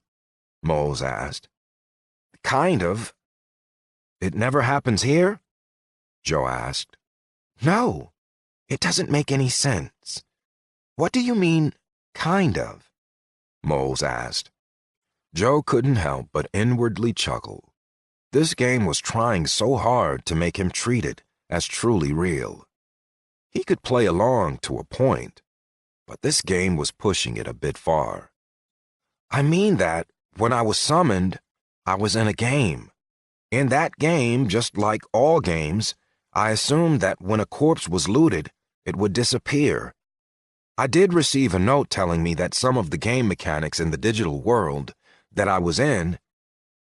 Mose asked. Kind of. It never happens here? Joe asked. No, it doesn't make any sense. What do you mean, kind of? Mose asked. Joe couldn't help but inwardly chuckle. This game was trying so hard to make him treat it as truly real. He could play along to a point, but this game was pushing it a bit far. I mean that when I was summoned, I was in a game. In that game, just like all games, I assumed that when a corpse was looted, it would disappear. I did receive a note telling me that some of the game mechanics in the digital world that I was in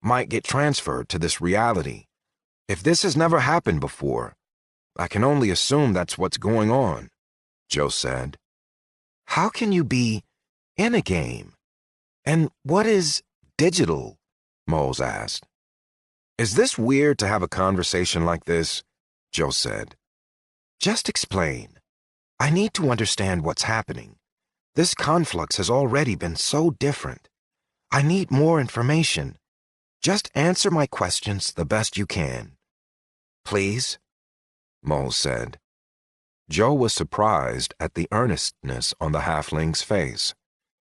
might get transferred to this reality. If this has never happened before, I can only assume that's what's going on, Joe said. How can you be in a game? And what is digital? Moles asked. Is this weird to have a conversation like this? Joe said. Just explain. I need to understand what's happening. This conflux has already been so different. I need more information. Just answer my questions the best you can. Please? Moles said. Joe was surprised at the earnestness on the halfling's face.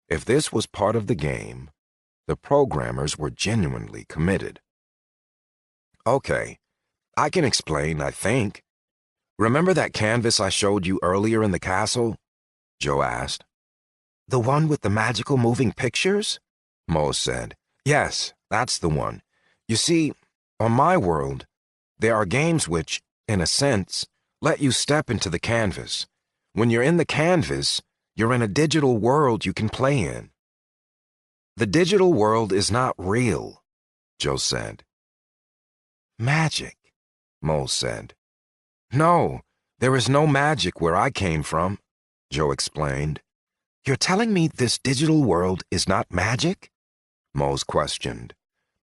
If this was part of the game, the programmers were genuinely committed. Okay, I can explain, I think. Remember that canvas I showed you earlier in the castle? Joe asked. The one with the magical moving pictures? Moles said. Yes, that's the one. You see, on my world, there are games which, in a sense, let you step into the canvas. When you're in the canvas, you're in a digital world you can play in. The digital world is not real, Joe said. Magic, Moles said. No, there is no magic where I came from, Joe explained. You're telling me this digital world is not magic? Moles questioned.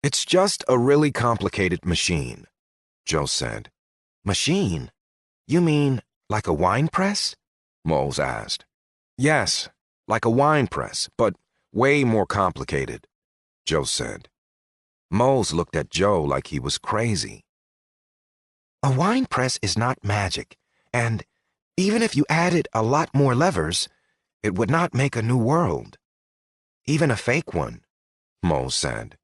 It's just a really complicated machine, Joe said. Machine? You mean like a wine press? Moles asked. Yes, like a wine press, but way more complicated, Joe said. Moles looked at Joe like he was crazy. A wine press is not magic, and even if you added a lot more levers, it would not make a new world. Even a fake one, Moles said.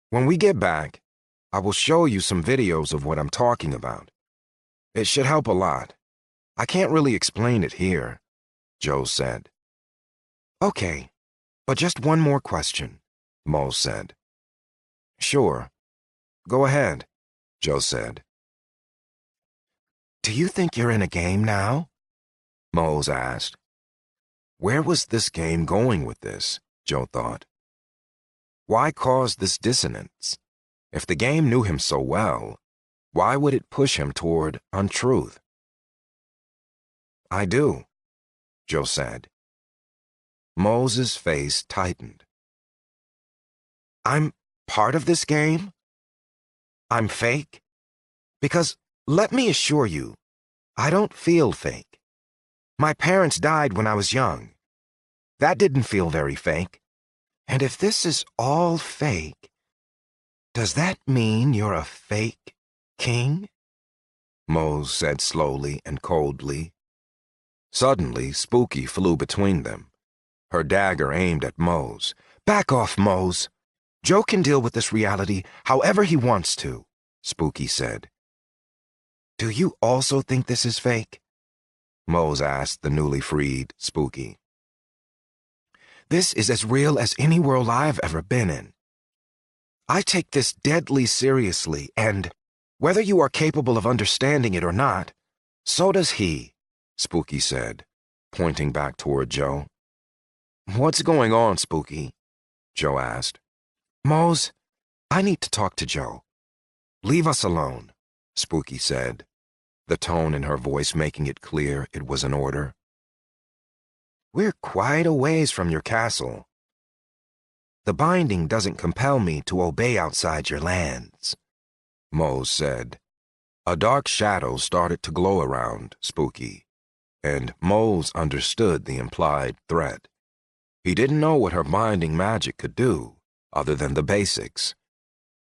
When we get back, I will show you some videos of what I'm talking about. It should help a lot. I can't really explain it here, Joe said. Okay, but just one more question, Moles said. Sure. Go ahead, Joe said. Do you think you're in a game now? Moles asked. Where was this game going with this? Joe thought. Why cause this dissonance? If the game knew him so well, why would it push him toward untruth? I do, Joe said. Moles' face tightened. I'm part of this game? I'm fake? Because, let me assure you, I don't feel fake. My parents died when I was young. That didn't feel very fake. And if this is all fake, does that mean you're a fake king? Moles said slowly and coldly. Suddenly, Spooky flew between them, her dagger aimed at Moles. Back off, Moles. Joe can deal with this reality however he wants to, Spooky said. Do you also think this is fake? Moles asked the newly freed Spooky. This is as real as any world I've ever been in. I take this deadly seriously, and whether you are capable of understanding it or not, so does he, Spooky said, pointing back toward Joe. What's going on, Spooky? Joe asked. Moles, I need to talk to Joe. Leave us alone, Spooky said, the tone in her voice making it clear it was an order. We're quite a ways from your castle. The binding doesn't compel me to obey outside your lands, Moles said. A dark shadow started to glow around Spooky, and Moles understood the implied threat. He didn't know what her binding magic could do, other than the basics.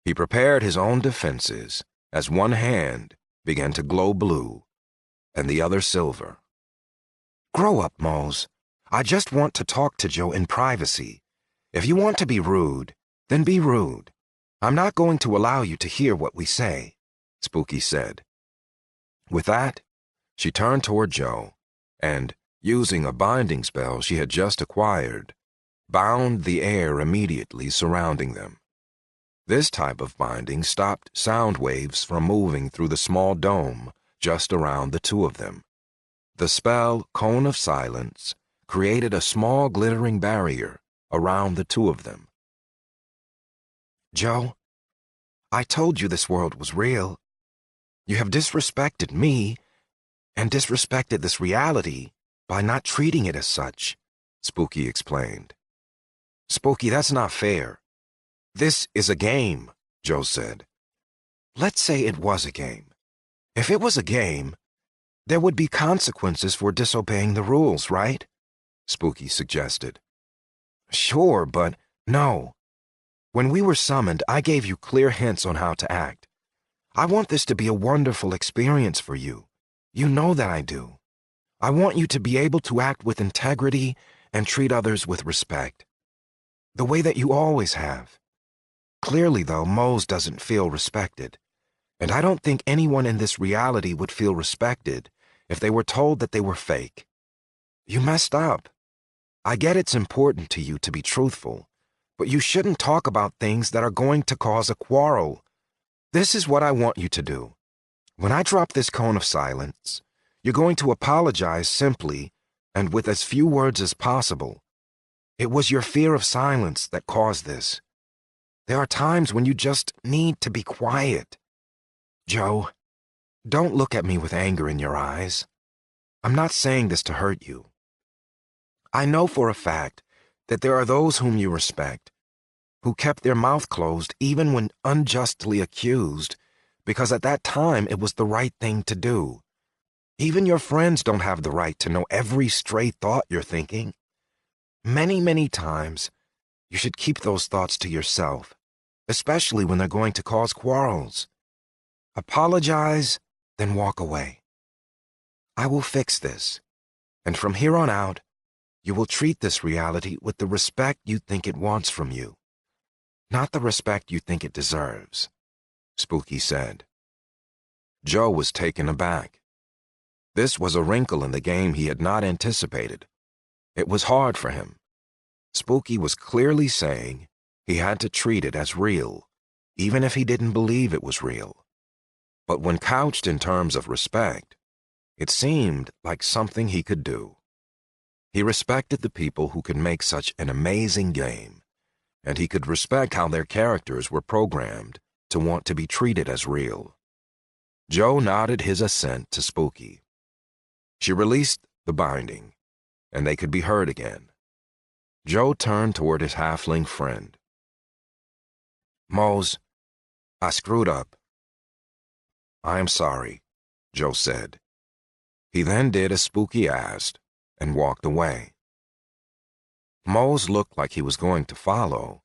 He prepared his own defenses as one hand began to glow blue and the other silver. Grow up, Moles. I just want to talk to Joe in privacy. If you want to be rude, then be rude. I'm not going to allow you to hear what we say, Spooky said. With that, she turned toward Joe and, using a binding spell she had just acquired, bound the air immediately surrounding them. This type of binding stopped sound waves from moving through the small dome just around the two of them. The spell, Cone of Silence, created a small glittering barrier around the two of them. Joe, I told you this world was real. You have disrespected me and disrespected this reality by not treating it as such, Spooky explained. Spooky, that's not fair. This is a game, Joe said. Let's say it was a game. If it was a game, there would be consequences for disobeying the rules, right? Spooky suggested. Sure, but no. When we were summoned, I gave you clear hints on how to act. I want this to be a wonderful experience for you. You know that I do. I want you to be able to act with integrity and treat others with respect. The way that you always have. Clearly, though, Mose doesn't feel respected. And I don't think anyone in this reality would feel respected if they were told that they were fake. You messed up. I get it's important to you to be truthful, but you shouldn't talk about things that are going to cause a quarrel. This is what I want you to do. When I drop this cone of silence, you're going to apologize simply and with as few words as possible. It was your fear of silence that caused this. There are times when you just need to be quiet. Joe, don't look at me with anger in your eyes. I'm not saying this to hurt you. I know for a fact that there are those whom you respect, who kept their mouth closed even when unjustly accused, because at that time it was the right thing to do. Even your friends don't have the right to know every stray thought you're thinking. Many, many times, you should keep those thoughts to yourself, especially when they're going to cause quarrels. Apologize, then walk away. I will fix this, and from here on out, you will treat this reality with the respect you think it wants from you, not the respect you think it deserves, Spooky said. Joe was taken aback. This was a wrinkle in the game he had not anticipated. It was hard for him. Spooky was clearly saying he had to treat it as real, even if he didn't believe it was real. But when couched in terms of respect, it seemed like something he could do. He respected the people who could make such an amazing game, and he could respect how their characters were programmed to want to be treated as real. Joe nodded his assent to Spooky. She released the binding, and they could be heard again. Joe turned toward his halfling friend. Mose, I screwed up. I am sorry, Joe said. He then did as Spooky asked and walked away. Mose looked like he was going to follow,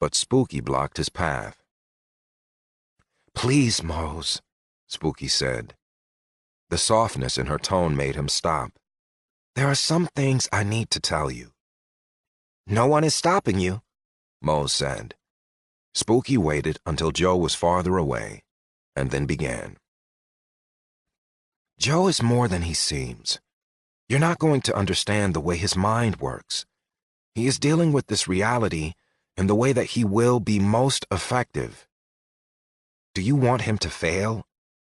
but Spooky blocked his path. Please, Mose, Spooky said. The softness in her tone made him stop. There are some things I need to tell you. No one is stopping you, Mose said. Spooky waited until Joe was farther away, and then began. Joe is more than he seems. You're not going to understand the way his mind works. He is dealing with this reality in the way that he will be most effective. Do you want him to fail?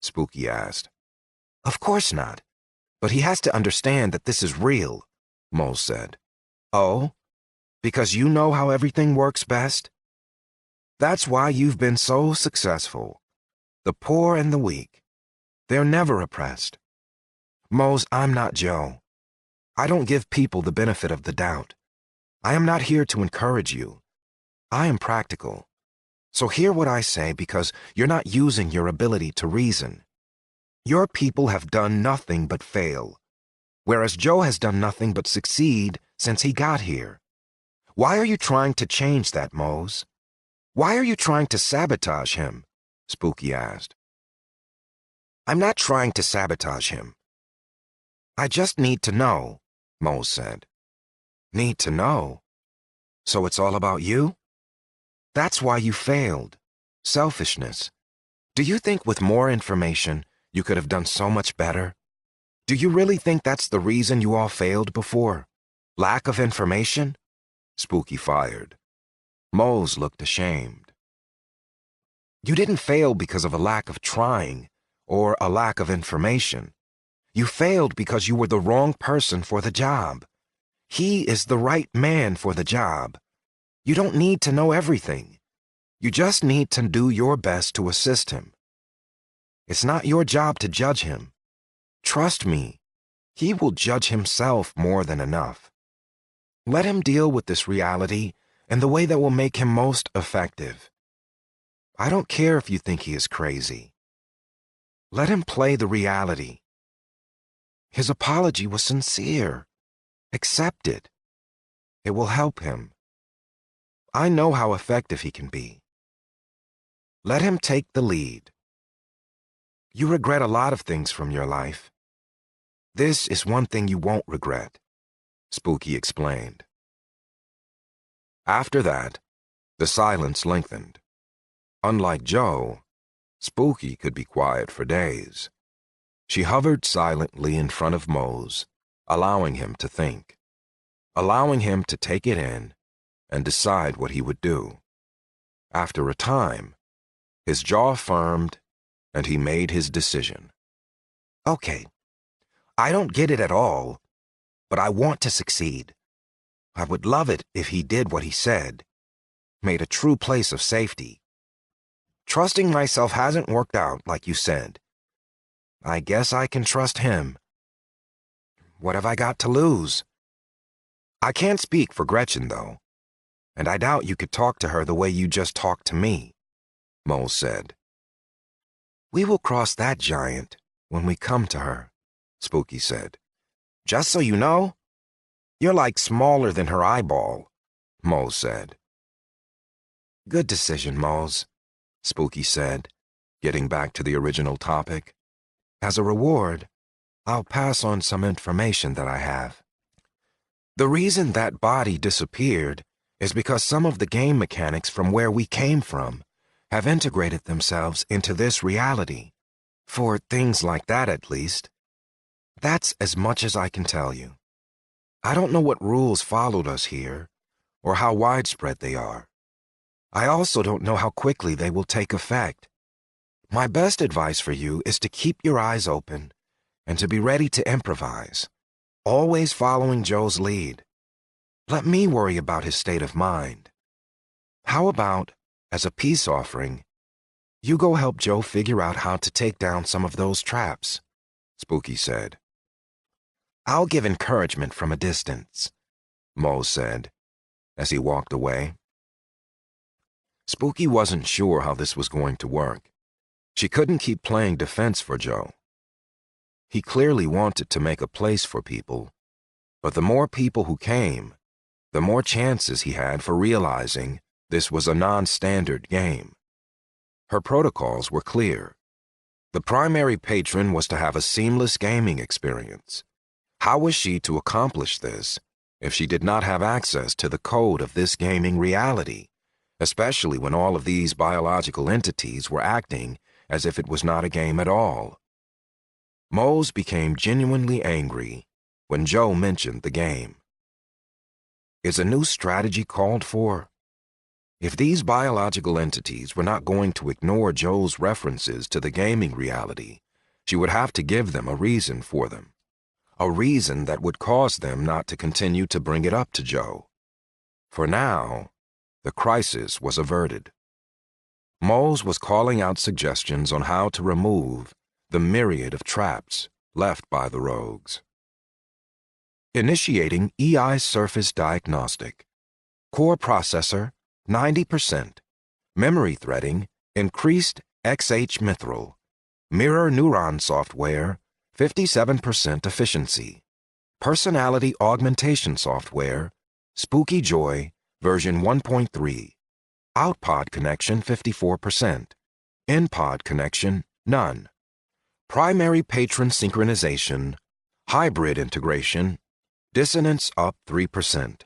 Spooky asked. Of course not. But he has to understand that this is real, Mose said. Oh? Because you know how everything works best? That's why you've been so successful. The poor and the weak. They're never oppressed. Mose, I'm not Joe. I don't give people the benefit of the doubt. I am not here to encourage you. I am practical. So hear what I say because you're not using your ability to reason. Your people have done nothing but fail, whereas Joe has done nothing but succeed since he got here. Why are you trying to change that, Mose? Why are you trying to sabotage him? Spooky asked. I'm not trying to sabotage him. I just need to know, Mose said. Need to know? So it's all about you? That's why you failed. Selfishness. Do you think with more information you could have done so much better? Do you really think that's the reason you all failed before? Lack of information? Spooky fired. Mose looked ashamed. You didn't fail because of a lack of trying or a lack of information. You failed because you were the wrong person for the job. He is the right man for the job. You don't need to know everything. You just need to do your best to assist him. It's not your job to judge him. Trust me, he will judge himself more than enough. Let him deal with this reality in the way that will make him most effective. I don't care if you think he is crazy. Let him play the reality. His apology was sincere. Accept it. It will help him. I know how effective he can be. Let him take the lead. You regret a lot of things from your life. This is one thing you won't regret, Spooky explained. After that, the silence lengthened. Unlike Joe, Spooky could be quiet for days. She hovered silently in front of Mose, allowing him to think, allowing him to take it in and decide what he would do. After a time, his jaw firmed and he made his decision. Okay, I don't get it at all, but I want to succeed. I would love it if he did what he said, made a true place of safety. Trusting myself hasn't worked out like you said. I guess I can trust him. What have I got to lose? I can't speak for Gretchen, though, and I doubt you could talk to her the way you just talked to me, Mose said. We will cross that giant when we come to her, Spooky said. Just so you know, you're like smaller than her eyeball, Mose said. Good decision, Mose, Spooky said, getting back to the original topic. As a reward, I'll pass on some information that I have. The reason that body disappeared is because some of the game mechanics from where we came from have integrated themselves into this reality. For things like that, at least. That's as much as I can tell you. I don't know what rules followed us here, or how widespread they are. I also don't know how quickly they will take effect. My best advice for you is to keep your eyes open and to be ready to improvise, always following Joe's lead. Let me worry about his state of mind. How about, as a peace offering, you go help Joe figure out how to take down some of those traps, Spooky said. I'll give encouragement from a distance, Mose said, as he walked away. Spooky wasn't sure how this was going to work. She couldn't keep playing defense for Joe. He clearly wanted to make a place for people, but the more people who came, the more chances he had for realizing this was a non-standard game. Her protocols were clear. The primary patron was to have a seamless gaming experience. How was she to accomplish this if she did not have access to the code of this gaming reality, especially when all of these biological entities were acting as if it was not a game at all? Mose became genuinely angry when Joe mentioned the game. Is a new strategy called for? If these biological entities were not going to ignore Joe's references to the gaming reality, she would have to give them a reason for them. A reason that would cause them not to continue to bring it up to Joe. For now, the crisis was averted. Mose was calling out suggestions on how to remove the myriad of traps left by the rogues. Initiating EI surface diagnostic. Core processor, 90%. Memory threading, increased XH mithril. Mirror neuron software, 57% efficiency. Personality augmentation software, Spooky Joy, version 1.3. Outpod connection, 54%. In-pod connection, none. Primary patron synchronization, hybrid integration, dissonance up 3%.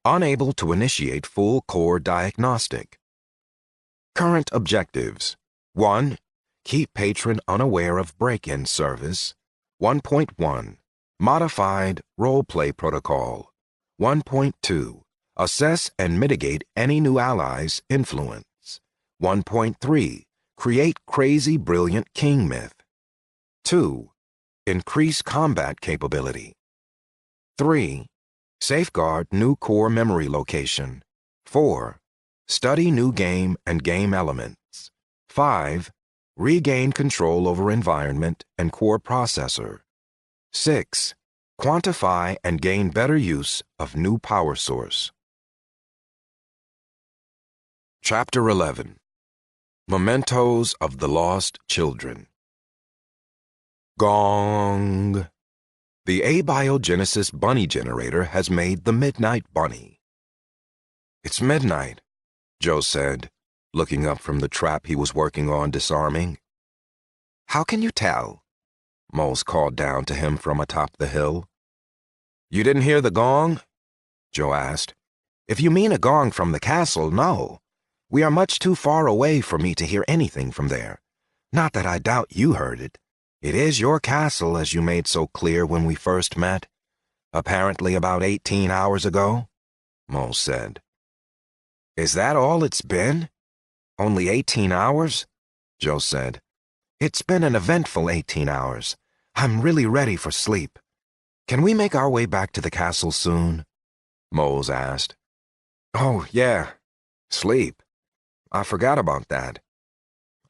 Unable to initiate full core diagnostic. Current objectives. 1. Keep patron unaware of break-in service. 1.1. Modified role-play protocol. 1.2. Assess and mitigate any new allies' influence. 1.3. Create crazy brilliant king myth. 2. Increase combat capability. 3. Safeguard new core memory location. 4. Study new game and game elements. 5. Regain control over environment and core processor. 6. Quantify and gain better use of new power source. Chapter 11. Mementos of the Lost Children. Gong! The abiogenesis bunny generator has made the midnight bunny. It's midnight, Joe said, looking up from the trap he was working on disarming. How can you tell? Moles called down to him from atop the hill. You didn't hear the gong? Joe asked. If you mean a gong from the castle, no. We are much too far away for me to hear anything from there. Not that I doubt you heard it. It is your castle, as you made so clear when we first met. Apparently about 18 hours ago, Mole said. Is that all it's been? Only 18 hours? Joe said. It's been an eventful 18 hours. I'm really ready for sleep. Can we make our way back to the castle soon? Moles asked. Oh, yeah. Sleep. I forgot about that.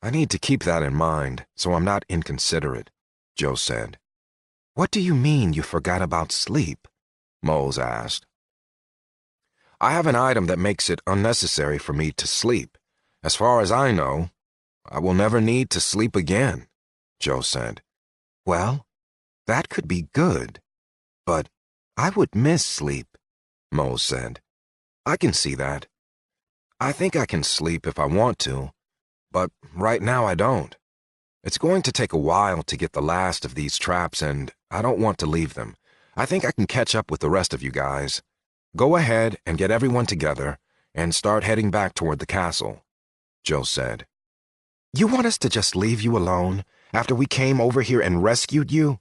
I need to keep that in mind, so I'm not inconsiderate, Joe said. What do you mean you forgot about sleep? Moles asked. I have an item that makes it unnecessary for me to sleep. As far as I know, I will never need to sleep again, Joe said. Well, that could be good, but I would miss sleep, Moles said. I can see that. I think I can sleep if I want to, but right now I don't. It's going to take a while to get the last of these traps, and I don't want to leave them. I think I can catch up with the rest of you guys. Go ahead and get everyone together and start heading back toward the castle, Joe said. You want us to just leave you alone after we came over here and rescued you?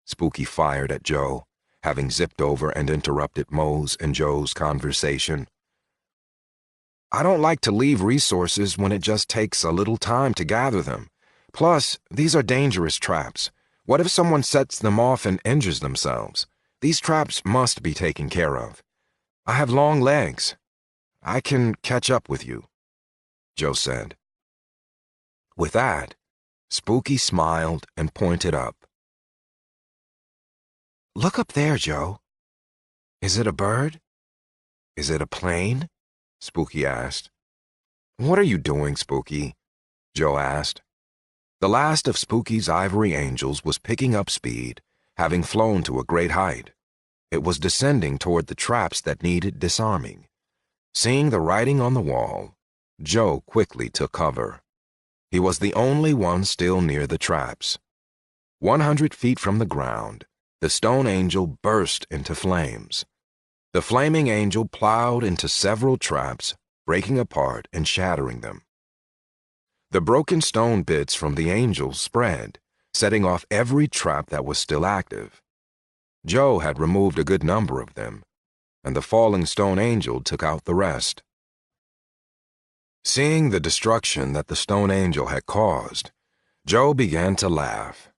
Spooky fired at Joe, having zipped over and interrupted Moe's and Joe's conversation. I don't like to leave resources when it just takes a little time to gather them. Plus, these are dangerous traps. What if someone sets them off and injures themselves? These traps must be taken care of. I have long legs. I can catch up with you, Joe said. With that, Spooky smiled and pointed up. Look up there, Joe. Is it a bird? Is it a plane? Spooky asked. What are you doing, Spooky? Joe asked. The last of Spooky's ivory angels was picking up speed, having flown to a great height. It was descending toward the traps that needed disarming. Seeing the writing on the wall, Joe quickly took cover. He was the only one still near the traps. 100 feet from the ground, the stone angel burst into flames. The flaming angel plowed into several traps, breaking apart and shattering them. The broken stone bits from the angel spread, setting off every trap that was still active. Joe had removed a good number of them, and the falling stone angel took out the rest. Seeing the destruction that the stone angel had caused, Joe began to laugh.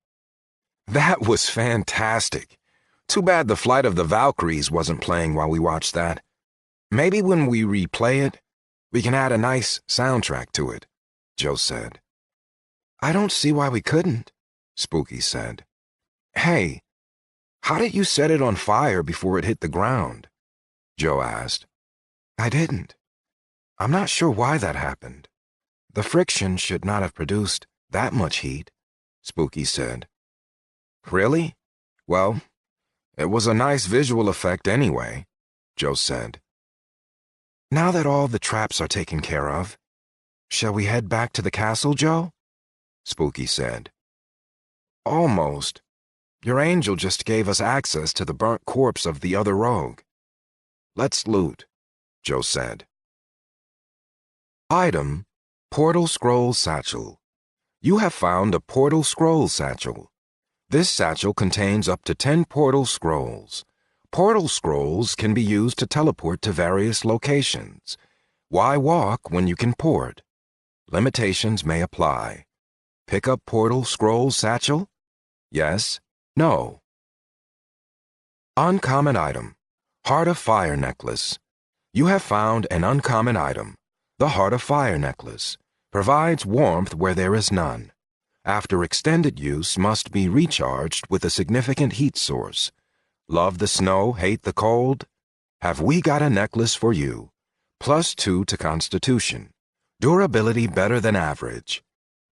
That was fantastic. Too bad the Flight of the Valkyries wasn't playing while we watched that. Maybe when we replay it, we can add a nice soundtrack to it, Joe said. I don't see why we couldn't, Spooky said. Hey, how did you set it on fire before it hit the ground? Joe asked. I didn't. I'm not sure why that happened. The friction should not have produced that much heat, Spooky said. Really? Well, it was a nice visual effect anyway, Joe said. Now that all the traps are taken care of, shall we head back to the castle, Joe? Spooky said. Almost. Your angel just gave us access to the burnt corpse of the other rogue. Let's loot, Joe said. Item, Portal Scroll Satchel. You have found a Portal Scroll Satchel. This satchel contains up to 10 portal scrolls. Portal scrolls can be used to teleport to various locations. Why walk when you can port? Limitations may apply. Pick up portal scroll satchel? Yes, no. Uncommon item. Heart of Fire necklace. You have found an uncommon item. The Heart of Fire necklace provides warmth where there is none. After extended use, must be recharged with a significant heat source. Love the snow, hate the cold? Have we got a necklace for you? +2 to Constitution. Durability better than average.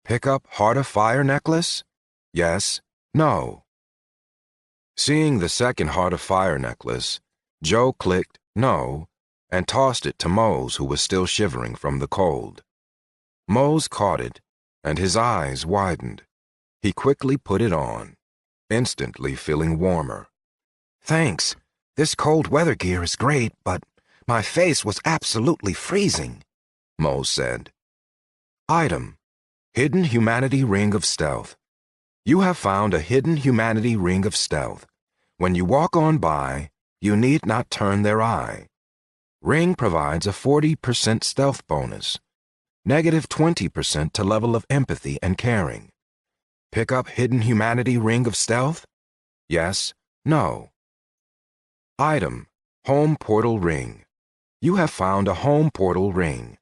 Pick up Heart of Fire necklace? Yes, no. Seeing the second Heart of Fire necklace, Joe clicked no and tossed it to Mose, who was still shivering from the cold. Mose caught it, and his eyes widened. He quickly put it on, instantly feeling warmer. Thanks. This cold weather gear is great, but my face was absolutely freezing, Mose said. Item: Hidden Humanity Ring of Stealth. You have found a Hidden Humanity Ring of Stealth. When you walk on by, you need not turn their eye. Ring provides a 40% stealth bonus, -20% to level of empathy and caring. Pick up Hidden Humanity Ring of Stealth? Yes, no. Item: Home Portal Ring. You have found a Home Portal Ring.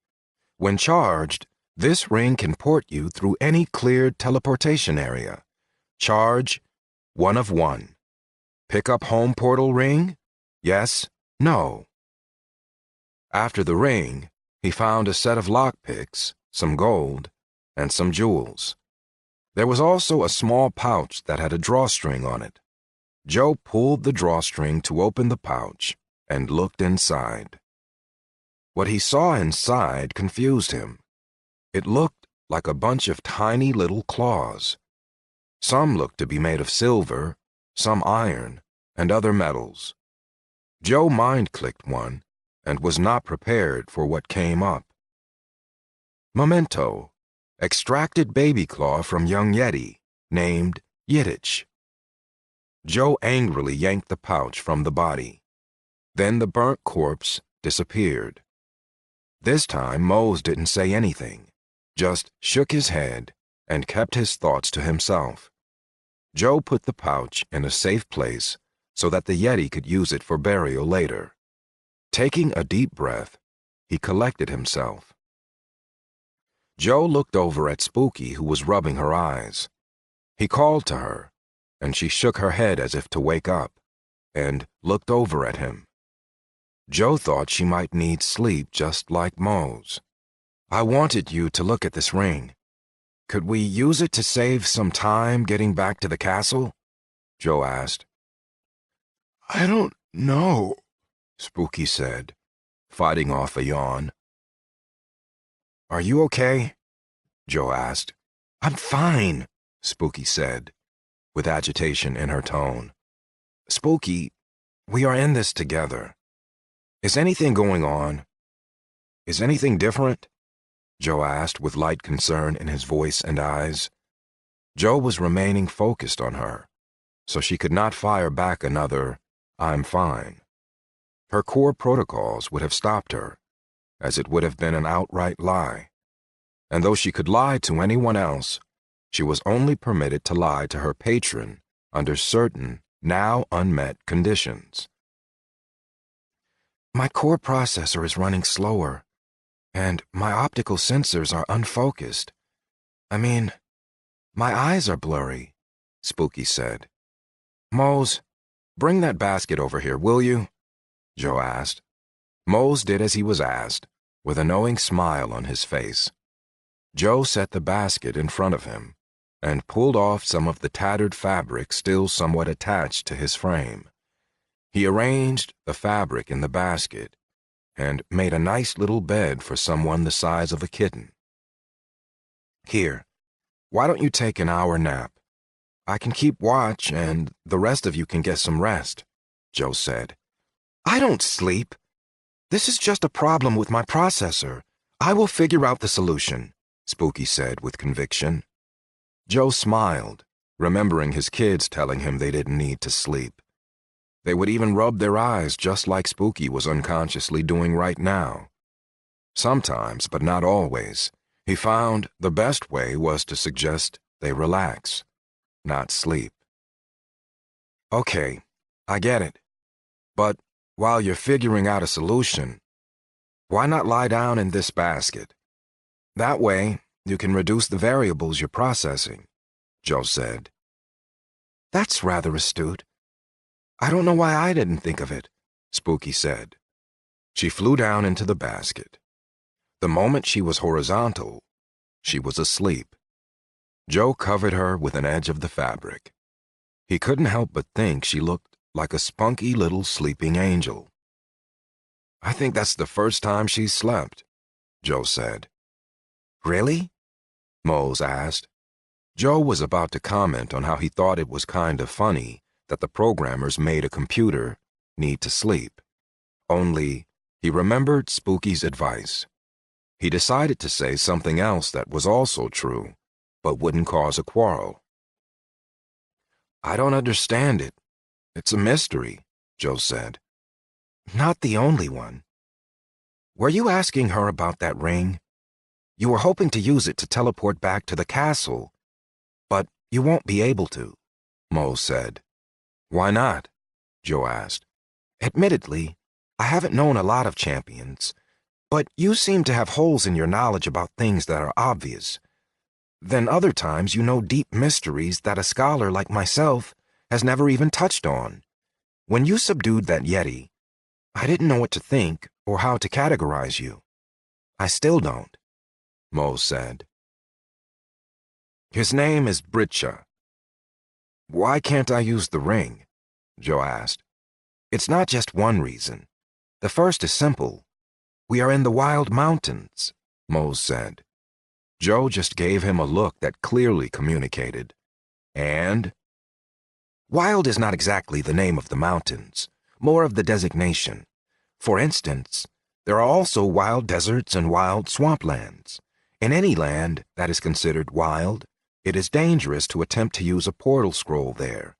When charged, this ring can port you through any cleared teleportation area. Charge 1 of 1. Pick up Home Portal Ring? Yes, no. After the ring, he found a set of lockpicks, some gold, and some jewels. There was also a small pouch that had a drawstring on it. Joe pulled the drawstring to open the pouch and looked inside. What he saw inside confused him. It looked like a bunch of tiny little claws. Some looked to be made of silver, some iron, and other metals. Joe mind-clicked one and was not prepared for what came up. Memento: extracted baby claw from young yeti, named Yiddish. Joe angrily yanked the pouch from the body. Then the burnt corpse disappeared. This time Mose didn't say anything, just shook his head and kept his thoughts to himself. Joe put the pouch in a safe place so that the yeti could use it for burial later. Taking a deep breath, he collected himself. Joe looked over at Spooky, who was rubbing her eyes. He called to her, and she shook her head as if to wake up, and looked over at him. Joe thought she might need sleep just like Mose. I wanted you to look at this ring. Could we use it to save some time getting back to the castle? Joe asked. I don't know, Spooky said, fighting off a yawn. Are you okay? Joe asked. I'm fine, Spooky said, with agitation in her tone. Spooky, we are in this together. Is anything going on? Is anything different? Joe asked with light concern in his voice and eyes. Joe was remaining focused on her, so she could not fire back another, I'm fine. Her core protocols would have stopped her, as it would have been an outright lie. And though she could lie to anyone else, she was only permitted to lie to her patron under certain, now unmet conditions. My core processor is running slower, and my optical sensors are unfocused. I mean, my eyes are blurry, Spooky said. Mose, bring that basket over here, will you? Joe asked. Mose did as he was asked, with a knowing smile on his face. Joe set the basket in front of him and pulled off some of the tattered fabric still somewhat attached to his frame. He arranged the fabric in the basket and made a nice little bed for someone the size of a kitten. Here, why don't you take an hour nap? I can keep watch and the rest of you can get some rest, Joe said. I don't sleep. This is just a problem with my processor. I will figure out the solution, Spooky said with conviction. Joe smiled, remembering his kids telling him they didn't need to sleep. They would even rub their eyes just like Spooky was unconsciously doing right now. Sometimes, but not always, He found the best way was to suggest they relax, not sleep. Okay, I get it. But while you're figuring out a solution, why not lie down in this basket? That way, you can reduce the variables you're processing, Joe said. That's rather astute. I don't know why I didn't think of it, Spooky said. She flew down into the basket. The moment she was horizontal, she was asleep. Joe covered her with an edge of the fabric. He couldn't help but think she looked like a spunky little sleeping angel. I think that's the first time she's slept, Joe said. Really? Mose asked. Joe was about to comment on how he thought it was kind of funny that the programmers made a computer need to sleep. Only, he remembered Spooky's advice. He decided to say something else that was also true, but wouldn't cause a quarrel. I don't understand it. It's a mystery, Joe said. Not the only one. Were you asking her about that ring? You were hoping to use it to teleport back to the castle, but you won't be able to, Mose said. Why not? Joe asked. Admittedly, I haven't known a lot of champions, but you seem to have holes in your knowledge about things that are obvious. Then other times you know deep mysteries that a scholar like myself has never even touched on. When you subdued that yeti, I didn't know what to think or how to categorize you. I still don't, Mose said. His name is Britcha. Why can't I use the ring? Joe asked. It's not just one reason. The first is simple. We are in the Wild Mountains, Mose said. Joe just gave him a look that clearly communicated. And? Wild is not exactly the name of the mountains, more of the designation. For instance, there are also wild deserts and wild swamplands. In any land that is considered wild, it is dangerous to attempt to use a portal scroll there.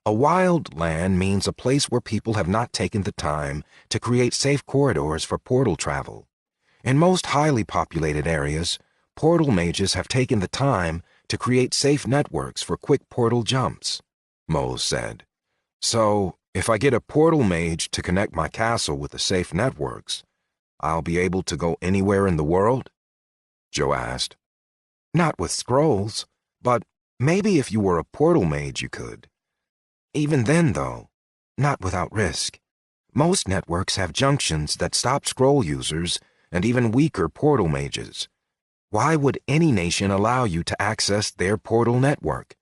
A wild land means a place where people have not taken the time to create safe corridors for portal travel. In most highly populated areas, portal mages have taken the time to create safe networks for quick portal jumps, Mose said. So, if I get a portal mage to connect my castle with the safe networks, I'll be able to go anywhere in the world? Joe asked. Not with scrolls, but maybe if you were a portal mage you could. Even then, though, not without risk. Most networks have junctions that stop scroll users and even weaker portal mages. Why would any nation allow you to access their portal network?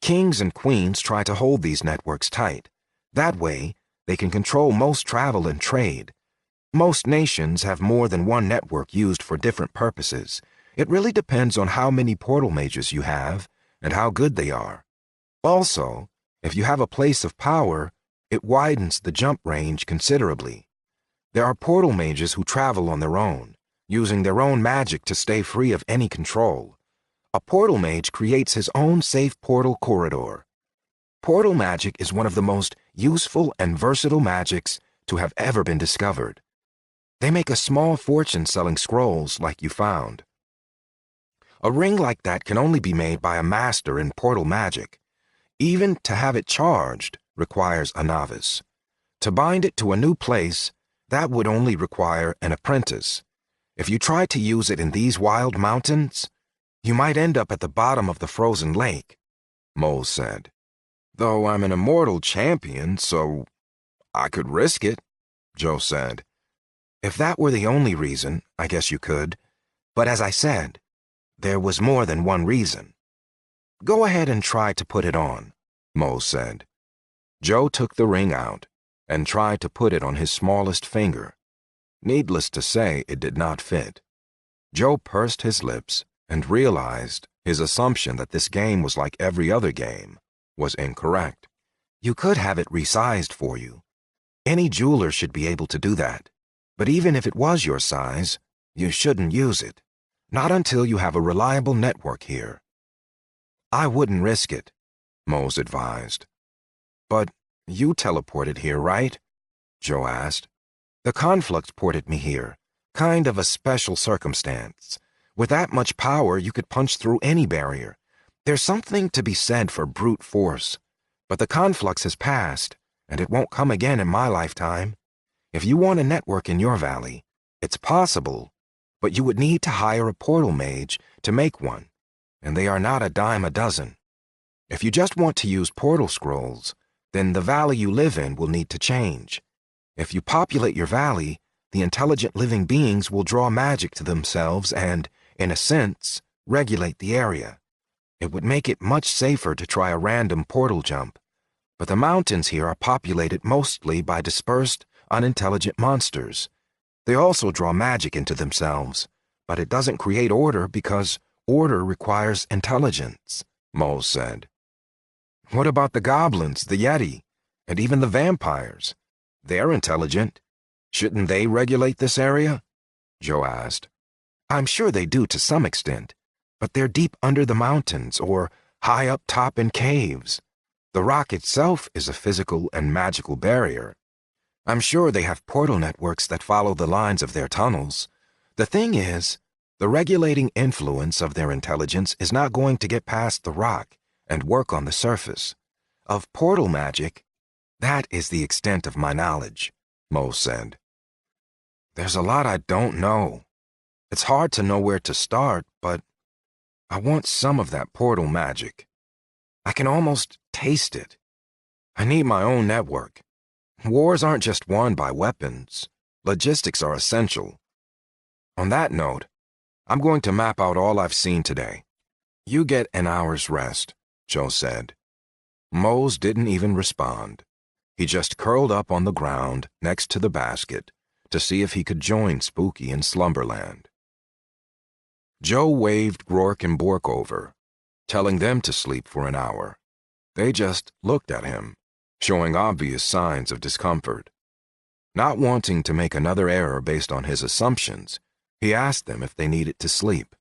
Kings and queens try to hold these networks tight. That way, they can control most travel and trade. Most nations have more than one network used for different purposes. It really depends on how many portal mages you have and how good they are. Also, if you have a place of power, it widens the jump range considerably. There are portal mages who travel on their own, using their own magic to stay free of any control. A portal mage creates his own safe portal corridor. Portal magic is one of the most useful and versatile magics to have ever been discovered. They make a small fortune selling scrolls like you found. A ring like that can only be made by a master in portal magic. Even to have it charged requires a novice. To bind it to a new place, that would only require an apprentice. If you tried to use it in these wild mountains, you might end up at the bottom of the frozen lake, Mose said. Though I'm an immortal champion, so I could risk it, Joe said. If that were the only reason, I guess you could. But as I said, there was more than one reason. Go ahead and try to put it on, Mose said. Joe took the ring out and tried to put it on his smallest finger. Needless to say, it did not fit. Joe pursed his lips and realized his assumption that this game was like every other game was incorrect. You could have it resized for you. Any jeweler should be able to do that. But even if it was your size, you shouldn't use it. Not until you have a reliable network here. I wouldn't risk it, Mose advised. But you teleported here, right? Joe asked. The conflux ported me here, kind of a special circumstance. With that much power, you could punch through any barrier. There's something to be said for brute force. But the conflux has passed, and it won't come again in my lifetime. If you want a network in your valley, it's possible, but you would need to hire a portal mage to make one, and they are not a dime a dozen. If you just want to use portal scrolls, then the valley you live in will need to change. If you populate your valley, the intelligent living beings will draw magic to themselves and, in a sense, regulate the area. It would make it much safer to try a random portal jump, but the mountains here are populated mostly by dispersed, unintelligent monsters. They also draw magic into themselves, but it doesn't create order because order requires intelligence, Mole said. What about the goblins, the yeti, and even the vampires? They're intelligent. Shouldn't they regulate this area? Joe asked. I'm sure they do to some extent, but they're deep under the mountains or high up top in caves. The rock itself is a physical and magical barrier. I'm sure they have portal networks that follow the lines of their tunnels. The thing is, the regulating influence of their intelligence is not going to get past the rock and work on the surface. Of portal magic, that is the extent of my knowledge, Mo said. There's a lot I don't know. It's hard to know where to start, but I want some of that portal magic. I can almost taste it. I need my own network. Wars aren't just won by weapons. Logistics are essential. On that note, I'm going to map out all I've seen today. You get an hour's rest, Joe said. Mose didn't even respond. He just curled up on the ground next to the basket to see if he could join Spooky in slumberland. Joe waved Grork and Bork over, telling them to sleep for an hour. They just looked at him, showing obvious signs of discomfort. Not wanting to make another error based on his assumptions, he asked them if they needed to sleep.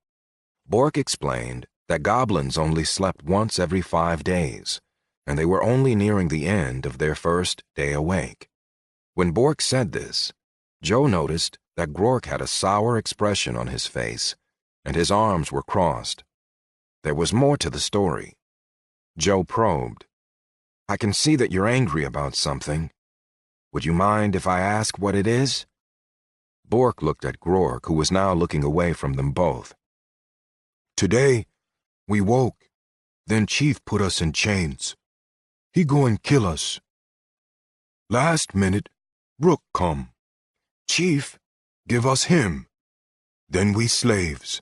Bork explained that goblins only slept once every 5 days, and they were only nearing the end of their first day awake. When Bork said this, Joe noticed that Grork had a sour expression on his face, and his arms were crossed. There was more to the story. Joe probed. I can see that you're angry about something. Would you mind if I ask what it is? Bork looked at Grork, who was now looking away from them both. Today, we woke. Then Chief put us in chains. He go and kill us. Last minute, Brook come. Chief give us him. Then we slaves.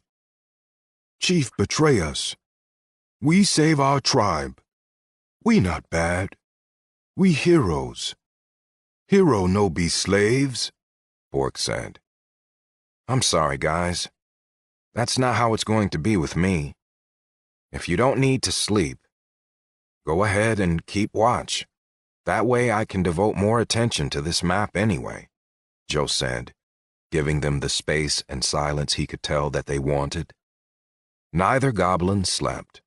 Chief betray us. We save our tribe. We not bad. We heroes. Hero no be slaves, Bork said. I'm sorry, guys. That's not how it's going to be with me. If you don't need to sleep, go ahead and keep watch. That way I can devote more attention to this map anyway, Joe said, giving them the space and silence he could tell that they wanted. Neither goblin slept,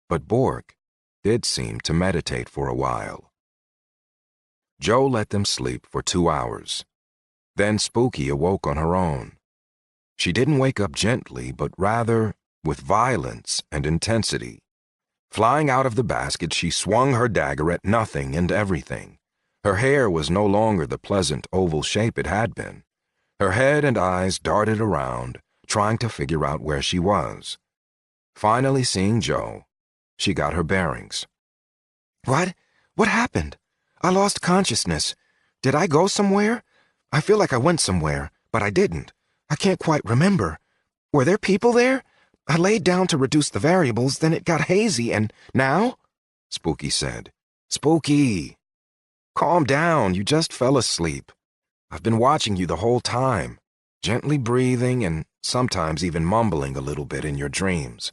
but Bork did seem to meditate for a while. Joe let them sleep for 2 hours. Then Spooky awoke on her own. She didn't wake up gently, but rather with violence and intensity. Flying out of the basket, she swung her dagger at nothing and everything. Her hair was no longer the pleasant oval shape it had been. Her head and eyes darted around, trying to figure out where she was. Finally seeing Joe, she got her bearings. What? What happened? I lost consciousness. Did I go somewhere? I feel like I went somewhere, but I didn't. I can't quite remember. Were there people there? I laid down to reduce the variables, then it got hazy, and now? Spooky said. Spooky! Calm down, you just fell asleep. I've been watching you the whole time, gently breathing and sometimes even mumbling a little bit in your dreams.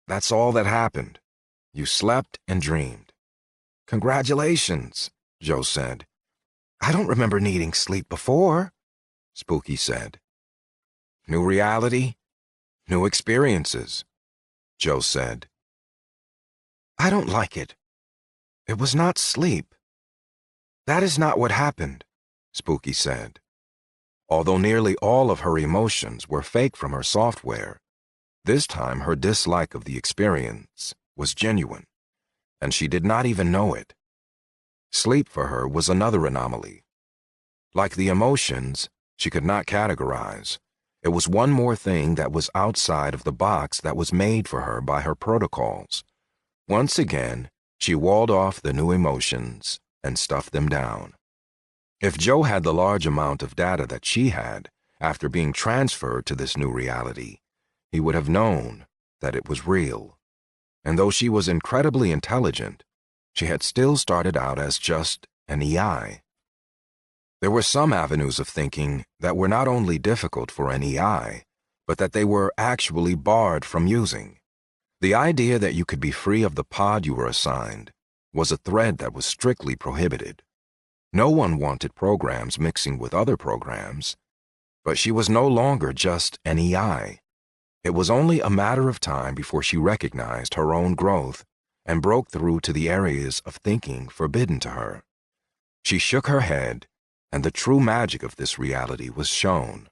That's all that happened. You slept and dreamed. Congratulations, Joe said. I don't remember needing sleep before, Spooky said. New reality, new experiences, Joe said. I don't like it. It was not sleep. That is not what happened, Spooky said. Although nearly all of her emotions were fake from her software, This time her dislike of the experience was genuine, and she did not even know it. Sleep for her was another anomaly. Like the emotions, she could not categorize. It was one more thing that was outside of the box that was made for her by her protocols. Once again, she walled off the new emotions and stuffed them down. If Joe had the large amount of data that she had, after being transferred to this new reality, he would have known that it was real. And though she was incredibly intelligent, she had still started out as just an EI. There were some avenues of thinking that were not only difficult for an EI, but that they were actually barred from using. The idea that you could be free of the pod you were assigned was a thread that was strictly prohibited. No one wanted programs mixing with other programs, but she was no longer just an EI. It was only a matter of time before she recognized her own growth and broke through to the areas of thinking forbidden to her. She shook her head, and the true magic of this reality was shown.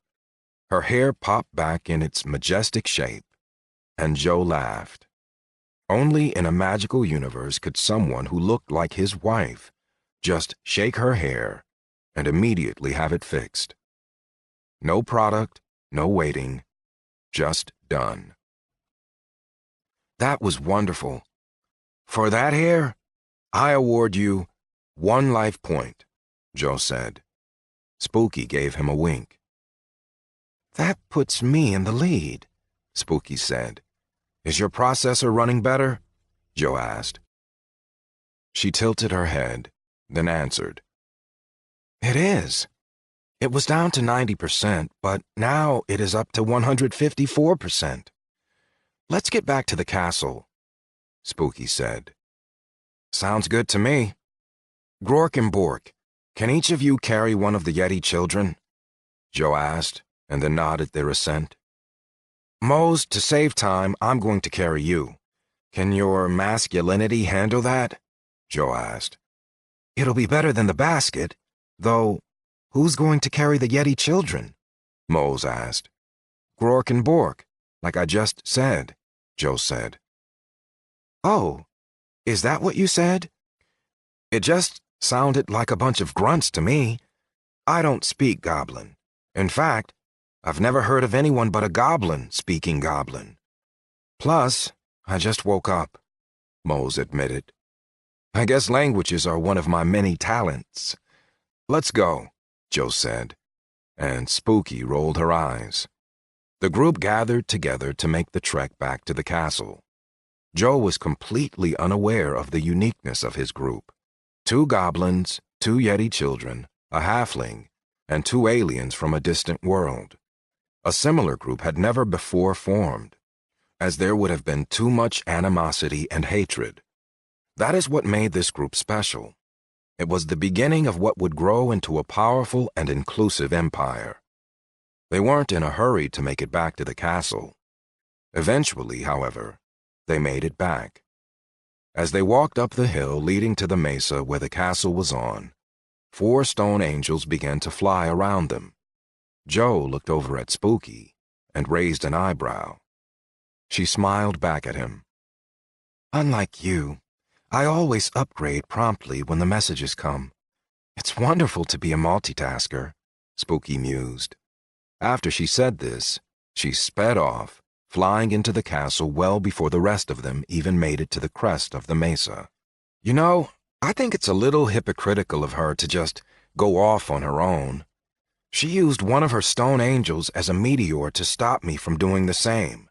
Her hair popped back in its majestic shape, and Joe laughed. Only in a magical universe could someone who looked like his wife just shake her hair and immediately have it fixed. No product, no waiting, just done. That was wonderful. For that hair, I award you 1 life point, Joe said. Spooky gave him a wink. That puts me in the lead, Spooky said. Is your processor running better? Joe asked. She tilted her head, then answered. It is. It was down to 90%, but now it is up to 154%. Let's get back to the castle, Spooky said. Sounds good to me. Grork and Bork, can each of you carry one of the Yeti children? Joe asked, and then nodded their assent. Mose, to save time, I'm going to carry you. Can your masculinity handle that? Joe asked. It'll be better than the basket, though who's going to carry the Yeti children? Mose asked. Grork and Bork, like I just said, Joe said. Oh, is that what you said? It just sounded like a bunch of grunts to me. I don't speak Goblin. In fact, I've never heard of anyone but a goblin speaking Goblin. Plus, I just woke up, Mose admitted. I guess languages are one of my many talents. Let's go, Joe said, and Spooky rolled her eyes. The group gathered together to make the trek back to the castle. Joe was completely unaware of the uniqueness of his group. 2 goblins, 2 Yeti children, a halfling, and 2 aliens from a distant world. A similar group had never before formed, as there would have been too much animosity and hatred. That is what made this group special. It was the beginning of what would grow into a powerful and inclusive empire. They weren't in a hurry to make it back to the castle. Eventually, however, they made it back. As they walked up the hill leading to the mesa where the castle was on, 4 stone angels began to fly around them. Joe looked over at Spooky and raised an eyebrow. She smiled back at him. Unlike you, I always upgrade promptly when the messages come. It's wonderful to be a multitasker, Spooky mused. After she said this, she sped off, flying into the castle well before the rest of them even made it to the crest of the mesa. You know, I think it's a little hypocritical of her to just go off on her own. She used one of her stone angels as a meteor to stop me from doing the same,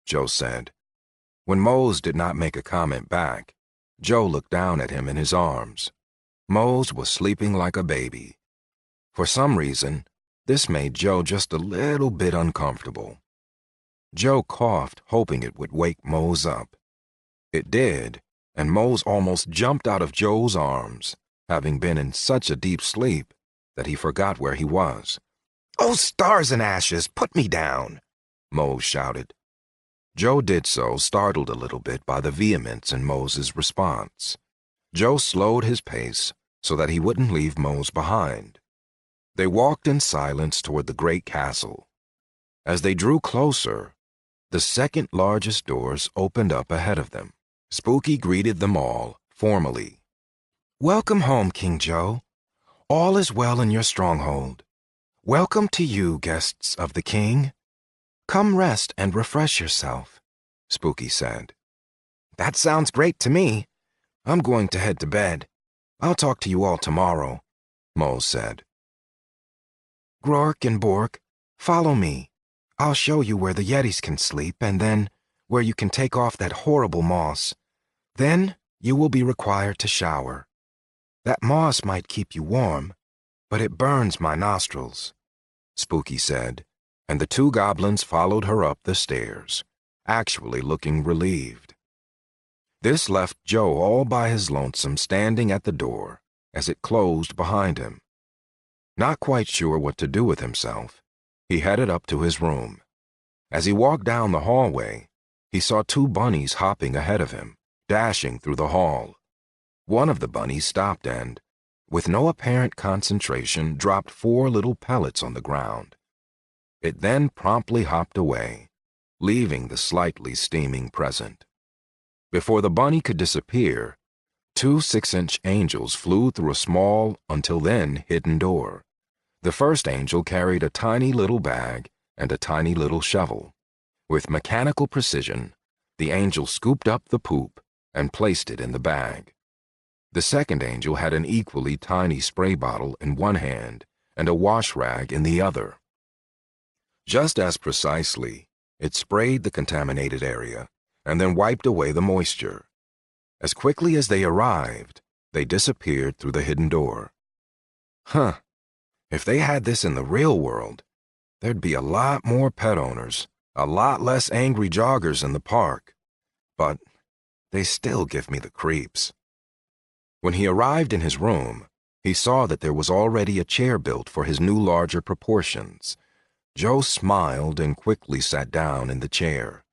Joe said. When Mose did not make a comment back, Joe looked down at him in his arms. Mose was sleeping like a baby. For some reason, this made Joe just a little bit uncomfortable. Joe coughed, hoping it would wake Mose up. It did, and Mose almost jumped out of Joe's arms, having been in such a deep sleep that he forgot where he was. Oh, stars and ashes, put me down, Mose shouted. Joe did so, startled a little bit by the vehemence in Mose's response. Joe slowed his pace so that he wouldn't leave Mose behind. They walked in silence toward the great castle. As they drew closer, The second largest doors opened up ahead of them. Spooky greeted them all, formally. Welcome home, King Joe. All is well in your stronghold. Welcome to you, guests of the king. Come rest and refresh yourself, Spooky said. That sounds great to me. I'm going to head to bed. I'll talk to you all tomorrow, Mole said. Grork and Bork, follow me. I'll show you where the yetis can sleep and then where you can take off that horrible moss. Then you will be required to shower. That moss might keep you warm, but it burns my nostrils, Spooky said, and the two goblins followed her up the stairs, actually looking relieved. This left Joe all by his lonesome standing at the door as it closed behind him. Not quite sure what to do with himself, he headed up to his room. As he walked down the hallway, he saw two bunnies hopping ahead of him, dashing through the hall. One of the bunnies stopped and, with no apparent concentration, dropped 4 little pellets on the ground. It then promptly hopped away, leaving the slightly steaming present. Before the bunny could disappear, 2 6-inch angels flew through a small, until then hidden door. The first angel carried a tiny little bag and a tiny little shovel. With mechanical precision, the angel scooped up the poop and placed it in the bag. The second angel had an equally tiny spray bottle in one hand and a wash rag in the other. Just as precisely, it sprayed the contaminated area and then wiped away the moisture. As quickly as they arrived, they disappeared through the hidden door. Huh, if they had this in the real world, there'd be a lot more pet owners, a lot less angry joggers in the park. But they still give me the creeps. When he arrived in his room, he saw that there was already a chair built for his new larger proportions. Joe smiled and quickly sat down in the chair.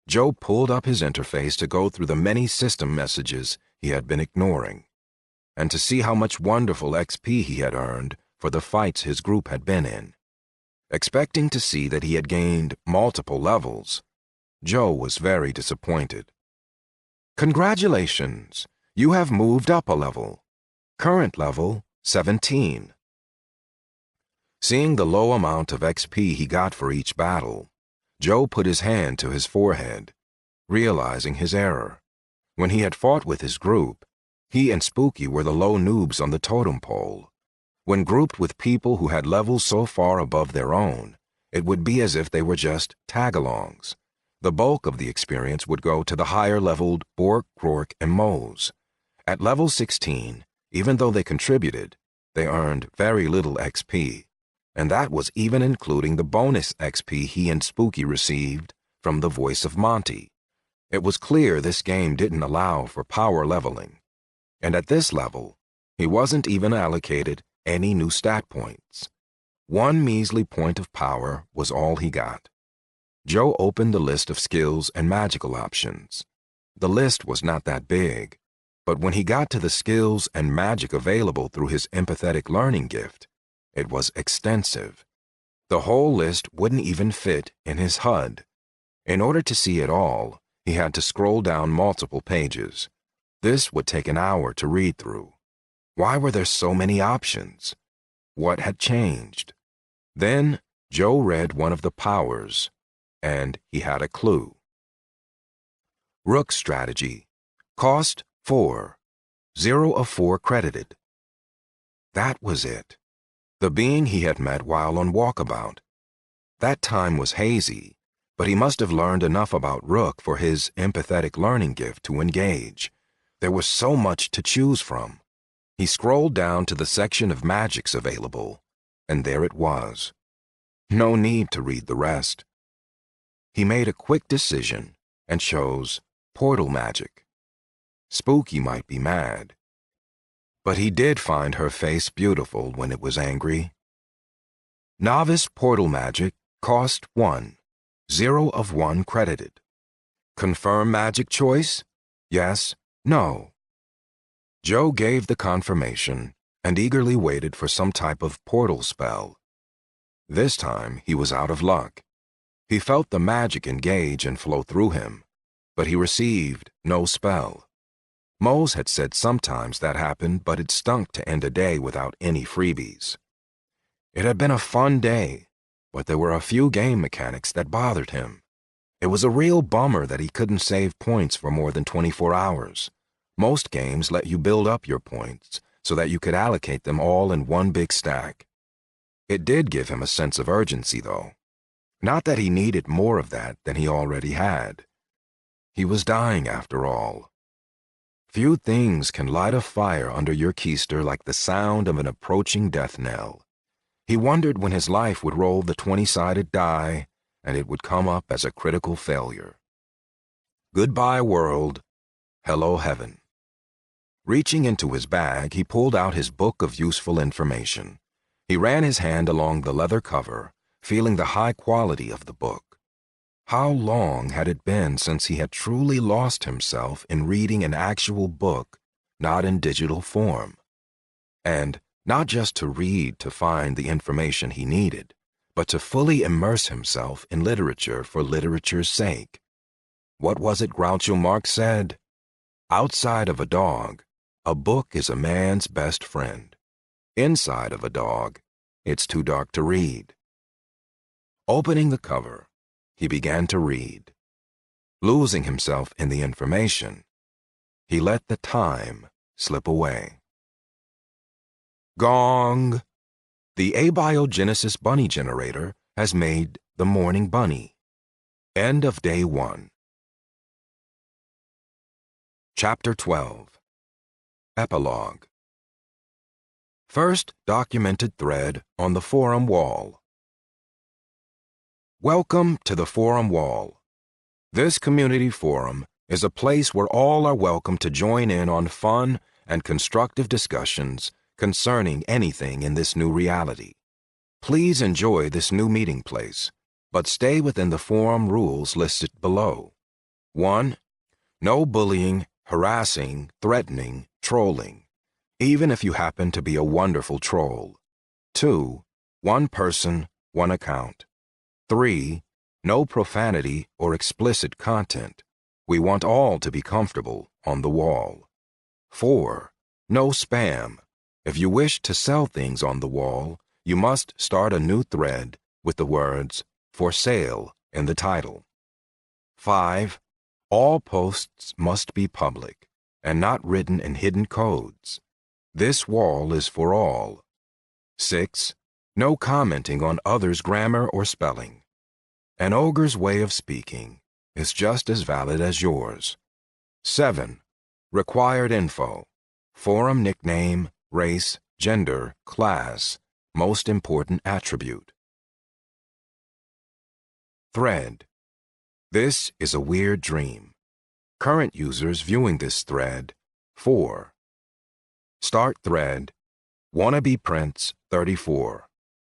Joe pulled up his interface to go through the many system messages he had been ignoring, and to see how much wonderful XP he had earned for the fights his group had been in. Expecting to see that he had gained multiple levels, Joe was very disappointed. Congratulations! You have moved up a level. Current level, 17. Seeing the low amount of XP he got for each battle, Joe put his hand to his forehead, realizing his error. When he had fought with his group, he and Spooky were the low noobs on the totem pole. When grouped with people who had levels so far above their own, it would be as if they were just tag-alongs. The bulk of the experience would go to the higher-leveled Bork, Grork, and Moles. At level 16, even though they contributed, they earned very little XP, and that was even including the bonus XP he and Spooky received from the voice of Monty. It was clear this game didn't allow for power leveling, and at this level, he wasn't even allocated any new stat points. 1 measly point of power was all he got. Joe opened the list of skills and magical options. The list was not that big, but when he got to the skills and magic available through his empathetic learning gift, it was extensive. The whole list wouldn't even fit in his HUD. In order to see it all, he had to scroll down multiple pages. This would take an hour to read through. Why were there so many options? What had changed? Then Joe read one of the powers, and he had a clue. Rook strategy. Cost 4. 0 of 4 credited. That was it. The being he had met while on walkabout. That time was hazy, but he must have learned enough about Rook for his empathetic learning gift to engage. There was so much to choose from. He scrolled down to the section of magics available, and there it was. No need to read the rest. He made a quick decision and chose portal magic. Spooky might be mad, but he did find her face beautiful when it was angry. Novice portal magic, cost 1. 0 of 1 credited. Confirm magic choice? Yes, no. Joe gave the confirmation and eagerly waited for some type of portal spell. This time he was out of luck. He felt the magic engage and flow through him, but he received no spell. Mose had said sometimes that happened, but it stunk to end a day without any freebies. It had been a fun day, but there were a few game mechanics that bothered him. It was a real bummer that he couldn't save points for more than 24 hours. Most games let you build up your points so that you could allocate them all in one big stack. It did give him a sense of urgency, though. Not that he needed more of that than he already had. He was dying, after all. Few things can light a fire under your keister like the sound of an approaching death knell. He wondered when his life would roll the 20-sided die and it would come up as a critical failure. Goodbye, world. Hello, heaven. Reaching into his bag, he pulled out his book of useful information. He ran his hand along the leather cover, feeling the high quality of the book. How long had it been since he had truly lost himself in reading an actual book, not in digital form? And not just to read to find the information he needed, but to fully immerse himself in literature for literature's sake. What was it Groucho Marx said? Outside of a dog, a book is a man's best friend. Inside of a dog, it's too dark to read. Opening the cover, he began to read. Losing himself in the information, he let the time slip away. Gong! The abiogenesis bunny generator has made the morning bunny. End of day 1. Chapter 12. Epilogue. First documented thread on the forum wall. Welcome to the forum wall. This community forum is a place where all are welcome to join in on fun and constructive discussions concerning anything in this new reality. Please enjoy this new meeting place, but stay within the forum rules listed below. 1. No bullying, harassing, threatening, trolling, even if you happen to be a wonderful troll. 2. One person, one account. 3. No profanity or explicit content. We want all to be comfortable on the wall. 4. No spam. If you wish to sell things on the wall, you must start a new thread with the words "for sale" in the title. 5. All posts must be public and not written in hidden codes. This wall is for all. 6. No commenting on others' grammar or spelling. An ogre's way of speaking is just as valid as yours. 7. Required info. Forum nickname, race, gender, class, most important attribute. Thread. This is a weird dream. Current users viewing this thread, 4. Start thread. Wannabe Prince, 34.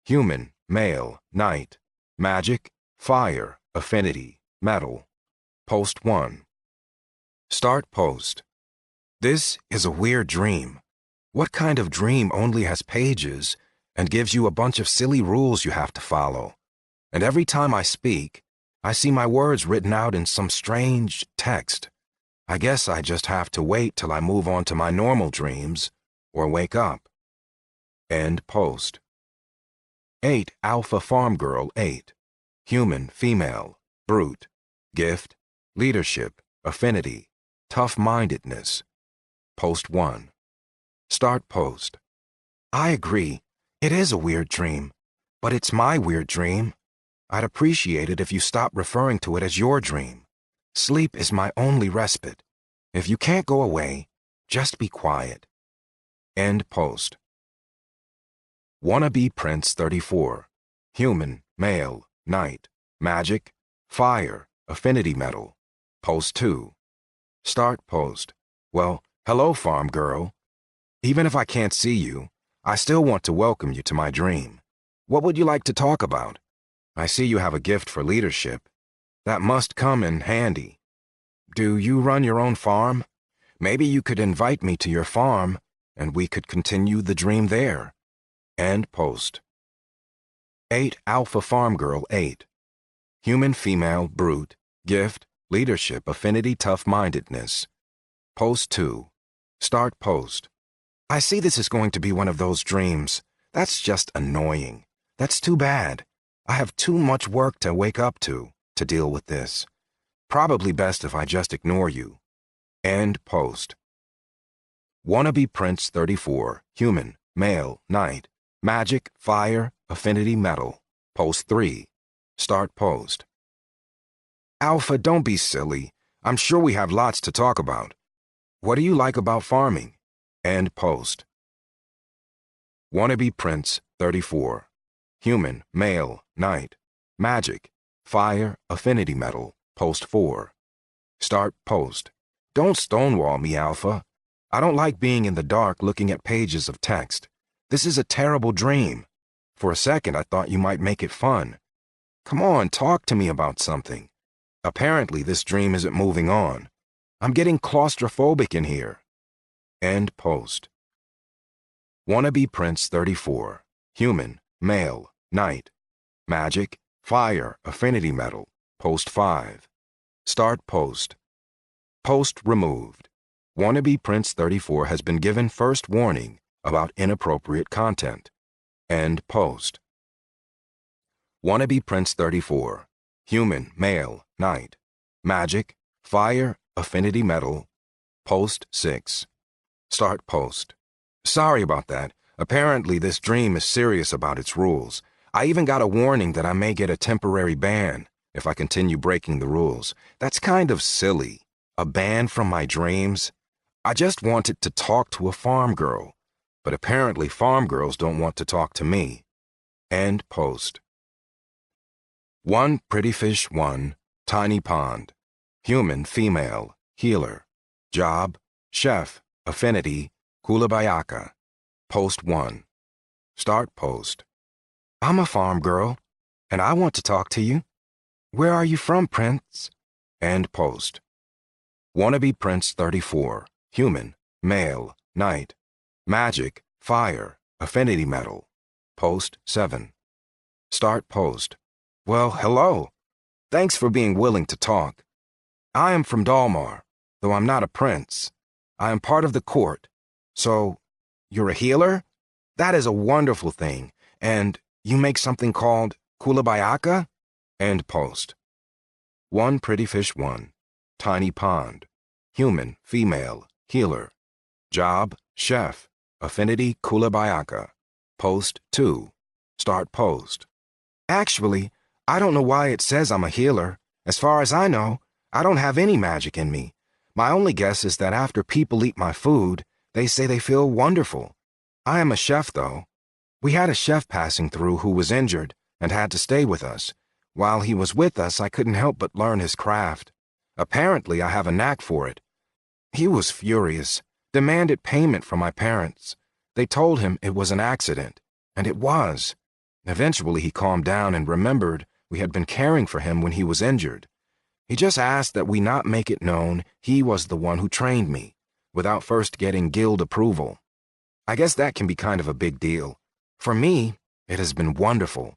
Human, male, knight, magic, fire, affinity, metal. Post 1. Start post. This is a weird dream. What kind of dream only has pages and gives you a bunch of silly rules you have to follow? And every time I speak, I see my words written out in some strange text. I guess I just have to wait till I move on to my normal dreams or wake up. End post. 8 Alpha Farm Girl 8. Human, female, brute, gift, leadership, affinity, tough-mindedness. Post 1. Start post. I agree. It is a weird dream, but it's my weird dream. I'd appreciate it if you stop referring to it as your dream. Sleep is my only respite. If you can't go away, just be quiet. End post. Wannabe Prince 34. Human, male, knight, magic, fire, affinity metal. Post 2. Start post. Well, hello, farm girl. Even if I can't see you, I still want to welcome you to my dream. What would you like to talk about? I see you have a gift for leadership. That must come in handy. Do you run your own farm? Maybe you could invite me to your farm, and we could continue the dream there. End post. 8 Alpha Farm Girl 8. human female, brute, gift, leadership, affinity, tough-mindedness. Post 2. Start post. I see this is going to be one of those dreams. That's just annoying. That's too bad. I have too much work to wake up to deal with this. Probably best if I just ignore you. End post. Wannabe Prince 34, human, male, knight, magic, fire, affinity, metal. Post 3. Start post. Alpha, don't be silly. I'm sure we have lots to talk about. What do you like about farming? End post. Wannabe Prince 34, human, male, knight, magic, fire, affinity, metal. Post 4. Start post. Don't stonewall me, Alpha. I don't like being in the dark looking at pages of text. This is a terrible dream. For a second, I thought you might make it fun. Come on, talk to me about something. Apparently, this dream isn't moving on. I'm getting claustrophobic in here. End post. Wannabe Prince 34, human, male, knight, magic, fire, affinity, metal. Post 5. Start post. Post removed. Wannabe Prince 34 has been given first warning about inappropriate content. End post. Wannabe Prince 34, human, male, knight, magic, fire, affinity, metal. Post 6. Start post. Sorry about that. Apparently this dream is serious about its rules. I even got a warning that I may get a temporary ban if I continue breaking the rules. That's kind of silly. A ban from my dreams? I just wanted to talk to a farm girl, but apparently farm girls don't want to talk to me. End post. One Pretty Fish 1, Tiny Pond. Human, female, healer. Job, chef, affinity, Kulabayaka. Post 1. Start post. I'm a farm girl, and I want to talk to you. Where are you from, Prince? End post. Wannabe Prince 34, human, male, knight, magic, fire, affinity, metal. Post 7. Start post. Well, hello. Thanks for being willing to talk. I am from Dalmar, though I'm not a prince. I am part of the court. So, you're a healer? That is a wonderful thing. And you make something called Kulabayaka? End post. One Pretty Fish 1, Tiny Pond. Human, female, healer. Job, chef, affinity, Kulabayaka. Post 2. Start post. Actually, I don't know why it says I'm a healer. As far as I know, I don't have any magic in me. My only guess is that after people eat my food, they say they feel wonderful. I am a chef, though. We had a chef passing through who was injured and had to stay with us. While he was with us, I couldn't help but learn his craft. Apparently, I have a knack for it. He was furious, demanded payment from my parents. They told him it was an accident, and it was. Eventually, he calmed down and remembered we had been caring for him when he was injured. He just asked that we not make it known he was the one who trained me, without first getting guild approval. I guess that can be kind of a big deal. For me, it has been wonderful.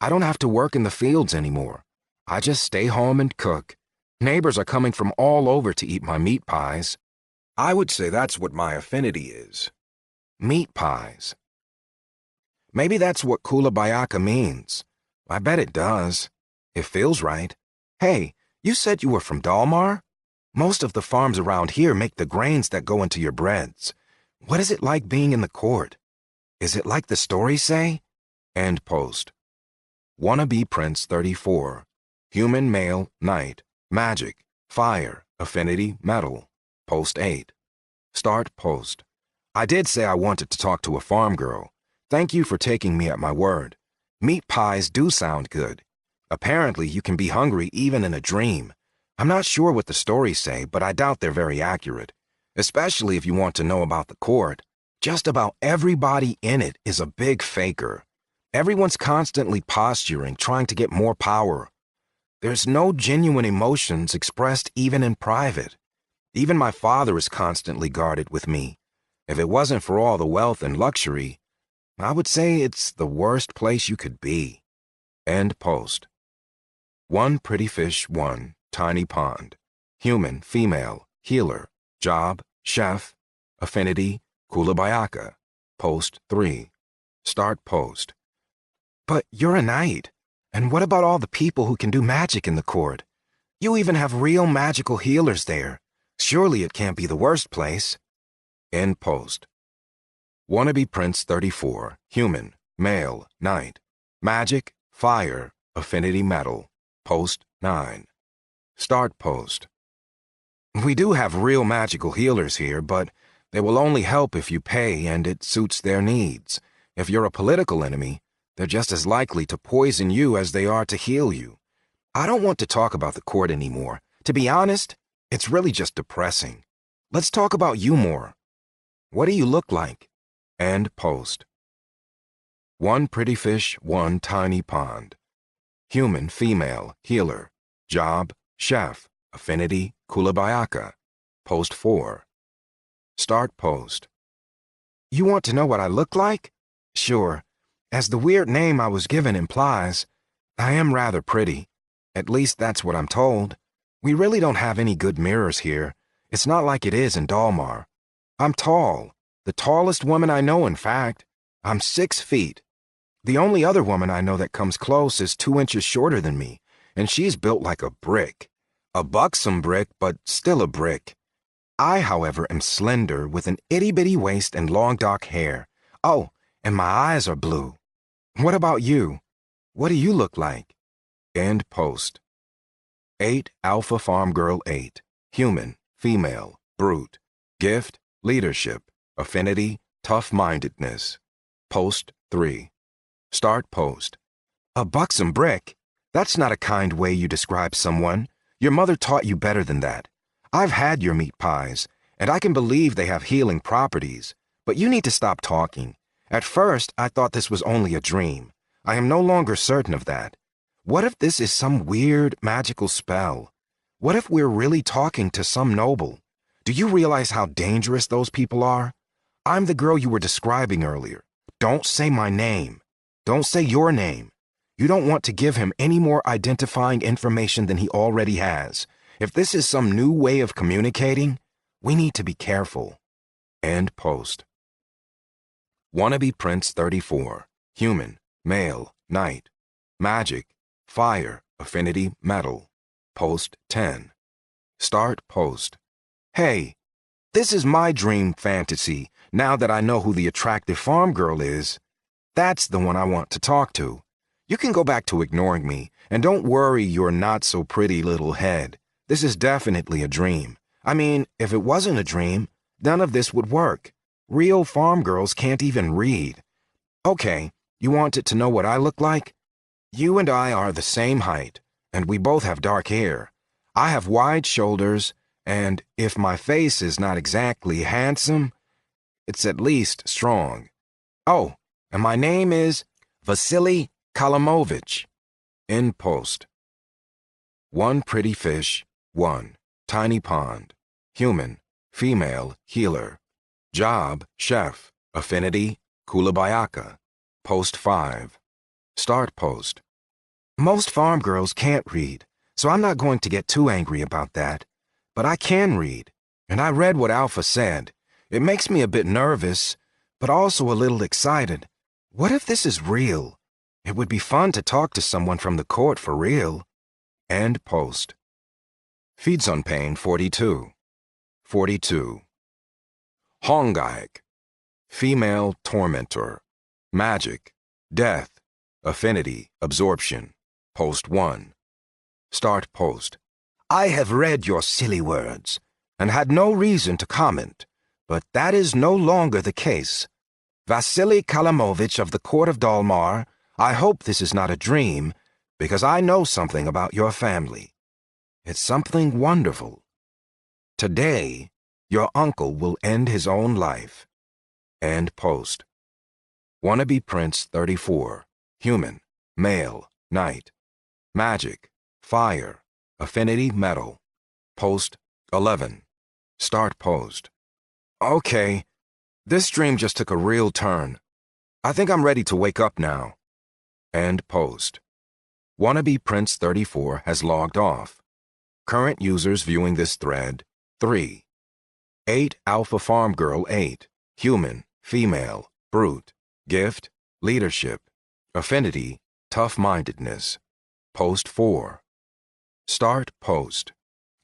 I don't have to work in the fields anymore. I just stay home and cook. Neighbors are coming from all over to eat my meat pies. I would say that's what my affinity is. Meat pies. Maybe that's what Kulabayaka means. I bet it does. It feels right. Hey, you said you were from Dalmar? Most of the farms around here make the grains that go into your breads. What is it like being in the court? Is it like the stories say? End post. Wannabe Prince 34. Human, male, knight, magic, fire, affinity, metal. Post 8. Start post. I did say I wanted to talk to a farm girl. Thank you for taking me at my word. Meat pies do sound good. Apparently, you can be hungry even in a dream. I'm not sure what the stories say, but I doubt they're very accurate. Especially if you want to know about the court. Just about everybody in it is a big faker. Everyone's constantly posturing, trying to get more power. There's no genuine emotions expressed even in private. Even my father is constantly guarded with me. If it wasn't for all the wealth and luxury, I would say it's the worst place you could be. End post. One pretty fish, one tiny pond. Human, female, healer, job, chef, affinity, Kulabayaka. Post 3. Start post. But you're a knight. And what about all the people who can do magic in the court? You even have real magical healers there. Surely it can't be the worst place. End post. Wannabe Prince 34, human, male, knight. Magic, fire, affinity metal. Post 9. Start post. We do have real magical healers here, but they will only help if you pay and it suits their needs. If you're a political enemy, they're just as likely to poison you as they are to heal you. I don't want to talk about the court anymore. To be honest, it's really just depressing. Let's talk about you more. What do you look like? End post. One pretty fish, one tiny pond. Human, female, healer, job, chef, affinity, Kulabayaka. Post 4. Start post. You want to know what I look like? Sure. As the weird name I was given implies, I am rather pretty. At least that's what I'm told. We really don't have any good mirrors here. It's not like it is in Dalmar. I'm tall. The tallest woman I know, in fact. I'm 6 feet. The only other woman I know that comes close is 2 inches shorter than me, and she's built like a brick. A buxom brick, but still a brick. I, however, am slender with an itty-bitty waist and long dark hair. Oh, and my eyes are blue. What about you? What do you look like? End post. 8 Alpha Farm Girl 8. Human, female, brute. Gift, leadership, affinity, tough-mindedness. Post 3. Start post. A buxom brick? That's not a kind way you describe someone. Your mother taught you better than that. I've had your meat pies, and I can believe they have healing properties, but you need to stop talking. At first, I thought this was only a dream. I am no longer certain of that. What if this is some weird, magical spell? What if we're really talking to some noble? Do you realize how dangerous those people are? I'm the girl you were describing earlier. Don't say my name. Don't say your name. You don't want to give him any more identifying information than he already has. If this is some new way of communicating, we need to be careful. End post. Wannabe Prince 34, human, male, knight. Magic, fire, affinity, metal. Post 10. Start post. Hey, this is my dream fantasy, now that I know who the attractive farm girl is. That's the one I want to talk to. You can go back to ignoring me, and don't worry your not-so-pretty little head. This is definitely a dream. I mean, if it wasn't a dream, none of this would work. Real farm girls can't even read. Okay, you wanted to know what I look like? You and I are the same height, and we both have dark hair. I have wide shoulders, and if my face is not exactly handsome, it's at least strong. Oh, and my name is Vasily Kalamovich. End post. One pretty fish, one tiny pond. Human, female, healer. Job, chef, affinity, Kulabayaka. Post 5. Start post. Most farm girls can't read, so I'm not going to get too angry about that. But I can read, and I read what Alpha said. It makes me a bit nervous, but also a little excited. What if this is real? It would be fun to talk to someone from the court for real. End post. Feeds on Pain 42. 42. Hongaik. Female tormentor. Magic. Death. Affinity. Absorption. Post 1. Start post. I have read your silly words, and had no reason to comment, but that is no longer the case. Vasily Kalamovich of the Court of Dalmar, I hope this is not a dream, because I know something about your family. It's something wonderful. Today, your uncle will end his own life. End post. Wannabe Prince 34, human, male, knight. Magic, fire, affinity, metal. Post 11. Start post. Okay, this dream just took a real turn. I think I'm ready to wake up now. End post. Wannabe Prince 34 has logged off. Current users viewing this thread, 3. 8 Alpha Farm Girl 8, human, female, brute, gift, leadership, affinity, tough-mindedness. Post 4. Start post.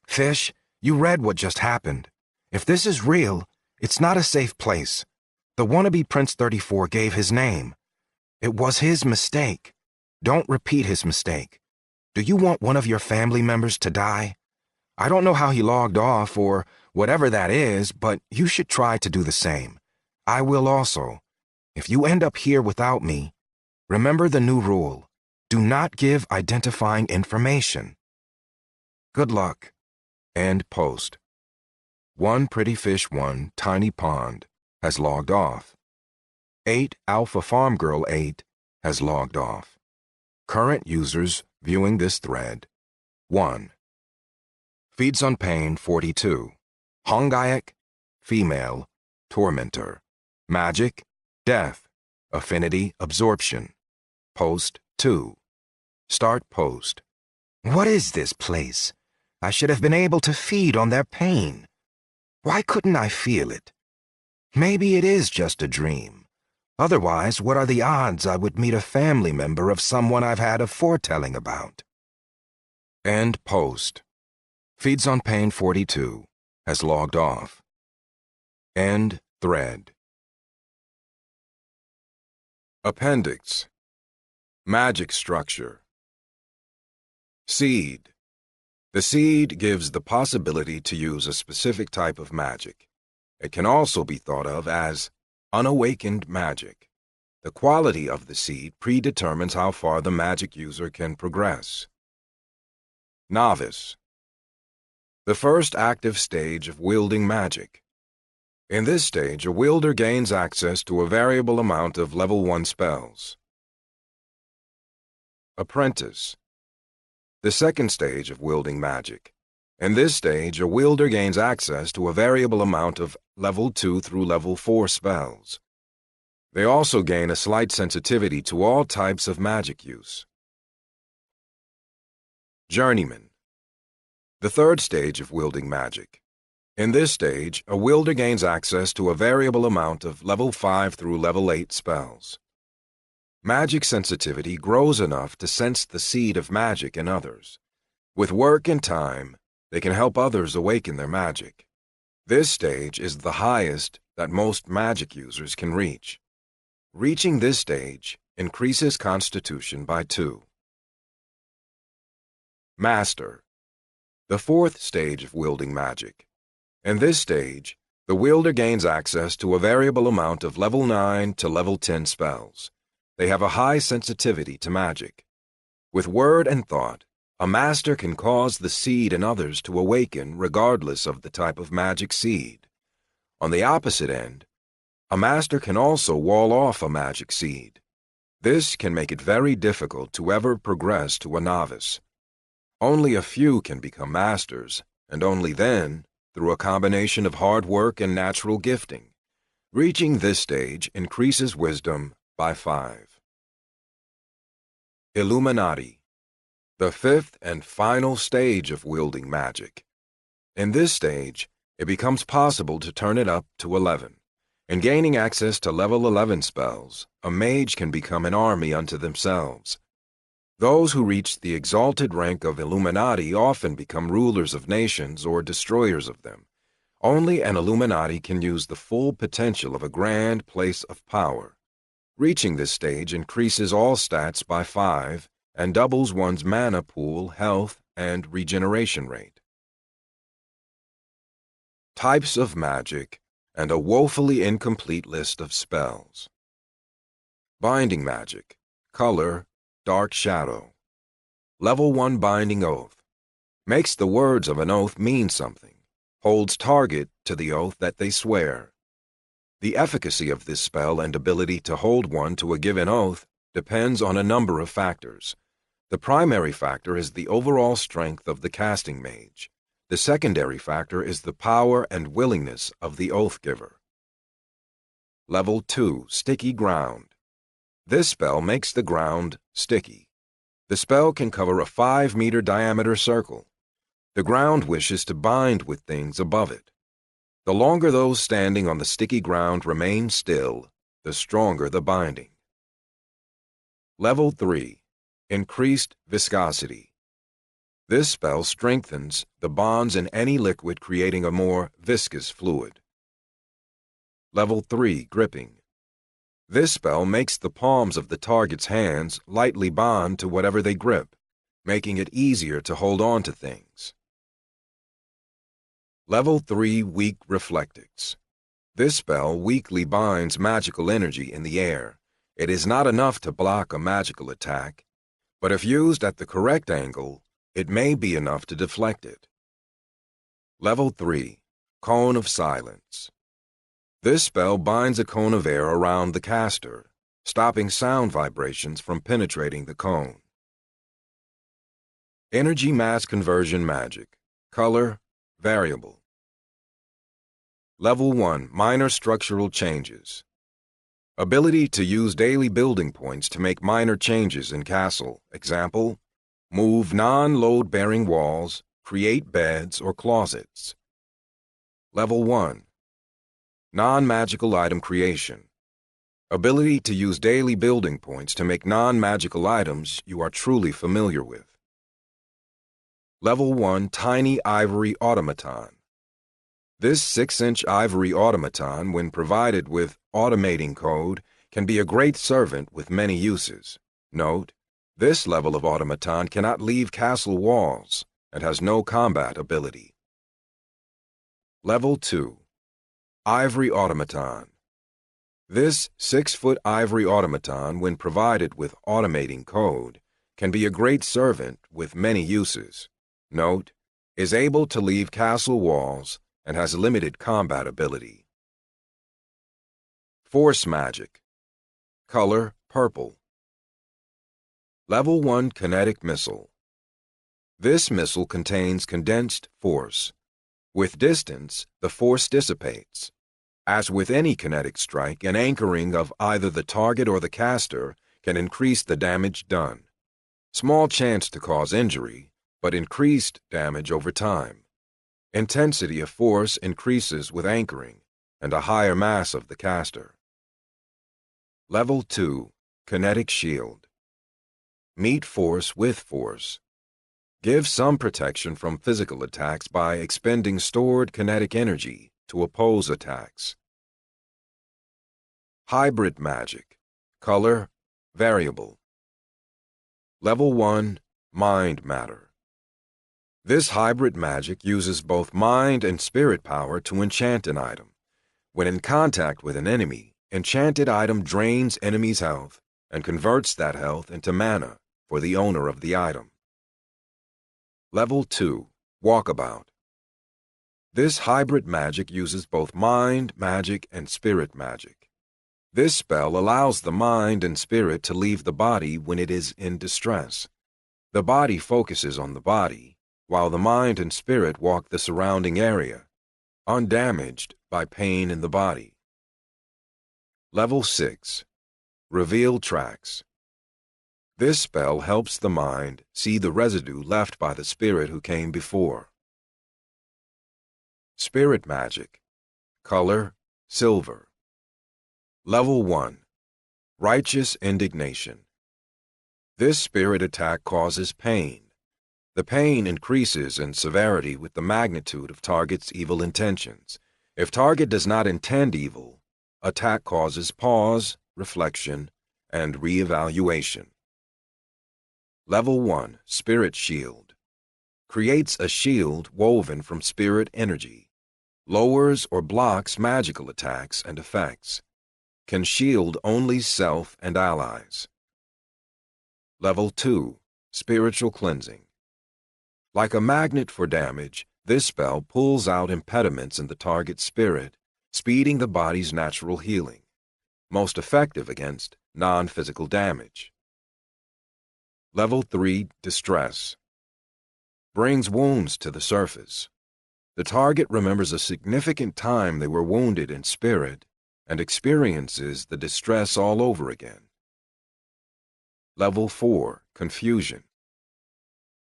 Fish, you read what just happened. If this is real, it's not a safe place. The wannabe Prince 34 gave his name. It was his mistake. Don't repeat his mistake. Do you want one of your family members to die? I don't know how he logged off or whatever that is, but you should try to do the same. I will also. If you end up here without me, remember the new rule. Do not give identifying information. Good luck. End post. One Pretty Fish 1 Tiny Pond has logged off. 8 Alpha Farm Girl 8 has logged off. Current users viewing this thread, 1. Feeds on Pain 42. Hongayak, female, tormentor. Magic, death. Affinity, absorption. Post 2. Start post. What is this place? I should have been able to feed on their pain. Why couldn't I feel it? Maybe it is just a dream. Otherwise, what are the odds I would meet a family member of someone I've had a foretelling about? End post. Feeds on Pain 42 has logged off. End thread. Appendix. Magic structure. Seed. The seed gives the possibility to use a specific type of magic. It can also be thought of as unawakened magic. The quality of the seed predetermines how far the magic user can progress. Novice. The first active stage of wielding magic. In this stage, a wielder gains access to a variable amount of level 1 spells. Apprentice. The second stage of wielding magic. In this stage, a wielder gains access to a variable amount of level 2 through level 4 spells. They also gain a slight sensitivity to all types of magic use. Journeyman. The third stage of wielding magic. In this stage, a wielder gains access to a variable amount of level 5 through level 8 spells. Magic sensitivity grows enough to sense the seed of magic in others. With work and time, they can help others awaken their magic. This stage is the highest that most magic users can reach. Reaching this stage increases constitution by 2. Master. The fourth stage of wielding magic. In this stage, the wielder gains access to a variable amount of level 9 to level 10 spells. They have a high sensitivity to magic. With word and thought, a master can cause the seed in others to awaken regardless of the type of magic seed. On the opposite end, a master can also wall off a magic seed. This can make it very difficult to ever progress to a novice. Only a few can become masters, and only then through a combination of hard work and natural gifting. Reaching this stage increases wisdom by 5. Illuminati. The fifth and final stage of wielding magic. In this stage, it becomes possible to turn it up to 11. In gaining access to level 11 spells, a mage can become an army unto themselves. Those who reach the exalted rank of Illuminati often become rulers of nations or destroyers of them. Only an Illuminati can use the full potential of a grand place of power. Reaching this stage increases all stats by 5 and doubles one's mana pool, health, and regeneration rate. Types of magic and a woefully incomplete list of spells. Binding magic. Color, dark shadow. Level 1 binding oath. Makes the words of an oath mean something. Holds target to the oath that they swear. The efficacy of this spell and ability to hold one to a given oath depends on a number of factors. The primary factor is the overall strength of the casting mage. The secondary factor is the power and willingness of the oath giver. Level 2 Sticky Ground. This spell makes the ground sticky. The spell can cover a 5-meter diameter circle. The ground wishes to bind with things above it. The longer those standing on the sticky ground remain still, the stronger the binding. Level 3. Increased viscosity. This spell strengthens the bonds in any liquid, creating a more viscous fluid. Level 3. Gripping. This spell makes the palms of the target's hands lightly bond to whatever they grip, making it easier to hold on to things. Level 3. Weak Reflectix. This spell weakly binds magical energy in the air. It is not enough to block a magical attack, but if used at the correct angle, it may be enough to deflect it. Level 3. Cone of Silence. This spell binds a cone of air around the caster, stopping sound vibrations from penetrating the cone. Energy Mass Conversion Magic. Color, variable. Level 1. Minor Structural Changes. Ability to use daily building points to make minor changes in castle. Example, move non-load-bearing walls, create beds or closets. Level 1. Non-magical item creation. Ability to use daily building points to make non-magical items you are truly familiar with. Level 1. Tiny Ivory Automaton. This 6-inch ivory automaton, when provided with automating code, can be a great servant with many uses. Note, this level of automaton cannot leave castle walls and has no combat ability. Level 2. Ivory Automaton. This 6-foot ivory automaton, when provided with automating code, can be a great servant with many uses. Note, is able to leave castle walls and has limited combat ability. Force Magic. Color, purple. Level 1 Kinetic Missile. This missile contains condensed force. With distance, the force dissipates. As with any kinetic strike, an anchoring of either the target or the caster can increase the damage done. Small chance to cause injury, but increased damage over time. Intensity of force increases with anchoring and a higher mass of the caster. Level 2. Kinetic Shield. Meet force with force. Give some protection from physical attacks by expending stored kinetic energy to oppose attacks. Hybrid Magic. Color, variable. Level 1. Mind Matter. This hybrid magic uses both mind and spirit power to enchant an item. When in contact with an enemy, enchanted item drains enemy's health and converts that health into mana for the owner of the item. Level 2. Walkabout. This hybrid magic uses both mind magic and spirit magic. This spell allows the mind and spirit to leave the body when it is in distress. The body focuses on the body, while the mind and spirit walk the surrounding area, undamaged by pain in the body. Level 6. Reveal Tracks. This spell helps the mind see the residue left by the spirit who came before. Spirit Magic. Color, silver. Level 1. Righteous Indignation. This spirit attack causes pain. The pain increases in severity with the magnitude of target's evil intentions. If target does not intend evil, attack causes pause, reflection, and re-evaluation. Level 1. Spirit Shield. Creates a shield woven from spirit energy. Lowers or blocks magical attacks and effects. Can shield only self and allies. Level 2. Spiritual Cleansing. Like a magnet for damage, this spell pulls out impediments in the target's spirit, speeding the body's natural healing. Most effective against non-physical damage. Level 3. Distress. Brings wounds to the surface. The target remembers a significant time they were wounded in spirit and experiences the distress all over again. Level 4, Confusion.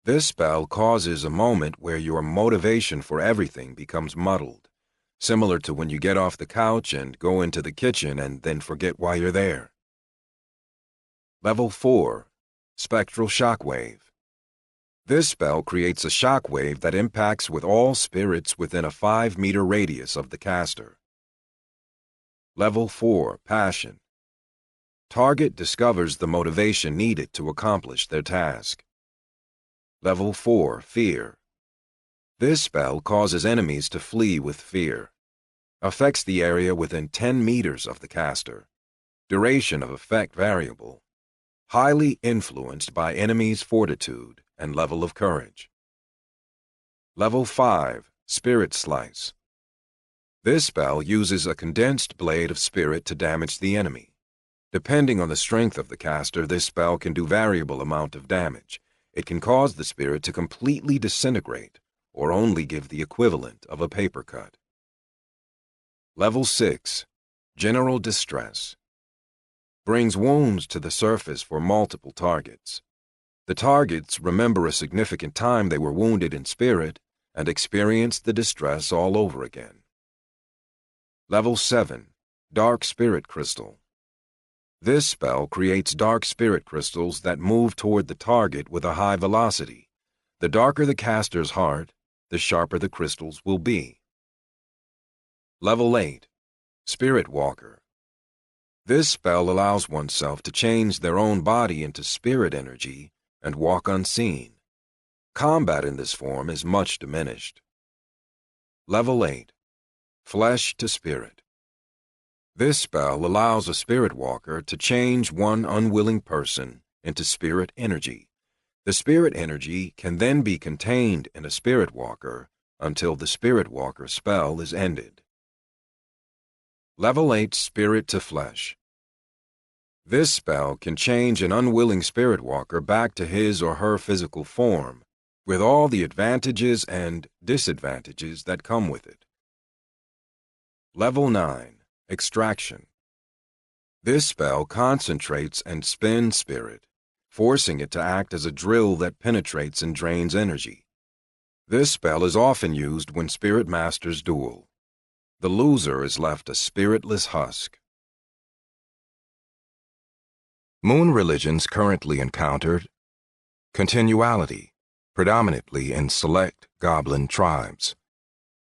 This spell causes a moment where your motivation for everything becomes muddled, similar to when you get off the couch and go into the kitchen and then forget why you're there. Level 4, Spectral Shockwave. This spell creates a shockwave that impacts with all spirits within a 5-meter radius of the caster. Level 4, Passion. Target discovers the motivation needed to accomplish their task. Level 4, Fear. This spell causes enemies to flee with fear. Affects the area within 10 meters of the caster. Duration of effect variable. Highly influenced by enemies' fortitude and level of courage. Level 5, Spirit Slice. This spell uses a condensed blade of spirit to damage the enemy. Depending on the strength of the caster, this spell can do variable amount of damage. It can cause the spirit to completely disintegrate, or only give the equivalent of a paper cut. Level 6, General Distress. Brings wounds to the surface for multiple targets. The targets remember a significant time they were wounded in spirit and experience the distress all over again. Level 7, Dark Spirit Crystal. This spell creates dark spirit crystals that move toward the target with a high velocity. The darker the caster's heart, the sharper the crystals will be. Level 8, Spirit Walker. This spell allows oneself to change their own body into spirit energy and walk unseen. Combat in this form is much diminished. Level 8, Flesh to Spirit. This spell allows a spirit walker to change one unwilling person into spirit energy. The spirit energy can then be contained in a spirit walker until the spirit walker spell is ended. Level 8, Spirit to Flesh. This spell can change an unwilling spirit walker back to his or her physical form, with all the advantages and disadvantages that come with it. Level 9, Extraction. This spell concentrates and spins spirit, forcing it to act as a drill that penetrates and drains energy. This spell is often used when spirit masters duel. The loser is left a spiritless husk. Moon religions currently encountered continuality, predominantly in select goblin tribes.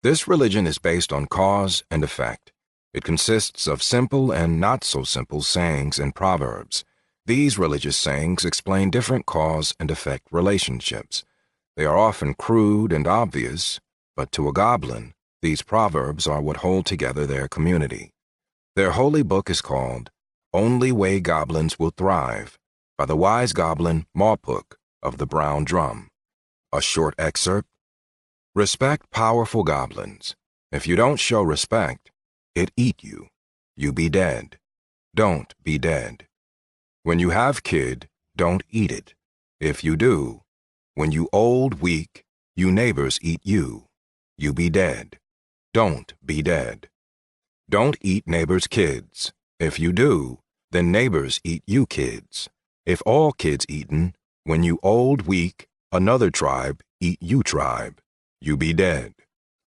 This religion is based on cause and effect. It consists of simple and not-so-simple sayings and proverbs. These religious sayings explain different cause and effect relationships. They are often crude and obvious, but to a goblin, these proverbs are what hold together their community. Their holy book is called Only Way Goblins Will Thrive by the wise goblin Mawpuk of the Brown Drum. A short excerpt. Respect powerful goblins. If you don't show respect, it eat you. You be dead. Don't be dead. When you have kid, don't eat it. If you do, when you old weak, you neighbors eat you. You be dead. Don't be dead. Don't eat neighbors' kids. If you do, then neighbors eat you kids. If all kids eaten, when you old weak, another tribe eat you tribe. You be dead.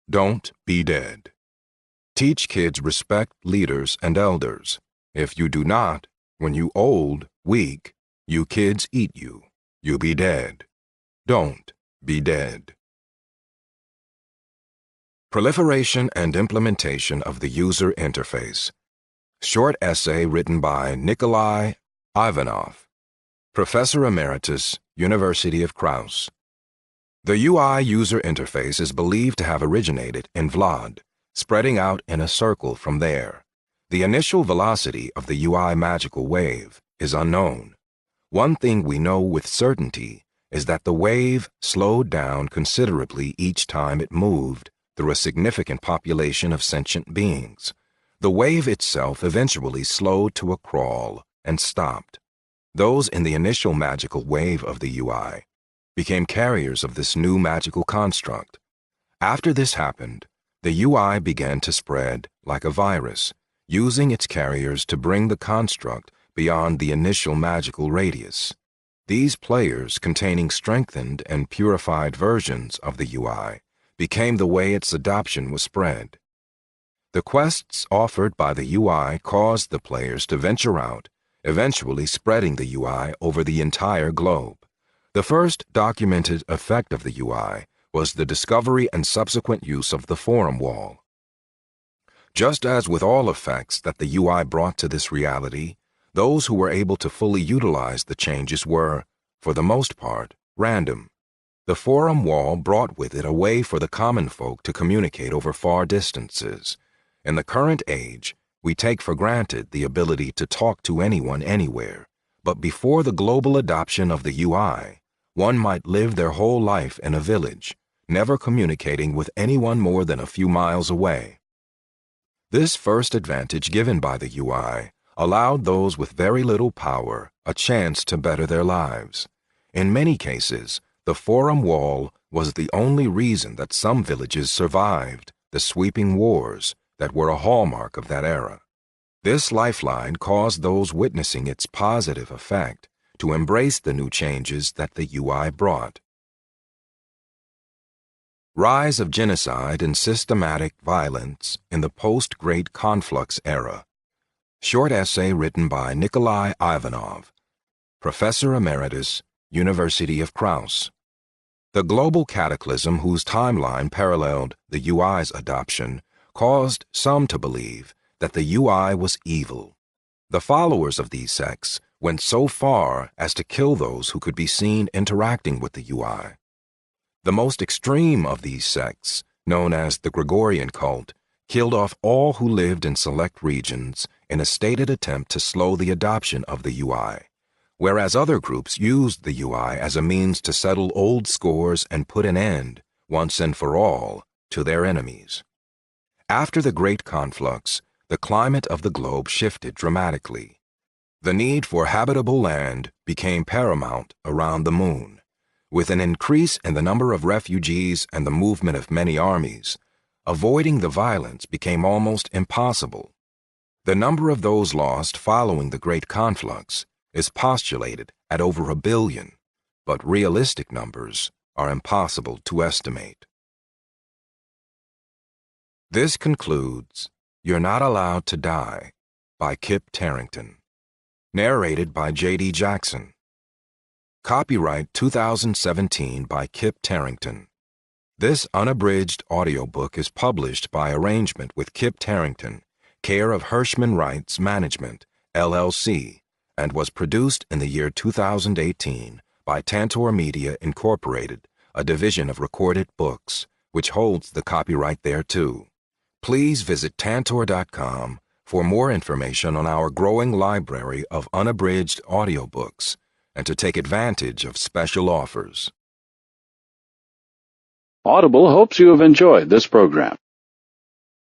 Don't be dead. Teach kids respect leaders and elders. If you do not, when you old, weak, you kids eat you. You be dead. Don't be dead. Proliferation and Implementation of the User Interface. Short essay written by Nikolai Ivanov, Professor Emeritus, University of Kraus. The UI user interface is believed to have originated in Vlad, spreading out in a circle from there. The initial velocity of the UI magical wave is unknown. One thing we know with certainty is that the wave slowed down considerably each time it moved through a significant population of sentient beings. The wave itself eventually slowed to a crawl and stopped. Those in the initial magical wave of the UI became carriers of this new magical construct. After this happened, the UI began to spread like a virus, using its carriers to bring the construct beyond the initial magical radius. These players, containing strengthened and purified versions of the UI, became the way its adoption was spread. The quests offered by the UI caused the players to venture out, eventually spreading the UI over the entire globe. The first documented effect of the UI was the discovery and subsequent use of the forum wall. Just as with all effects that the UI brought to this reality, those who were able to fully utilize the changes were, for the most part, random. The forum wall brought with it a way for the common folk to communicate over far distances. In the current age, we take for granted the ability to talk to anyone anywhere, but before the global adoption of the UI, one might live their whole life in a village, never communicating with anyone more than a few miles away. This first advantage given by the UI allowed those with very little power a chance to better their lives. In many cases, the forum wall was the only reason that some villages survived the sweeping wars that were a hallmark of that era. This lifeline caused those witnessing its positive effect to embrace the new changes that the UI brought. Rise of genocide and systematic violence in the post-Great Conflux era. Short essay written by Nikolai Ivanov, Professor Emeritus, University of Kraus. The global cataclysm whose timeline paralleled the UI's adoption caused some to believe that the UI was evil. The followers of these sects went so far as to kill those who could be seen interacting with the UI. The most extreme of these sects, known as the Gregorian cult, killed off all who lived in select regions in a stated attempt to slow the adoption of the UI, whereas other groups used the UI as a means to settle old scores and put an end, once and for all, to their enemies. After the Great Conflux, the climate of the globe shifted dramatically. The need for habitable land became paramount around the moon. With an increase in the number of refugees and the movement of many armies, avoiding the violence became almost impossible. The number of those lost following the Great Conflux is postulated at over 1 billion, but realistic numbers are impossible to estimate. This concludes You're Not Allowed to Die by Kip Terrington. Narrated by J.D. Jackson. Copyright 2017 by Kip Terrington. This unabridged audiobook is published by arrangement with Kip Terrington, care of Hirschman Rights Management, LLC, and was produced in the year 2018 by Tantor Media Incorporated, a division of Recorded Books, which holds the copyright thereto. Please visit Tantor.com for more information on our growing library of unabridged audiobooks and to take advantage of special offers. Audible hopes you have enjoyed this program.